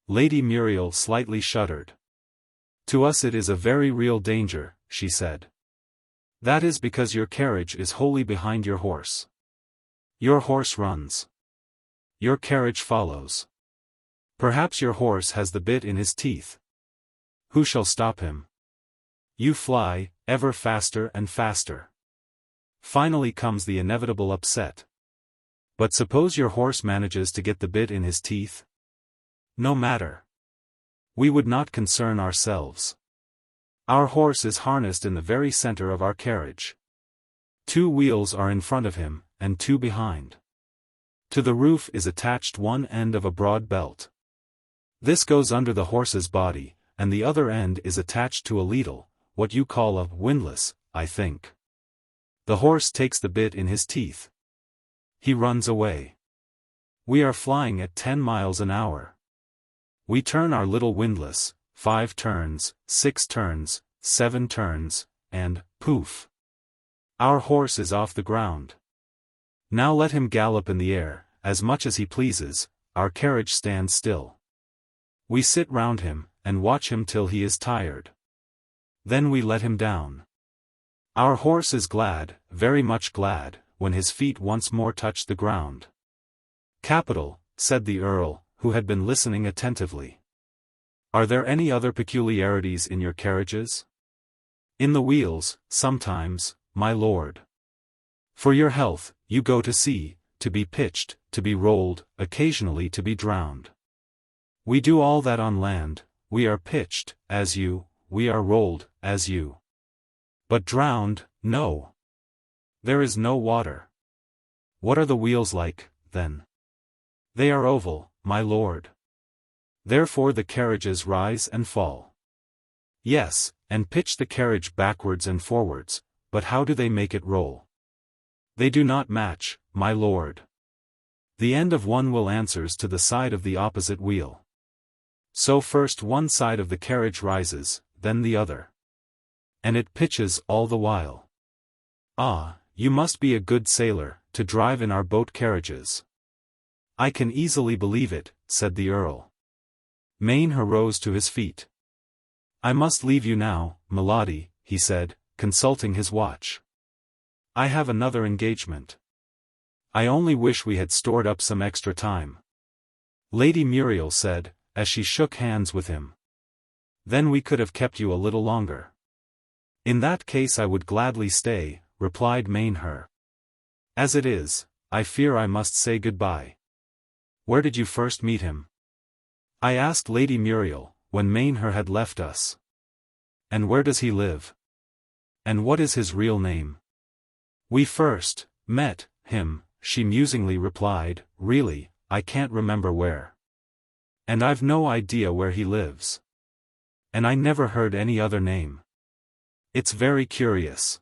Lady Muriel slightly shuddered. "To us it is a very real danger," she said. "That is because your carriage is wholly behind your horse. Your horse runs. Your carriage follows. Perhaps your horse has the bit in his teeth. Who shall stop him? You fly, ever faster and faster. Finally comes the inevitable upset. But suppose your horse manages to get the bit in his teeth? No matter. We would not concern ourselves. Our horse is harnessed in the very center of our carriage. 2 wheels are in front of him, and 2 behind. To the roof is attached one end of a broad belt. This goes under the horse's body, and the other end is attached to a ladle, what you call a windlass, I think. The horse takes the bit in his teeth. He runs away. We are flying at 10 miles an hour. We turn our little windlass, 5 turns, 6 turns, 7 turns, and, poof! Our horse is off the ground. Now let him gallop in the air, as much as he pleases, our carriage stands still. We sit round him, and watch him till he is tired. Then we let him down. Our horse is glad, very much glad, when his feet once more touch the ground." "Capital," said the Earl, who had been listening attentively. "Are there any other peculiarities in your carriages?" "In the wheels, sometimes, my lord. For your health, you go to sea, to be pitched, to be rolled, occasionally to be drowned. We do all that on land, we are pitched, as you, we are rolled, as you. But drowned, no. There is no water. What are the wheels like, then?" "They are oval, my lord. Therefore the carriages rise and fall." "Yes, and pitch the carriage backwards and forwards, but how do they make it roll?" "They do not match, my lord. The end of one wheel answers to the side of the opposite wheel. So first one side of the carriage rises, then the other. And it pitches all the while. Ah, you must be a good sailor, to drive in our boat carriages." I can easily believe it, said the Earl. Maynher rose to his feet. I must leave you now, milady, he said, consulting his watch. I have another engagement. I only wish we had stored up some extra time. Lady Muriel said, as she shook hands with him. Then we could have kept you a little longer. In that case I would gladly stay, replied Maynher. As it is, I fear I must say goodbye. Where did you first meet him? I asked Lady Muriel, when Maynher had left us. And where does he live? And what is his real name? We first met him, she musingly replied, really, I can't remember where. And I've no idea where he lives. And I never heard any other name. It's very curious.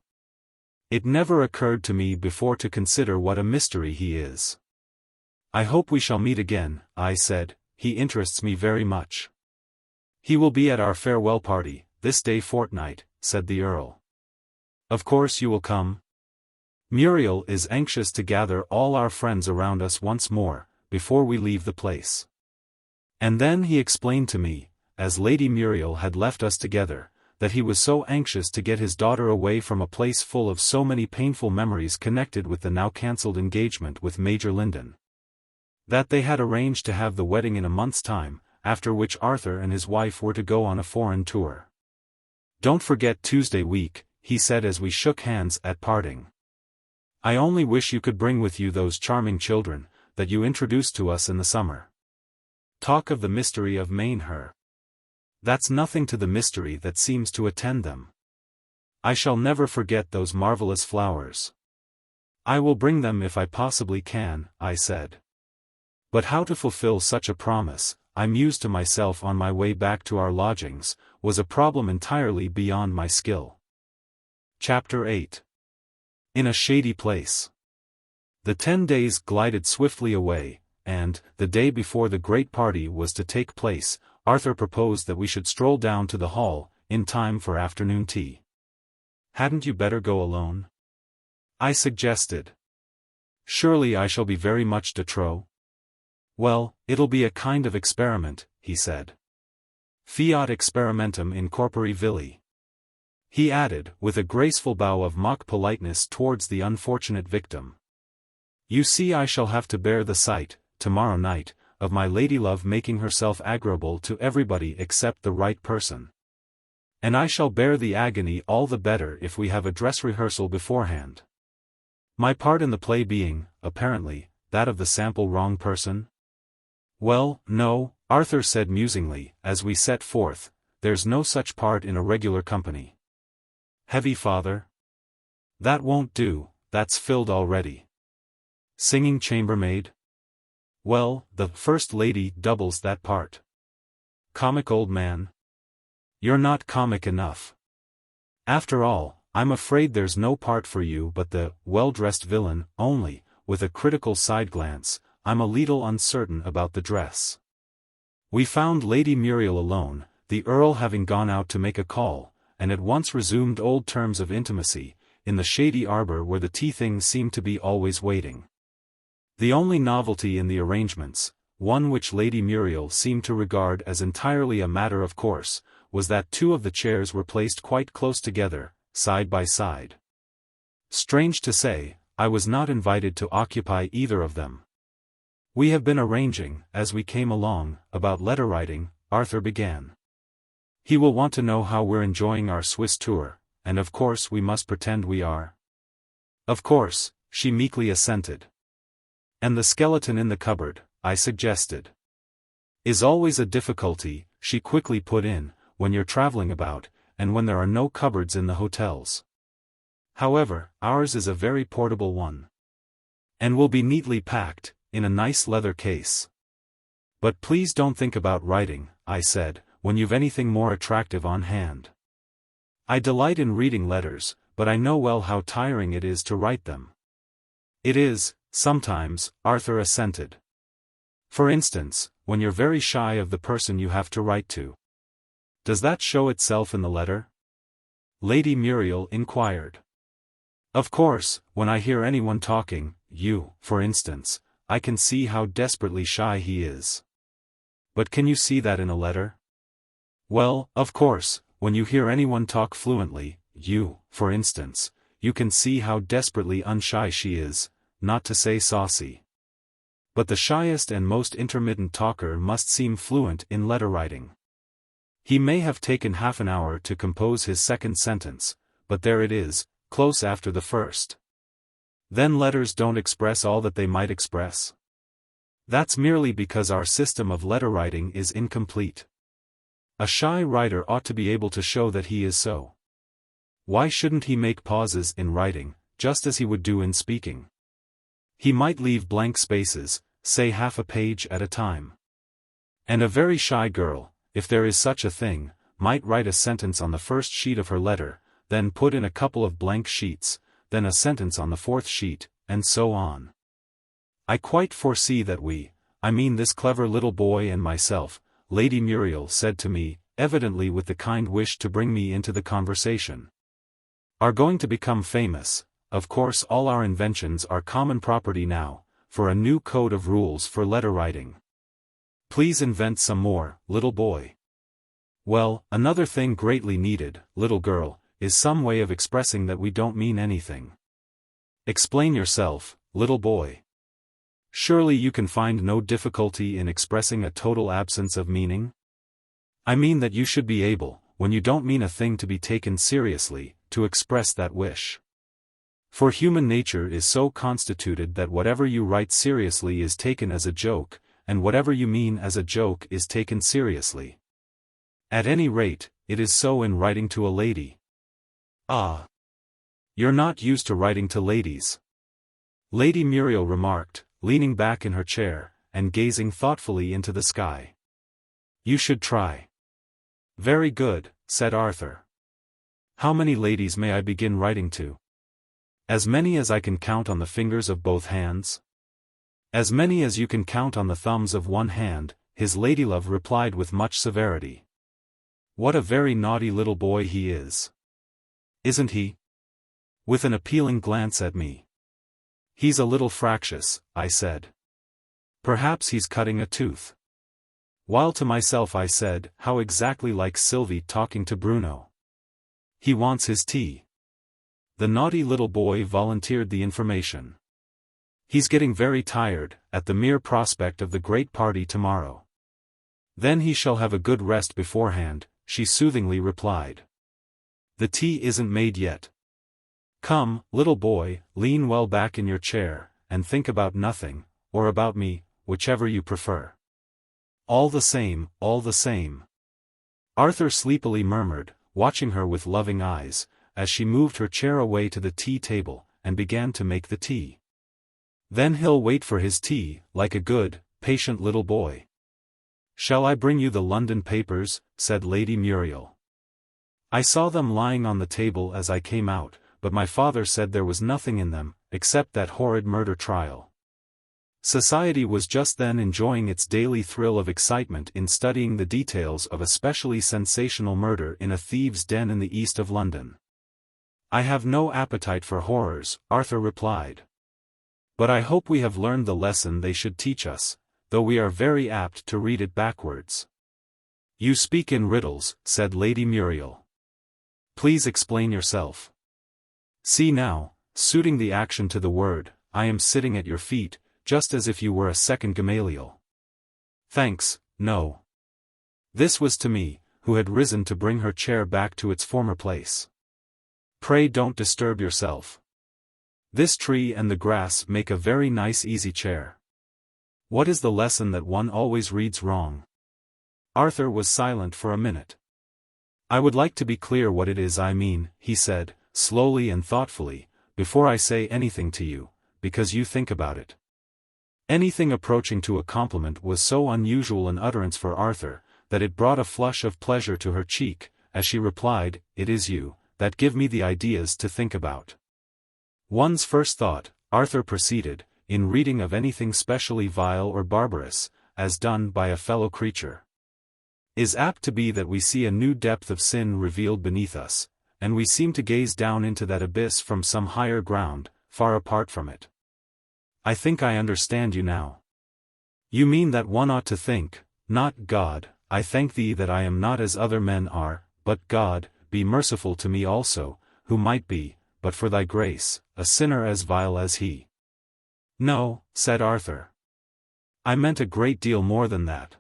It never occurred to me before to consider what a mystery he is. I hope we shall meet again, I said, he interests me very much. He will be at our farewell party, this day fortnight, said the Earl. Of course you will come? Muriel is anxious to gather all our friends around us once more, before we leave the place. And then he explained to me, as Lady Muriel had left us together, that he was so anxious to get his daughter away from a place full of so many painful memories connected with the now cancelled engagement with Major Linden. That they had arranged to have the wedding in a month's time, after which Arthur and his wife were to go on a foreign tour. Don't forget Tuesday week, he said as we shook hands at parting. I only wish you could bring with you those charming children, that you introduced to us in the summer. Talk of the mystery of Maynher. That's nothing to the mystery that seems to attend them. I shall never forget those marvelous flowers. I will bring them if I possibly can, I said. But how to fulfill such a promise, I mused to myself on my way back to our lodgings, was a problem entirely beyond my skill. Chapter 8. In a shady place. The 10 days glided swiftly away, and, the day before the great party was to take place, Arthur proposed that we should stroll down to the hall, in time for afternoon tea. Hadn't you better go alone? I suggested. Surely I shall be very much de trop? Well, it'll be a kind of experiment, he said. Fiat experimentum in corpore vili. He added, with a graceful bow of mock politeness towards the unfortunate victim. You see I shall have to bear the sight, tomorrow night, of my ladylove making herself agreeable to everybody except the right person. And I shall bear the agony all the better if we have a dress rehearsal beforehand. My part in the play being, apparently, that of the sample wrong person? Well, no, Arthur said musingly, as we set forth, there's no such part in a regular company. Heavy father? That won't do, that's filled already. Singing chambermaid? Well, the First Lady doubles that part. Comic old man? You're not comic enough. After all, I'm afraid there's no part for you but the well-dressed villain, only, with a critical side glance, I'm a little uncertain about the dress. We found Lady Muriel alone, the Earl having gone out to make a call, and at once resumed old terms of intimacy, in the shady arbor where the tea-things seemed to be always waiting. The only novelty in the arrangements, one which Lady Muriel seemed to regard as entirely a matter of course, was that 2 of the chairs were placed quite close together, side by side. Strange to say, I was not invited to occupy either of them. We have been arranging, as we came along, about letter writing, Arthur began. He will want to know how we're enjoying our Swiss tour, and of course we must pretend we are. Of course, she meekly assented. And the skeleton in the cupboard, I suggested. Is always a difficulty, she quickly put in, when you're traveling about, and when there are no cupboards in the hotels. However, ours is a very portable one. And will be neatly packed, in a nice leather case. But please don't think about writing, I said, when you've anything more attractive on hand. I delight in reading letters, but I know well how tiring it is to write them. It is, sometimes, Arthur assented. For instance, when you're very shy of the person you have to write to. Does that show itself in the letter? Lady Muriel inquired. Of course, when I hear anyone talking, you, for instance, I can see how desperately shy he is. But can you see that in a letter? Well, of course, when you hear anyone talk fluently, for instance, you can see how desperately unshy she is, not to say saucy. But the shyest and most intermittent talker must seem fluent in letter writing. He may have taken half an hour to compose his second sentence, but there it is, close after the first. Then letters don't express all that they might express. That's merely because our system of letter writing is incomplete. A shy writer ought to be able to show that he is so. Why shouldn't he make pauses in writing, just as he would do in speaking? He might leave blank spaces, say half a page at a time. And a very shy girl, if there is such a thing, might write a sentence on the first sheet of her letter, then put in a couple of blank sheets, then a sentence on the fourth sheet, and so on. I quite foresee that this clever little boy and myself, Lady Muriel said to me, evidently with the kind wish to bring me into the conversation, are going to become famous. Of course all our inventions are common property now, for a new code of rules for letter writing. Please invent some more, little boy. Well, another thing greatly needed, little girl, is some way of expressing that we don't mean anything. Explain yourself, little boy. Surely you can find no difficulty in expressing a total absence of meaning? I mean that you should be able, when you don't mean a thing to be taken seriously, to express that wish. For human nature is so constituted that whatever you write seriously is taken as a joke, and whatever you mean as a joke is taken seriously. At any rate, it is so in writing to a lady. Ah! You're not used to writing to ladies. Lady Muriel remarked, leaning back in her chair, and gazing thoughtfully into the sky. You should try. Very good, said Arthur. How many ladies may I begin writing to? As many as I can count on the fingers of both hands? As many as you can count on the thumbs of one hand, his ladylove replied with much severity. What a very naughty little boy he is. Isn't he? With an appealing glance at me. He's a little fractious, I said. Perhaps he's cutting a tooth. While to myself I said, how exactly like Sylvie talking to Bruno. He wants his tea. The naughty little boy volunteered the information. He's getting very tired, at the mere prospect of the great party tomorrow. Then he shall have a good rest beforehand, she soothingly replied. The tea isn't made yet. Come, little boy, lean well back in your chair, and think about nothing, or about me, whichever you prefer. All the same, all the same. Arthur sleepily murmured, watching her with loving eyes, as she moved her chair away to the tea table, and began to make the tea. Then he'll wait for his tea, like a good, patient little boy. Shall I bring you the London papers? Said Lady Muriel. I saw them lying on the table as I came out, but my father said there was nothing in them, except that horrid murder trial. Society was just then enjoying its daily thrill of excitement in studying the details of a specially sensational murder in a thieves' den in the east of London. I have no appetite for horrors, Arthur replied. But I hope we have learned the lesson they should teach us, though we are very apt to read it backwards. You speak in riddles, said Lady Muriel. Please explain yourself. See now, suiting the action to the word, I am sitting at your feet, just as if you were a second Gamaliel. Thanks, no. This was to me, who had risen to bring her chair back to its former place. Pray don't disturb yourself. This tree and the grass make a very nice easy chair. What is the lesson that one always reads wrong? Arthur was silent for a minute. I would like to be clear what it is I mean, he said, slowly and thoughtfully, before I say anything to you, because you think about it. Anything approaching to a compliment was so unusual an utterance for Arthur, that it brought a flush of pleasure to her cheek, as she replied, It is you, that give me the ideas to think about. One's first thought, Arthur proceeded, in reading of anything specially vile or barbarous, as done by a fellow creature, is apt to be that we see a new depth of sin revealed beneath us, and we seem to gaze down into that abyss from some higher ground, far apart from it. I think I understand you now. You mean that one ought to think, not God, I thank thee that I am not as other men are, but God, be merciful to me also, who might be, but for thy grace, a sinner as vile as he. No, said Arthur. I meant a great deal more than that.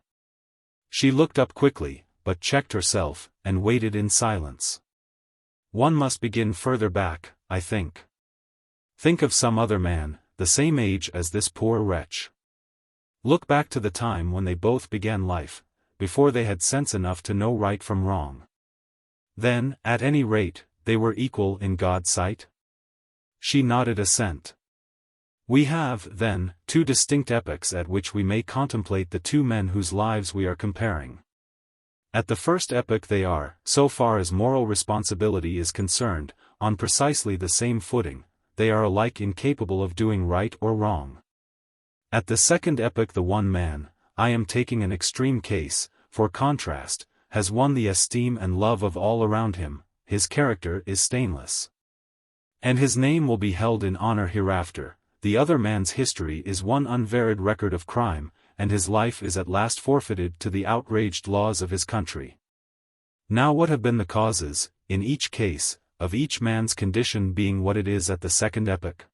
She looked up quickly, but checked herself, and waited in silence. One must begin further back, I think. Think of some other man, the same age as this poor wretch. Look back to the time when they both began life, before they had sense enough to know right from wrong. Then, at any rate, they were equal in God's sight? She nodded assent. We have, then, two distinct epochs at which we may contemplate the two men whose lives we are comparing. At the first epoch they are, so far as moral responsibility is concerned, on precisely the same footing, they are alike incapable of doing right or wrong. At the second epoch the one man, I am taking an extreme case, for contrast, has won the esteem and love of all around him, his character is stainless. And his name will be held in honor hereafter. The other man's history is one unvaried record of crime, and his life is at last forfeited to the outraged laws of his country. Now what have been the causes, in each case, of each man's condition being what it is at the second epoch?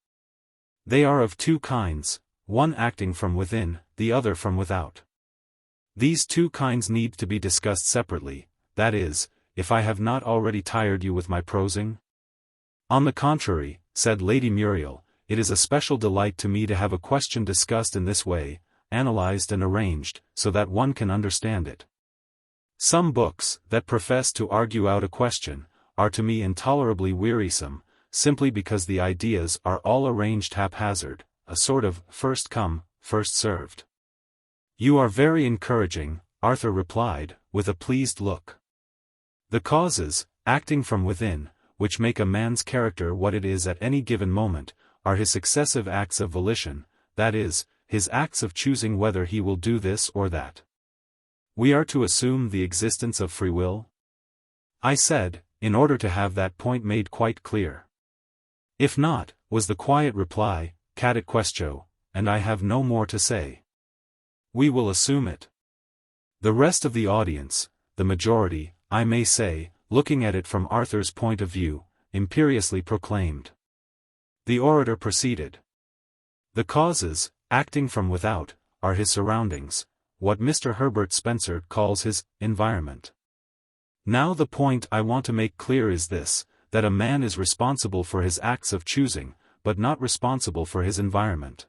They are of two kinds, one acting from within, the other from without. These two kinds need to be discussed separately, that is, if I have not already tired you with my prosing. On the contrary, said Lady Muriel, it is a special delight to me to have a question discussed in this way, analyzed and arranged, so that one can understand it. Some books, that profess to argue out a question, are to me intolerably wearisome, simply because the ideas are all arranged haphazard, a sort of first come, first served. You are very encouraging, Arthur replied, with a pleased look. The causes, acting from within, which make a man's character what it is at any given moment, are his successive acts of volition, that is, his acts of choosing whether he will do this or that. We are to assume the existence of free will? I said, in order to have that point made quite clear. If not, was the quiet reply, cadet question, and I have no more to say. We will assume it. The rest of the audience, the majority, I may say, looking at it from Arthur's point of view, imperiously proclaimed. The orator proceeded. The causes, acting from without, are his surroundings, what Mr. Herbert Spencer calls his environment. Now the point I want to make clear is this, that a man is responsible for his acts of choosing, but not responsible for his environment.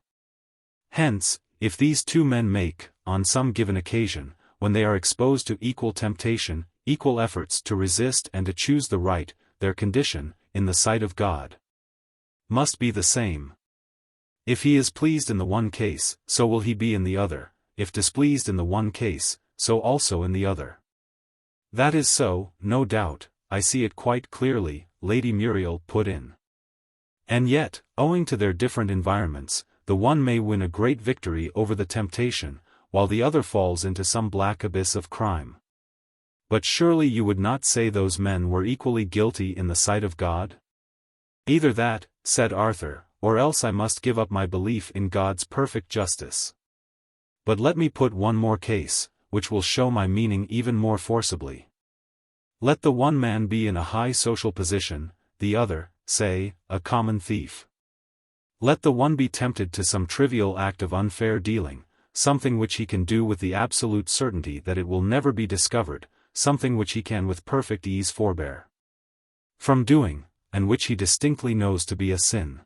Hence, if these two men make, on some given occasion, when they are exposed to equal temptation, equal efforts to resist and to choose the right, their condition, in the sight of God, must be the same. If he is pleased in the one case, so will he be in the other, if displeased in the one case, so also in the other. That is so, no doubt, I see it quite clearly, Lady Muriel put in. And yet, owing to their different environments, the one may win a great victory over the temptation, while the other falls into some black abyss of crime. But surely you would not say those men were equally guilty in the sight of God? Either that, said Arthur, or else I must give up my belief in God's perfect justice. But let me put one more case, which will show my meaning even more forcibly. Let the one man be in a high social position, the other, say, a common thief. Let the one be tempted to some trivial act of unfair dealing, something which he can do with the absolute certainty that it will never be discovered, something which he can with perfect ease forbear from doing, and which he distinctly knows to be a sin.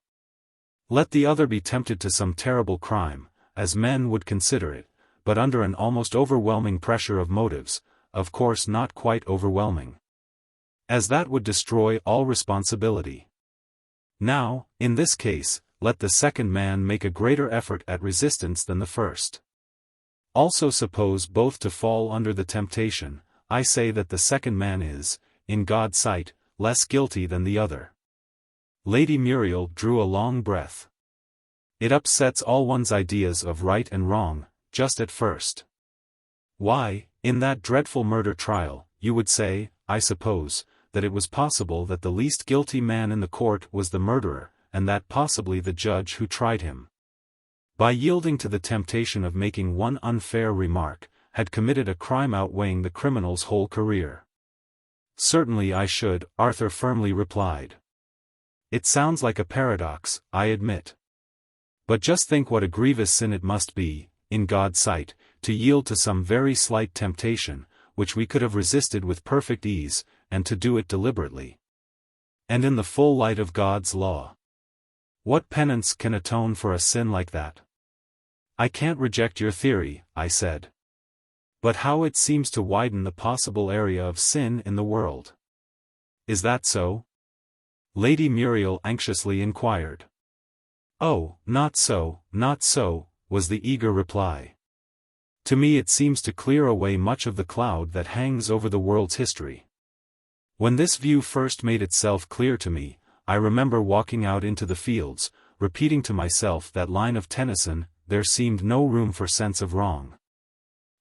Let the other be tempted to some terrible crime, as men would consider it, but under an almost overwhelming pressure of motives, of course not quite overwhelming, as that would destroy all responsibility. Now, in this case, let the second man make a greater effort at resistance than the first. Also suppose both to fall under the temptation, I say that the second man is, in God's sight, less guilty than the other. Lady Muriel drew a long breath. It upsets all one's ideas of right and wrong, just at first. Why, in that dreadful murder trial, you would say, I suppose, that it was possible that the least guilty man in the court was the murderer, and that possibly the judge who tried him by yielding to the temptation of making one unfair remark, had committed a crime outweighing the criminal's whole career. Certainly I should, Arthur firmly replied. It sounds like a paradox, I admit. But just think what a grievous sin it must be, in God's sight, to yield to some very slight temptation, which we could have resisted with perfect ease, and to do it deliberately. And in the full light of God's law. What penance can atone for a sin like that? I can't reject your theory, I said. But how it seems to widen the possible area of sin in the world. Is that so? Lady Muriel anxiously inquired. Oh, not so, was the eager reply. To me it seems to clear away much of the cloud that hangs over the world's history. When this view first made itself clear to me, I remember walking out into the fields, repeating to myself that line of Tennyson, there seemed no room for sense of wrong.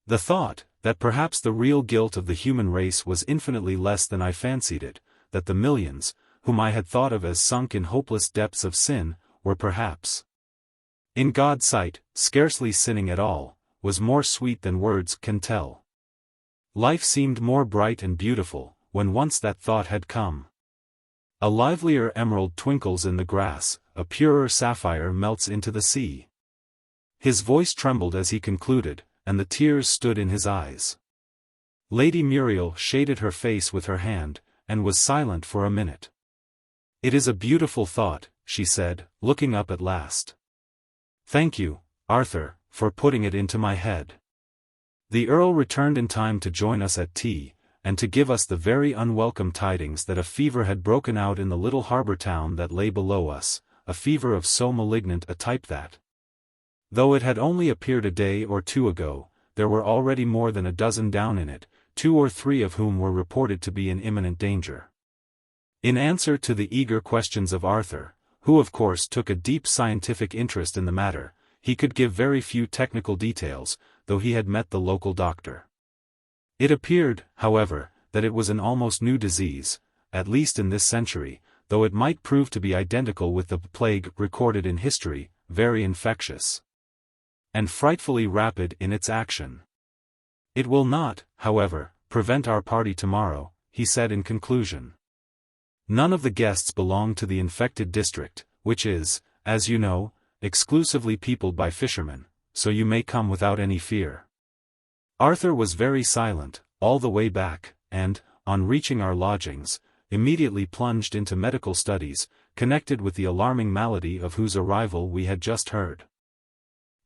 The thought, that perhaps the real guilt of the human race was infinitely less than I fancied it, that the millions, whom I had thought of as sunk in hopeless depths of sin, were perhaps, in God's sight, scarcely sinning at all, was more sweet than words can tell. Life seemed more bright and beautiful, when once that thought had come. A livelier emerald twinkles in the grass, a purer sapphire melts into the sea. His voice trembled as he concluded, and the tears stood in his eyes. Lady Muriel shaded her face with her hand, and was silent for a minute. It is a beautiful thought, she said, looking up at last. Thank you, Arthur, for putting it into my head. The Earl returned in time to join us at tea, and to give us the very unwelcome tidings that a fever had broken out in the little harbour town that lay below us, a fever of so malignant a type that, though it had only appeared a day or two ago, there were already more than a dozen down in it, 2 or 3 of whom were reported to be in imminent danger. In answer to the eager questions of Arthur, who of course took a deep scientific interest in the matter, he could give very few technical details, though he had met the local doctor. It appeared, however, that it was an almost new disease, at least in this century, though it might prove to be identical with the plague recorded in history, very infectious and frightfully rapid in its action. It will not, however, prevent our party tomorrow, he said in conclusion. None of the guests belong to the infected district, which is, as you know, exclusively peopled by fishermen, so you may come without any fear. Arthur was very silent, all the way back, and, on reaching our lodgings, immediately plunged into medical studies, connected with the alarming malady of whose arrival we had just heard.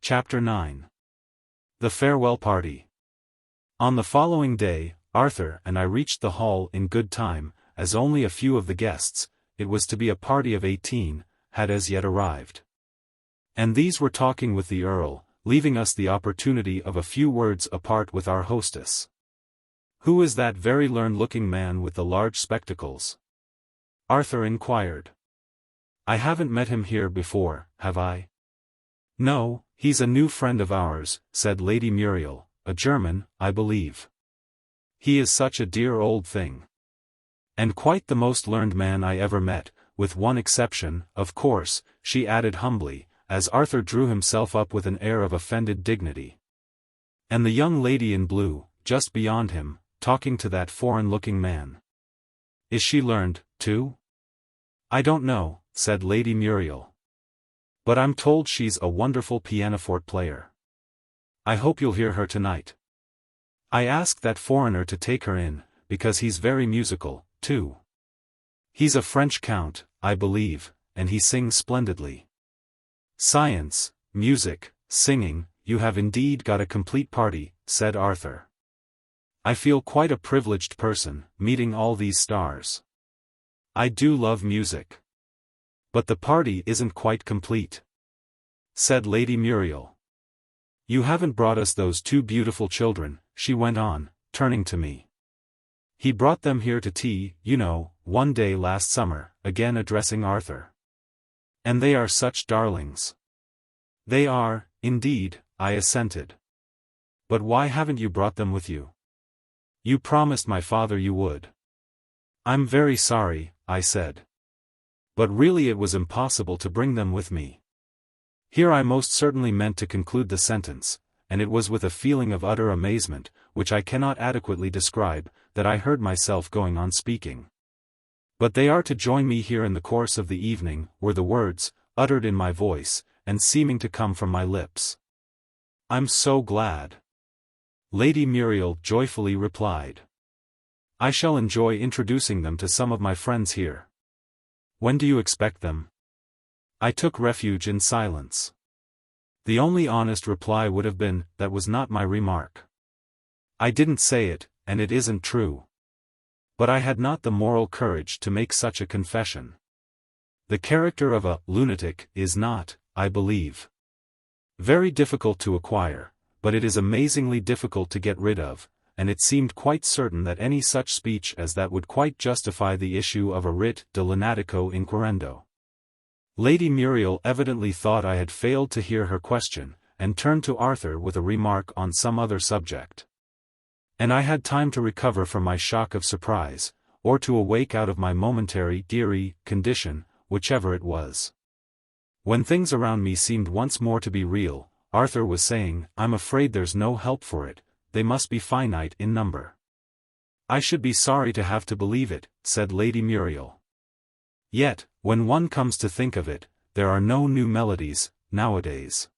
Chapter 9. The Farewell Party. On the following day, Arthur and I reached the hall in good time, as only a few of the guests, it was to be a party of 18, had as yet arrived. And these were talking with the Earl, leaving us the opportunity of a few words apart with our hostess. Who is that very learned-looking man with the large spectacles? Arthur inquired. I haven't met him here before, have I? No, he's a new friend of ours, said Lady Muriel, a German, I believe. He is such a dear old thing. And quite the most learned man I ever met, with one exception, of course, she added humbly, as Arthur drew himself up with an air of offended dignity. And the young lady in blue, just beyond him, talking to that foreign-looking man. Is she learned, too? I don't know, said Lady Muriel. But I'm told she's a wonderful pianoforte player. I hope you'll hear her tonight. I asked that foreigner to take her in, because he's very musical, too. He's a French count, I believe, and he sings splendidly. Science, music, singing, you have indeed got a complete party, said Arthur. I feel quite a privileged person, meeting all these stars. I do love music. But the party isn't quite complete, said Lady Muriel. You haven't brought us those 2 beautiful children, she went on, turning to me. He brought them here to tea, you know, one day last summer, again addressing Arthur. And they are such darlings. They are, indeed, I assented. But why haven't you brought them with you? You promised my father you would. I'm very sorry, I said. But really it was impossible to bring them with me. Here I most certainly meant to conclude the sentence, and it was with a feeling of utter amazement, which I cannot adequately describe, that I heard myself going on speaking. But they are to join me here in the course of the evening, were the words, uttered in my voice, and seeming to come from my lips. I'm so glad. Lady Muriel joyfully replied. I shall enjoy introducing them to some of my friends here. When do you expect them? I took refuge in silence. The only honest reply would have been, that was not my remark. I didn't say it, and it isn't true. But I had not the moral courage to make such a confession. The character of a lunatic is not, I believe, very difficult to acquire, but it is amazingly difficult to get rid of, and it seemed quite certain that any such speech as that would quite justify the issue of a writ de lunatico inquirendo. Lady Muriel evidently thought I had failed to hear her question, and turned to Arthur with a remark on some other subject. And I had time to recover from my shock of surprise, or to awake out of my momentary deary condition, whichever it was. When things around me seemed once more to be real, Arthur was saying, I'm afraid there's no help for it, they must be finite in number. I should be sorry to have to believe it, said Lady Muriel. Yet, when one comes to think of it, there are no new melodies, nowadays.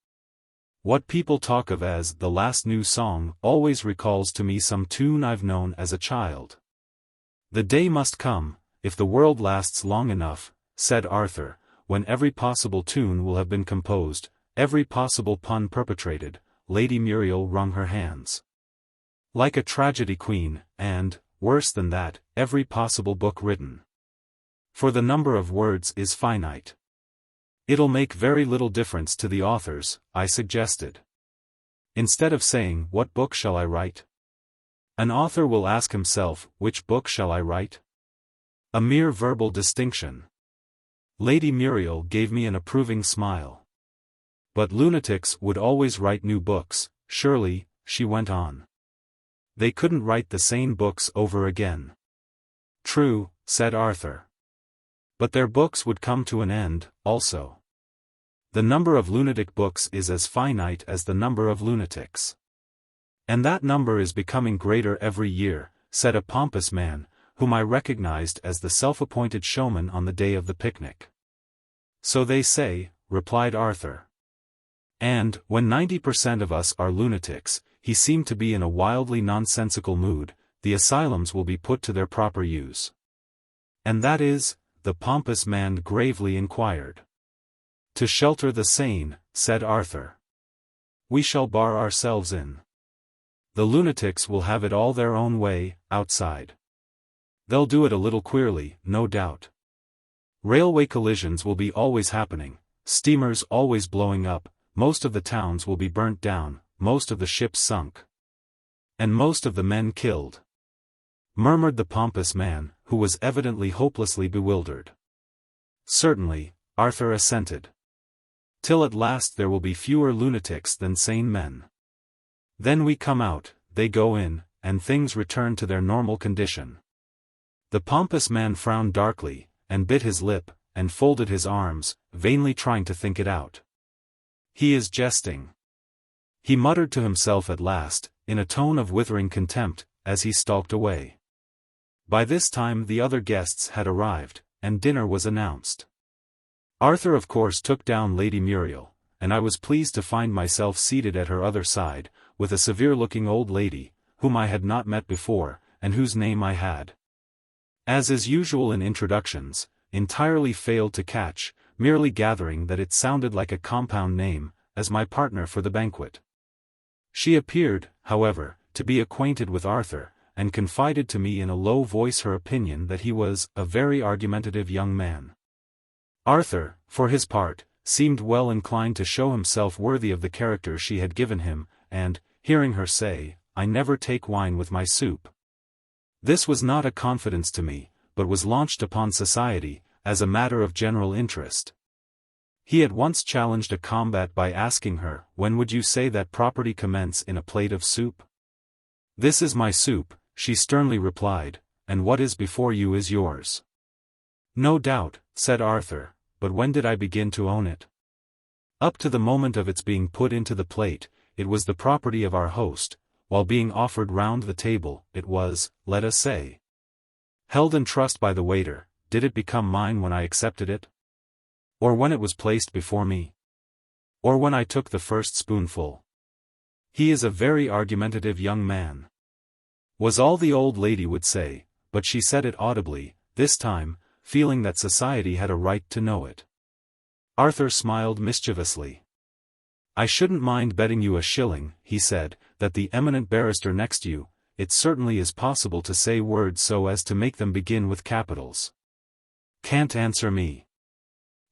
What people talk of as the last new song always recalls to me some tune I've known as a child. The day must come, if the world lasts long enough, said Arthur, when every possible tune will have been composed, every possible pun perpetrated. Lady Muriel wrung her hands. Like a tragedy queen, and, worse than that, every possible book written. For the number of words is finite. It'll make very little difference to the authors, I suggested. Instead of saying, what book shall I write? An author will ask himself, which book shall I write? A mere verbal distinction. Lady Muriel gave me an approving smile. But lunatics would always write new books, surely, she went on. They couldn't write the same books over again. True, said Arthur. But their books would come to an end, also. The number of lunatic books is as finite as the number of lunatics. And that number is becoming greater every year, said a pompous man, whom I recognized as the self-appointed showman on the day of the picnic. So they say, replied Arthur. And, when 90% of us are lunatics, he seemed to be in a wildly nonsensical mood, the asylums will be put to their proper use. And that is? The pompous man gravely inquired. To shelter the sane, said Arthur. We shall bar ourselves in. The lunatics will have it all their own way, outside. They'll do it a little queerly, no doubt. Railway collisions will be always happening, steamers always blowing up, most of the towns will be burnt down, most of the ships sunk. And most of the men killed. Murmured the pompous man, who was evidently hopelessly bewildered. Certainly, Arthur assented. Till at last there will be fewer lunatics than sane men. Then we come out, they go in, and things return to their normal condition. The pompous man frowned darkly, and bit his lip, and folded his arms, vainly trying to think it out. He is jesting. He muttered to himself at last, in a tone of withering contempt, as he stalked away. By this time the other guests had arrived, and dinner was announced. Arthur of course took down Lady Muriel, and I was pleased to find myself seated at her other side, with a severe-looking old lady, whom I had not met before, and whose name I had, as is usual in introductions, entirely failed to catch, merely gathering that it sounded like a compound name, as my partner for the banquet. She appeared, however, to be acquainted with Arthur, and confided to me in a low voice her opinion that he was a very argumentative young man. Arthur, for his part, seemed well inclined to show himself worthy of the character she had given him, and, hearing her say, I never take wine with my soup. This was not a confidence to me, but was launched upon society, as a matter of general interest. He at once challenged a combat by asking her, when would you say that property commence in a plate of soup? This is my soup, she sternly replied, and what is before you is yours. No doubt, said Arthur, but when did I begin to own it? Up to the moment of its being put into the plate, it was the property of our host, while being offered round the table, it was, let us say, held in trust by the waiter. Did it become mine when I accepted it? Or when it was placed before me? Or when I took the first spoonful? He is a very argumentative young man, was all the old lady would say, but she said it audibly, this time, feeling that society had a right to know it. Arthur smiled mischievously. I shouldn't mind betting you a shilling, he said, that the eminent barrister next you, it certainly is possible to say words so as to make them begin with capitals. Can't answer me.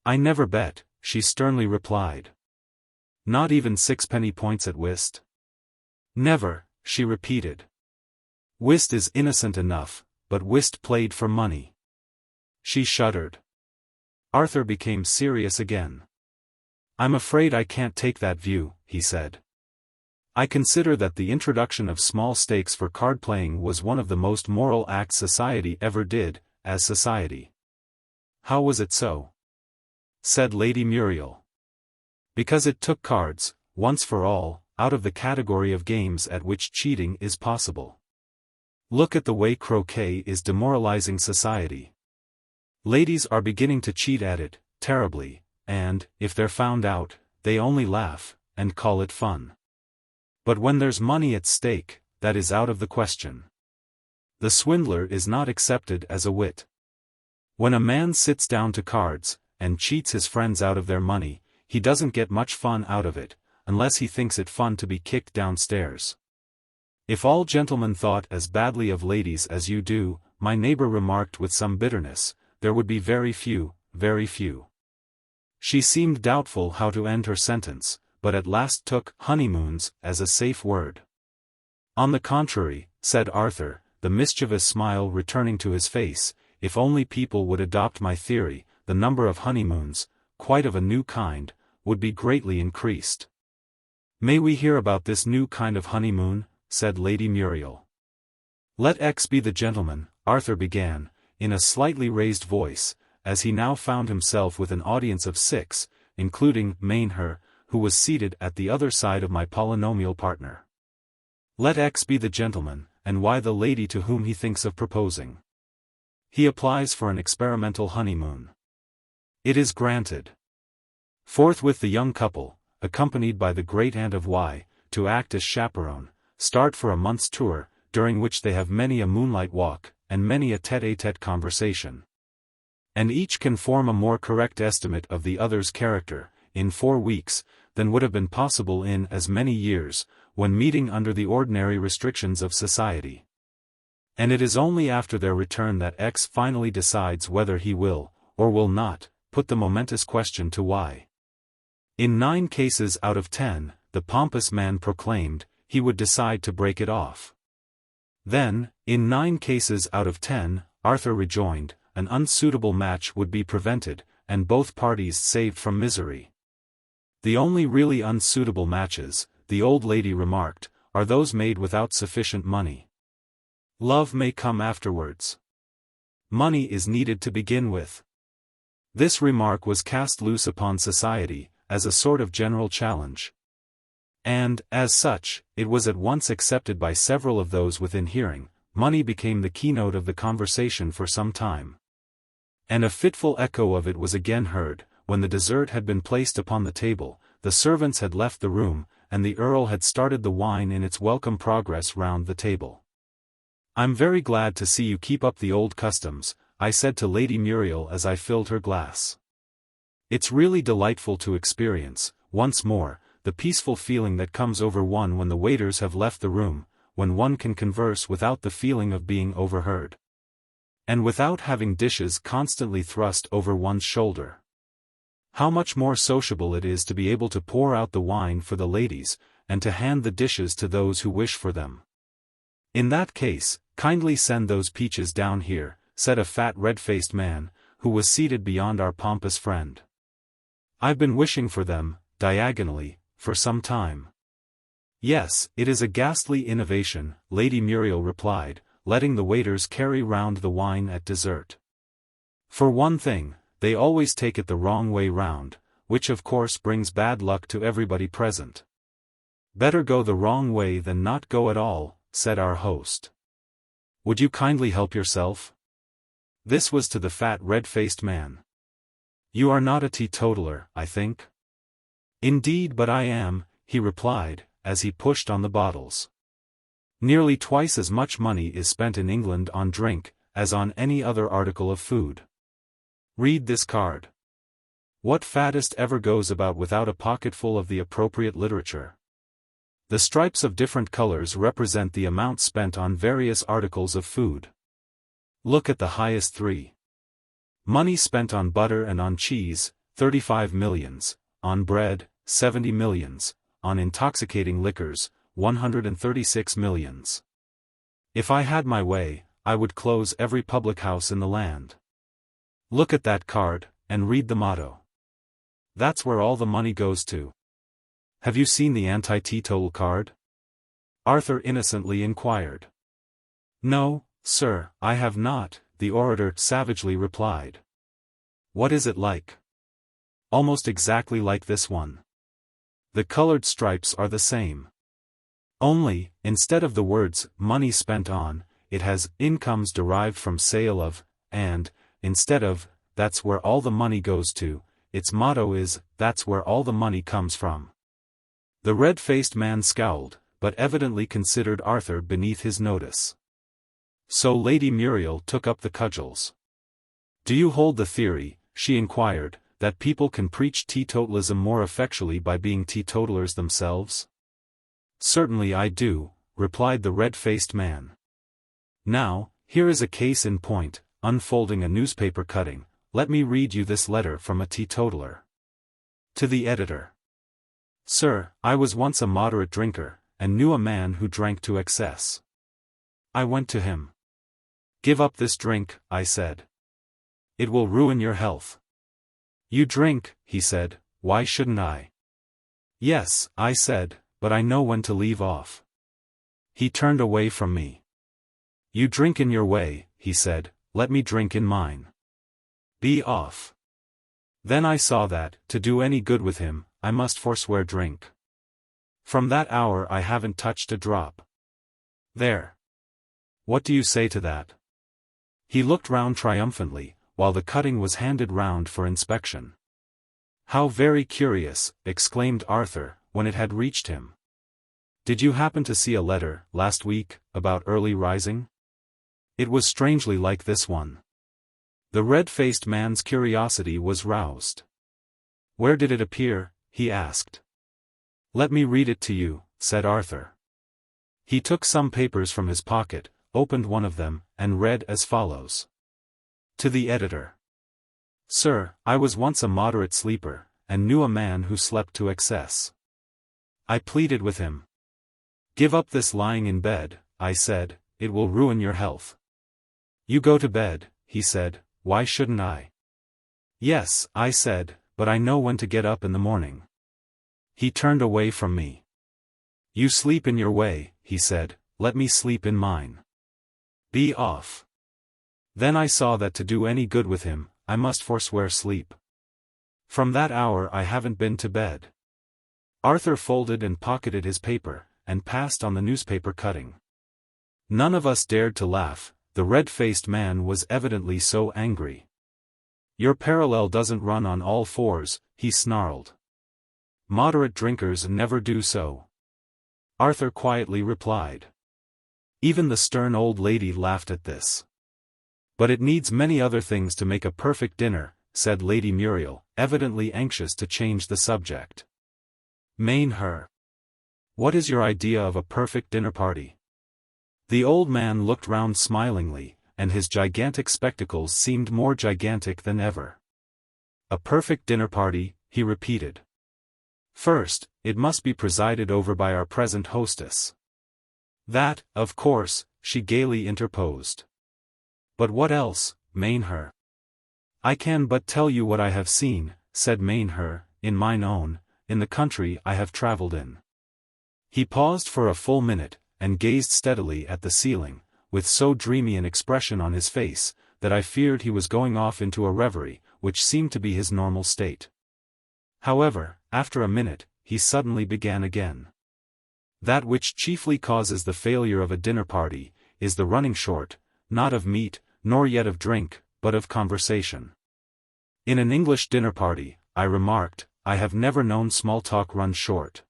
I never bet, she sternly replied. Not even sixpenny points at whist? Never, she repeated. Whist is innocent enough, but whist played for money. She shuddered. Arthur became serious again. I'm afraid I can't take that view, he said. I consider that the introduction of small stakes for card-playing was one of the most moral acts society ever did, as society. How was it so? Said Lady Muriel. Because it took cards, once for all, out of the category of games at which cheating is possible. Look at the way croquet is demoralizing society. Ladies are beginning to cheat at it, terribly, and, if they're found out, they only laugh, and call it fun. But when there's money at stake, that is out of the question. The swindler is not accepted as a wit. When a man sits down to cards, and cheats his friends out of their money, he doesn't get much fun out of it, unless he thinks it fun to be kicked downstairs. If all gentlemen thought as badly of ladies as you do, my neighbor remarked with some bitterness, there would be very few, very few. She seemed doubtful how to end her sentence, but at last took honeymoons as a safe word. On the contrary, said Arthur, the mischievous smile returning to his face, if only people would adopt my theory, the number of honeymoons, quite of a new kind, would be greatly increased. May we hear about this new kind of honeymoon? Said Lady Muriel. Let X be the gentleman, Arthur began, in a slightly raised voice, as he now found himself with an audience of 6, including Mainher, who was seated at the other side of my polynomial partner. Let X be the gentleman, and why the lady to whom he thinks of proposing. He applies for an experimental honeymoon. It is granted. Forthwith the young couple, accompanied by the great-aunt of Y, to act as chaperone, start for a month's tour, during which they have many a moonlight walk, and many a tête-à-tête conversation. And each can form a more correct estimate of the other's character, in 4 weeks, than would have been possible in as many years, when meeting under the ordinary restrictions of society. And it is only after their return that X finally decides whether he will, or will not, put the momentous question to Y. In 9 cases out of 10, the pompous man proclaimed, he would decide to break it off. Then, in 9 cases out of 10, Arthur rejoined, an unsuitable match would be prevented, and both parties saved from misery. The only really unsuitable matches, the old lady remarked, are those made without sufficient money. Love may come afterwards. Money is needed to begin with. This remark was cast loose upon society, as a sort of general challenge. And, as such, it was at once accepted by several of those within hearing. Money became the keynote of the conversation for some time. And a fitful echo of it was again heard, when the dessert had been placed upon the table, the servants had left the room, and the Earl had started the wine in its welcome progress round the table. I'm very glad to see you keep up the old customs, I said to Lady Muriel as I filled her glass. It's really delightful to experience, once more, the peaceful feeling that comes over one when the waiters have left the room, when one can converse without the feeling of being overheard. And without having dishes constantly thrust over one's shoulder. How much more sociable it is to be able to pour out the wine for the ladies, and to hand the dishes to those who wish for them. In that case, kindly send those peaches down here, said a fat red-faced man, who was seated beyond our pompous friend. I've been wishing for them, diagonally, for some time. Yes, it is a ghastly innovation, Lady Muriel replied, letting the waiters carry round the wine at dessert. For one thing, they always take it the wrong way round, which of course brings bad luck to everybody present. Better go the wrong way than not go at all, said our host. Would you kindly help yourself? This was to the fat red-faced man. You are not a teetotaler, I think? Indeed, but I am, he replied, as he pushed on the bottles. Nearly twice as much money is spent in England on drink, as on any other article of food. Read this card. What faddist ever goes about without a pocketful of the appropriate literature? The stripes of different colors represent the amount spent on various articles of food. Look at the highest three. Money spent on butter and on cheese, 35 millions, on bread, 70 millions, on intoxicating liquors, 136 millions. If I had my way, I would close every public house in the land. Look at that card, and read the motto. That's where all the money goes to. Have you seen the anti-teetotal card? Arthur innocently inquired. No, sir, I have not, the orator savagely replied. What is it like? Almost exactly like this one. The colored stripes are the same. Only, instead of the words, money spent on, it has, incomes derived from sale of, and, instead of, that's where all the money goes to, its motto is, that's where all the money comes from. The red-faced man scowled, but evidently considered Arthur beneath his notice. So Lady Muriel took up the cudgels. Do you hold the theory, she inquired, that people can preach teetotalism more effectually by being teetotalers themselves? Certainly I do, replied the red-faced man. Now, here is a case in point, unfolding a newspaper cutting. Let me read you this letter from a teetotaler. To the editor. Sir, I was once a moderate drinker, and knew a man who drank to excess. I went to him. Give up this drink, I said. It will ruin your health. You drink, he said, why shouldn't I? Yes, I said, but I know when to leave off. He turned away from me. You drink in your way, he said, let me drink in mine. Be off. Then I saw that, to do any good with him, I must forswear drink. From that hour I haven't touched a drop. There. What do you say to that? He looked round triumphantly, while the cutting was handed round for inspection. How very curious, exclaimed Arthur, when it had reached him. Did you happen to see a letter, last week, about early rising? It was strangely like this one. The red-faced man's curiosity was roused. Where did it appear? He asked. Let me read it to you, said Arthur. He took some papers from his pocket, opened one of them, and read as follows. To the editor. Sir, I was once a moderate sleeper, and knew a man who slept to excess. I pleaded with him. Give up this lying in bed, I said, it will ruin your health. You go to bed, he said, why shouldn't I? Yes, I said, but I know when to get up in the morning. He turned away from me. You sleep in your way, he said, let me sleep in mine. Be off. Then I saw that to do any good with him, I must forswear sleep. From that hour I haven't been to bed. Arthur folded and pocketed his paper, and passed on the newspaper cutting. None of us dared to laugh, the red-faced man was evidently so angry. Your parallel doesn't run on all fours, he snarled. Moderate drinkers never do so. Arthur quietly replied. Even the stern old lady laughed at this. But it needs many other things to make a perfect dinner, said Lady Muriel, evidently anxious to change the subject. Main her. What is your idea of a perfect dinner party? The old man looked round smilingly, and his gigantic spectacles seemed more gigantic than ever. A perfect dinner party, he repeated. First, it must be presided over by our present hostess. That, of course, she gaily interposed. But what else, Mainher? I can but tell you what I have seen, said Mainher, in mine own, in the country I have travelled in. He paused for a full minute, and gazed steadily at the ceiling, with so dreamy an expression on his face, that I feared he was going off into a reverie, which seemed to be his normal state. However, after a minute, he suddenly began again. That which chiefly causes the failure of a dinner party, is the running short, not of meat, nor yet of drink, but of conversation. In an English dinner party, I remarked, I have never known small talk run short.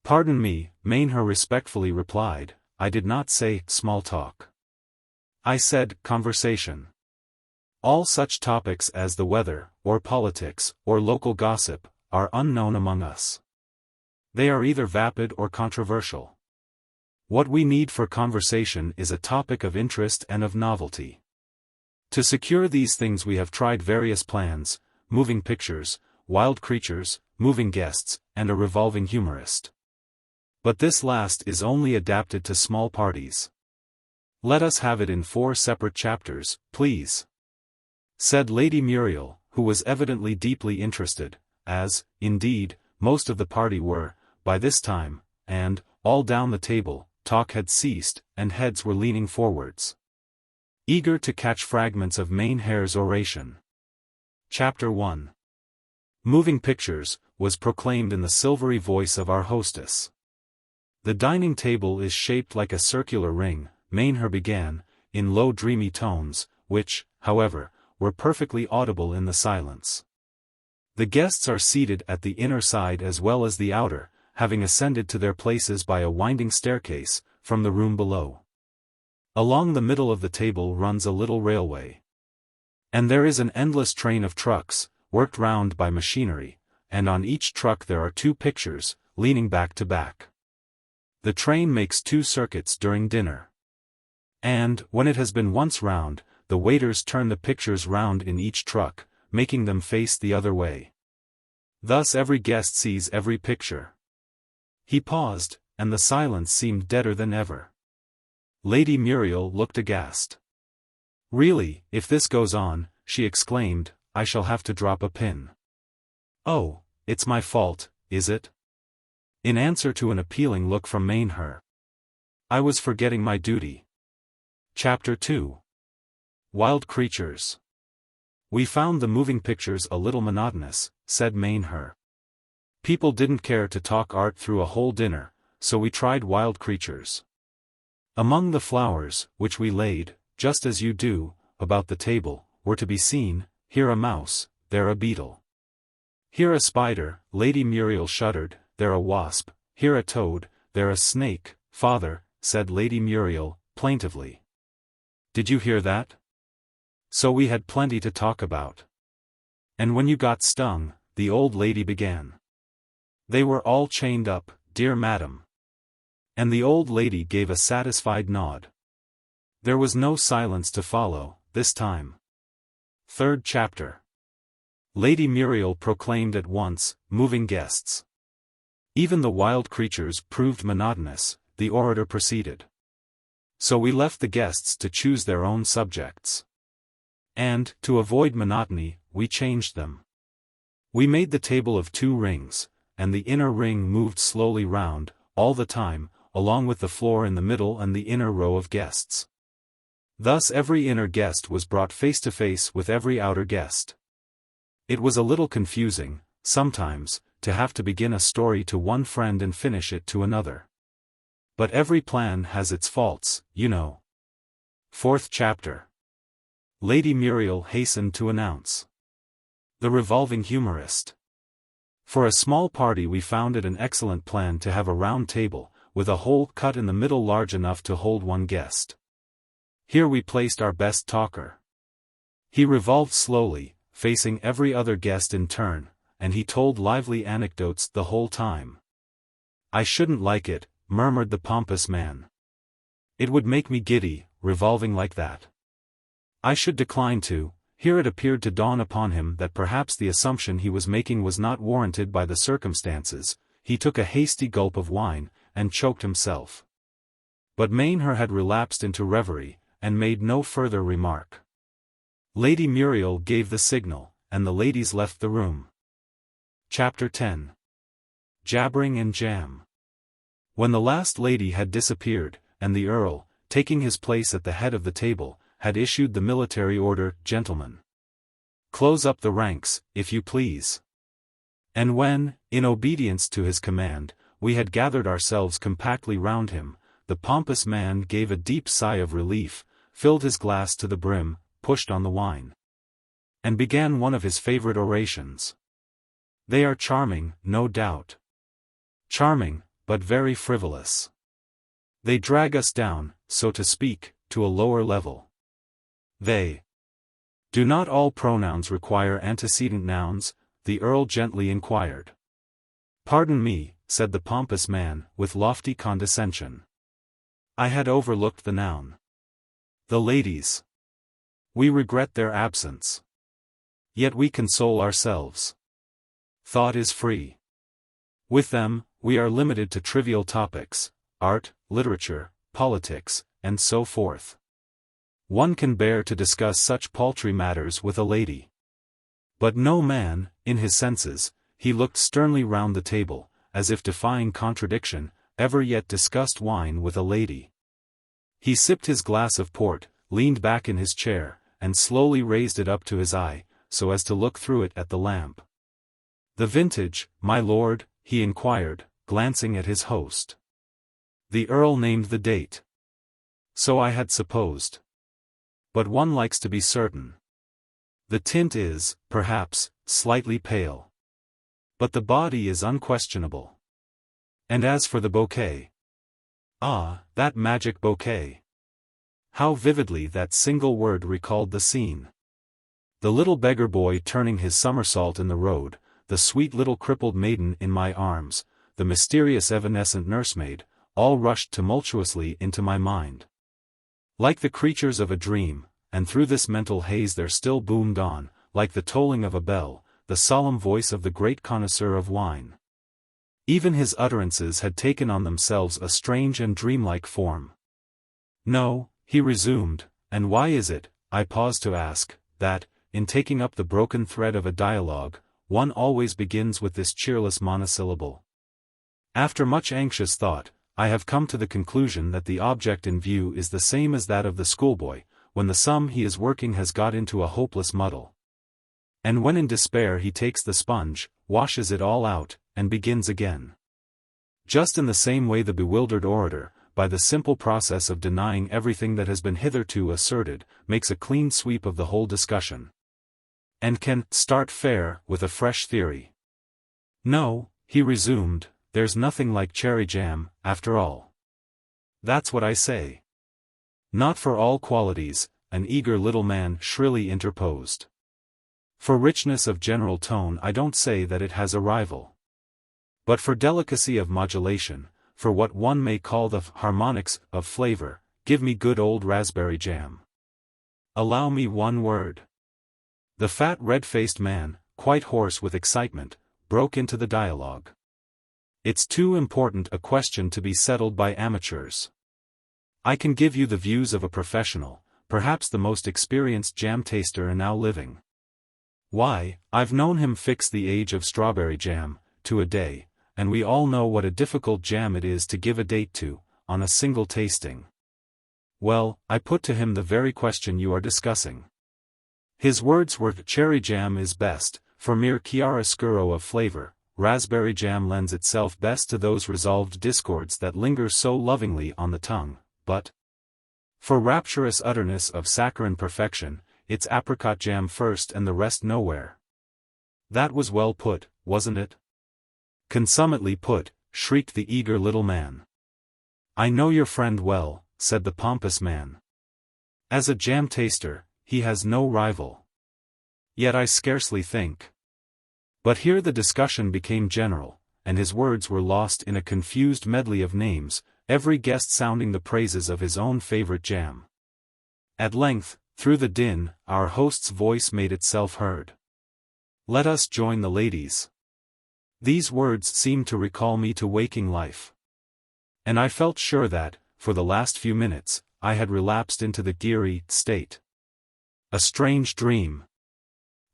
Pardon me, Mainher respectfully replied, I did not say small talk. I said conversation. All such topics as the weather, or politics, or local gossip, are unknown among us. They are either vapid or controversial. What we need for conversation is a topic of interest and of novelty. To secure these things we have tried various plans, moving pictures, wild creatures, moving guests, and a revolving humorist. But this last is only adapted to small parties. Let us have it in 4 separate chapters, please," said Lady Muriel, who was evidently deeply interested, as, indeed, most of the party were, by this time, and, all down the table, talk had ceased, and heads were leaning forwards, eager to catch fragments of Mainher's oration. Chapter 1. Moving Pictures, was proclaimed in the silvery voice of our hostess. The dining table is shaped like a circular ring, Mainher began, in low dreamy tones, which, however, were perfectly audible in the silence. The guests are seated at the inner side as well as the outer, having ascended to their places by a winding staircase, from the room below. Along the middle of the table runs a little railway. And there is an endless train of trucks, worked round by machinery, and on each truck there are 2 pictures, leaning back to back. The train makes 2 circuits during dinner. And, when it has been once round, the waiters turn the pictures round in each truck, making them face the other way. Thus every guest sees every picture. He paused, and the silence seemed deader than ever. Lady Muriel looked aghast. Really, if this goes on, she exclaimed, I shall have to drop a pin. Oh, it's my fault, is it? In answer to an appealing look from Mainher. I was forgetting my duty. Chapter 2. Wild Creatures. We found the moving pictures a little monotonous, said Mainher. People didn't care to talk art through a whole dinner, so we tried wild creatures. Among the flowers, which we laid, just as you do, about the table, were to be seen, here a mouse, there a beetle. Here a spider, Lady Muriel shuddered, there a wasp, here a toad, there a snake, father, said Lady Muriel, plaintively. Did you hear that? So we had plenty to talk about. And when you got stung, the old lady began. They were all chained up, dear madam. And the old lady gave a satisfied nod. There was no silence to follow, this time. 3rd chapter. Lady Muriel proclaimed at once, moving guests. Even the wild creatures proved monotonous, the orator proceeded. So we left the guests to choose their own subjects. And, to avoid monotony, we changed them. We made the table of 2 rings, and the inner ring moved slowly round, all the time, along with the floor in the middle and the inner row of guests. Thus every inner guest was brought face to face with every outer guest. It was a little confusing, sometimes, to have to begin a story to one friend and finish it to another. But every plan has its faults, you know. 4th chapter. Lady Muriel hastened to announce. The revolving humorist. For a small party we found it an excellent plan to have a round table, with a hole cut in the middle large enough to hold one guest. Here we placed our best talker. He revolved slowly, facing every other guest in turn, and he told lively anecdotes the whole time. I shouldn't like it, murmured the pompous man. It would make me giddy, revolving like that. I should decline to. Here it appeared to dawn upon him that perhaps the assumption he was making was not warranted by the circumstances. He took a hasty gulp of wine, and choked himself. But Mainher had relapsed into reverie, and made no further remark. Lady Muriel gave the signal, and the ladies left the room. Chapter 10. Jabbering and Jam. When the last lady had disappeared, and the Earl, taking his place at the head of the table, had issued the military order, Gentlemen, close up the ranks, if you please. And when, in obedience to his command, we had gathered ourselves compactly round him, the pompous man gave a deep sigh of relief, filled his glass to the brim, pushed on the wine, and began one of his favorite orations. They are charming, no doubt. Charming, but very frivolous. They drag us down, so to speak, to a lower level. They. Do not all pronouns require antecedent nouns? The Earl gently inquired. Pardon me, said the pompous man, with lofty condescension. I had overlooked the noun. The ladies. We regret their absence. Yet we console ourselves. Thought is free. With them, we are limited to trivial topics, art, literature, politics, and so forth. One can bear to discuss such paltry matters with a lady. But no man, in his senses, he looked sternly round the table, as if defying contradiction, ever yet discussed wine with a lady. He sipped his glass of port, leaned back in his chair, and slowly raised it up to his eye, so as to look through it at the lamp. The vintage, my lord? He inquired, glancing at his host. The Earl named the date. So I had supposed. But one likes to be certain. The tint is, perhaps, slightly pale. But the body is unquestionable. And as for the bouquet. Ah, that magic bouquet. How vividly that single word recalled the scene. The little beggar boy turning his somersault in the road, the sweet little crippled maiden in my arms, the mysterious evanescent nursemaid, all rushed tumultuously into my mind. Like the creatures of a dream, and through this mental haze there still boomed on, like the tolling of a bell, the solemn voice of the great connoisseur of wine. Even his utterances had taken on themselves a strange and dreamlike form. No, he resumed, and why is it, I pause to ask, that, in taking up the broken thread of a dialogue, one always begins with this cheerless monosyllable? After much anxious thought, I have come to the conclusion that the object in view is the same as that of the schoolboy, when the sum he is working has got into a hopeless muddle. And when in despair he takes the sponge, washes it all out, and begins again. Just in the same way the bewildered orator, by the simple process of denying everything that has been hitherto asserted, makes a clean sweep of the whole discussion. And can start fair with a fresh theory. No, he resumed, there's nothing like cherry jam, after all. That's what I say. Not for all qualities, an eager little man shrilly interposed. For richness of general tone I don't say that it has a rival. But for delicacy of modulation, for what one may call the harmonics of flavor, give me good old raspberry jam. Allow me one word. The fat red-faced man, quite hoarse with excitement, broke into the dialogue. It's too important a question to be settled by amateurs. I can give you the views of a professional, perhaps the most experienced jam taster now living. Why, I've known him fix the age of strawberry jam, to a day, and we all know what a difficult jam it is to give a date to, on a single tasting. Well, I put to him the very question you are discussing. His words were, cherry jam is best, for mere chiaroscuro of flavor, raspberry jam lends itself best to those resolved discords that linger so lovingly on the tongue, but for rapturous utterness of saccharine perfection, it's apricot jam first and the rest nowhere. That was well put, wasn't it? Consummately put, shrieked the eager little man. I know your friend well, said the pompous man. As a jam taster, he has no rival. Yet I scarcely think. But here the discussion became general, and his words were lost in a confused medley of names, every guest sounding the praises of his own favorite jam. At length, through the din, our host's voice made itself heard. Let us join the ladies. These words seemed to recall me to waking life. And I felt sure that, for the last few minutes, I had relapsed into the geary state. A strange dream.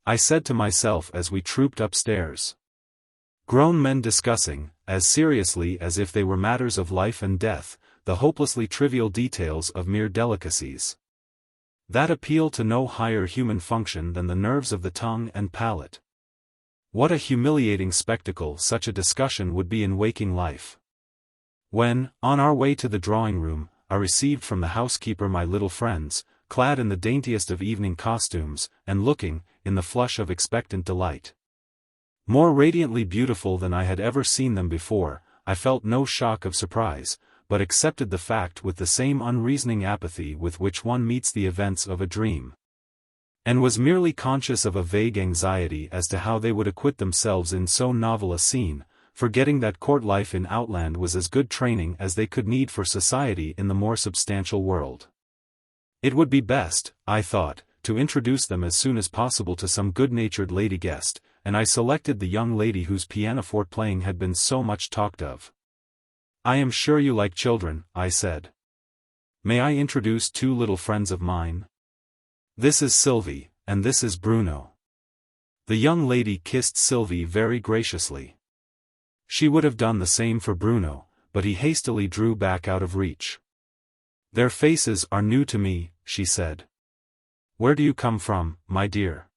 I said to myself as we trooped upstairs. Grown men discussing, as seriously as if they were matters of life and death, the hopelessly trivial details of mere delicacies. That appeal to no higher human function than the nerves of the tongue and palate. What a humiliating spectacle such a discussion would be in waking life. When, on our way to the drawing room, I received from the housekeeper my little friends, clad in the daintiest of evening costumes, and looking, in the flush of expectant delight, more radiantly beautiful than I had ever seen them before, I felt no shock of surprise, but accepted the fact with the same unreasoning apathy with which one meets the events of a dream, and was merely conscious of a vague anxiety as to how they would acquit themselves in so novel a scene, forgetting that court life in Outland was as good training as they could need for society in the more substantial world. It would be best, I thought, to introduce them as soon as possible to some good-natured lady guest, and I selected the young lady whose pianoforte playing had been so much talked of. "I am sure you like children," I said. "May I introduce two little friends of mine? This is Sylvie, and this is Bruno." The young lady kissed Sylvie very graciously. She would have done the same for Bruno, but he hastily drew back out of reach. "Their faces are new to me," she said. "Where do you come from, my dear?"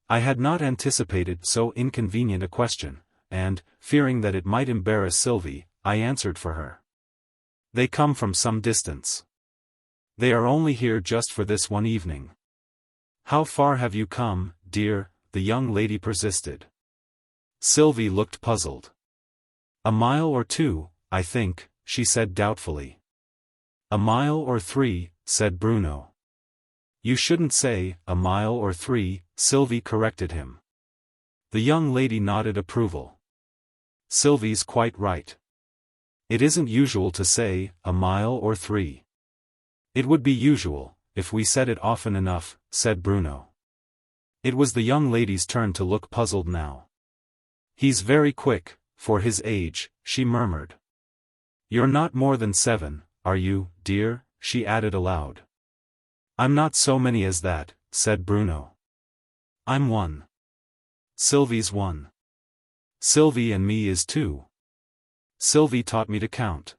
I had not anticipated so inconvenient a question, and, fearing that it might embarrass Sylvie, I answered for her. "They come from some distance. They are only here just for this one evening." "How far have you come, dear?" the young lady persisted. Sylvie looked puzzled. "A mile or two, I think," she said doubtfully. "A mile or 3, said Bruno. "You shouldn't say, a mile or 3, Sylvie corrected him. The young lady nodded approval. "Sylvie's quite right. It isn't usual to say, a mile or 3. It would be usual, if we said it often enough," said Bruno. It was the young lady's turn to look puzzled now. "He's very quick, for his age," she murmured. "You're not more than 7, are you, dear?" she added aloud. "I'm not so many as that," said Bruno. "I'm 1. Sylvie's 1. Sylvie and me is 2. Sylvie taught me to count."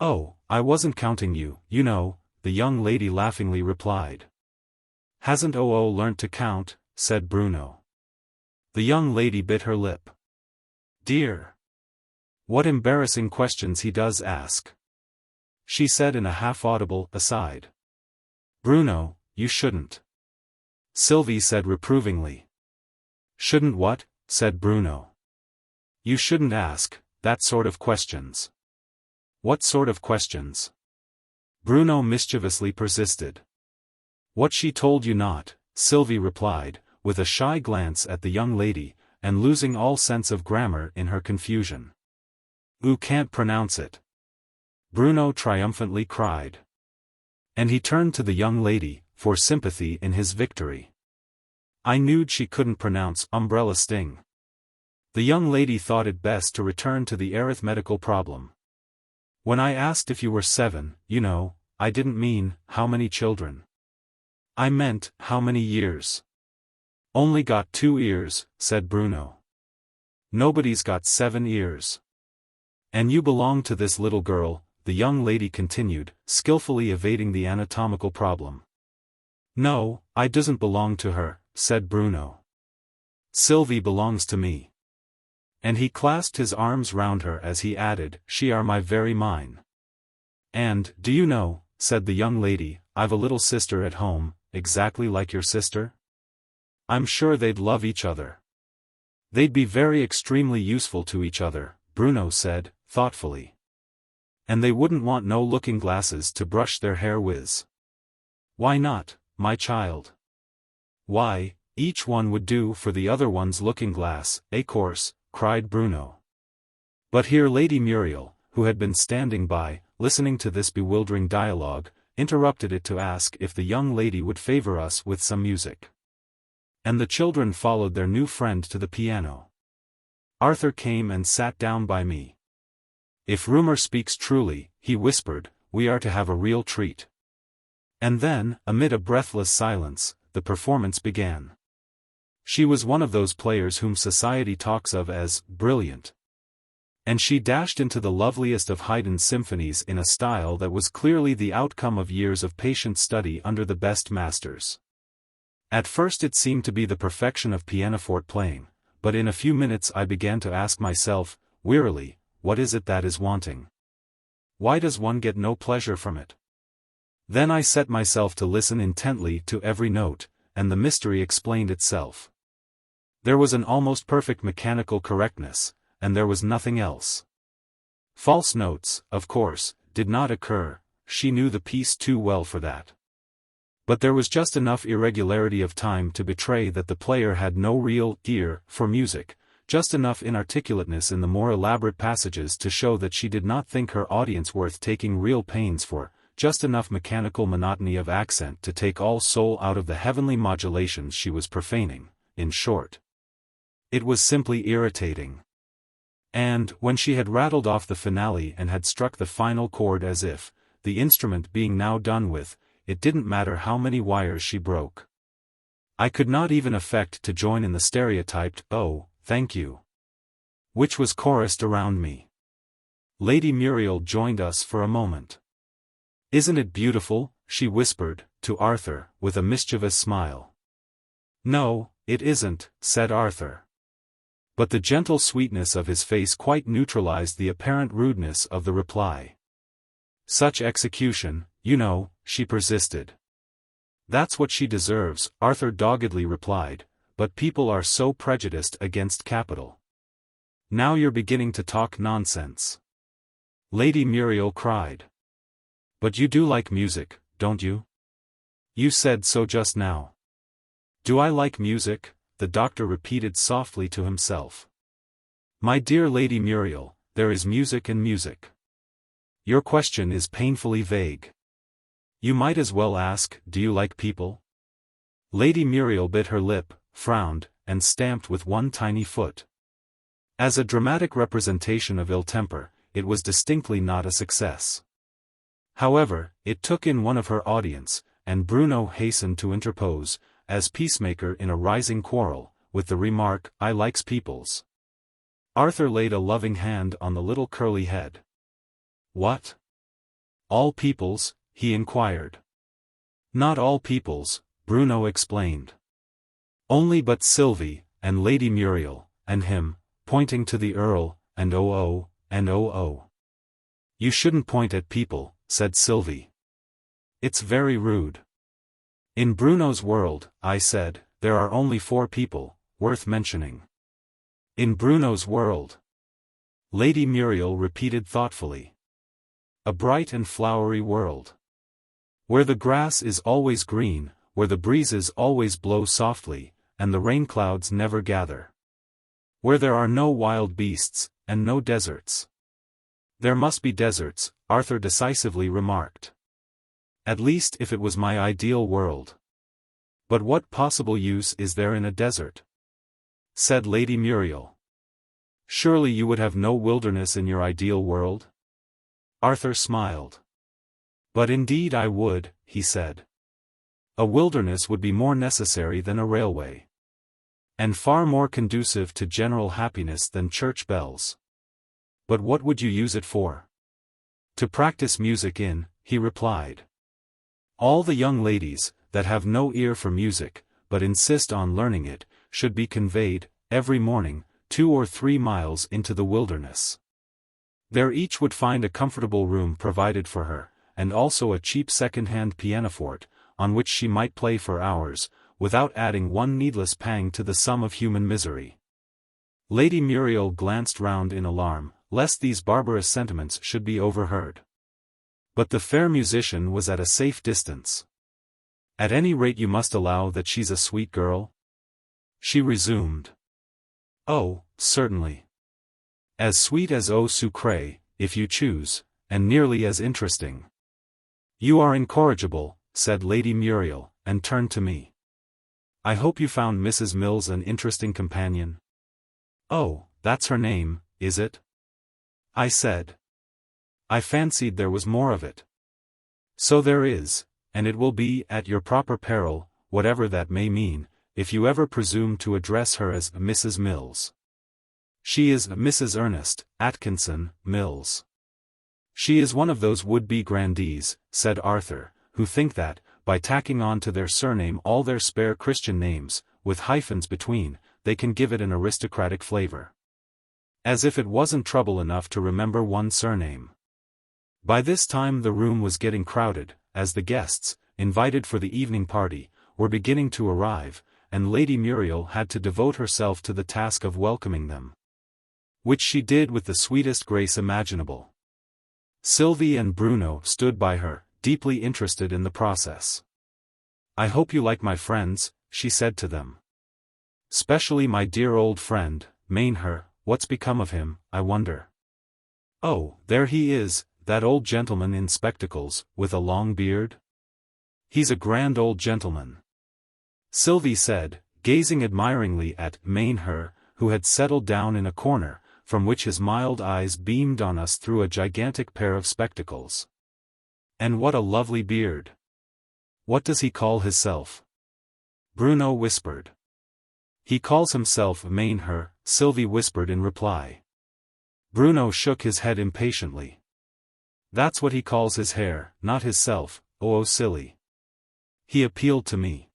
"Oh, I wasn't counting you, you know," the young lady laughingly replied. "Hasn't Oo learnt to count?" said Bruno. The young lady bit her lip. "Dear! What embarrassing questions he does ask," she said in a half-audible aside. "Bruno, you shouldn't," Sylvie said reprovingly. "Shouldn't what?" said Bruno. "You shouldn't ask that sort of questions." "What sort of questions?" Bruno mischievously persisted. "What she told you not," Sylvie replied, with a shy glance at the young lady, and losing all sense of grammar in her confusion. "Oo can't pronounce it," Bruno triumphantly cried. And he turned to the young lady, for sympathy in his victory. "I knewed she couldn't pronounce umbrella sting." The young lady thought it best to return to the arithmetical problem. "When I asked if you were 7, you know, I didn't mean, how many children. I meant, how many years." "Only got 2 ears, said Bruno. "Nobody's got 7 ears. "And you belong to this little girl," the young lady continued, skillfully evading the anatomical problem. "No, I doesn't belong to her," said Bruno. "Sylvie belongs to me." And he clasped his arms round her as he added, "She are my very mine. And, do you know," said the young lady, "I've a little sister at home, exactly like your sister? I'm sure they'd love each other." "They'd be very extremely useful to each other," Bruno said, thoughtfully. "And they wouldn't want no looking glasses to brush their hair with." "Why not, my child?" "Why, each one would do for the other one's looking glass, course," cried Bruno. But here Lady Muriel, who had been standing by, listening to this bewildering dialogue, interrupted it to ask if the young lady would favor us with some music. And the children followed their new friend to the piano. Arthur came and sat down by me. "If rumor speaks truly," he whispered, "we are to have a real treat." And then, amid a breathless silence, the performance began. She was one of those players whom society talks of as brilliant. And she dashed into the loveliest of Haydn's symphonies in a style that was clearly the outcome of years of patient study under the best masters. At first it seemed to be the perfection of pianoforte playing, but in a few minutes I began to ask myself, wearily, what is it that is wanting? Why does one get no pleasure from it? Then I set myself to listen intently to every note, and the mystery explained itself. There was an almost perfect mechanical correctness, and there was nothing else. False notes, of course, did not occur, she knew the piece too well for that. But there was just enough irregularity of time to betray that the player had no real ear for music, just enough inarticulateness in the more elaborate passages to show that she did not think her audience worth taking real pains for, just enough mechanical monotony of accent to take all soul out of the heavenly modulations she was profaning, in short. It was simply irritating. And, when she had rattled off the finale and had struck the final chord as if, the instrument being now done with, it didn't matter how many wires she broke. I could not even affect to join in the stereotyped, "Oh, thank you," which was chorused around me. Lady Muriel joined us for a moment. "Isn't it beautiful?" she whispered, to Arthur, with a mischievous smile. "No, it isn't," said Arthur. But the gentle sweetness of his face quite neutralized the apparent rudeness of the reply. "Such execution, you know," she persisted. "That's what she deserves," Arthur doggedly replied, "but people are so prejudiced against capital." "Now you're beginning to talk nonsense," Lady Muriel cried. "But you do like music, don't you? You said so just now." "Do I like music?" the doctor repeated softly to himself. "My dear Lady Muriel, there is music and music. Your question is painfully vague. You might as well ask, do you like people?" Lady Muriel bit her lip, frowned, and stamped with one tiny foot. As a dramatic representation of ill temper, it was distinctly not a success. However, it took in one of her audience, and Bruno hastened to interpose, as peacemaker in a rising quarrel, with the remark, "I likes peoples." Arthur laid a loving hand on the little curly head. "What? All peoples?" he inquired. "Not all peoples," Bruno explained. "Only but Sylvie, and Lady Muriel, and him," pointing to the Earl, "and oh. "You shouldn't point at people," said Sylvie. "It's very rude." "In Bruno's world," I said, "there are only 4 people, worth mentioning." "In Bruno's world," Lady Muriel repeated thoughtfully. "A bright and flowery world. Where the grass is always green, where the breezes always blow softly, and the rain clouds never gather. Where there are no wild beasts, and no deserts." "There must be deserts," Arthur decisively remarked. "At least if it was my ideal world." "But what possible use is there in a desert?" said Lady Muriel. "Surely you would have no wilderness in your ideal world?" Arthur smiled. "But indeed I would," he said. "A wilderness would be more necessary than a railway. And far more conducive to general happiness than church bells." "But what would you use it for?" "To practice music in," he replied. "All the young ladies, that have no ear for music, but insist on learning it, should be conveyed, every morning, 2 or 3 miles into the wilderness. There each would find a comfortable room provided for her, and also a cheap second-hand pianoforte, on which she might play for hours, without adding one needless pang to the sum of human misery." Lady Muriel glanced round in alarm, lest these barbarous sentiments should be overheard. But the fair musician was at a safe distance. "At any rate you must allow that she's a sweet girl?" she resumed. "Oh, certainly. As sweet as eau sucrée, if you choose, and nearly as interesting." "You are incorrigible," said Lady Muriel, and turned to me. "I hope you found Mrs. Mills an interesting companion?" "Oh, that's her name, is it?" I said. "I fancied there was more of it." "So there is, and it will be at your proper peril, whatever that may mean, if you ever presume to address her as Mrs. Mills. She is Mrs. Ernest Atkinson Mills. She is one of those would-be grandees," said Arthur, "who think that, by tacking on to their surname all their spare Christian names, with hyphens between, they can give it an aristocratic flavor. As if it wasn't trouble enough to remember one surname. By this time the room was getting crowded, as the guests, invited for the evening party, were beginning to arrive, and Lady Muriel had to devote herself to the task of welcoming them. Which she did with the sweetest grace imaginable. Sylvie and Bruno stood by her, deeply interested in the process. "I hope you like my friends," she said to them. "Specially my dear old friend, Mainher. What's become of him, I wonder?" "Oh, there he is, that old gentleman in spectacles, with a long beard. He's a grand old gentleman," Sylvie said, gazing admiringly at Mainher, who had settled down in a corner, from which his mild eyes beamed on us through a gigantic pair of spectacles. "And what a lovely beard! What does he call hisself?" Bruno whispered. "He calls himself Mainher," Sylvie whispered in reply. Bruno shook his head impatiently. "That's what he calls his hair, not hisself, oh silly." He appealed to me.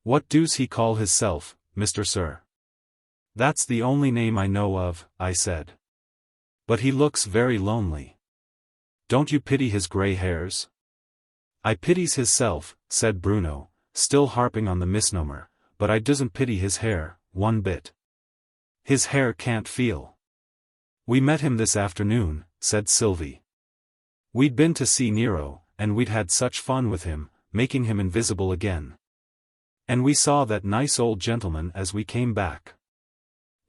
"What does he call hisself, Mr. Sir?" "That's the only name I know of," I said. "But he looks very lonely. Don't you pity his grey hairs?" "I pities hisself," said Bruno, still harping on the misnomer, "but I doesn't pity his hair, one bit. His hair can't feel." "We met him this afternoon," said Sylvie. "We'd been to see Nero, and we'd had such fun with him, making him invisible again. And we saw that nice old gentleman as we came back."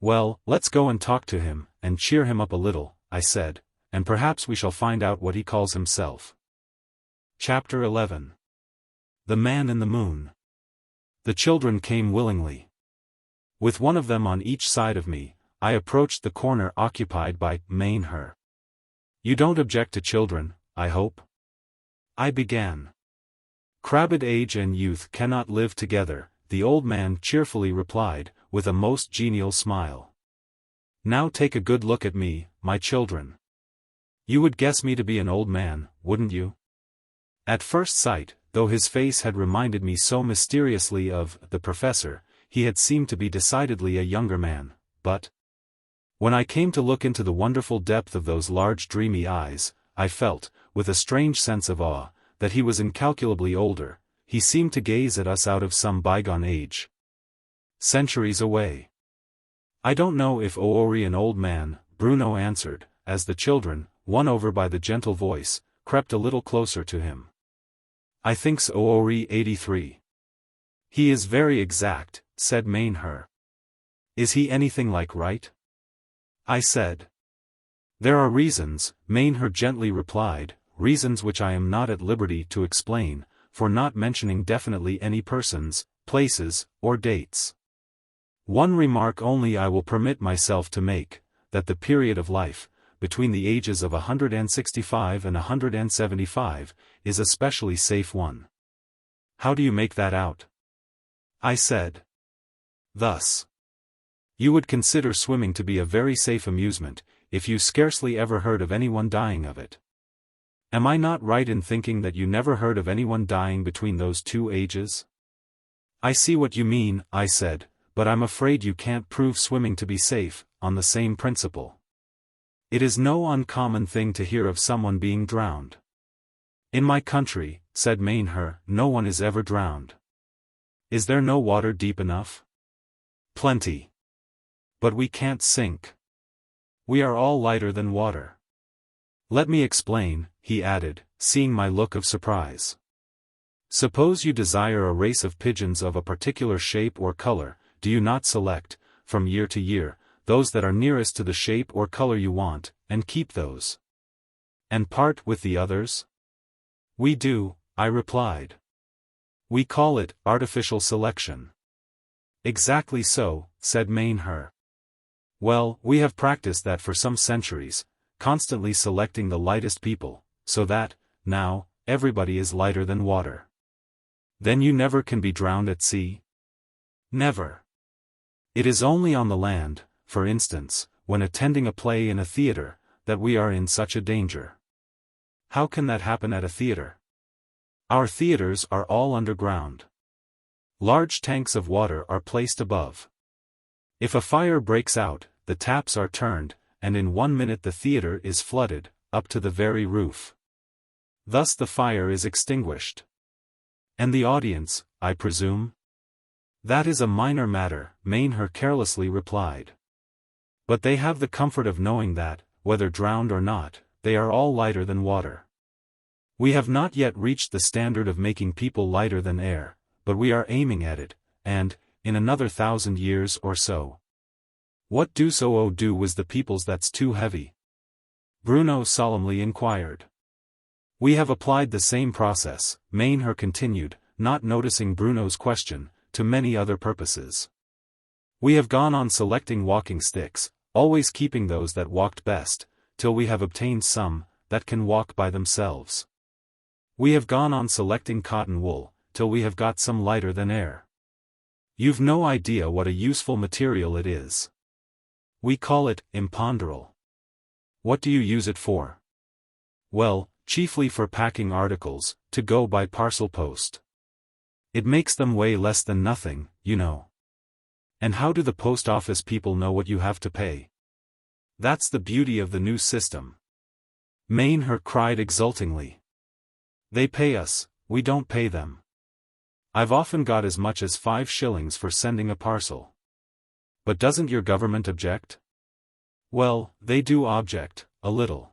"Well, let's go and talk to him, and cheer him up a little," I said, "and perhaps we shall find out what he calls himself." Chapter 11. The Man in the Moon. The children came willingly. With one of them on each side of me, I approached the corner occupied by Mainher. "You don't object to children, I hope?" I began. "Crabbed age and youth cannot live together," the old man cheerfully replied, with a most genial smile. "Now take a good look at me, my children. You would guess me to be an old man, wouldn't you?" At first sight, though his face had reminded me so mysteriously of the professor, he had seemed to be decidedly a younger man, but when I came to look into the wonderful depth of those large dreamy eyes, I felt, with a strange sense of awe, that he was incalculably older. He seemed to gaze at us out of some bygone age. Centuries away. "I don't know if Oori an old man," Bruno answered, as the children, won over by the gentle voice, crept a little closer to him. "I think's Oori 83. "He is very exact," said Mainher. "Is he anything like right?" I said. "There are reasons," Mainher gently replied, "reasons which I am not at liberty to explain, for not mentioning definitely any persons, places, or dates. One remark only I will permit myself to make, that the period of life, between the ages of 165 and 175, is a specially safe one." "How do you make that out?" I said. "Thus. You would consider swimming to be a very safe amusement, if you scarcely ever heard of anyone dying of it. Am I not right in thinking that you never heard of anyone dying between those two ages?" "I see what you mean," I said, "but I'm afraid you can't prove swimming to be safe, on the same principle. It is no uncommon thing to hear of someone being drowned." "In my country," said Mainher, "no one is ever drowned." "Is there no water deep enough?" "Plenty. But we can't sink. We are all lighter than water. Let me explain," he added, seeing my look of surprise. "Suppose you desire a race of pigeons of a particular shape or color, do you not select, from year to year, those that are nearest to the shape or color you want, and keep those? And part with the others?" "We do," I replied. "We call it artificial selection." "Exactly so," said Mainher. "Well, we have practiced that for some centuries, constantly selecting the lightest people, so that, now, everybody is lighter than water." "Then you never can be drowned at sea?" "Never. It is only on the land, for instance, when attending a play in a theater, that we are in such a danger." "How can that happen at a theater?" "Our theaters are all underground. Large tanks of water are placed above. If a fire breaks out, the taps are turned, and in 1 minute the theater is flooded, up to the very roof. Thus the fire is extinguished. And the audience, I presume? That is a minor matter, Mainher carelessly replied. But they have the comfort of knowing that, whether drowned or not, they are all lighter than water. We have not yet reached the standard of making people lighter than air, but we are aiming at it, and, in another 1,000 years or so. What deuce do with the peoples that's too heavy? Bruno solemnly inquired. We have applied the same process, Mainher continued, not noticing Bruno's question, to many other purposes. We have gone on selecting walking sticks, always keeping those that walked best, till we have obtained some, that can walk by themselves. We have gone on selecting cotton wool, till we have got some lighter than air. You've no idea what a useful material it is. We call it imponderal. What do you use it for? Well, chiefly for packing articles, to go by parcel post. It makes them weigh less than nothing, you know. And how do the post office people know what you have to pay? That's the beauty of the new system. Mainher cried exultingly. They pay us, we don't pay them. I've often got as much as 5 shillings for sending a parcel. But doesn't your government object? Well, they do object, a little.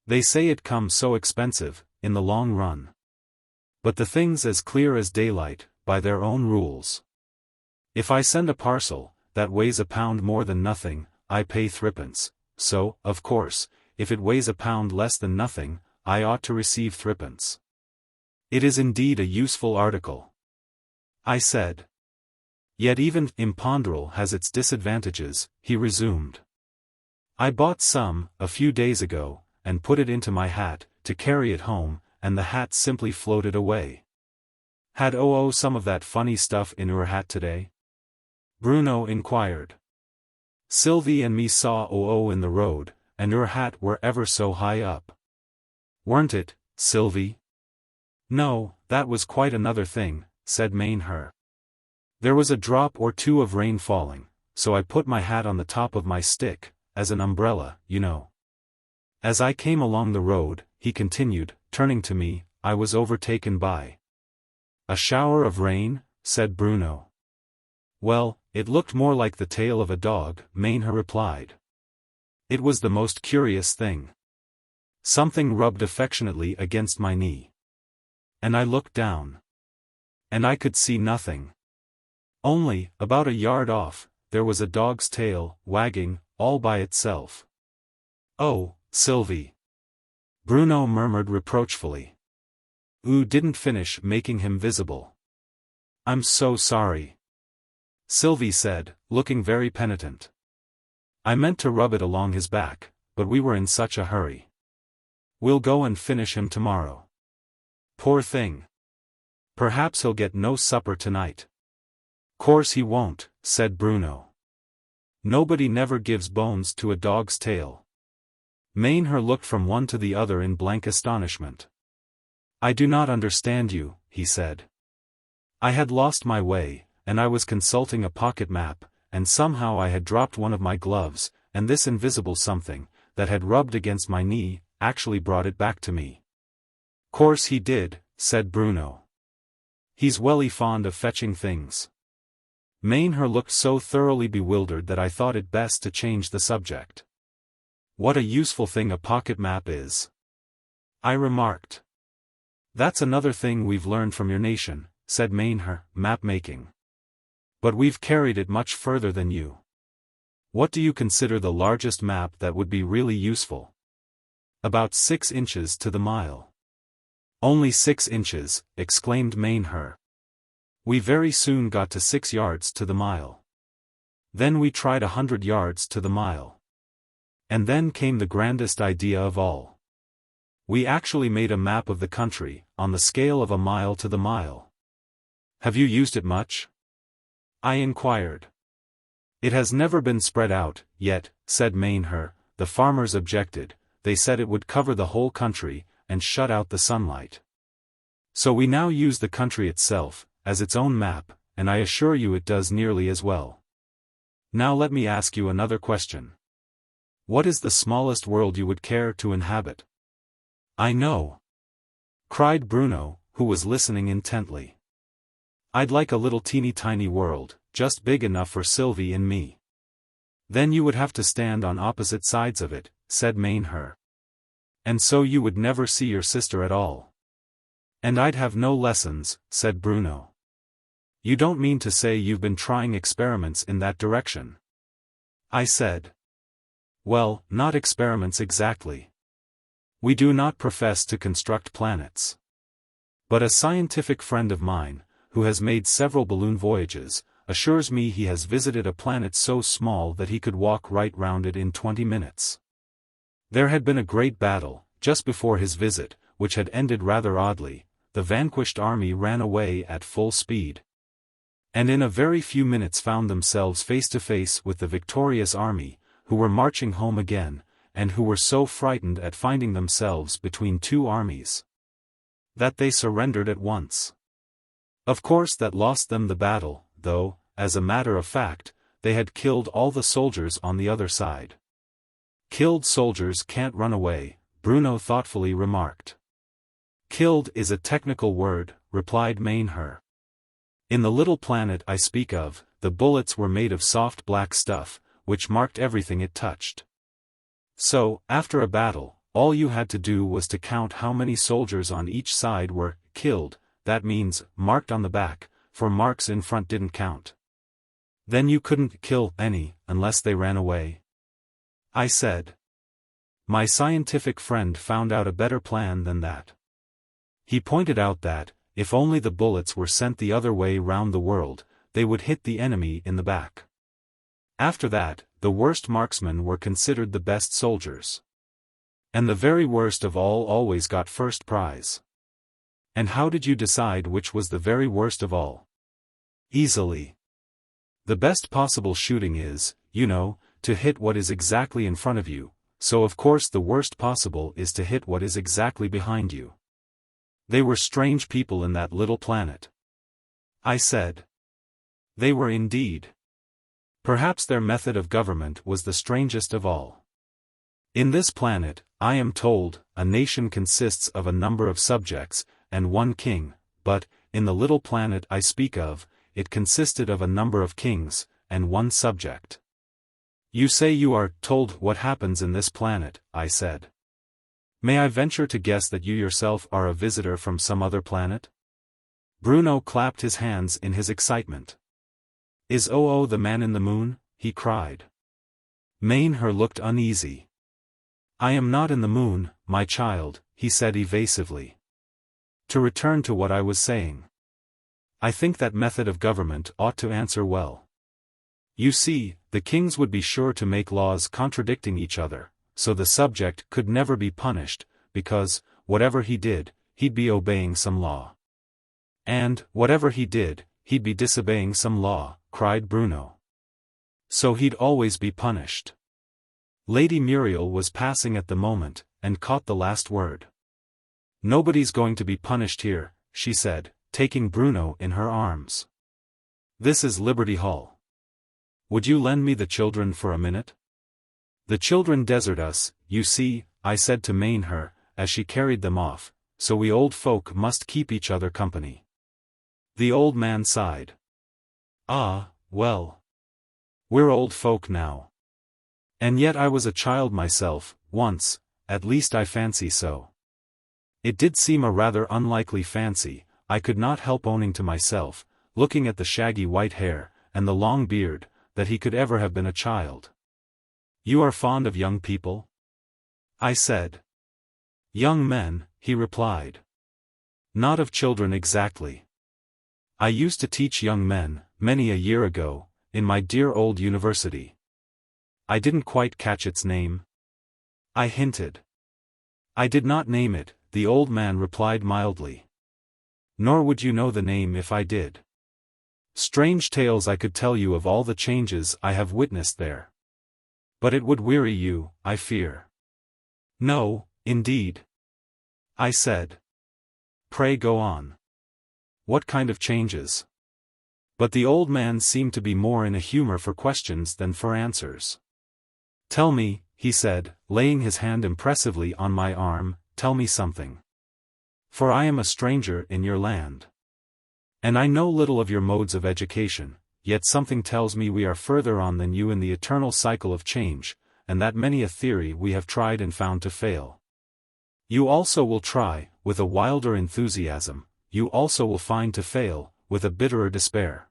They say it comes so expensive, in the long run. But the thing's as clear as daylight, by their own rules. If I send a parcel, that weighs a pound more than nothing, I pay 3d, so, of course, if it weighs a pound less than nothing, I ought to receive 3d. It is indeed a useful article. I said. Yet even imponderal has its disadvantages, he resumed. I bought some, a few days ago, and put it into my hat, to carry it home, and the hat simply floated away. Had some of that funny stuff in your hat today? Bruno inquired. Sylvie and me saw in the road, and your hat were ever so high up. Weren't it, Sylvie? No, that was quite another thing, said Mainher. There was a drop or two of rain falling, so I put my hat on the top of my stick, as an umbrella, you know. As I came along the road, he continued, turning to me, I was overtaken by. A shower of rain, said Bruno. Well, it looked more like the tail of a dog, Mainher replied. It was the most curious thing. Something rubbed affectionately against my knee. And I looked down. And I could see nothing. Only, about a yard off, there was a dog's tail, wagging, all by itself. Oh, Sylvie. Bruno murmured reproachfully. Didn't finish making him visible. I'm so sorry. Sylvie said, looking very penitent. I meant to rub it along his back, but we were in such a hurry. We'll go and finish him tomorrow. Poor thing. Perhaps he'll get no supper tonight. Course he won't, said Bruno. Nobody never gives bones to a dog's tail. Mainher looked from one to the other in blank astonishment. I do not understand you, he said. I had lost my way, and I was consulting a pocket map, and somehow I had dropped one of my gloves, and this invisible something, that had rubbed against my knee, actually brought it back to me. Course he did, said Bruno. He's welly fond of fetching things. Mainher looked so thoroughly bewildered that I thought it best to change the subject. What a useful thing a pocket map is, I remarked. That's another thing we've learned from your nation, said Mainher, map-making. But we've carried it much further than you. What do you consider the largest map that would be really useful? About 6 inches to the mile. Only 6 inches, exclaimed Mainher. We very soon got to 6 yards to the mile. Then we tried 100 yards to the mile. And then came the grandest idea of all. We actually made a map of the country, on the scale of a mile to the mile. Have you used it much? I inquired. It has never been spread out, yet, said Mainher. The farmers objected, they said it would cover the whole country, and shut out the sunlight. So we now use the country itself, as its own map, and I assure you it does nearly as well. Now let me ask you another question. What is the smallest world you would care to inhabit? I know, cried Bruno, who was listening intently. I'd like a little teeny-tiny world, just big enough for Sylvie and me. Then you would have to stand on opposite sides of it, said Mainher. And so you would never see your sister at all. And I'd have no lessons, said Bruno. You don't mean to say you've been trying experiments in that direction? I said. Well, not experiments exactly. We do not profess to construct planets. But a scientific friend of mine, who has made several balloon voyages, assures me he has visited a planet so small that he could walk right round it in 20 minutes. There had been a great battle, just before his visit, which had ended rather oddly. The vanquished army ran away at full speed. And in a very few minutes found themselves face to face with the victorious army, who were marching home again, and who were so frightened at finding themselves between two armies that they surrendered at once. Of course that lost them the battle, though, as a matter of fact, they had killed all the soldiers on the other side. Killed soldiers can't run away, Bruno thoughtfully remarked. Killed is a technical word, replied Mainher. In the little planet I speak of, the bullets were made of soft black stuff, which marked everything it touched. So, after a battle, all you had to do was to count how many soldiers on each side were killed, that means, marked on the back, for marks in front didn't count. Then you couldn't kill any, unless they ran away? I said. My scientific friend found out a better plan than that. He pointed out that, if only the bullets were sent the other way round the world, they would hit the enemy in the back. After that, the worst marksmen were considered the best soldiers. And the very worst of all always got first prize. And how did you decide which was the very worst of all? Easily. The best possible shooting is, you know, to hit what is exactly in front of you, so of course the worst possible is to hit what is exactly behind you. They were strange people in that little planet. I said. They were indeed. Perhaps their method of government was the strangest of all. In this planet, I am told, a nation consists of a number of subjects, and one king, but, in the little planet I speak of, it consisted of a number of kings, and one subject. You say you are told what happens in this planet, I said. May I venture to guess that you yourself are a visitor from some other planet? Bruno clapped his hands in his excitement. Is Oh the man in the moon? He cried. Mainher looked uneasy. I am not in the moon, my child, he said evasively. To return to what I was saying. I think that method of government ought to answer well. You see, the kings would be sure to make laws contradicting each other, so the subject could never be punished, because, whatever he did, he'd be obeying some law. And, whatever he did, he'd be disobeying some law, cried Bruno. So he'd always be punished. Lady Muriel was passing at the moment, and caught the last word. Nobody's going to be punished here, she said, taking Bruno in her arms. This is Liberty Hall. Would you lend me the children for a minute? The children desert us, you see, I said to Mainher, as she carried them off, so we old folk must keep each other company. The old man sighed. Ah, well. We're old folk now. And yet I was a child myself, once, at least I fancy so. It did seem a rather unlikely fancy, I could not help owning to myself, looking at the shaggy white hair, and the long beard, that he could ever have been a child. You are fond of young people? I said. Young men, he replied. Not of children exactly. I used to teach young men, many a year ago, in my dear old university. I didn't quite catch its name. I hinted. I did not name it, the old man replied mildly. Nor would you know the name if I did. Strange tales I could tell you of all the changes I have witnessed there. But it would weary you, I fear. No, indeed. I said. Pray go on. What kind of changes? But the old man seemed to be more in a humor for questions than for answers. "Tell me," he said, laying his hand impressively on my arm, "tell me something. For I am a stranger in your land. And I know little of your modes of education, yet something tells me we are further on than you in the eternal cycle of change, and that many a theory we have tried and found to fail. You also will try, with a wilder enthusiasm, you also will find to fail, with a bitterer despair."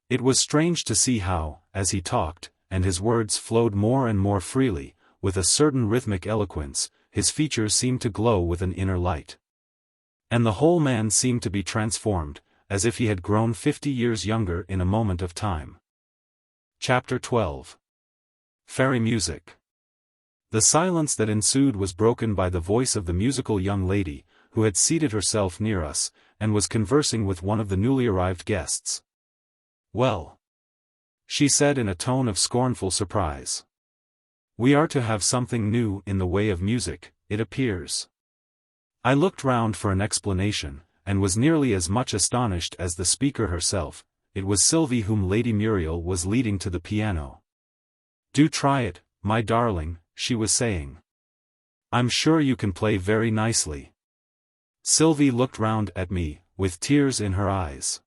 It was strange to see how, as he talked, and his words flowed more and more freely, with a certain rhythmic eloquence, his features seemed to glow with an inner light. And the whole man seemed to be transformed, as if he had grown 50 years younger in a moment of time. Chapter 12. Fairy Music. The silence that ensued was broken by the voice of the musical young lady, who had seated herself near us, and was conversing with one of the newly arrived guests. "Well," she said in a tone of scornful surprise, "we are to have something new in the way of music, it appears." I looked round for an explanation, and was nearly as much astonished as the speaker herself. It was Sylvie whom Lady Muriel was leading to the piano. "Do try it, my darling," she was saying. "I'm sure you can play very nicely." Sylvie looked round at me, with tears in her eyes.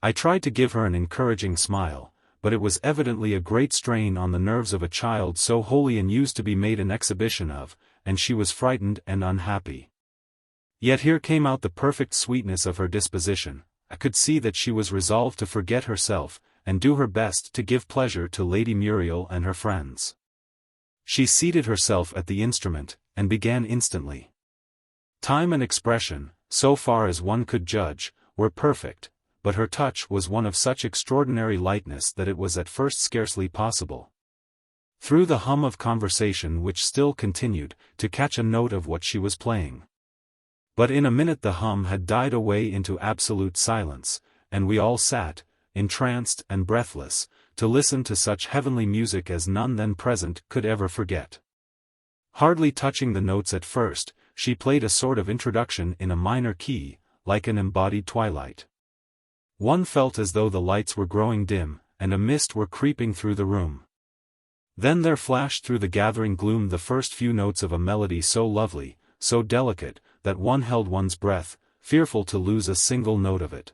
I tried to give her an encouraging smile, but it was evidently a great strain on the nerves of a child so wholly unused to be made an exhibition of, and she was frightened and unhappy. Yet here came out the perfect sweetness of her disposition. I could see that she was resolved to forget herself, and do her best to give pleasure to Lady Muriel and her friends. She seated herself at the instrument, and began instantly. Time and expression, so far as one could judge, were perfect, but her touch was one of such extraordinary lightness that it was at first scarcely possible, through the hum of conversation which still continued, to catch a note of what she was playing. But in a minute the hum had died away into absolute silence, and we all sat, entranced and breathless, to listen to such heavenly music as none then present could ever forget. Hardly touching the notes at first, she played a sort of introduction in a minor key, like an embodied twilight. One felt as though the lights were growing dim, and a mist were creeping through the room. Then there flashed through the gathering gloom the first few notes of a melody so lovely, so delicate, that one held one's breath, fearful to lose a single note of it.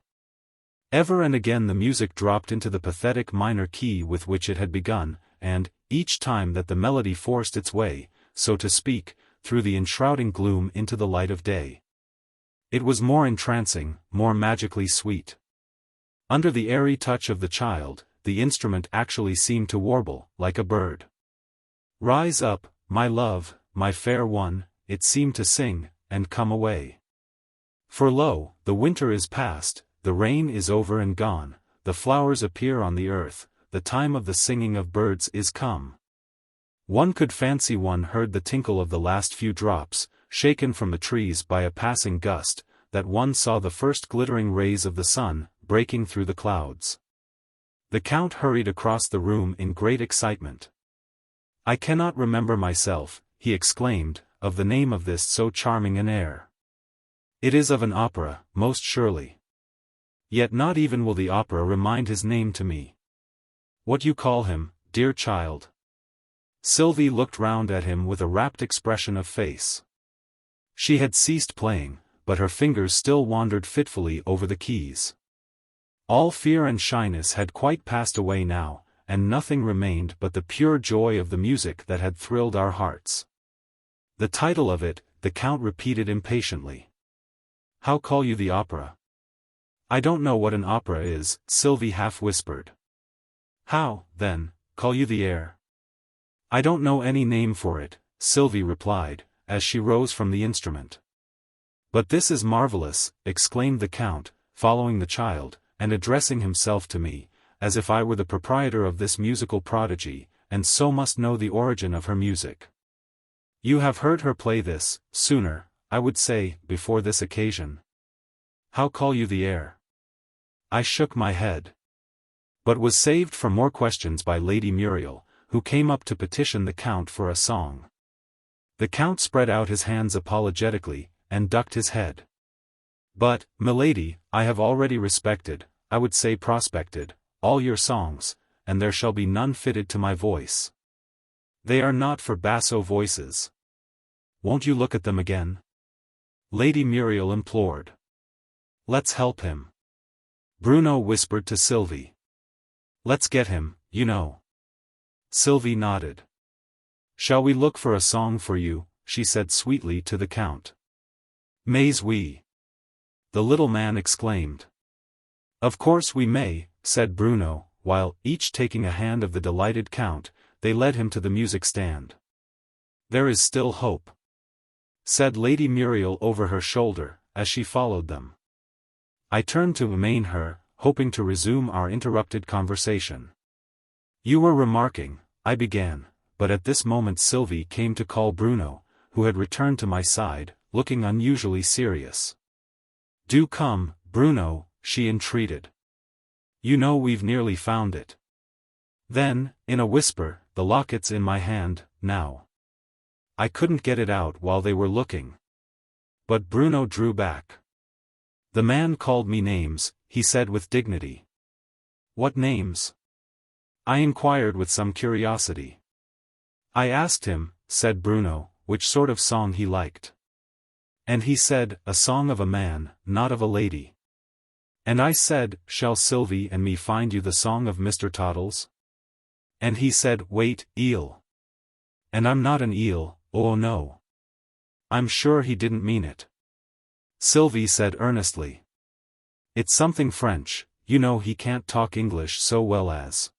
Ever and again the music dropped into the pathetic minor key with which it had begun, and, each time that the melody forced its way, so to speak, through the enshrouding gloom into the light of day, it was more entrancing, more magically sweet. Under the airy touch of the child, the instrument actually seemed to warble, like a bird. "Rise up, my love, my fair one," it seemed to sing, "and come away. For lo, the winter is past, the rain is over and gone, the flowers appear on the earth, the time of the singing of birds is come." One could fancy one heard the tinkle of the last few drops, shaken from the trees by a passing gust, that one saw the first glittering rays of the sun, breaking through the clouds. The Count hurried across the room in great excitement. "I cannot remember myself," he exclaimed, "of the name of this so charming an air. It is of an opera, most surely. Yet not even will the opera remind his name to me. What you call him, dear child?" Sylvie looked round at him with a rapt expression of face. She had ceased playing, but her fingers still wandered fitfully over the keys. All fear and shyness had quite passed away now, and nothing remained but the pure joy of the music that had thrilled our hearts. "The title of it," the Count repeated impatiently. "How call you the opera?" "I don't know what an opera is," Sylvie half whispered. "How, then, call you the air?" "I don't know any name for it," Sylvie replied, as she rose from the instrument. "But this is marvelous," exclaimed the Count, following the child, and addressing himself to me, as if I were the proprietor of this musical prodigy, and so must know the origin of her music. "You have heard her play this, sooner, I would say, before this occasion. How call you the air?" I shook my head, but was saved from more questions by Lady Muriel, who came up to petition the Count for a song. The Count spread out his hands apologetically, and ducked his head. "But, milady, I have already respected, I would say prospected, all your songs, and there shall be none fitted to my voice. They are not for basso voices. Won't you look at them again? Lady Muriel implored. Let's help him. Bruno whispered to Sylvie. Let's get him, you know. Sylvie nodded. Shall we look for a song for you, she said sweetly to the Count. Mais oui. The little man exclaimed. Of course we may, said Bruno, while, each taking a hand of the delighted Count, they led him to the music stand. There is still hope, said Lady Muriel over her shoulder, as she followed them. I turned to her, hoping to resume our interrupted conversation. You were remarking, I began, but at this moment Sylvie came to call Bruno, who had returned to my side, looking unusually serious. Do come, Bruno, she entreated. You know we've nearly found it. Then, in a whisper, the locket's in my hand, now. I couldn't get it out while they were looking. But Bruno drew back. The man called me names, he said with dignity. What names? I inquired with some curiosity. I asked him, said Bruno, which sort of song he liked. And he said, a song of a man, not of a lady. And I said, shall Sylvie and me find you the song of Mr. Toddles? And he said, wait, eel. And I'm not an eel, oh no. I'm sure he didn't mean it. Sylvie said earnestly. It's something French, you know he can't talk English so well as.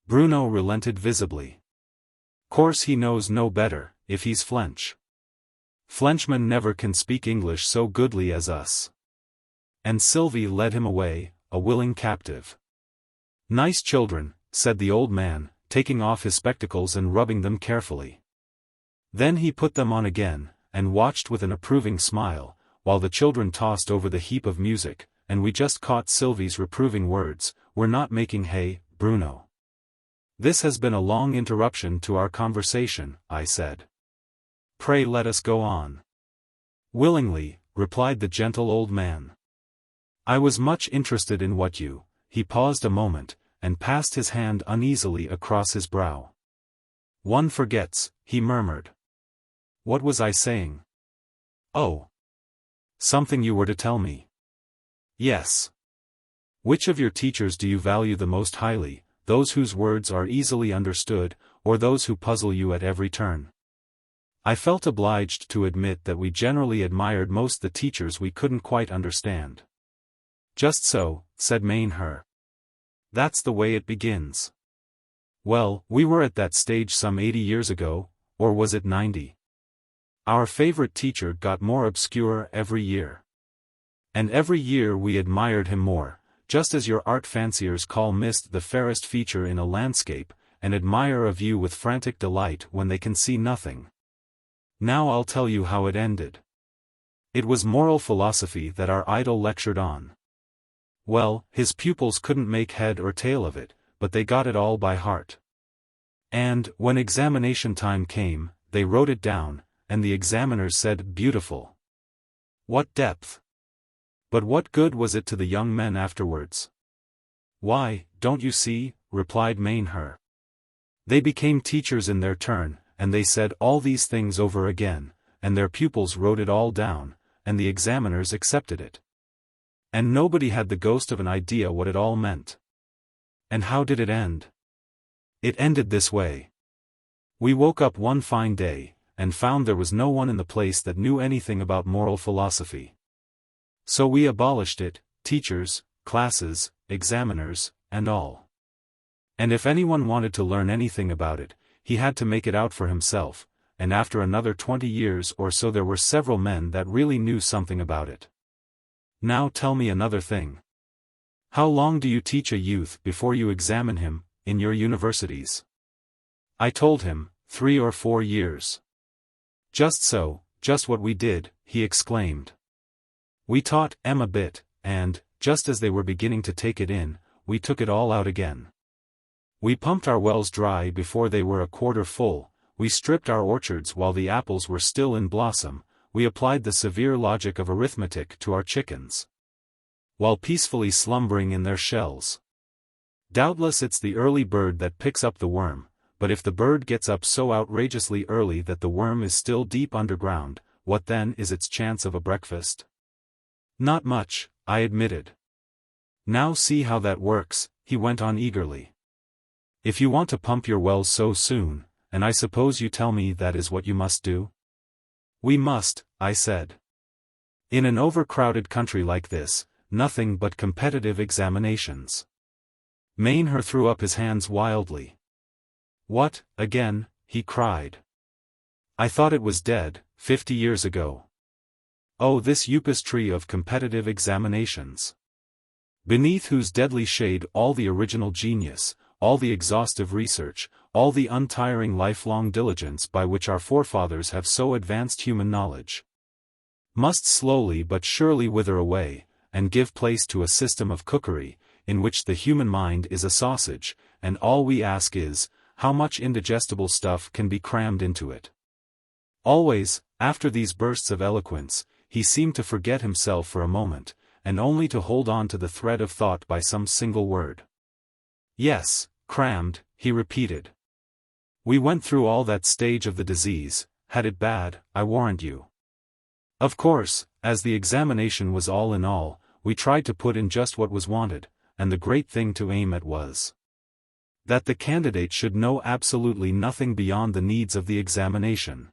Bruno relented visibly. Course he knows no better, if he's French. Frenchmen never can speak English so goodly as us. And Sylvie led him away, a willing captive. Nice children, said the old man, taking off his spectacles and rubbing them carefully. Then he put them on again, and watched with an approving smile, while the children tossed over the heap of music, and we just caught Sylvie's reproving words, we're not making hay, Bruno. This has been a long interruption to our conversation, I said. Pray let us go on. Willingly, replied the gentle old man. I was much interested in what you, he paused a moment, and passed his hand uneasily across his brow. One forgets, he murmured. What was I saying? Oh. Something you were to tell me. Yes. Which of your teachers do you value the most highly, those whose words are easily understood, or those who puzzle you at every turn? I felt obliged to admit that we generally admired most the teachers we couldn't quite understand. Just so, said her. That's the way it begins. Well, we were at that stage some 80 years ago, or was it 90? Our favorite teacher got more obscure every year. And every year we admired him more, just as your art fanciers call mist the fairest feature in a landscape, and admire a view with frantic delight when they can see nothing. Now I'll tell you how it ended. It was moral philosophy that our idol lectured on. Well, his pupils couldn't make head or tail of it, but they got it all by heart. And, when examination time came, they wrote it down, and the examiners said, beautiful. What depth! But what good was it to the young men afterwards? Why, don't you see, replied her. They became teachers in their turn, and they said all these things over again, and their pupils wrote it all down, and the examiners accepted it. And nobody had the ghost of an idea what it all meant. And how did it end? It ended this way. We woke up one fine day, and found there was no one in the place that knew anything about moral philosophy. So we abolished it, teachers, classes, examiners, and all. And if anyone wanted to learn anything about it, he had to make it out for himself, and after another 20 years or so there were several men that really knew something about it. Now tell me another thing. How long do you teach a youth before you examine him, in your universities? I told him, 3 or 4 years. Just so, just what we did, he exclaimed. We taught them a bit, and, just as they were beginning to take it in, we took it all out again. We pumped our wells dry before they were a quarter full, we stripped our orchards while the apples were still in blossom, we applied the severe logic of arithmetic to our chickens. while peacefully slumbering in their shells. Doubtless it's the early bird that picks up the worm, but if the bird gets up so outrageously early that the worm is still deep underground, what then is its chance of a breakfast? Not much, I admitted. Now see how that works, he went on eagerly. If you want to pump your wells so soon, and I suppose you tell me that is what you must do? We must, I said. In an overcrowded country like this, nothing but competitive examinations. Mainher threw up his hands wildly. What, again, he cried. I thought it was dead, 50 years ago. Oh, this upas tree of competitive examinations. Beneath whose deadly shade all the original genius, all the exhaustive research, all the untiring lifelong diligence by which our forefathers have so advanced human knowledge, must slowly but surely wither away, and give place to a system of cookery, in which the human mind is a sausage, and all we ask is, how much indigestible stuff can be crammed into it. Always, after these bursts of eloquence, he seemed to forget himself for a moment, and only to hold on to the thread of thought by some single word. Yes, crammed, he repeated. We went through all that stage of the disease, had it bad, I warrant you. Of course, as the examination was all in all, we tried to put in just what was wanted, and the great thing to aim at was that the candidate should know absolutely nothing beyond the needs of the examination.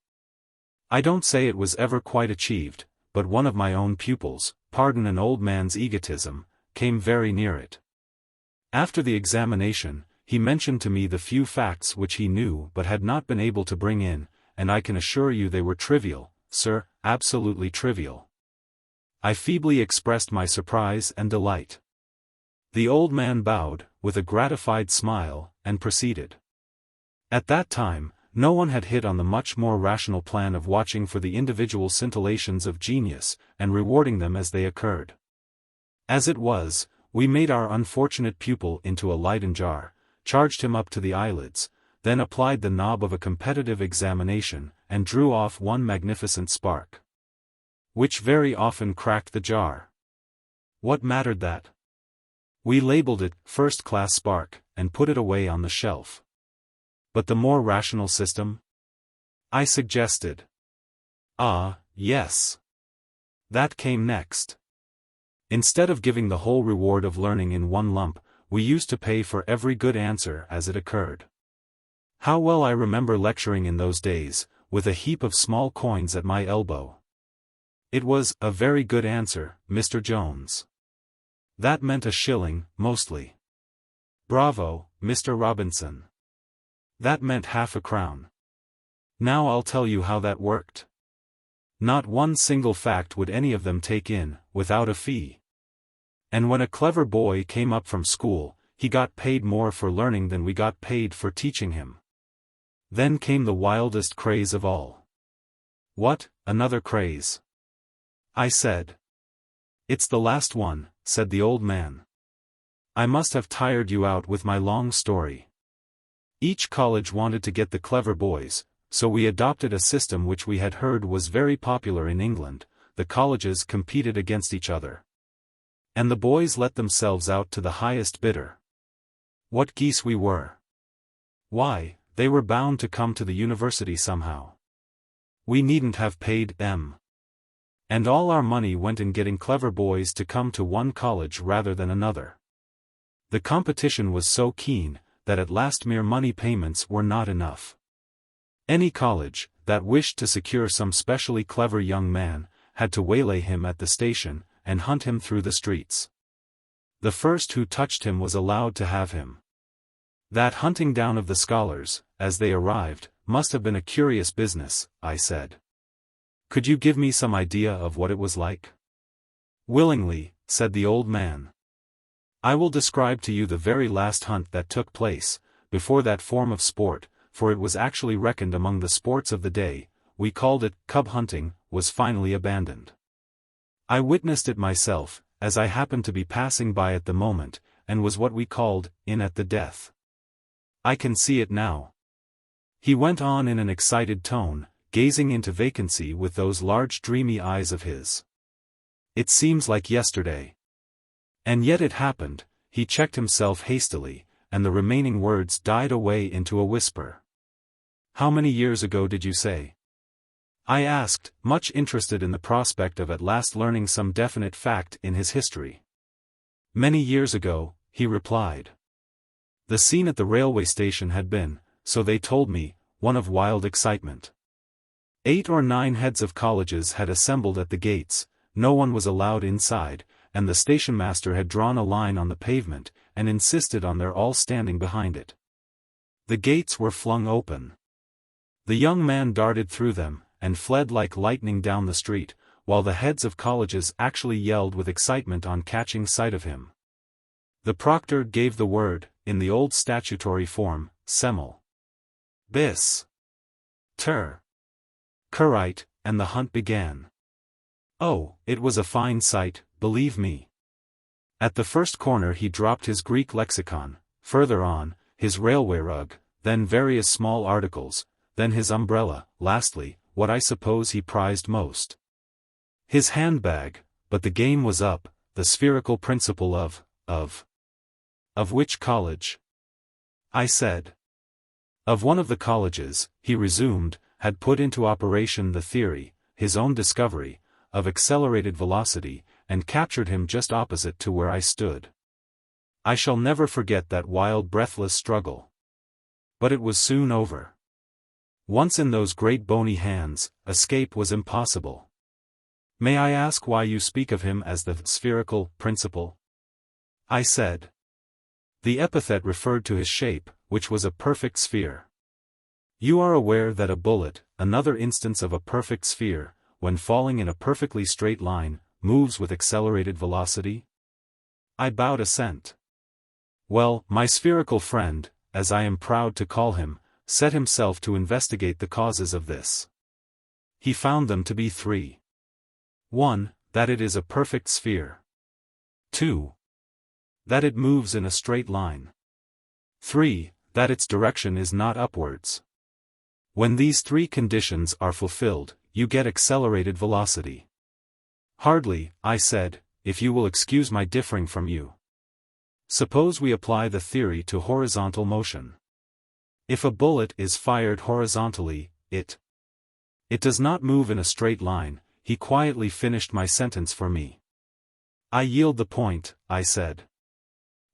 I don't say it was ever quite achieved, but one of my own pupils, pardon an old man's egotism, came very near it. After the examination, he mentioned to me the few facts which he knew but had not been able to bring in, and I can assure you they were trivial, sir, absolutely trivial. I feebly expressed my surprise and delight. The old man bowed, with a gratified smile, and proceeded. At that time, no one had hit on the much more rational plan of watching for the individual scintillations of genius, and rewarding them as they occurred. As it was, we made our unfortunate pupil into a Leyden jar, charged him up to the eyelids, then applied the knob of a competitive examination, and drew off one magnificent spark, which very often cracked the jar. What mattered that? We labeled it first-class spark, and put it away on the shelf. But the more rational system? I suggested. Ah, yes. That came next. Instead of giving the whole reward of learning in one lump, we used to pay for every good answer as it occurred. How well I remember lecturing in those days, with a heap of small coins at my elbow. It was a very good answer, Mr. Jones. That meant a shilling, mostly. Bravo, Mr. Robinson. That meant half a crown. Now I'll tell you how that worked. Not one single fact would any of them take in, without a fee. And when a clever boy came up from school, he got paid more for learning than we got paid for teaching him. Then came the wildest craze of all. What, another craze? I said. It's the last one, said the old man. I must have tired you out with my long story. Each college wanted to get the clever boys, so we adopted a system which we had heard was very popular in England. The colleges competed against each other, and the boys let themselves out to the highest bidder. What geese we were! Why, they were bound to come to the university somehow. We needn't have paid them. And all our money went in getting clever boys to come to one college rather than another. The competition was so keen, that at last mere money payments were not enough. Any college, that wished to secure some specially clever young man, had to waylay him at the station, and hunt him through the streets. The first who touched him was allowed to have him. That hunting down of the scholars, as they arrived, must have been a curious business, I said. Could you give me some idea of what it was like? Willingly, said the old man. I will describe to you the very last hunt that took place, before that form of sport, for it was actually reckoned among the sports of the day, we called it cub hunting, was finally abandoned. I witnessed it myself, as I happened to be passing by at the moment, and was what we called, in at the death. I can see it now. He went on in an excited tone, gazing into vacancy with those large dreamy eyes of his. It seems like yesterday. And yet it happened, he checked himself hastily, and the remaining words died away into a whisper. How many years ago did you say? I asked, much interested in the prospect of at last learning some definite fact in his history. Many years ago, he replied. The scene at the railway station had been, so they told me, one of wild excitement. 8 or 9 heads of colleges had assembled at the gates, no one was allowed inside, and the stationmaster had drawn a line on the pavement, and insisted on their all standing behind it. The gates were flung open. The young man darted through them, and fled like lightning down the street, while the heads of colleges actually yelled with excitement on catching sight of him. The proctor gave the word, in the old statutory form, semel. Bis. Ter. Curite, and the hunt began. Oh, it was a fine sight, believe me. At the first corner he dropped his Greek lexicon, further on, his railway rug, then various small articles, then his umbrella, lastly, what I suppose he prized most. His handbag, but the game was up, the spherical principle of which college? I said. Of one of the colleges, he resumed, had put into operation the theory, his own discovery, of accelerated velocity, and captured him just opposite to where I stood. I shall never forget that wild breathless struggle. But it was soon over. Once in those great bony hands, escape was impossible. May I ask why you speak of him as the spherical principle? I said. The epithet referred to his shape, which was a perfect sphere. You are aware that a bullet, another instance of a perfect sphere, when falling in a perfectly straight line, moves with accelerated velocity? I bowed assent. Well, my spherical friend, as I am proud to call him, set himself to investigate the causes of this. He found them to be 3. 1. That it is a perfect sphere. 2. That it moves in a straight line. 3. That its direction is not upwards. When these 3 conditions are fulfilled, you get accelerated velocity. Hardly, I said, if you will excuse my differing from you. Suppose we apply the theory to horizontal motion. If a bullet is fired horizontally, it does not move in a straight line. He quietly finished my sentence for me. I yield the point, I said.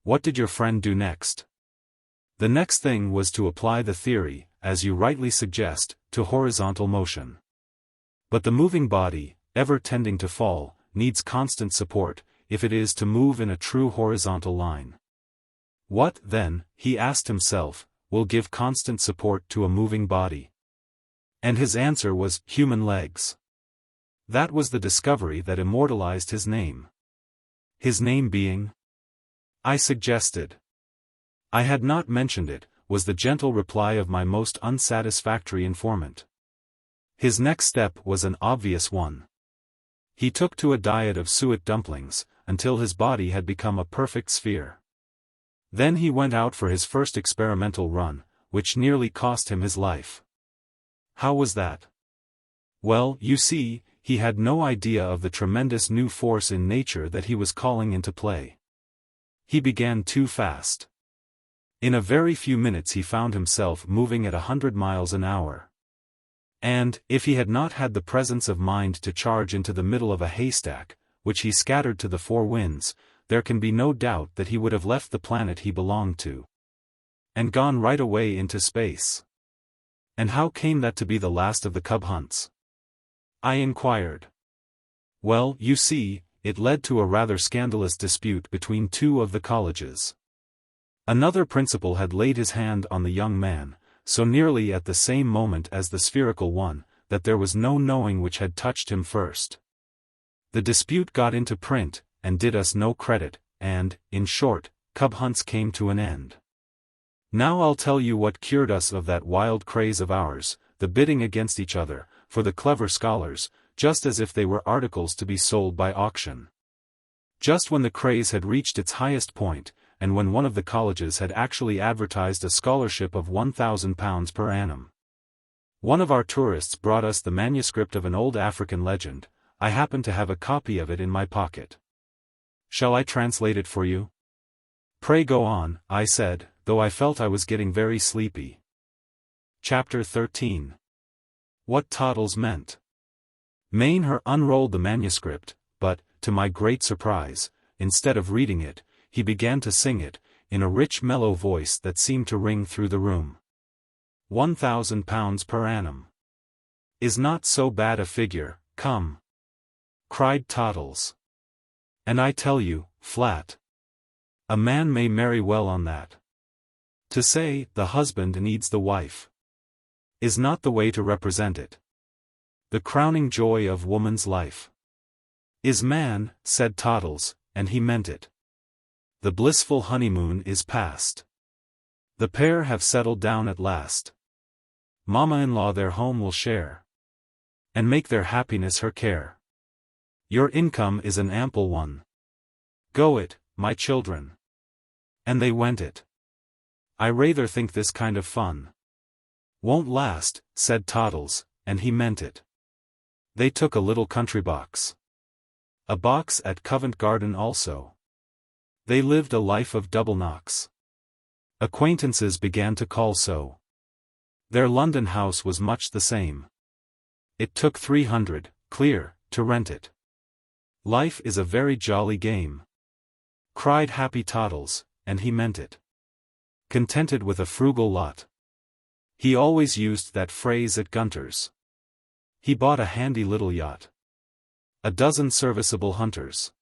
What did your friend do next? The next thing was to apply the theory, as you rightly suggest, to horizontal motion. But the moving body, ever tending to fall, needs constant support, if it is to move in a true horizontal line. What, then, he asked himself, will give constant support to a moving body? And his answer was, human legs. That was the discovery that immortalized his name. His name being? I suggested. I had not mentioned it, was the gentle reply of my most unsatisfactory informant. His next step was an obvious one. He took to a diet of suet dumplings, until his body had become a perfect sphere. Then he went out for his first experimental run, which nearly cost him his life. How was that? Well, you see, he had no idea of the tremendous new force in nature that he was calling into play. He began too fast. In a very few minutes he found himself moving at 100 miles an hour. And, if he had not had the presence of mind to charge into the middle of a haystack, which he scattered to the 4 winds, there can be no doubt that he would have left the planet he belonged to, and gone right away into space. And how came that to be the last of the cub hunts? I inquired. Well, you see, it led to a rather scandalous dispute between 2 of the colleges. Another principal had laid his hand on the young man, so nearly at the same moment as the spherical one, that there was no knowing which had touched him first. The dispute got into print, and did us no credit, and, in short, cub hunts came to an end. Now I'll tell you what cured us of that wild craze of ours, the bidding against each other, for the clever scholars, just as if they were articles to be sold by auction. Just when the craze had reached its highest point, and when one of the colleges had actually advertised a scholarship of £1,000 per annum. One of our tourists brought us the manuscript of an old African legend. I happened to have a copy of it in my pocket. Shall I translate it for you? Pray go on, I said, though I felt I was getting very sleepy. Chapter 13. What Toddles Meant. Mainher unrolled the manuscript, but, to my great surprise, instead of reading it, he began to sing it, in a rich mellow voice that seemed to ring through the room. £1,000 per annum. Is not so bad a figure, come, cried Toddles. And I tell you, flat, a man may marry well on that. To say, the husband needs the wife, is not the way to represent it. The crowning joy of woman's life is man, said Toddles, and he meant it. The blissful honeymoon is past. The pair have settled down at last. Mamma-in-law their home will share, and make their happiness her care. Your income is an ample one. Go it, my children. And they went it. I rather think this kind of fun won't last, said Toddles, and he meant it. They took a little country box. A box at Covent Garden also. They lived a life of double knocks. Acquaintances began to call so. Their London house was much the same. It took 300, clear, to rent it. Life is a very jolly game, cried happy Toddles, and he meant it. Contented with a frugal lot. He always used that phrase at Gunter's. He bought a handy little yacht. A dozen serviceable hunters.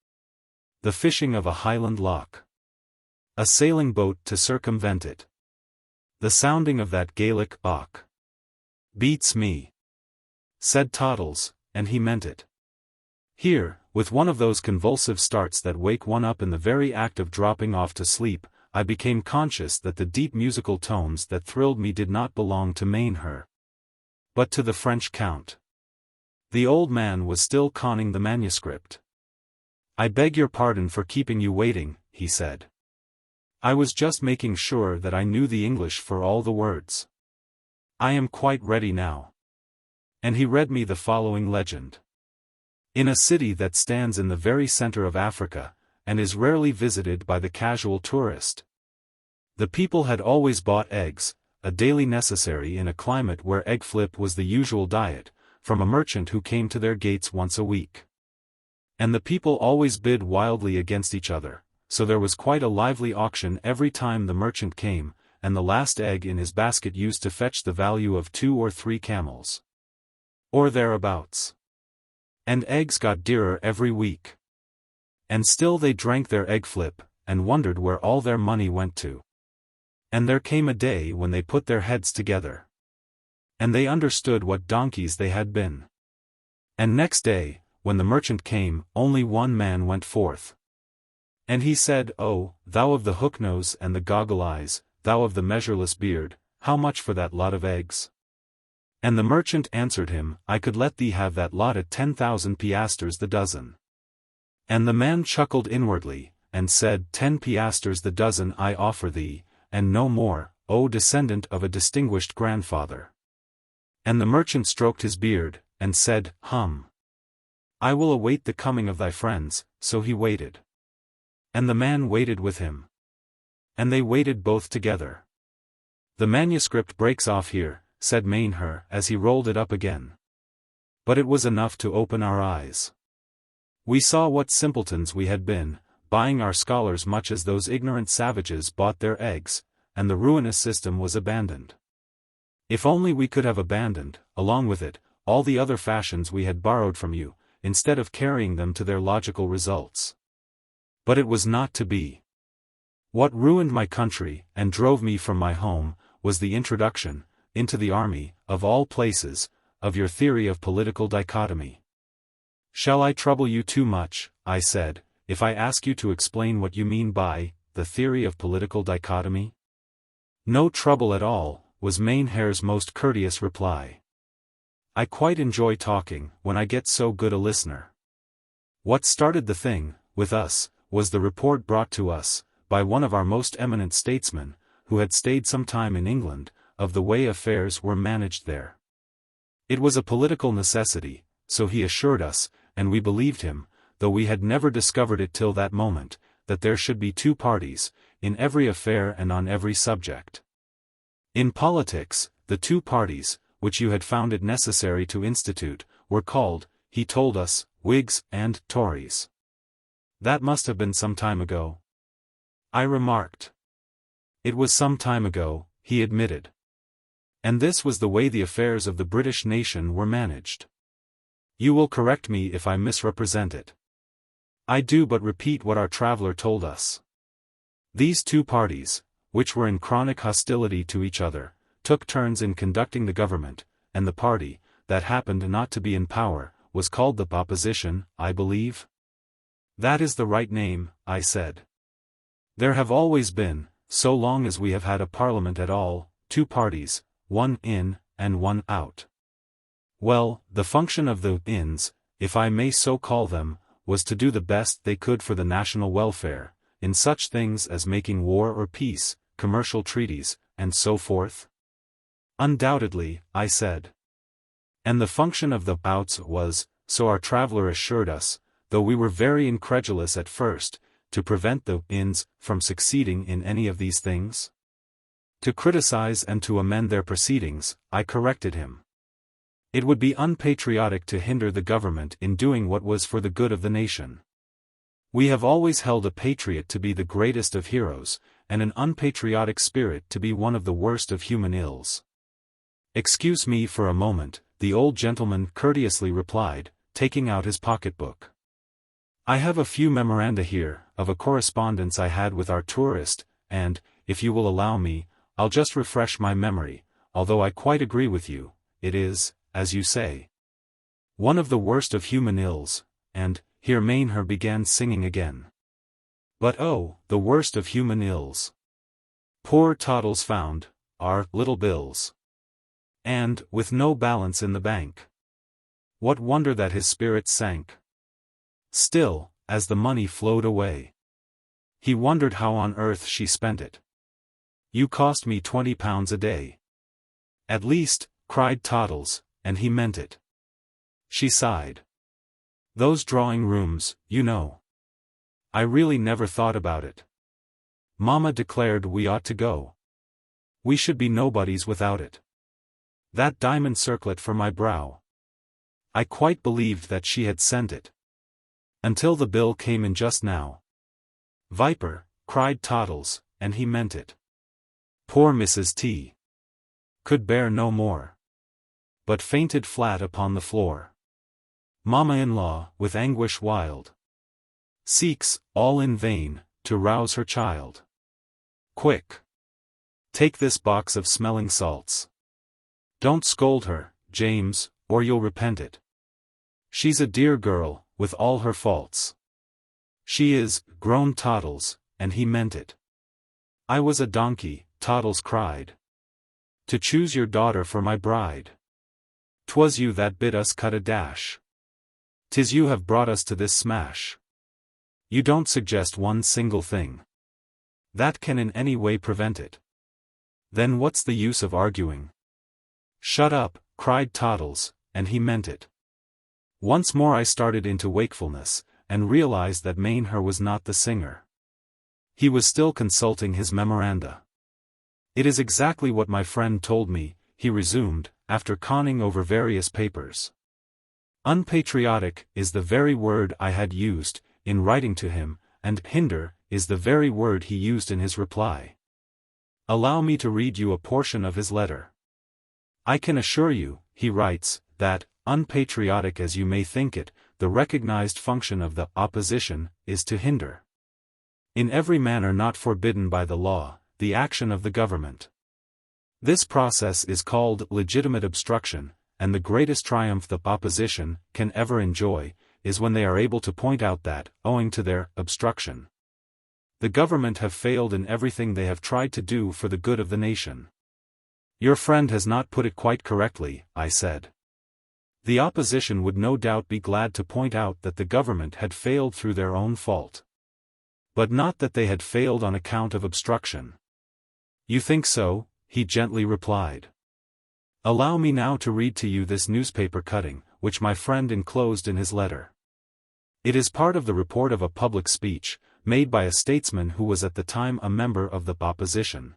The fishing of a Highland loch. A sailing boat to circumvent it. The sounding of that Gaelic och. Beats me, said Toddles, and he meant it. Here, with one of those convulsive starts that wake one up in the very act of dropping off to sleep, I became conscious that the deep musical tones that thrilled me did not belong to Mainher, but to the French Count. The old man was still conning the manuscript. I beg your pardon for keeping you waiting, he said. I was just making sure that I knew the English for all the words. I am quite ready now. And he read me the following legend. In a city that stands in the very center of Africa, and is rarely visited by the casual tourist, the people had always bought eggs, a daily necessary in a climate where egg flip was the usual diet, from a merchant who came to their gates once a week. And the people always bid wildly against each other, so there was quite a lively auction every time the merchant came, and the last egg in his basket used to fetch the value of 2 or 3 camels. Or thereabouts. And eggs got dearer every week. And still they drank their egg flip, and wondered where all their money went to. And there came a day when they put their heads together. And they understood what donkeys they had been. And next day, when the merchant came, only one man went forth. And he said, "Oh, thou of the hook nose and the goggle eyes, thou of the measureless beard, how much for that lot of eggs?" And the merchant answered him, "I could let thee have that lot at 10,000 piastres the dozen." And the man chuckled inwardly, and said, 10 piastres the dozen I offer thee, and no more, O descendant of a distinguished grandfather. And the merchant stroked his beard, and said, I will await the coming of thy friends, so he waited. And the man waited with him. And they waited both together. The manuscript breaks off here, said Mainher as he rolled it up again. But it was enough to open our eyes. We saw what simpletons we had been, buying our scholars much as those ignorant savages bought their eggs, and the ruinous system was abandoned. If only we could have abandoned, along with it, all the other fashions we had borrowed from you, instead of carrying them to their logical results. But it was not to be. What ruined my country, and drove me from my home, was the introduction, into the army, of all places, of your theory of political dichotomy. Shall I trouble you too much, I said, if I ask you to explain what you mean by the theory of political dichotomy? No trouble at all, was Mainher's most courteous reply. I quite enjoy talking, when I get so good a listener. What started the thing, with us, was the report brought to us, by one of our most eminent statesmen, who had stayed some time in England, of the way affairs were managed there. It was a political necessity, so he assured us, and we believed him, though we had never discovered it till that moment, that there should be two parties, in every affair and on every subject. In politics, the two parties, which you had found it necessary to institute, were called, he told us, Whigs and Tories. That must have been some time ago, I remarked. It was some time ago, he admitted. And this was the way the affairs of the British nation were managed. You will correct me if I misrepresent it. I do but repeat what our traveller told us. These two parties, which were in chronic hostility to each other, took turns in conducting the government, and the party, that happened not to be in power, was called the opposition, I believe? That is the right name, I said. There have always been, so long as we have had a parliament at all, two parties, one in, and one out. Well, the function of the ins, if I may so call them, was to do the best they could for the national welfare, in such things as making war or peace, commercial treaties, and so forth? Undoubtedly, I said. And the function of the outs was, so our traveller assured us, though we were very incredulous at first, to prevent the ins from succeeding in any of these things? To criticize and to amend their proceedings, I corrected him. It would be unpatriotic to hinder the government in doing what was for the good of the nation. We have always held a patriot to be the greatest of heroes, and an unpatriotic spirit to be one of the worst of human ills. Excuse me for a moment, the old gentleman courteously replied, taking out his pocketbook. I have a few memoranda here, of a correspondence I had with our tourist, and, if you will allow me, I'll just refresh my memory, although I quite agree with you, it is, as you say, one of the worst of human ills, and, here Mainher began singing again. But oh, the worst of human ills. Poor Toddles found, our little bills. And, with no balance in the bank. What wonder that his spirits sank? Still, as the money flowed away, he wondered how on earth she spent it. You cost me £20 a day. At least, cried Toddles, and he meant it. She sighed. Those drawing rooms, you know. I really never thought about it. Mamma declared we ought to go. We should be nobodies without it. That diamond circlet for my brow. I quite believed that she had sent it. Until the bill came in just now. Viper, cried Toddles, and he meant it. Poor Mrs. T. could bear no more, but fainted flat upon the floor. Mamma-in-law, with anguish wild, seeks, all in vain, to rouse her child. Quick! Take this box of smelling salts. Don't scold her, James, or you'll repent it. She's a dear girl, with all her faults. She is, groaned Toddles, and he meant it. I was a donkey, Toddles cried, to choose your daughter for my bride. 'Twas you that bid us cut a dash. 'Tis you have brought us to this smash. You don't suggest one single thing that can in any way prevent it. Then what's the use of arguing? Shut up, cried Toddles, and he meant it. Once more I started into wakefulness, and realized that Mainher was not the singer. He was still consulting his memoranda. It is exactly what my friend told me, he resumed, after conning over various papers. Unpatriotic is the very word I had used, in writing to him, and hinder is the very word he used in his reply. Allow me to read you a portion of his letter. I can assure you, he writes, that, unpatriotic as you may think it, the recognized function of the opposition is to hinder, in every manner not forbidden by the law, the action of the government. This process is called legitimate obstruction, and the greatest triumph the opposition can ever enjoy, is when they are able to point out that, owing to their obstruction, the government have failed in everything they have tried to do for the good of the nation. Your friend has not put it quite correctly, I said. The opposition would no doubt be glad to point out that the government had failed through their own fault, but not that they had failed on account of obstruction. You think so? He gently replied. Allow me now to read to you this newspaper cutting, which my friend enclosed in his letter. It is part of the report of a public speech, made by a statesman who was at the time a member of the opposition.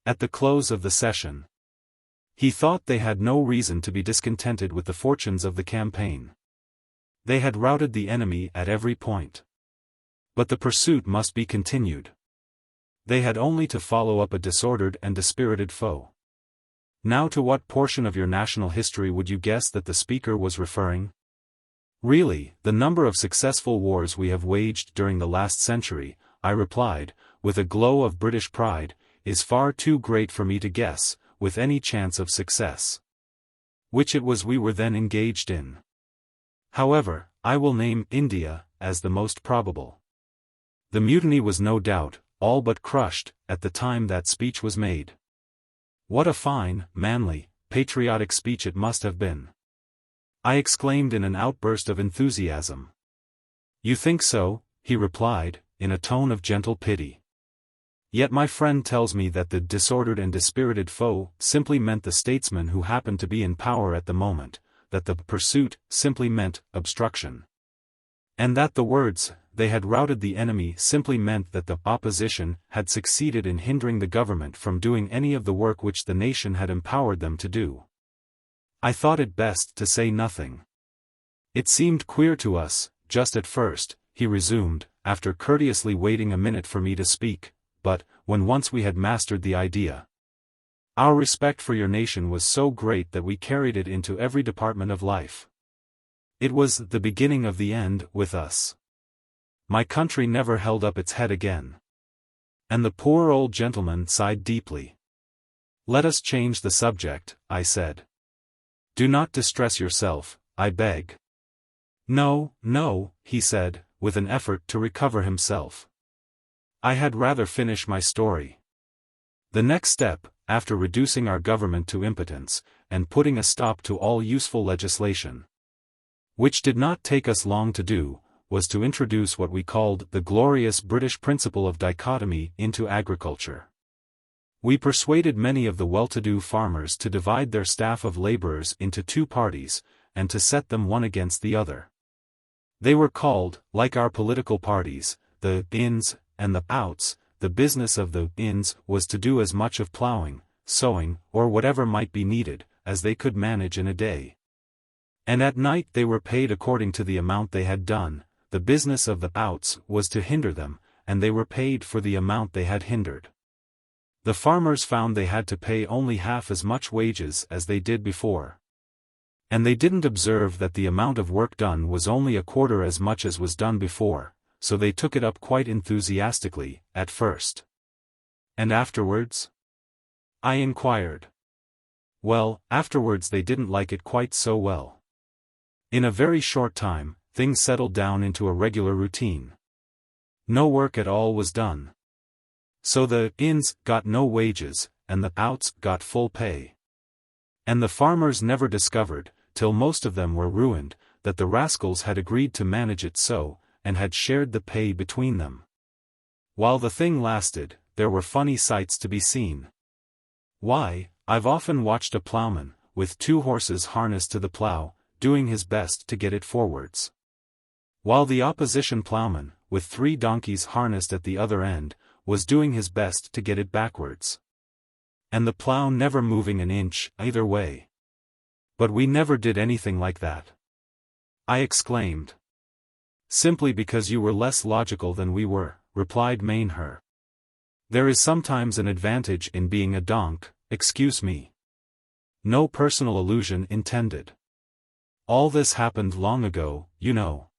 At the close of the session, he thought they had no reason to be discontented with the fortunes of the campaign. They had routed the enemy at every point. But the pursuit must be continued. They had only to follow up a disordered and dispirited foe. Now, to what portion of your national history would you guess that the speaker was referring? Really, the number of successful wars we have waged during the last century, I replied, with a glow of British pride, is far too great for me to guess, with any chance of success. Which it was we were then engaged in. However, I will name India as the most probable. The mutiny was no doubt all but crushed at the time that speech was made. What a fine, manly, patriotic speech it must have been! I exclaimed in an outburst of enthusiasm. You think so? He replied, in a tone of gentle pity. Yet my friend tells me that the disordered and dispirited foe simply meant the statesman who happened to be in power at the moment, that the pursuit simply meant obstruction. And that the words, they had routed the enemy, simply meant that the opposition had succeeded in hindering the government from doing any of the work which the nation had empowered them to do. I thought it best to say nothing. It seemed queer to us, just at first, he resumed, after courteously waiting a minute for me to speak, but, when once we had mastered the idea, our respect for your nation was so great that we carried it into every department of life. It was the beginning of the end with us. My country never held up its head again. And the poor old gentleman sighed deeply. Let us change the subject, I said. Do not distress yourself, I beg. No, no, he said, with an effort to recover himself. I had rather finish my story. The next step, after reducing our government to impotence, and putting a stop to all useful legislation, which did not take us long to do, was to introduce what we called the glorious British principle of dichotomy into agriculture. We persuaded many of the well-to-do farmers to divide their staff of laborers into two parties, and to set them one against the other. They were called, like our political parties, the ins and the outs. The business of the ins was to do as much of ploughing, sowing, or whatever might be needed, as they could manage in a day. And at night they were paid according to the amount they had done. The business of the outs was to hinder them, and they were paid for the amount they had hindered. The farmers found they had to pay only half as much wages as they did before. And they didn't observe that the amount of work done was only a quarter as much as was done before, so they took it up quite enthusiastically, at first. And afterwards? I inquired. Well, afterwards they didn't like it quite so well. In a very short time, things settled down into a regular routine. No work at all was done. So the ins got no wages, and the outs got full pay. And the farmers never discovered, till most of them were ruined, that the rascals had agreed to manage it so, and had shared the pay between them. While the thing lasted, there were funny sights to be seen. Why, I've often watched a ploughman, with 2 horses harnessed to the plough, doing his best to get it forwards, while the opposition ploughman, with 3 donkeys harnessed at the other end, was doing his best to get it backwards. And the plough never moving an inch either way. But we never did anything like that, I exclaimed. Simply because you were less logical than we were, replied Mainher. There is sometimes an advantage in being a donk, excuse me. No personal allusion intended. All this happened long ago, you know.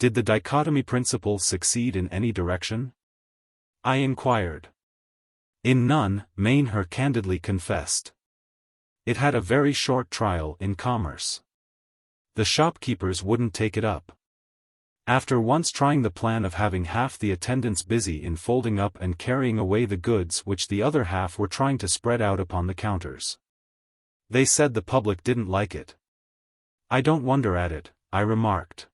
Did the dichotomy principle succeed in any direction? I inquired. In none, Mainher candidly confessed. It had a very short trial in commerce. The shopkeepers wouldn't take it up. After once trying the plan of having half the attendants busy in folding up and carrying away the goods which the other half were trying to spread out upon the counters, they said the public didn't like it. I don't wonder at it, I remarked.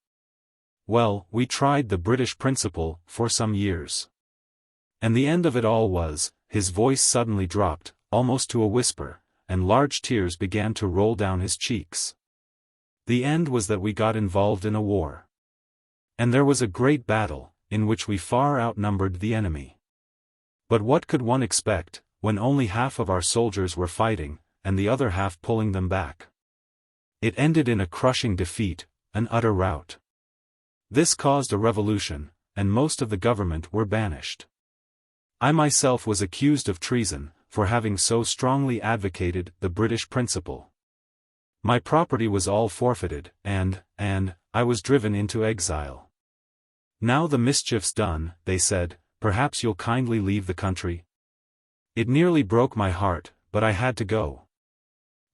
Well, we tried the British principle for some years. And the end of it all was, his voice suddenly dropped, almost to a whisper, and large tears began to roll down his cheeks. The end was that we got involved in a war. And there was a great battle, in which we far outnumbered the enemy. But what could one expect, when only half of our soldiers were fighting, and the other half pulling them back? It ended in a crushing defeat, an utter rout. This caused a revolution, and most of the government were banished. I myself was accused of treason, for having so strongly advocated the British principle. My property was all forfeited, and I was driven into exile. Now the mischief's done, they said, perhaps you'll kindly leave the country. It nearly broke my heart, but I had to go.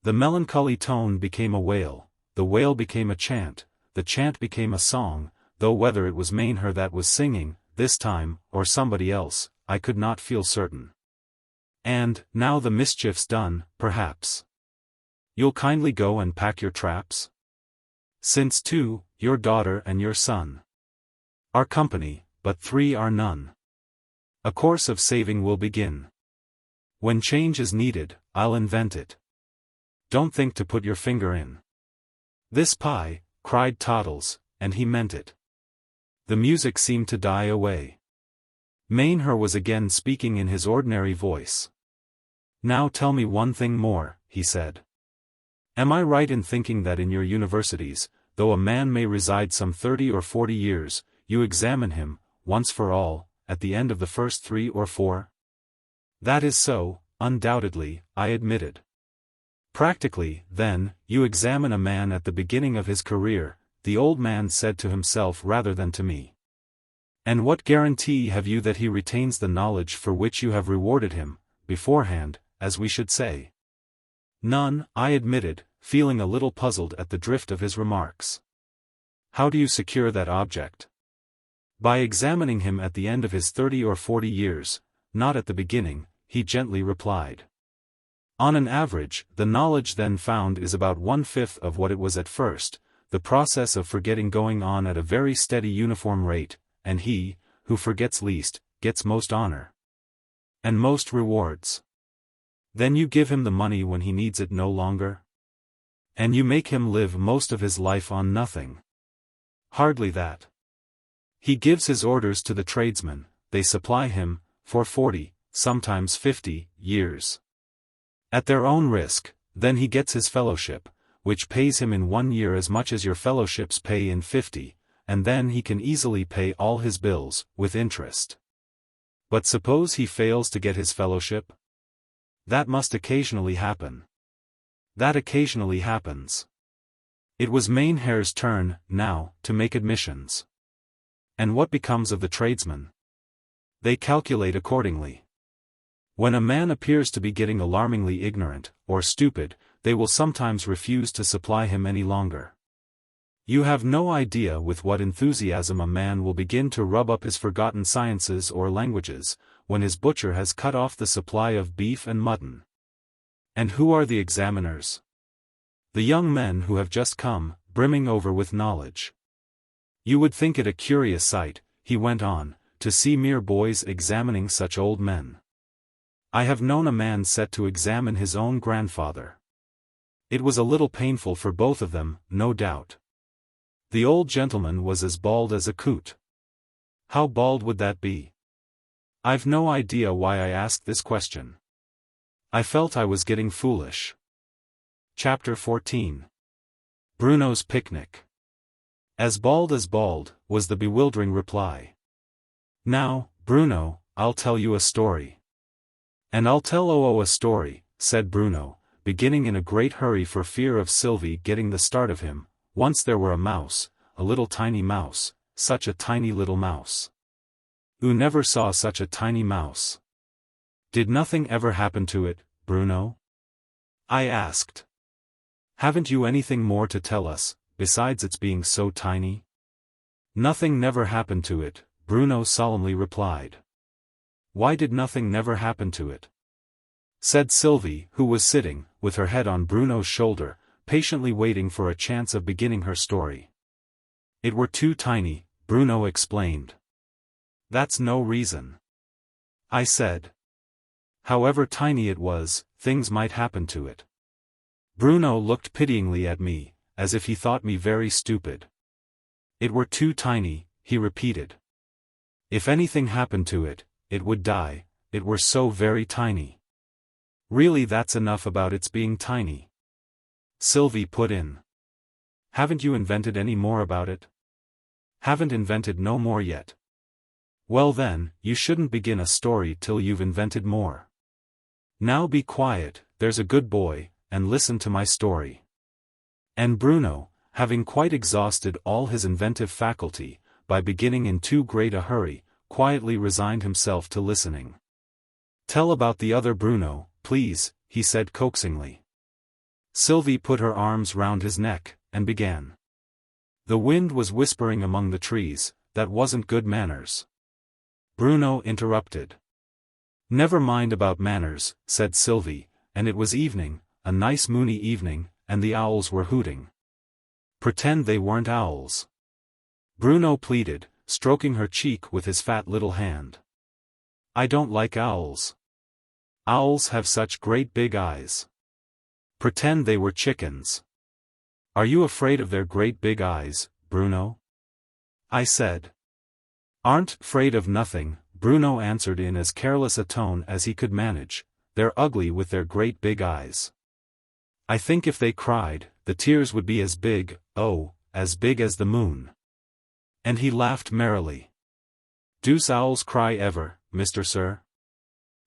The melancholy tone became a wail, the wail became a chant, the chant became a song, though whether it was Mainher that was singing, this time, or somebody else, I could not feel certain. And, now the mischief's done, perhaps you'll kindly go and pack your traps? Since two, your daughter and your son, are company, but three are none. A course of saving will begin. When change is needed, I'll invent it. Don't think to put your finger in this pie, cried Toddles, and he meant it. The music seemed to die away. Mainher was again speaking in his ordinary voice. Now tell me one thing more, he said. Am I right in thinking that in your universities, though a man may reside some 30 or 40 years, you examine him, once for all, at the end of the first 3 or 4? That is so, undoubtedly, I admitted. Practically, then, you examine a man at the beginning of his career, the old man said to himself rather than to me. And what guarantee have you that he retains the knowledge for which you have rewarded him, beforehand, as we should say? None, I admitted, feeling a little puzzled at the drift of his remarks. How do you secure that object? By examining him at the end of his 30 or 40 years, not at the beginning, he gently replied. On an average, the knowledge then found is about 1/5 of what it was at first, the process of forgetting going on at a very steady uniform rate, and he, who forgets least, gets most honor. And most rewards. Then you give him the money when he needs it no longer? And you make him live most of his life on nothing? Hardly that. He gives his orders to the tradesmen, they supply him, for 40, sometimes 50, years. At their own risk, then he gets his fellowship, which pays him in 1 year as much as your fellowships pay in 50, and then he can easily pay all his bills, with interest. But suppose he fails to get his fellowship? That must occasionally happen. That occasionally happens. It was Mainher's turn, now, to make admissions. And what becomes of the tradesmen? They calculate accordingly. When a man appears to be getting alarmingly ignorant, or stupid, they will sometimes refuse to supply him any longer. You have no idea with what enthusiasm a man will begin to rub up his forgotten sciences or languages, when his butcher has cut off the supply of beef and mutton. And who are the examiners? The young men who have just come, brimming over with knowledge. You would think it a curious sight, he went on, to see mere boys examining such old men. I have known a man set to examine his own grandfather. It was a little painful for both of them, no doubt. The old gentleman was as bald as a coot. How bald would that be? I've no idea why I asked this question. I felt I was getting foolish. Chapter 14. Bruno's Picnic. As bald, was the bewildering reply. Now, Bruno, I'll tell you a story. And I'll tell a story, said Bruno, beginning in a great hurry for fear of Sylvie getting the start of him. Once there were a mouse, a little tiny mouse, such a tiny little mouse. Who never saw such a tiny mouse? Did nothing ever happen to it, Bruno? I asked. Haven't you anything more to tell us, besides its being so tiny? Nothing never happened to it, Bruno solemnly replied. Why did nothing never happen to it? Said Sylvie, who was sitting, with her head on Bruno's shoulder, patiently waiting for a chance of beginning her story. It were too tiny, Bruno explained. That's no reason. I said. However tiny it was, things might happen to it. Bruno looked pityingly at me, as if he thought me very stupid. It were too tiny, he repeated. If anything happened to it, it would die, it were so very tiny. Really, that's enough about its being tiny. Sylvie put in. Haven't you invented any more about it? Haven't invented no more yet. Well then, you shouldn't begin a story till you've invented more. Now be quiet, there's a good boy, and listen to my story. And Bruno, having quite exhausted all his inventive faculty, by beginning in too great a hurry, quietly resigned himself to listening. Tell about the other Bruno, please, he said coaxingly. Sylvie put her arms round his neck, and began. The wind was whispering among the trees, that wasn't good manners. Bruno interrupted. Never mind about manners, said Sylvie, and it was evening, a nice moony evening, and the owls were hooting. Pretend they weren't owls. Bruno pleaded, stroking her cheek with his fat little hand. I don't like owls. Owls have such great big eyes. Pretend they were chickens. Are you afraid of their great big eyes, Bruno? I said. Aren't afraid of nothing, Bruno answered in as careless a tone as he could manage. They're ugly with their great big eyes. I think if they cried, the tears would be as big, oh, as big as the moon. And he laughed merrily. Do's owls cry ever, Mr. Sir?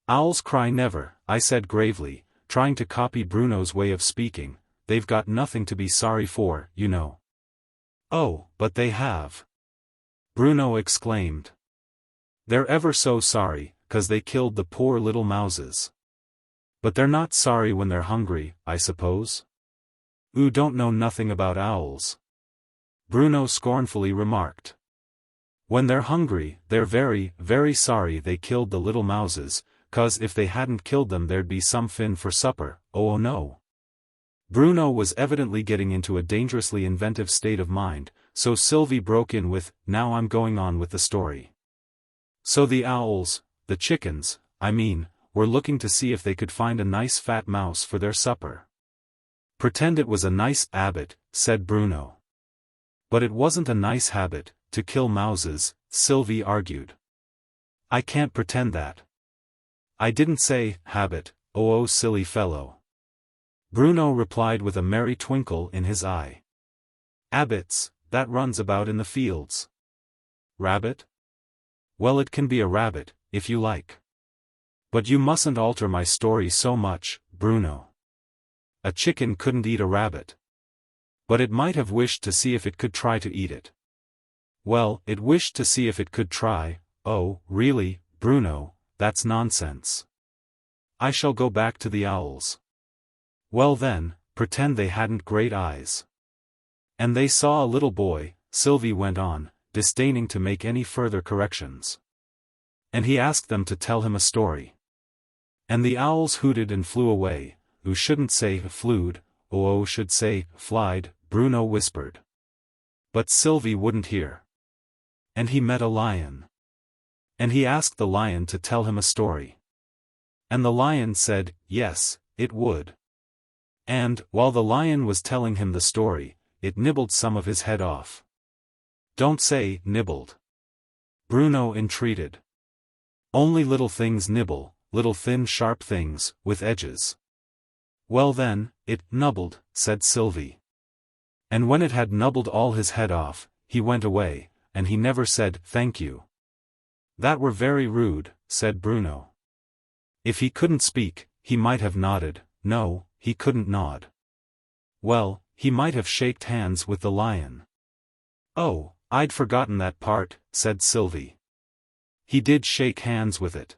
Owls cry never, I said gravely, trying to copy Bruno's way of speaking. They've got nothing to be sorry for, you know. Oh, but they have. Bruno exclaimed. They're ever so sorry, 'cause they killed the poor little mouses. But they're not sorry when they're hungry, I suppose? Oo don't know nothing about owls. Bruno scornfully remarked. When they're hungry, they're very, very sorry they killed the little mouses, 'cause if they hadn't killed them there'd be some fin for supper, oh no. Bruno was evidently getting into a dangerously inventive state of mind, so Sylvie broke in with, now I'm going on with the story. So the owls, the chickens, I mean, were looking to see if they could find a nice fat mouse for their supper. Pretend it was a nice habit, said Bruno. But it wasn't a nice habit, to kill mouses, Sylvie argued. I can't pretend that. I didn't say, habit, oh silly fellow. Bruno replied with a merry twinkle in his eye. Abbots, that runs about in the fields. Rabbit? Well, it can be a rabbit, if you like. But you mustn't alter my story so much, Bruno. A chicken couldn't eat a rabbit. But it might have wished to see if it could try to eat it. Well, it wished to see if it could try. Oh, really, Bruno, that's nonsense. I shall go back to the owls. Well then, pretend they hadn't great eyes. And they saw a little boy, Sylvie went on, disdaining to make any further corrections. And he asked them to tell him a story. And the owls hooted and flew away. Who shouldn't say flewed, oh should say flied, Bruno whispered. But Sylvie wouldn't hear. And he met a lion. And he asked the lion to tell him a story. And the lion said, yes, it would. And, while the lion was telling him the story, it nibbled some of his head off. Don't say, nibbled. Bruno entreated. Only little things nibble, little thin sharp things, with edges. Well then, it nubbled, said Sylvie. And when it had nubbled all his head off, he went away, and he never said, thank you. That were very rude, said Bruno. If he couldn't speak, he might have nodded. No, he couldn't nod. Well, he might have shaked hands with the lion. Oh, I'd forgotten that part, said Sylvie. He did shake hands with it.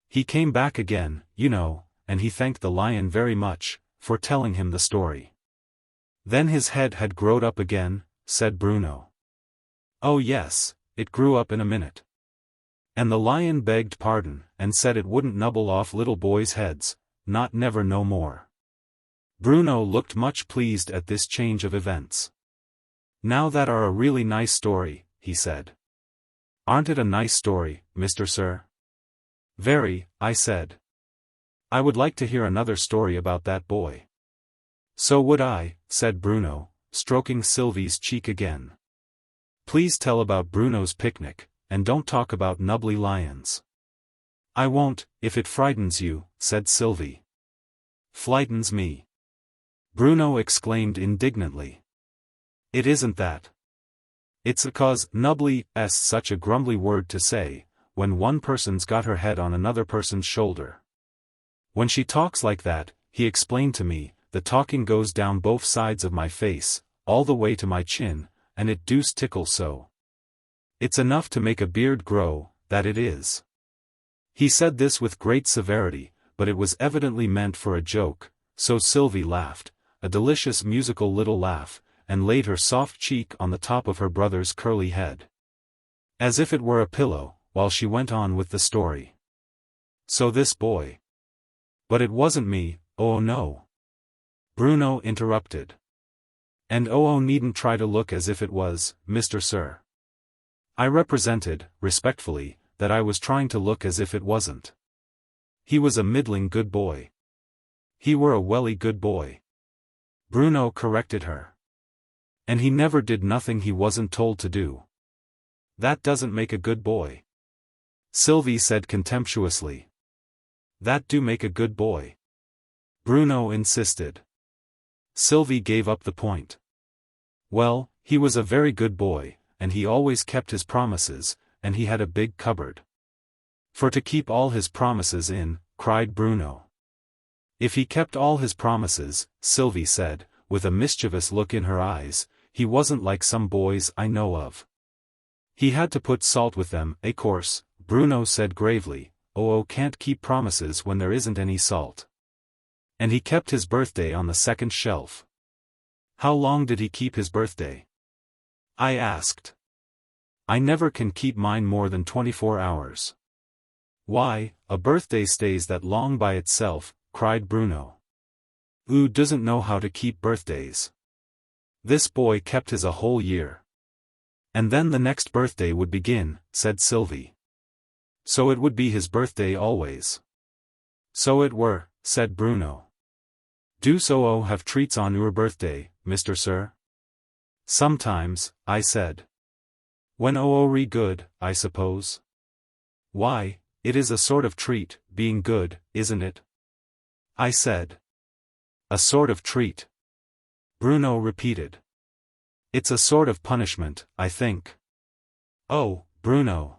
He came back again, you know, and he thanked the lion very much, for telling him the story. Then his head had growed up again, said Bruno. Oh yes, it grew up in a minute. And the lion begged pardon, and said it wouldn't nubble off little boys' heads, not never no more. Bruno looked much pleased at this change of events. Now that are a really nice story, he said. Aren't it a nice story, Mr. Sir? Very, I said. I would like to hear another story about that boy. So would I, said Bruno, stroking Sylvie's cheek again. Please tell about Bruno's picnic, and don't talk about nubbly lions. I won't, if it frightens you, said Sylvie. Flightens me. Bruno exclaimed indignantly. It isn't that. It's because nubbly's such a grumbly word to say, when one person's got her head on another person's shoulder. When she talks like that, he explained to me, the talking goes down both sides of my face, all the way to my chin, and it deuce tickles so. It's enough to make a beard grow, that it is. He said this with great severity, but it was evidently meant for a joke, so Sylvie laughed, a delicious musical little laugh, and laid her soft cheek on the top of her brother's curly head, as if it were a pillow, while she went on with the story. So this boy. But it wasn't me, oh no. Bruno interrupted. And oh needn't try to look as if it was, Mr. Sir. I represented, respectfully, that I was trying to look as if it wasn't. He was a middling good boy. He were a welly good boy. Bruno corrected her. And he never did nothing he wasn't told to do. That doesn't make a good boy. Sylvie said contemptuously. That do make a good boy. Bruno insisted. Sylvie gave up the point. Well, he was a very good boy, and he always kept his promises, and he had a big cupboard. For to keep all his promises in, cried Bruno. If he kept all his promises, Sylvie said, with a mischievous look in her eyes, he wasn't like some boys I know of. He had to put salt with them, of course, Bruno said gravely, can't keep promises when there isn't any salt. And he kept his birthday on the second shelf. How long did he keep his birthday? I asked. I never can keep mine more than 24 hours. Why, a birthday stays that long by itself, cried Bruno. Who doesn't know how to keep birthdays? This boy kept his a whole year. And then the next birthday would begin, said Sylvie. So it would be his birthday always. So it were, said Bruno. Do so have treats on your birthday, Mr. Sir? Sometimes, I said. When re good, I suppose. Why, it is a sort of treat, being good, isn't it? I said. A sort of treat. Bruno repeated. It's a sort of punishment, I think. Oh, Bruno.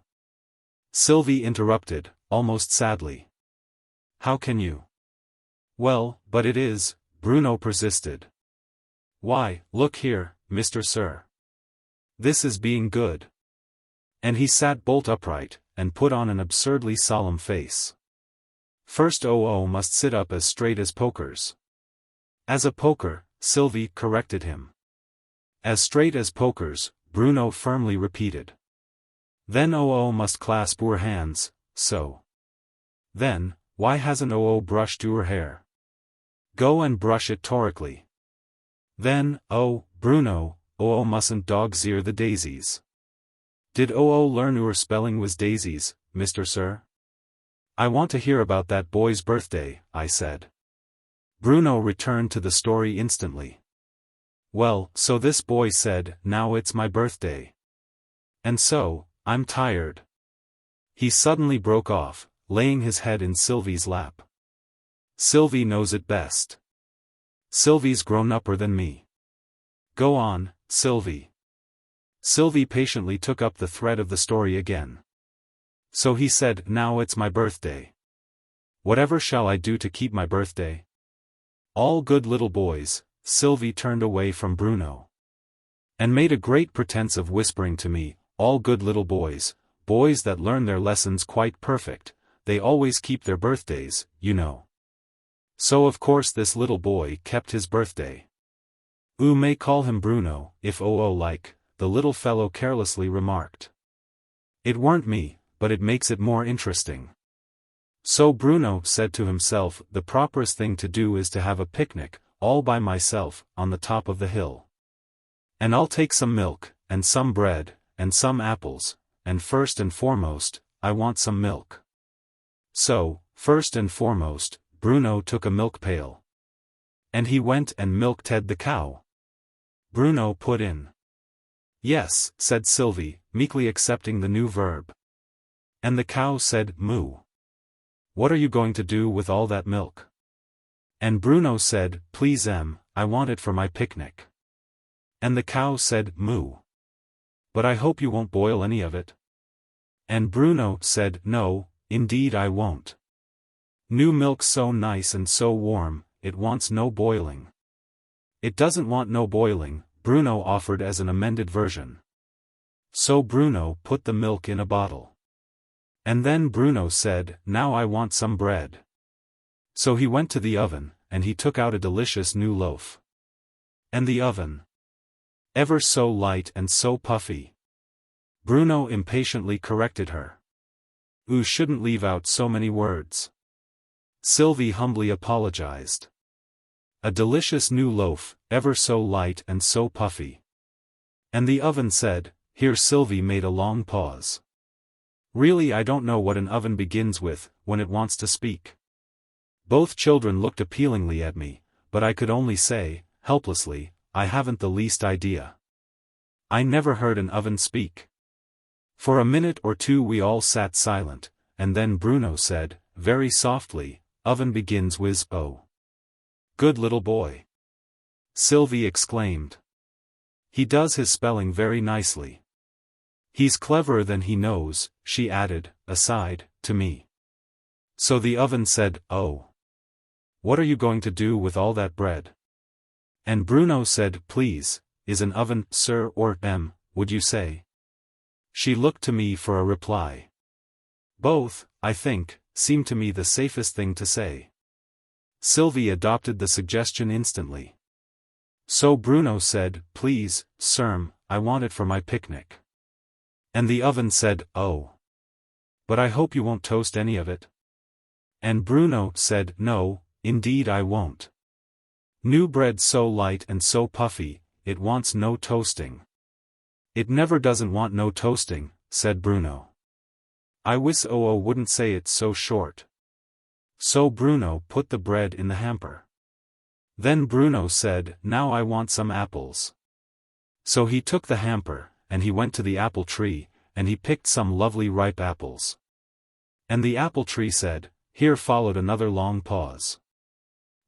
Sylvie interrupted, almost sadly. How can you? Well, but it is, Bruno persisted. Why, look here, Mr. Sir. This is being good. And he sat bolt upright, and put on an absurdly solemn face. First must sit up as straight as pokers. As a poker, Sylvie corrected him. As straight as pokers, Bruno firmly repeated. Then must clasp her hands, so. Then, why hasn't brushed her hair? Go and brush it torically. Then, Bruno, mustn't dog's ear the daisies. Did learn her spelling was daisies, Mr. Sir? I want to hear about that boy's birthday, I said. Bruno returned to the story instantly. Well, so this boy said, now it's my birthday. And so, I'm tired. He suddenly broke off, laying his head in Sylvie's lap. Sylvie knows it best. Sylvie's grown-upper than me. Go on, Sylvie. Sylvie patiently took up the thread of the story again. So he said, now it's my birthday. Whatever shall I do to keep my birthday? All good little boys. Sylvie turned away from Bruno. And made a great pretense of whispering to me, all good little boys, boys that learn their lessons quite perfect, they always keep their birthdays, you know. So of course this little boy kept his birthday. Oo may call him Bruno, if like, the little fellow carelessly remarked. It weren't me, but it makes it more interesting. So Bruno said to himself, the properest thing to do is to have a picnic, all by myself, on the top of the hill. And I'll take some milk, and some bread, and some apples, and first and foremost, I want some milk. So, first and foremost, Bruno took a milk pail. And he went and milked Ted the cow. Bruno put in. Yes, said Sylvie, meekly accepting the new verb. And the cow said, moo. What are you going to do with all that milk? And Bruno said, please I want it for my picnic. And the cow said, moo. But I hope you won't boil any of it. And Bruno said, no, indeed I won't. New milk's so nice and so warm, it wants no boiling. It doesn't want no boiling, Bruno offered as an amended version. So Bruno put the milk in a bottle. And then Bruno said, now I want some bread. So he went to the oven, and he took out a delicious new loaf. And the oven? Ever so light and so puffy. Bruno impatiently corrected her. You shouldn't leave out so many words. Sylvie humbly apologized. A delicious new loaf, ever so light and so puffy. And the oven said, here Sylvie made a long pause. Really I don't know what an oven begins with, when it wants to speak. Both children looked appealingly at me, but I could only say, helplessly, I haven't the least idea. I never heard an oven speak. For a minute or two we all sat silent, and then Bruno said, very softly, oven begins with O. Good little boy. Sylvie exclaimed. He does his spelling very nicely. He's cleverer than he knows, she added, aside, to me. So the oven said, oh. What are you going to do with all that bread? And Bruno said, please, is an oven, sir, or would you say? She looked to me for a reply. Both, I think, seemed to me the safest thing to say. Sylvie adopted the suggestion instantly. So Bruno said, please, sir, I want it for my picnic. And the oven said, oh. But I hope you won't toast any of it. And Bruno said, no, indeed I won't. New bread so light and so puffy, it wants no toasting. It never doesn't want no toasting, said Bruno. I wish Oo wouldn't say it so short. So Bruno put the bread in the hamper. Then Bruno said, now I want some apples. So he took the hamper, and he went to the apple tree, and he picked some lovely ripe apples. And the apple tree said, here followed another long pause.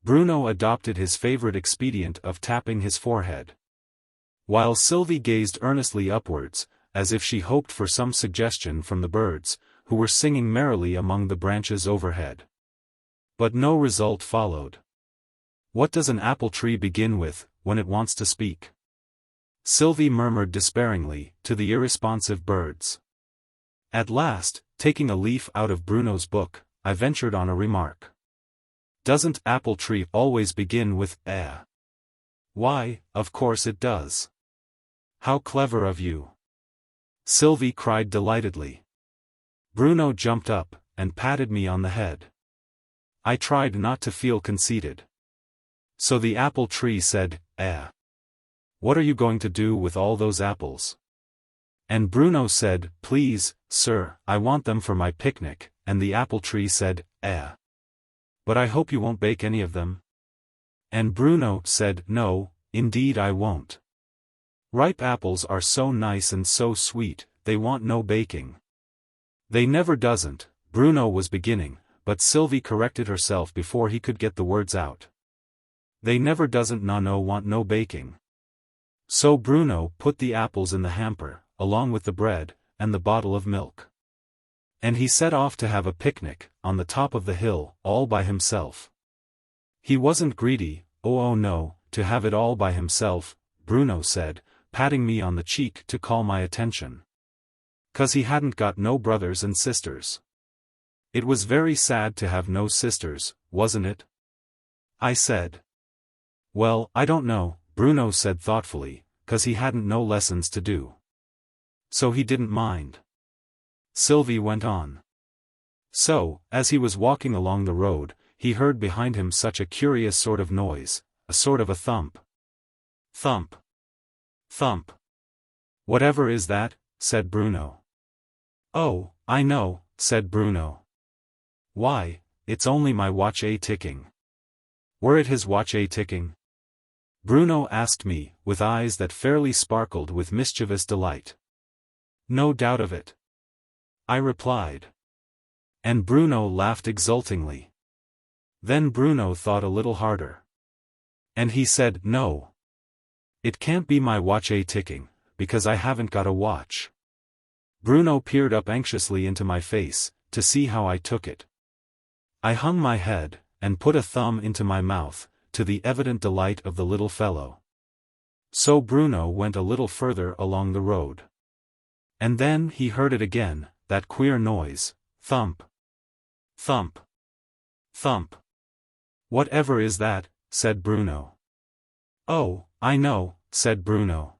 Bruno adopted his favorite expedient of tapping his forehead. While Sylvie gazed earnestly upwards, as if she hoped for some suggestion from the birds, who were singing merrily among the branches overhead. But no result followed. What does an apple tree begin with, when it wants to speak? Sylvie murmured despairingly, to the irresponsive birds. At last, taking a leaf out of Bruno's book, I ventured on a remark. Doesn't apple tree always begin with eh? Why, of course it does. How clever of you! Sylvie cried delightedly. Bruno jumped up, and patted me on the head. I tried not to feel conceited. So the apple tree said, eh? What are you going to do with all those apples? And Bruno said, please, sir, I want them for my picnic, and the apple tree said, eh? But I hope you won't bake any of them. And Bruno said, no, indeed I won't. Ripe apples are so nice and so sweet, they want no baking. They never doesn't, Bruno was beginning, but Sylvie corrected herself before he could get the words out. They never doesn't no want no baking. So Bruno put the apples in the hamper, along with the bread, and the bottle of milk. And he set off to have a picnic, on the top of the hill, all by himself. He wasn't greedy, oh no, to have it all by himself, Bruno said, patting me on the cheek to call my attention. 'Cause he hadn't got no brothers and sisters. It was very sad to have no sisters, wasn't it? I said. Well, I don't know, Bruno said thoughtfully, 'cause he hadn't no lessons to do. So he didn't mind. Sylvie went on. So, as he was walking along the road, he heard behind him such a curious sort of noise, a sort of a thump. Thump. Thump. Whatever is that? Said Bruno. Oh, I know, said Bruno. Why, it's only my watch ticking. Were it his watch ticking? Bruno asked me, with eyes that fairly sparkled with mischievous delight. No doubt of it, I replied. And Bruno laughed exultingly. Then Bruno thought a little harder. And he said, no. It can't be my watch ticking, because I haven't got a watch. Bruno peered up anxiously into my face, to see how I took it. I hung my head, and put a thumb into my mouth, to the evident delight of the little fellow. So Bruno went a little further along the road. And then he heard it again, that queer noise, thump. Thump. Thump. Whatever is that? Said Bruno. Oh, I know, said Bruno.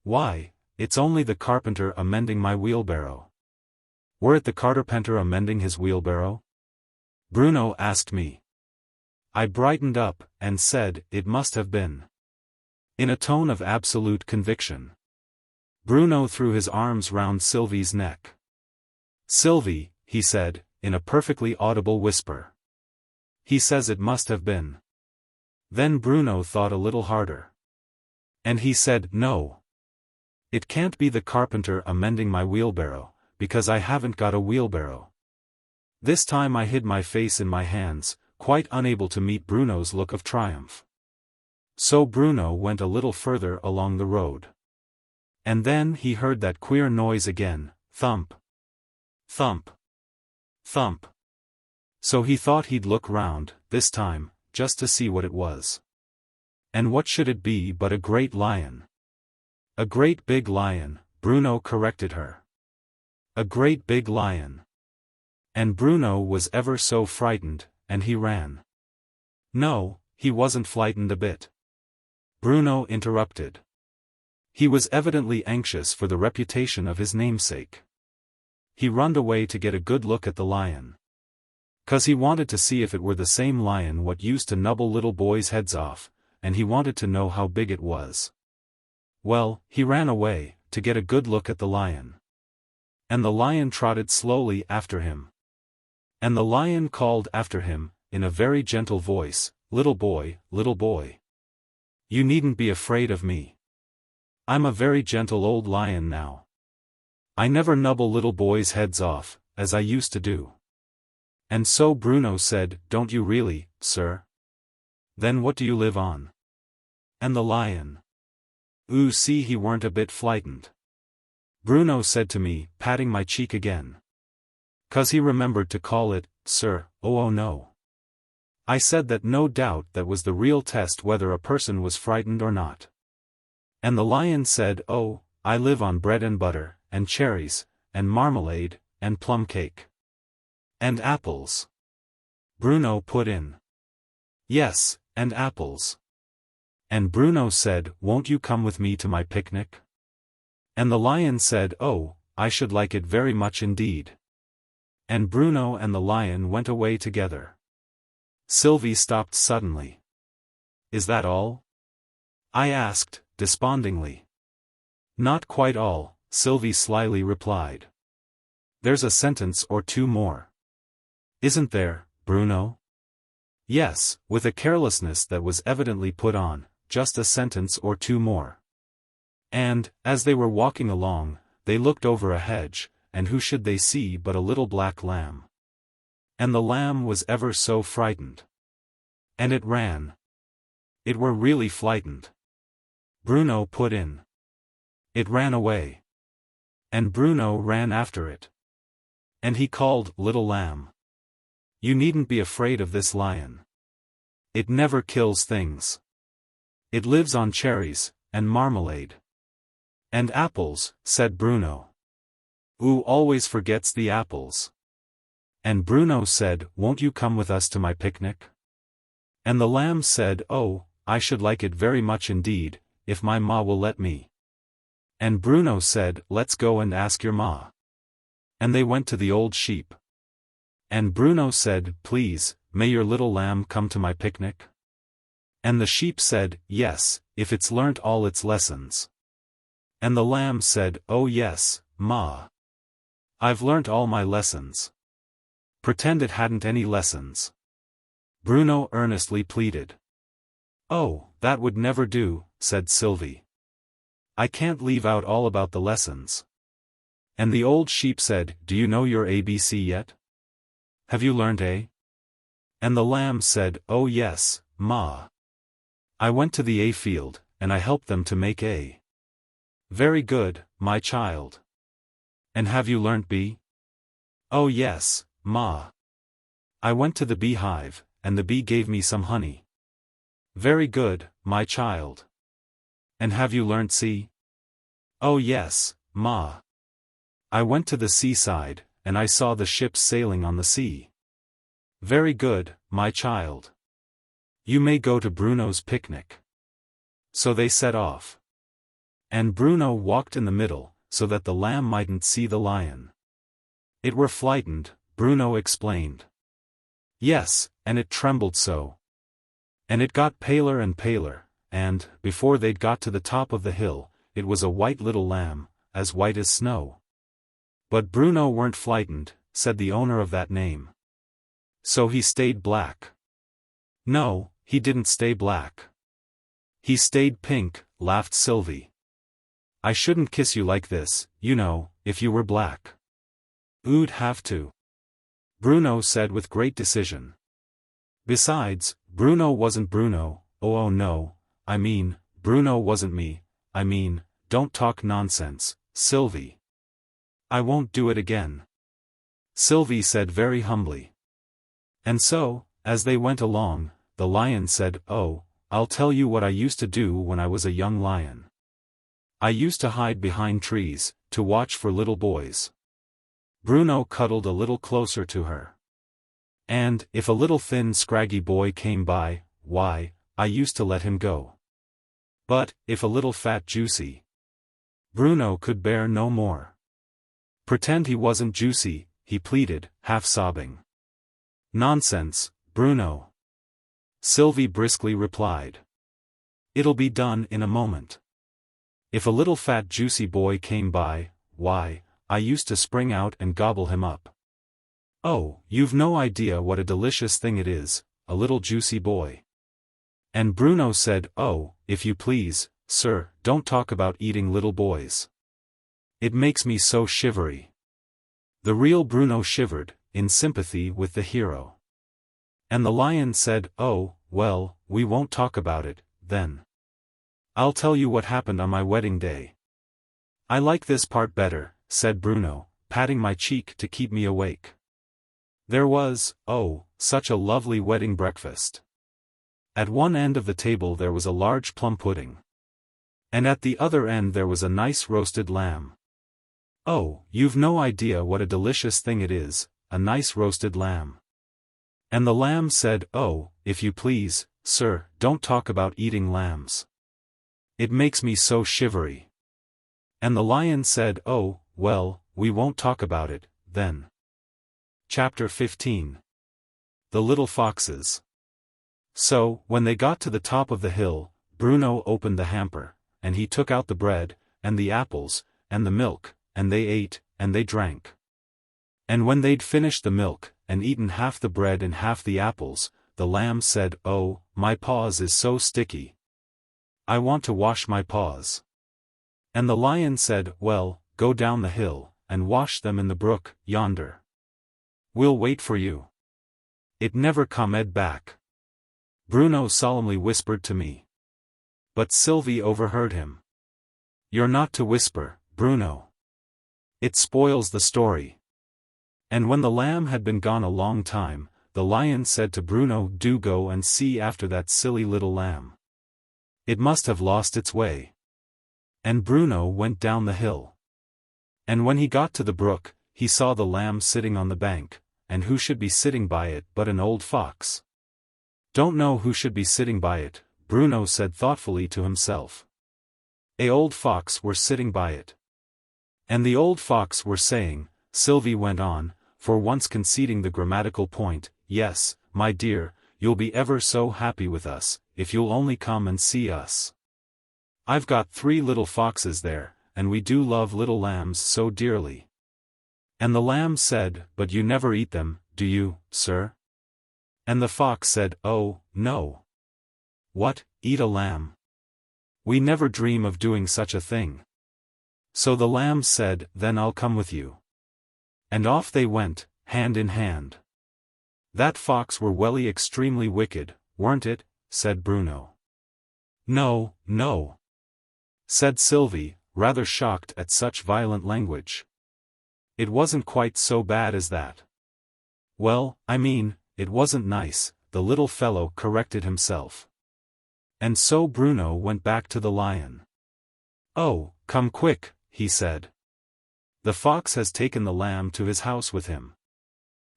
Why, it's only the carpenter amending my wheelbarrow. Were it the carpenter amending his wheelbarrow? Bruno asked me. I brightened up, and said, it must have been. In a tone of absolute conviction. Bruno threw his arms round Sylvie's neck. Sylvie, he said, in a perfectly audible whisper. He says it must have been. Then Bruno thought a little harder. And he said, no. It can't be the carpenter amending my wheelbarrow, because I haven't got a wheelbarrow. This time I hid my face in my hands, quite unable to meet Bruno's look of triumph. So Bruno went a little further along the road. And then he heard that queer noise again, thump. Thump. Thump. So he thought he'd look round, this time, just to see what it was. And what should it be but a great lion? A great big lion, Bruno corrected her. A great big lion. And Bruno was ever so frightened, and he ran. No, he wasn't frightened a bit. Bruno interrupted. He was evidently anxious for the reputation of his namesake. He runned away to get a good look at the lion. 'Cause he wanted to see if it were the same lion what used to nubble little boys' heads off, and he wanted to know how big it was. Well, he ran away, to get a good look at the lion. And the lion trotted slowly after him. And the lion called after him, in a very gentle voice, little boy, you needn't be afraid of me. I'm a very gentle old lion now. I never nubble little boys' heads off, as I used to do. And so Bruno said, don't you really, sir? Then what do you live on? And the lion. Ooh, see, he weren't a bit frightened. Bruno said to me, patting my cheek again. 'Cause he remembered to call it, sir, oh no. I said that no doubt that was the real test whether a person was frightened or not. And the lion said, oh, I live on bread and butter, and cherries, and marmalade, and plum cake. And apples. Bruno put in. Yes, and apples. And Bruno said, won't you come with me to my picnic? And the lion said, oh, I should like it very much indeed. And Bruno and the lion went away together. Sylvie stopped suddenly. Is that all? I asked, despondingly. Not quite all, Sylvie slyly replied. There's a sentence or two more. Isn't there, Bruno? Yes, with a carelessness that was evidently put on, just a sentence or two more. And, as they were walking along, they looked over a hedge, and who should they see but a little black lamb. And the lamb was ever so frightened. And it ran. It were really frightened. Bruno put in. It ran away. And Bruno ran after it. And he called, little lamb. You needn't be afraid of this lion. It never kills things. It lives on cherries, and marmalade. And apples, said Bruno. Ooh, always forgets the apples. And Bruno said, won't you come with us to my picnic? And the lamb said, oh, I should like it very much indeed, if my ma will let me. And Bruno said, let's go and ask your ma. And they went to the old sheep. And Bruno said, please, may your little lamb come to my picnic? And the sheep said, yes, if it's learnt all its lessons. And the lamb said, oh yes, ma. I've learnt all my lessons. Pretend it hadn't any lessons. Bruno earnestly pleaded. "Oh, that would never do," said Sylvie. "I can't leave out all about the lessons." And the old sheep said, "Do you know your ABC yet? Have you learnt A?" And the lamb said, "Oh yes, Ma. I went to the A field, and I helped them to make A." "Very good, my child. And have you learnt B?" "Oh yes, Ma. I went to the beehive, and the bee gave me some honey." "Very good, my child. And have you learnt C?" "Oh yes, Ma. I went to the seaside, and I saw the ships sailing on the sea." "Very good, my child. You may go to Bruno's picnic." So they set off. And Bruno walked in the middle, so that the lamb mightn't see the lion. "It were frightened," Bruno explained. "Yes, and it trembled so. And it got paler and paler, and, before they'd got to the top of the hill, it was a white little lamb, as white as snow." "But Bruno weren't frightened," said the owner of that name. "So he stayed black." "No, he didn't stay black. He stayed pink," laughed Sylvie. "I shouldn't kiss you like this, you know, if you were black." "Oo'd have to," Bruno said with great decision. "Besides, Bruno wasn't Bruno, oh no, I mean, Bruno wasn't me, I mean, don't talk nonsense, Sylvie." "I won't do it again," Sylvie said very humbly. And so, as they went along, the lion said, "Oh, I'll tell you what I used to do when I was a young lion. I used to hide behind trees, to watch for little boys." Bruno cuddled a little closer to her. "And, if a little thin scraggy boy came by, why, I used to let him go. But, if a little fat juicy—" Bruno could bear no more. "Pretend he wasn't juicy," he pleaded, half sobbing. "Nonsense, Bruno," Sylvie briskly replied. "It'll be done in a moment. If a little fat juicy boy came by, why, I used to spring out and gobble him up. Oh, you've no idea what a delicious thing it is, a little juicy boy." And Bruno said, "Oh, if you please, sir, don't talk about eating little boys. It makes me so shivery." The real Bruno shivered, in sympathy with the hero. And the lion said, "Oh, well, we won't talk about it, then. I'll tell you what happened on my wedding day." "I like this part better," said Bruno, patting my cheek to keep me awake. "There was, oh, such a lovely wedding breakfast. At one end of the table there was a large plum pudding. And at the other end there was a nice roasted lamb. Oh, you've no idea what a delicious thing it is, a nice roasted lamb." And the lamb said, "Oh, if you please, sir, don't talk about eating lambs. It makes me so shivery." And the lion said, "Oh, well, we won't talk about it, then." Chapter 15. The Little Foxes. So, when they got to the top of the hill, Bruno opened the hamper, and he took out the bread, and the apples, and the milk, and they ate, and they drank. And when they'd finished the milk, and eaten half the bread and half the apples, the lamb said, "Oh, my paws is so sticky. I want to wash my paws." And the lion said, "Well, go down the hill, and wash them in the brook, yonder. We'll wait for you." "It never comed back," Bruno solemnly whispered to me. But Sylvie overheard him. "You're not to whisper, Bruno. It spoils the story." And when the lamb had been gone a long time, the lion said to Bruno, "Do go and see after that silly little lamb. It must have lost its way." And Bruno went down the hill. And when he got to the brook, he saw the lamb sitting on the bank, and who should be sitting by it but an old fox. "Don't know who should be sitting by it," Bruno said thoughtfully to himself. "A old fox were sitting by it." And the old fox were saying, Sylvie went on, for once conceding the grammatical point, "Yes, my dear, you'll be ever so happy with us, if you'll only come and see us. I've got 3 little foxes there, and we do love little lambs so dearly." And the lamb said, "But you never eat them, do you, sir?" And the fox said, "Oh, no. What, eat a lamb? We never dream of doing such a thing. So the lambs said, Then I'll come with you. And off they went, hand in hand. That fox were welly extremely wicked, weren't it? Said Bruno. No, no, said Sylvie, rather shocked at such violent language. It wasn't quite so bad as that. Well, I mean, it wasn't nice, the little fellow corrected himself. And so Bruno went back to the lion. Oh, come quick, he said. The fox has taken the lamb to his house with him.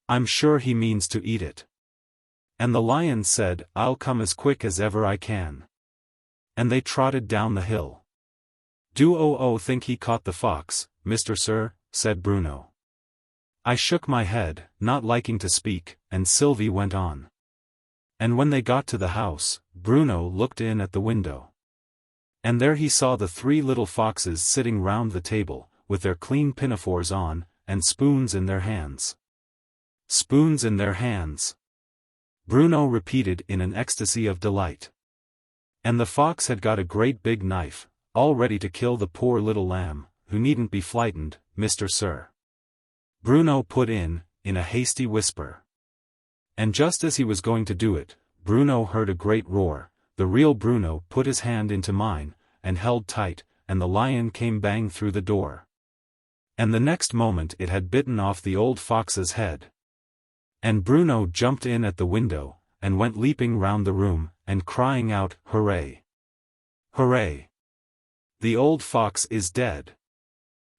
I'm sure he means to eat it. And the lion said, I'll come as quick as ever I can. And they trotted down the hill. Do think he caught the fox, Mr. Sir, said Bruno. I shook my head, not liking to speak, and Sylvie went on. And when they got to the house, Bruno looked in at the window. And there he saw the 3 little foxes sitting round the table, with their clean pinafores on, and spoons in their hands. Spoons in their hands, Bruno repeated in an ecstasy of delight. And the fox had got a great big knife, all ready to kill the poor little lamb, who needn't be frightened, Mr. Sir. Bruno put in a hasty whisper. And just as he was going to do it, Bruno heard a great roar. The real Bruno put his hand into mine, and held tight, and the lion came bang through the door. And the next moment it had bitten off the old fox's head. And Bruno jumped in at the window, and went leaping round the room, and crying out, Hooray! Hooray! The old fox is dead!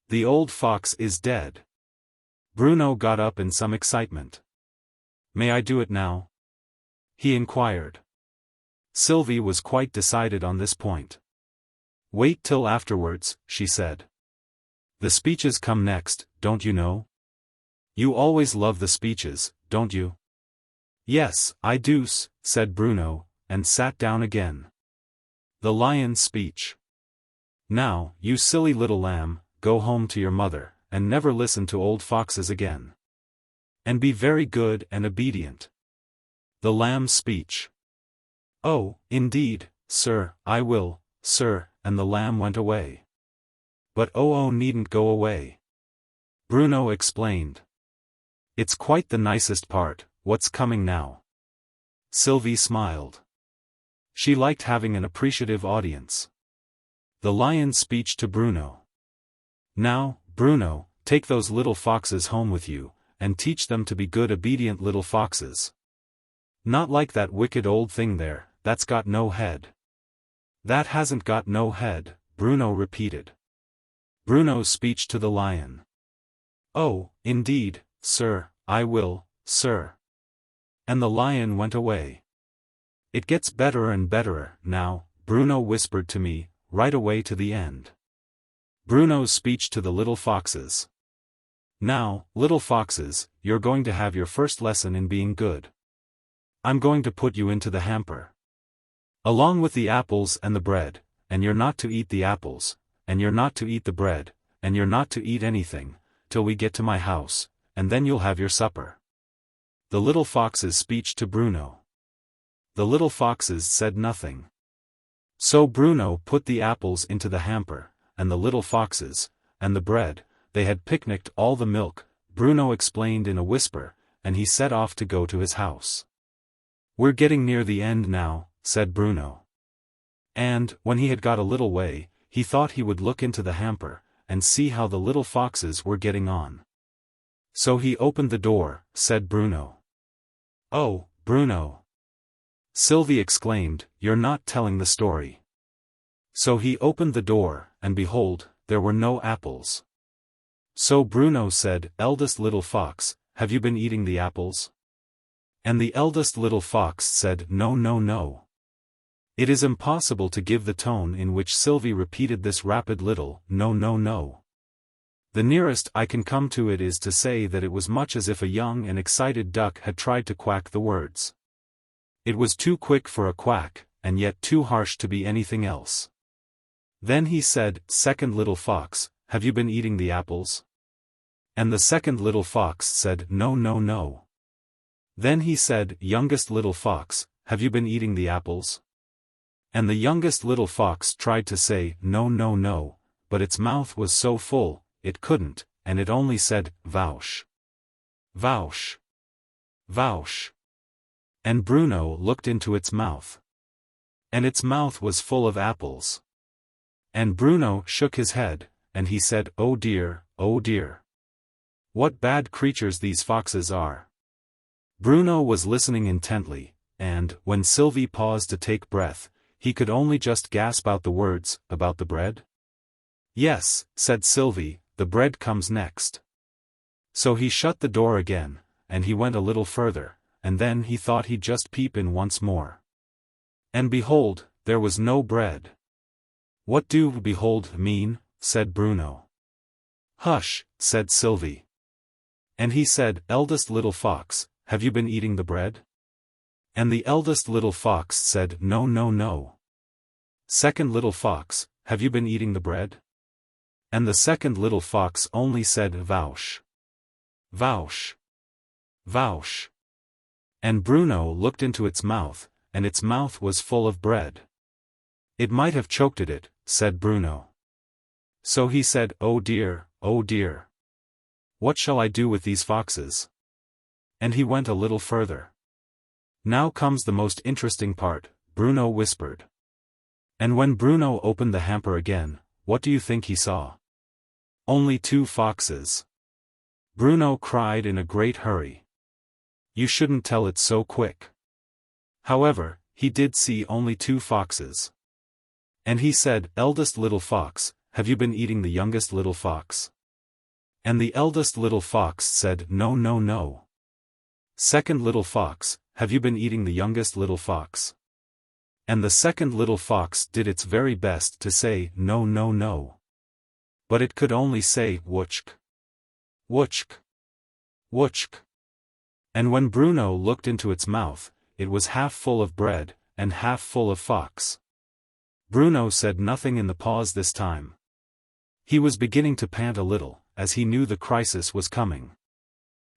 The old fox is dead! Bruno got up in some excitement. May I do it now? He inquired. Sylvie was quite decided on this point. Wait till afterwards, she said. The speeches come next, don't you know? You always love the speeches, don't you? Yes, I do, said Bruno, and sat down again. The lion's speech. Now, you silly little lamb, go home to your mother, and never listen to old foxes again. And be very good and obedient. The lamb's speech. Oh, indeed, sir, I will, sir, and the lamb went away. But needn't go away. Bruno explained. It's quite the nicest part, what's coming now. Sylvie smiled. She liked having an appreciative audience. The lion's speech to Bruno. Now, Bruno, take those little foxes home with you, and teach them to be good obedient little foxes. Not like that wicked old thing there, that's got no head. That hasn't got no head, Bruno repeated. Bruno's speech to the lion. Oh, indeed, sir, I will, sir. And the lion went away. It gets better and better, now, Bruno whispered to me, right away to the end. Bruno's speech to the little foxes. Now, little foxes, you're going to have your first lesson in being good. I'm going to put you into the hamper. Along with the apples and the bread, and you're not to eat the apples, and you're not to eat the bread, and you're not to eat anything, till we get to my house, and then you'll have your supper. The little fox's speech to Bruno. The little foxes said nothing. So Bruno put the apples into the hamper, and the little foxes, and the bread, they had picnicked all the milk, Bruno explained in a whisper, and he set off to go to his house. We're getting near the end now, said Bruno. And, when he had got a little way, he thought he would look into the hamper, and see how the little foxes were getting on. So he opened the door, said Bruno. Oh, Bruno! Sylvie exclaimed, you're not telling the story. So he opened the door, and behold, there were no apples. So Bruno said, Eldest little fox, have you been eating the apples? And the eldest little fox said, No, no, no. It is impossible to give the tone in which Sylvie repeated this rapid little, no, no, no. The nearest I can come to it is to say that it was much as if a young and excited duck had tried to quack the words. It was too quick for a quack, and yet too harsh to be anything else. Then he said, Second little fox, have you been eating the apples? And the second little fox said, No, no, no. Then he said, Youngest little fox, have you been eating the apples? And the youngest little fox tried to say, no no no, but its mouth was so full, it couldn't, and it only said, vouch. Vouch. Vouch. And Bruno looked into its mouth. And its mouth was full of apples. And Bruno shook his head, and he said, oh dear, oh dear. What bad creatures these foxes are. Bruno was listening intently, and, when Sylvie paused to take breath, he could only just gasp out the words, about the bread? Yes, said Sylvie, the bread comes next. So he shut the door again, and he went a little further, and then he thought he'd just peep in once more. And behold, there was no bread. What do behold mean? Said Bruno. Hush, said Sylvie. And he said, eldest little fox, have you been eating the bread? And the eldest little fox said, no no no. Second little fox, have you been eating the bread? And the second little fox only said, vouch. Vouch. Vouch. And Bruno looked into its mouth, and its mouth was full of bread. It might have choked at it, said Bruno. So he said, oh dear, oh dear. What shall I do with these foxes? And he went a little further. Now comes the most interesting part, Bruno whispered. And when Bruno opened the hamper again, what do you think he saw? Only 2 foxes. Bruno cried in a great hurry. You shouldn't tell it so quick. However, he did see only 2 foxes. And he said, eldest little fox, have you been eating the youngest little fox? And the eldest little fox said, no no no. Second little fox, have you been eating the youngest little fox? And the second little fox did its very best to say, no no no. But it could only say, woochk. Woochk. Woochk. And when Bruno looked into its mouth, it was half full of bread, and half full of fox. Bruno said nothing in the pause this time. He was beginning to pant a little, as he knew the crisis was coming.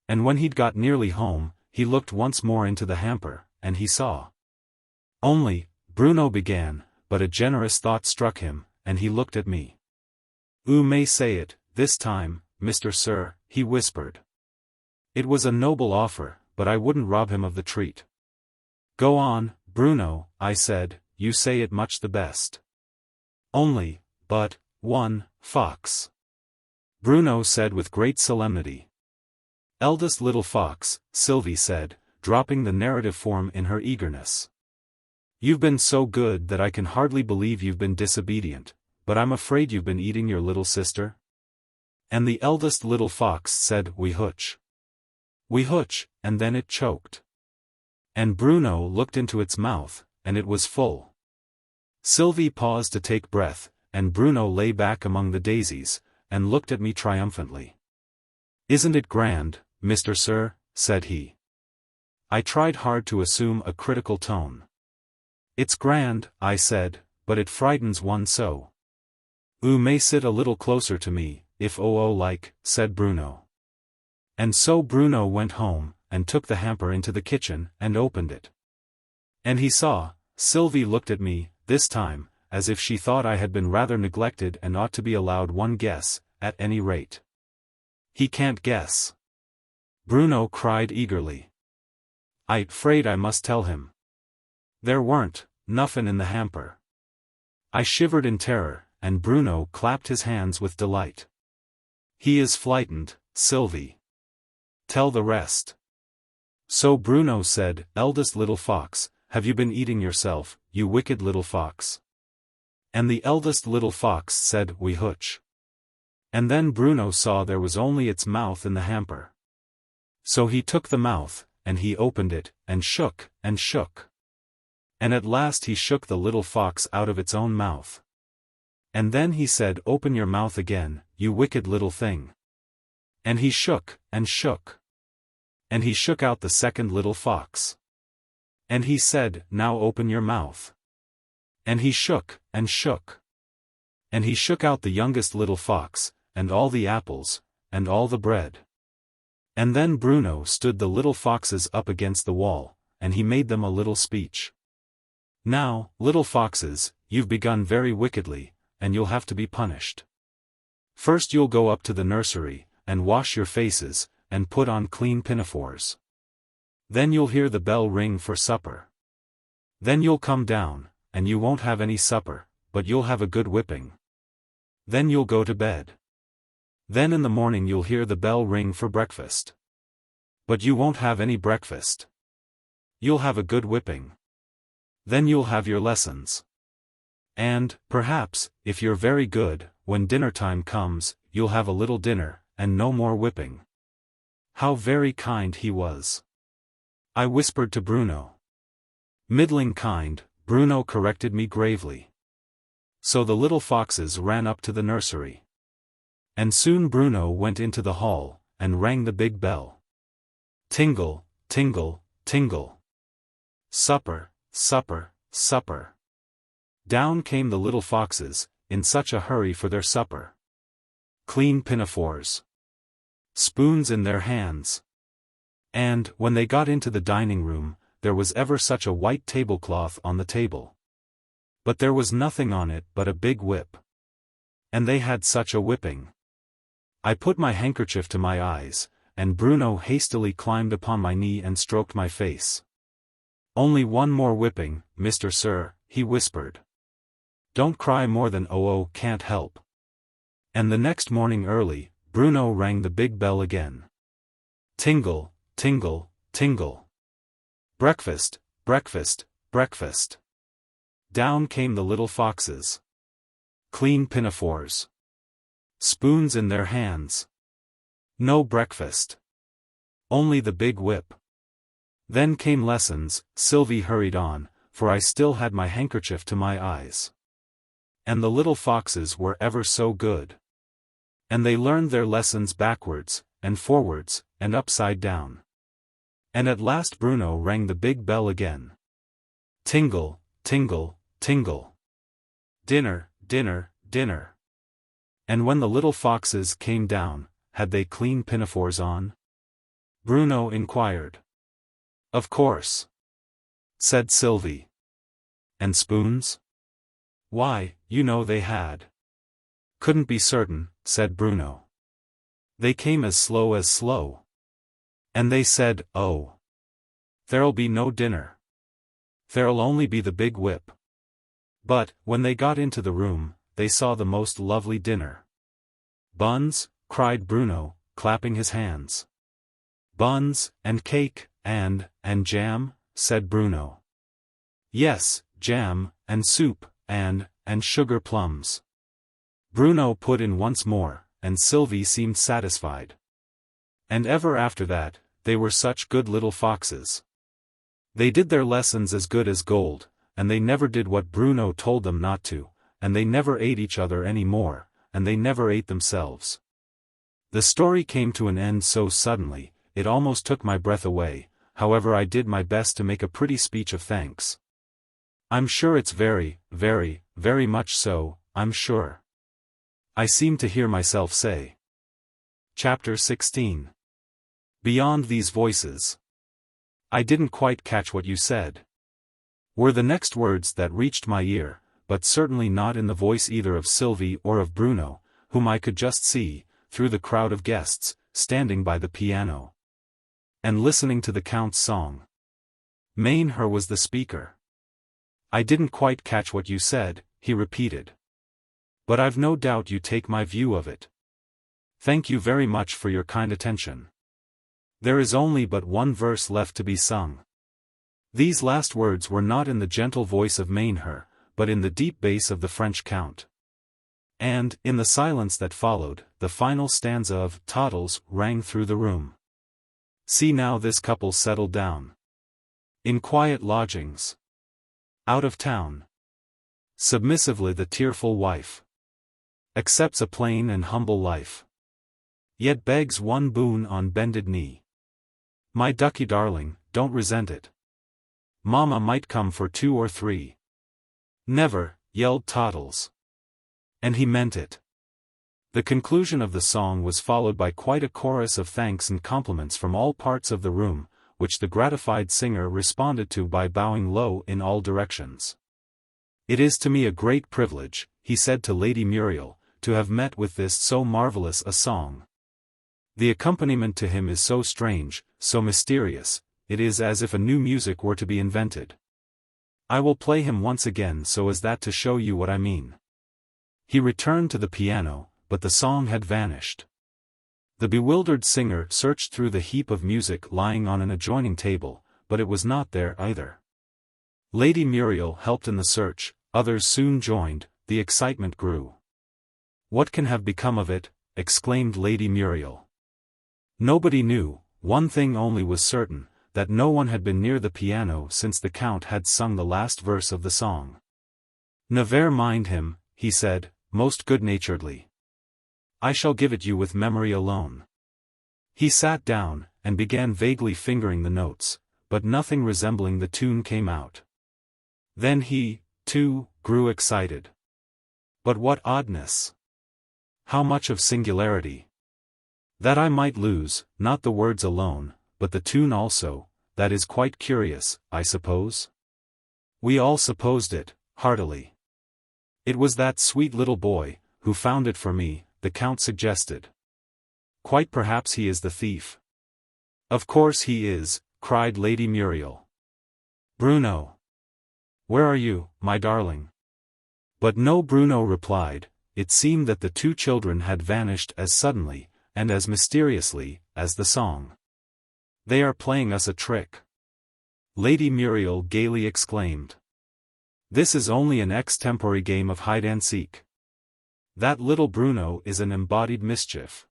And when he'd got nearly home, he looked once more into the hamper, and he saw. Only, Bruno began, but a generous thought struck him, and he looked at me. "You may say it, this time, Mr. Sir," he whispered. It was a noble offer, but I wouldn't rob him of the treat. "Go on, Bruno," I said, "you say it much the best." "Only, but, one, fox," Bruno said with great solemnity. "Eldest little fox," Sylvie said, dropping the narrative form in her eagerness. "You've been so good that I can hardly believe you've been disobedient, but I'm afraid you've been eating your little sister." And the eldest little fox said, "We hooch. We hooch," and then it choked. And Bruno looked into its mouth, and it was full. Sylvie paused to take breath, and Bruno lay back among the daisies, and looked at me triumphantly. "Isn't it grand, Mr. Sir?" said he. I tried hard to assume a critical tone. "It's grand," I said, "but it frightens one so." "You may sit a little closer to me, if like," said Bruno. And so Bruno went home, and took the hamper into the kitchen, and opened it. And he saw, Sylvie looked at me, this time, as if she thought I had been rather neglected and ought to be allowed one guess, at any rate. "He can't guess," Bruno cried eagerly. "I'm afraid I must tell him. There weren't nuffin in the hamper." I shivered in terror, and Bruno clapped his hands with delight. "He is frightened, Sylvie. Tell the rest." So Bruno said, "Eldest little fox, have you been eating yourself, you wicked little fox?" And the eldest little fox said, "We hooch." And then Bruno saw there was only its mouth in the hamper. So he took the mouth, and he opened it, and shook, and shook. And at last he shook the little fox out of its own mouth. And then he said, "Open your mouth again, you wicked little thing." And he shook, and shook. And he shook out the second little fox. And he said, "Now open your mouth." And he shook, and shook. And he shook out the youngest little fox, and all the apples, and all the bread. And then Bruno stood the little foxes up against the wall, and he made them a little speech. Now, little foxes, you've begun very wickedly, and you'll have to be punished. First you'll go up to the nursery, and wash your faces, and put on clean pinafores. Then you'll hear the bell ring for supper. Then you'll come down, and you won't have any supper, but you'll have a good whipping. Then you'll go to bed. Then in the morning you'll hear the bell ring for breakfast. But you won't have any breakfast. You'll have a good whipping. Then you'll have your lessons. And, perhaps, if you're very good, when dinner time comes, you'll have a little dinner, and no more whipping. How very kind he was. I whispered to Bruno. Middling kind, Bruno corrected me gravely. So the little foxes ran up to the nursery. And soon Bruno went into the hall, and rang the big bell. Tingle, tingle, tingle. Supper, supper, supper. Down came the little foxes, in such a hurry for their supper. Clean pinafores. Spoons in their hands. And, when they got into the dining room, there was ever such a white tablecloth on the table. But there was nothing on it but a big whip. And they had such a whipping. I put my handkerchief to my eyes, and Bruno hastily climbed upon my knee and stroked my face. Only one more whipping, Mr. Sir, he whispered. Don't cry more than can't help. And the next morning early, Bruno rang the big bell again. Tingle, tingle, tingle. Breakfast, breakfast, breakfast. Down came the little foxes. Clean pinafores. Spoons in their hands. No breakfast. Only the big whip. Then came lessons, Sylvie hurried on, for I still had my handkerchief to my eyes. And the little foxes were ever so good. And they learned their lessons backwards, and forwards, and upside down. And at last Bruno rang the big bell again. Tingle, tingle, tingle. Dinner, dinner, dinner. And when the little foxes came down, had they clean pinafores on? Bruno inquired. Of course, said Sylvie. And spoons? Why, you know they had. Couldn't be certain, said Bruno. They came as slow as slow. And they said, oh, there'll be no dinner. There'll only be the big whip. But, when they got into the room, they saw the most lovely dinner. Buns, cried Bruno, clapping his hands. Buns, and cake, and jam, said Bruno. Yes, jam, and soup, and sugar plums. Bruno put in once more, and Sylvie seemed satisfied. And ever after that, they were such good little foxes. They did their lessons as good as gold, and they never did what Bruno told them not to, and they never ate each other any more, and they never ate themselves. The story came to an end so suddenly, it almost took my breath away, however I did my best to make a pretty speech of thanks. I'm sure it's very, very, very much so, I'm sure. I seem to hear myself say. Chapter 16. Beyond these voices. I didn't quite catch what you said. Were the next words that reached my ear, but certainly not in the voice either of Sylvie or of Bruno, whom I could just see, through the crowd of guests, standing by the piano. And listening to the Count's song. Mainher was the speaker. I didn't quite catch what you said, he repeated. But I've no doubt you take my view of it. Thank you very much for your kind attention. There is only but one verse left to be sung. These last words were not in the gentle voice of Mainher, but in the deep bass of the French Count. And, in the silence that followed, the final stanza of Toddles rang through the room. See now this couple settled down. In quiet lodgings. Out of town. Submissively the tearful wife accepts a plain and humble life. Yet begs one boon on bended knee. My ducky darling, don't resent it. Mama might come for 2 or 3. Never, yelled Toddles. And he meant it. The conclusion of the song was followed by quite a chorus of thanks and compliments from all parts of the room, which the gratified singer responded to by bowing low in all directions. "It is to me a great privilege," he said to Lady Muriel, "to have met with this so marvelous a song. The accompaniment to him is so strange, so mysterious, it is as if a new music were to be invented. I will play him once again so as that to show you what I mean." He returned to the piano, but the song had vanished. The bewildered singer searched through the heap of music lying on an adjoining table, but it was not there either. Lady Muriel helped in the search, others soon joined, the excitement grew. "What can have become of it?" exclaimed Lady Muriel. Nobody knew. One thing only was certain, that no one had been near the piano since the Count had sung the last verse of the song. "Never mind him," he said, most good-naturedly. "I shall give it you with memory alone." He sat down, and began vaguely fingering the notes, but nothing resembling the tune came out. Then he, too, grew excited. "But what oddness! How much of singularity! That I might lose, not the words alone, but the tune also, that is quite curious, I suppose?" We all supposed it, heartily. "It was that sweet little boy, who found it for me," the Count suggested. "Quite perhaps he is the thief." "Of course he is," cried Lady Muriel. "Bruno! Where are you, my darling?" But no Bruno replied. It seemed that the two children had vanished as suddenly, and as mysteriously, as the song. "They are playing us a trick," Lady Muriel gaily exclaimed. "This is only an extempore game of hide-and-seek. That little Bruno is an embodied mischief."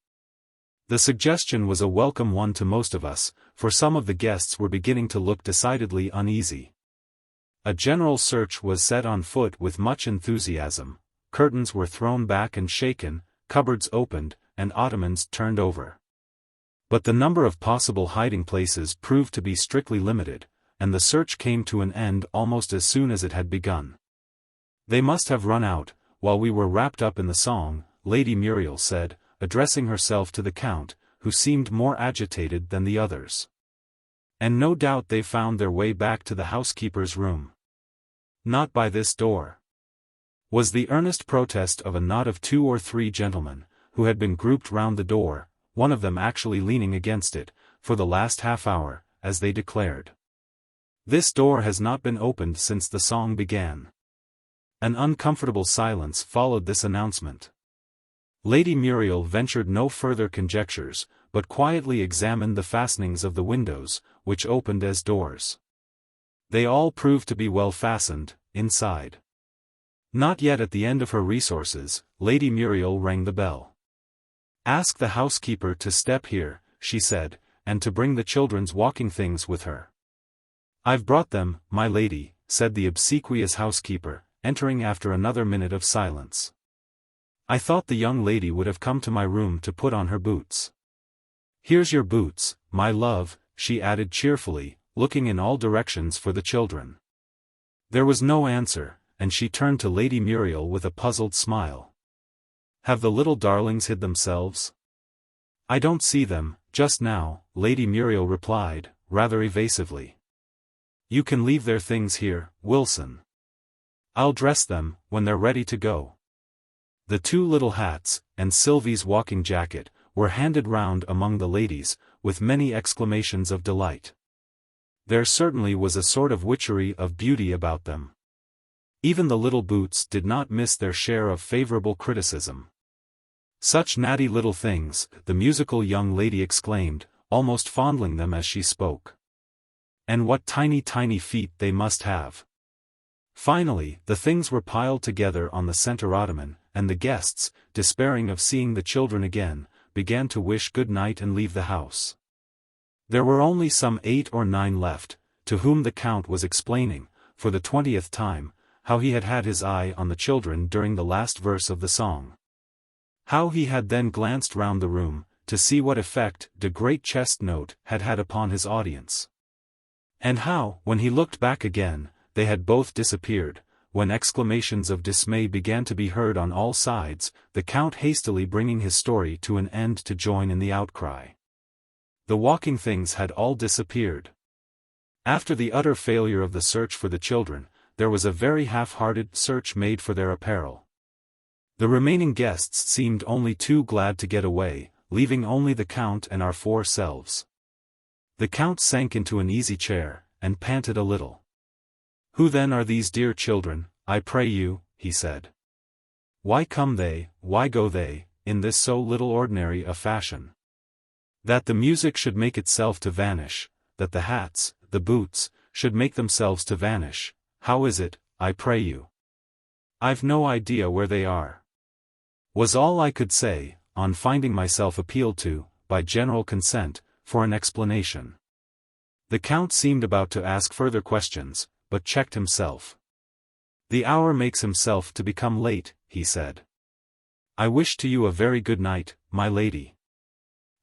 The suggestion was a welcome one to most of us, for some of the guests were beginning to look decidedly uneasy. A general search was set on foot with much enthusiasm. Curtains were thrown back and shaken, cupboards opened, and ottomans turned over. But the number of possible hiding places proved to be strictly limited, and the search came to an end almost as soon as it had begun. "They must have run out, while we were wrapped up in the song," Lady Muriel said, addressing herself to the Count, who seemed more agitated than the others. "And no doubt they found their way back to the housekeeper's room." "Not by this door," was the earnest protest of a knot of 2 or 3 gentlemen, who had been grouped round the door, one of them actually leaning against it, for the last half-hour, as they declared. "This door has not been opened since the song began." An uncomfortable silence followed this announcement. Lady Muriel ventured no further conjectures, but quietly examined the fastenings of the windows, which opened as doors. They all proved to be well fastened, inside. Not yet at the end of her resources, Lady Muriel rang the bell. "Ask the housekeeper to step here," she said, "and to bring the children's walking things with her." "I've brought them, my lady," said the obsequious housekeeper, entering after another minute of silence. "I thought the young lady would have come to my room to put on her boots." "Here's your boots, my love," she added cheerfully, looking in all directions for the children. There was no answer, and she turned to Lady Muriel with a puzzled smile. "Have the little darlings hid themselves?" "I don't see them, just now," Lady Muriel replied, rather evasively. "You can leave their things here, Wilson. I'll dress them, when they're ready to go." The 2 little hats, and Sylvie's walking jacket, were handed round among the ladies, with many exclamations of delight. There certainly was a sort of witchery of beauty about them. Even the little boots did not miss their share of favorable criticism. "Such natty little things," the musical young lady exclaimed, almost fondling them as she spoke. "And what tiny feet they must have." Finally, the things were piled together on the center ottoman, and the guests, despairing of seeing the children again, began to wish good night and leave the house. There were only some 8 or 9 left, to whom the Count was explaining, for the 20th time, how he had had his eye on the children during the last verse of the song. How he had then glanced round the room, to see what effect the great chest note had had upon his audience. And how, when he looked back again, they had both disappeared. When exclamations of dismay began to be heard on all sides, the Count hastily bringing his story to an end to join in the outcry. The walking things had all disappeared. After the utter failure of the search for the children, there was a very half-hearted search made for their apparel. The remaining guests seemed only too glad to get away, leaving only the Count and our 4 selves. The Count sank into an easy chair, and panted a little. "Who then are these dear children, I pray you?" he said. "Why come they, why go they, in this so little ordinary a fashion? That the music should make itself to vanish, that the hats, the boots, should make themselves to vanish, how is it, I pray you? I've no idea where they are," was all I could say, on finding myself appealed to, by general consent, for an explanation. The Count seemed about to ask further questions, but checked himself. "The hour makes himself to become late," he said. "I wish to you a very good night, my lady.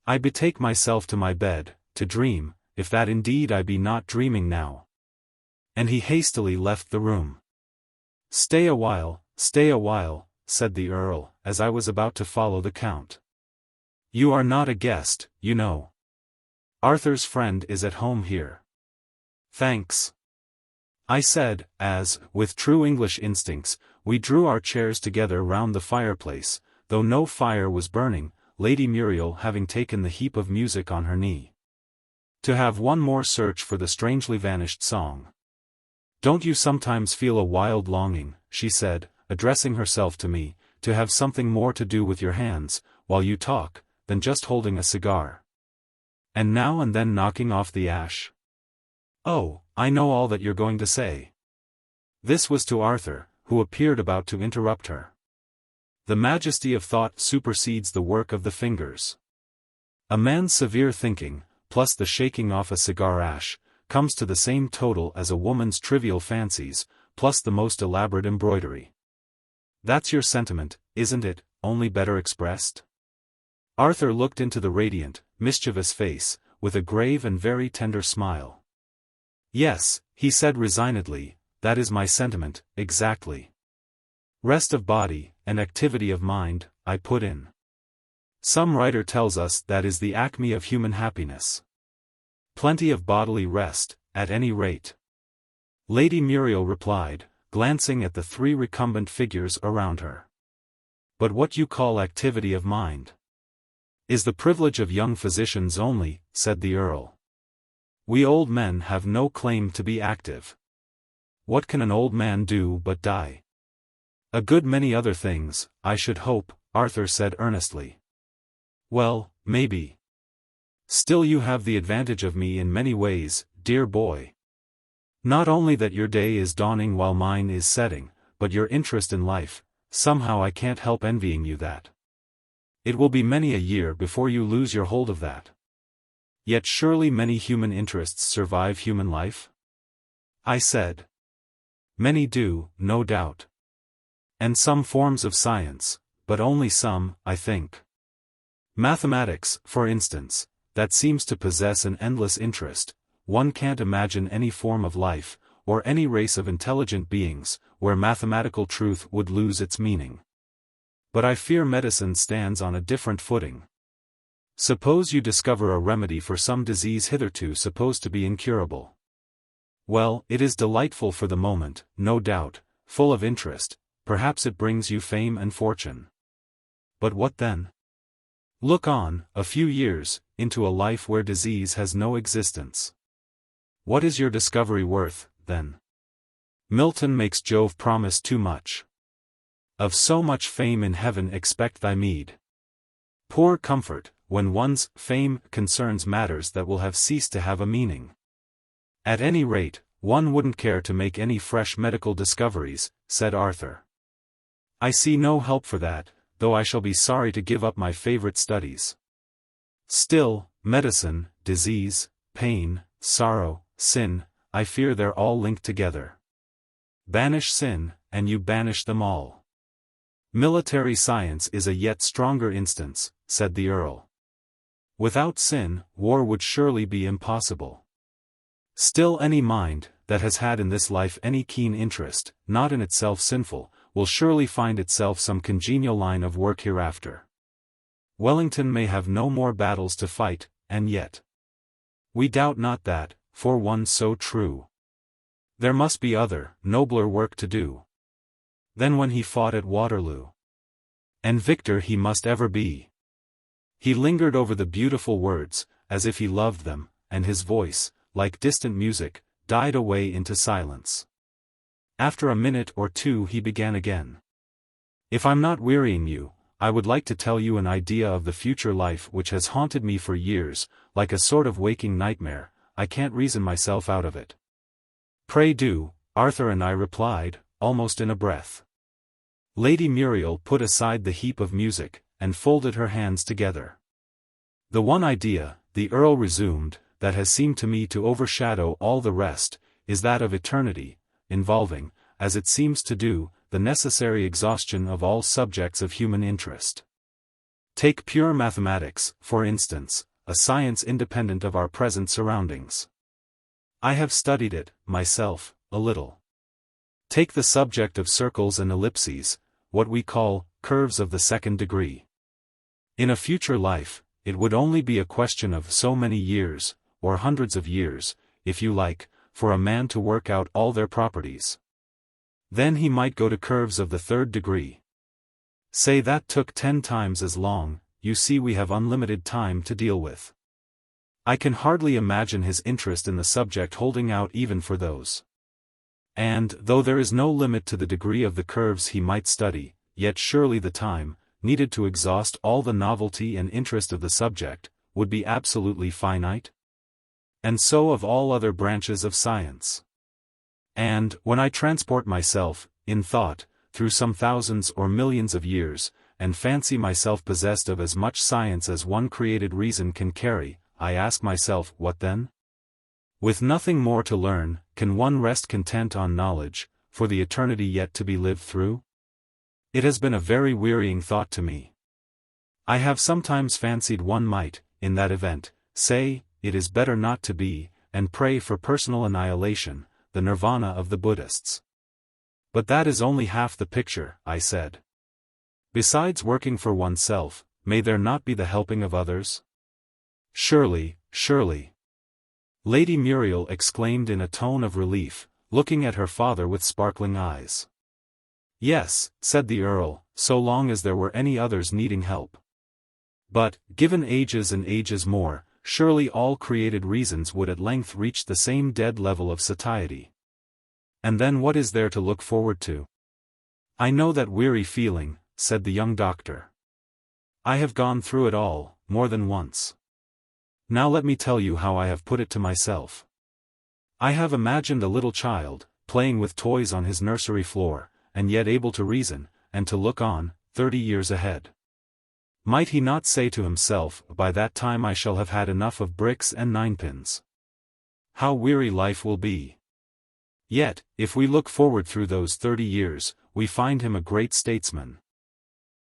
I betake myself to my bed, to dream, if that indeed I be not dreaming now." And he hastily left the room. Stay a while," said the Earl, as I was about to follow the Count. "You are not a guest, you know. Arthur's friend is at home here." "Thanks," I said, as, with true English instincts, we drew our chairs together round the fireplace, though no fire was burning, Lady Muriel having taken the heap of music on her knee. "To have one more search for the strangely vanished song. Don't you sometimes feel a wild longing," she said, addressing herself to me, "to have something more to do with your hands, while you talk, than just holding a cigar? And now and then knocking off the ash? Oh, I know all that you're going to say." This was to Arthur, who appeared about to interrupt her. The majesty of thought supersedes the work of the fingers. A man's severe thinking, plus the shaking off a cigar ash, comes to the same total as a woman's trivial fancies, plus the most elaborate embroidery. That's your sentiment, isn't it, only better expressed? Arthur looked into the radiant, mischievous face, with a grave and very tender smile. "Yes," he said resignedly, "that is my sentiment, exactly. Rest of body, and activity of mind," I put in. "Some writer tells us that is the acme of human happiness. Plenty of bodily rest, at any rate," Lady Muriel replied, glancing at the 3 recumbent figures around her. "But what you call activity of mind is the privilege of young physicians only," said the Earl. "We old men have no claim to be active. What can an old man do but die?" "A good many other things, I should hope," Arthur said earnestly. "Well, maybe. Still you have the advantage of me in many ways, dear boy. Not only that your day is dawning while mine is setting, but your interest in life, somehow I can't help envying you that. It will be many a year before you lose your hold of that. Yet surely many human interests survive human life?" I said. "Many do, no doubt. And some forms of science, but only some, I think. Mathematics, for instance, that seems to possess an endless interest. One can't imagine any form of life, or any race of intelligent beings, where mathematical truth would lose its meaning. But I fear medicine stands on a different footing. Suppose you discover a remedy for some disease hitherto supposed to be incurable. Well, it is delightful for the moment, no doubt, full of interest, perhaps it brings you fame and fortune. But what then? Look on, a few years, into a life where disease has no existence. What is your discovery worth, then? Milton makes Jove promise too much. Of so much fame in heaven expect thy meed. Poor comfort, when one's fame concerns matters that will have ceased to have a meaning. At any rate, one wouldn't care to make any fresh medical discoveries, said Arthur. I see no help for that, though I shall be sorry to give up my favorite studies. Still, medicine, disease, pain, sorrow, sin, I fear they're all linked together. Banish sin, and you banish them all. Military science is a yet stronger instance, said the Earl. Without sin, war would surely be impossible. Still any mind, that has had in this life any keen interest, not in itself sinful, will surely find itself some congenial line of work hereafter. Wellington may have no more battles to fight, and yet. We doubt not that, for one so true. There must be other, nobler work to do than when he fought at Waterloo. And victor he must ever be. He lingered over the beautiful words, as if he loved them, and his voice, like distant music, died away into silence. After a minute or two he began again. If I'm not wearying you, I would like to tell you an idea of the future life which has haunted me for years, like a sort of waking nightmare. I can't reason myself out of it. Pray do, Arthur and I replied, almost in a breath. Lady Muriel put aside the heap of music, and folded her hands together. The one idea, the Earl resumed, that has seemed to me to overshadow all the rest, is that of eternity, involving, as it seems to do, the necessary exhaustion of all subjects of human interest. Take pure mathematics, for instance, a science independent of our present surroundings. I have studied it, myself, a little. Take the subject of circles and ellipses, what we call curves of the second degree. In a future life, it would only be a question of so many years, or hundreds of years, if you like, for a man to work out all their properties. Then he might go to curves of the third degree. Say that took 10 times as long. You see we have unlimited time to deal with. I can hardly imagine his interest in the subject holding out even for those. And, though there is no limit to the degree of the curves he might study, yet surely the time, needed to exhaust all the novelty and interest of the subject, would be absolutely finite? And so of all other branches of science. And, when I transport myself, in thought, through some thousands or millions of years, and fancy myself possessed of as much science as one created reason can carry, I ask myself, what then? With nothing more to learn, can one rest content on knowledge, for the eternity yet to be lived through? It has been a very wearying thought to me. I have sometimes fancied one might, in that event, say, it is better not to be, and pray for personal annihilation, the nirvana of the Buddhists. But that is only half the picture, I said. Besides working for oneself, may there not be the helping of others? Surely, surely. Lady Muriel exclaimed in a tone of relief, looking at her father with sparkling eyes. Yes, said the Earl, so long as there were any others needing help. But, given ages and ages more, surely all created reasons would at length reach the same dead level of satiety. And then what is there to look forward to? I know that weary feeling, said the young doctor. I have gone through it all, more than once. Now let me tell you how I have put it to myself. I have imagined a little child, playing with toys on his nursery floor, and yet able to reason, and to look on, 30 years ahead. Might he not say to himself, by that time I shall have had enough of bricks and ninepins? How weary life will be! Yet, if we look forward through those 30 years, we find him a great statesman.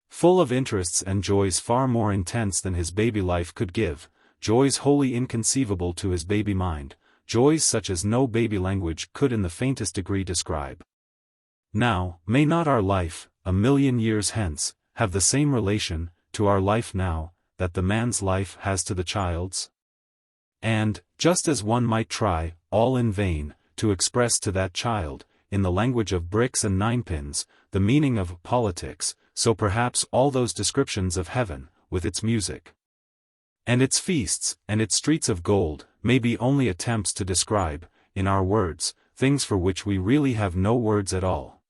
Full of interests and joys far more intense than his baby life could give, joys wholly inconceivable to his baby mind, joys such as no baby language could in the faintest degree describe. Now, may not our life, a million years hence, have the same relation, to our life now, that the man's life has to the child's? And, just as one might try, all in vain, to express to that child, in the language of bricks and ninepins, the meaning of politics, so perhaps all those descriptions of heaven, with its music, and its feasts, and its streets of gold, may be only attempts to describe, in our words, things for which we really have no words at all.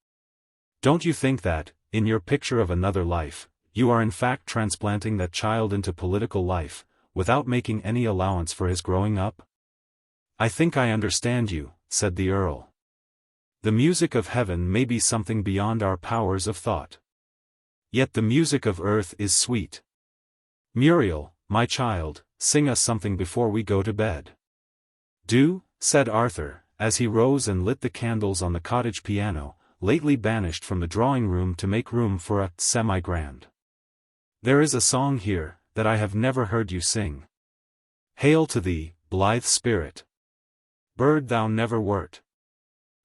Don't you think that, in your picture of another life, you are in fact transplanting that child into political life, without making any allowance for his growing up? I think I understand you, said the Earl. The music of heaven may be something beyond our powers of thought. Yet the music of earth is sweet. Muriel, my child, sing us something before we go to bed. Do, said Arthur, as he rose and lit the candles on the cottage piano, lately banished from the drawing-room to make room for a semi-grand. There is a song here, that I have never heard you sing. Hail to thee, blithe spirit! Bird thou never wert,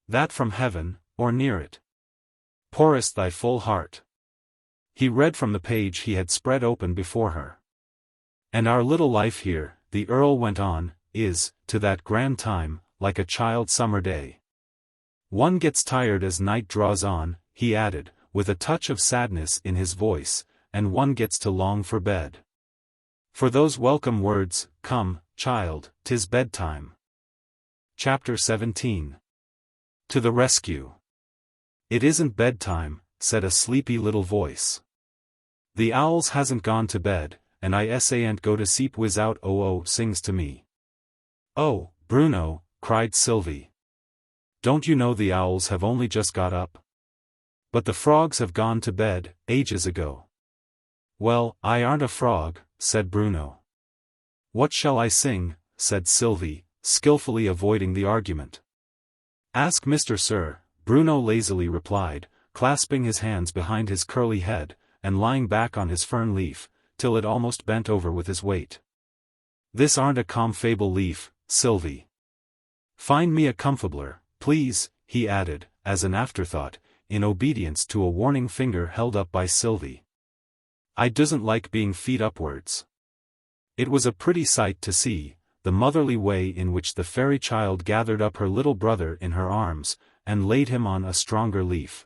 that from heaven, or near it, pourest thy full heart. He read from the page he had spread open before her. And our little life here, the Earl went on, is, to that grand time, like a child summer day. One gets tired as night draws on, he added, with a touch of sadness in his voice, and one gets to long for bed. For those welcome words, "Come, child, 'tis bedtime." Chapter 17. To the rescue. "It isn't bedtime," said a sleepy little voice. "The owls hasn't gone to bed, and I ain't go to sleep without sings to me." "Oh, Bruno," cried Sylvie. "Don't you know the owls have only just got up? But the frogs have gone to bed, ages ago." "Well, I aren't a frog," said Bruno. "What shall I sing?" said Sylvie, skillfully avoiding the argument. "Ask Mr. Sir," Bruno lazily replied, clasping his hands behind his curly head, and lying back on his fern leaf, till it almost bent over with his weight. "This aren't a comfable leaf, Sylvie. Find me a comfabler, please," he added, as an afterthought, in obedience to a warning finger held up by Sylvie. "I doesn't like being feet upwards." It was a pretty sight to see, the motherly way in which the fairy child gathered up her little brother in her arms, and laid him on a stronger leaf.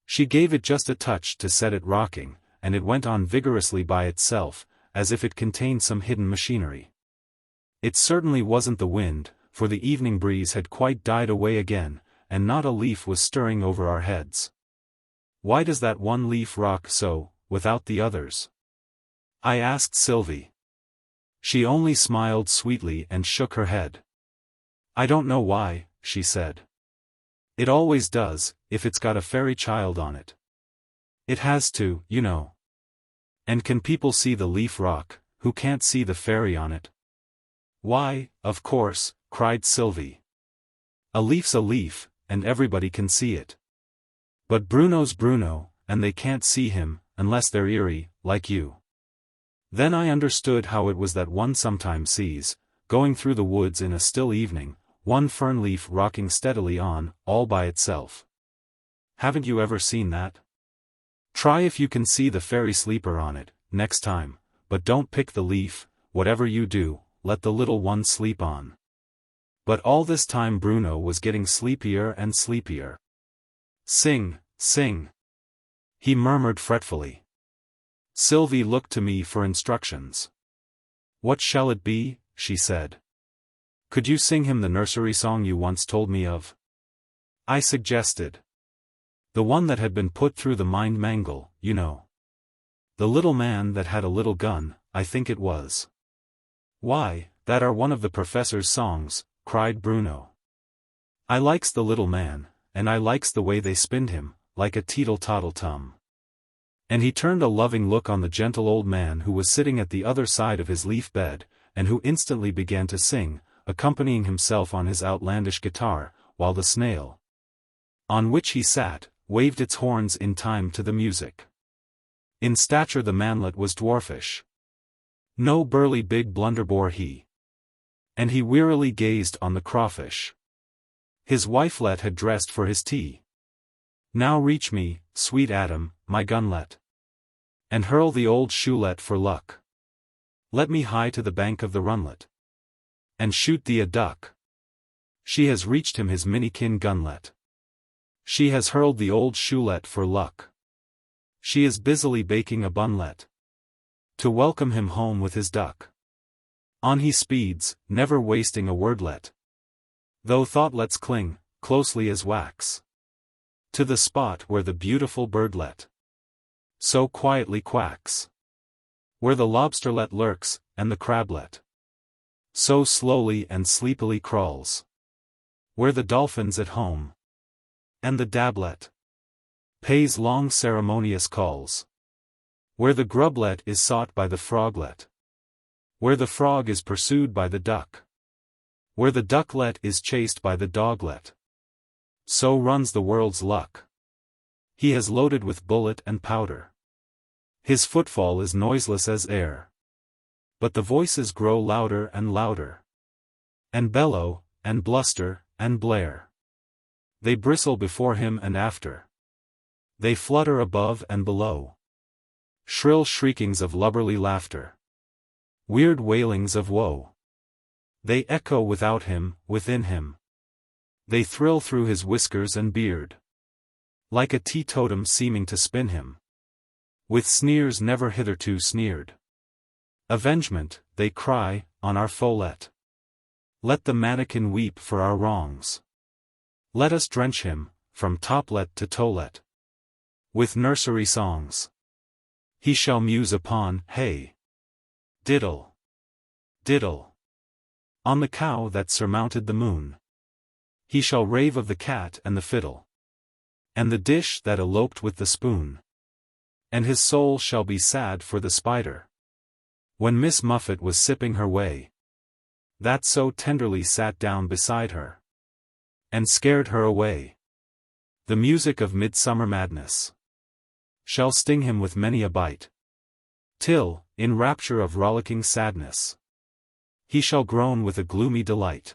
She gave it just a touch to set it rocking, and it went on vigorously by itself, as if it contained some hidden machinery. It certainly wasn't the wind, for the evening breeze had quite died away again, and not a leaf was stirring over our heads. "Why does that one leaf rock so, without the others?" I asked Sylvie. She only smiled sweetly and shook her head. "I don't know why," she said. "It always does, if it's got a fairy child on it. It has to, you know. And can people see the leaf rock, who can't see the fairy on it?" "Why, of course," cried Sylvie. "A leaf's a leaf, and everybody can see it. But Bruno's Bruno, and they can't see him, unless they're eerie, like you." Then I understood how it was that one sometimes sees, going through the woods in a still evening, one fern leaf rocking steadily on, all by itself. Haven't you ever seen that? Try if you can see the fairy sleeper on it, next time, but don't pick the leaf. Whatever you do, let the little one sleep on. But all this time Bruno was getting sleepier and sleepier. "Sing, sing," he murmured fretfully. Sylvie looked to me for instructions. "What shall it be?" she said. "Could you sing him the nursery song you once told me of?" I suggested. "The one that had been put through the mind mangle, you know. The little man that had a little gun, I think it was." "Why, that are one of the professor's songs," cried Bruno. "I likes the little man, and I likes the way they spinned him, like a teetle-toddle-tum." And he turned a loving look on the gentle old man who was sitting at the other side of his leaf bed, and who instantly began to sing, accompanying himself on his outlandish guitar, while the snail, on which he sat, waved its horns in time to the music. In stature the manlet was dwarfish. No burly big blunderbore he. And he wearily gazed on the crawfish. His wifelet had dressed for his tea. "Now reach me, sweet Adam, my gunlet. And hurl the old shoelet for luck. Let me hie to the bank of the runlet. And shoot thee a duck." She has reached him his minikin gunlet. She has hurled the old shoelet for luck. She is busily baking a bunlet, to welcome him home with his duck. On he speeds, never wasting a wordlet, though thoughtlets cling, closely as wax, to the spot where the beautiful birdlet so quietly quacks, where the lobsterlet lurks, and the crablet so slowly and sleepily crawls, where the dolphin's at home, and the dablet pays long ceremonious calls, where the grublet is sought by the froglet, where the frog is pursued by the duck, where the ducklet is chased by the doglet. So runs the world's luck. He has loaded with bullet and powder. His footfall is noiseless as air. But the voices grow louder and louder, and bellow, and bluster, and blare. They bristle before him and after. They flutter above and below. Shrill shriekings of lubberly laughter. Weird wailings of woe. They echo without him, within him. They thrill through his whiskers and beard. Like a teetotum seeming to spin him. With sneers never hitherto sneered. Avengement, they cry, on our foelet. Let the mannequin weep for our wrongs. Let us drench him, from toplet to toelet. With nursery songs. He shall muse upon, hey. Diddle. Diddle. On the cow that surmounted the moon. He shall rave of the cat and the fiddle. And the dish that eloped with the spoon. And his soul shall be sad for the spider. When Miss Muffet was sipping her whey. That so tenderly sat down beside her. And scared her away. The music of midsummer madness. Shall sting him with many a bite. Till, in rapture of rollicking sadness. He shall groan with a gloomy delight.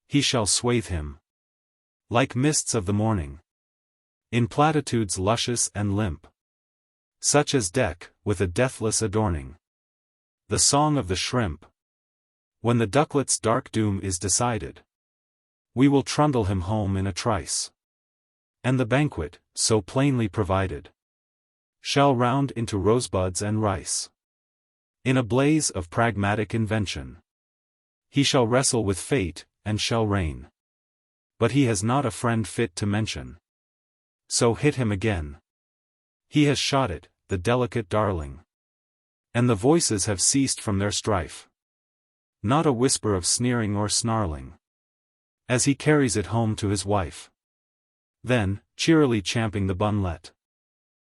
He shall swathe him. Like mists of the morning. In platitudes luscious and limp. Such as deck, with a deathless adorning. The song of the shrimp. When the ducklet's dark doom is decided. We will trundle him home in a trice. And the banquet, so plainly provided. Shall round into rosebuds and rice. In a blaze of pragmatic invention. He shall wrestle with fate, and shall reign. But he has not a friend fit to mention. So hit him again. He has shot it, the delicate darling. And the voices have ceased from their strife. Not a whisper of sneering or snarling. As he carries it home to his wife. Then, cheerily champing the bunlet.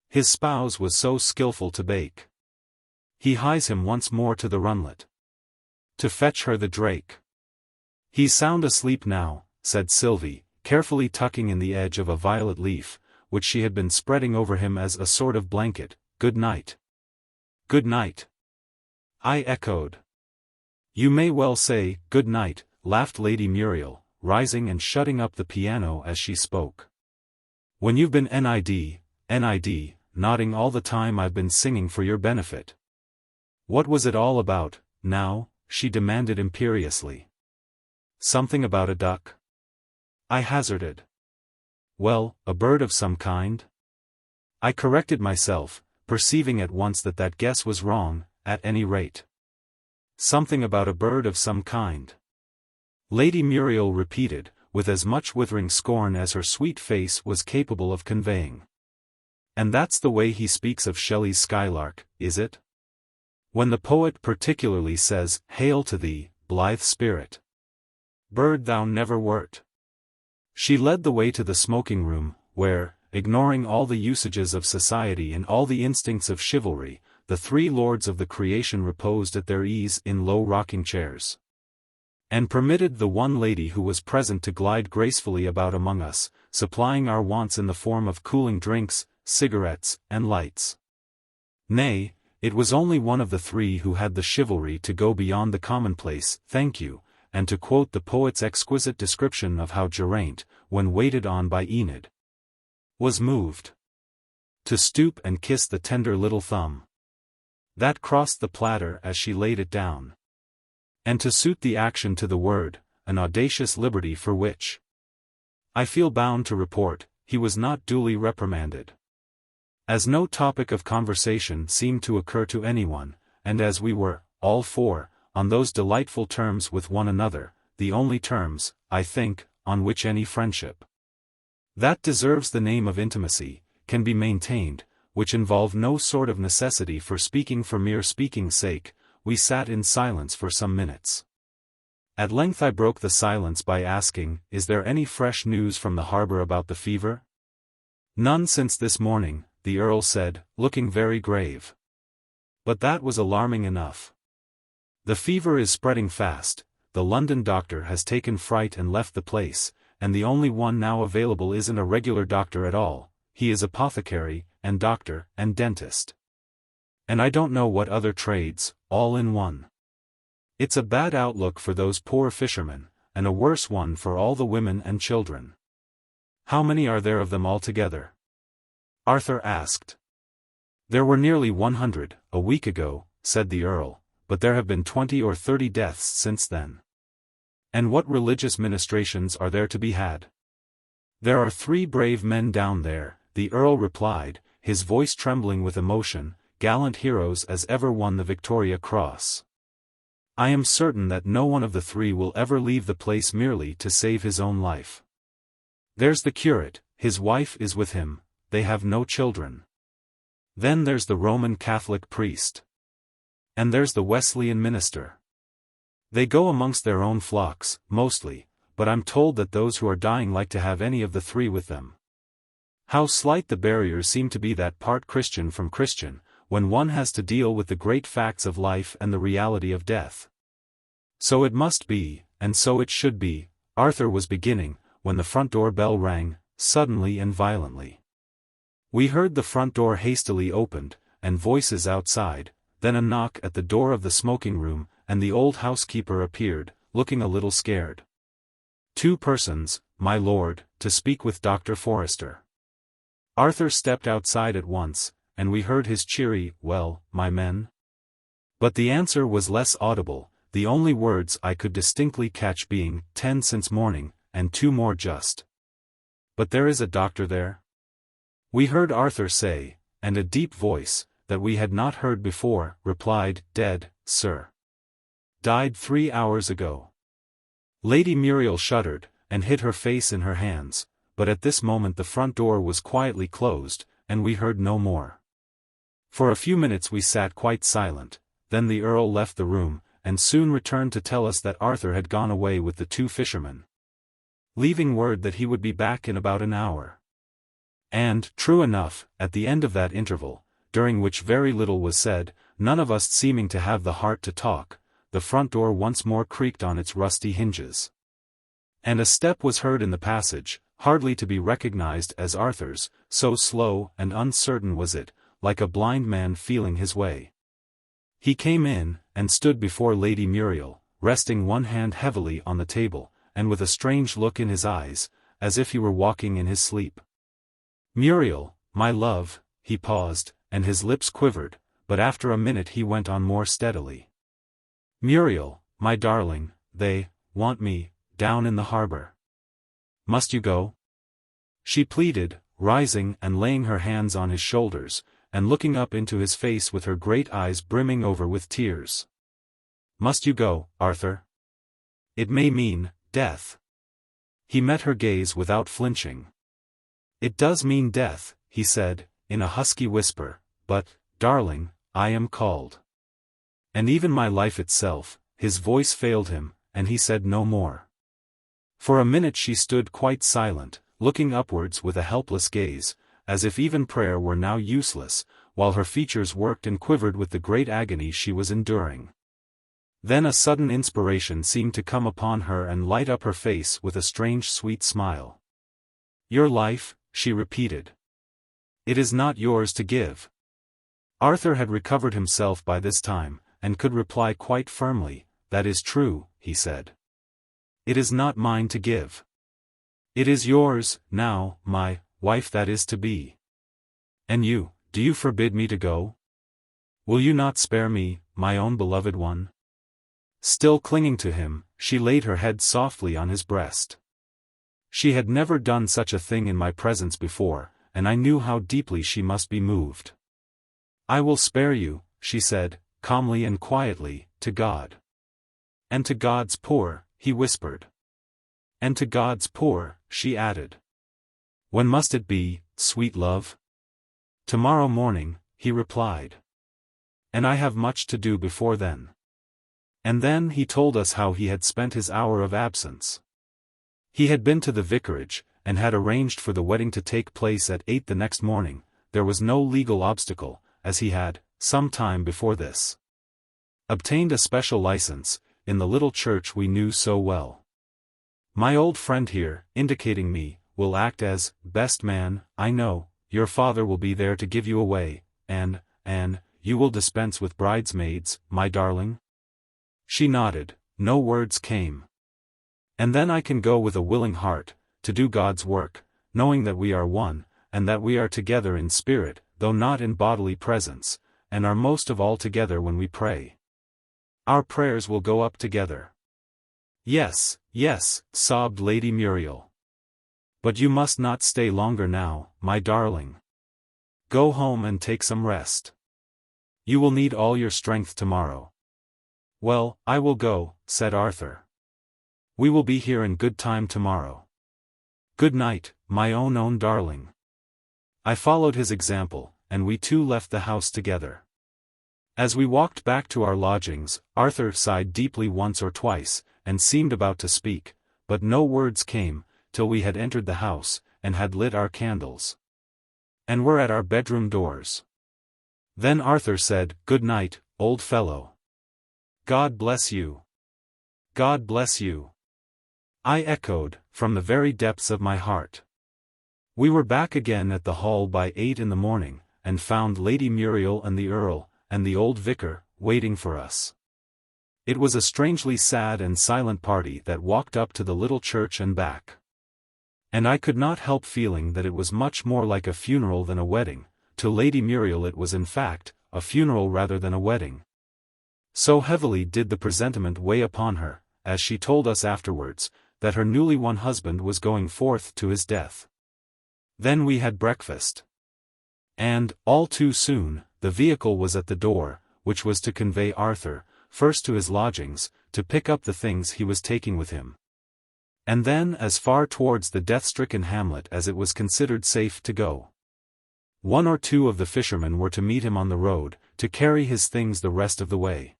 His spouse was so skillful to bake. He hies him once more to the runlet. To fetch her the drake. He's sound asleep now, said Sylvie, carefully tucking in the edge of a violet leaf, which she had been spreading over him as a sort of blanket. Good night. Good night. I echoed. You may well say, good night, laughed Lady Muriel, rising and shutting up the piano as she spoke. When you've been NID, nodding all the time I've been singing for your benefit. What was it all about, now? She demanded imperiously. Something about a duck? I hazarded. Well, a bird of some kind? I corrected myself, perceiving at once that that guess was wrong, at any rate. Something about a bird of some kind. Lady Muriel repeated, with as much withering scorn as her sweet face was capable of conveying. And that's the way he speaks of Shelley's skylark, is it? When the poet particularly says, "Hail to thee, blithe spirit. Bird thou never wert." She led the way to the smoking room, where, ignoring all the usages of society and all the instincts of chivalry, the three lords of the creation reposed at their ease in low rocking chairs. And permitted the one lady who was present to glide gracefully about among us, supplying our wants in the form of cooling drinks, cigarettes, and lights. Nay, it was only one of the three who had the chivalry to go beyond the commonplace, thank you, and to quote the poet's exquisite description of how Geraint, when waited on by Enid, was moved to stoop and kiss the tender little thumb that crossed the platter as she laid it down. And to suit the action to the word, an audacious liberty for which, I feel bound to report, he was not duly reprimanded. As no topic of conversation seemed to occur to anyone, and as we were, all four, on those delightful terms with one another, the only terms, I think, on which any friendship that deserves the name of intimacy, can be maintained, which involve no sort of necessity for speaking for mere speaking's sake, we sat in silence for some minutes. At length I broke the silence by asking, is there any fresh news from the harbour about the fever? None since this morning, the Earl said, looking very grave. But that was alarming enough. The fever is spreading fast, the London doctor has taken fright and left the place, and the only one now available isn't a regular doctor at all, he is apothecary, and doctor, and dentist. And I don't know what other trades, all in one. It's a bad outlook for those poor fishermen, and a worse one for all the women and children. How many are there of them altogether? Arthur asked. There were nearly 100, a week ago, said the Earl, but there have been 20 or 30 deaths since then. And what religious ministrations are there to be had? There are 3 brave men down there, the Earl replied, his voice trembling with emotion, gallant heroes as ever won the Victoria Cross. I am certain that no one of the 3 will ever leave the place merely to save his own life. There's the curate, his wife is with him, they have no children. Then there's the Roman Catholic priest. And there's the Wesleyan minister. They go amongst their own flocks, mostly, but I'm told that those who are dying like to have any of the 3 with them. How slight the barriers seem to be that part Christian from Christian, when one has to deal with the great facts of life and the reality of death. So it must be, and so it should be, Arthur was beginning, when the front door bell rang, suddenly and violently. We heard the front door hastily opened, and voices outside, then a knock at the door of the smoking room, and the old housekeeper appeared, looking a little scared. 2 persons, my lord, to speak with Dr. Forrester. Arthur stepped outside at once, and we heard his cheery, "Well, my men?" But the answer was less audible, the only words I could distinctly catch being, 10 since morning, and 2 more just. "But there is a doctor there?" We heard Arthur say, and a deep voice, that we had not heard before, replied, "Dead, sir. Died 3 hours ago." Lady Muriel shuddered, and hid her face in her hands, but at this moment the front door was quietly closed, and we heard no more. For a few minutes we sat quite silent, then the Earl left the room, and soon returned to tell us that Arthur had gone away with the 2 fishermen, leaving word that he would be back in about an hour. And, true enough, at the end of that interval, during which very little was said, none of us seeming to have the heart to talk, the front door once more creaked on its rusty hinges. And a step was heard in the passage, hardly to be recognized as Arthur's, so slow and uncertain was it, like a blind man feeling his way. He came in, and stood before Lady Muriel, resting one hand heavily on the table, and with a strange look in his eyes, as if he were walking in his sleep. "Muriel, my love," he paused, and his lips quivered, but after a minute he went on more steadily. "Muriel, my darling, they want me, down in the harbor. Must you go?" She pleaded, rising and laying her hands on his shoulders, and looking up into his face with her great eyes brimming over with tears. "Must you go, Arthur? It may mean death." He met her gaze without flinching. "It does mean death," he said, in a husky whisper, "but, darling, I am called. And even my life itself." His voice failed him, and he said no more. For a minute she stood quite silent, looking upwards with a helpless gaze, as if even prayer were now useless, while her features worked and quivered with the great agony she was enduring. Then a sudden inspiration seemed to come upon her and light up her face with a strange sweet smile. "Your life," she repeated. "It is not yours to give." Arthur had recovered himself by this time, and could reply quite firmly, "That is true," he said. "It is not mine to give. It is yours, now, my wife that is to be. And you, do you forbid me to go? Will you not spare me, my own beloved one?" Still clinging to him, she laid her head softly on his breast. She had never done such a thing in my presence before, and I knew how deeply she must be moved. "I will spare you," she said, calmly and quietly, "to God." "And to God's poor," he whispered. "And to God's poor," she added. "When must it be, sweet love?" "Tomorrow morning," he replied. "And I have much to do before then." And then he told us how he had spent his hour of absence. He had been to the vicarage, and had arranged for the wedding to take place at 8 the next morning. There was no legal obstacle, as he had, some time before this, obtained a special license, in the little church we knew so well. "My old friend here," indicating me, "will act as best man, I know. Your father will be there to give you away, and you will dispense with bridesmaids, my darling?" She nodded, no words came. "And then I can go with a willing heart, to do God's work, knowing that we are one, and that we are together in spirit, though not in bodily presence, and are most of all together when we pray. Our prayers will go up together. Yes, yes, sobbed Lady Muriel. But you must not stay longer now, my darling. Go home and take some rest. You will need all your strength tomorrow. Well, I will go, said Arthur. We will be here in good time tomorrow. Good night, my own darling. I followed his example, and we two left the house together. As we walked back to our lodgings, Arthur sighed deeply once or twice, and seemed about to speak, but no words came, till we had entered the house, and had lit our candles. And were at our bedroom doors. Then Arthur said, "Good night, old fellow. God bless you." God bless you. I echoed, from the very depths of my heart. We were back again at the hall by 8 in the morning, and found Lady Muriel and the Earl, and the old vicar, waiting for us. It was a strangely sad and silent party that walked up to the little church and back. And I could not help feeling that it was much more like a funeral than a wedding. To Lady Muriel it was in fact, a funeral rather than a wedding. So heavily did the presentiment weigh upon her, as she told us afterwards, that her newly won husband was going forth to his death. Then we had breakfast. And, all too soon, the vehicle was at the door, which was to convey Arthur, first to his lodgings, to pick up the things he was taking with him. And then as far towards the death-stricken hamlet as it was considered safe to go. One or two of the fishermen were to meet him on the road, to carry his things the rest of the way.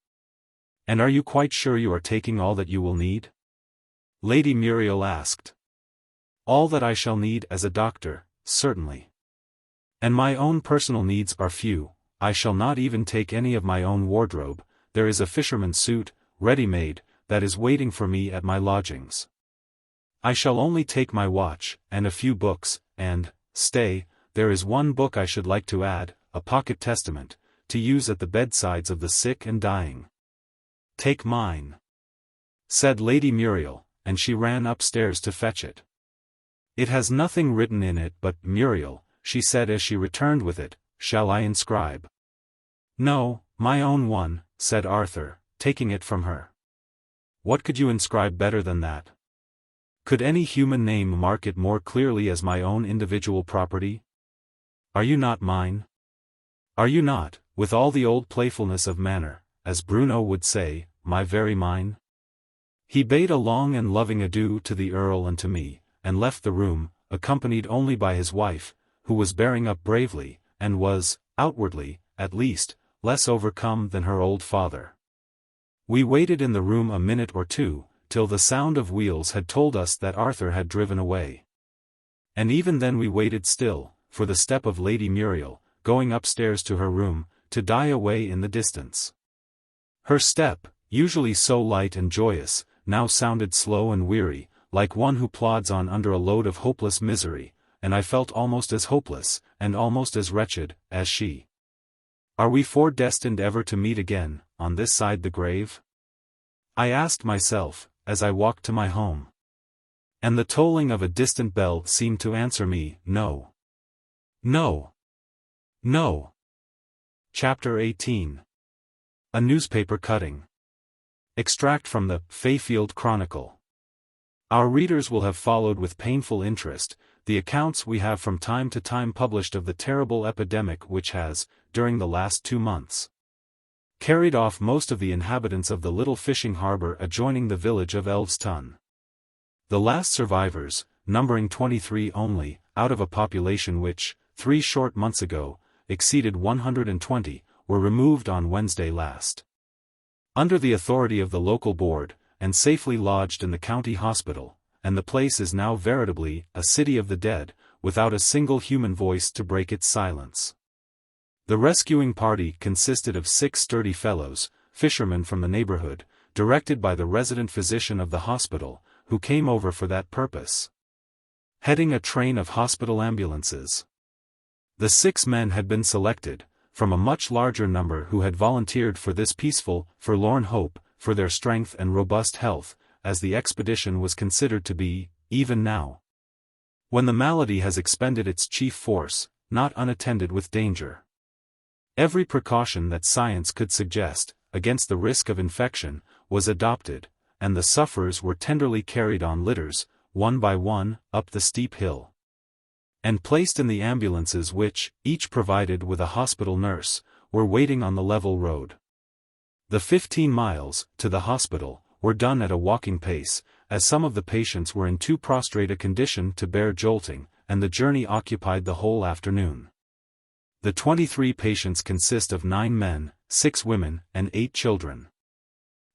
"And are you quite sure you are taking all that you will need?" Lady Muriel asked. "All that I shall need as a doctor, certainly. And my own personal needs are few. I shall not even take any of my own wardrobe. There is a fisherman's suit, ready-made, that is waiting for me at my lodgings. I shall only take my watch, and a few books, and, stay, there is one book I should like to add, a pocket testament, to use at the bedsides of the sick and dying." "Take mine," said Lady Muriel, and she ran upstairs to fetch it. "It has nothing written in it but, Muriel," she said as she returned with it, "shall I inscribe?" "No, my own one," said Arthur, taking it from her. "What could you inscribe better than that? Could any human name mark it more clearly as my own individual property? Are you not mine? Are you not, with all the old playfulness of manner, as Bruno would say, my very mine?" He bade a long and loving adieu to the Earl and to me, and left the room, accompanied only by his wife, who was bearing up bravely, and was, outwardly, at least, less overcome than her old father. We waited in the room a minute or two, till the sound of wheels had told us that Arthur had driven away. And even then we waited still, for the step of Lady Muriel, going upstairs to her room, to die away in the distance. Her step, usually so light and joyous, now sounded slow and weary, like one who plods on under a load of hopeless misery, and I felt almost as hopeless, and almost as wretched, as she. Are we foredestined ever to meet again, on this side the grave? I asked myself, as I walked to my home. And the tolling of a distant bell seemed to answer me, no. No. No. Chapter 18. A newspaper cutting. Extract from the Fayfield Chronicle. Our readers will have followed with painful interest the accounts we have from time to time published of the terrible epidemic which has, during the last 2 months, carried off most of the inhabitants of the little fishing harbour adjoining the village of Elveston. The last survivors, numbering 23 only, out of a population which, 3 short months ago, exceeded 120, were removed on Wednesday last. Under the authority of the local board, and safely lodged in the county hospital, and the place is now veritably a city of the dead, without a single human voice to break its silence. The rescuing party consisted of 6 sturdy fellows, fishermen from the neighborhood, directed by the resident physician of the hospital, who came over for that purpose, heading a train of hospital ambulances. The 6 men had been selected, from a much larger number who had volunteered for this peaceful, forlorn hope, for their strength and robust health, as the expedition was considered to be, even now, when the malady has expended its chief force, not unattended with danger. Every precaution that science could suggest, against the risk of infection, was adopted, and the sufferers were tenderly carried on litters, one by one, up the steep hill, and placed in the ambulances which, each provided with a hospital nurse, were waiting on the level road. The 15 miles, to the hospital, were done at a walking pace, as some of the patients were in too prostrate a condition to bear jolting, and the journey occupied the whole afternoon. The 23 patients consist of 9 men, 6 women, and 8 children.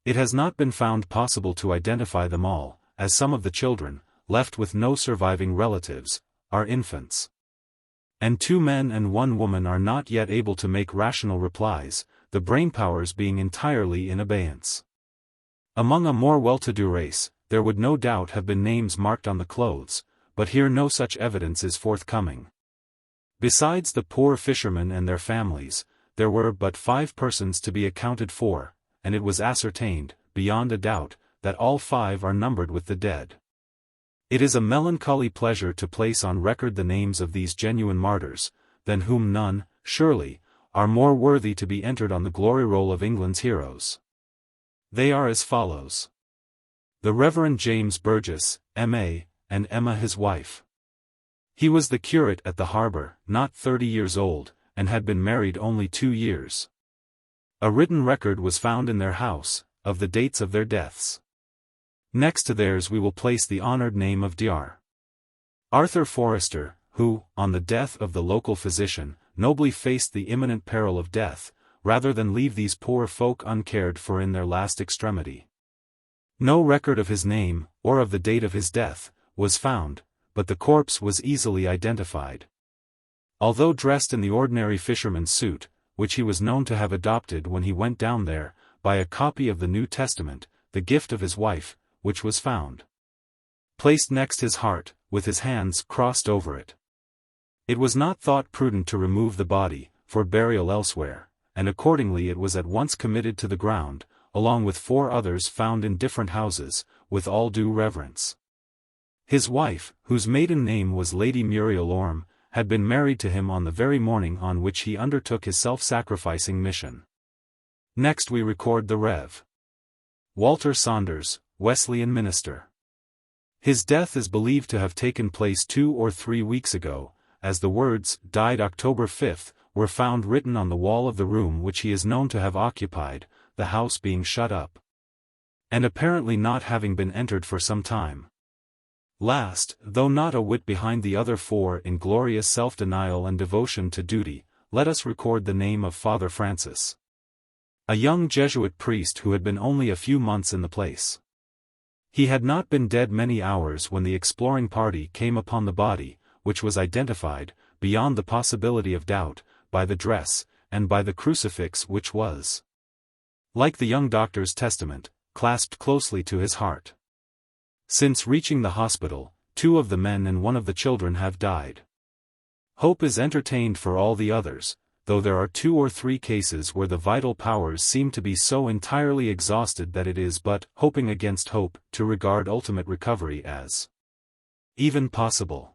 It has not been found possible to identify them all, as some of the children, left with no surviving relatives, are infants. And 2 men and 1 woman are not yet able to make rational replies, the brain powers being entirely in abeyance. Among a more well-to-do race, there would no doubt have been names marked on the clothes, but here no such evidence is forthcoming. Besides the poor fishermen and their families, there were but 5 persons to be accounted for, and it was ascertained, beyond a doubt, that all 5 are numbered with the dead. It is a melancholy pleasure to place on record the names of these genuine martyrs, than whom none, surely, are more worthy to be entered on the glory roll of England's heroes. They are as follows: the Reverend James Burgess, M.A., and Emma his wife. He was the curate at the harbour, not 30 years old, and had been married only 2 years. A written record was found in their house, of the dates of their deaths. Next to theirs we will place the honoured name of Dr. Arthur Forrester, who, on the death of the local physician, nobly faced the imminent peril of death, rather than leave these poor folk uncared for in their last extremity. No record of his name, or of the date of his death, was found, but the corpse was easily identified. Although dressed in the ordinary fisherman's suit, which he was known to have adopted when he went down there, by a copy of the New Testament, the gift of his wife, which was found placed next his heart, with his hands crossed over it. It was not thought prudent to remove the body, for burial elsewhere, and accordingly it was at once committed to the ground, along with 4 others found in different houses, with all due reverence. His wife, whose maiden name was Lady Muriel Orme, had been married to him on the very morning on which he undertook his self-sacrificing mission. Next we record the Rev. Walter Saunders, Wesleyan minister. His death is believed to have taken place 2 or 3 weeks ago, as the words, "Died October 5th, were found written on the wall of the room which he is known to have occupied, the house being shut up, and apparently not having been entered for some time. Last, though not a whit behind the other 4 in glorious self-denial and devotion to duty, let us record the name of Father Francis, a young Jesuit priest who had been only a few months in the place. He had not been dead many hours when the exploring party came upon the body, which was identified, beyond the possibility of doubt, by the dress, and by the crucifix which was, like the young doctor's testament, clasped closely to his heart. Since reaching the hospital, 2 of the men and 1 of the children have died. Hope is entertained for all the others, though there are 2 or 3 cases where the vital powers seem to be so entirely exhausted that it is but hoping against hope to regard ultimate recovery as even possible.